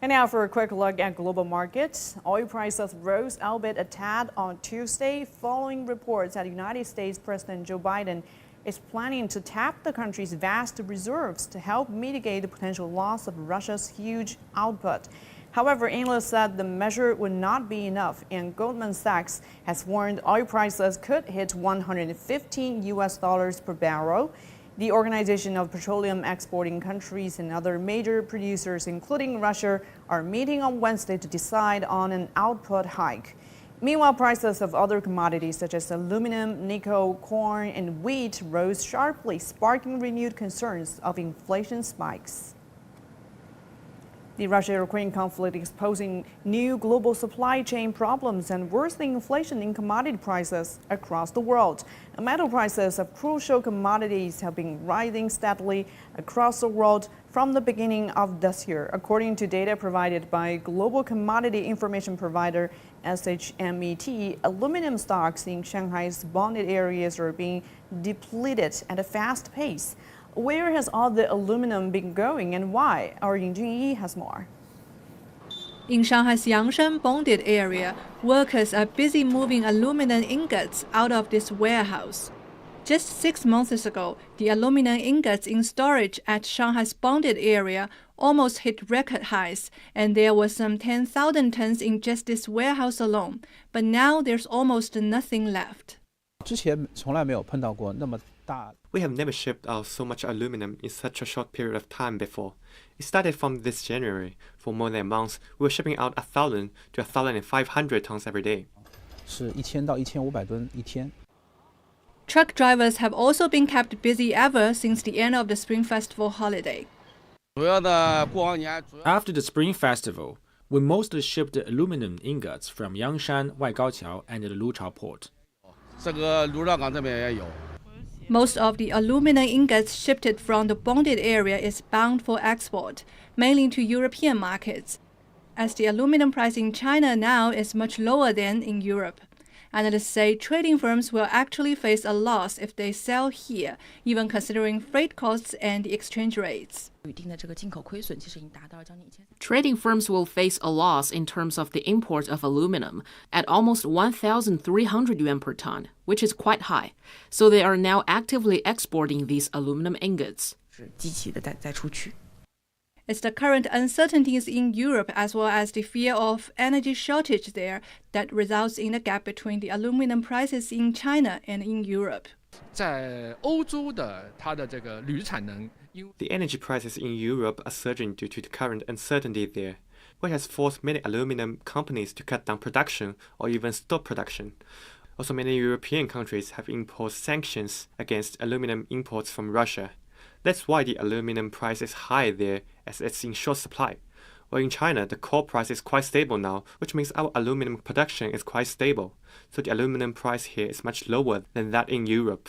[SPEAKER 6] And now for a quick look at global markets. Oil prices rose albeit a tad on Tuesday following reports that United States President Joe Biden is planning to tap the country's vast reserves to help mitigate the potential loss of Russia's huge output. However, analysts said the measure would not be enough, and Goldman Sachs has warned oil prices could hit $115 per barrel. The Organization of Petroleum Exporting Countries and other major producers, including Russia, are meeting on Wednesday to decide on an output hike. Meanwhile, prices of other commodities such as aluminum, nickel, corn, and wheat rose sharply, sparking renewed concerns of inflation spikes. The Russia-Ukraine conflict is posing new global supply chain problems and worsening inflation in commodity prices across the world. Metal prices of crucial commodities have been rising steadily across the world from the beginning of this year, according to data provided by global commodity information provider SHMET. Aluminum stocks in Shanghai's bonded areas are being depleted at a fast pace. Where has all the aluminum been going and why? Our Ying Junyi has more.
[SPEAKER 10] In Shanghai's Yangshan bonded area, workers are busy moving aluminum ingots out of this warehouse. Just 6 months ago, the aluminum ingots in storage at Shanghai's bonded area almost hit record highs, and there were some 10,000 tons in just this warehouse alone. But now there's almost nothing left.
[SPEAKER 20] We have never shipped out so much aluminum in such a short period of time before. It started from this January. For more than a month, we were shipping out 1,000 to 1,500 tons every day.
[SPEAKER 10] Truck drivers have also been kept busy ever since the end of the Spring Festival holiday.
[SPEAKER 21] After the Spring Festival, we mostly shipped aluminum ingots from Yangshan, Waigaoqiao, and the Luchao port.
[SPEAKER 10] Most of the aluminum ingots shipped from the bonded area is bound for export, mainly to European markets, as the aluminum price in China now is much lower than in Europe. Analysts say trading firms will actually face a loss if they sell here, even considering freight costs and the exchange rates.
[SPEAKER 22] Trading firms will face a loss in terms of the import of aluminum at almost 1,300 yuan per ton, which is quite high. So they are now actively exporting these aluminum ingots.
[SPEAKER 10] It's the current uncertainties in Europe as well as the fear of energy shortage there that results in a gap between the aluminum prices in China and in Europe.
[SPEAKER 20] The energy prices in Europe are surging due to the current uncertainty there, which has forced many aluminum companies to cut down production or even stop production. Also, many European countries have imposed sanctions against aluminum imports from Russia. That's why the aluminum price is high there, as it's in short supply. While in China, the coal price is quite stable now, which means our aluminum production is quite stable. So the aluminum price here is much lower than that in Europe.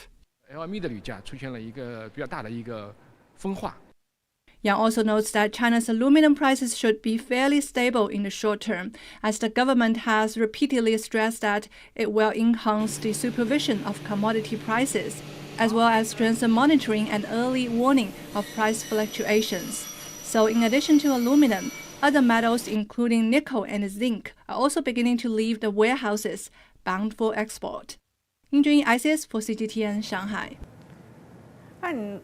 [SPEAKER 10] Yang also notes that China's aluminum prices should be fairly stable in the short term, as the government has repeatedly stressed that it will enhance the supervision of commodity prices, as well as strengthen monitoring and early warning of price fluctuations. So in addition to aluminum, other metals including nickel and zinc are also beginning to leave the warehouses bound for export. Ying Junyi, ICS for CGTN, Shanghai.
[SPEAKER 6] And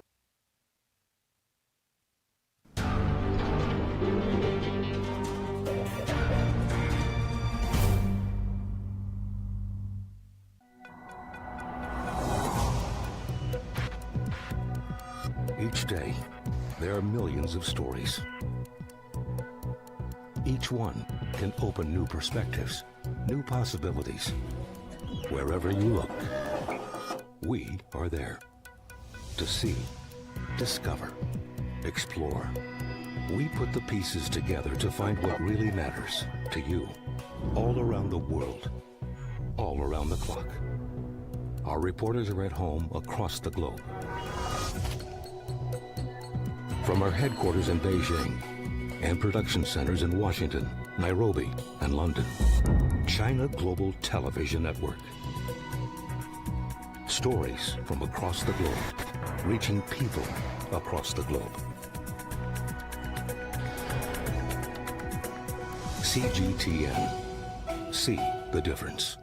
[SPEAKER 27] Each day, there are millions of stories. Each one can open new perspectives, new possibilities. Wherever you look, we are there. To see, discover, explore. We put the pieces together to find what really matters to you, all around the world, all around the clock. Our reporters are at home across the globe. From our headquarters in Beijing and production centers in Washington, Nairobi, and London, China Global Television Network. Stories from across the globe, reaching people across the globe. CGTN. See the difference.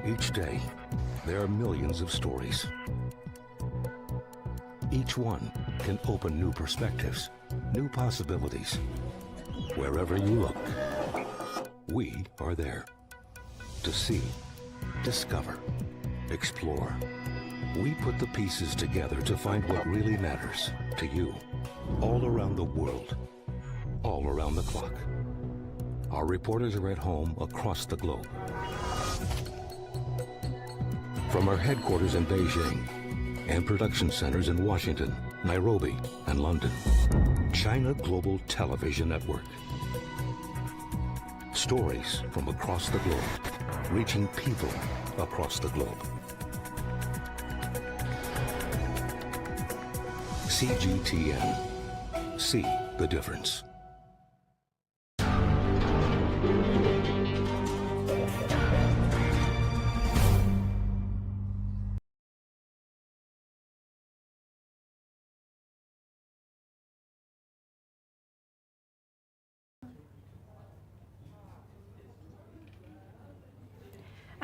[SPEAKER 27] Each day, there are millions of stories. Each one can open new perspectives, new possibilities. Wherever you look, we are there to see, discover, explore. We put the pieces together to find what really matters to you, all around the world, all around the clock. Our reporters are at home across the globe. From our headquarters in Beijing and production centers in Washington, Nairobi, and London, China Global Television Network. Stories from across the globe, reaching people across the globe. CGTN. See the difference.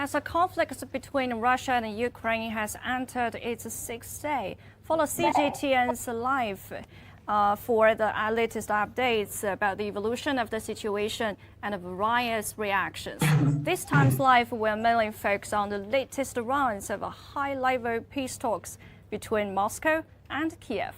[SPEAKER 2] As the conflict between Russia and Ukraine has entered its sixth day, follow CGTN's live for the latest updates about the evolution of the situation and various reactions. This time's live will mainly focus on the latest rounds of high-level peace talks between Moscow and Kyiv.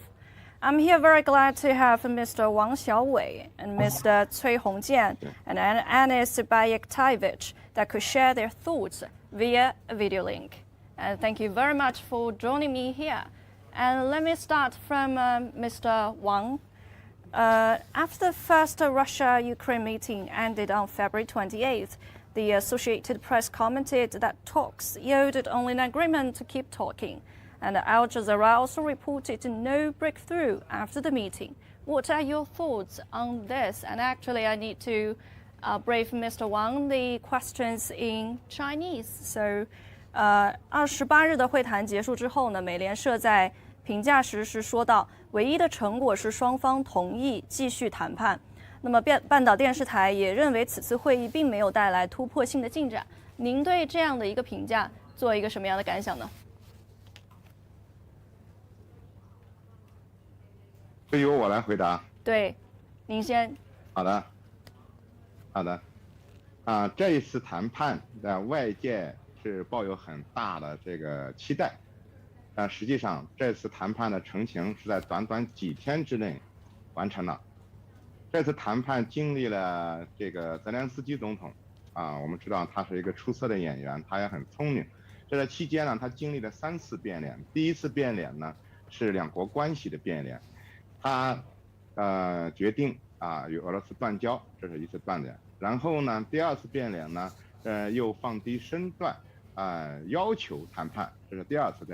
[SPEAKER 2] I'm here very glad to have Mr. Wang Xiaowei and Mr. Cui Hongjian and Anis Bayektaevich that could share their thoughts via a video link. And thank you very much for joining me here. And let me start from Mr. Wang. After the first Russia-Ukraine meeting ended on February 28th, the Associated Press commented that talks yielded only an agreement to keep talking. And Al Jazeera also reported no breakthrough after the meeting. What are your thoughts on this? And actually, I need to brief Mr. Wang the questions in Chinese. So, 28日的会谈结束之后呢，美联社在评价时是说到，唯一的成果是双方同意继续谈判。那么半岛电视台也认为此次会议并没有带来突破性的进展。您对这样的一个评价做一个什么样的感想呢？
[SPEAKER 5] 这由我来回答。
[SPEAKER 2] 对，您先。
[SPEAKER 5] 好的，好的。这一次谈判外界是抱有很大的这个期待，但实际上这次谈判的成型是在短短几天之内完成的。这次谈判经历了这个泽连斯基总统我们知道他是一个出色的演员，他也很聪明。在期间呢，他经历了3次变脸。第一次变脸呢是两国关系的变脸。他决定与俄罗斯断交，这是一次断脸。然后呢，第2次变脸呢，又放低身段要求谈判，这是第2次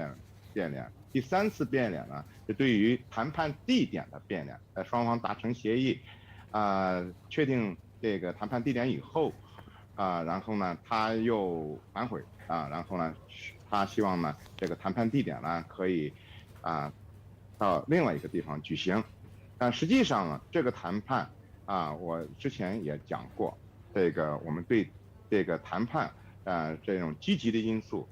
[SPEAKER 5] 变脸。第3次变脸呢，是对于谈判地点的变脸。在双方达成协议，确定这个谈判地点以后，然后呢，他又反悔然后呢，他希望呢，这个谈判地点呢可以到另外一个地方举行，但实际上呢，这个谈判我之前也讲过，这个我们对这个谈判这种积极的因素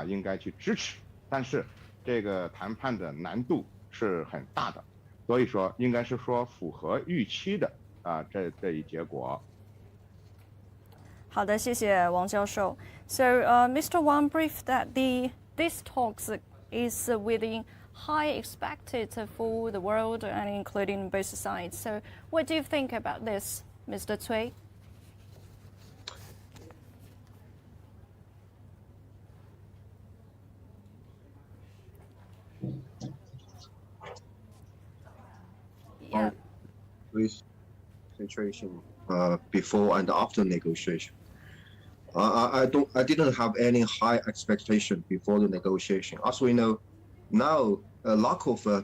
[SPEAKER 5] 应该去支持，但是这个谈判的难度是很大的，所以说应该是说符合预期的这一结果。
[SPEAKER 2] 好的，谢谢王教授。So, Mr. Wang briefed that these talks is within high expected for the world and including both sides. So what do you think about this, Mr. Cui?
[SPEAKER 8] Yeah. With situation before and after negotiation. I didn't have any high expectation before the negotiation. As we know, now a lack of a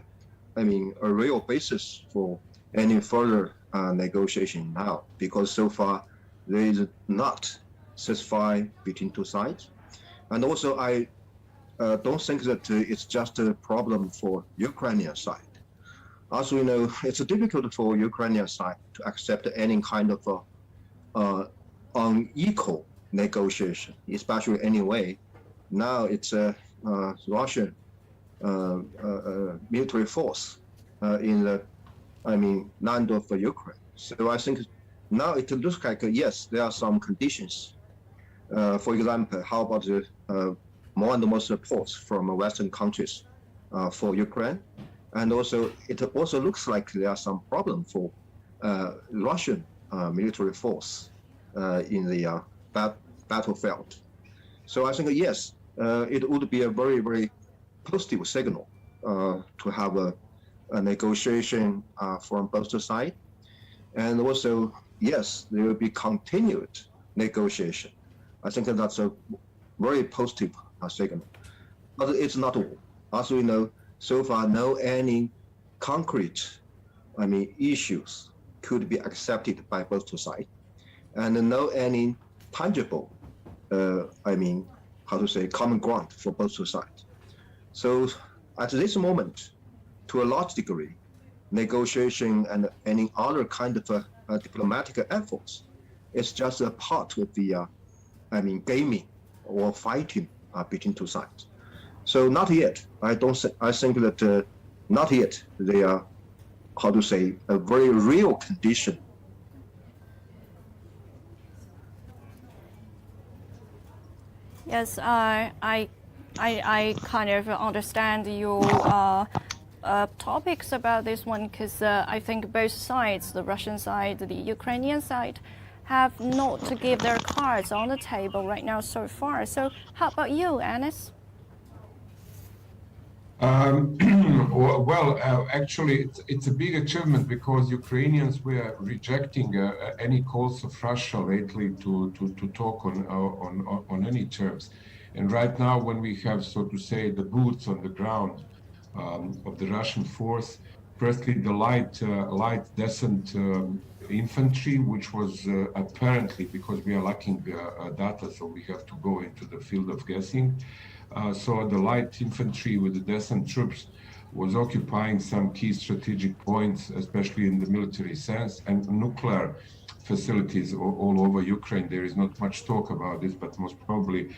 [SPEAKER 8] real basis for any further negotiation now, because so far there is not ceasefire between two sides, and also I don't think that it's just a problem for Ukrainian side. As we know, it's difficult for Ukrainian side to accept any kind of unequal negotiation, especially anyway. Now it's Russian military force in the land of Ukraine. So I think now it looks like yes, there are some conditions. For example, how about the more and more support from Western countries for Ukraine, and also it also looks like there are some problem for Russian military force in the battlefield. So I think yes, it would be a very, very positive signal to have a negotiation from both sides, and also yes, there will be continued negotiation. I think that's a very positive signal, but it's not all. As we know, so far no any concrete issues could be accepted by both sides, and no any tangible common ground for both sides. So at this moment, to a large degree, negotiation and any other kind of diplomatic efforts is just a part of the gaming or fighting between two sides. So not yet. I think that not yet they are, how to say, a very real condition.
[SPEAKER 2] Yes, I kind of understand your topics about this one, because I think both sides, the Russian side, the Ukrainian side, have not to give their cards on the table right now so far. So how about you, Anis?
[SPEAKER 4] Actually, it's a big achievement because Ukrainians were rejecting any calls of Russia lately to talk on any terms. And right now, when we have, so to say, the boots on the ground of the Russian force, firstly, the light descent infantry, which was apparently, because we are lacking data, so we have to go into the field of guessing. So the light infantry with the descent troops was occupying some key strategic points, especially in the military sense, and nuclear facilities all over Ukraine. There is not much talk about this, but most probably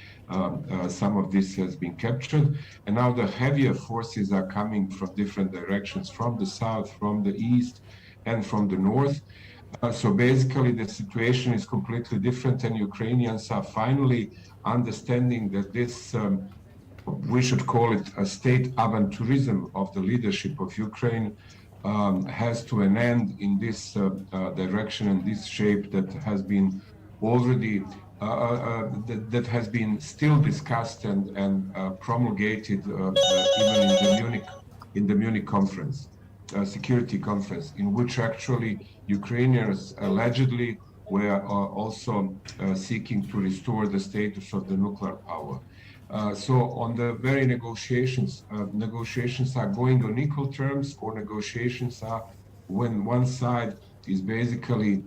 [SPEAKER 4] some of this has been captured. And now the heavier forces are coming from different directions, from the south, from the east, and from the north. So basically, the situation is completely different, and Ukrainians are finally understanding that this we should call it a state avantourism of the leadership of Ukraine has to an end in this direction and this shape that has been already that has been still discussed and promulgated even in the Munich conference, security conference, in which actually Ukrainians allegedly were also seeking to restore the status of the nuclear power. So on the very negotiations are going on equal terms, or negotiations are when one side is basically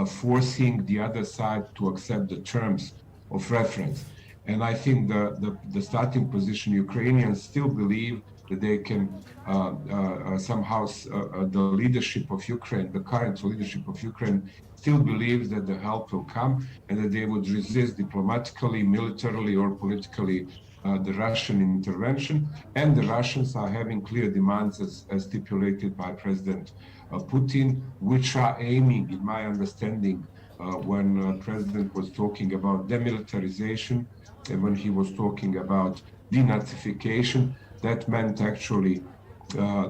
[SPEAKER 4] forcing the other side to accept the terms of reference. And I think the starting position, Ukrainians still believe that they can somehow, the leadership of Ukraine, the current leadership of Ukraine, still believes that the help will come and that they would resist diplomatically, militarily, or politically the Russian intervention. And the Russians are having clear demands as stipulated by President Putin, which are aiming, in my understanding, when President was talking about demilitarization and when he was talking about denazification, that meant actually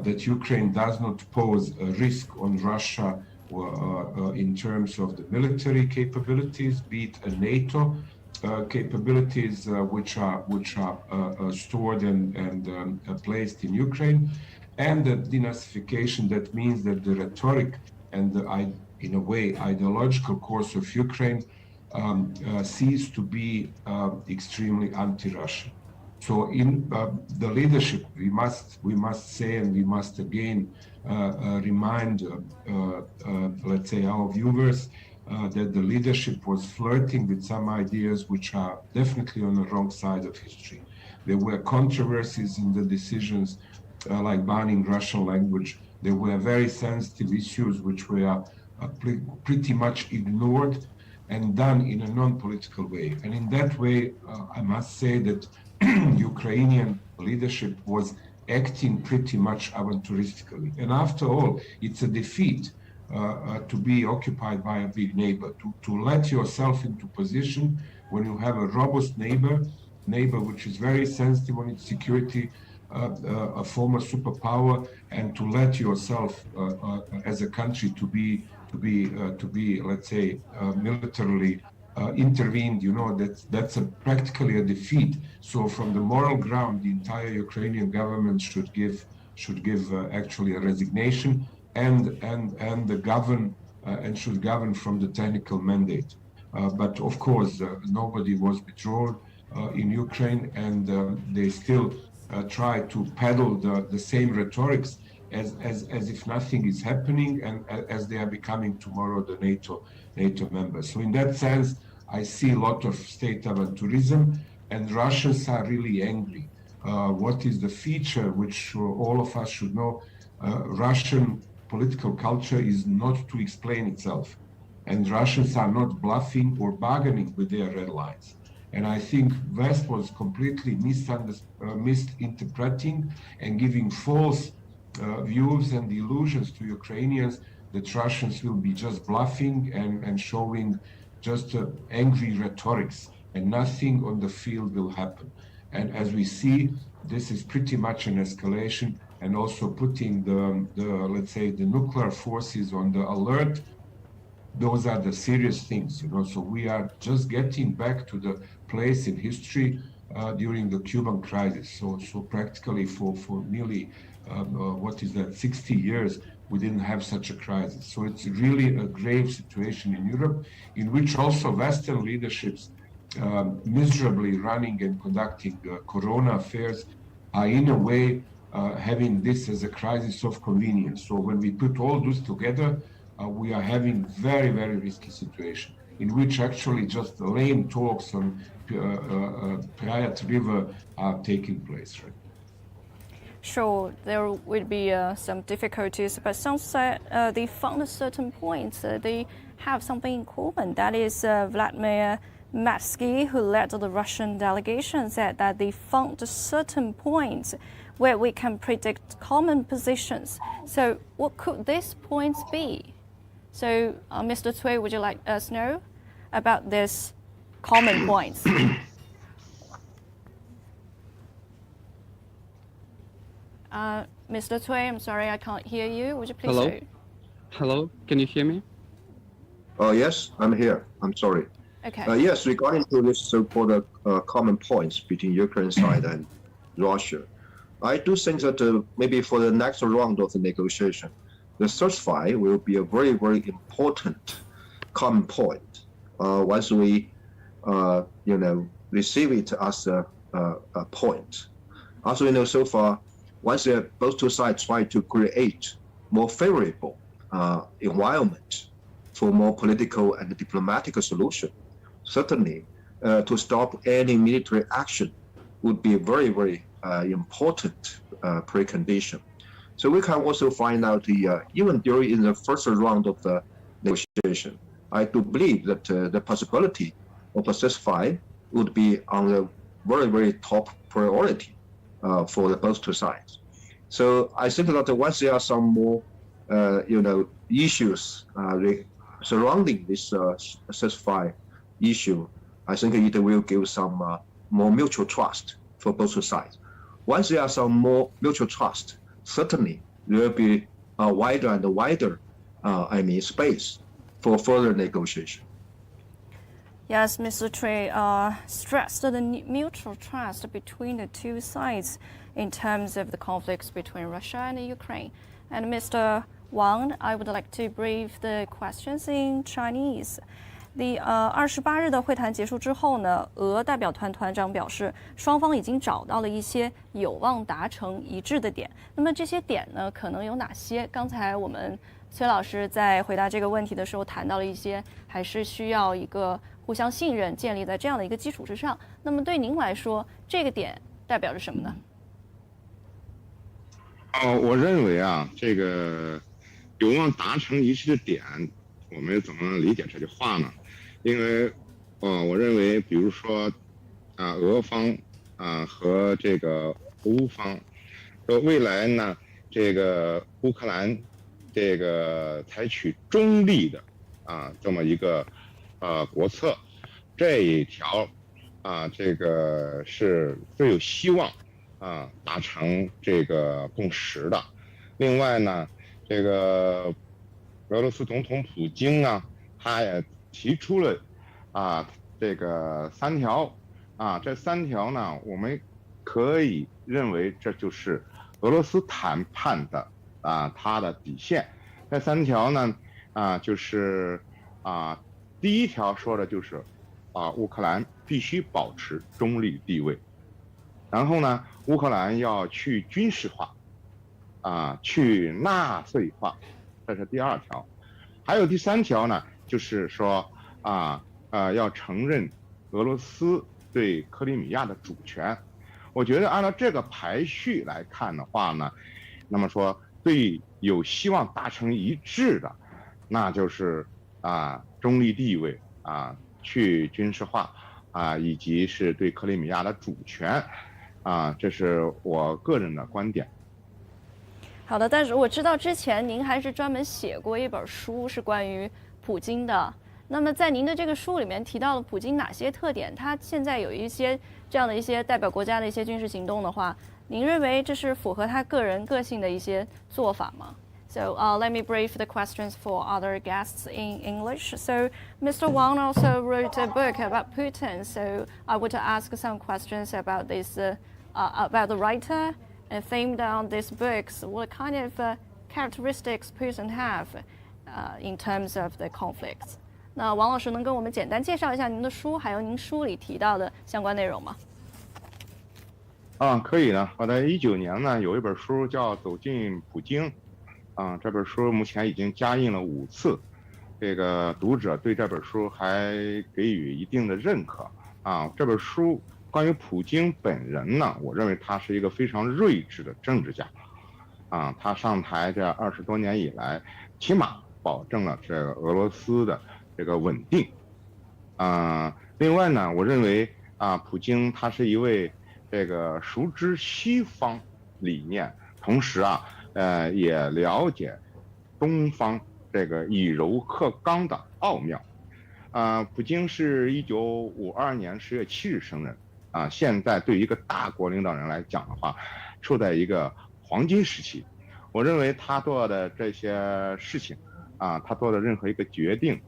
[SPEAKER 4] that Ukraine does not pose a risk on Russia in terms of the military capabilities, be it a NATO capabilities which are stored and placed in Ukraine, and the denazification. That means that the rhetoric and the, in a way, ideological course of Ukraine cease to be extremely anti-Russian. So in the leadership, we must say, and we must again remind, let's say, our viewers that the leadership was flirting with some ideas which are definitely on the wrong side of history. There were controversies in the decisions, like banning Russian language. There were very sensitive issues which were pretty much ignored and done in a non-political way. And in that way, I must say that Ukrainian leadership was acting pretty much avantouristically. And after all, it's a defeat to be occupied by a big neighbor, to let yourself into position when you have a robust neighbor which is very sensitive on its security, a former superpower, and to let yourself as a country to be let's say militarily intervened, you know, that's practically a defeat. So from the moral ground, the entire Ukrainian government should give actually a resignation and govern and should govern from the technical mandate. But of course, nobody was withdrawn in Ukraine, and they still try to peddle the same rhetorics as if nothing is happening, and as they are becoming tomorrow the NATO members. So in that sense, I see a lot of state avantourism, and Russians are really angry. What is the feature which all of us should know? Russian political culture is not to explain itself, and Russians are not bluffing or bargaining with their red lines. And I think West was completely misinterpreting and giving false views and illusions to Ukrainians that Russians will be just bluffing and showing just angry rhetorics, and nothing on the field will happen. And as we see, this is pretty much an escalation, and also putting the let's say the nuclear forces on the alert. Those are the serious things, So we are just getting back to the place in history during the Cuban crisis. So practically for nearly 60 years, we didn't have such a crisis. So it's really a grave situation in Europe, in which also Western leaderships miserably running and conducting Corona affairs are in a way having this as a crisis of convenience. So when we put all this together, we are having very, very risky situation in which actually just the lame talks on Prayat River are taking place, right?
[SPEAKER 2] Sure, there will be some difficulties, but some said they found certain points. They have something in common. That is Vladimir Matsky, who led the Russian delegation, said that they found certain points where we can predict common positions. So what could these points be? So, Mr. Cui, would you like us to know about these common points? Mr. Cui, I'm sorry, I can't hear you. Would you please
[SPEAKER 9] Hello?
[SPEAKER 2] say?
[SPEAKER 9] Hello, can you hear me?
[SPEAKER 8] Oh, yes, I'm here. I'm sorry.
[SPEAKER 2] Okay.
[SPEAKER 8] Yes, regarding to this so-called common points between Ukraine side and Russia, I do think that maybe for the next round of the negotiation, the ceasefire will be a very, very important common point once we, receive it as a point. As we know so far, once both two sides try to create more favorable environment for more political and diplomatic solution, certainly to stop any military action would be a very, very important precondition. So we can also find out even during the first round of the negotiation, I do believe that the possibility of a ceasefire would be on the very, very top priority for the both two sides. So I think that once there are some more, issues surrounding this ceasefire issue, I think it will give some more mutual trust for both sides. Once there are some more mutual trust, certainly there will be a wider and wider, space for further negotiation.
[SPEAKER 2] Yes, Mr. Cui stressed the mutual trust between the two sides in terms of the conflicts between Russia and Ukraine. And Mr. Wang, I would like to brief the questions in Chinese.28日的会谈结束之后呢，俄代表团团长表示，双方已经找到了一些有望达成一致的点。那么这些点呢，可能有哪些？刚才我们崔老师在回答这个问题的时候谈到了一些，还是需要一个互相信任建立在这样的一个基础之上。那么对您来说，这个点代表着什么呢？
[SPEAKER 5] 我认为啊，这个有望达成一致的点，我们怎么理解这句话呢？因为，我认为，比如说，俄方和这个乌方，说未来呢，这个乌克兰这个采取中立的这么一个国策，这一条这个是最有希望达成这个共识的。另外呢，这个俄罗斯总统普京啊，他也提出了这个3条这3条呢，我们可以认为这就是俄罗斯谈判的它的底线。这3条呢就是第一条说的就是乌克兰必须保持中立地位，然后呢乌克兰要去军事化去纳粹化，这是第2条。还有第3条呢，就是说要承认俄罗斯对克里米亚的主权。我觉得按照这个排序来看的话呢，那么说最有希望达成一致的，那就是中立地位去军事化，以及是对克里米亚的主权这是我个人的观点。
[SPEAKER 2] 好的，但是我知道之前您还是专门写过一本书是关于普京的。那么在您的这个书里面提到了普京哪些特点？他现在有一些这样的一些代表国家的一些军事行动的话，您认为这是符合他个人个性的一些做法吗？So let me brief the questions for other guests in English. So Mr. Wang also wrote a book about Putin. So I want to ask some questions about this, about the writer, and themed on these books. What kind of characteristics Putin have in terms of the conflicts? 那王老师能跟我们简单介绍一下您的书，还有您书里提到的相关内容吗？
[SPEAKER 5] 可以的。我在19年呢有一本书叫《走进普京》。这本书目前已经加印了5次，这个读者对这本书还给予一定的认可这本书关于普京本人呢，我认为他是一个非常睿智的政治家他上台这20多年以来，起码保证了这个俄罗斯的这个稳定另外呢，我认为普京他是一位这个熟知西方理念，同时也了解东方这个以柔克刚的奥妙。普京是1952年10月7日生人现在对于一个大国领导人来讲的话，处在一个黄金时期。我认为他做的这些事情他做的任何一个决定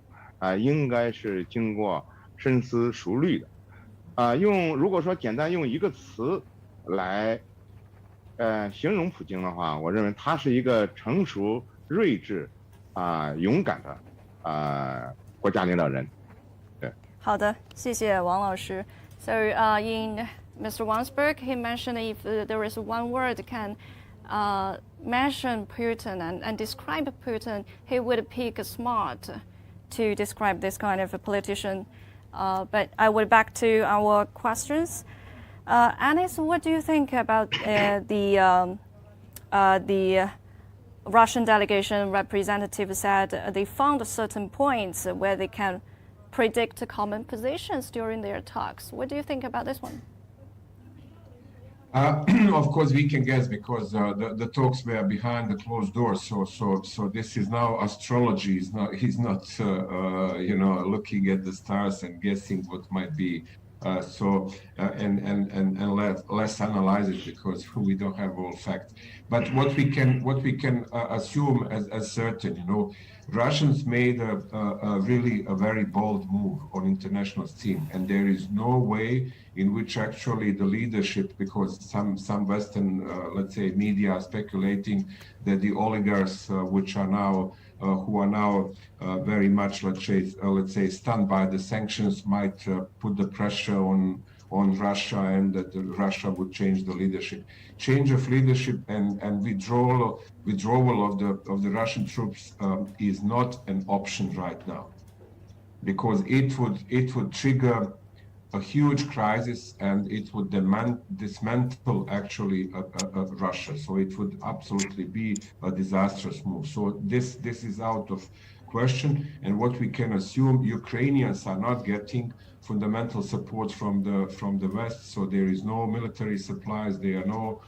[SPEAKER 5] 应该是经过深思熟虑的如果说简单用一个词来形容普京的话，我认为他是一个成熟、睿智、勇敢的国家领导人。对。
[SPEAKER 2] 好的，谢谢王老师。So in Mr. Wang's book, he mentioned if there is one word can mention Putin and describe Putin, he would pick smart to describe this kind of a politician. But I would back to our questions. Anis, what do you think about the Russian delegation representative said they found certain points where they can predict common positions during their talks? What do you think about this one?
[SPEAKER 4] Of course, we can guess because the talks were behind the closed doors. So this is now astrology. He's not looking at the stars and guessing what might be. And less analyze it because we don't have all facts. But what we can assume as certain, Russians made really a very bold move on international scene, and there is no way in which actually the leadership, because some Western let's say media are speculating that the oligarchs which are now who are now very much, let's say, stunned by the sanctions, might put the pressure on Russia, and that Russia would change the leadership. Change of leadership and withdrawal of the Russian troops is not an option right now, because it would trigger a huge crisis and it would dismantle actually Russia. So it would absolutely be a disastrous move. So this is out of question. And what we can assume, Ukrainians are not getting fundamental support from the West. So there is no military supplies. There are no,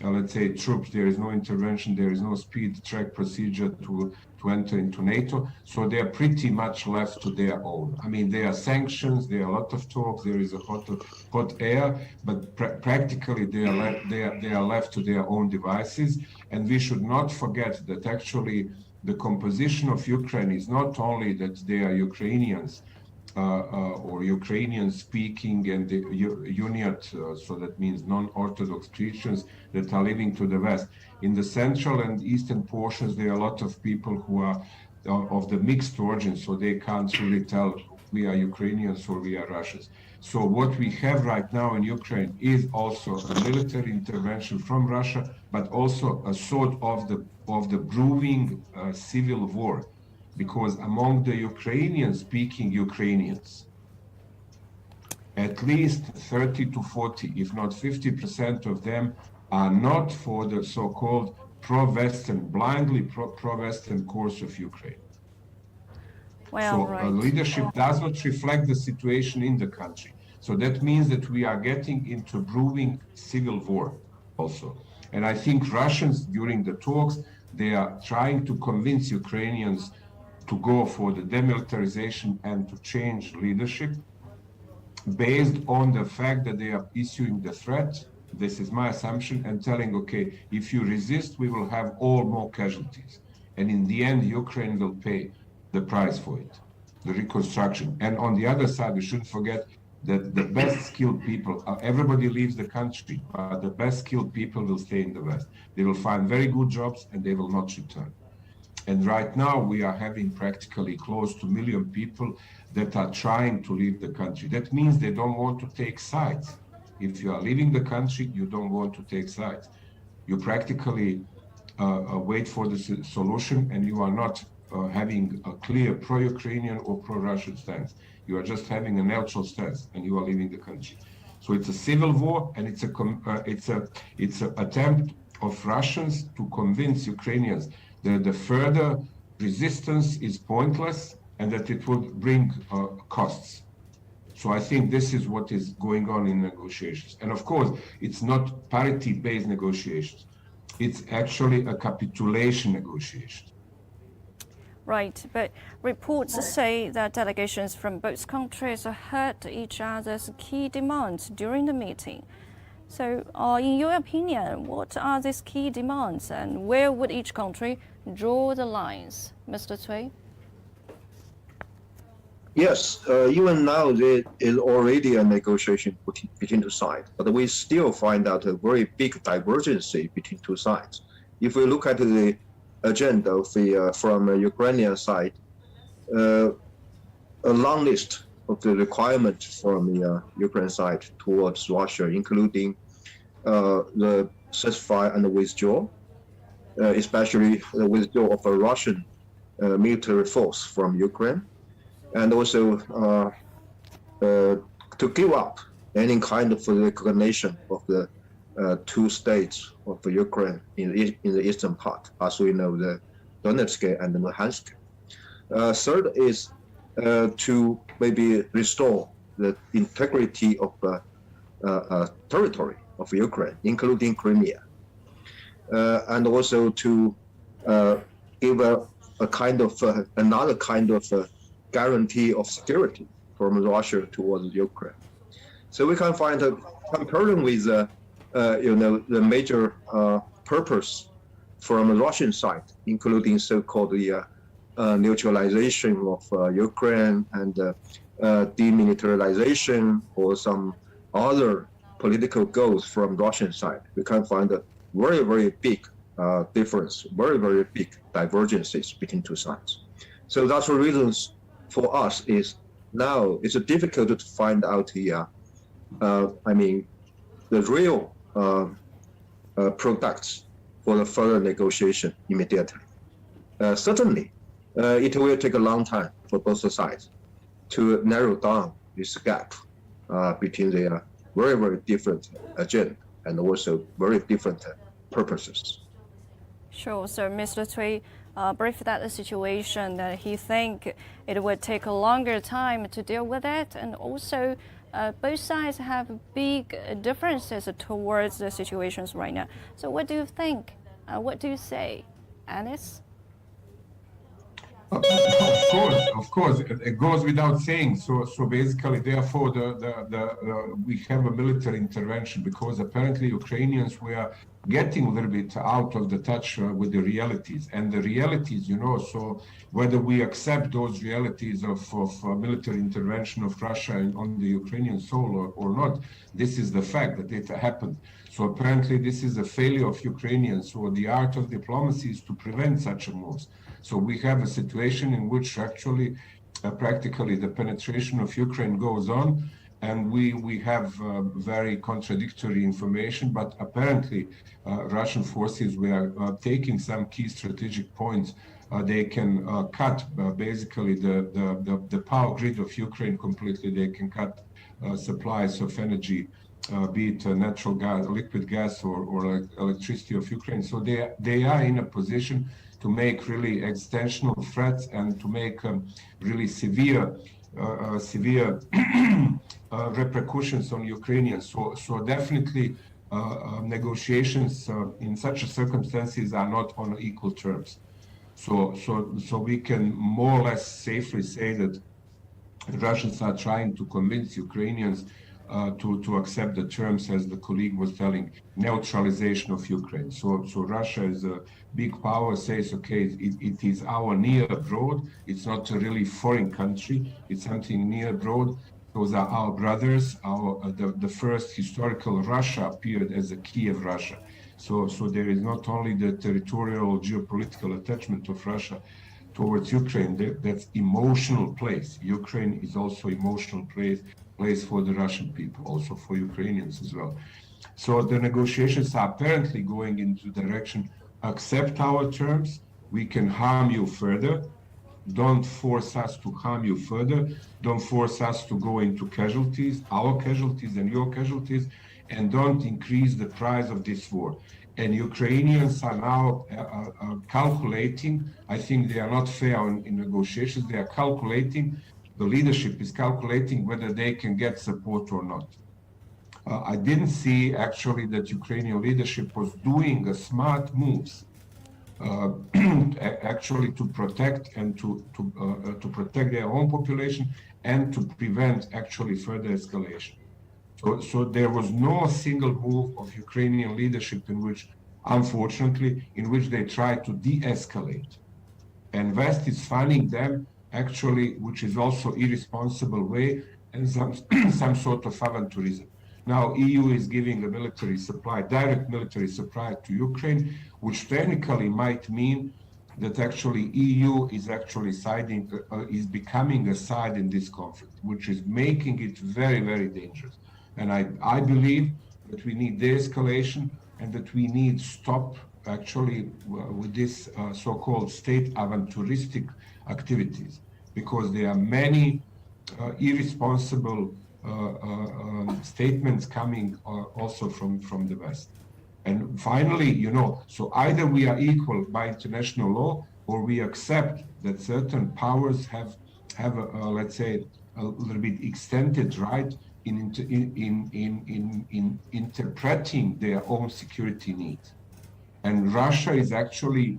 [SPEAKER 4] let's say, troops. There is no intervention. There is no speed track procedure to enter into NATO. So they are pretty much left to their own. I mean, there are sanctions, there are a lot of talks, there is a hot air, but practically they are left to their own devices. And we should not forget that actually the composition of Ukraine is not only that they are Ukrainians or Ukrainian speaking and the Uniat, so that means non-Orthodox Christians that are living to the west. In the central and eastern portions, there are a lot of people who are of the mixed origin, so they can't really tell we are Ukrainians or we are Russians. So what we have right now in Ukraine is also a military intervention from Russia, but also a sort of the brewing civil war. Because among the Ukrainian-speaking Ukrainians, at least 30 to 40, if not 50% of them are not for the so-called pro-Western, blindly pro-Western course of Ukraine.
[SPEAKER 2] Well,
[SPEAKER 4] so leadership does not reflect the situation in the country. So that means that we are getting into brewing civil war also. And I think Russians during the talks, they are trying to convince Ukrainians to go for the demilitarization and to change leadership based on the fact that they are issuing the threat. This is my assumption, and telling, okay, if you resist, we will have all more casualties. And in the end, Ukraine will pay the price for it, the reconstruction. And on the other side, we shouldn't forget that the best skilled people, everybody leaves the country, but the best skilled people will stay in the West. They will find very good jobs and they will not return. And right now we are having practically close to 1 million people that are trying to leave the country. That means they don't want to take sides. If you are leaving the country, you don't want to take sides. You practically wait for the solution, and you are not having a clear pro-Ukrainian or pro-Russian stance. You are just having a neutral stance, and you are leaving the country. So it's a civil war, and it's an attempt of Russians to convince Ukrainians that the further resistance is pointless and that it would bring costs. So I think this is what is going on in negotiations. And of course, it's not parity-based negotiations. It's actually a capitulation negotiation.
[SPEAKER 2] Right, but reports say that delegations from both countries heard each other's key demands during the meeting. So, in your opinion, what are these key demands and where would each country draw the lines? Mr. Cui?
[SPEAKER 8] Yes, even now there is already a negotiation between two sides, but we still find out a very big divergence between two sides. If we look at the agenda of from the Ukrainian side, a long list of the requirements from the Ukraine side towards Russia, including the ceasefire and the withdrawal, especially the withdrawal of a Russian military force from Ukraine, and also to give up any kind of recognition of the two states of Ukraine in the eastern part, as we know, the Donetsk and the Luhansk. Third is to maybe restore the integrity of the territory of Ukraine, including Crimea, and also to give a kind of another kind of guarantee of security from Russia towards Ukraine. So we can find comparing with the major purpose from the Russian side, including so-called the neutralization of Ukraine and demilitarization or some other political goals from Russian side. We can find a very, very big difference, very, very big divergences between two sides. So that's the reasons for us is now it's difficult to find out the, the real products for the further negotiation immediately. Certainly, it will take a long time for both sides to narrow down this gap between their very, very different agenda and also very different purposes.
[SPEAKER 2] Sure. So Mr. Cui briefed that the situation that he think it would take a longer time to deal with it, and also both sides have big differences towards the situations right now. So what do you think? What do you say, Anis?
[SPEAKER 4] Of course, it goes without saying. So basically, therefore, we have a military intervention because apparently Ukrainians were getting a little bit out of the touch with the realities. And the realities, so whether we accept those realities of military intervention of Russia on the Ukrainian soil or not, this is the fact that it happened. So apparently this is a failure of Ukrainians. So the art of diplomacy is to prevent such a moves. So we have a situation in which actually practically the penetration of Ukraine goes on, and we have very contradictory information, but apparently Russian forces were taking some key strategic points. They can cut basically the power grid of Ukraine completely. They can cut supplies of energy, be it natural gas, liquid gas, or electricity of Ukraine. So they are in a position to make really existential threats and to make really severe severe repercussions on Ukrainians. So definitely negotiations in such circumstances are not on equal terms. So we can more or less safely say that Russians are trying to convince Ukrainians to accept the terms, as the colleague was telling, neutralization of Ukraine. So Russia is a big power, says, okay, it is our near abroad. It's not a really foreign country. It's something near abroad. Those are our brothers. The first historical Russia appeared as a Kyiv Russia. So there is not only the territorial geopolitical attachment of Russia towards Ukraine, that's emotional place. Ukraine is also emotional place for the Russian people, also for Ukrainians as well. So the negotiations are apparently going into the direction, accept our terms, we can harm you further, don't force us to harm you further, don't force us to go into casualties, our casualties and your casualties, and don't increase the price of this war. And Ukrainians are now calculating, I think they are not fair in negotiations, they are calculating, the leadership is calculating whether they can get support or not. I didn't see actually that Ukrainian leadership was doing a smart moves actually to protect and to protect their own population and to prevent actually further escalation. So there was no single move of Ukrainian leadership in which, unfortunately, in which they tried to de-escalate. And West is funding them actually, which is also irresponsible way and some sort of aventurism. Now EU is giving a military supply, direct military supply to Ukraine, which technically might mean that actually EU is actually siding, is becoming a side in this conflict, which is making it very, very dangerous. And I believe that we need de-escalation and that we need stop actually with this so-called state aventuristic activities, because there are many irresponsible statements coming also from the West. And finally, so either we are equal by international law, or we accept that certain powers have let's say, a little bit extended right in interpreting their own security needs. And Russia is actually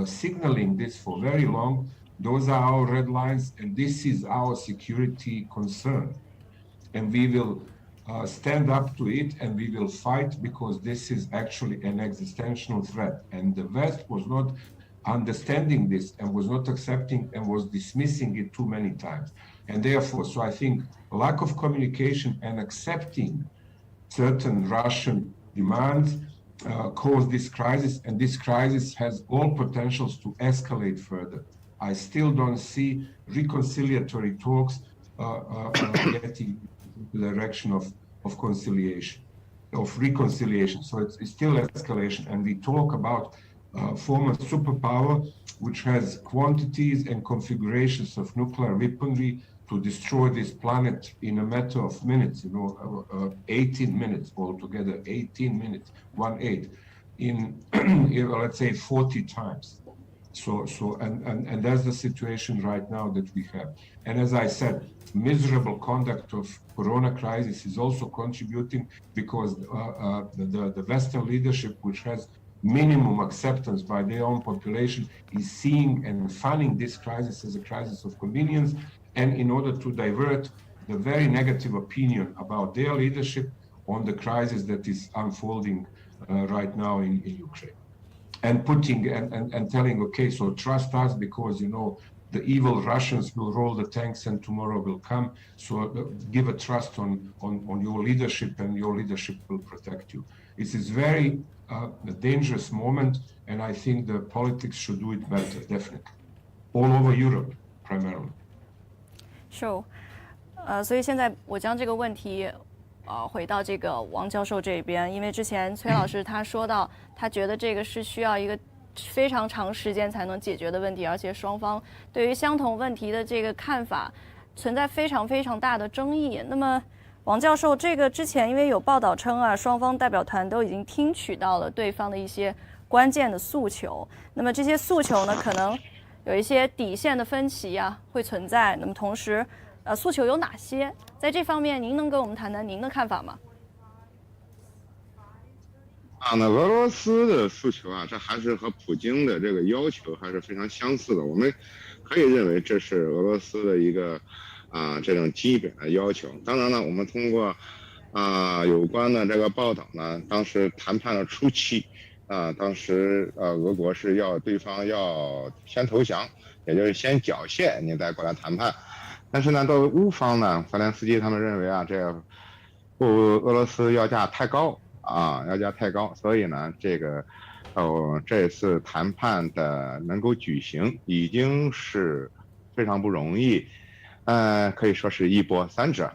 [SPEAKER 4] signaling this for very long. Those are our red lines, and this is our security concern. And we will stand up to it, and we will fight, because this is actually an existential threat. And the West was not understanding this and was not accepting and was dismissing it too many times. And therefore, so I think lack of communication and accepting certain Russian demands caused this crisis, and this crisis has all potentials to escalate further. I still don't see reconciliatory talks getting in the direction of conciliation, of reconciliation. So it's still escalation, and we talk about former superpower which has quantities and configurations of nuclear weaponry to destroy this planet in a matter of minutes, 18 minutes altogether, 18 minutes, 1/8, in let's say 40 times. And that's the situation right now that we have. And as I said, miserable conduct of Corona crisis is also contributing, because the Western leadership, which has minimum acceptance by their own population, is seeing and funding this crisis as a crisis of convenience, and in order to divert the very negative opinion about their leadership on the crisis that is unfolding right now in Ukraine. And putting and telling, okay, so trust us, because the evil Russians will roll the tanks and tomorrow will come. So give a trust on your leadership, and your leadership will protect you. It is very a dangerous moment, and I think the politics should do it better, definitely, all over Europe, primarily.
[SPEAKER 2] Sure. 所以现在我将这个问题回到这个王教授这边，因为之前崔老师他说到，他觉得这个是需要一个非常长时间才能解决的问题，而且双方对于相同问题的这个看法存在非常非常大的争议。那么王教授，这个之前因为有报道称啊，双方代表团都已经听取到了对方的一些关键的诉求，那么这些诉求呢，可能有一些底线的分歧啊会存在。那么同时诉求有哪些？在这方面，您能跟我们谈谈您的看法吗？
[SPEAKER 5] 那俄罗斯的诉求啊，这还是和普京的这个要求还是非常相似的。我们可以认为这是俄罗斯的一个这种基本的要求。当然了，我们通过有关的这个报道呢，当时谈判的初期当时俄国是要对方要先投降，也就是先缴械，你再过来谈判。但是呢，作为乌方呢，泽连斯基他们认为这个俄罗斯要价太高。要价太高，所以呢，这次谈判的能够举行，已经是非常不容易，可以说是一波三折。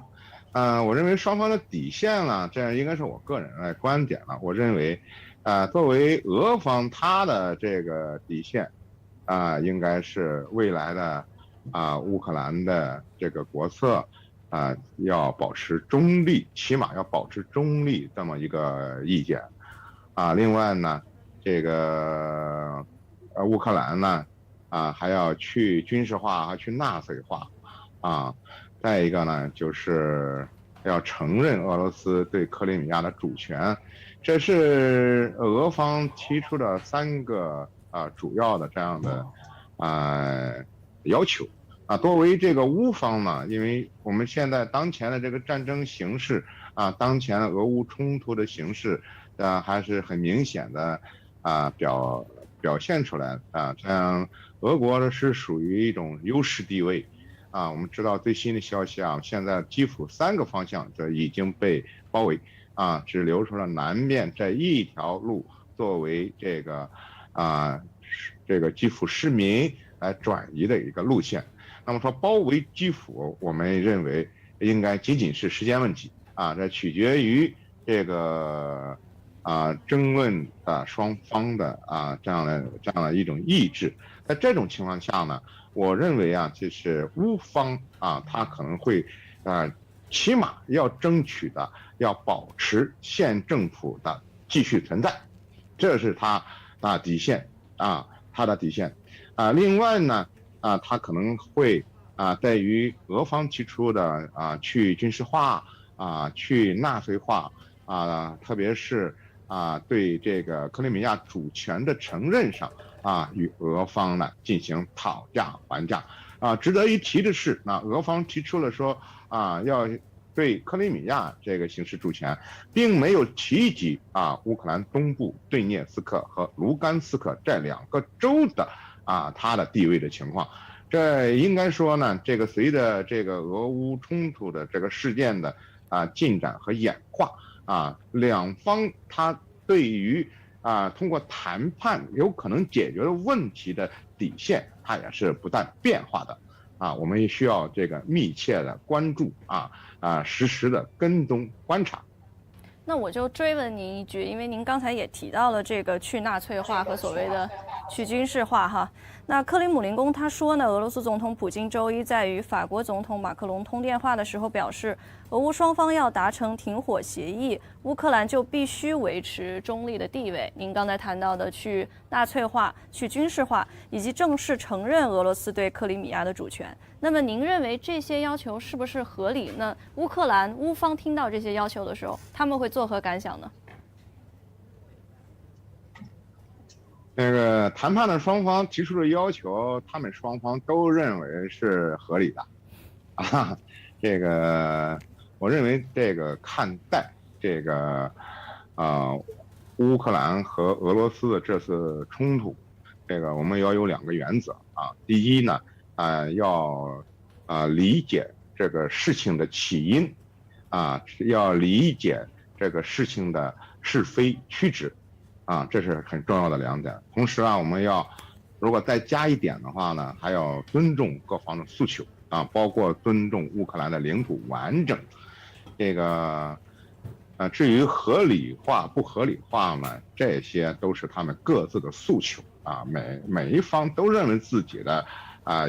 [SPEAKER 5] 我认为双方的底线呢，这样应该是我个人的观点了。我认为，作为俄方他的这个底线，应该是未来的乌克兰的这个国策。要保持中立，起码要保持中立这么一个意见，另外呢，这个乌克兰呢，还要去军事化和去纳粹化，再一个呢，就是要承认俄罗斯对克里米亚的主权，这是俄方提出的3个主要的这样的要求。作为这个乌方呢，因为我们现在当前的这个战争形势当前的俄乌冲突的形势还是很明显的表现出来这样俄国呢是属于一种优势地位我们知道最新的消息现在基辅3个方向这已经被包围只留出了南面这一条路作为这个基辅市民来转移的一个路线。那么说包围基辅，我们认为应该仅仅是时间问题这取决于这个争论的双方的这样的一种意志。在这种情况下呢，我认为就是乌方他可能会起码要争取的要保持现政府的继续存在，这是他底线他的底线另外呢他可能会在于俄方提出的去军事化去纳粹化特别是对这个克里米亚主权的承认上与俄方呢进行讨价还价值得一提的是俄方提出了说要对克里米亚这个行使主权，并没有提及乌克兰东部顿涅茨克和卢甘斯克这2个州的它的地位的情况。这应该说呢，这个随着这个俄乌冲突的这个事件的进展和演化两方它对于通过谈判有可能解决问题的底线，它也是不断变化的我们也需要这个密切的关注实时的跟踪观察。
[SPEAKER 2] 那我就追问您一句，因为您刚才也提到了这个去纳粹化和所谓的去军事化哈。那克里姆林宫他说呢，俄罗斯总统普京周一在与法国总统马克龙通电话的时候表示，俄乌双方要达成停火协议，乌克兰就必须维持中立的地位。您刚才谈到的去纳粹化、去军事化，以及正式承认俄罗斯对克里米亚的主权。那么您认为这些要求是不是合理呢？乌方听到这些要求的时候，他们会作何感想呢？
[SPEAKER 5] 那个谈判的双方提出的要求，他们双方都认为是合理的这个我认为这个看待这个乌克兰和俄罗斯的这次冲突，这个我们要有2个原则第一呢要理解这个事情的起因要理解这个事情的是非曲直这是很重要的2点。同时我们要如果再加一点的话呢，还要尊重各方的诉求包括尊重乌克兰的领土完整。这个至于合理化不合理化呢，这些都是他们各自的诉求每一方都认为自己的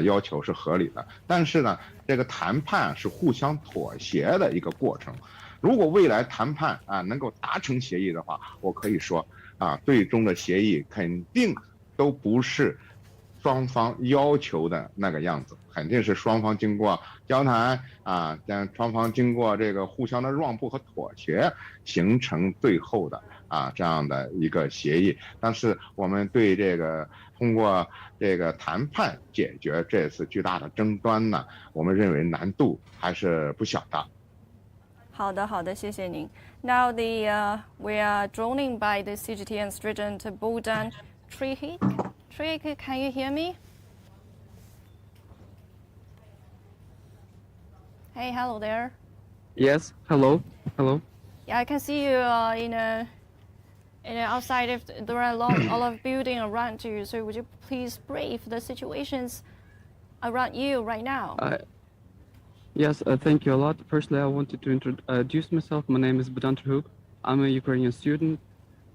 [SPEAKER 5] 要求是合理的。但是呢，这个谈判是互相妥协的一个过程。如果未来谈判能够达成协议的话，我可以说最终的协议肯定都不是双方要求的那个样子，肯定是双方经过交谈啊，双方经过这个互相的让步和妥协，形成最后的这样的一个协议。但是我们对这个通过这个谈判解决这次巨大的争端呢，我们认为难度还是不小的。
[SPEAKER 2] 好的，好的，谢谢您。Now we are joined by the CGTN student Bogdan Trihik. Trihik, can you hear me? Hey, hello there.
[SPEAKER 9] Yes, hello.
[SPEAKER 2] Yeah, I can see you outside. There are a lot of building around you. So would you please brief the situations around you right now?
[SPEAKER 9] Yes, thank you a lot. Firstly, I wanted to introduce myself. My name is Bogdan Trihik. I'm a Ukrainian student.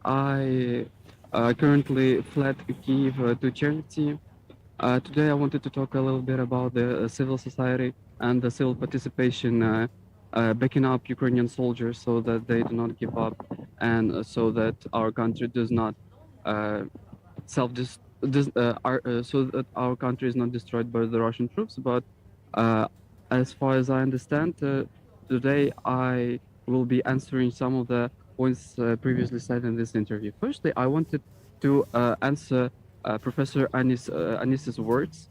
[SPEAKER 9] I currently fled Kyiv to Chernihiv. Today I wanted to talk a little bit about the civil society and the civil participation backing up Ukrainian soldiers so that they do not give up and so that our country does not so that our country is not destroyed by the Russian troops. But as far as I understand, today I will be answering some of the points previously said in this interview. Firstly, I wanted to answer Professor Anis's words.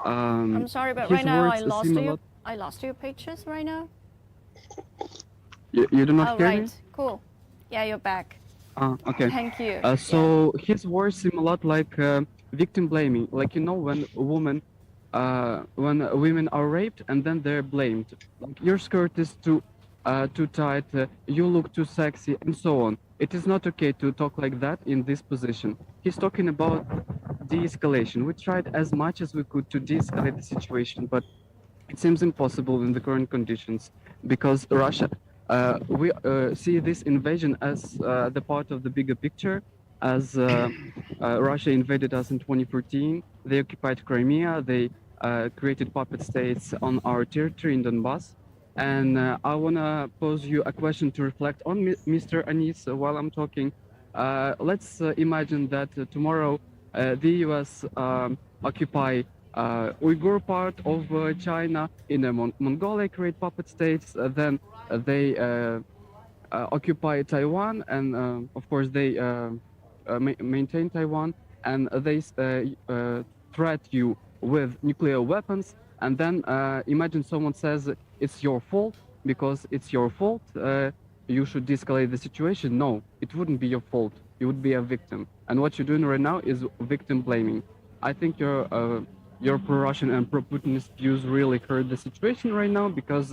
[SPEAKER 2] I'm sorry, but right now I lost your pictures right now.
[SPEAKER 9] You do not hear me?
[SPEAKER 2] Cool. Yeah, you're back.
[SPEAKER 9] Okay.
[SPEAKER 2] Thank you.
[SPEAKER 9] So his words seem a lot like victim blaming. Like, you know, when women are raped and then they're blamed. Like, your skirt is too tight, you look too sexy, and so on. It is not okay to talk like that in this position. He's talking about de-escalation. We tried as much as we could to de-escalate the situation, but it seems impossible in the current conditions because Russia, we see this invasion as the part of the bigger picture. As Russia invaded us in 2014, they occupied Crimea, they created puppet states on our territory in Donbass. And I want to pose you a question to reflect on, Mr. Anis, while I'm talking. Let's imagine that tomorrow the US occupy Uyghur part of China, in Mongolia create puppet states, then they occupy Taiwan, and of course they maintain Taiwan, and they threat you with nuclear weapons, and then imagine someone says it's your fault because it's your fault, you should de-escalate the situation. No, it wouldn't be your fault. You would be a victim. And what you're doing right now is victim blaming. I think your pro-Russian and pro-Putinist views really hurt the situation right now because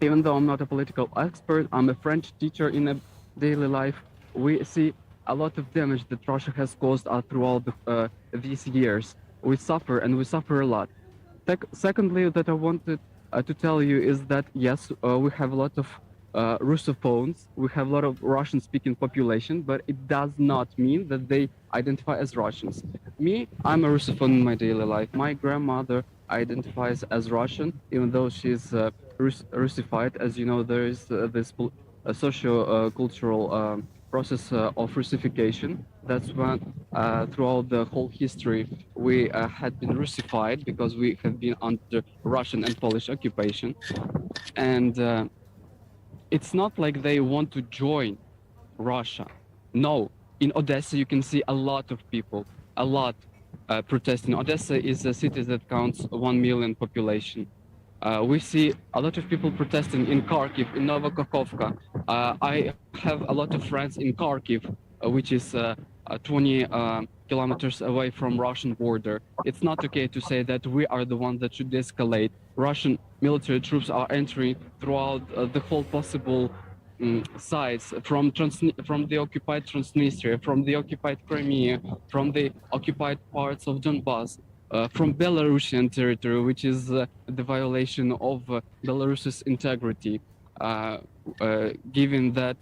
[SPEAKER 9] even though I'm not a political expert, I'm a French teacher in a daily life. We see a lot of damage that Russia has caused throughout these years. We suffer, and we suffer a lot. Secondly, that I wanted to tell you is that yes, we have a lot of Russophones, we have a lot of Russian-speaking population, but it does not mean that they identify as Russians. Me, I'm a Russophone in my daily life. My grandmother identifies as Russian, even though she's Russified. As you know, there is this socio-cultural process of Russification. That's when throughout the whole history we had been Russified because we have been under Russian and Polish occupation. And it's not like they want to join Russia. No, in Odessa you can see a lot of people, protesting. Odessa is a city that counts 1 million population. We see a lot of people protesting in Kharkiv, in Novokakhovka. I have a lot of friends in Kharkiv, which is 20 kilometers away from Russian border. It's not okay to say that we are the ones that should escalate. Russian military troops are entering throughout the whole possible sides, from the occupied Transnistria, from the occupied Crimea, from the occupied parts of Donbass, from Belarusian territory, which is the violation of Belarus's integrity. Given that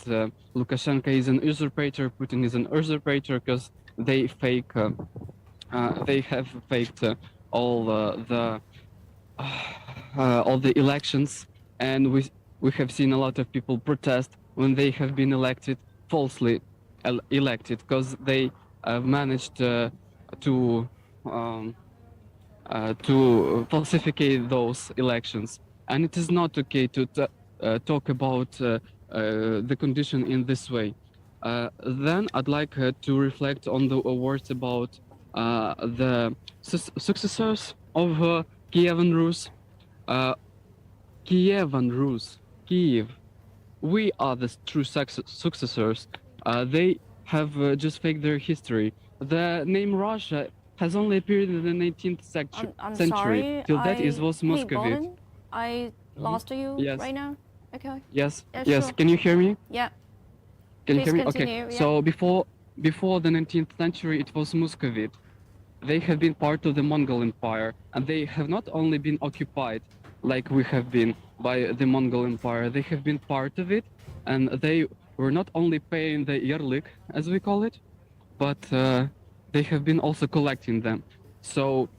[SPEAKER 9] Lukashenko is an usurpator, Putin is an usurpator, because they have faked all the elections, and we have seen a lot of people protest when they have been elected, falsely elected, because they managed to to falsificate those elections. And it is not okay to talk about the condition in this way. Then I'd like to reflect on the words about the successors of Kievan Rus. Kievan Rus, Kyiv. We are the true successors. They have just faked their history. The name Russia has only appeared in the 19th
[SPEAKER 2] I'm
[SPEAKER 9] century.
[SPEAKER 2] sorry.
[SPEAKER 9] Till that it was
[SPEAKER 2] Hey,
[SPEAKER 9] Muscovite.
[SPEAKER 2] Bolden, I lost you
[SPEAKER 9] Yes.
[SPEAKER 2] right now. Okay.
[SPEAKER 9] Yes.
[SPEAKER 2] Yeah,
[SPEAKER 9] Yes.
[SPEAKER 2] sure.
[SPEAKER 9] Can you hear me?
[SPEAKER 2] Yeah.
[SPEAKER 9] Can you
[SPEAKER 2] Please
[SPEAKER 9] hear me?
[SPEAKER 2] continue,
[SPEAKER 9] Okay.
[SPEAKER 2] yeah.
[SPEAKER 9] So before the 19th century, it was Muscovite. They have been part of the Mongol Empire, and they have not only been occupied like we have been by the Mongol Empire, they have been part of it, and they were not only paying the yerlik, as we call it, but they have been also collecting them. So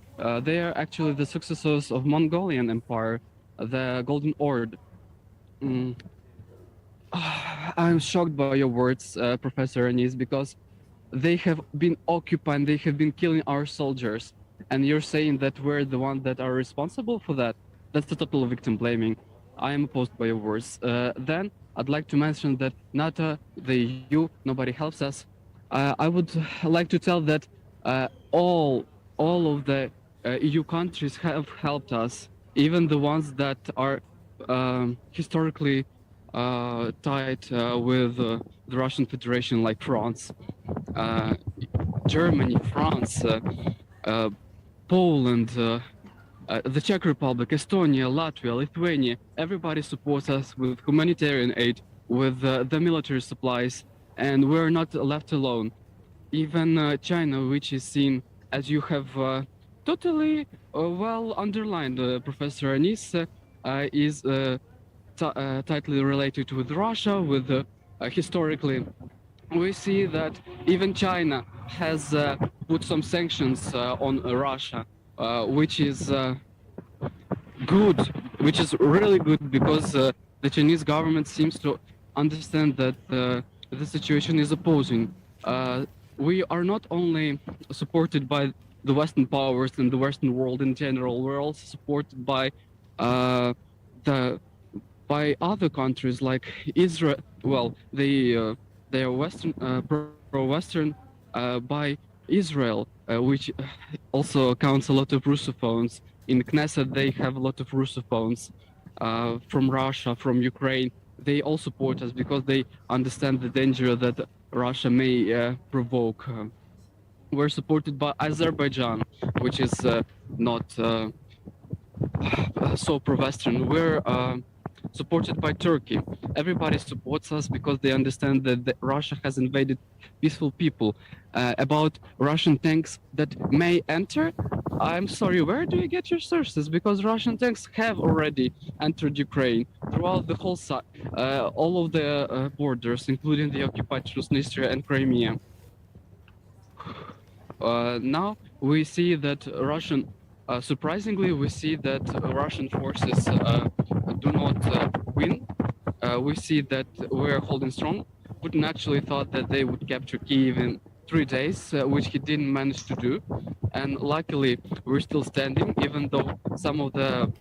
[SPEAKER 9] they are actually the successors of Mongolian Empire, the Golden Horde. Mm. I'm shocked by your words, Professor Anis, because they have been occupying, they have been killing our soldiers, and you're saying that we're the ones that are responsible for that. That's the total victim blaming. I am opposed by your words. Then I'd like to mention that NATO, the EU, nobody helps us. I would like to tell that all of the EU countries have helped us, even the ones that are historically tied with the Russian Federation, like France. Germany, France, Poland, the Czech Republic, Estonia, Latvia, Lithuania, everybody supports us with humanitarian aid, with the military supplies, and we're not left alone. Even China, which is seen, as you have totally well underlined, Professor Anis, is tightly related with Russia, with historically. We see that even China has put some sanctions on Russia, which is good, which is really good, because the Chinese government seems to understand that the situation is opposing. We are not only supported by the Western powers and the Western world in general, we're also supported by other countries like Israel. Well, they are Western, pro-Western, by Israel, which also counts a lot of Russophones. In Knesset, they have a lot of Russophones from Russia, from Ukraine. They all support us because they understand the danger that Russia may provoke. We're supported by Azerbaijan, which is not so pro-Western. We're supported by Turkey. Everybody supports us because they understand that Russia has invaded peaceful people. About Russian tanks that may enter, I'm sorry, where do you get your sources? Because Russian tanks have already entered Ukraine throughout the whole side, all of the borders, including the occupied Transnistria and Crimea. Now we see that surprisingly, we see that Russian forces do not win. We see that we're holding strong. Putin actually thought that they would capture Kyiv in 3 days, which he didn't manage to do. And luckily, we're still standing, even though some of the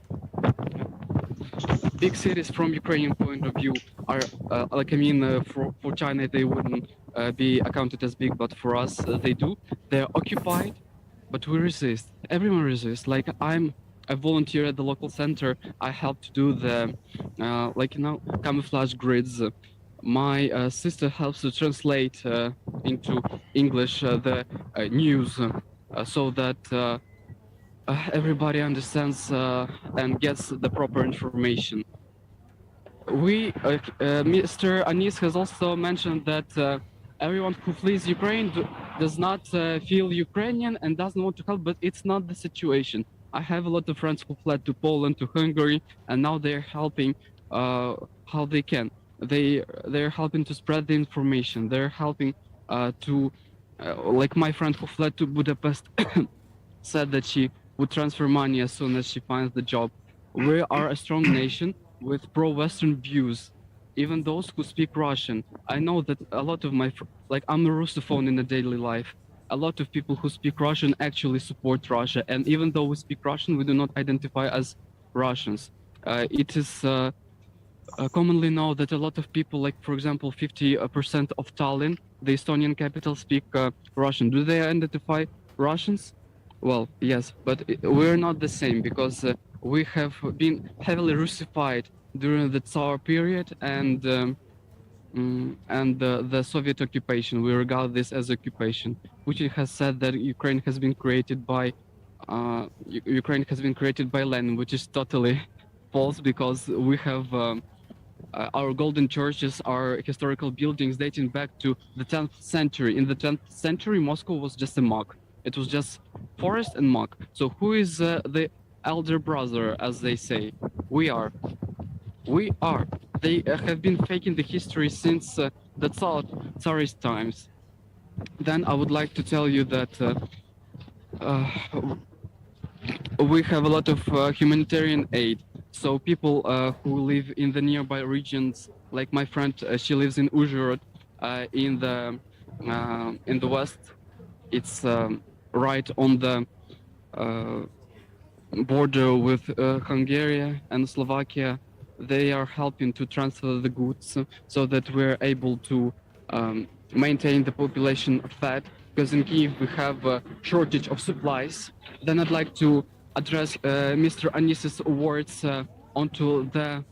[SPEAKER 9] big cities from Ukrainian point of view are, for China, they wouldn't be accounted as big, but for us, they do. They're occupied, but we resist. Everyone resists. Like, I'm a volunteer at the local center. I help to do the, camouflage grids. My sister helps to translate into English the news so that everybody understands and gets the proper information. Mr. Anis has also mentioned that everyone who flees Ukraine does not feel Ukrainian and doesn't want to help, but it's not the situation. I have a lot of friends who fled to Poland, to Hungary, and now they're helping how they can. They're helping to spread the information. They're helping like my friend who fled to Budapest said that she would transfer money as soon as she finds the job. We are a strong nation with pro-Western views, even those who speak Russian. I know that a lot of I'm a Russophone in the daily life. a lot of people who speak Russian actually support Russia. And even though we speak Russian, we do not identify as Russians. It is commonly known that a lot of people, like for example, 50% of Tallinn, the Estonian capital, speak Russian. Do they identify Russians? Well, yes, but we're not the same because we have been heavily Russified during the Tsar period and the Soviet occupation. We regard this as occupation. Putin has said that Ukraine has been created by Lenin, which is totally false because we have our golden churches are historical buildings dating back to the 10th century. In the 10th century, Moscow was just a mock. It was just forest and mock. So who is the elder brother, as they say? We are. We are. They have been faking the history since the Tsarist times. Then I would like to tell you that we have a lot of humanitarian aid. So people who live in the nearby regions, like my friend, she lives in Uzhhorod, in the west. It's right on the border with Hungary and Slovakia. They are helping to transfer the goods so that we're able to maintain the population fed. Because in Kyiv we have a shortage of supplies. Then I'd like to address Mr. Anis's words onto the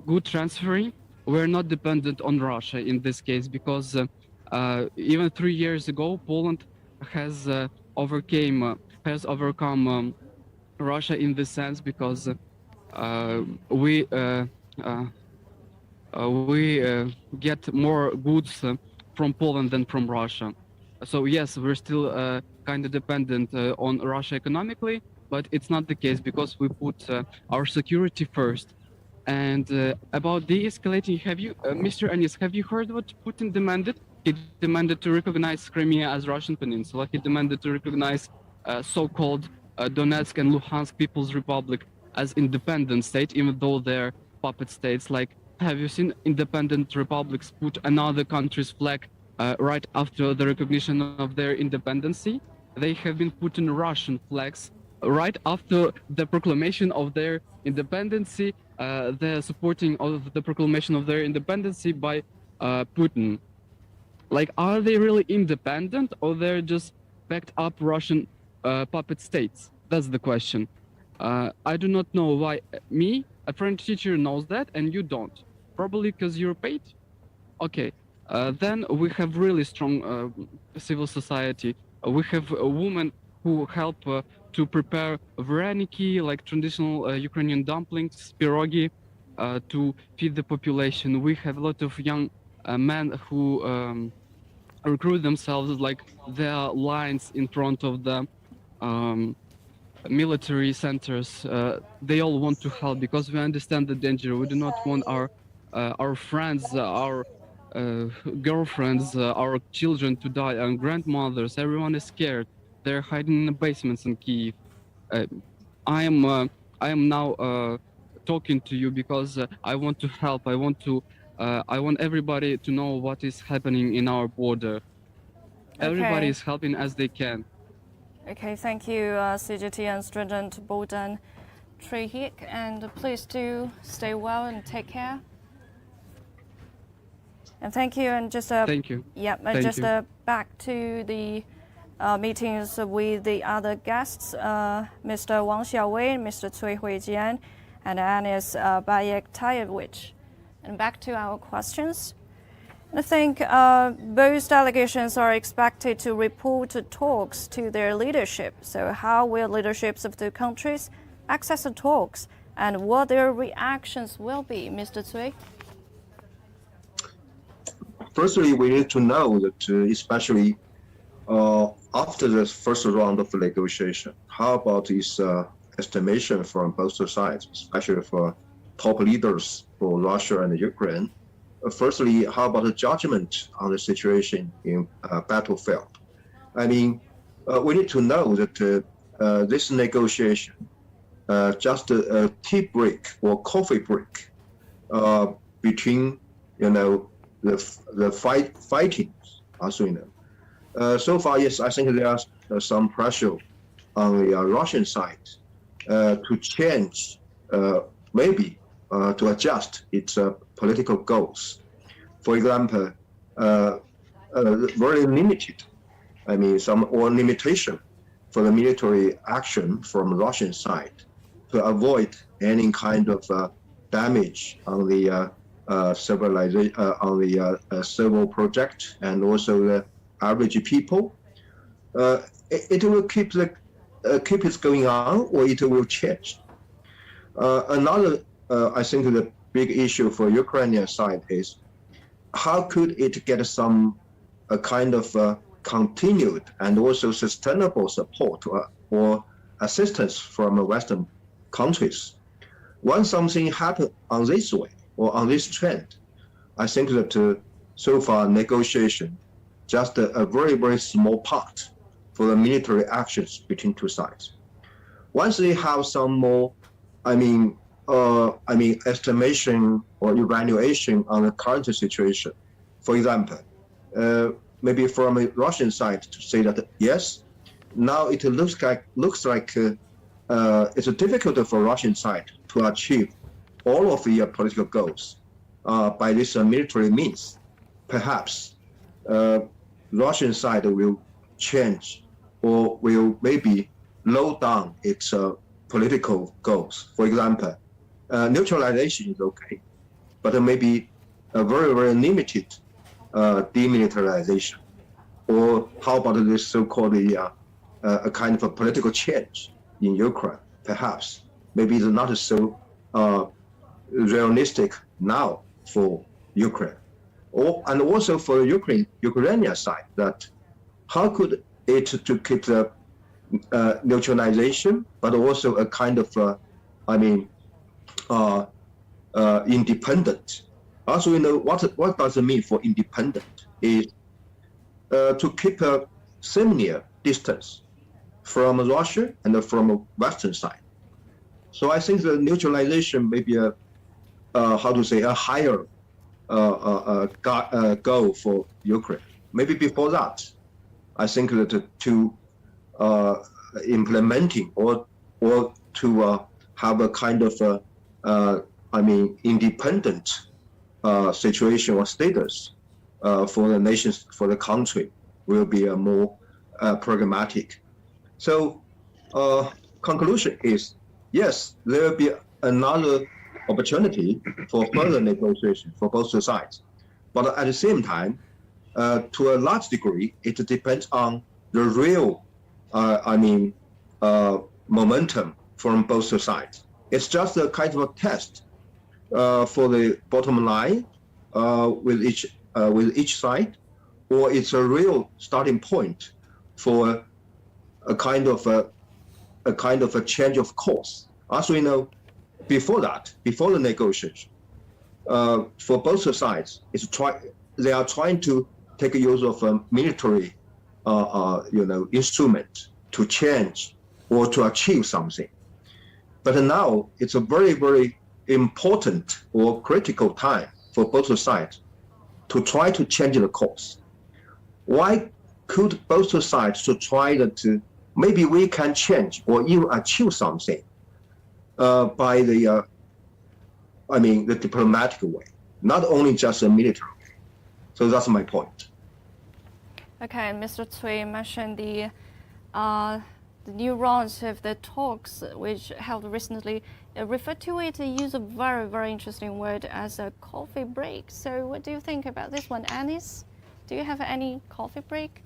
[SPEAKER 9] good transferring. We're not dependent on Russia in this case because even 3 years ago, Poland has overcome Russia in this sense because we get more goods from Poland than from Russia. So yes, we're still kind of dependent on Russia economically, but it's not the case because we put our security first. And about de-escalating, have you, Mr. Anis, have you heard what Putin demanded? He demanded to recognize Crimea as Russian peninsula. He demanded to recognize so-called Donetsk and Luhansk People's Republic as independent state, even though they're puppet states. Like, have you seen independent republics put another country's flag right after the recognition of their independency? They have been putting Russian flags right after the proclamation of their independency, the supporting of the proclamation of their independency by Putin. Like, are they really independent or they're just backed up Russian puppet states? That's the question. I do not know why me, a French teacher, knows that and you don't. Probably because you're paid? Okay. Then we have really strong civil society. We have women who help to prepare vareniki, like traditional Ukrainian dumplings, pierogi, to feed the population. We have a lot of young men who recruit themselves, like there are lines in front of the military centers. They all want to help because we understand the danger. We do not want our friends, our girlfriends, our children to die, and grandmothers. Everyone is scared. They're hiding in the basements in Kyiv. I am now talking to you because I want to help. I want everybody to know what is happening in our border. Everybody is helping as they can.
[SPEAKER 2] Okay, thank you, CGTN Student Bogdan Trihik, and please do stay well and take care. And thank you, and just
[SPEAKER 9] thank you.
[SPEAKER 2] Yeah, back to the meetings with the other guests, Mr. Wang Xiaowei, Mr. Cui Huijian, and Anis Bayek-Tayevich. And back to our questions. I think both delegations are expected to report talks to their leadership. So how will leaderships of the countries access the talks and what their reactions will be, Mr. Cui?
[SPEAKER 8] Firstly, we need to know that especially after the first round of negotiation, how about this estimation from both sides, especially for top leaders for Russia and Ukraine? Firstly, how about the judgment on the situation in battlefield? I mean, we need to know that this negotiation, just a tea break or coffee break between, the fighting, as we know. So far, yes, I think there's some pressure on the Russian side to change, maybe to adjust its political goals. For example, very limited, some limitation for the military action from Russian side to avoid any kind of damage on the civilization, on the civil project, and also the average people. It will keep it going on, or it will change. Another, I think, the big issue for Ukrainian side is how could it get some kind of continued and also sustainable support or assistance from Western countries. Once something happens on this way or on this trend, I think that so far negotiation just a very, very small part for the military actions between two sides. Once they have some more, estimation or evaluation on the current situation, for example, maybe from a Russian side to say that yes, now it looks like it's difficult for Russian side to achieve all of the political goals by this military means. Perhaps Russian side will change or will maybe low down its political goals. For example, neutralization is okay, but maybe a very, very limited demilitarization, or how about this so-called a kind of a political change in Ukraine? Perhaps maybe it's not so realistic now for Ukraine, and also for Ukrainian side, that how could it to keep the neutralization, but also a kind of independent. Also, we know what does it mean for independent is to keep a similar distance from Russia and from the Western side. So I think the neutralization may be a higher goal for Ukraine. Maybe before that, I think that to implementing or to have a kind of independent situation or status for the nations, for the country, will be a more pragmatic. So conclusion is, yes, there will be another opportunity for further negotiation for both sides. But at the same time, to a large degree, it depends on the real, momentum from both sides. It's just a kind of a test for the bottom line with each side, or it's a real starting point for a kind of a change of course. As we know, before the negotiation, for both sides, they are trying to take use of military, instrument to change or to achieve something. But now it's a very, very important or critical time for both sides to try to change the course. Why could both sides to try to maybe we can change or even achieve something by the diplomatic way, not only just a military way. So that's my point.
[SPEAKER 2] Okay, Mr. Cui mentioned the new rounds of the talks which held recently. Referred to it, use a very, very interesting word as a coffee break. So what do you think about this one, Anis? Do you have any coffee break?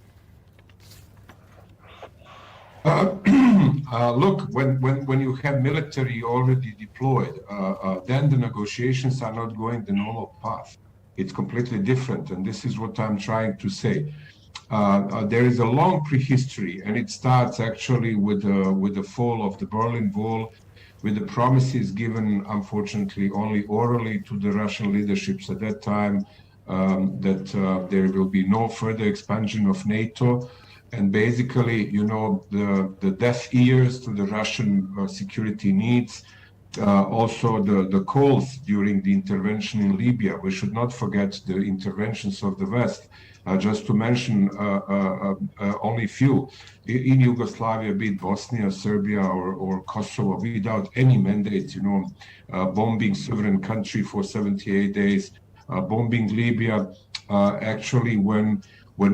[SPEAKER 4] Look, when you have military already deployed, then the negotiations are not going the normal path. It's completely different, and this is what I'm trying to say. There is a long prehistory, and it starts actually with the fall of the Berlin Wall, with the promises given, unfortunately, only orally to the Russian leaderships at that time, that there will be no further expansion of NATO. And basically, the deaf ears to the Russian security needs also the calls during the intervention in Libya. We should not forget the interventions of the West. Just to mention only few, in Yugoslavia, be it Bosnia, Serbia, or Kosovo, without any mandate, bombing sovereign country for 78 days, bombing Libya, actually when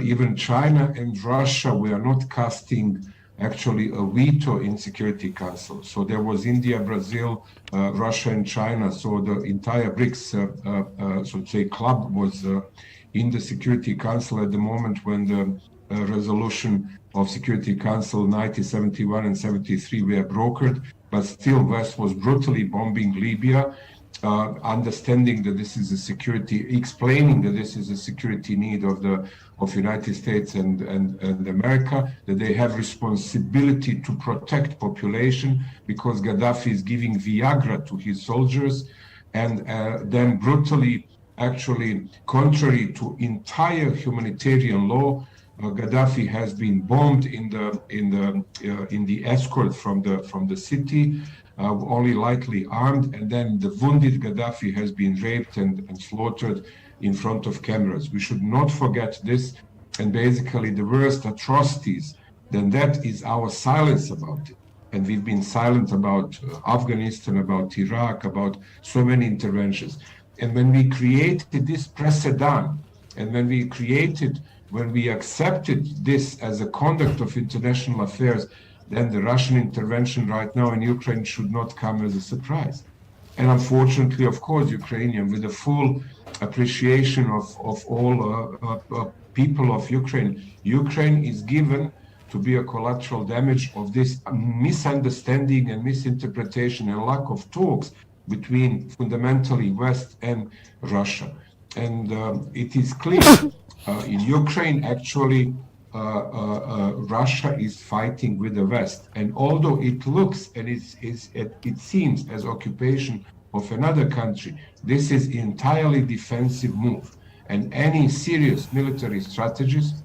[SPEAKER 4] even China and Russia were not casting actually a veto in Security Council. So there was India, Brazil, Russia, and China. So the entire BRICS, so to say, club was in the Security Council at the moment when the resolution of Security Council 1971 and 73 were brokered, but still West was brutally bombing Libya, understanding that this is a security, explaining that this is a security need of United States and America, that they have responsibility to protect population because Gaddafi is giving Viagra to his soldiers, and then brutally, actually contrary to entire humanitarian law, Gaddafi has been bombed in the escort from the city, only lightly armed, and then the wounded Gaddafi has been raped and slaughtered in front of cameras. We should not forget this, and basically the worst atrocities, then that is our silence about it. And we've been silent about Afghanistan, about Iraq, about so many interventions. And when we created this precedent, and when we accepted this as a conduct of international affairs, then the Russian intervention right now in Ukraine should not come as a surprise. And unfortunately, of course, Ukrainian, with the full appreciation of all people of Ukraine is given to be a collateral damage of this misunderstanding and misinterpretation and lack of talks between fundamentally West and Russia. And it is clear in Ukraine, actually, Russia is fighting with the West. And although it looks and it seems as occupation of another country, this is entirely defensive move. And any serious military strategist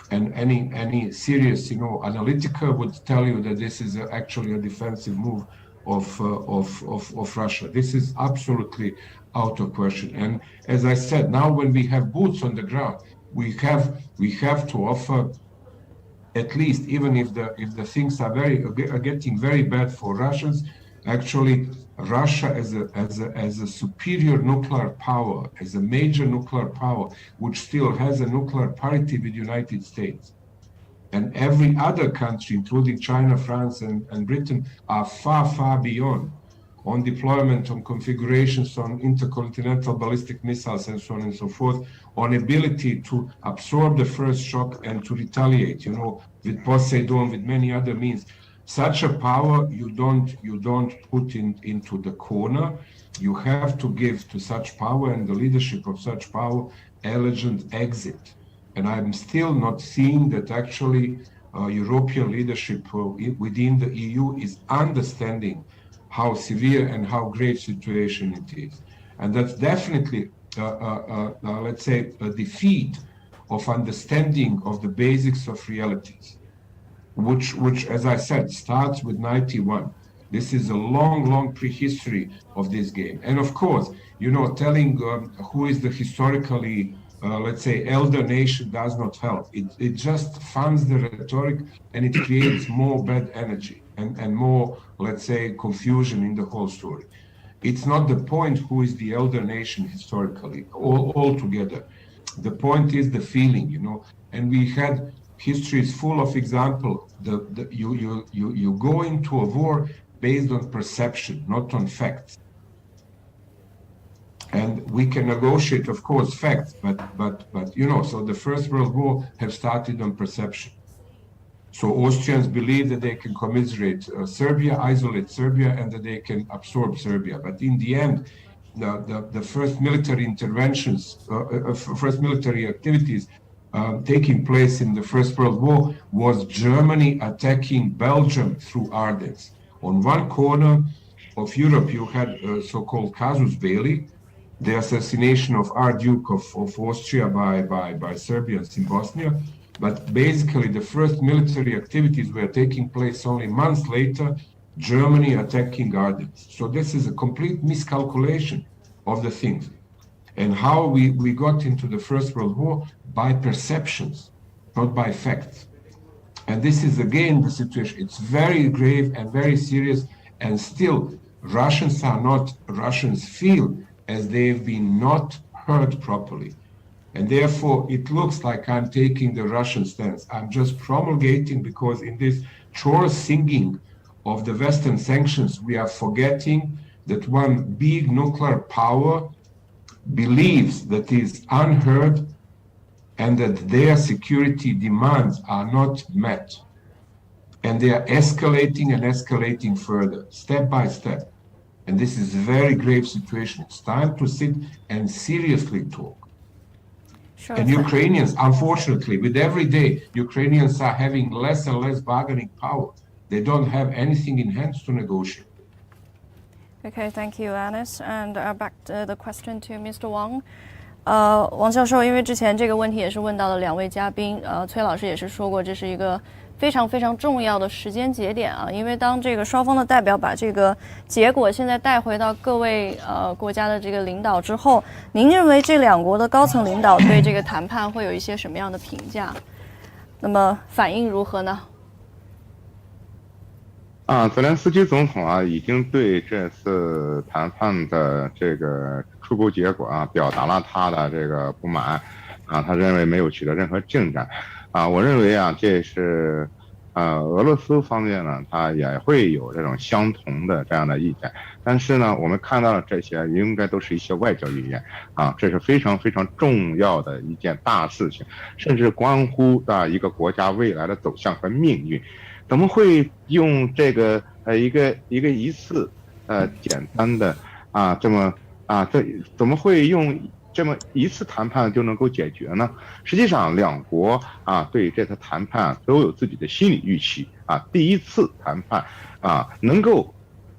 [SPEAKER 4] and any serious, analytical would tell you that this is actually a defensive move of Russia. This is absolutely out of question. And as I said, now when we have boots on the ground, we have to offer, at least even if the things are getting very bad for Russians, actually Russia as a superior nuclear power, as a major nuclear power, which still has a nuclear parity with the United States. And every other country, including China, France, and Britain, are far, far beyond on deployment, on configurations, on intercontinental ballistic missiles, and so on and so forth, on ability to absorb the first shock and to retaliate, with Poseidon, with many other means. Such a power you don't put into the corner. You have to give to such power and the leadership of such power elegant exit. And I'm still not seeing that actually European leadership within the EU is understanding how severe and how great situation it is. And that's definitely, let's say, a defeat of understanding of the basics of realities, which, as I said, starts with 91. This is a long prehistory of this game. And of course, telling who is the historically, let's say, elder nation does not help. It just funds the rhetoric, and it creates more bad energy and more, let's say, confusion in the whole story. It's not the point who is the elder nation historically, altogether. The point is the feeling, and we had history is full of example. You go into a war based on perception, not on facts. And we can negotiate, of course, facts, but so the First World War have started on perception. So Austrians believe that they can commiserate Serbia, isolate Serbia, and that they can absorb Serbia. But in the end, the first military interventions, first military activities taking place in the First World War was Germany attacking Belgium through Ardennes. On one corner of Europe, you had so-called casus belli, the assassination of Archduke of Austria by Serbians in Bosnia. But basically, the first military activities were taking place only months later Germany attacking gardens. So this is a complete miscalculation of the things. And how we got into the First World War by perceptions, not by facts. And this is again the situation. It's very grave and very serious. And still, Russians feel as they've been not heard properly. And therefore, it looks like I'm taking the Russian stance. I'm just promulgating because in this chorus singing of the Western sanctions, we are forgetting that one big nuclear power believes that is unheard and that their security demands are not met. And they are escalating and escalating further, step by step. And this is a very grave situation. It's time to sit and seriously talk.
[SPEAKER 2] Sure.
[SPEAKER 4] And Ukrainians, unfortunately, with every day, Ukrainians are having less and less bargaining power. They don't have anything in hands to negotiate.
[SPEAKER 2] Okay, thank you, Anis. And back to the question to Mr. Wang. 王教授，因为之前这个问题也是问到了两位嘉宾，崔老师也是说过，这是一个非常非常重要的时间节点啊，因为当这个双方的代表把这个结果现在带回到各位国家的这个领导之后，您认为这两国的高层领导对这个谈判会有一些什么样的评价？那么反应如何呢？
[SPEAKER 5] 泽连斯基总统已经对这次谈判的这个初步结果表达了他的这个不满他认为没有取得任何进展我认为这是俄罗斯方面呢，他也会有这种相同的这样的意见，但是呢，我们看到了这些应该都是一些外交意见这是非常非常重要的一件大事情，甚至关乎一个国家未来的走向和命运。怎么会用这个一个一次简单的这怎么会用这么一次谈判就能够解决呢？实际上，两国对这次谈判都有自己的心理预期第一次谈判能够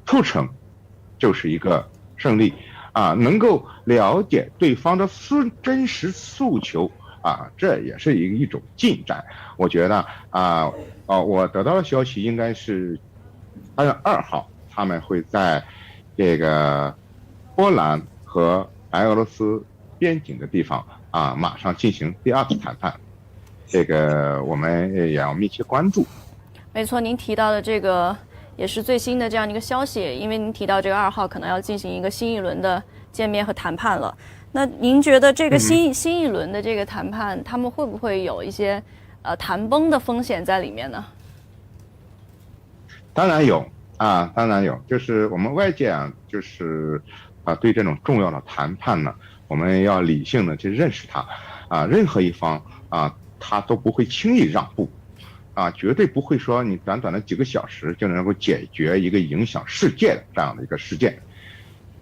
[SPEAKER 5] 促成就是一个胜利能够了解对方的真实诉求这也是一种进展。我觉得我得到的消息应该是3月2号，他们会在这个波兰和白俄罗斯边境的地方马上进行第二次谈判，这个我们也要密切关注。
[SPEAKER 2] 没错，您提到的这个也是最新的这样的一个消息，因为您提到这个2号可能要进行一个新一轮的见面和谈判了。那您觉得这个新一轮的这个谈判，他们会不会有一些谈崩的风险在里面呢？
[SPEAKER 5] 当然有当然有，就是我们外界就是对这种重要的谈判呢，我们要理性的去认识它任何一方他都不会轻易让步绝对不会说你短短的几个小时就能够解决一个影响世界的这样的一个事件。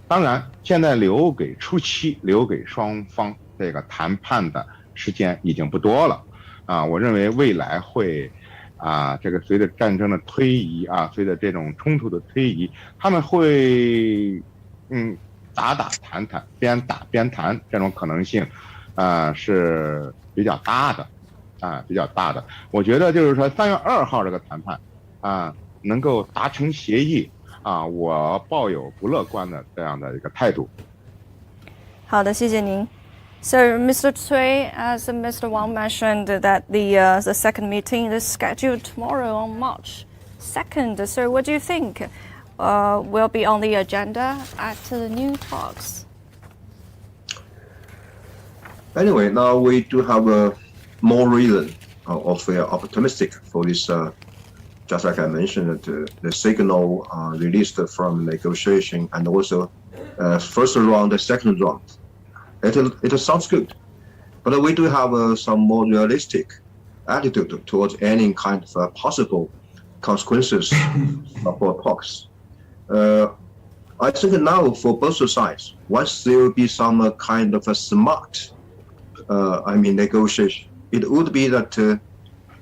[SPEAKER 5] 当然，现在留给初期留给双方这个谈判的时间已经不多了我认为未来会这个随着战争的推移随着这种冲突的推移，他们会打谈边打边谈，这种可能性是比较大的我觉得就是说3月2号这个谈判能够达成协议我抱有不乐观的这样的一个态度。
[SPEAKER 2] 好的，谢谢您。So, Mr. Cui, as Mr. Wang mentioned, that the second meeting is scheduled tomorrow on March 2nd. So, what do you think will be on the agenda at the new talks?
[SPEAKER 8] Anyway, now we do have more reason of optimistic for this. Just like I mentioned, the signal released from negotiation and also first round, the second round. It sounds good, but we do have some more realistic attitude towards any kind of possible consequences for talks. I think now for both sides, once there will be some kind of a smart, negotiation, it would be that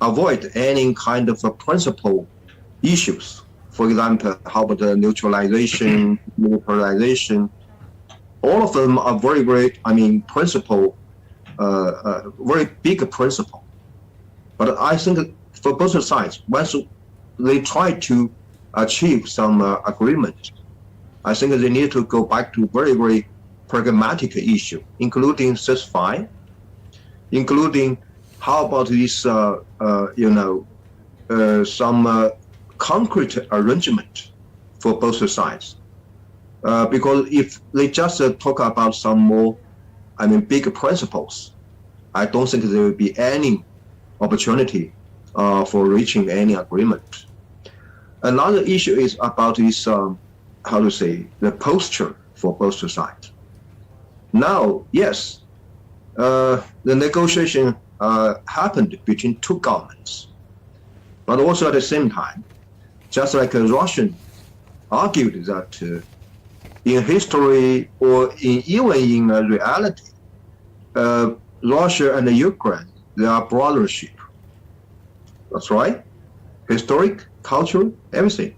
[SPEAKER 8] avoid any kind of principal issues. For example, how about the neutralization, militarization? All of them are very, very, principle, very big principle. But I think for both sides, once they try to achieve some agreement. I think they need to go back to very, very pragmatic issue, including ceasefire, including how about this, some concrete arrangement for both sides. Because if they just talk about some more, big principles, I don't think there will be any opportunity for reaching any agreement. Another issue is about this, the posture for both sides. Now, yes, the negotiation happened between two governments, but also at the same time, just like Russian argued that in history or even in reality, Russia and Ukraine, they are brothership. That's right. Historic, cultural, everything.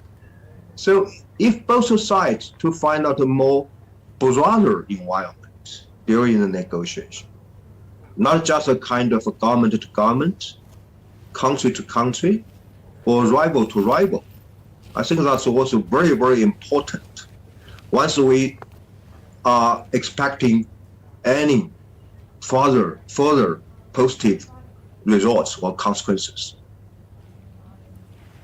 [SPEAKER 8] So if both sides to find out a more brother environment during the negotiation, not just a kind of a government to government, country to country, or rival to rival, I think that's also very, very important once we are expecting any further positive results or consequences.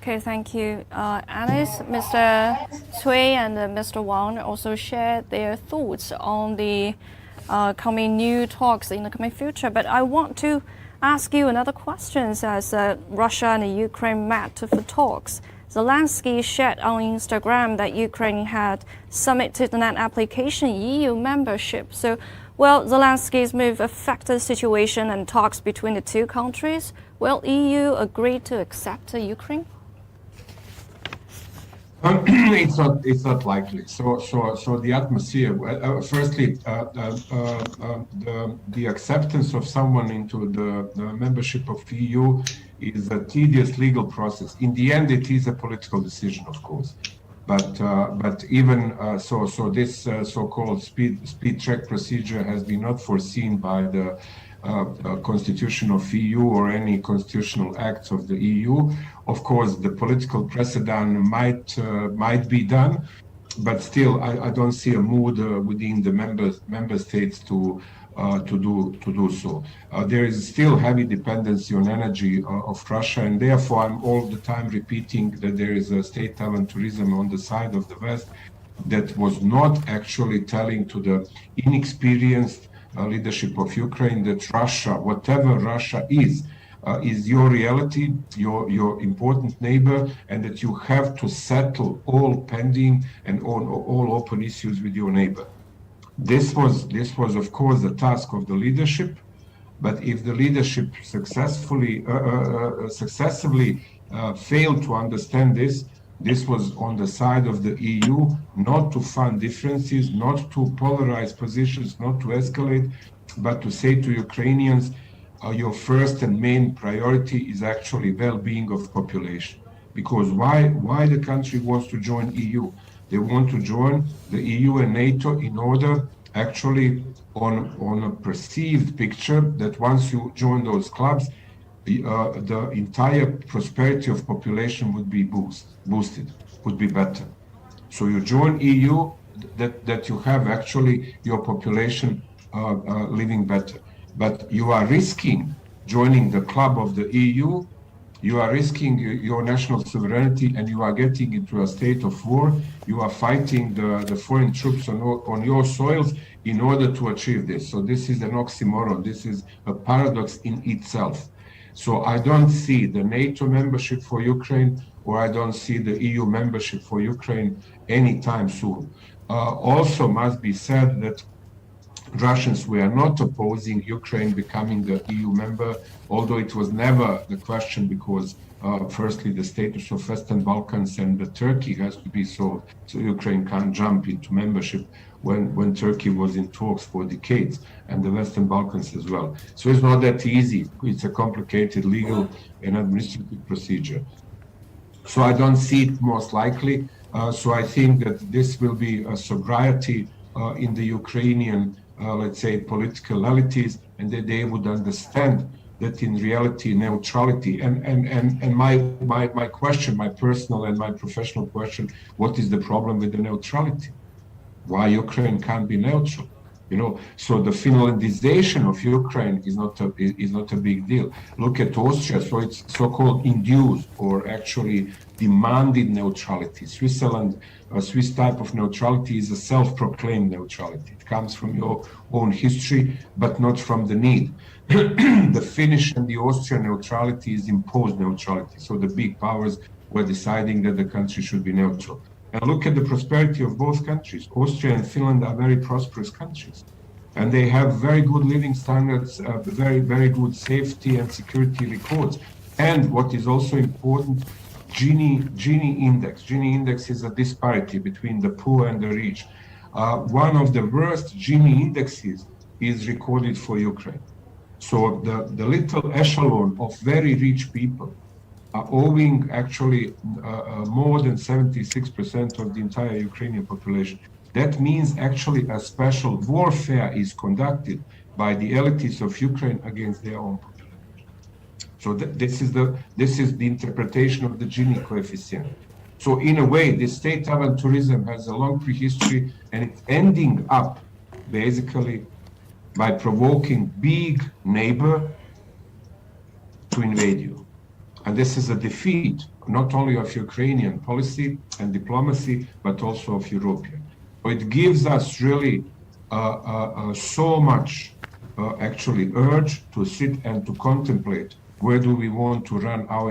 [SPEAKER 2] Okay, thank you, Alice. Mr. Cui and Mr. Wang also shared their thoughts on the coming new talks in the coming future. But I want to ask you another question. As Russia and Ukraine met for talks, Zelensky shared on Instagram that Ukraine had submitted an application EU membership. So, will Zelensky's move affect the situation and talks between the two countries? Will EU agree to accept Ukraine?
[SPEAKER 4] It's not likely. So the atmosphere. Firstly, the acceptance of someone into the membership of EU is a tedious legal process. In the end, it is a political decision, of course. But even so, this so-called speed check procedure has been not foreseen by the constitution of EU or any constitutional acts of the EU. Of course, the political precedent might be done, but still, I don't see a mood within the member states to do so. There is still heavy dependency on energy of Russia, and therefore I'm all the time repeating that there is a state aventurism on the side of the West that was not actually telling to the inexperienced leadership of Ukraine that Russia, whatever Russia is your reality, your important neighbor, and that you have to settle all pending and all open issues with your neighbor. This was of course the task of the leadership, but if the leadership successively failed to understand this was on the side of the EU not to fund differences, not to polarize positions, not to escalate, but to say to Ukrainians, your first and main priority is actually well-being of population. Because why the country wants to join EU? They want to join the EU and NATO in order actually on a perceived picture that once you join those clubs, the entire prosperity of population would be boosted, would be better. So you join EU that you have actually your population living better. But you are risking joining the club of the EU, you are risking your national sovereignty, and you are getting into a state of war. You are fighting the foreign troops on your soils in order to achieve this. So this is an oxymoron. This is a paradox in itself. So I don't see the NATO membership for Ukraine, or I don't see the EU membership for Ukraine anytime soon. Also must be said that Russians were not opposing Ukraine becoming the EU member, although it was never the question because firstly, the status of Western Balkans and the Turkey has to be solved, so Ukraine can't jump into membership when Turkey was in talks for decades, and the Western Balkans as well. So it's not that easy. It's a complicated legal and administrative procedure. So I don't see it most likely. So I think that this will be a sobriety in the Ukrainian let's say, political realities, and that they would understand that in reality neutrality and my question, my personal and my professional question, what is the problem with the neutrality? Why Ukraine can't be neutral? So the Finlandization of Ukraine is not a big deal. Look at Austria, so it's so-called induced or actually demanded neutrality. Switzerland, a Swiss type of neutrality is a self-proclaimed neutrality. It comes from your own history, but not from the need. The Finnish and the Austrian neutrality is imposed neutrality. So the big powers were deciding that the country should be neutral. And look at the prosperity of both countries. Austria and Finland are very prosperous countries. And they have very good living standards, very, very good safety and security records. And what is also important, Gini index. Gini index is a disparity between the poor and the rich. One of the worst Gini indexes is recorded for Ukraine. So the little echelon of very rich people are owing actually more than 76% of the entire Ukrainian population. That means actually a special warfare is conducted by the elites of Ukraine against their own population. So this is the interpretation of the Gini coefficient. So in a way, the state aventurism has a long prehistory, and it's ending up basically by provoking big neighbor to invade you. And this is a defeat, not only of Ukrainian policy and diplomacy, but also of European. So it gives us really so much actually urge to sit and to contemplate where do we want to run our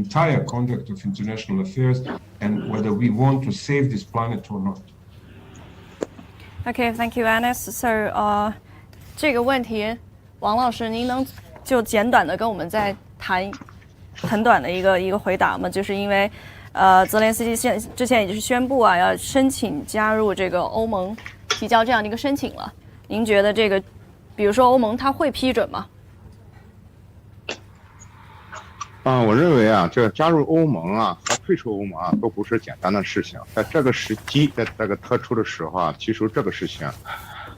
[SPEAKER 4] entire conduct of international affairs, and whether we want to save this planet or not.
[SPEAKER 2] Okay, thank you, Anis. So, 这个问题，王老师，您能就简短的跟我们再谈很短的一个回答吗？就是因为，泽连斯基之前也就是宣布啊，要申请加入这个欧盟，提交这样的一个申请了。您觉得这个，比如说欧盟，他会批准吗？
[SPEAKER 5] 我认为啊，这加入欧盟啊和退出欧盟啊都不是简单的事情。在这个时机，在这个特殊的时候啊，提出这个事情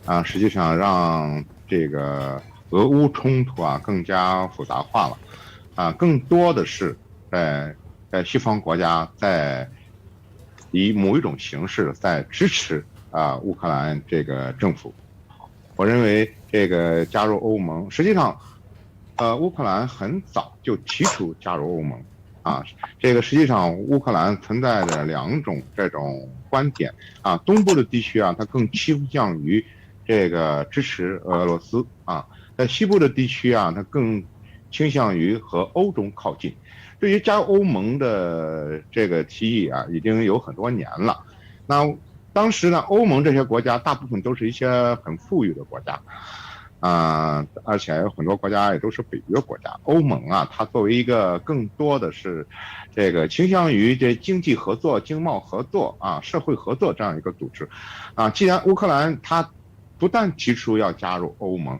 [SPEAKER 5] 啊，实际上让这个俄乌冲突啊更加复杂化了。更多的是在西方国家在以某一种形式在支持乌克兰这个政府。我认为这个加入欧盟，实际上乌克兰很早就提出加入欧盟这个实际上乌克兰存在着两种这种观点东部的地区它更倾向于这个支持俄罗斯在西部的地区它更倾向于和欧洲靠近。对于加入欧盟的这个提议已经有很多年了。那当时呢，欧盟这些国家大部分都是一些很富裕的国家，而且有很多国家也都是北约国家。欧盟它作为一个更多的是这个倾向于这经济合作、经贸合作社会合作这样一个组织既然乌克兰它不但提出要加入欧盟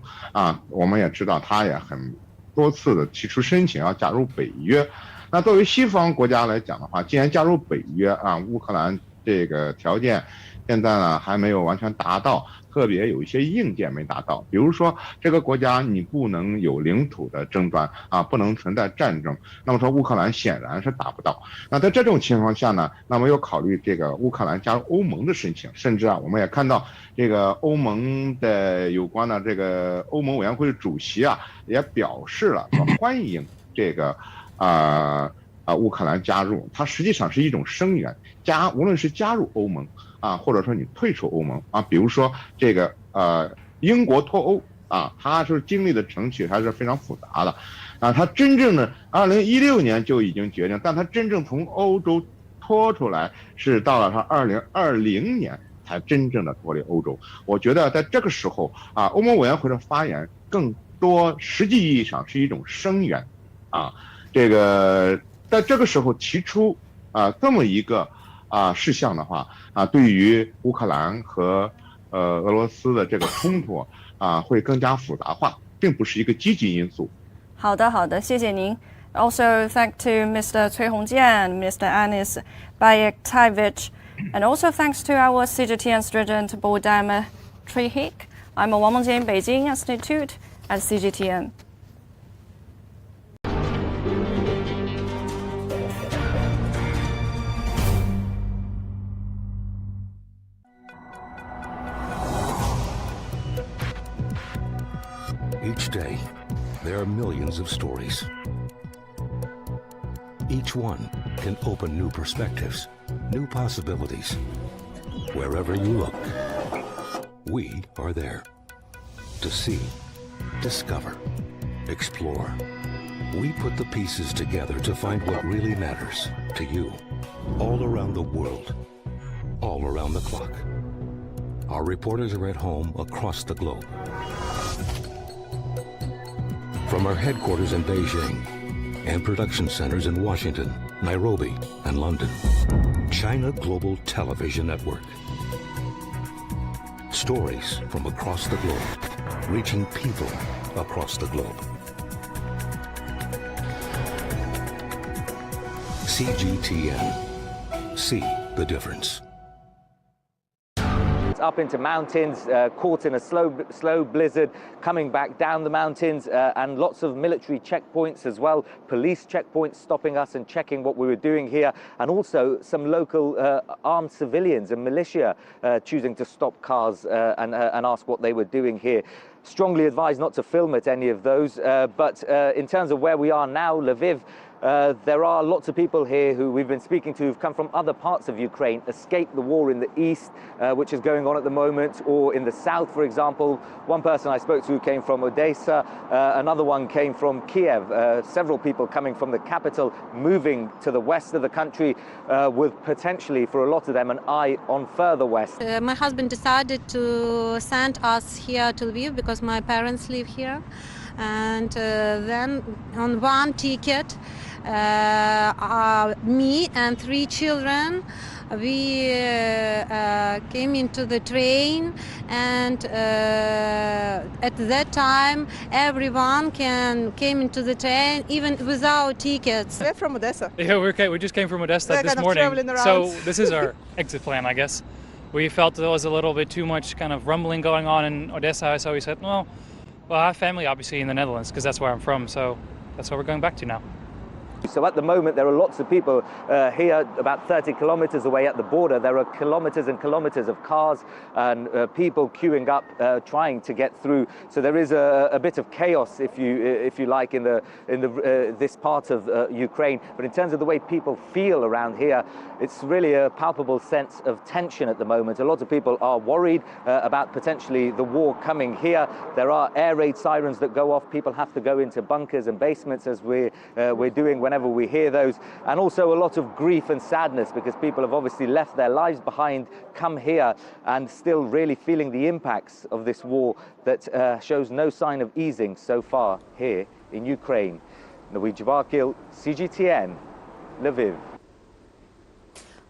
[SPEAKER 5] 我们也知道它也很多次的提出申请要加入北约。那作为西方国家来讲的话，既然加入北约乌克兰这个条件现在呢还没有完全达到，特别有一些硬件没达到，比如说这个国家你不能有领土的争端不能存在战争，那么说乌克兰显然是达不到。那在这种情况下呢，那么又考虑这个乌克兰加入欧盟的申请，甚至我们也看到这个欧盟的有关的这个欧盟委员会的主席也表示了说欢迎这个乌克兰加入，它实际上是一种声援，无论是加入欧盟或者说你退出欧盟比如说这个英国脱欧它是经历的程序还是非常复杂的它真正的2016年就已经决定，但它真正从欧洲脱出来是到了它2020年才真正的脱离欧洲。我觉得在这个时候欧盟委员会的发言更多实际意义上是一种声援这个在这个时候提出这么一个事项的话对于乌克兰和俄罗斯的这个冲突会更加复杂化，并不是一个积极因素。
[SPEAKER 2] 好的，谢谢您。Also, thank to Mr. Cui Hongjian, Mr. Anis Bayektaevich, and also thanks to our CGTN student Bodam Trihik. I'm Wang Mengjie in Beijing Institute at CGTN.
[SPEAKER 27] day, there are millions of stories. Each one can open new perspectives, new possibilities. Wherever you look, we are there to see, discover, explore. We put the pieces together to find what really matters to you, all around the world, all around the clock. Our reporters are at home across the globe. From our headquarters in Beijing and production centers in Washington, Nairobi, and London, China Global Television Network. Stories from across the globe, reaching people across the globe. CGTN. See the difference.
[SPEAKER 13] Up into mountains, caught in a slow blizzard, coming back down the mountains, and lots of military checkpoints as well, police checkpoints stopping us and checking what we were doing here, and also some local armed civilians and militia choosing to stop cars and ask what they were doing here. Strongly advised not to film at any of those, but in terms of where we are now, Lviv, there are lots of people here who we've been speaking to who've come from other parts of Ukraine, escaped the war in the east, which is going on at the moment, or in the south, for example. One person I spoke to came from Odessa, another one came from Kyiv. Several people coming from the capital, moving to the west of the country, with potentially, for a lot of them, an eye on further west.
[SPEAKER 15] My husband decided to send us here to Lviv because my parents live here. And then on one ticket, me and 3 children, we came into the train, and at that time everyone came into the train even without tickets.
[SPEAKER 19] We're from Odessa.
[SPEAKER 23] Yeah, we just came from Odessa this morning, so this is our exit plan, I guess. We felt there was a little bit too much kind of rumbling going on in Odessa, so we said, well, I have family obviously in the Netherlands because that's where I'm from, so that's where we're going back to now.
[SPEAKER 13] So at the moment there are lots of people here about 30 kilometers away at the border. There are kilometers and kilometers of cars and people queuing up trying to get through. So there is a bit of chaos, if you like, in this part of Ukraine. But in terms of the way people feel around here, it's really a palpable sense of tension at the moment. A lot of people are worried about potentially the war coming here. There are air raid sirens that go off. People have to go into bunkers and basements, as we're doing whenever we hear those, and also a lot of grief and sadness because people have obviously left their lives behind, come here, and still really feeling the impacts of this war that shows no sign of easing so far here in Ukraine. Geopolitical, CGTN, Lviv.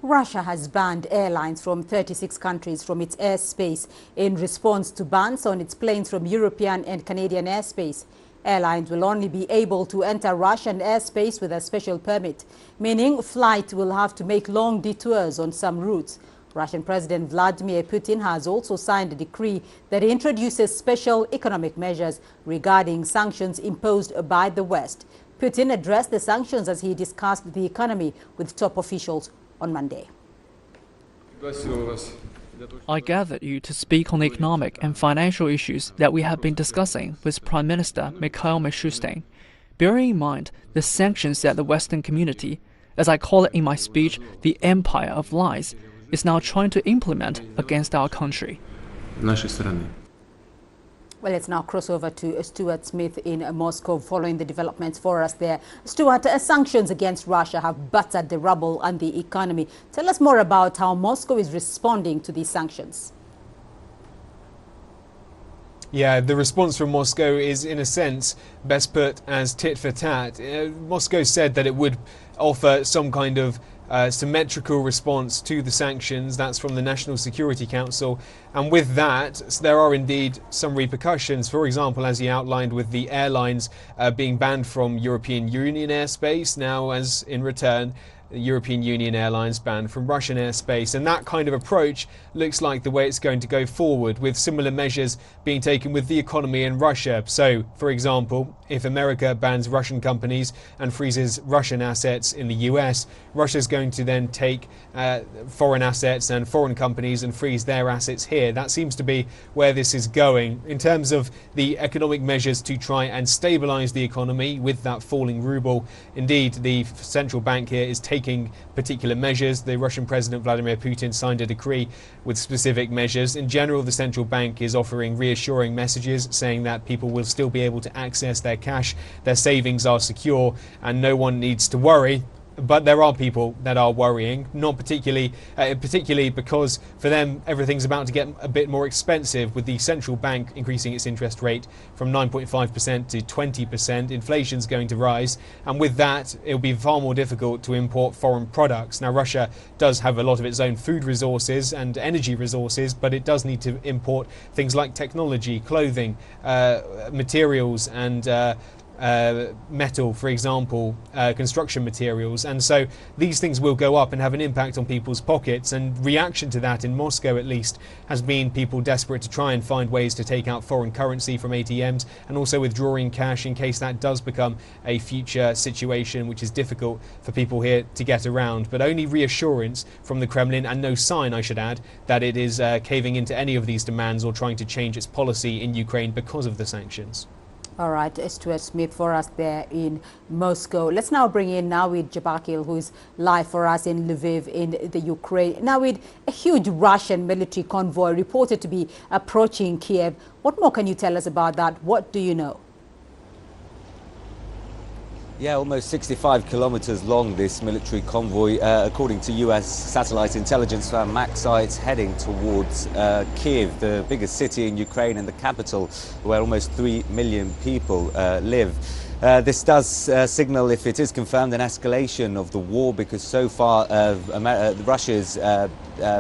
[SPEAKER 24] Russia has banned airlines from 36 countries from its airspace in response to bans on its planes from European and Canadian airspace. Airlines will only be able to enter Russian airspace with a special permit, meaning flights will have to make long detours on some routes. Russian President Vladimir Putin has also signed a decree that introduces special economic measures regarding sanctions imposed by the West. Putin addressed the sanctions as he discussed the economy with top officials on Monday.
[SPEAKER 16] I gathered you to speak on the economic and financial issues that we have been discussing with Prime Minister Mikhail Mishustin. Bearing in mind the sanctions that the Western community, as I call it in my speech, the empire of lies, is now trying to implement against our country.
[SPEAKER 24] Well, let's now cross over to Stuart Smith in Moscow following the developments for us there. Stuart, sanctions against Russia have battered the ruble and the economy. Tell us more about how Moscow is responding to these sanctions.
[SPEAKER 25] Yeah, the response from Moscow is, in a sense, best put as tit for tat. Moscow said that it would offer some kind of symmetrical response to the sanctions. That's from the National Security Council. And with that, there are indeed some repercussions. For example, as he outlined, with the airlines being banned from European Union airspace. Now, as in return, European Union airlines banned from Russian airspace. And that kind of approach looks like the way it's going to go forward, with similar measures being taken with the economy in Russia. So, for example, if America bans Russian companies and freezes Russian assets in the US, Russia's going to then take foreign assets and foreign companies and freeze their assets here. That seems to be where this is going. In terms of the economic measures to try and stabilize the economy with that falling ruble, indeed, the central bank here is taking particular measures. The Russian President Vladimir Putin signed a decree with specific measures. In general, the central bank is offering reassuring messages, saying that people will still be able to access their cash, their savings are secure, and no one needs to worry. But there are people that are worrying, not particularly because for them everything's about to get a bit more expensive, with the central bank increasing its interest rate from 9.5% to 20%. Inflation's going to rise, and with that it'll be far more difficult to import foreign products. Now, Russia does have a lot of its own food resources and energy resources, but it does need to import things like technology, clothing, materials, and metal, for example, construction materials. And so these things will go up and have an impact on people's pockets, and reaction to that in Moscow at least has been people desperate to try and find ways to take out foreign currency from ATMs and also withdrawing cash in case that does become a future situation which is difficult for people here to get around. But only reassurance from the Kremlin, and no sign, I should add, that it is caving into any of these demands or trying to change its policy in Ukraine because of the sanctions.
[SPEAKER 24] All right, Stuart Smith for us there in Moscow. Let's now bring in Nawid Jabakil, who is live for us in Lviv in the Ukraine. Nawid, a huge Russian military convoy reported to be approaching Kyiv. What more can you tell us about that? What do you know?
[SPEAKER 13] Yeah, almost 65 kilometers long, this military convoy, according to US satellite intelligence firm Maxar. It's heading towards Kyiv, the biggest city in Ukraine and the capital, where almost 3 million people live. This does signal, if it is confirmed, an escalation of the war, because so far Russia's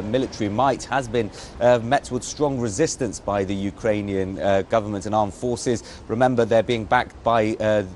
[SPEAKER 13] military might has been met with strong resistance by the Ukrainian government and armed forces. Remember, they're being backed by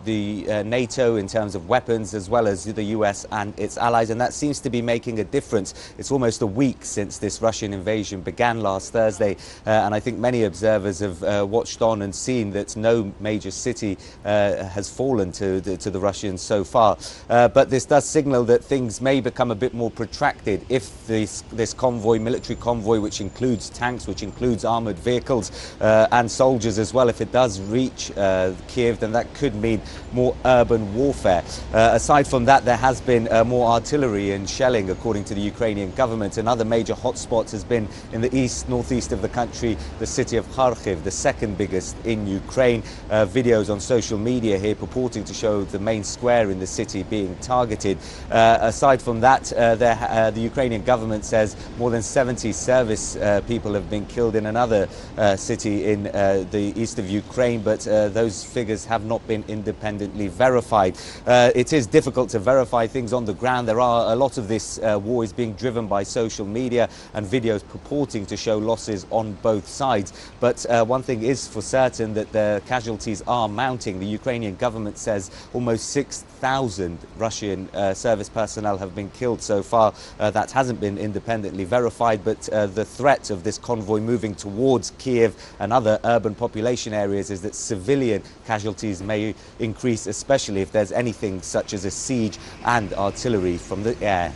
[SPEAKER 13] the NATO in terms of weapons, as well as the US and its allies, and that seems to be making a difference. It's almost a week since this Russian invasion began last Thursday, and I think many observers have watched on and seen that no major city has fallen to the Russians so far. But this does signal that things may become a bit more protracted if this military convoy, which includes tanks, which includes armored vehicles and soldiers as well, if it does reach Kyiv, then that could mean more urban warfare. Aside from that, there has been more artillery and shelling, according to the Ukrainian government. Another major hotspot has been in the northeast of the country, the city of Kharkiv, the second biggest in Ukraine. Videos on social media here purporting to show the main square in the city being targeted. Aside from that, the Ukrainian government says more than 70 service people have been killed in another city in the east of Ukraine, but those figures have not been independently verified. It is difficult to verify things on the ground. There are a lot of this war is being driven by social media and videos purporting to show losses on both sides. But one thing is for certain, that the casualties are mounting. The Ukrainian government says almost 6,000 Russian service personnel have been killed so far. That hasn't been independently verified, but the threat of this convoy moving towards Kyiv and other urban population areas is that civilian casualties may increase, especially if there's anything such as a siege and artillery from the air.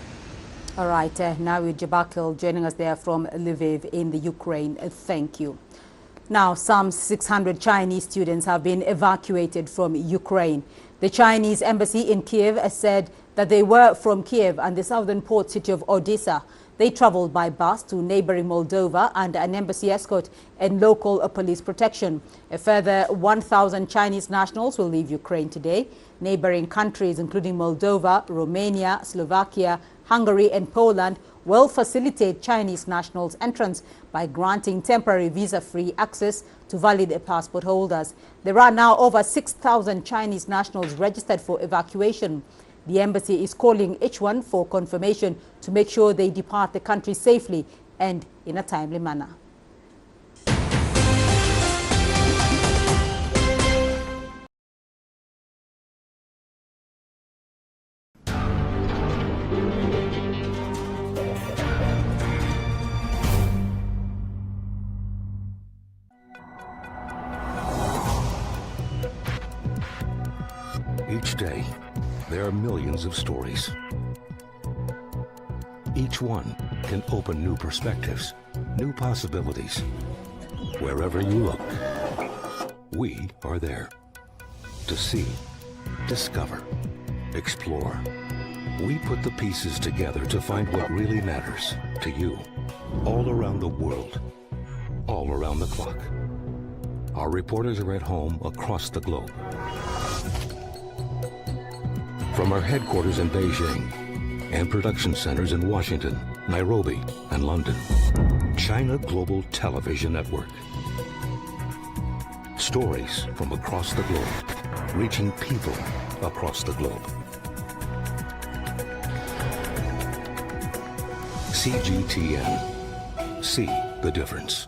[SPEAKER 24] All right, Nawid Jabakil joining us there from Lviv in the Ukraine. Thank you. Now, some 600 Chinese students have been evacuated from Ukraine. The Chinese embassy in Kyiv has said that they were from Kyiv and the southern port city of Odessa. They traveled by bus to neighboring Moldova under an embassy escort and local police protection. A further 1,000 Chinese nationals will leave Ukraine today. Neighboring countries, including Moldova, Romania, Slovakia, Hungary and Poland, will facilitate Chinese nationals' entrance by granting temporary visa-free access to valid passport holders. There are now over 6,000 Chinese nationals registered for evacuation. The embassy is calling each one for confirmation to make sure they depart the country safely and in a timely manner.
[SPEAKER 27] Each day, there are millions of stories. Each one can open new perspectives, new possibilities. Wherever you look, we are there. To see, discover, explore. We put the pieces together to find what really matters to you, all around the world, all around the clock. Our reporters are at home across the globe. From our headquarters in Beijing and production centers in Washington, Nairobi, and London, China Global Television Network. Stories from across the globe, reaching people across the globe. CGTN. See the difference.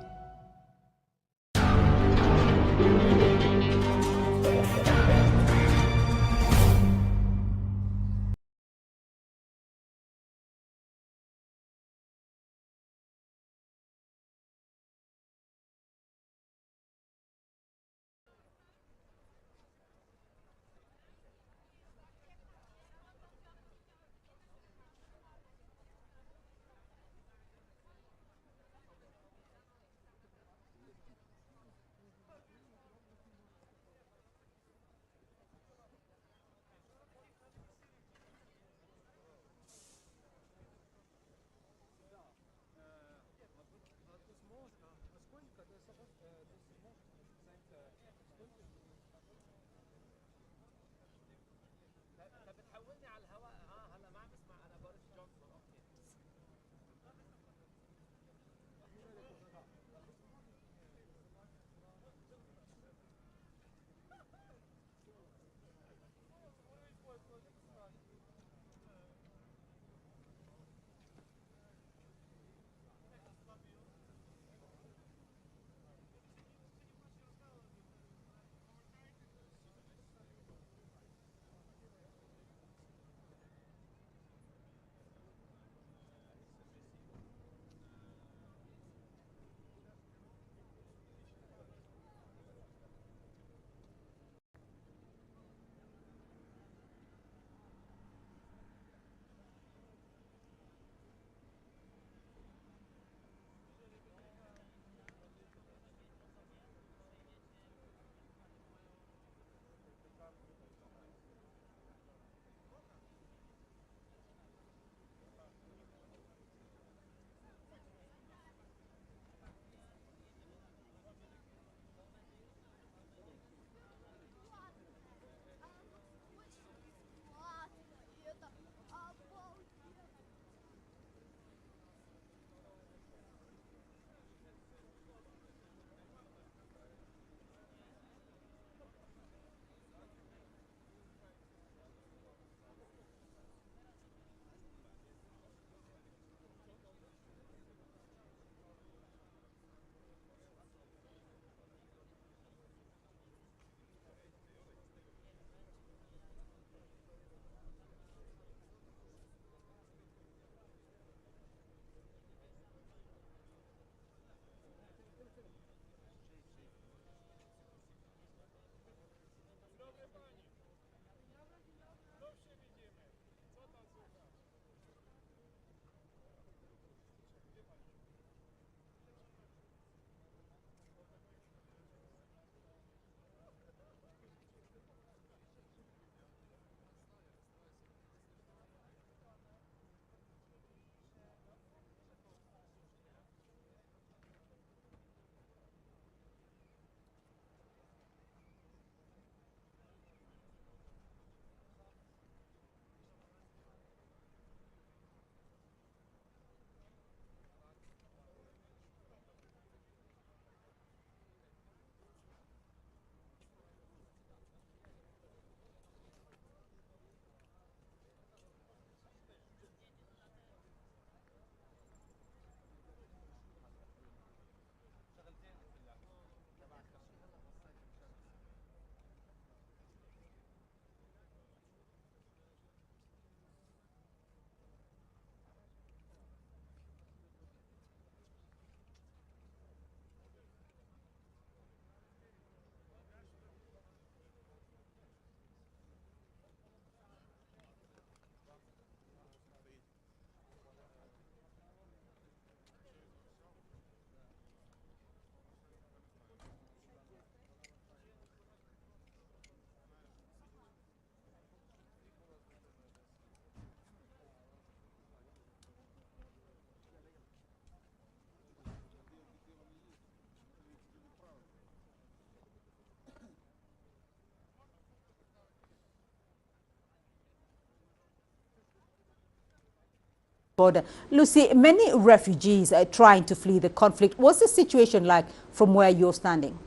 [SPEAKER 24] border. Lucy, many refugees are trying to flee the conflict. What's the situation like from where you're standing?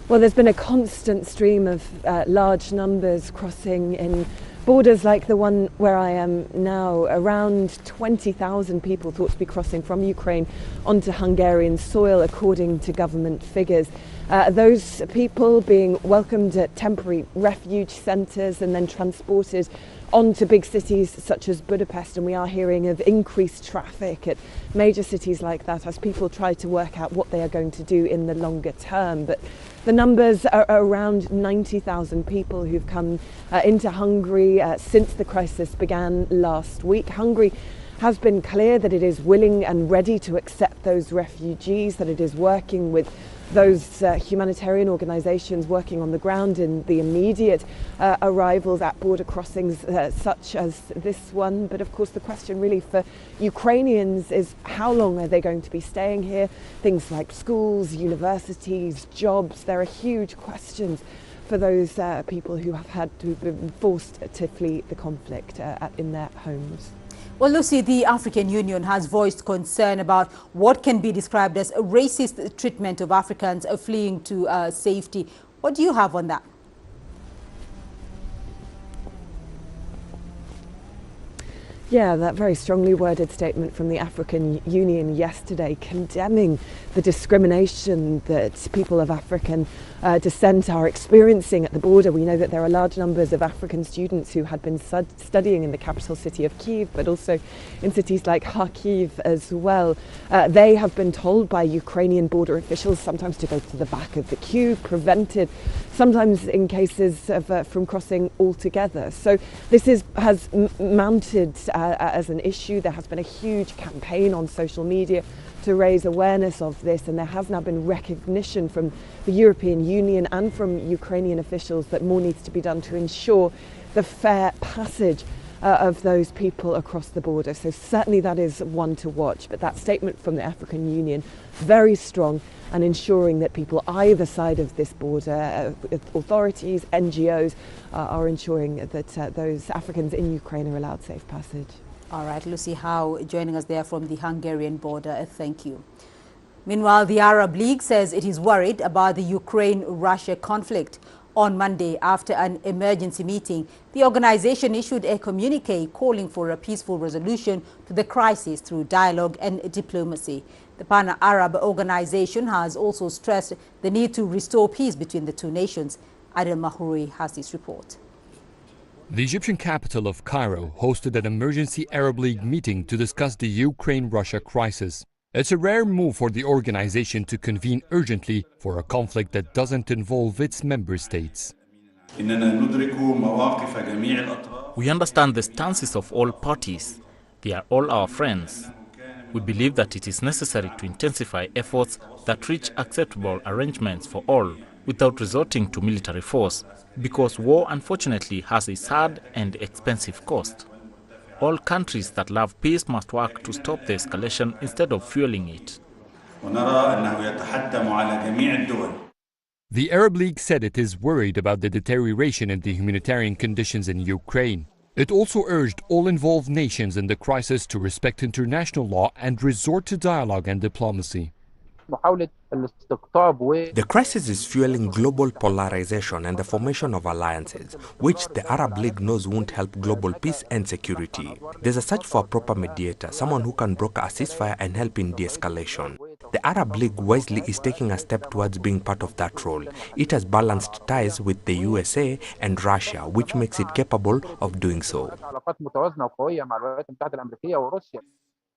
[SPEAKER 1] Well, there's been a constant stream of large numbers crossing in borders like the one where I am now. Around 20,000 people thought to be crossing from Ukraine onto Hungarian soil, according to government figures. Those people being welcomed at temporary refuge centres and then transported onto big cities such as Budapest, and we are hearing of increased traffic at major cities like that as people try to work out what they are going to do in the longer term. But the numbers are around 90,000 people who've come into Hungary since the crisis began last week. Hungary has been clear that it is willing and ready to accept those refugees, that it is working with those humanitarian organisations working on the ground in the immediate arrivals at border crossings such as this one. But of course the question really for Ukrainians is how long are they going to be staying here? Things like schools, universities, jobs, there are huge questions for those people who have had to be forced to flee the conflict in their homes.
[SPEAKER 24] Well, Lucy, the African Union has voiced concern about what can be described as a racist treatment of Africans fleeing to safety. What do you have on that?
[SPEAKER 1] Yeah, that very strongly worded statement from the African Union yesterday condemning the discrimination that people of African descent are experiencing at the border. We know that there are large numbers of African students who had been studying in the capital city of Kyiv, but also in cities like Kyiv as well. They have been told by Ukrainian border officials sometimes to go to the back of the queue, prevented sometimes in cases of from crossing altogether. So this has mounted as an issue. There has been a huge campaign on social media to raise awareness of this, and there has now been recognition from the European Union and from Ukrainian officials that more needs to be done to ensure the fair passage of those people across the border. So certainly that is one to watch, but that statement from the African Union, very strong, and ensuring that people either side of this border, authorities, NGOs, are ensuring that those Africans in Ukraine are allowed safe passage.
[SPEAKER 24] All right, Lucy Howe joining us there from the Hungarian border. Thank you. Meanwhile, the Arab League says it is worried about the Ukraine-Russia conflict. On Monday, after an emergency meeting, the organization issued a communique calling for a peaceful resolution to the crisis through dialogue and diplomacy. The Pan-Arab organization has also stressed the need to restore peace between the two nations. Adel Mahroui has this report.
[SPEAKER 7] The Egyptian capital of Cairo hosted an emergency Arab League meeting to discuss the Ukraine-Russia crisis. It's a rare move for the organization to convene urgently for a conflict that doesn't involve its member states.
[SPEAKER 11] We understand the stances of all parties. They are all our friends. We believe that it is necessary to intensify efforts that reach acceptable arrangements for all without resorting to military force, because war unfortunately has a sad and expensive cost. All countries that love peace must work to stop the escalation instead of fueling it.
[SPEAKER 7] The Arab League said it is worried about the deterioration in the humanitarian conditions in Ukraine. It also urged all involved nations in the crisis to respect international law and resort to dialogue and diplomacy.
[SPEAKER 17] The crisis is fueling global polarization and the formation of alliances, which the Arab League knows won't help global peace and security. There's a search for a proper mediator, someone who can broker a ceasefire and help in de-escalation. The Arab League wisely is taking a step towards being part of that role. It has balanced ties with the USA and Russia, which makes it capable of doing so.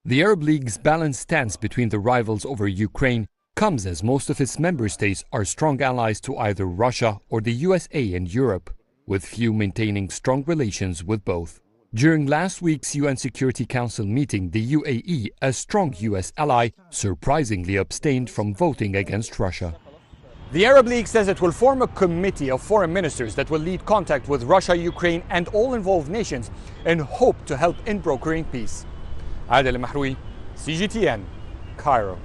[SPEAKER 7] The Arab League's balanced stance between the rivals over Ukraine comes as most of its member states are strong allies to either Russia or the USA and Europe, with few maintaining strong relations with both. During last week's UN Security Council meeting, the UAE, a strong US ally, surprisingly abstained from voting against Russia.
[SPEAKER 18] The Arab League says it will form a committee of foreign ministers that will lead contact with Russia, Ukraine and all involved nations and hope to help in brokering peace. Adel Mahroui, CGTN, Cairo.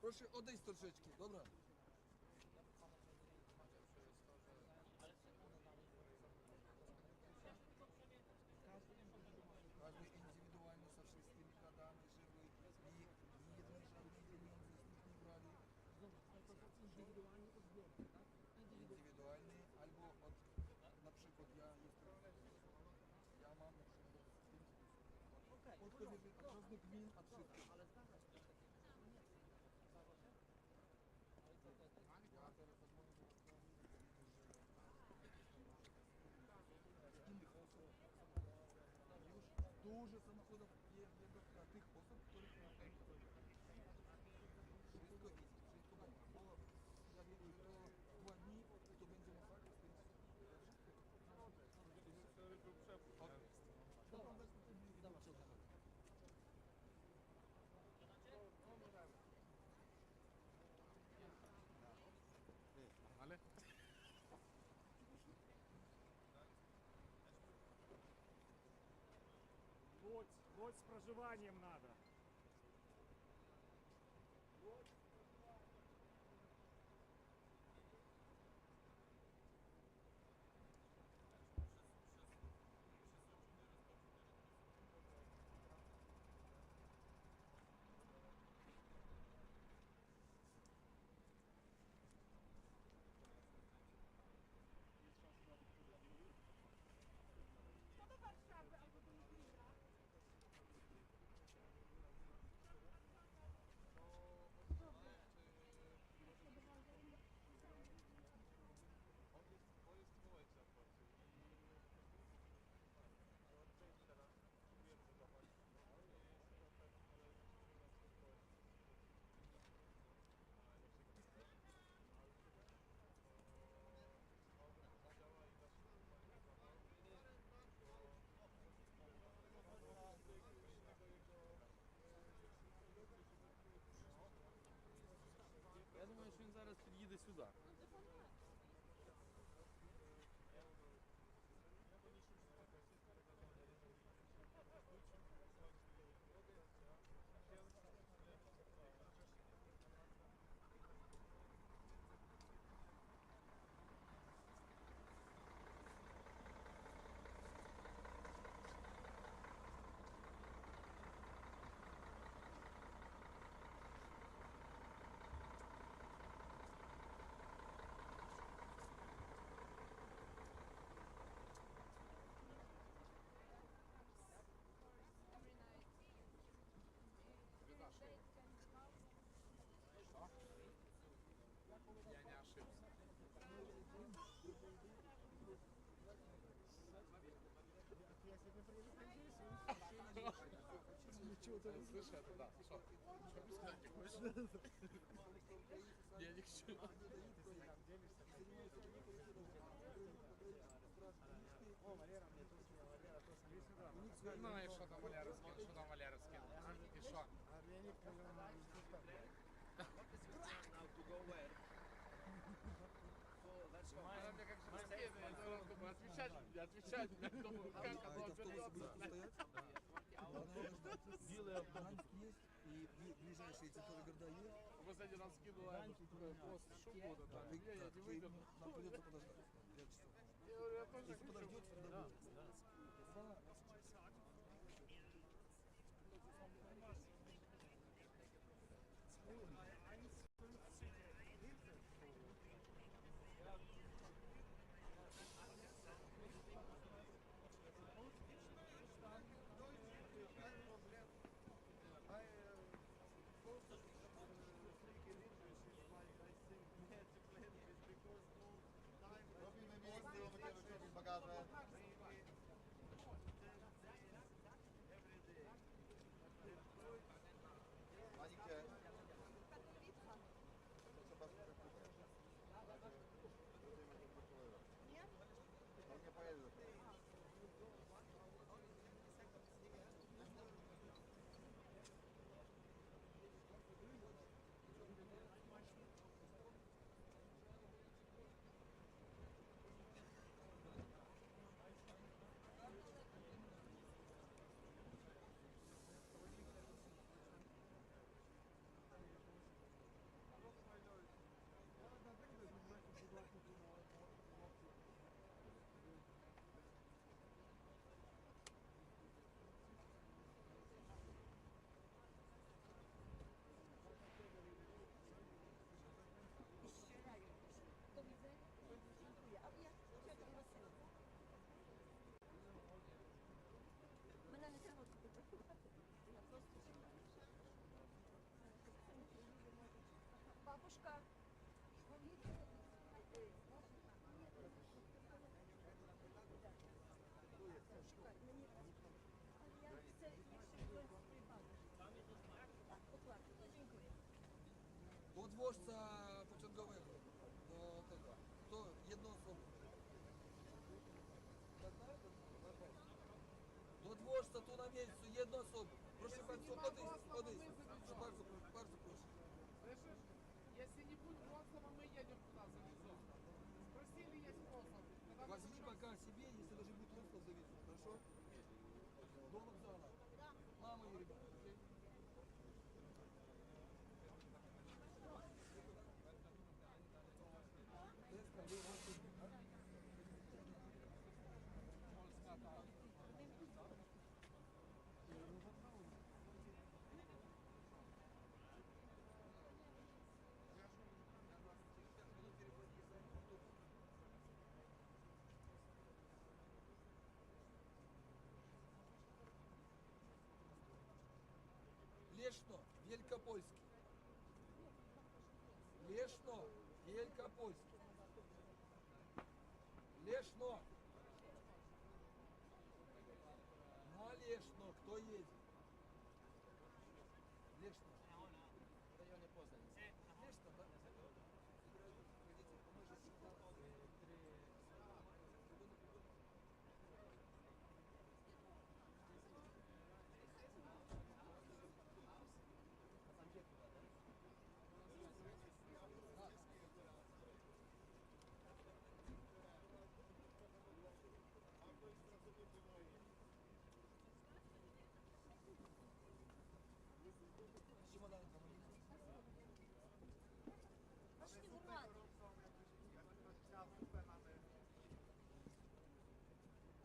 [SPEAKER 3] Proszę odejść troszeczkę, dobra? Każdy indywidualnie ze wszystkimi kadami, żeby nie jednej żadnej pieniędzy z nich nie brali. Indywidualnie albo od, na przykład ja mam na przykład 5 odpowiedzi od różnych gmin, od wszystkich. Ja teraz z innych osób już dużo samochodów jedą dla tych osób, których wszystko jest, wszystko będzie. Bo ja wiem, że to 2 dni to będzie masakra z tym
[SPEAKER 12] Ale? Лодь с проживанием надо.
[SPEAKER 3] Я думаю, що він зараз під'їде сюди. Я не ошибся. Я сегодня приеду. Ничего ты не слышишь, это да. Что сказать не хочешь? Я не хочу. О, Валера мне тут Валера просто иди сюда. Ну и что там Валера скинул? Что там Валера скинул? И что? Она мне как же рассказывает, отвечать, я думаю, как оно обернется. Белый автобус есть, и ближайшие центровые города есть. Вы, кстати, нам скинула пост шубу, я не выдернул. Нам придется подождать 5 часов. Я говорю, я тоже если подождете, тогда будет. Они где? Нет? Он не поедет. Dodwożca pociągowego do tego. To jedną osobę. Do dworzca tu na miejscu, jedną osobę. Proszę bardzo, odejść. Proszę bardzo proszę.
[SPEAKER 12] Слышишь? Если не будет Вроцлава, мы едем туда, завезем. Спросили, есть способ.
[SPEAKER 3] Возьми пока себе, если даже будет Вроцлав, завезу. Хорошо? До вокзала. Мама и ребята. Leszno, Wielkopolski. Leszno, Wielkopolski. Leszno. На Лешно, кто едет? Лешно. В районе Познани. Лешно, да? Погодите, поможете.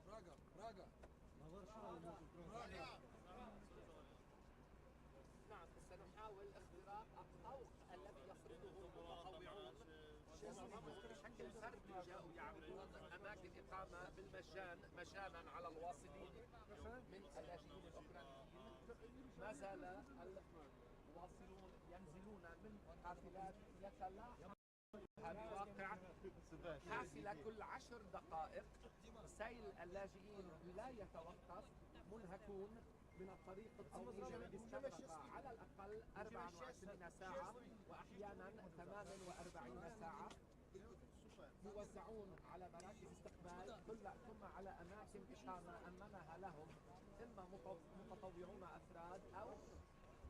[SPEAKER 3] Прага. Прага.
[SPEAKER 12] نعم سنحاول اختراق الطوق الذي يفرضه المتطوعون بشكل فردي جاءوا يعملون اماكن اقامه بالمجان مجانا على الواصلين من اللاجئين الاوكرانيين. ما زال الواصلون ينزلون من حافلات يتلاحقون بواقع حافلة كل 10 دقائق. سيل اللاجئين لا يتوقف، منهكون من الطريق الطويل باستغرق على الأقل 24 ساعة وأحيانا 48 ساعة. موزعون على مراكز استقبال ثم على أماكن إقامة أمنها لهم إما متطوعون أفراد أو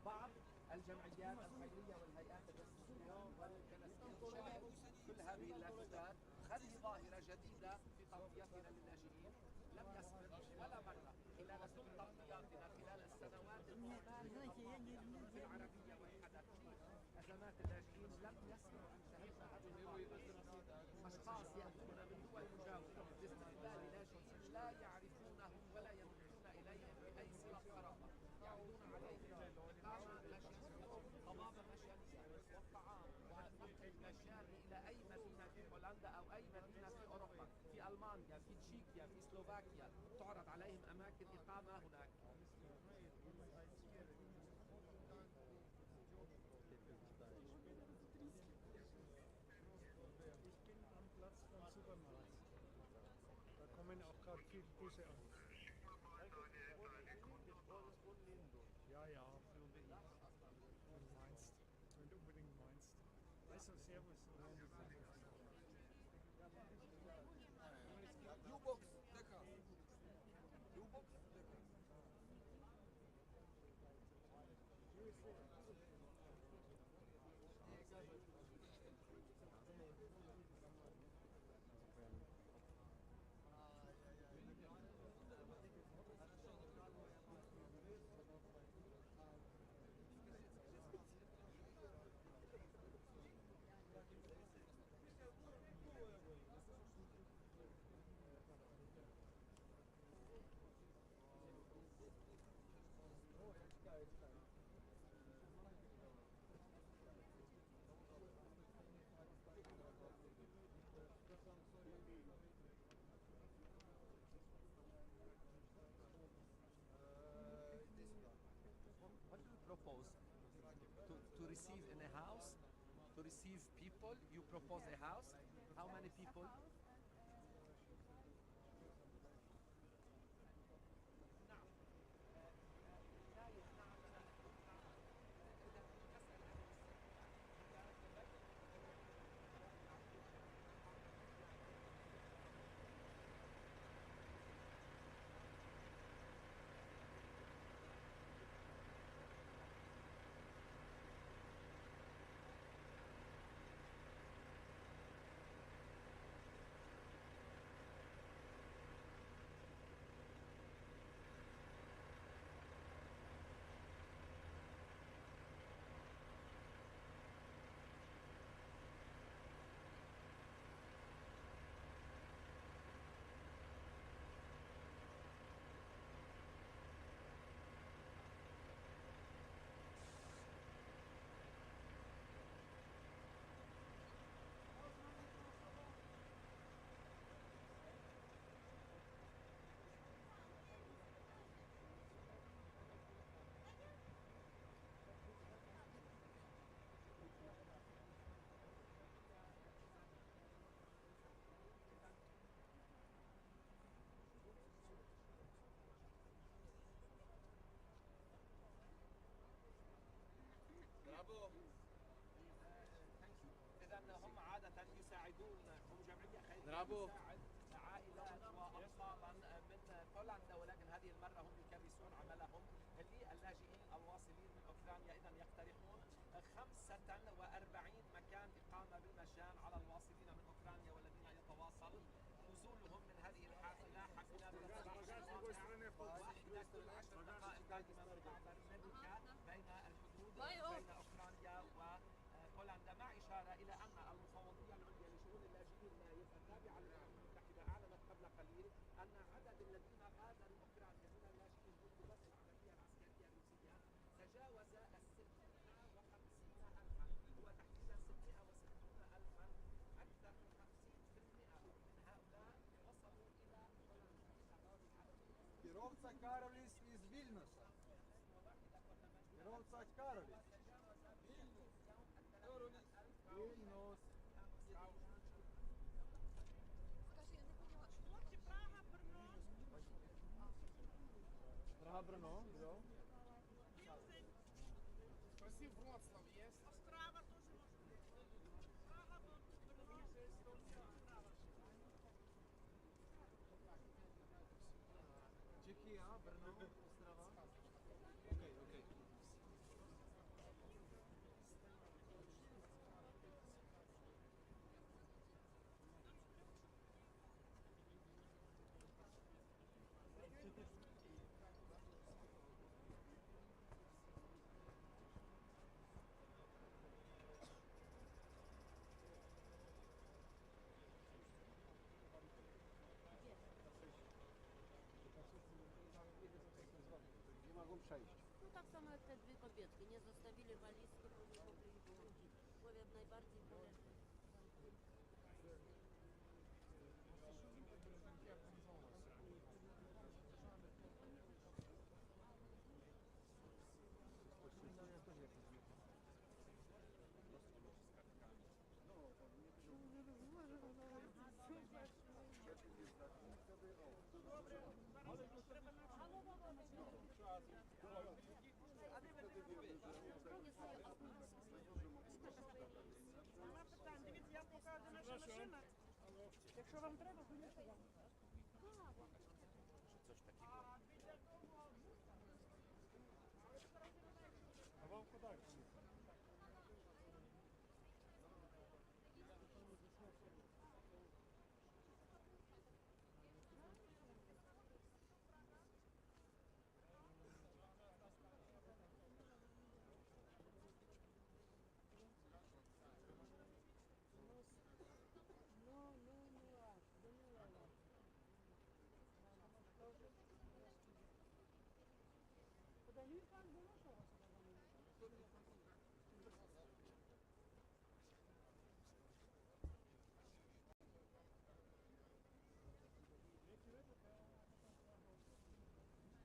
[SPEAKER 12] بعض الجمعيات الخيرية والهيئات الرسمية والكنسية. كل هذه اللافتات، هذه ظاهرة جديدة في تغطيتنا للاجئين. لم يسبق ولا مرة خلال كل تغطياتنا خلال السنوات الماضية في العربية والحدث في أزمات اللاجئين لم يسبق أن شهدنا هذه الظاهرة. أشخاص يأتون من دول مجاورة لاستقبال لاجئين لا يعرفونهم ولا يملكون إليهم بأي صلة قرابة. يعودون عليهم إقامة مجانية، طبابة مجانية، والطعام والنقل مجاني إلى أي مدينة في هولندا أو أي مدينة في أوروبا، في ألمانيا، في تشيكيا، في سلوفاكيا، تعرض عليهم أماكن إقامة هناك. Da kommen auch gerade viele Busse an. Ja, wenn du meinst, wenn du unbedingt meinst. Also, Servus.
[SPEAKER 3] U-Box, lecker. U-Box, lecker.
[SPEAKER 13] What do you propose? To receive in a house? To receive people? You propose a house? How many people?
[SPEAKER 12] بدون جمعية خيرية تساعد عائلات وأطفالا من بولندا، ولكن هذه المرة هم يكرسون عملهم للاجئين الواصلين من أوكرانيا. إذا يقترحون 45 مكان إقامة بالمجان على الواصلين من أوكرانيا والذين يتواصل نزولهم من هذه الحافلة. حافلة واحدة كل 10 دقائق دائما تعبر ملكة بين الحدود بين أوكرانيا وبولندا، مع إشارة إلى أن المفوضية العليا لشؤون اللاجئين التابعة للأمم المتحدة أعلنت قبل قليل أن عدد الذين غادروا أوكرانيا من اللاجئين منذ بدء العملية العسكرية الروسية تجاوز 650,000. هو تحديدا 660,000. أكثر من 50% من هؤلاء وصلوا إلى بولندا.
[SPEAKER 3] Kierowca Karolis iz Vilniusa. Kierowca Karolis. Vilnius. Praha, Brno, jo. Спроси, Вроцлав есть? Острава тоже может быть. Прага, Брно, Острава. Чехия, Брно, Острова. Окей, окей. Nie mogą przejść.
[SPEAKER 10] No tak samo jak te dwie kobietki, nie zostawili walizki, bo nie mogli ich wrócić. Powiem najbardziej bolesne.
[SPEAKER 14] Дивіться, я покажу наша машина. Якщо вам треба, то не треба.
[SPEAKER 3] А вам куди?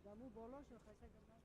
[SPEAKER 14] Даму болош хаса гана.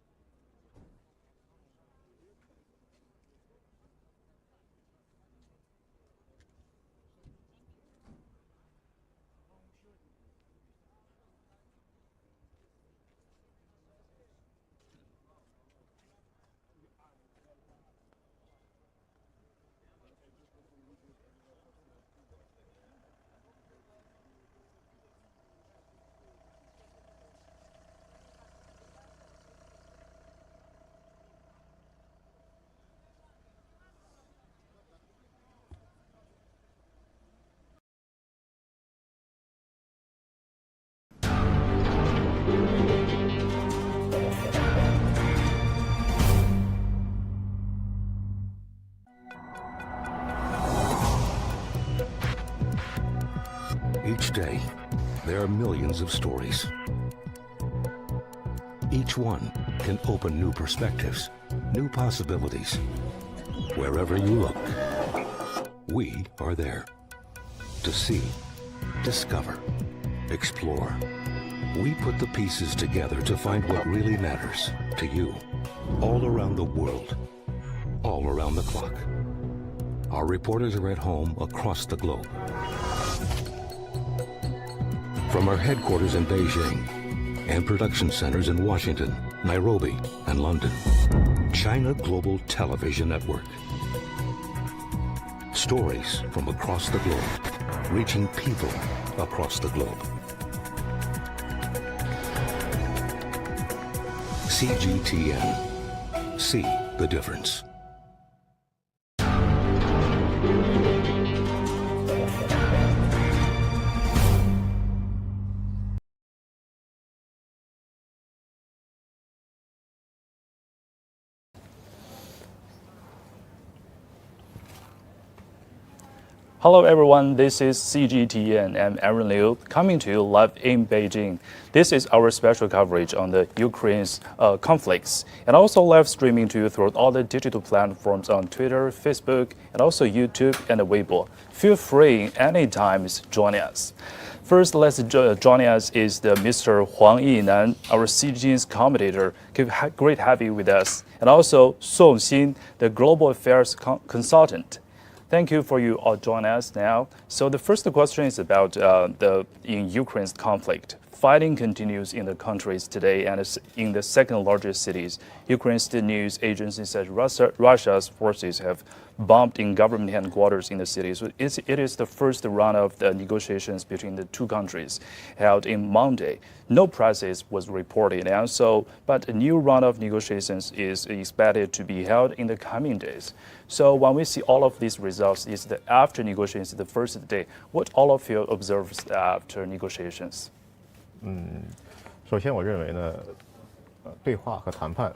[SPEAKER 27] Each day, there are millions of stories. Each one can open new perspectives, new possibilities. Wherever you look, we are there. To see, discover, explore. We put the pieces together to find what really matters to you. All around the world, all around the clock. Our reporters are at home across the globe. From our headquarters in Beijing and production centers in Washington, Nairobi, and London, China Global Television Network. Stories from across the globe, reaching people across the globe. CGTN. See the difference.
[SPEAKER 6] Hello everyone, this is CGTN. I'm Aaron Liu, coming to you live in Beijing. This is our special coverage on the Ukraine's conflicts, and also live streaming to you through all the digital platforms on Twitter, Facebook, and also YouTube and Weibo. Feel free anytime to join us. First, joining us is the Mr. Huang Yinan, our CGTN's commentator, great having you with us, and also Song Xin, the global affairs consultant. Thank you for you all joining us now. So the first question is about in Ukraine's conflict. Fighting continues in the countries today, and in the second largest cities. Ukraine's news agency says Russia's forces have bombed in government headquarters in the cities. So it is the first round of the negotiations between the two countries held in Monday. No crisis was reported, and but a new round of negotiations is expected to be held in the coming days. So when we see all of these results, is the after negotiations the first day. What all of you observed after negotiations?
[SPEAKER 9] 首先我认为呢，对话和谈判，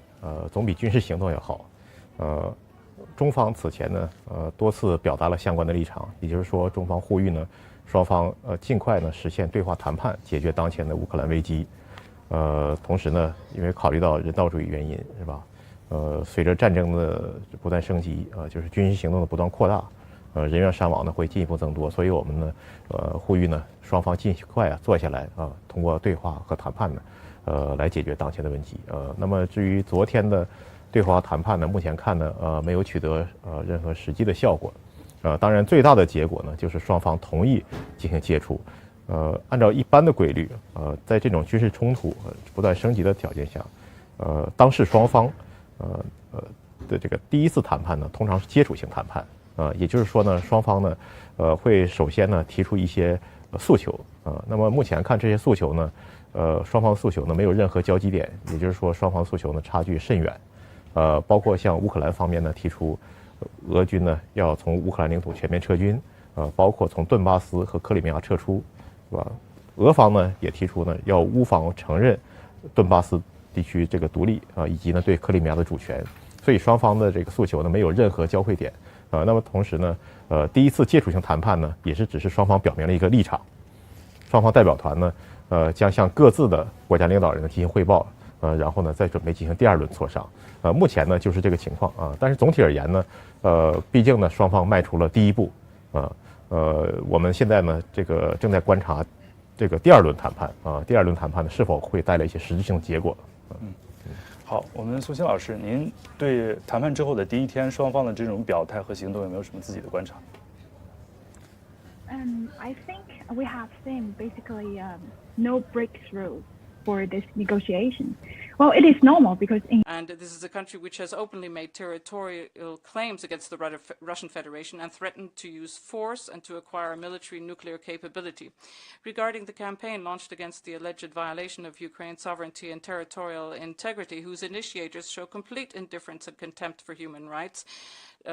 [SPEAKER 9] 总比军事行动要好。中方此前呢，多次表达了相关的立场，也就是说，中方呼吁呢，双方尽快呢实现对话谈判，解决当前的乌克兰危机。同时呢，因为考虑到人道主义原因，是吧？随着战争的不断升级，就是军事行动的不断扩大，人员伤亡呢会进一步增多，所以我们呢，呼吁呢双方尽快坐下来通过对话和谈判呢，来解决当前的问题。那么至于昨天的对话谈判呢，目前看呢，没有取得任何实际的效果。当然最大的结果呢，就是双方同意进行接触。按照一般的规律，在这种军事冲突不断升级的条件下，当事双方的这个第一次谈判呢，通常是接触性谈判。也就是说呢，双方呢，会首先呢提出一些诉求。那么目前看这些诉求呢，双方诉求呢没有任何交集点，也就是说双方诉求呢差距甚远。包括像乌克兰方面呢提出，俄军呢要从乌克兰领土全面撤军，包括从顿巴斯和克里米亚撤出，是吧？俄方呢也提出呢要乌方承认顿巴斯地区这个独立以及呢对克里米亚的主权。所以双方的这个诉求呢没有任何交汇点。那么同时呢，第一次接触性谈判呢，也是只是双方表明了一个立场。双方代表团呢，将向各自的国家领导人呢进行汇报，然后呢再准备进行第二轮磋商。目前呢就是这个情况啊。但是总体而言呢，毕竟呢双方迈出了第一步我们现在呢这个正在观察这个第二轮谈判第二轮谈判呢是否会带来一些实质性的结果。
[SPEAKER 6] 好，我们苏欣老师，您对谈判之后的第一天双方的这种表态和行动有没有什么自己的观察？
[SPEAKER 19] I think we have seen basically no breakthrough for this negotiation. Well, it is normal because
[SPEAKER 20] and this is a country which has openly made territorial claims against the Russian Federation and threatened to use force and to acquire a military nuclear capability. Regarding the campaign launched against the alleged violation of Ukraine's sovereignty and territorial integrity, whose initiators show complete indifference and contempt for human rights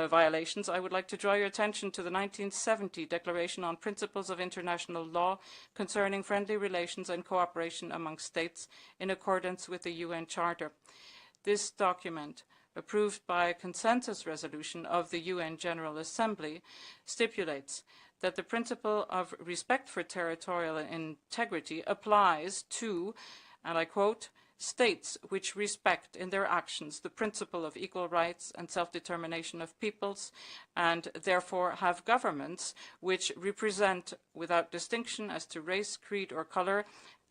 [SPEAKER 20] violations, I would like to draw your attention to the 1970 Declaration on Principles of International Law concerning friendly relations and cooperation among states in accordance with the UN Charter. This document, approved by a consensus resolution of the UN General Assembly, stipulates that the principle of respect for territorial integrity applies to, and I quote, states which respect in their actions the principle of equal rights and self-determination of peoples, and therefore have governments which represent without distinction as to race, creed, or color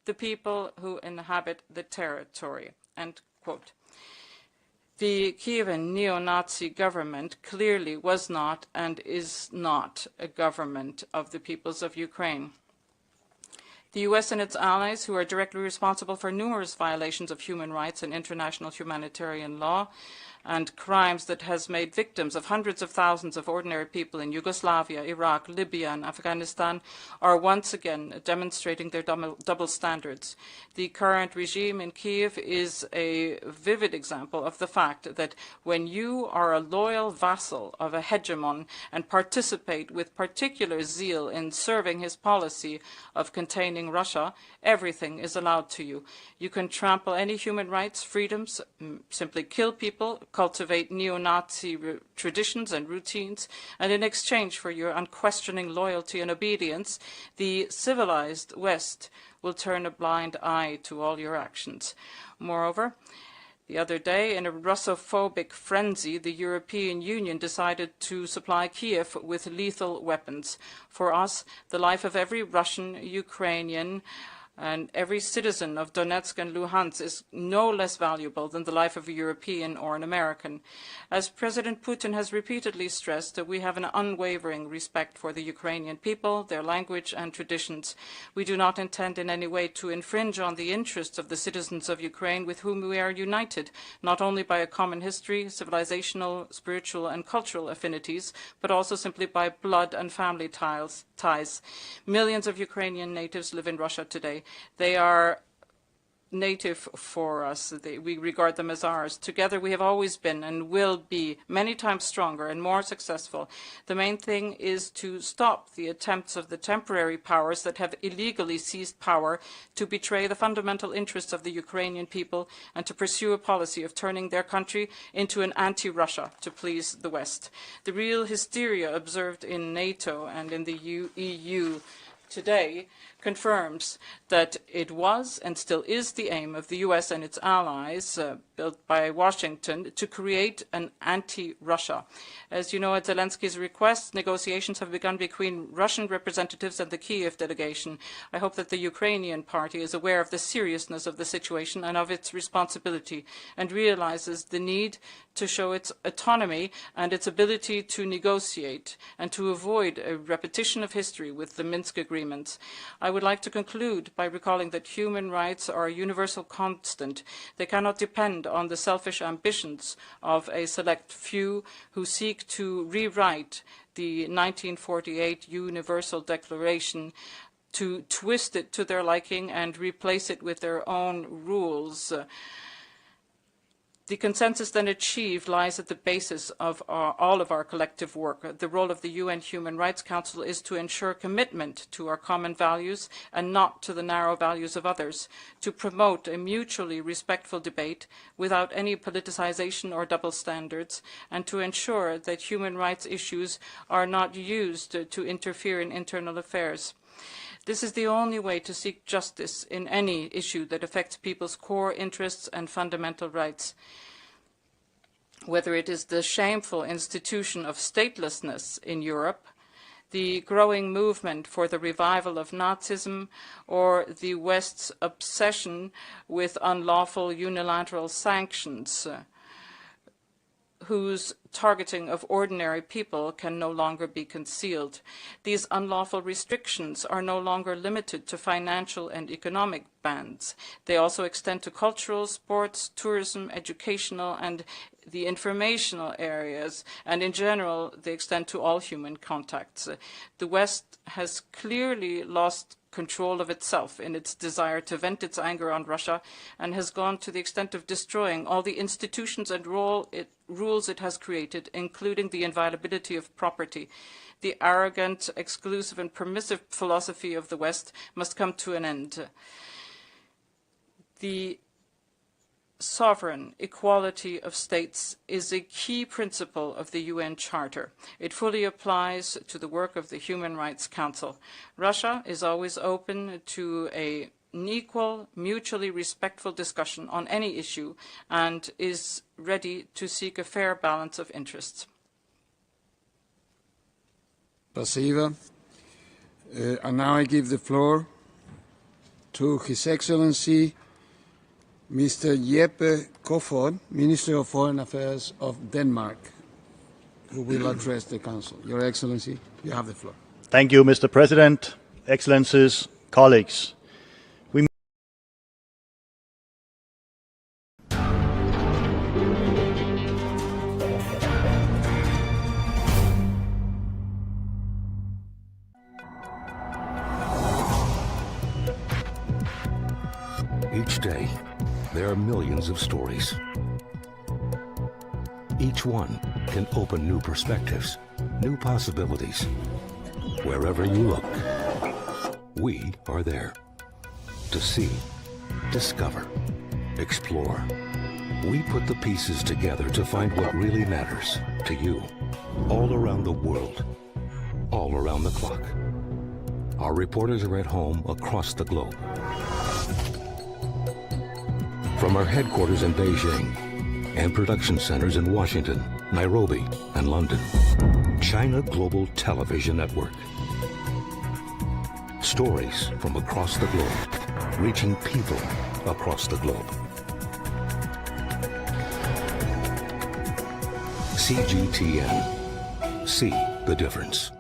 [SPEAKER 20] the people who inhabit the territory, end quote. The Kyiv neo-Nazi government clearly was not and is not a government of the peoples of Ukraine. The US and its allies, who are directly responsible for numerous violations of human rights and international humanitarian law, and crimes that has made victims of hundreds of thousands of ordinary people in Yugoslavia, Iraq, Libya, and Afghanistan are once again demonstrating their double standards. The current regime in Kyiv is a vivid example of the fact that when you are a loyal vassal of a hegemon and participate with particular zeal in serving his policy of containing Russia, everything is allowed to you. You can trample any human rights, freedoms, simply kill people, cultivate neo-Nazi traditions and routines, and in exchange for your unquestioning loyalty and obedience, the civilized West will turn a blind eye to all your actions. Moreover, the other day, in a Russophobic frenzy, the European Union decided to supply Kyiv with lethal weapons. For us, the life of every Russian, Ukrainian, and every citizen of Donetsk and Luhansk is no less valuable than the life of a European or an American. As President Putin has repeatedly stressed, we have an unwavering respect for the Ukrainian people, their language and traditions. We do not intend in any way to infringe on the interests of the citizens of Ukraine with whom we are united, not only by a common history, civilizational, spiritual and cultural affinities, but also simply by blood and family ties. Millions of Ukrainian natives live in Russia today. They are native for us. We regard them as ours. Together we have always been and will be many times stronger and more successful. The main thing is to stop the attempts of the temporary powers that have illegally seized power to betray the fundamental interests of the Ukrainian people and to pursue a policy of turning their country into an anti-Russia to please the West. The real hysteria observed in NATO and in the EU today confirms that it was and still is the aim of the US and its allies, built by Washington, to create an anti-Russia. As you know, at Zelensky's request, negotiations have begun between Russian representatives and the Kyiv delegation. I hope that the Ukrainian party is aware of the seriousness of the situation and of its responsibility and realizes the need to show its autonomy and its ability to negotiate and to avoid a repetition of history with the Minsk agreements. I would like to conclude by recalling that human rights are a universal constant. They cannot depend on the selfish ambitions of a select few who seek to rewrite the 1948 Universal Declaration, to twist it to their liking and replace it with their own rules. The consensus then achieved lies at the basis of all of our collective work. The role of the UN Human Rights Council is to ensure commitment to our common values and not to the narrow values of others, to promote a mutually respectful debate without any politicization or double standards, and to ensure that human rights issues are not used to interfere in internal affairs. This is the only way to seek justice in any issue that affects people's core interests and fundamental rights. Whether it is the shameful institution of statelessness in Europe, the growing movement for the revival of Nazism, or the West's obsession with unlawful unilateral sanctions, whose targeting of ordinary people can no longer be concealed. These unlawful restrictions are no longer limited to financial and economic bans. They also extend to cultural, sports, tourism, educational, and the informational areas, and in general, they extend to all human contacts. The West has clearly lost control of itself in its desire to vent its anger on Russia, and has gone to the extent of destroying all the institutions and rules it has created, including the inviolability of property. The arrogant, exclusive, and permissive philosophy of the West must come to an end. The sovereign equality of states is a key principle of the UN Charter. It fully applies to the work of the Human Rights Council. Russia is always open to an equal, mutually respectful discussion on any issue and is ready to seek a fair balance of interests.
[SPEAKER 2] Spasiba. And now I give the floor to His Excellency Mr. Jeppe Kofod, Minister of Foreign Affairs of Denmark, who will address the Council. Your Excellency, you have the floor.
[SPEAKER 4] Thank you, Mr. President, Excellencies, colleagues.
[SPEAKER 27] Each day, there are millions of stories. Each one can open new perspectives, new possibilities. Wherever you look, we are there to see, discover, explore. We put the pieces together to find what really matters to you, all around the world, all around the clock. Our reporters are at home across the globe. From our headquarters in Beijing and production centers in Washington, Nairobi, and London, China Global Television Network. Stories from across the globe, reaching people across the globe. CGTN. See the difference.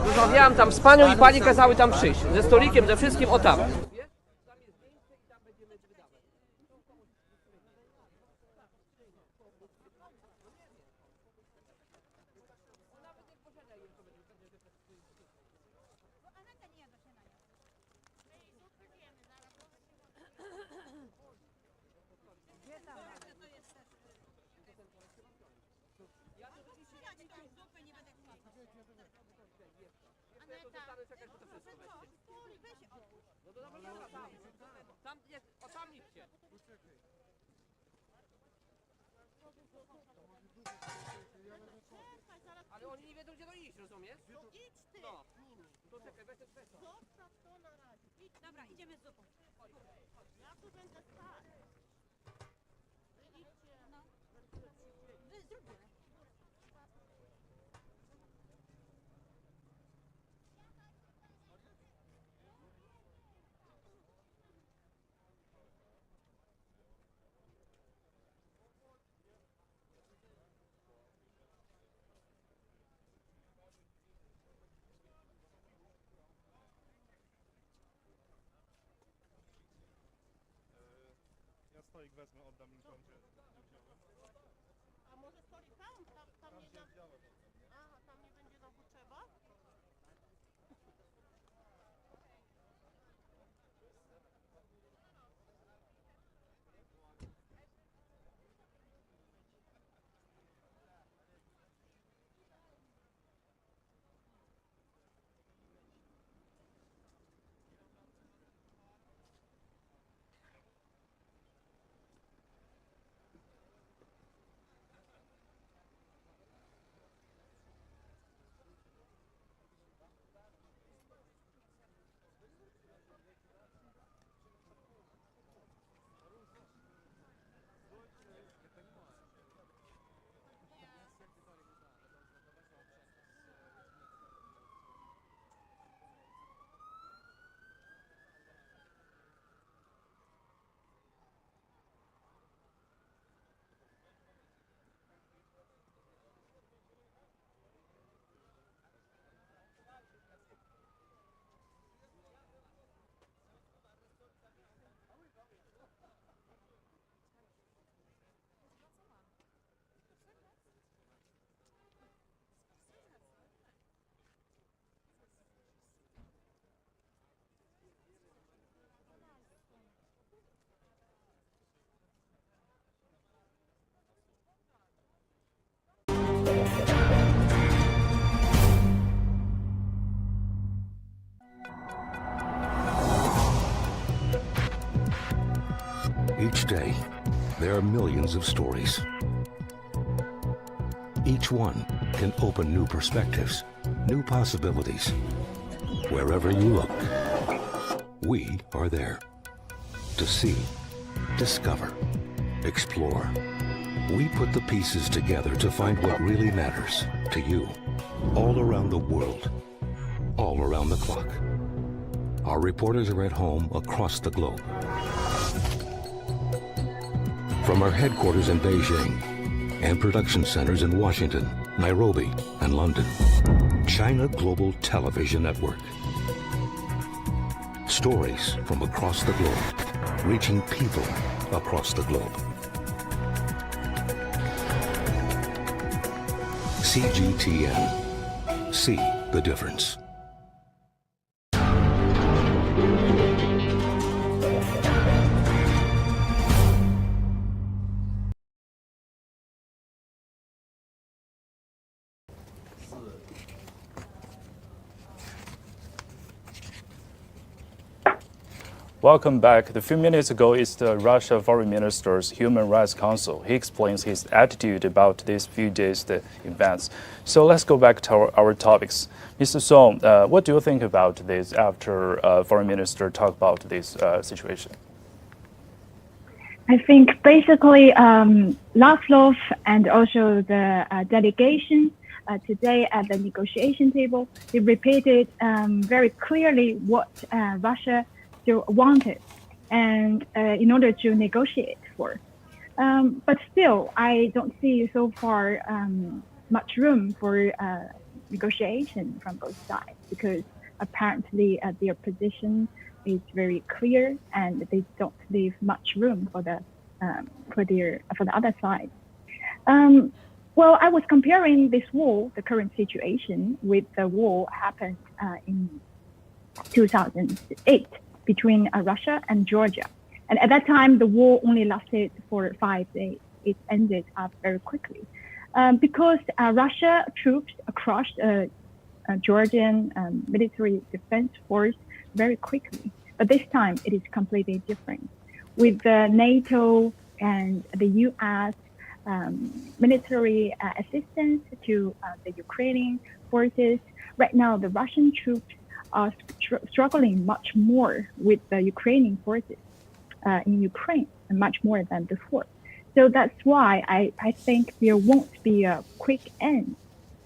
[SPEAKER 5] Rozmawiałam tam z panią i pani kazały tam przyjść. Ze stolikiem, ze wszystkim, o tam. Ale oni nie wiedzą, gdzie to iść, rozumiesz? No idź ty! No. To czekaj, weź ten peso. Zostaw to na razie. Dobra, idziemy z zupą. Ja tu będę stać. Idźcie. No. Wy zróbmy.
[SPEAKER 3] Ja stolik wezmę, oddam im tam, gdzie wziąłem. A może stolik tam? Tam nie da... Aha, tam nie będzie nam potrzeba?
[SPEAKER 27] Each day, there are millions of stories. Each one can open new perspectives, new possibilities. Wherever you look, we are there to see, discover, explore. We put the pieces together to find what really matters to you, all around the world, all around the clock. Our reporters are at home across the globe. From our headquarters in Beijing and production centers in Washington, Nairobi, and London, China Global Television Network. Stories from across the globe, reaching people across the globe. CGTN. See the difference.
[SPEAKER 6] Welcome back. A few minutes ago, it's the Russia Foreign Minister's Human Rights Council. He explains his attitude about these few days, the events. So let's go back to our topics. Mr. Song, what do you think about this after Foreign Minister talked about this situation?
[SPEAKER 19] I think basically Lavrov and also the delegation today at the negotiation table, they repeated very clearly what Russia still wanted and in order to negotiate for. But still, I don't see so far much room for negotiation from both sides because apparently their position is very clear and they don't leave much room for the other side. Well, I was comparing this war, the current situation, with the war happened in 2008 between Russia and Georgia. And at that time, the war only lasted for 5 days. It ended up very quickly because Russia troops crossed Georgian military defense force very quickly. But this time, it is completely different. With the NATO and the U.S. Military assistance to the Ukrainian forces, right now the Russian troops are struggling much more with the Ukrainian forces in Ukraine, and much more than before. So that's why I think there won't be a quick end.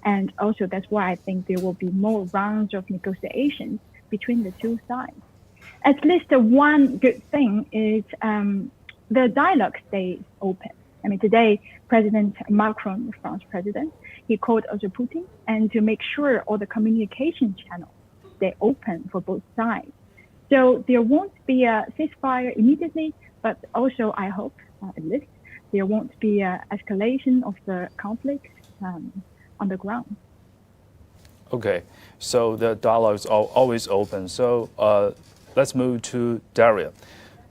[SPEAKER 19] And also that's why I think there will be more rounds of negotiations between the two sides. At least one good thing is the dialogue stays open. I mean, today, President Macron, the French president, he called also Putin, and to make sure all the communication channels stay open for both sides. So there won't be a ceasefire immediately, but also I hope, at least, there won't be an escalation of the conflict on the ground.
[SPEAKER 6] Okay, so the dialogue is always open. So let's move to Daria.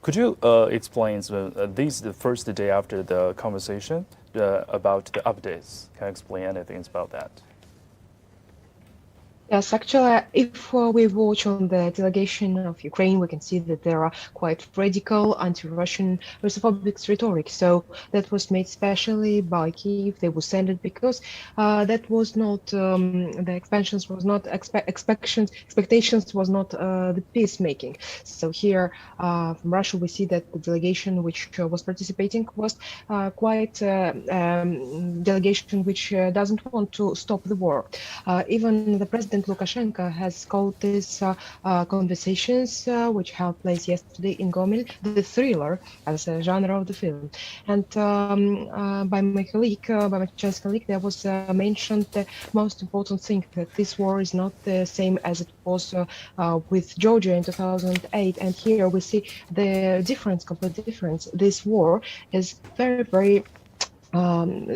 [SPEAKER 6] Could you explain, this is the first day after the conversation, about the updates? Can you explain anything about that?
[SPEAKER 8] Yes, actually, if we watch on the delegation of Ukraine, we can see that there are quite radical anti-Russian Russophobic rhetoric. So that was made specially by Kyiv. They will send it because that was not the expansions was not expectations was not the peacemaking. So here from Russia, we see that the delegation which was participating was quite delegation which doesn't want to stop the war. Even the president Lukashenko has called these conversations, which held place yesterday in Gomel, the thriller as a genre of the film. And by my colleague, by my Chinese colleague, there was mentioned the most important thing, that this war is not the same as it was with Georgia in 2008. And here we see the difference, complete difference. This war is very, very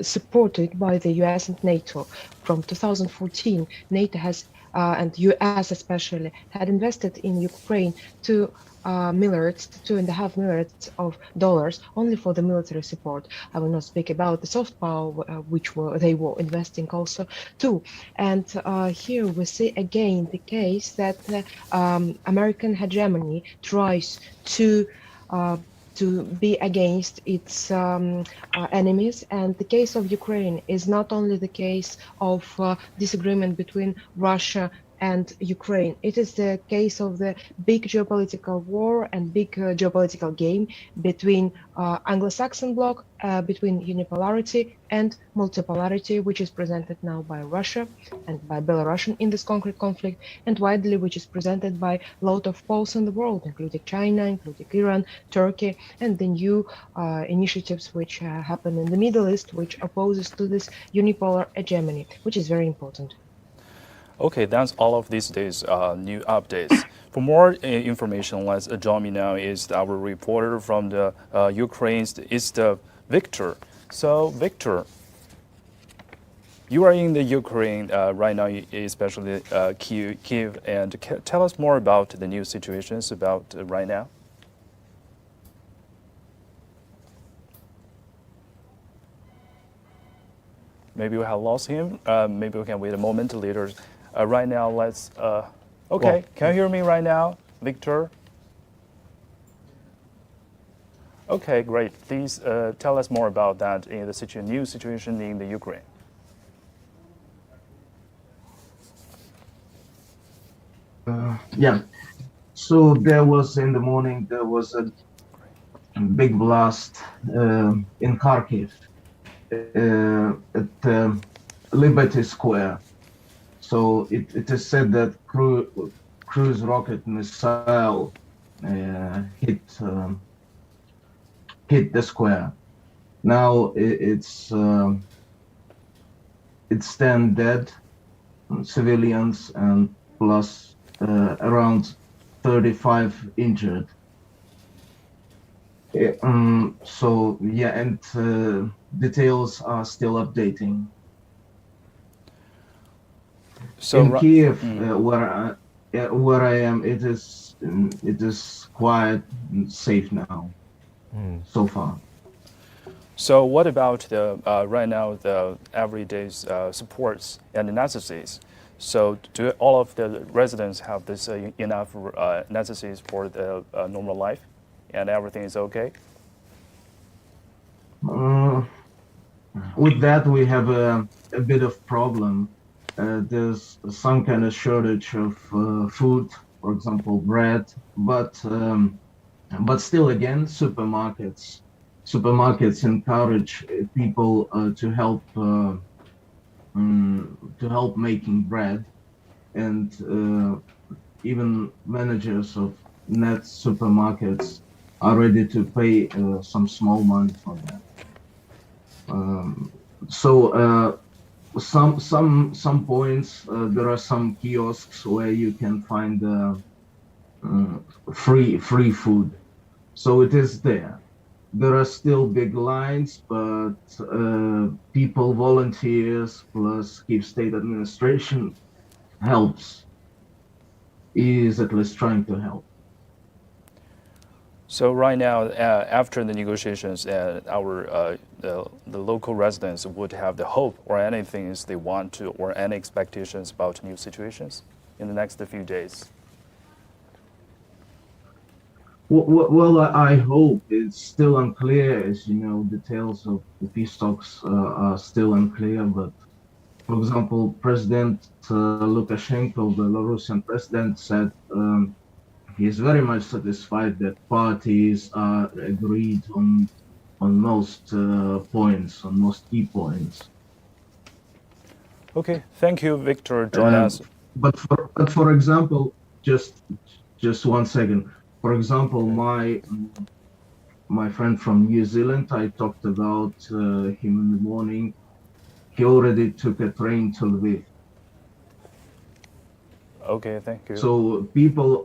[SPEAKER 8] supported by the US and NATO. From 2014, NATO has, and US especially, had invested in Ukraine $2.5 million of dollars only for the military support. I will not speak about the soft power, which they were investing also too. And here we see again the case that American hegemony tries to to be against its enemies. And the case of Ukraine is not only the case of disagreement between Russia and Ukraine. It is the case of the big geopolitical war and big geopolitical game between Anglo-Saxon bloc, between unipolarity and multipolarity, which is presented now by Russia and by Belarusian in this concrete conflict, and widely which is presented by a lot of poles in the world, including China, including Iran, Turkey, and the new initiatives which happen in the Middle East, which opposes to this unipolar hegemony, which is very important.
[SPEAKER 6] Okay, that's all of these days new updates. For more information, let's join me now is our reporter from the Ukraine, is the Victor. So, Victor, you are in the Ukraine right now, especially Kyiv, and tell us more about the new situations about right now. Maybe we have lost him. Maybe we can wait a moment later. Right now, let's. Okay, can you hear me right now, Victor? Okay, great. Please tell us more about that in the new situation in the Ukraine.
[SPEAKER 15] Yeah. So there was in the morning there was a big blast in Kharkiv at Liberty Square. So it is said that cruise rocket missile hit the square. Now it's 10 dead civilians and plus around 35 injured. So yeah, and details are still updating. So in Kyiv, where I am, it is quiet and safe now. So far.
[SPEAKER 6] So what about the right now the everyday supports and necessities? So do all of the residents have this enough necessities for the normal life, and everything is okay?
[SPEAKER 15] With that, we have a bit of problem. There's some kind of shortage of food, for example, bread, but still, again, supermarkets encourage people to help making bread, and even managers of net supermarkets are ready to pay some small money for that. Some points there are some kiosks where you can find free food, so it is there. There are still big lines, but people, volunteers, plus Kyiv state administration is at least trying to help.
[SPEAKER 6] So right now, after the negotiations, the local residents would have the hope or anything they want to, or any expectations about new situations in the next few days.
[SPEAKER 15] Well, I hope it's still unclear. As you know, details of the peace talks are still unclear. But for example, President Lukashenko, the Belarusian president, said he is very much satisfied that parties are agreed on most points, on most key points.
[SPEAKER 6] Okay, thank you, Victor. Join us.
[SPEAKER 15] But for example, just 1 second. For example, my friend from New Zealand, I talked about him in the morning. He already took a train to Lviv.
[SPEAKER 6] Okay, thank you.
[SPEAKER 15] So people,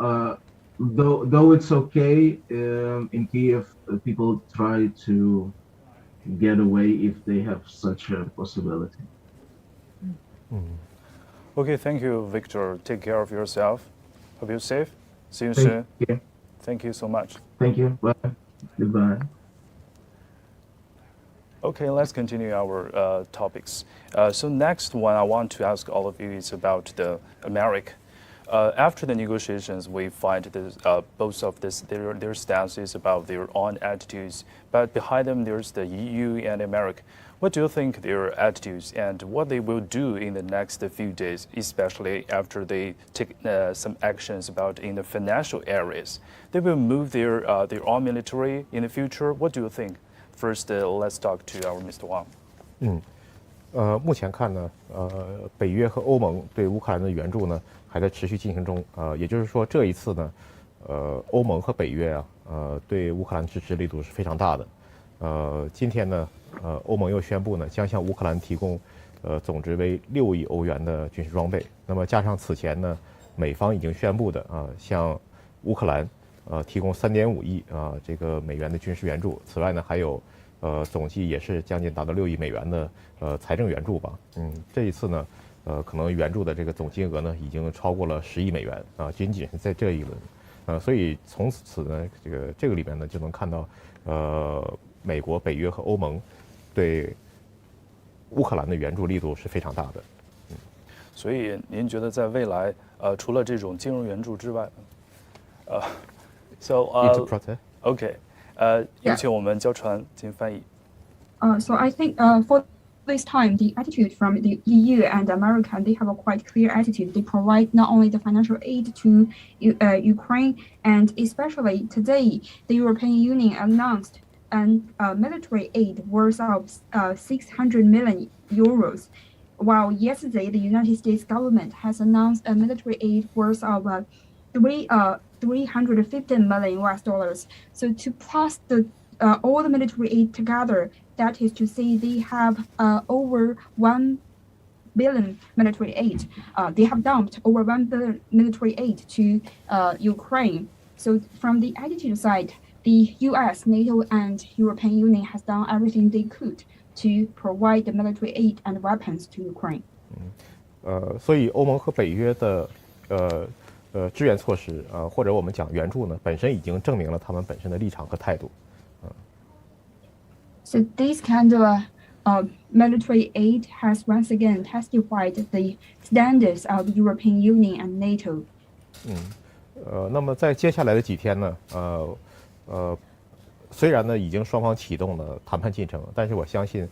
[SPEAKER 15] though it's okay in Kyiv, people try to get away if they have such a possibility.
[SPEAKER 6] Okay, thank you, Victor. Take care of yourself. Hope you're safe. See you soon.
[SPEAKER 15] You.
[SPEAKER 6] Thank you so much.
[SPEAKER 15] Thank you. Bye. Goodbye.
[SPEAKER 6] Okay, let's continue our topics. So next one I want to ask all of you is about the America. After the negotiations, we find this, both of their stances about their own attitudes, but behind them there's the EU and America. What do you think their attitudes and what they will do in the next few days, especially after they take some actions about in the financial areas? They will move their own military in the future. What do you think? First, let's talk to our Mr. Wang.
[SPEAKER 9] 目前看呢，北约和欧盟对乌克兰的援助呢还在持续进行中。也就是说，这一次呢，欧盟和北约啊，对乌克兰支持力度是非常大的。今天呢，欧盟又宣布呢，将向乌克兰提供，总值为6亿欧元的军事装备。那么加上此前呢，美方已经宣布的向乌克兰，提供3.5亿这个美元的军事援助。此外呢，还有，总计也是将近达到6亿美元的财政援助吧。这一次呢，可能援助的这个总金额呢，已经超过了10亿美元仅仅是在这一轮。所以从此呢，这个里面呢，就能看到，美国、北约和欧盟对乌克兰的援助力度是非常大的。
[SPEAKER 6] 所以您觉得在未来，除了这种金融援助之外，so OK，有请我们交传进行翻译。
[SPEAKER 1] So I think for this time, the attitude from the EU and America, they have a quite clear attitude. They provide not only the financial aid to Ukraine, and especially today, the European Union announced military aid worth of 600 million euros, while yesterday the United States government has announced a military aid worth of 350 million US dollars. So to plus all the military aid together, that is to say they have over 1 billion military aid. They have dumped over 1 billion military aid to Ukraine. So from the attitude side, the US, NATO, and European Union has done everything they could to provide the military aid and weapons to Ukraine.
[SPEAKER 9] 所以欧盟和北约的支援措施或者我们讲援助呢，本身已经证明了他们本身的立场和态度。
[SPEAKER 1] So this kind of military aid has once again testified the standards of the European Union and NATO.
[SPEAKER 9] 那么在接下来的几天呢，虽然呢已经双方启动了谈判进程，但是我相信，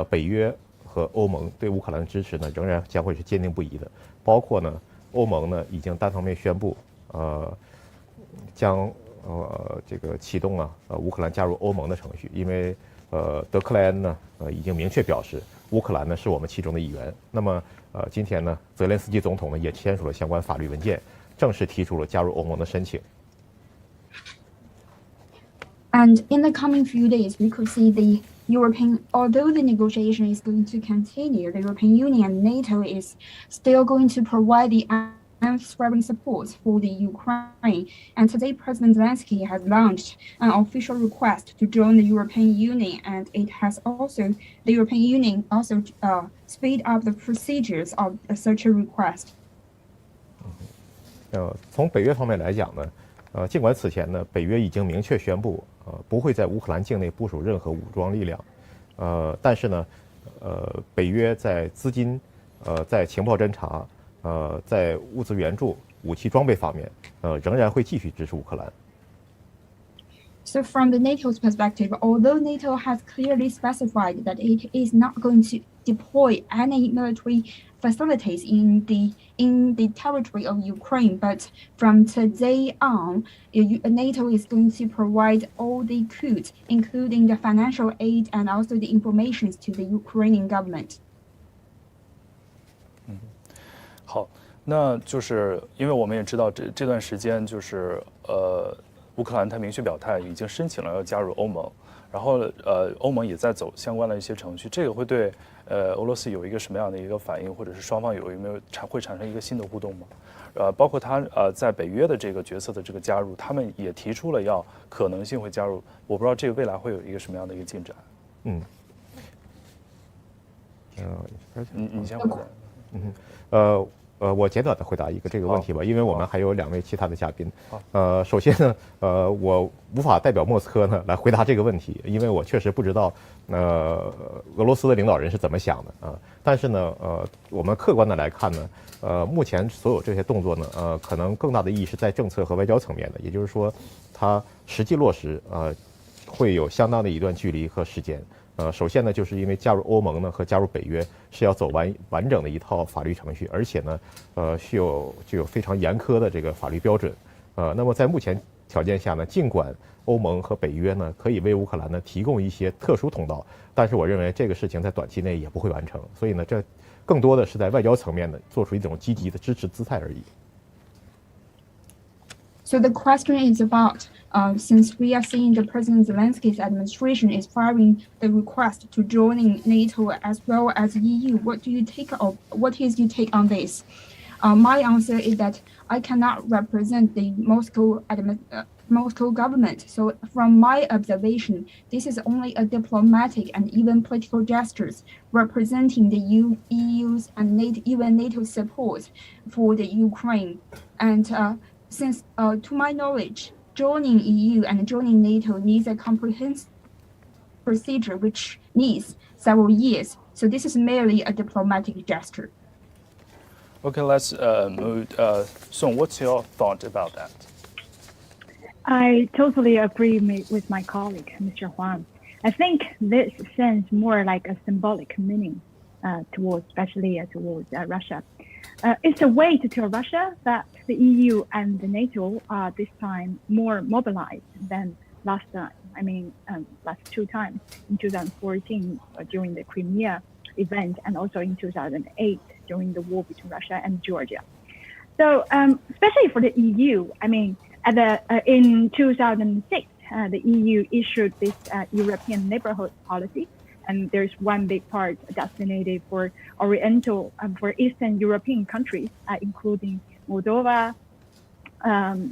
[SPEAKER 9] 北约和欧盟对乌克兰的支持呢仍然将会是坚定不移的。包括呢，欧盟呢已经单方面宣布，将这个启动乌克兰加入欧盟的程序，因为德克莱恩呢已经明确表示，乌克兰呢是我们其中的一员。那么今天呢，泽连斯基总统呢也签署了相关法律文件，正式提出了加入欧盟的申请。
[SPEAKER 1] And in the coming few days, we could see the although the negotiation is going to continue, the European Union and NATO is still going to provide the unswerving support for the Ukraine. And today, President Zelensky has launched an official request to join the European Union, and the European Union also speed up the procedures of such a request.
[SPEAKER 9] 从北约方面来讲呢，尽管此前呢，北约已经明确宣布，不会在乌克兰境内部署任何武装力量，但是呢，北约在资金，在情报侦查，在物资援助、武器装备方面，仍然会继续支持乌克兰。
[SPEAKER 1] So from the NATO's perspective, although NATO has clearly specified that it is not going to deploy any military facilities in the territory of Ukraine, but from today on, NATO is going to provide all they could, including the financial aid and also the information to the Ukrainian government.
[SPEAKER 6] 好，那就是因为我们也知道这段时间就是乌克兰他明确表态已经申请了要加入欧盟，然后欧盟也在走相关的一些程序，这个会对俄罗斯有一个什么样的一个反应，或者是双方有没有会产生一个新的互动吗？包括他在北约的这个角色的这个加入，他们也提出了要可能性会加入，我不知道这个未来会有一个什么样的一个进展。
[SPEAKER 9] 你先
[SPEAKER 6] 回答。
[SPEAKER 9] 我简短的回答一个这个问题吧，因为我们还有2位其他的嘉宾。首先呢，我无法代表莫斯科呢来回答这个问题，因为我确实不知道俄罗斯的领导人是怎么想的啊。但是呢，我们客观的来看呢，目前所有这些动作呢，可能更大的意义是在政策和外交层面的，也就是说，它实际落实会有相当的一段距离和时间。首先呢，就是因为加入欧盟呢和加入北约是要走完整的一套法律程序，而且呢，具有非常严苛的这个法律标准。那么在目前条件下呢，尽管欧盟和北约呢可以为乌克兰呢提供一些特殊通道，但是我认为这个事情在短期内也不会完成。所以呢，这更多的是在外交层面呢做出一种积极的支持姿态而已。
[SPEAKER 1] So the question is about, since we are seeing the President Zelensky's administration is firing the request to joining NATO as well as EU, what is your take on this? My answer is that I cannot represent the Moscow government. So from my observation, this is only a diplomatic and even political gestures representing the EU's and even NATO support for the Ukraine. And since, to my knowledge, joining EU and joining NATO needs a comprehensive procedure which needs several years. So this is merely a diplomatic gesture.
[SPEAKER 6] Okay, let's move. Song, what's your thought about that?
[SPEAKER 19] I totally agree with my colleague, Mr. Huang. I think this sends more like a symbolic meaning especially towards Russia. It's a way to tell Russia that the EU and the NATO are this time more mobilized than last time. I mean, last 2 times in 2014 during the Crimea event, and also in 2008 during the war between Russia and Georgia. So, especially for the EU, I mean, in 2006, the EU issued this European neighborhood policy. And there's one big part designated for for Eastern European countries, including Moldova,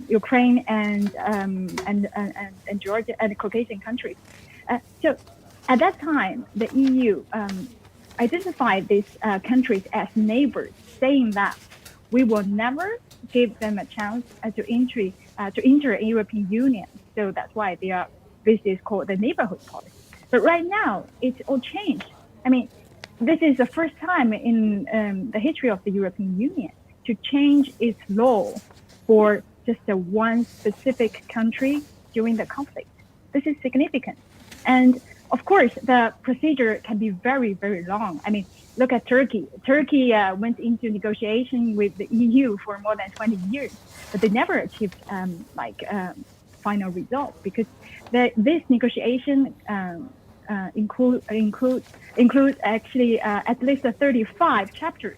[SPEAKER 19] Ukraine, and Georgia, and Caucasian countries. So at that time, the EU identified these countries as neighbors, saying that we will never give them a chance to enter a European Union. So that's why this is called the neighborhood policy. But right now, it's all changed. I mean, this is the first time in the history of the European Union to change its law for just one specific country during the conflict. This is significant. And of course, the procedure can be very, very long. I mean, look at Turkey. Turkey went into negotiation with the EU for more than 20 years, but they never achieved final result, because this negotiation includes actually at least 35 chapters,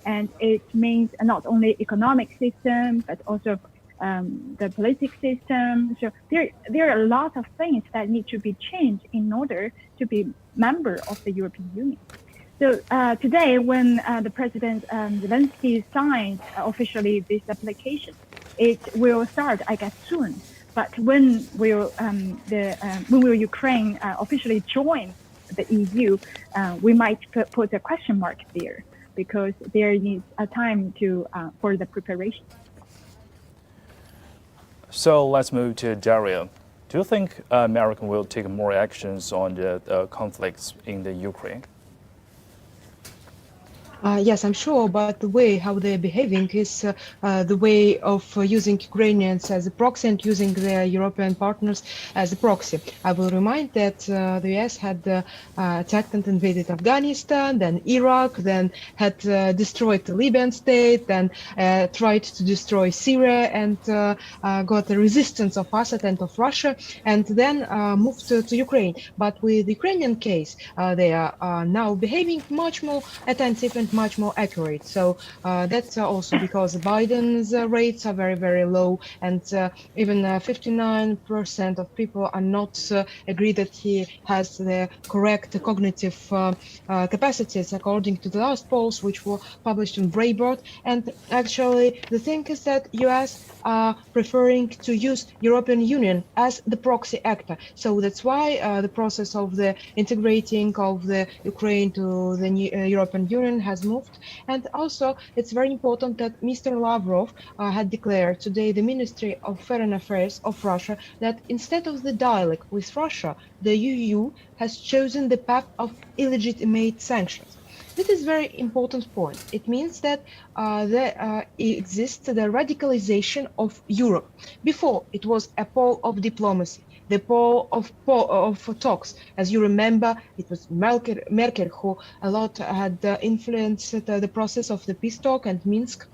[SPEAKER 19] and it means not only economic system but also the political system. So there are a lot of things that need to be changed in order to be member of the European Union. So today, when the President Zelensky signed officially this application, it will start, I guess, soon. But when will Ukraine officially join the EU? We might put a question mark there, because there needs a time for the preparation.
[SPEAKER 6] So let's move to Dario. Do you think America will take more actions on the conflicts in the Ukraine?
[SPEAKER 8] Yes, I'm sure, but the way how they're behaving is the way of using Ukrainians as a proxy and using their European partners as a proxy. I will remind that the US had attacked and invaded Afghanistan, then Iraq, then had destroyed the Libyan state, then tried to destroy Syria and got the resistance of Assad and of Russia, and then moved to Ukraine. But with the Ukrainian case, they are now behaving much more attentive and much more accurate. So that's also because Biden's rates are very, very low, and even 59% of people are not agree that he has the correct cognitive capacities, according to the last polls which were published in Breitbart. And actually, the thing is that US are preferring to use European Union as the proxy actor. So that's why the process of the integrating of the Ukraine to the European Union has has moved. And also, it's very important that Mr. Lavrov had declared today, the Ministry of Foreign Affairs of Russia, that instead of the dialogue with Russia, the EU has chosen the path of illegitimate sanctions. This is a very important point. It means that there exists the radicalization of Europe. Before, it was a pole of diplomacy, the pole of talks. As you remember, it was Merkel who a lot had influenced the process of the peace talk and Minsk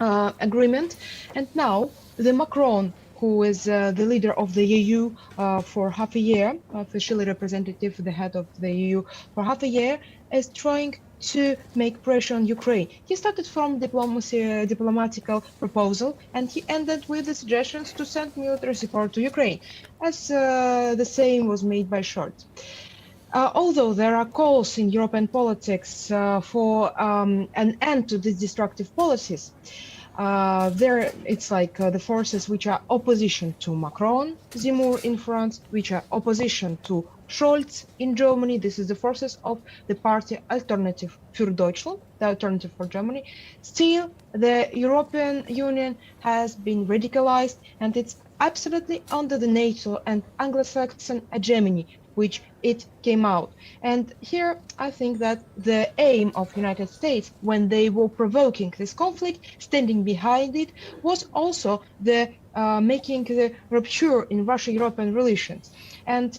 [SPEAKER 8] agreement. And now the Macron, who is the leader of the EU for half a year, officially representative, the head of the EU for half a year, is trying to make pressure on Ukraine. He started from diplomatical proposal, and he ended with the suggestions to send military support to Ukraine, as the same was made by Scholz. Although there are calls in European politics for an end to these destructive policies, it's like the forces which are opposition to Macron, Zemmour in France, which are opposition to Scholz in Germany. This is the forces of the party Alternative für Deutschland, the Alternative for Germany. Still, the European Union has been radicalized, and it's absolutely under the NATO and Anglo-Saxon hegemony which it came out. And here I think that the aim of United States when they were provoking this conflict, standing behind it, was also the making the rupture in Russia-European relations. And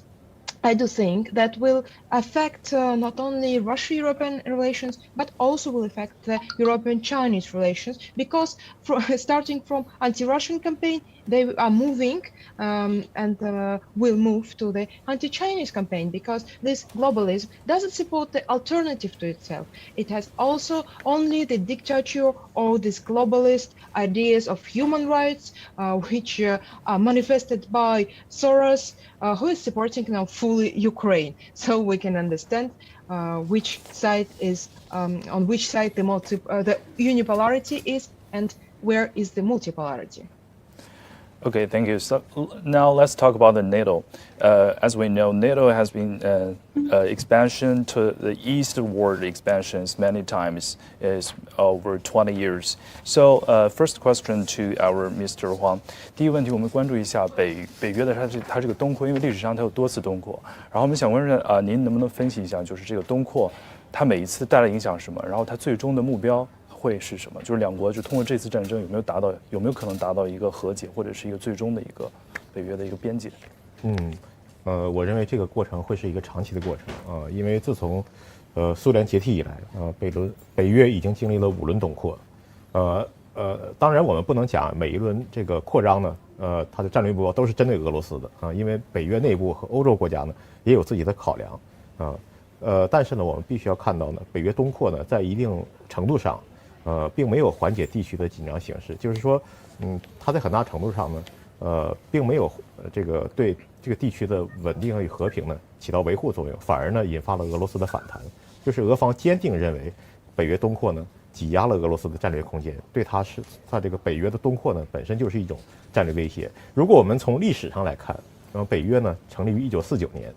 [SPEAKER 8] I do think that will affect not only Russia-European relations, but also will affect the European-Chinese relations, because starting from anti-Russian campaign, they are moving and will move to the anti-Chinese campaign, because this globalism doesn't support the alternative to itself. It has also only the dictature or these globalist ideas of human rights, which are manifested by Soros, who is supporting now fully Ukraine. So we can understand which side is on which side the unipolarity is and where is the multipolarity.
[SPEAKER 6] Okay, thank you. So now let's talk about the NATO. As we know, NATO has been expansion to the eastward expansions many times, is over 20 years. So first question to our Mr. Huang. 第一个问题，我们关注一下北约的它这个东扩，因为历史上它有多次东扩。然后我们想问问您能不能分析一下，就是这个东扩，它每一次带来影响是什么？然后它最终的目标会是什么？就是两国就通过这次战争有没有可能达到一个和解，或者是一个最终的一个北约的一个边界？
[SPEAKER 9] 我认为这个过程会是一个长期的过程因为自从苏联解体以来北约已经经历了5轮东扩，当然我们不能讲每一轮这个扩张呢，它的战略目标都是针对俄罗斯的因为北约内部和欧洲国家呢也有自己的考量但是呢，我们必须要看到呢，北约东扩呢在一定程度上。并没有缓解地区的紧张形势，就是说，它在很大程度上呢，并没有这个对这个地区的稳定与和平呢起到维护作用，反而呢引发了俄罗斯的反弹。就是俄方坚定认为，北约东扩呢挤压了俄罗斯的战略空间，对它这个北约的东扩呢本身就是一种战略威胁。如果我们从历史上来看，北约呢成立于1949年，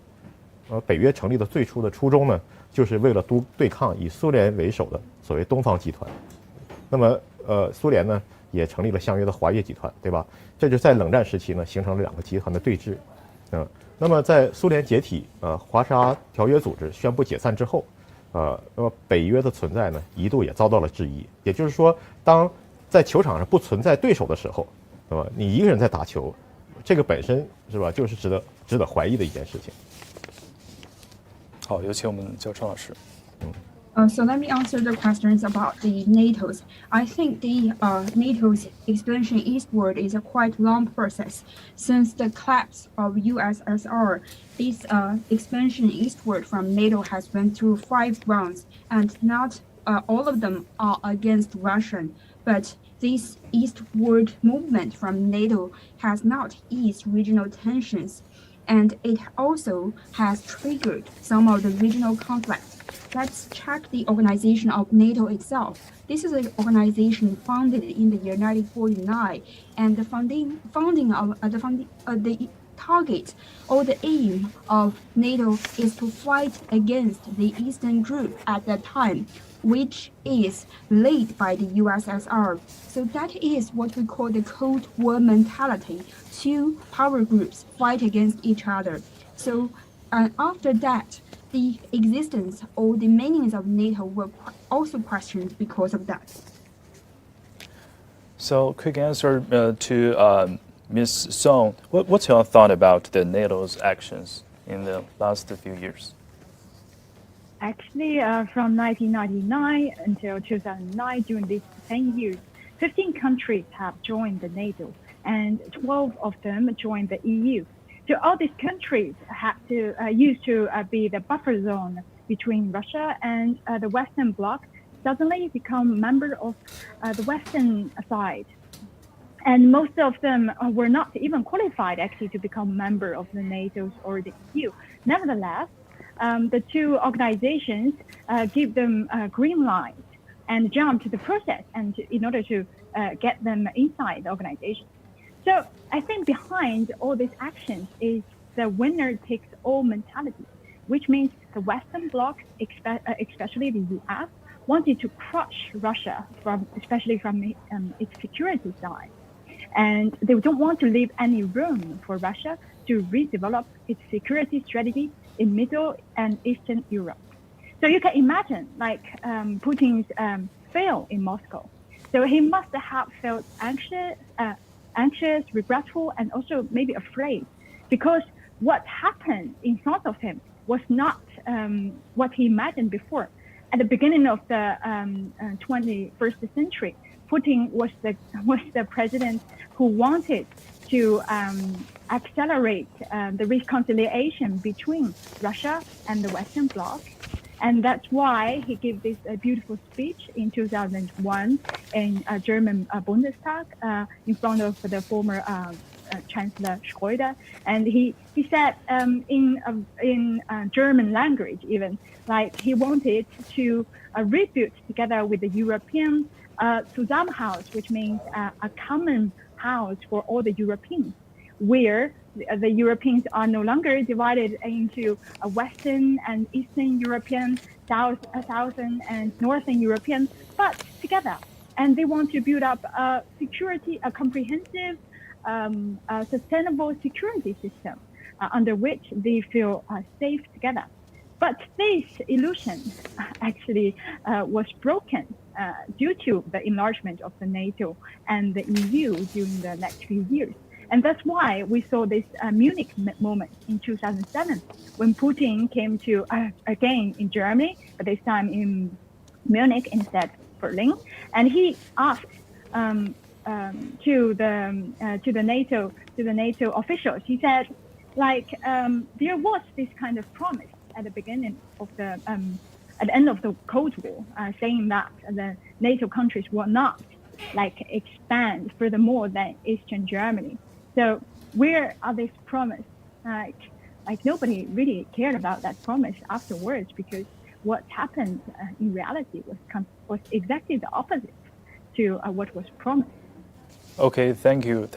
[SPEAKER 9] 北约成立的最初的初衷呢，就是为了对抗以苏联为首的所谓东方集团。那么苏联呢也成立了相约的华约集团，对吧？这就在冷战时期呢形成了2个集团的对峙。那么在苏联解体，华沙条约组织宣布解散之后，那么北约的存在呢一度也遭到了质疑。也就是说，当在球场上不存在对手的时候，那么你一个人在打球，这个本身是吧，就是值得怀疑的一件事情。
[SPEAKER 6] 好，有请我们焦川老师。
[SPEAKER 1] So let me answer the questions about the NATO's. I think the NATO's expansion eastward is a quite long process. Since the collapse of USSR, this expansion eastward from NATO has went through 5 rounds, and not all of them are against Russia. But this eastward movement from NATO has not eased regional tensions, and it also has triggered some of the regional conflicts. Let's check the organization of NATO itself. This is an organization founded in the year 1949, and the target or the aim of NATO is to fight against the Eastern Group at that time, which is led by the USSR. So that is what we call the Cold War mentality. Two power groups fight against each other. So after that, the existence or the meanings of NATO were also questioned because of that.
[SPEAKER 6] So, quick answer to Ms. Song. What's your thought about the NATO's actions in the last few years?
[SPEAKER 19] Actually, from 1999 until 2009, during these 10 years, 15 countries have joined the NATO, and 12 of them joined the EU. So all these countries used to be the buffer zone between Russia and the Western Bloc, suddenly become member of the Western side. And most of them were not even qualified actually to become member of the NATO or the EU. Nevertheless, the two organizations give them a green light and jump to the process and in order to get them inside the organization. So I think behind all these actions is the winner takes all mentality, which means the Western Bloc, especially the US, wanted to crush Russia especially from its security side. And they don't want to leave any room for Russia to redevelop its security strategy in Middle and Eastern Europe. So you can imagine like Putin's fail in Moscow. So he must have felt anxious, regretful, and also maybe afraid, because what happened in front of him was not what he imagined before. At the beginning of the 21st century, Putin was the president who wanted to accelerate the reconciliation between Russia and the Western Bloc. And that's why he gave this beautiful speech in 2001 in German Bundestag in front of the former Chancellor Schröder. And he said in German language even, like he wanted to rebuild together with the European Zusammenhalt, which means a common house for all the Europeans, where the Europeans are no longer divided into a Western and Eastern European, Southern and Northern European, but together. And they want to build up a comprehensive, sustainable security system under which they feel safe together. But this illusion actually was broken due to the enlargement of the NATO and the EU during the next few years. And that's why we saw this Munich moment in 2007, when Putin came to, again in Germany, but this time in Munich instead of Berlin. And he asked to the NATO officials, he said, like, there was this kind of promise at the beginning of at the end of the Cold War, saying that the NATO countries will not like expand furthermore than Eastern Germany. So where are these promises? Like nobody really cared about that promise afterwards, because what happened in reality was exactly the opposite to what was promised.
[SPEAKER 6] Okay, thank you,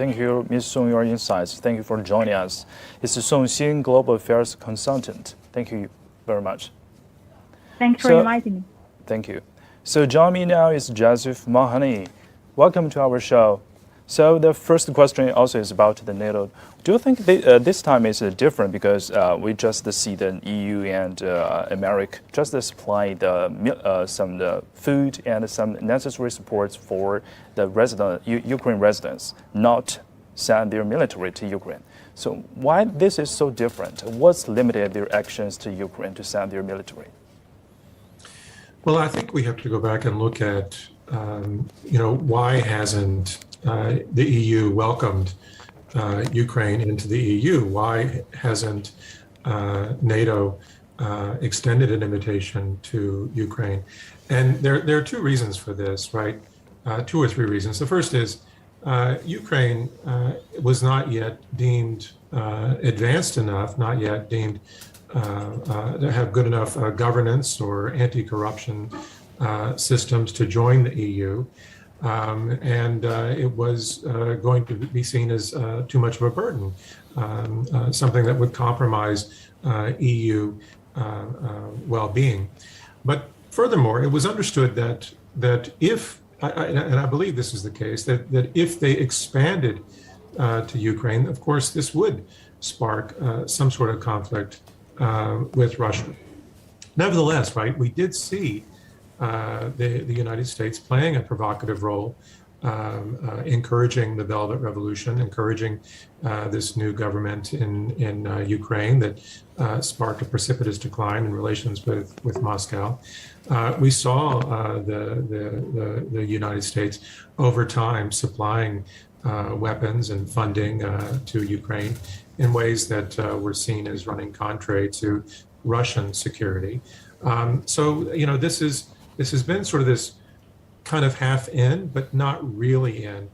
[SPEAKER 6] Ms. Song, your insights. Thank you for joining us. This is Song Xin, Global Affairs Consultant. Thank you very much.
[SPEAKER 19] Thanks for inviting me.
[SPEAKER 6] Thank you. So joining me now is Joseph Mahoney. Welcome to our show. So the first question also is about the NATO. Do you think this time is different because we just see the EU and America just supply some food and some necessary supports for the Ukraine residents, not send their military to Ukraine? So why this is so different? What's limited their actions to Ukraine to send their military?
[SPEAKER 16] Well, I think we have to go back and look at, why hasn't the EU welcomed Ukraine into the EU? Why hasn't NATO extended an invitation to Ukraine? And there are two reasons for this, right? Two or three reasons. The first is Ukraine was not yet deemed advanced enough, not yet deemed to have good enough governance or anti-corruption systems to join the EU. and it was going to be seen as too much of a burden, something that would compromise EU well-being. But furthermore, it was understood that if, and I believe this is the case, that if they expanded to Ukraine, of course, this would spark some sort of conflict with Russia. Nevertheless, right, we did see the United States playing a provocative role, encouraging the Velvet Revolution, encouraging this new government in Ukraine that sparked a precipitous decline in relations with Moscow. We saw the United States over time supplying weapons and funding to Ukraine in ways that were seen as running contrary to Russian security. So, you know, this has been sort of this kind of half in, but not really in.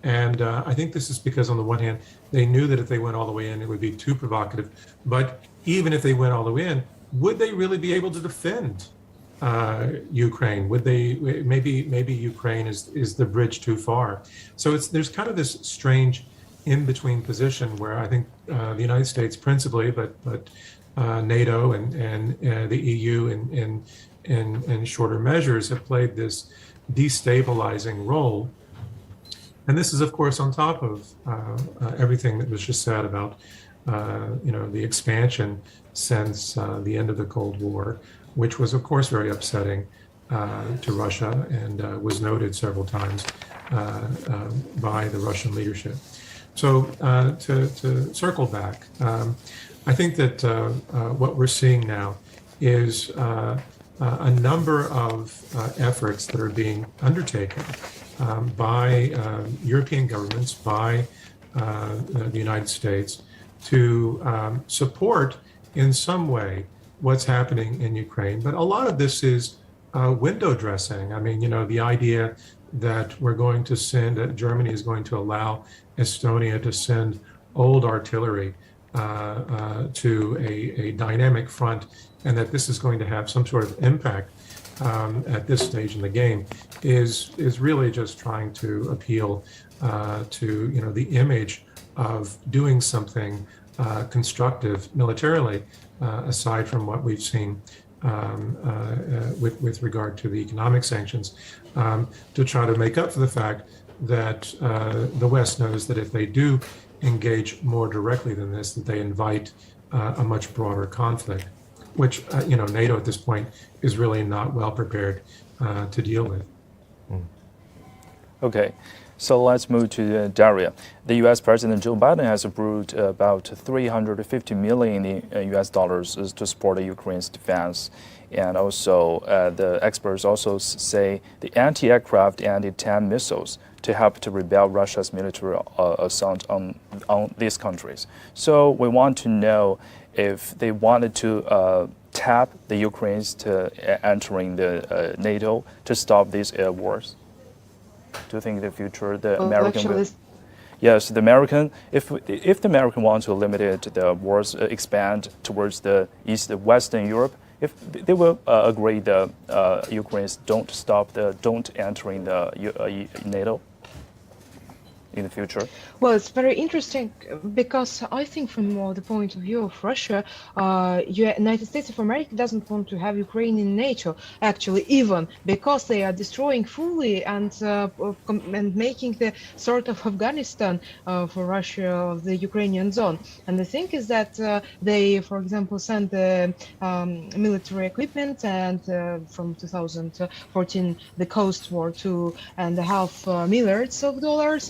[SPEAKER 16] And I think this is because on the one hand, they knew that if they went all the way in, it would be too provocative. But even if they went all the way in, would they really be able to defend Ukraine? Would they, maybe Ukraine is the bridge too far. So there's kind of this strange in-between position where I think the United States principally, but NATO and the EU in shorter measures have played this destabilizing role. And this is, of course, on top of everything that was just said about, you know, the expansion since the end of the Cold War, which was, of course, very upsetting to Russia and was noted several times by the Russian leadership. So to circle back, I think that what we're seeing now is a number of efforts that are being undertaken by European governments, by the United States, to support in some way what's happening in Ukraine. But a lot of this is window dressing. I mean, you know, the idea that we're going to send, that Germany is going to allow Estonia to send old artillery to a dynamic front, and that this is going to have some sort of impact at this stage in the game is really just trying to appeal to, you know, the image of doing something constructive militarily, aside from what we've seen with regard to the economic sanctions, to try to make up for the fact that the West knows that if they do engage more directly than this, that they invite a much broader conflict, which, you know, NATO at this point is really not well prepared to deal with.
[SPEAKER 6] Okay, so let's move to Daria. The U.S. President Joe Biden has approved about $350 million US dollars to support Ukraine's defense. And also, the experts also say the anti-aircraft, anti-tank missiles to help to repel Russia's military assault on these countries. So we want to know if they wanted to tap the Ukrainians to entering the NATO to stop these air wars. Do you think in the future the American will? Yes, the American. If the American want to limit it, the wars expand towards the east, Western Europe. If they will agree, the Ukrainians don't entering the NATO in the future.
[SPEAKER 8] Well, it's very interesting because I think from the point of view of Russia, United States of America doesn't want to have Ukraine in NATO, actually, even because they are destroying fully and making the sort of Afghanistan for Russia, the Ukrainian zone. And the thing is that they, for example, sent the military equipment, and from 2014, the Coast War, $2.5 million,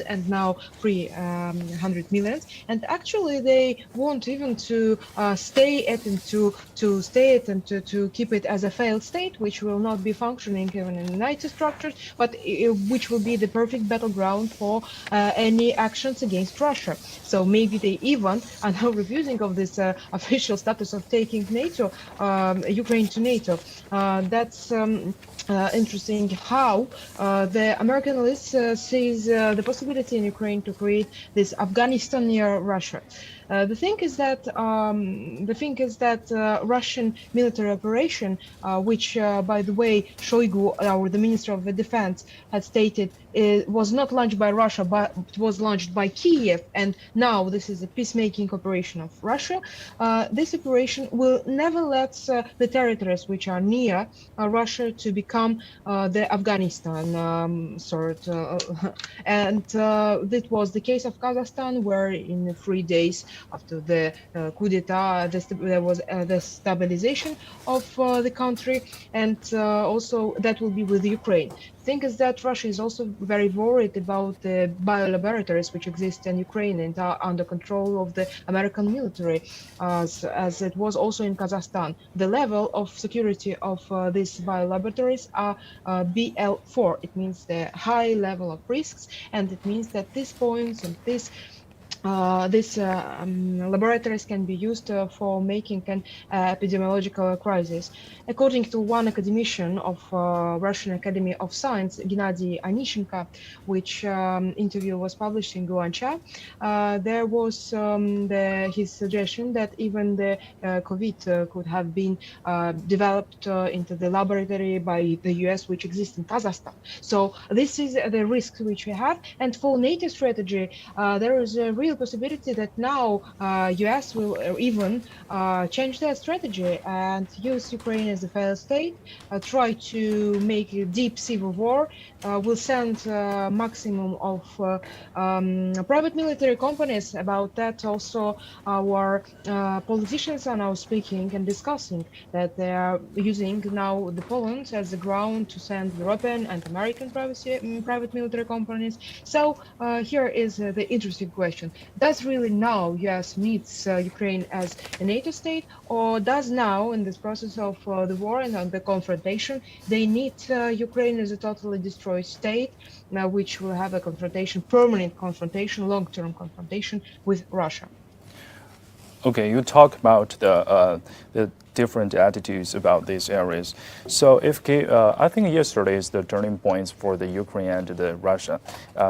[SPEAKER 8] and now 300 million. And actually, they want even to stay at and to stay it and to keep it as a failed state, which will not be functioning even in NATO structures, but which will be the perfect battleground for any actions against Russia. So maybe they even are now refusing of this official status of taking NATO, Ukraine to NATO. That's interesting how the American list sees the possibility in Ukraine to create this Afghanistan near Russia. The thing is that Russian military operation, which, by the way, Shoigu, the Minister of the Defense, had stated was not launched by Russia, but it was launched by Kyiv, and now this is a peacemaking operation of Russia. This operation will never let the territories which are near Russia to become the Afghanistan sort. And that was the case of Kazakhstan, where in 3 days after the coup d'etat, there was the stabilization of the country, and also that will be with Ukraine. The thing is that Russia is also very worried about the biolaboratories which exist in Ukraine and are under control of the American military, as it was also in Kazakhstan. The level of security of these biolaboratories are BL4. It means the high level of risks, and it means that these points and these laboratories can be used for making an epidemiological crisis. According to one academician of Russian Academy of Science, Gennady Anishenko, which interview was published in Guancha, there was his suggestion that even the COVID could have been developed into the laboratory by the US, which exists in Kazakhstan. So this is the risk which we have. And for NATO strategy, there is a real possibility that now US will even change their strategy and use Ukraine as a failed state, try to make a deep civil war, will send maximum of private military companies. About that also our politicians are now speaking and discussing that they are using now the Poland as the ground to send European and American private military companies. So here is the interesting question. Does really now US needs Ukraine as a NATO state, or does now in this process of the war and the confrontation, they need Ukraine as a totally destroyed state, which will have a confrontation, permanent confrontation, long-term confrontation with Russia?
[SPEAKER 6] Okay, you talk about the different attitudes about these areas. So if I think yesterday is the turning points for the Ukraine and the Russia.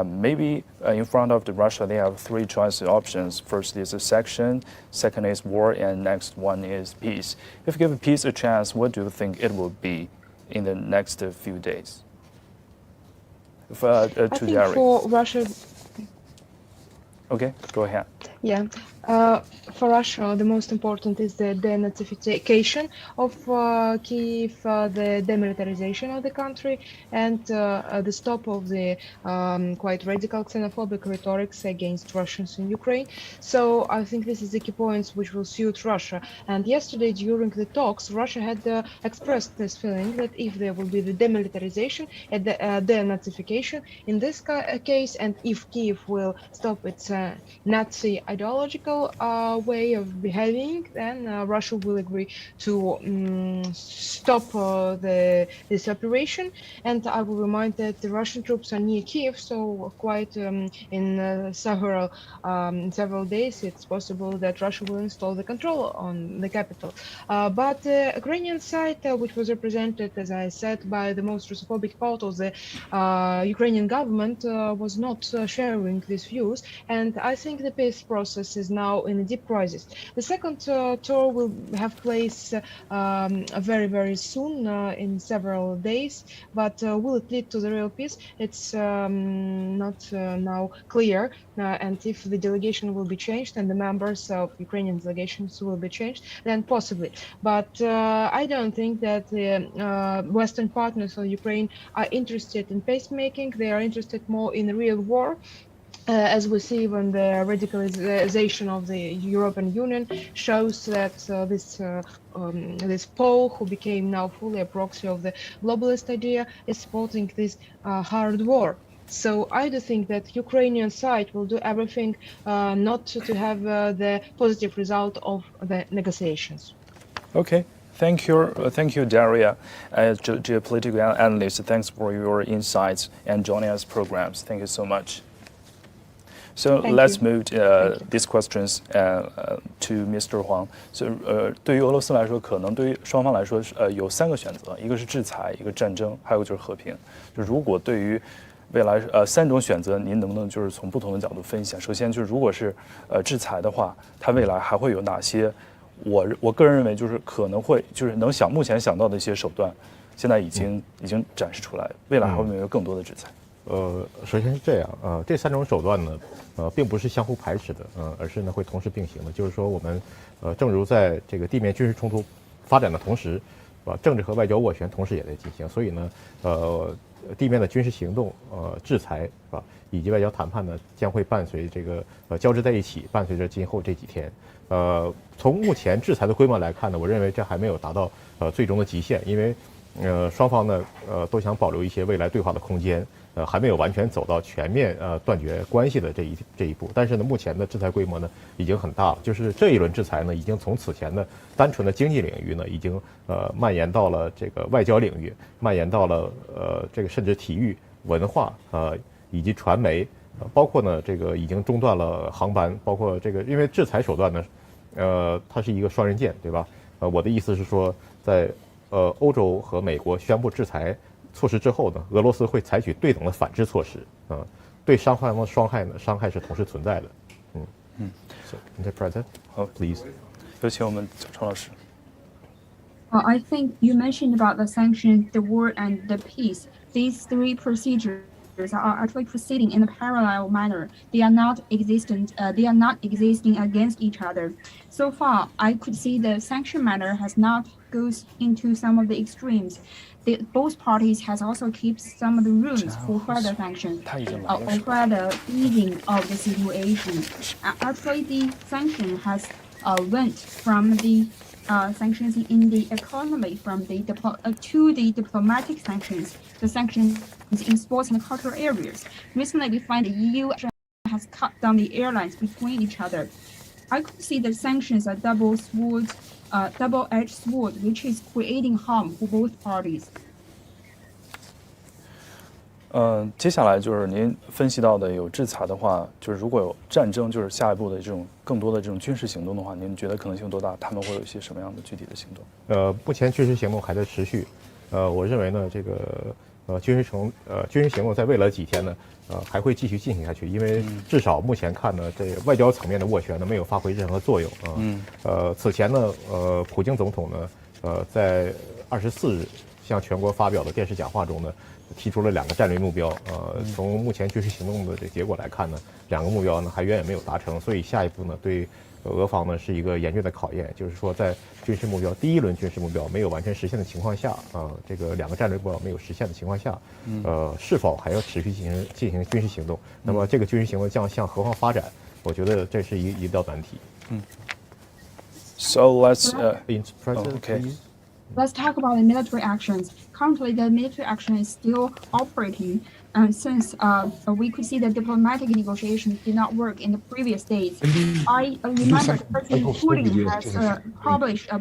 [SPEAKER 6] Maybe in front of the Russia, they have three choice options. First is a section, second is war, and next one is peace. If you give peace a chance, what do you think it will be in the next few days?
[SPEAKER 8] I think for Russia.
[SPEAKER 6] Okay, go ahead.
[SPEAKER 8] Yeah, for Russia, the most important is the denazification of Kyiv, the demilitarization of the country, and the stop of the quite radical xenophobic rhetorics against Russians in Ukraine. So I think this is the key points which will suit Russia. And yesterday, during the talks, Russia had expressed this feeling that if there will be the demilitarization and the denazification in this case, and if Kyiv will stop its Nazi ideological way of behaving, then Russia will agree to stop this operation. And I will remind that the Russian troops are near Kyiv, so quite in several days it's possible that Russia will install the control on the capital. But the Ukrainian side, which was represented, as I said, by the most Russophobic part of the Ukrainian government, was not sharing these views, and I think the peace process is now in a deep crisis. The second tour will have place very, very soon, in several days, but will it lead to the real peace? It's not now clear, and if the delegation will be changed and the members of Ukrainian delegations will be changed, then possibly. But I don't think that the Western partners of Ukraine are interested in peacemaking. They are interested more in real war. As we see when the radicalization of the European Union shows that this Pole, who became now fully a proxy of the globalist idea, is supporting this hard war. So I do think that Ukrainian side will do everything not to have the positive result of the negotiations.
[SPEAKER 6] Okay. Thank you, Daria, as geopolitical analyst. Thanks for your insights and joining us programs. Thank you so much. So let's move these questions to Mr. Huang. So 对于俄罗斯来说，可能对于双方来说有3个选择，一个是制裁，一个战争，还有就是和平。就如果对于未来3种选择，您能不能就是从不同的角度分析？首先就是如果是制裁的话，它未来还会有哪些？我个人认为就是可能会就是目前想到的一些手段，现在已经展示出来，未来还会有更多的制裁。
[SPEAKER 9] 首先是这样，这3种手段呢，并不是相互排斥的，而是呢会同时并行的。就是说，我们正如在这个地面军事冲突发展的同时，政治和外交斡旋同时也在进行，所以呢，地面的军事行动、制裁以及外交谈判呢，将会伴随这个交织在一起，伴随着今后这几天。从目前制裁的规模来看呢，我认为这还没有达到最终的极限，因为双方呢都想保留一些未来对话的空间，还没有完全走到全面断绝关系的这一步。但是呢，目前的制裁规模呢已经很大了，就是这一轮制裁呢，已经从此前的单纯的经济领域呢，已经蔓延到了这个外交领域，蔓延到了这个甚至体育、文化以及传媒，包括呢这个已经中断了航班，包括这个因为制裁手段呢，它是一个双刃剑，对吧？我的意思是说，在欧洲和美国宣布制裁措施之后呢，俄罗斯会采取对等的反制措施，对双方的伤害是同时存在的。So, Mr. President, please.
[SPEAKER 6] 有请我们小川老师。
[SPEAKER 1] I think you mentioned about the sanctions, the war, and the peace. These 3 procedures are actually proceeding in a parallel manner. They are not existent. They are not existing against each other. So far, I could see the sanction matter has not goes into some of the extremes. Both parties has also kept some of the rooms for further sanctions or further easing of the situation. Actually, the sanction has went from the sanctions in the economy from the to the diplomatic sanctions, the sanctions in sports and cultural areas. Recently, we find the EU has cut down the airlines between each other. I could see that sanctions are double-edged sword, which is creating harm for both parties.
[SPEAKER 6] 接下来就是您分析到的有制裁的话，就是如果有战争，就是下一步的这种更多的这种军事行动的话，您觉得可能性多大？他们会有一些什么样的具体的行动？
[SPEAKER 9] 目前军事行动还在持续，我认为呢，这个军事行动在未来几天呢，还会继续进行下去，因为至少目前看呢，这个外交层面的斡旋呢没有发挥任何作用啊。此前呢，普京总统呢，在24日向全国发表的电视讲话中呢，提出了2个战略目标，从目前军事行动的这结果来看呢，2个目标呢还远远没有达成，所以下一步呢对俄方呢是一个严峻的考验，就是说在军事目标第一轮军事目标没有完全实现的情况下，这个2个战略目标没有实现的情况下，是否还要持续进行军事行动？那么这个军事行动将向何方发展？我觉得这是一道难题。
[SPEAKER 6] So let's
[SPEAKER 9] okay.
[SPEAKER 1] Let's talk about the military actions. Currently, the military action is still operating, and since we could see that diplomatic negotiations did not work in the previous days. I remember President Putin has published a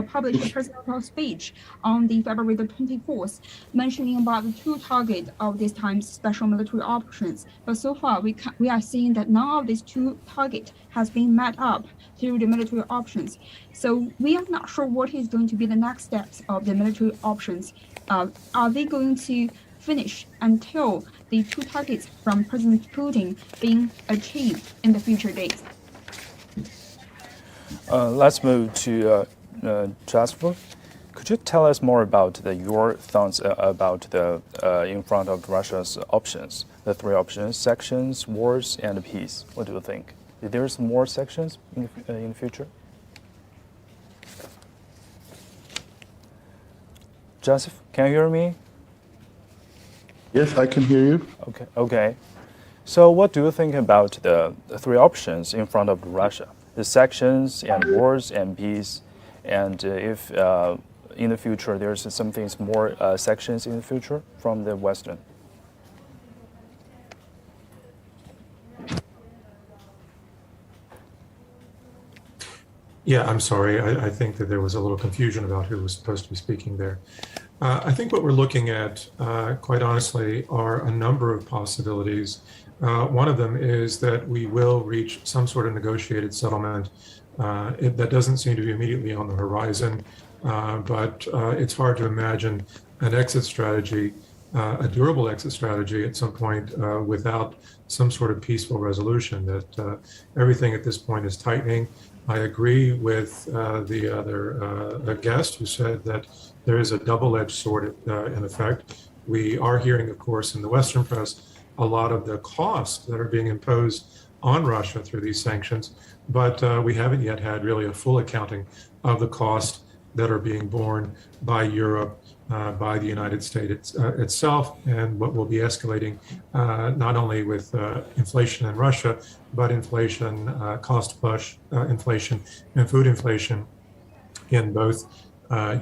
[SPEAKER 1] personal speech on the February the 24th, mentioning about the 2 targets of this time's special military operations. But so far, we are seeing that none of these 2 targets has been met up through the military options. So we are not sure what is going to be the next steps of the military options. Are they going to finish until the 2 targets from President Putin being achieved in the future days?
[SPEAKER 6] Let's move to Jasper. Could you tell us more about your thoughts about the in front of Russia's options, the 3 options: sanctions, wars, and peace? What do you think? Is there more sanctions in the future? Joseph, can you hear me?
[SPEAKER 11] Yes, I can hear you.
[SPEAKER 6] Okay. So what do you think about the 3 options in front of Russia? The sanctions and wars and peace, and if in the future there's something more sanctions in the future from the Western?
[SPEAKER 16] Yeah, I'm sorry. I think that there was a little confusion about who was supposed to be speaking there. I think what we're looking at, quite honestly, are a number of possibilities. One of them is that we will reach some sort of negotiated settlement. That doesn't seem to be immediately on the horizon, but it's hard to imagine an exit strategy a durable exit strategy at some point without some sort of peaceful resolution, that everything at this point is tightening. I agree with the other guest who said that there is a double-edged sword in effect. We are hearing, of course, in the Western press, a lot of the costs that are being imposed on Russia through these sanctions, but we haven't yet had really a full accounting of the cost that are being borne by Europe, by the United States itself, and what will be escalating not only with inflation in Russia, but inflation, cost push inflation, and food inflation in both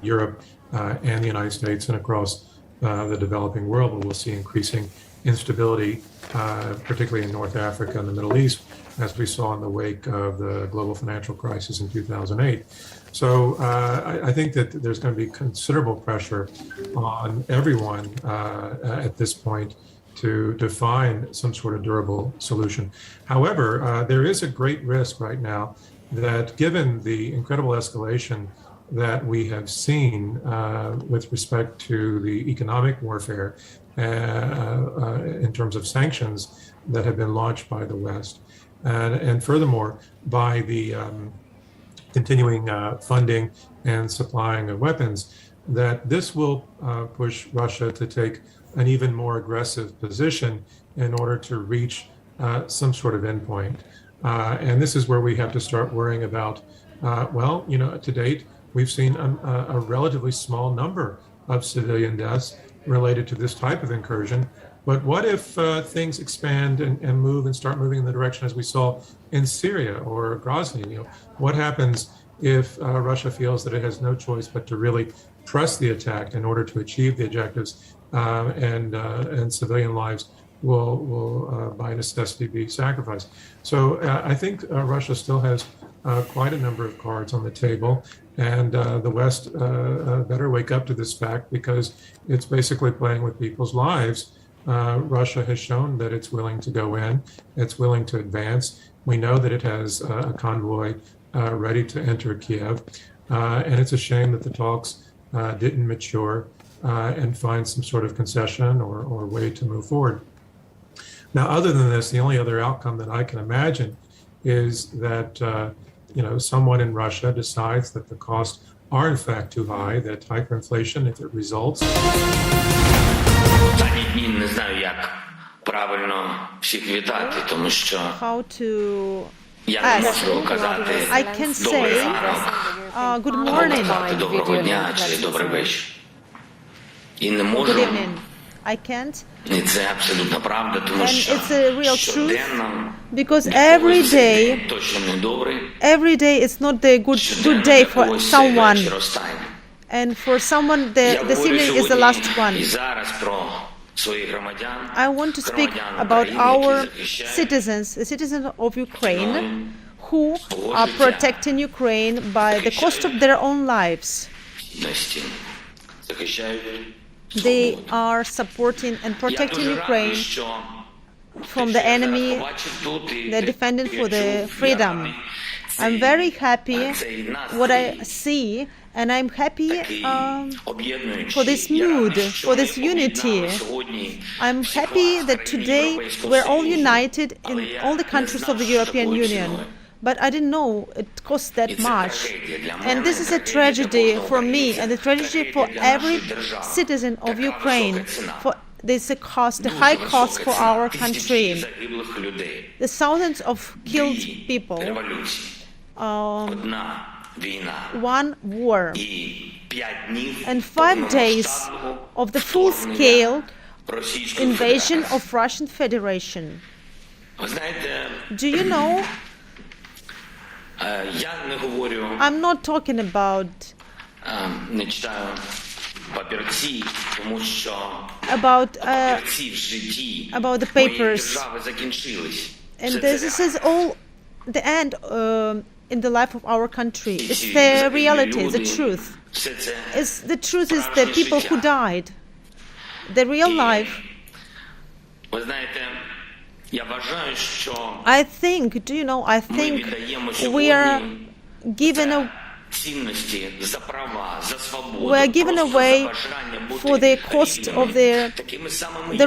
[SPEAKER 16] Europe and the United States and across the developing world, where we'll see increasing instability, particularly in North Africa and the Middle East, as we saw in the wake of the global financial crisis in 2008. So I think that there's going to be considerable pressure on everyone at this point to find some sort of durable solution. However, there is a great risk right now that, given the incredible escalation that we have seen with respect to the economic warfare in terms of sanctions that have been launched by the West, and furthermore by the continuing funding and supplying of weapons, that this will push Russia to take an even more aggressive position in order to reach some sort of endpoint. And this is where we have to start worrying about, well, you know, to date, we've seen a relatively small number of civilian deaths related to this type of incursion. But what if things expand and move and start moving in the direction as we saw in Syria or Grozny? You know, what happens if Russia feels that it has no choice but to really press the attack in order to achieve the objectives, and civilian lives will by necessity be sacrificed? So I think Russia still has quite a number of cards on the table, and the West better wake up to this fact, because it's basically playing with people's lives. Russia has shown that it's willing to go in, it's willing to advance. We know that it has a convoy ready to enter Kyiv, and it's a shame that the talks didn't mature and find some sort of concession or way to move forward. Now, other than this, the only other outcome that I can imagine is that you know, someone in Russia decides that the costs are in fact too high, that hyperinflation, if it results.
[SPEAKER 17] How to ask? I can say good morning. Good evening. I can't. And it's a real truth, because every day it's not the good day for someone, and for someone this evening is the last one. I want to speak about our citizens, the citizens of Ukraine, who are protecting Ukraine by the cost of their own lives. They are supporting and protecting Ukraine from the enemy. They're defending for the freedom. I'm very happy what I see, and I'm happy for this mood, for this unity. I'm happy that today we're all united in all the countries of the European Union. But I didn't know it costs that much. And this is a tragedy for me, and a tragedy for every citizen of Ukraine. For this a cost, a high cost for our country. The thousands of killed people, one war, and 5 days of the full-scale invasion of Russian Federation. Do you know? I'm not talking about the papers, and this is all the end in the life of our country. It's the reality, the truth. The truth is the people who died, the real life. I think, do you know, I think we are given were given away for the cost of the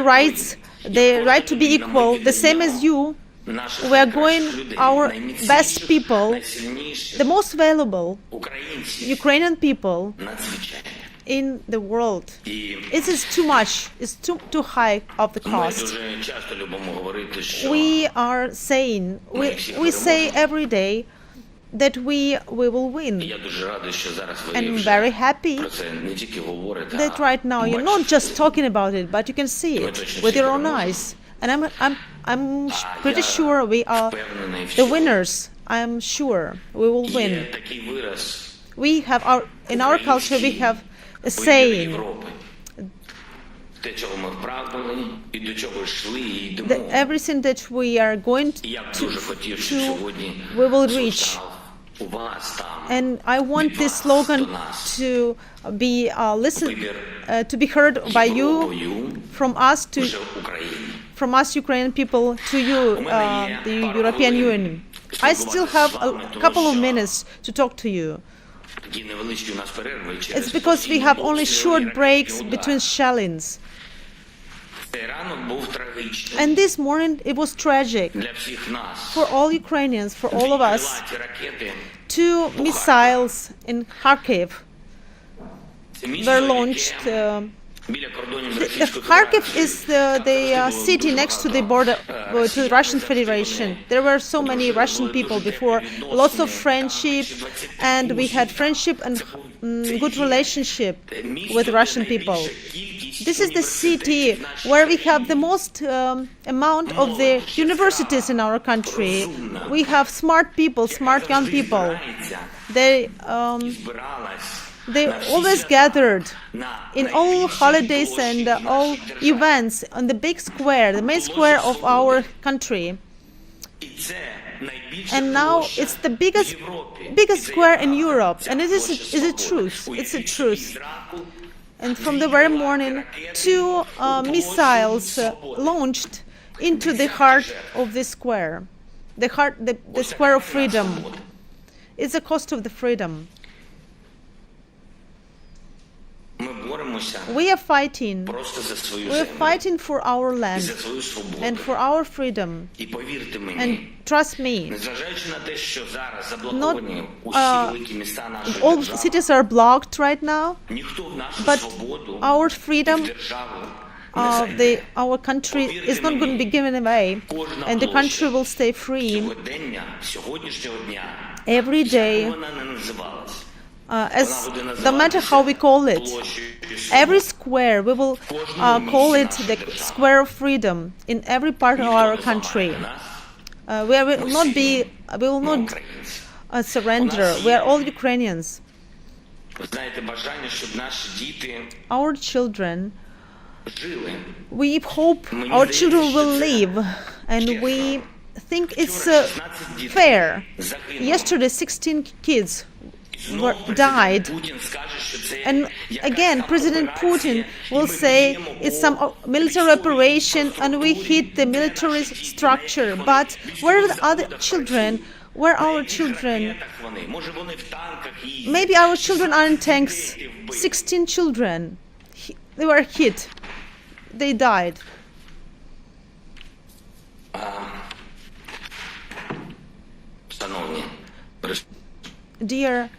[SPEAKER 17] rights, the right to be equal, the same as you. We are going, our best people, the most valuable Ukrainian people in the world. It is too much. It's too high of the cost. We are saying, we say every day that we will win. And I'm very happy that right now you're not just talking about it, but you can see it with your own eyes. And I'm pretty sure we are the winners. I'm sure we will win. We have in our culture we have a saying that everything that we are going to we will reach. And I want this slogan to be to be heard by you, from us Ukrainian people to you, the European Union. I still have a couple of minutes to talk to you. It's because we have only short breaks between shellings. And this morning it was tragic for all Ukrainians, for all of us. 2 missiles in Kharkiv were launched. Kharkiv is the city next to the border to the Russian Federation. There were so many Russian people before, lots of friendship, and we had friendship and good relationship with Russian people. This is the city where we have the most amount of the universities in our country. We have smart people, smart young people. They always gathered in all holidays and all events on the big square, the main square of our country. And now it's the biggest square in Europe, and it is a truth. It's a truth. And from the very morning, 2 missiles launched into the heart of the square, the square of freedom. It's the cost of the freedom. We are fighting. We are fighting for our land and for our freedom. And trust me, not all cities are blocked right now, but our freedom, our country is not going to be given away, and the country will stay free every day. No matter how we call it, every square we will call it the square of freedom in every part of our country. We will not surrender. We are all Ukrainians. Our children, we hope our children will live, and we think it's fair. Yesterday, 16 kids died, and again President Putin will say it's some military operation and we hit the military structure. But where are the other children? Where are our children? Maybe our children are in tanks. 16 children, they were hit, they died. Dear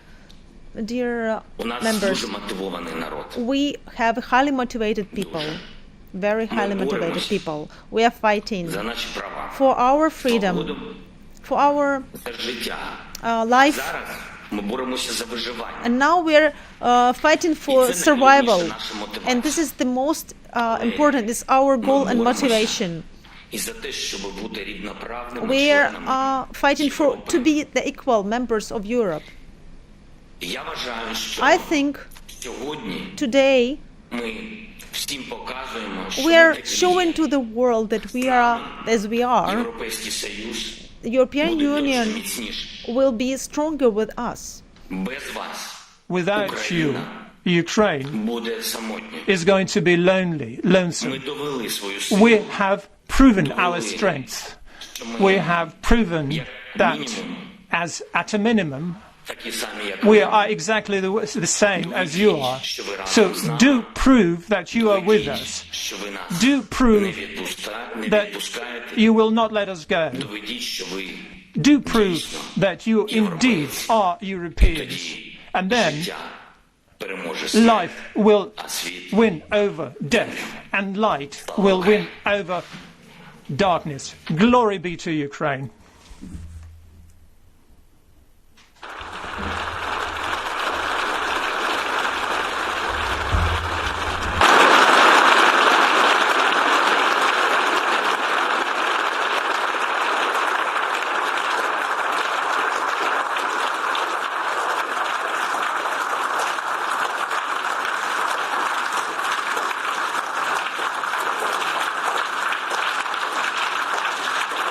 [SPEAKER 17] members, we have highly motivated people, very highly motivated people. We are fighting for our freedom, for our life, and now we are fighting for survival. And this is the most important. This is our goal and motivation. We are fighting to be the equal members of Europe. I think today we are showing to the world that we are as we are. The European Union will be stronger with us.
[SPEAKER 7] Without you, Ukraine is going to be lonesome. We have proven our strength. We have proven that, as at a minimum, We are exactly the same as you are. So do prove that you are with us. Do prove that you will not let us go. Do prove that you indeed are Europeans. And then life will win over death, and light will win over darkness. Glory be to Ukraine.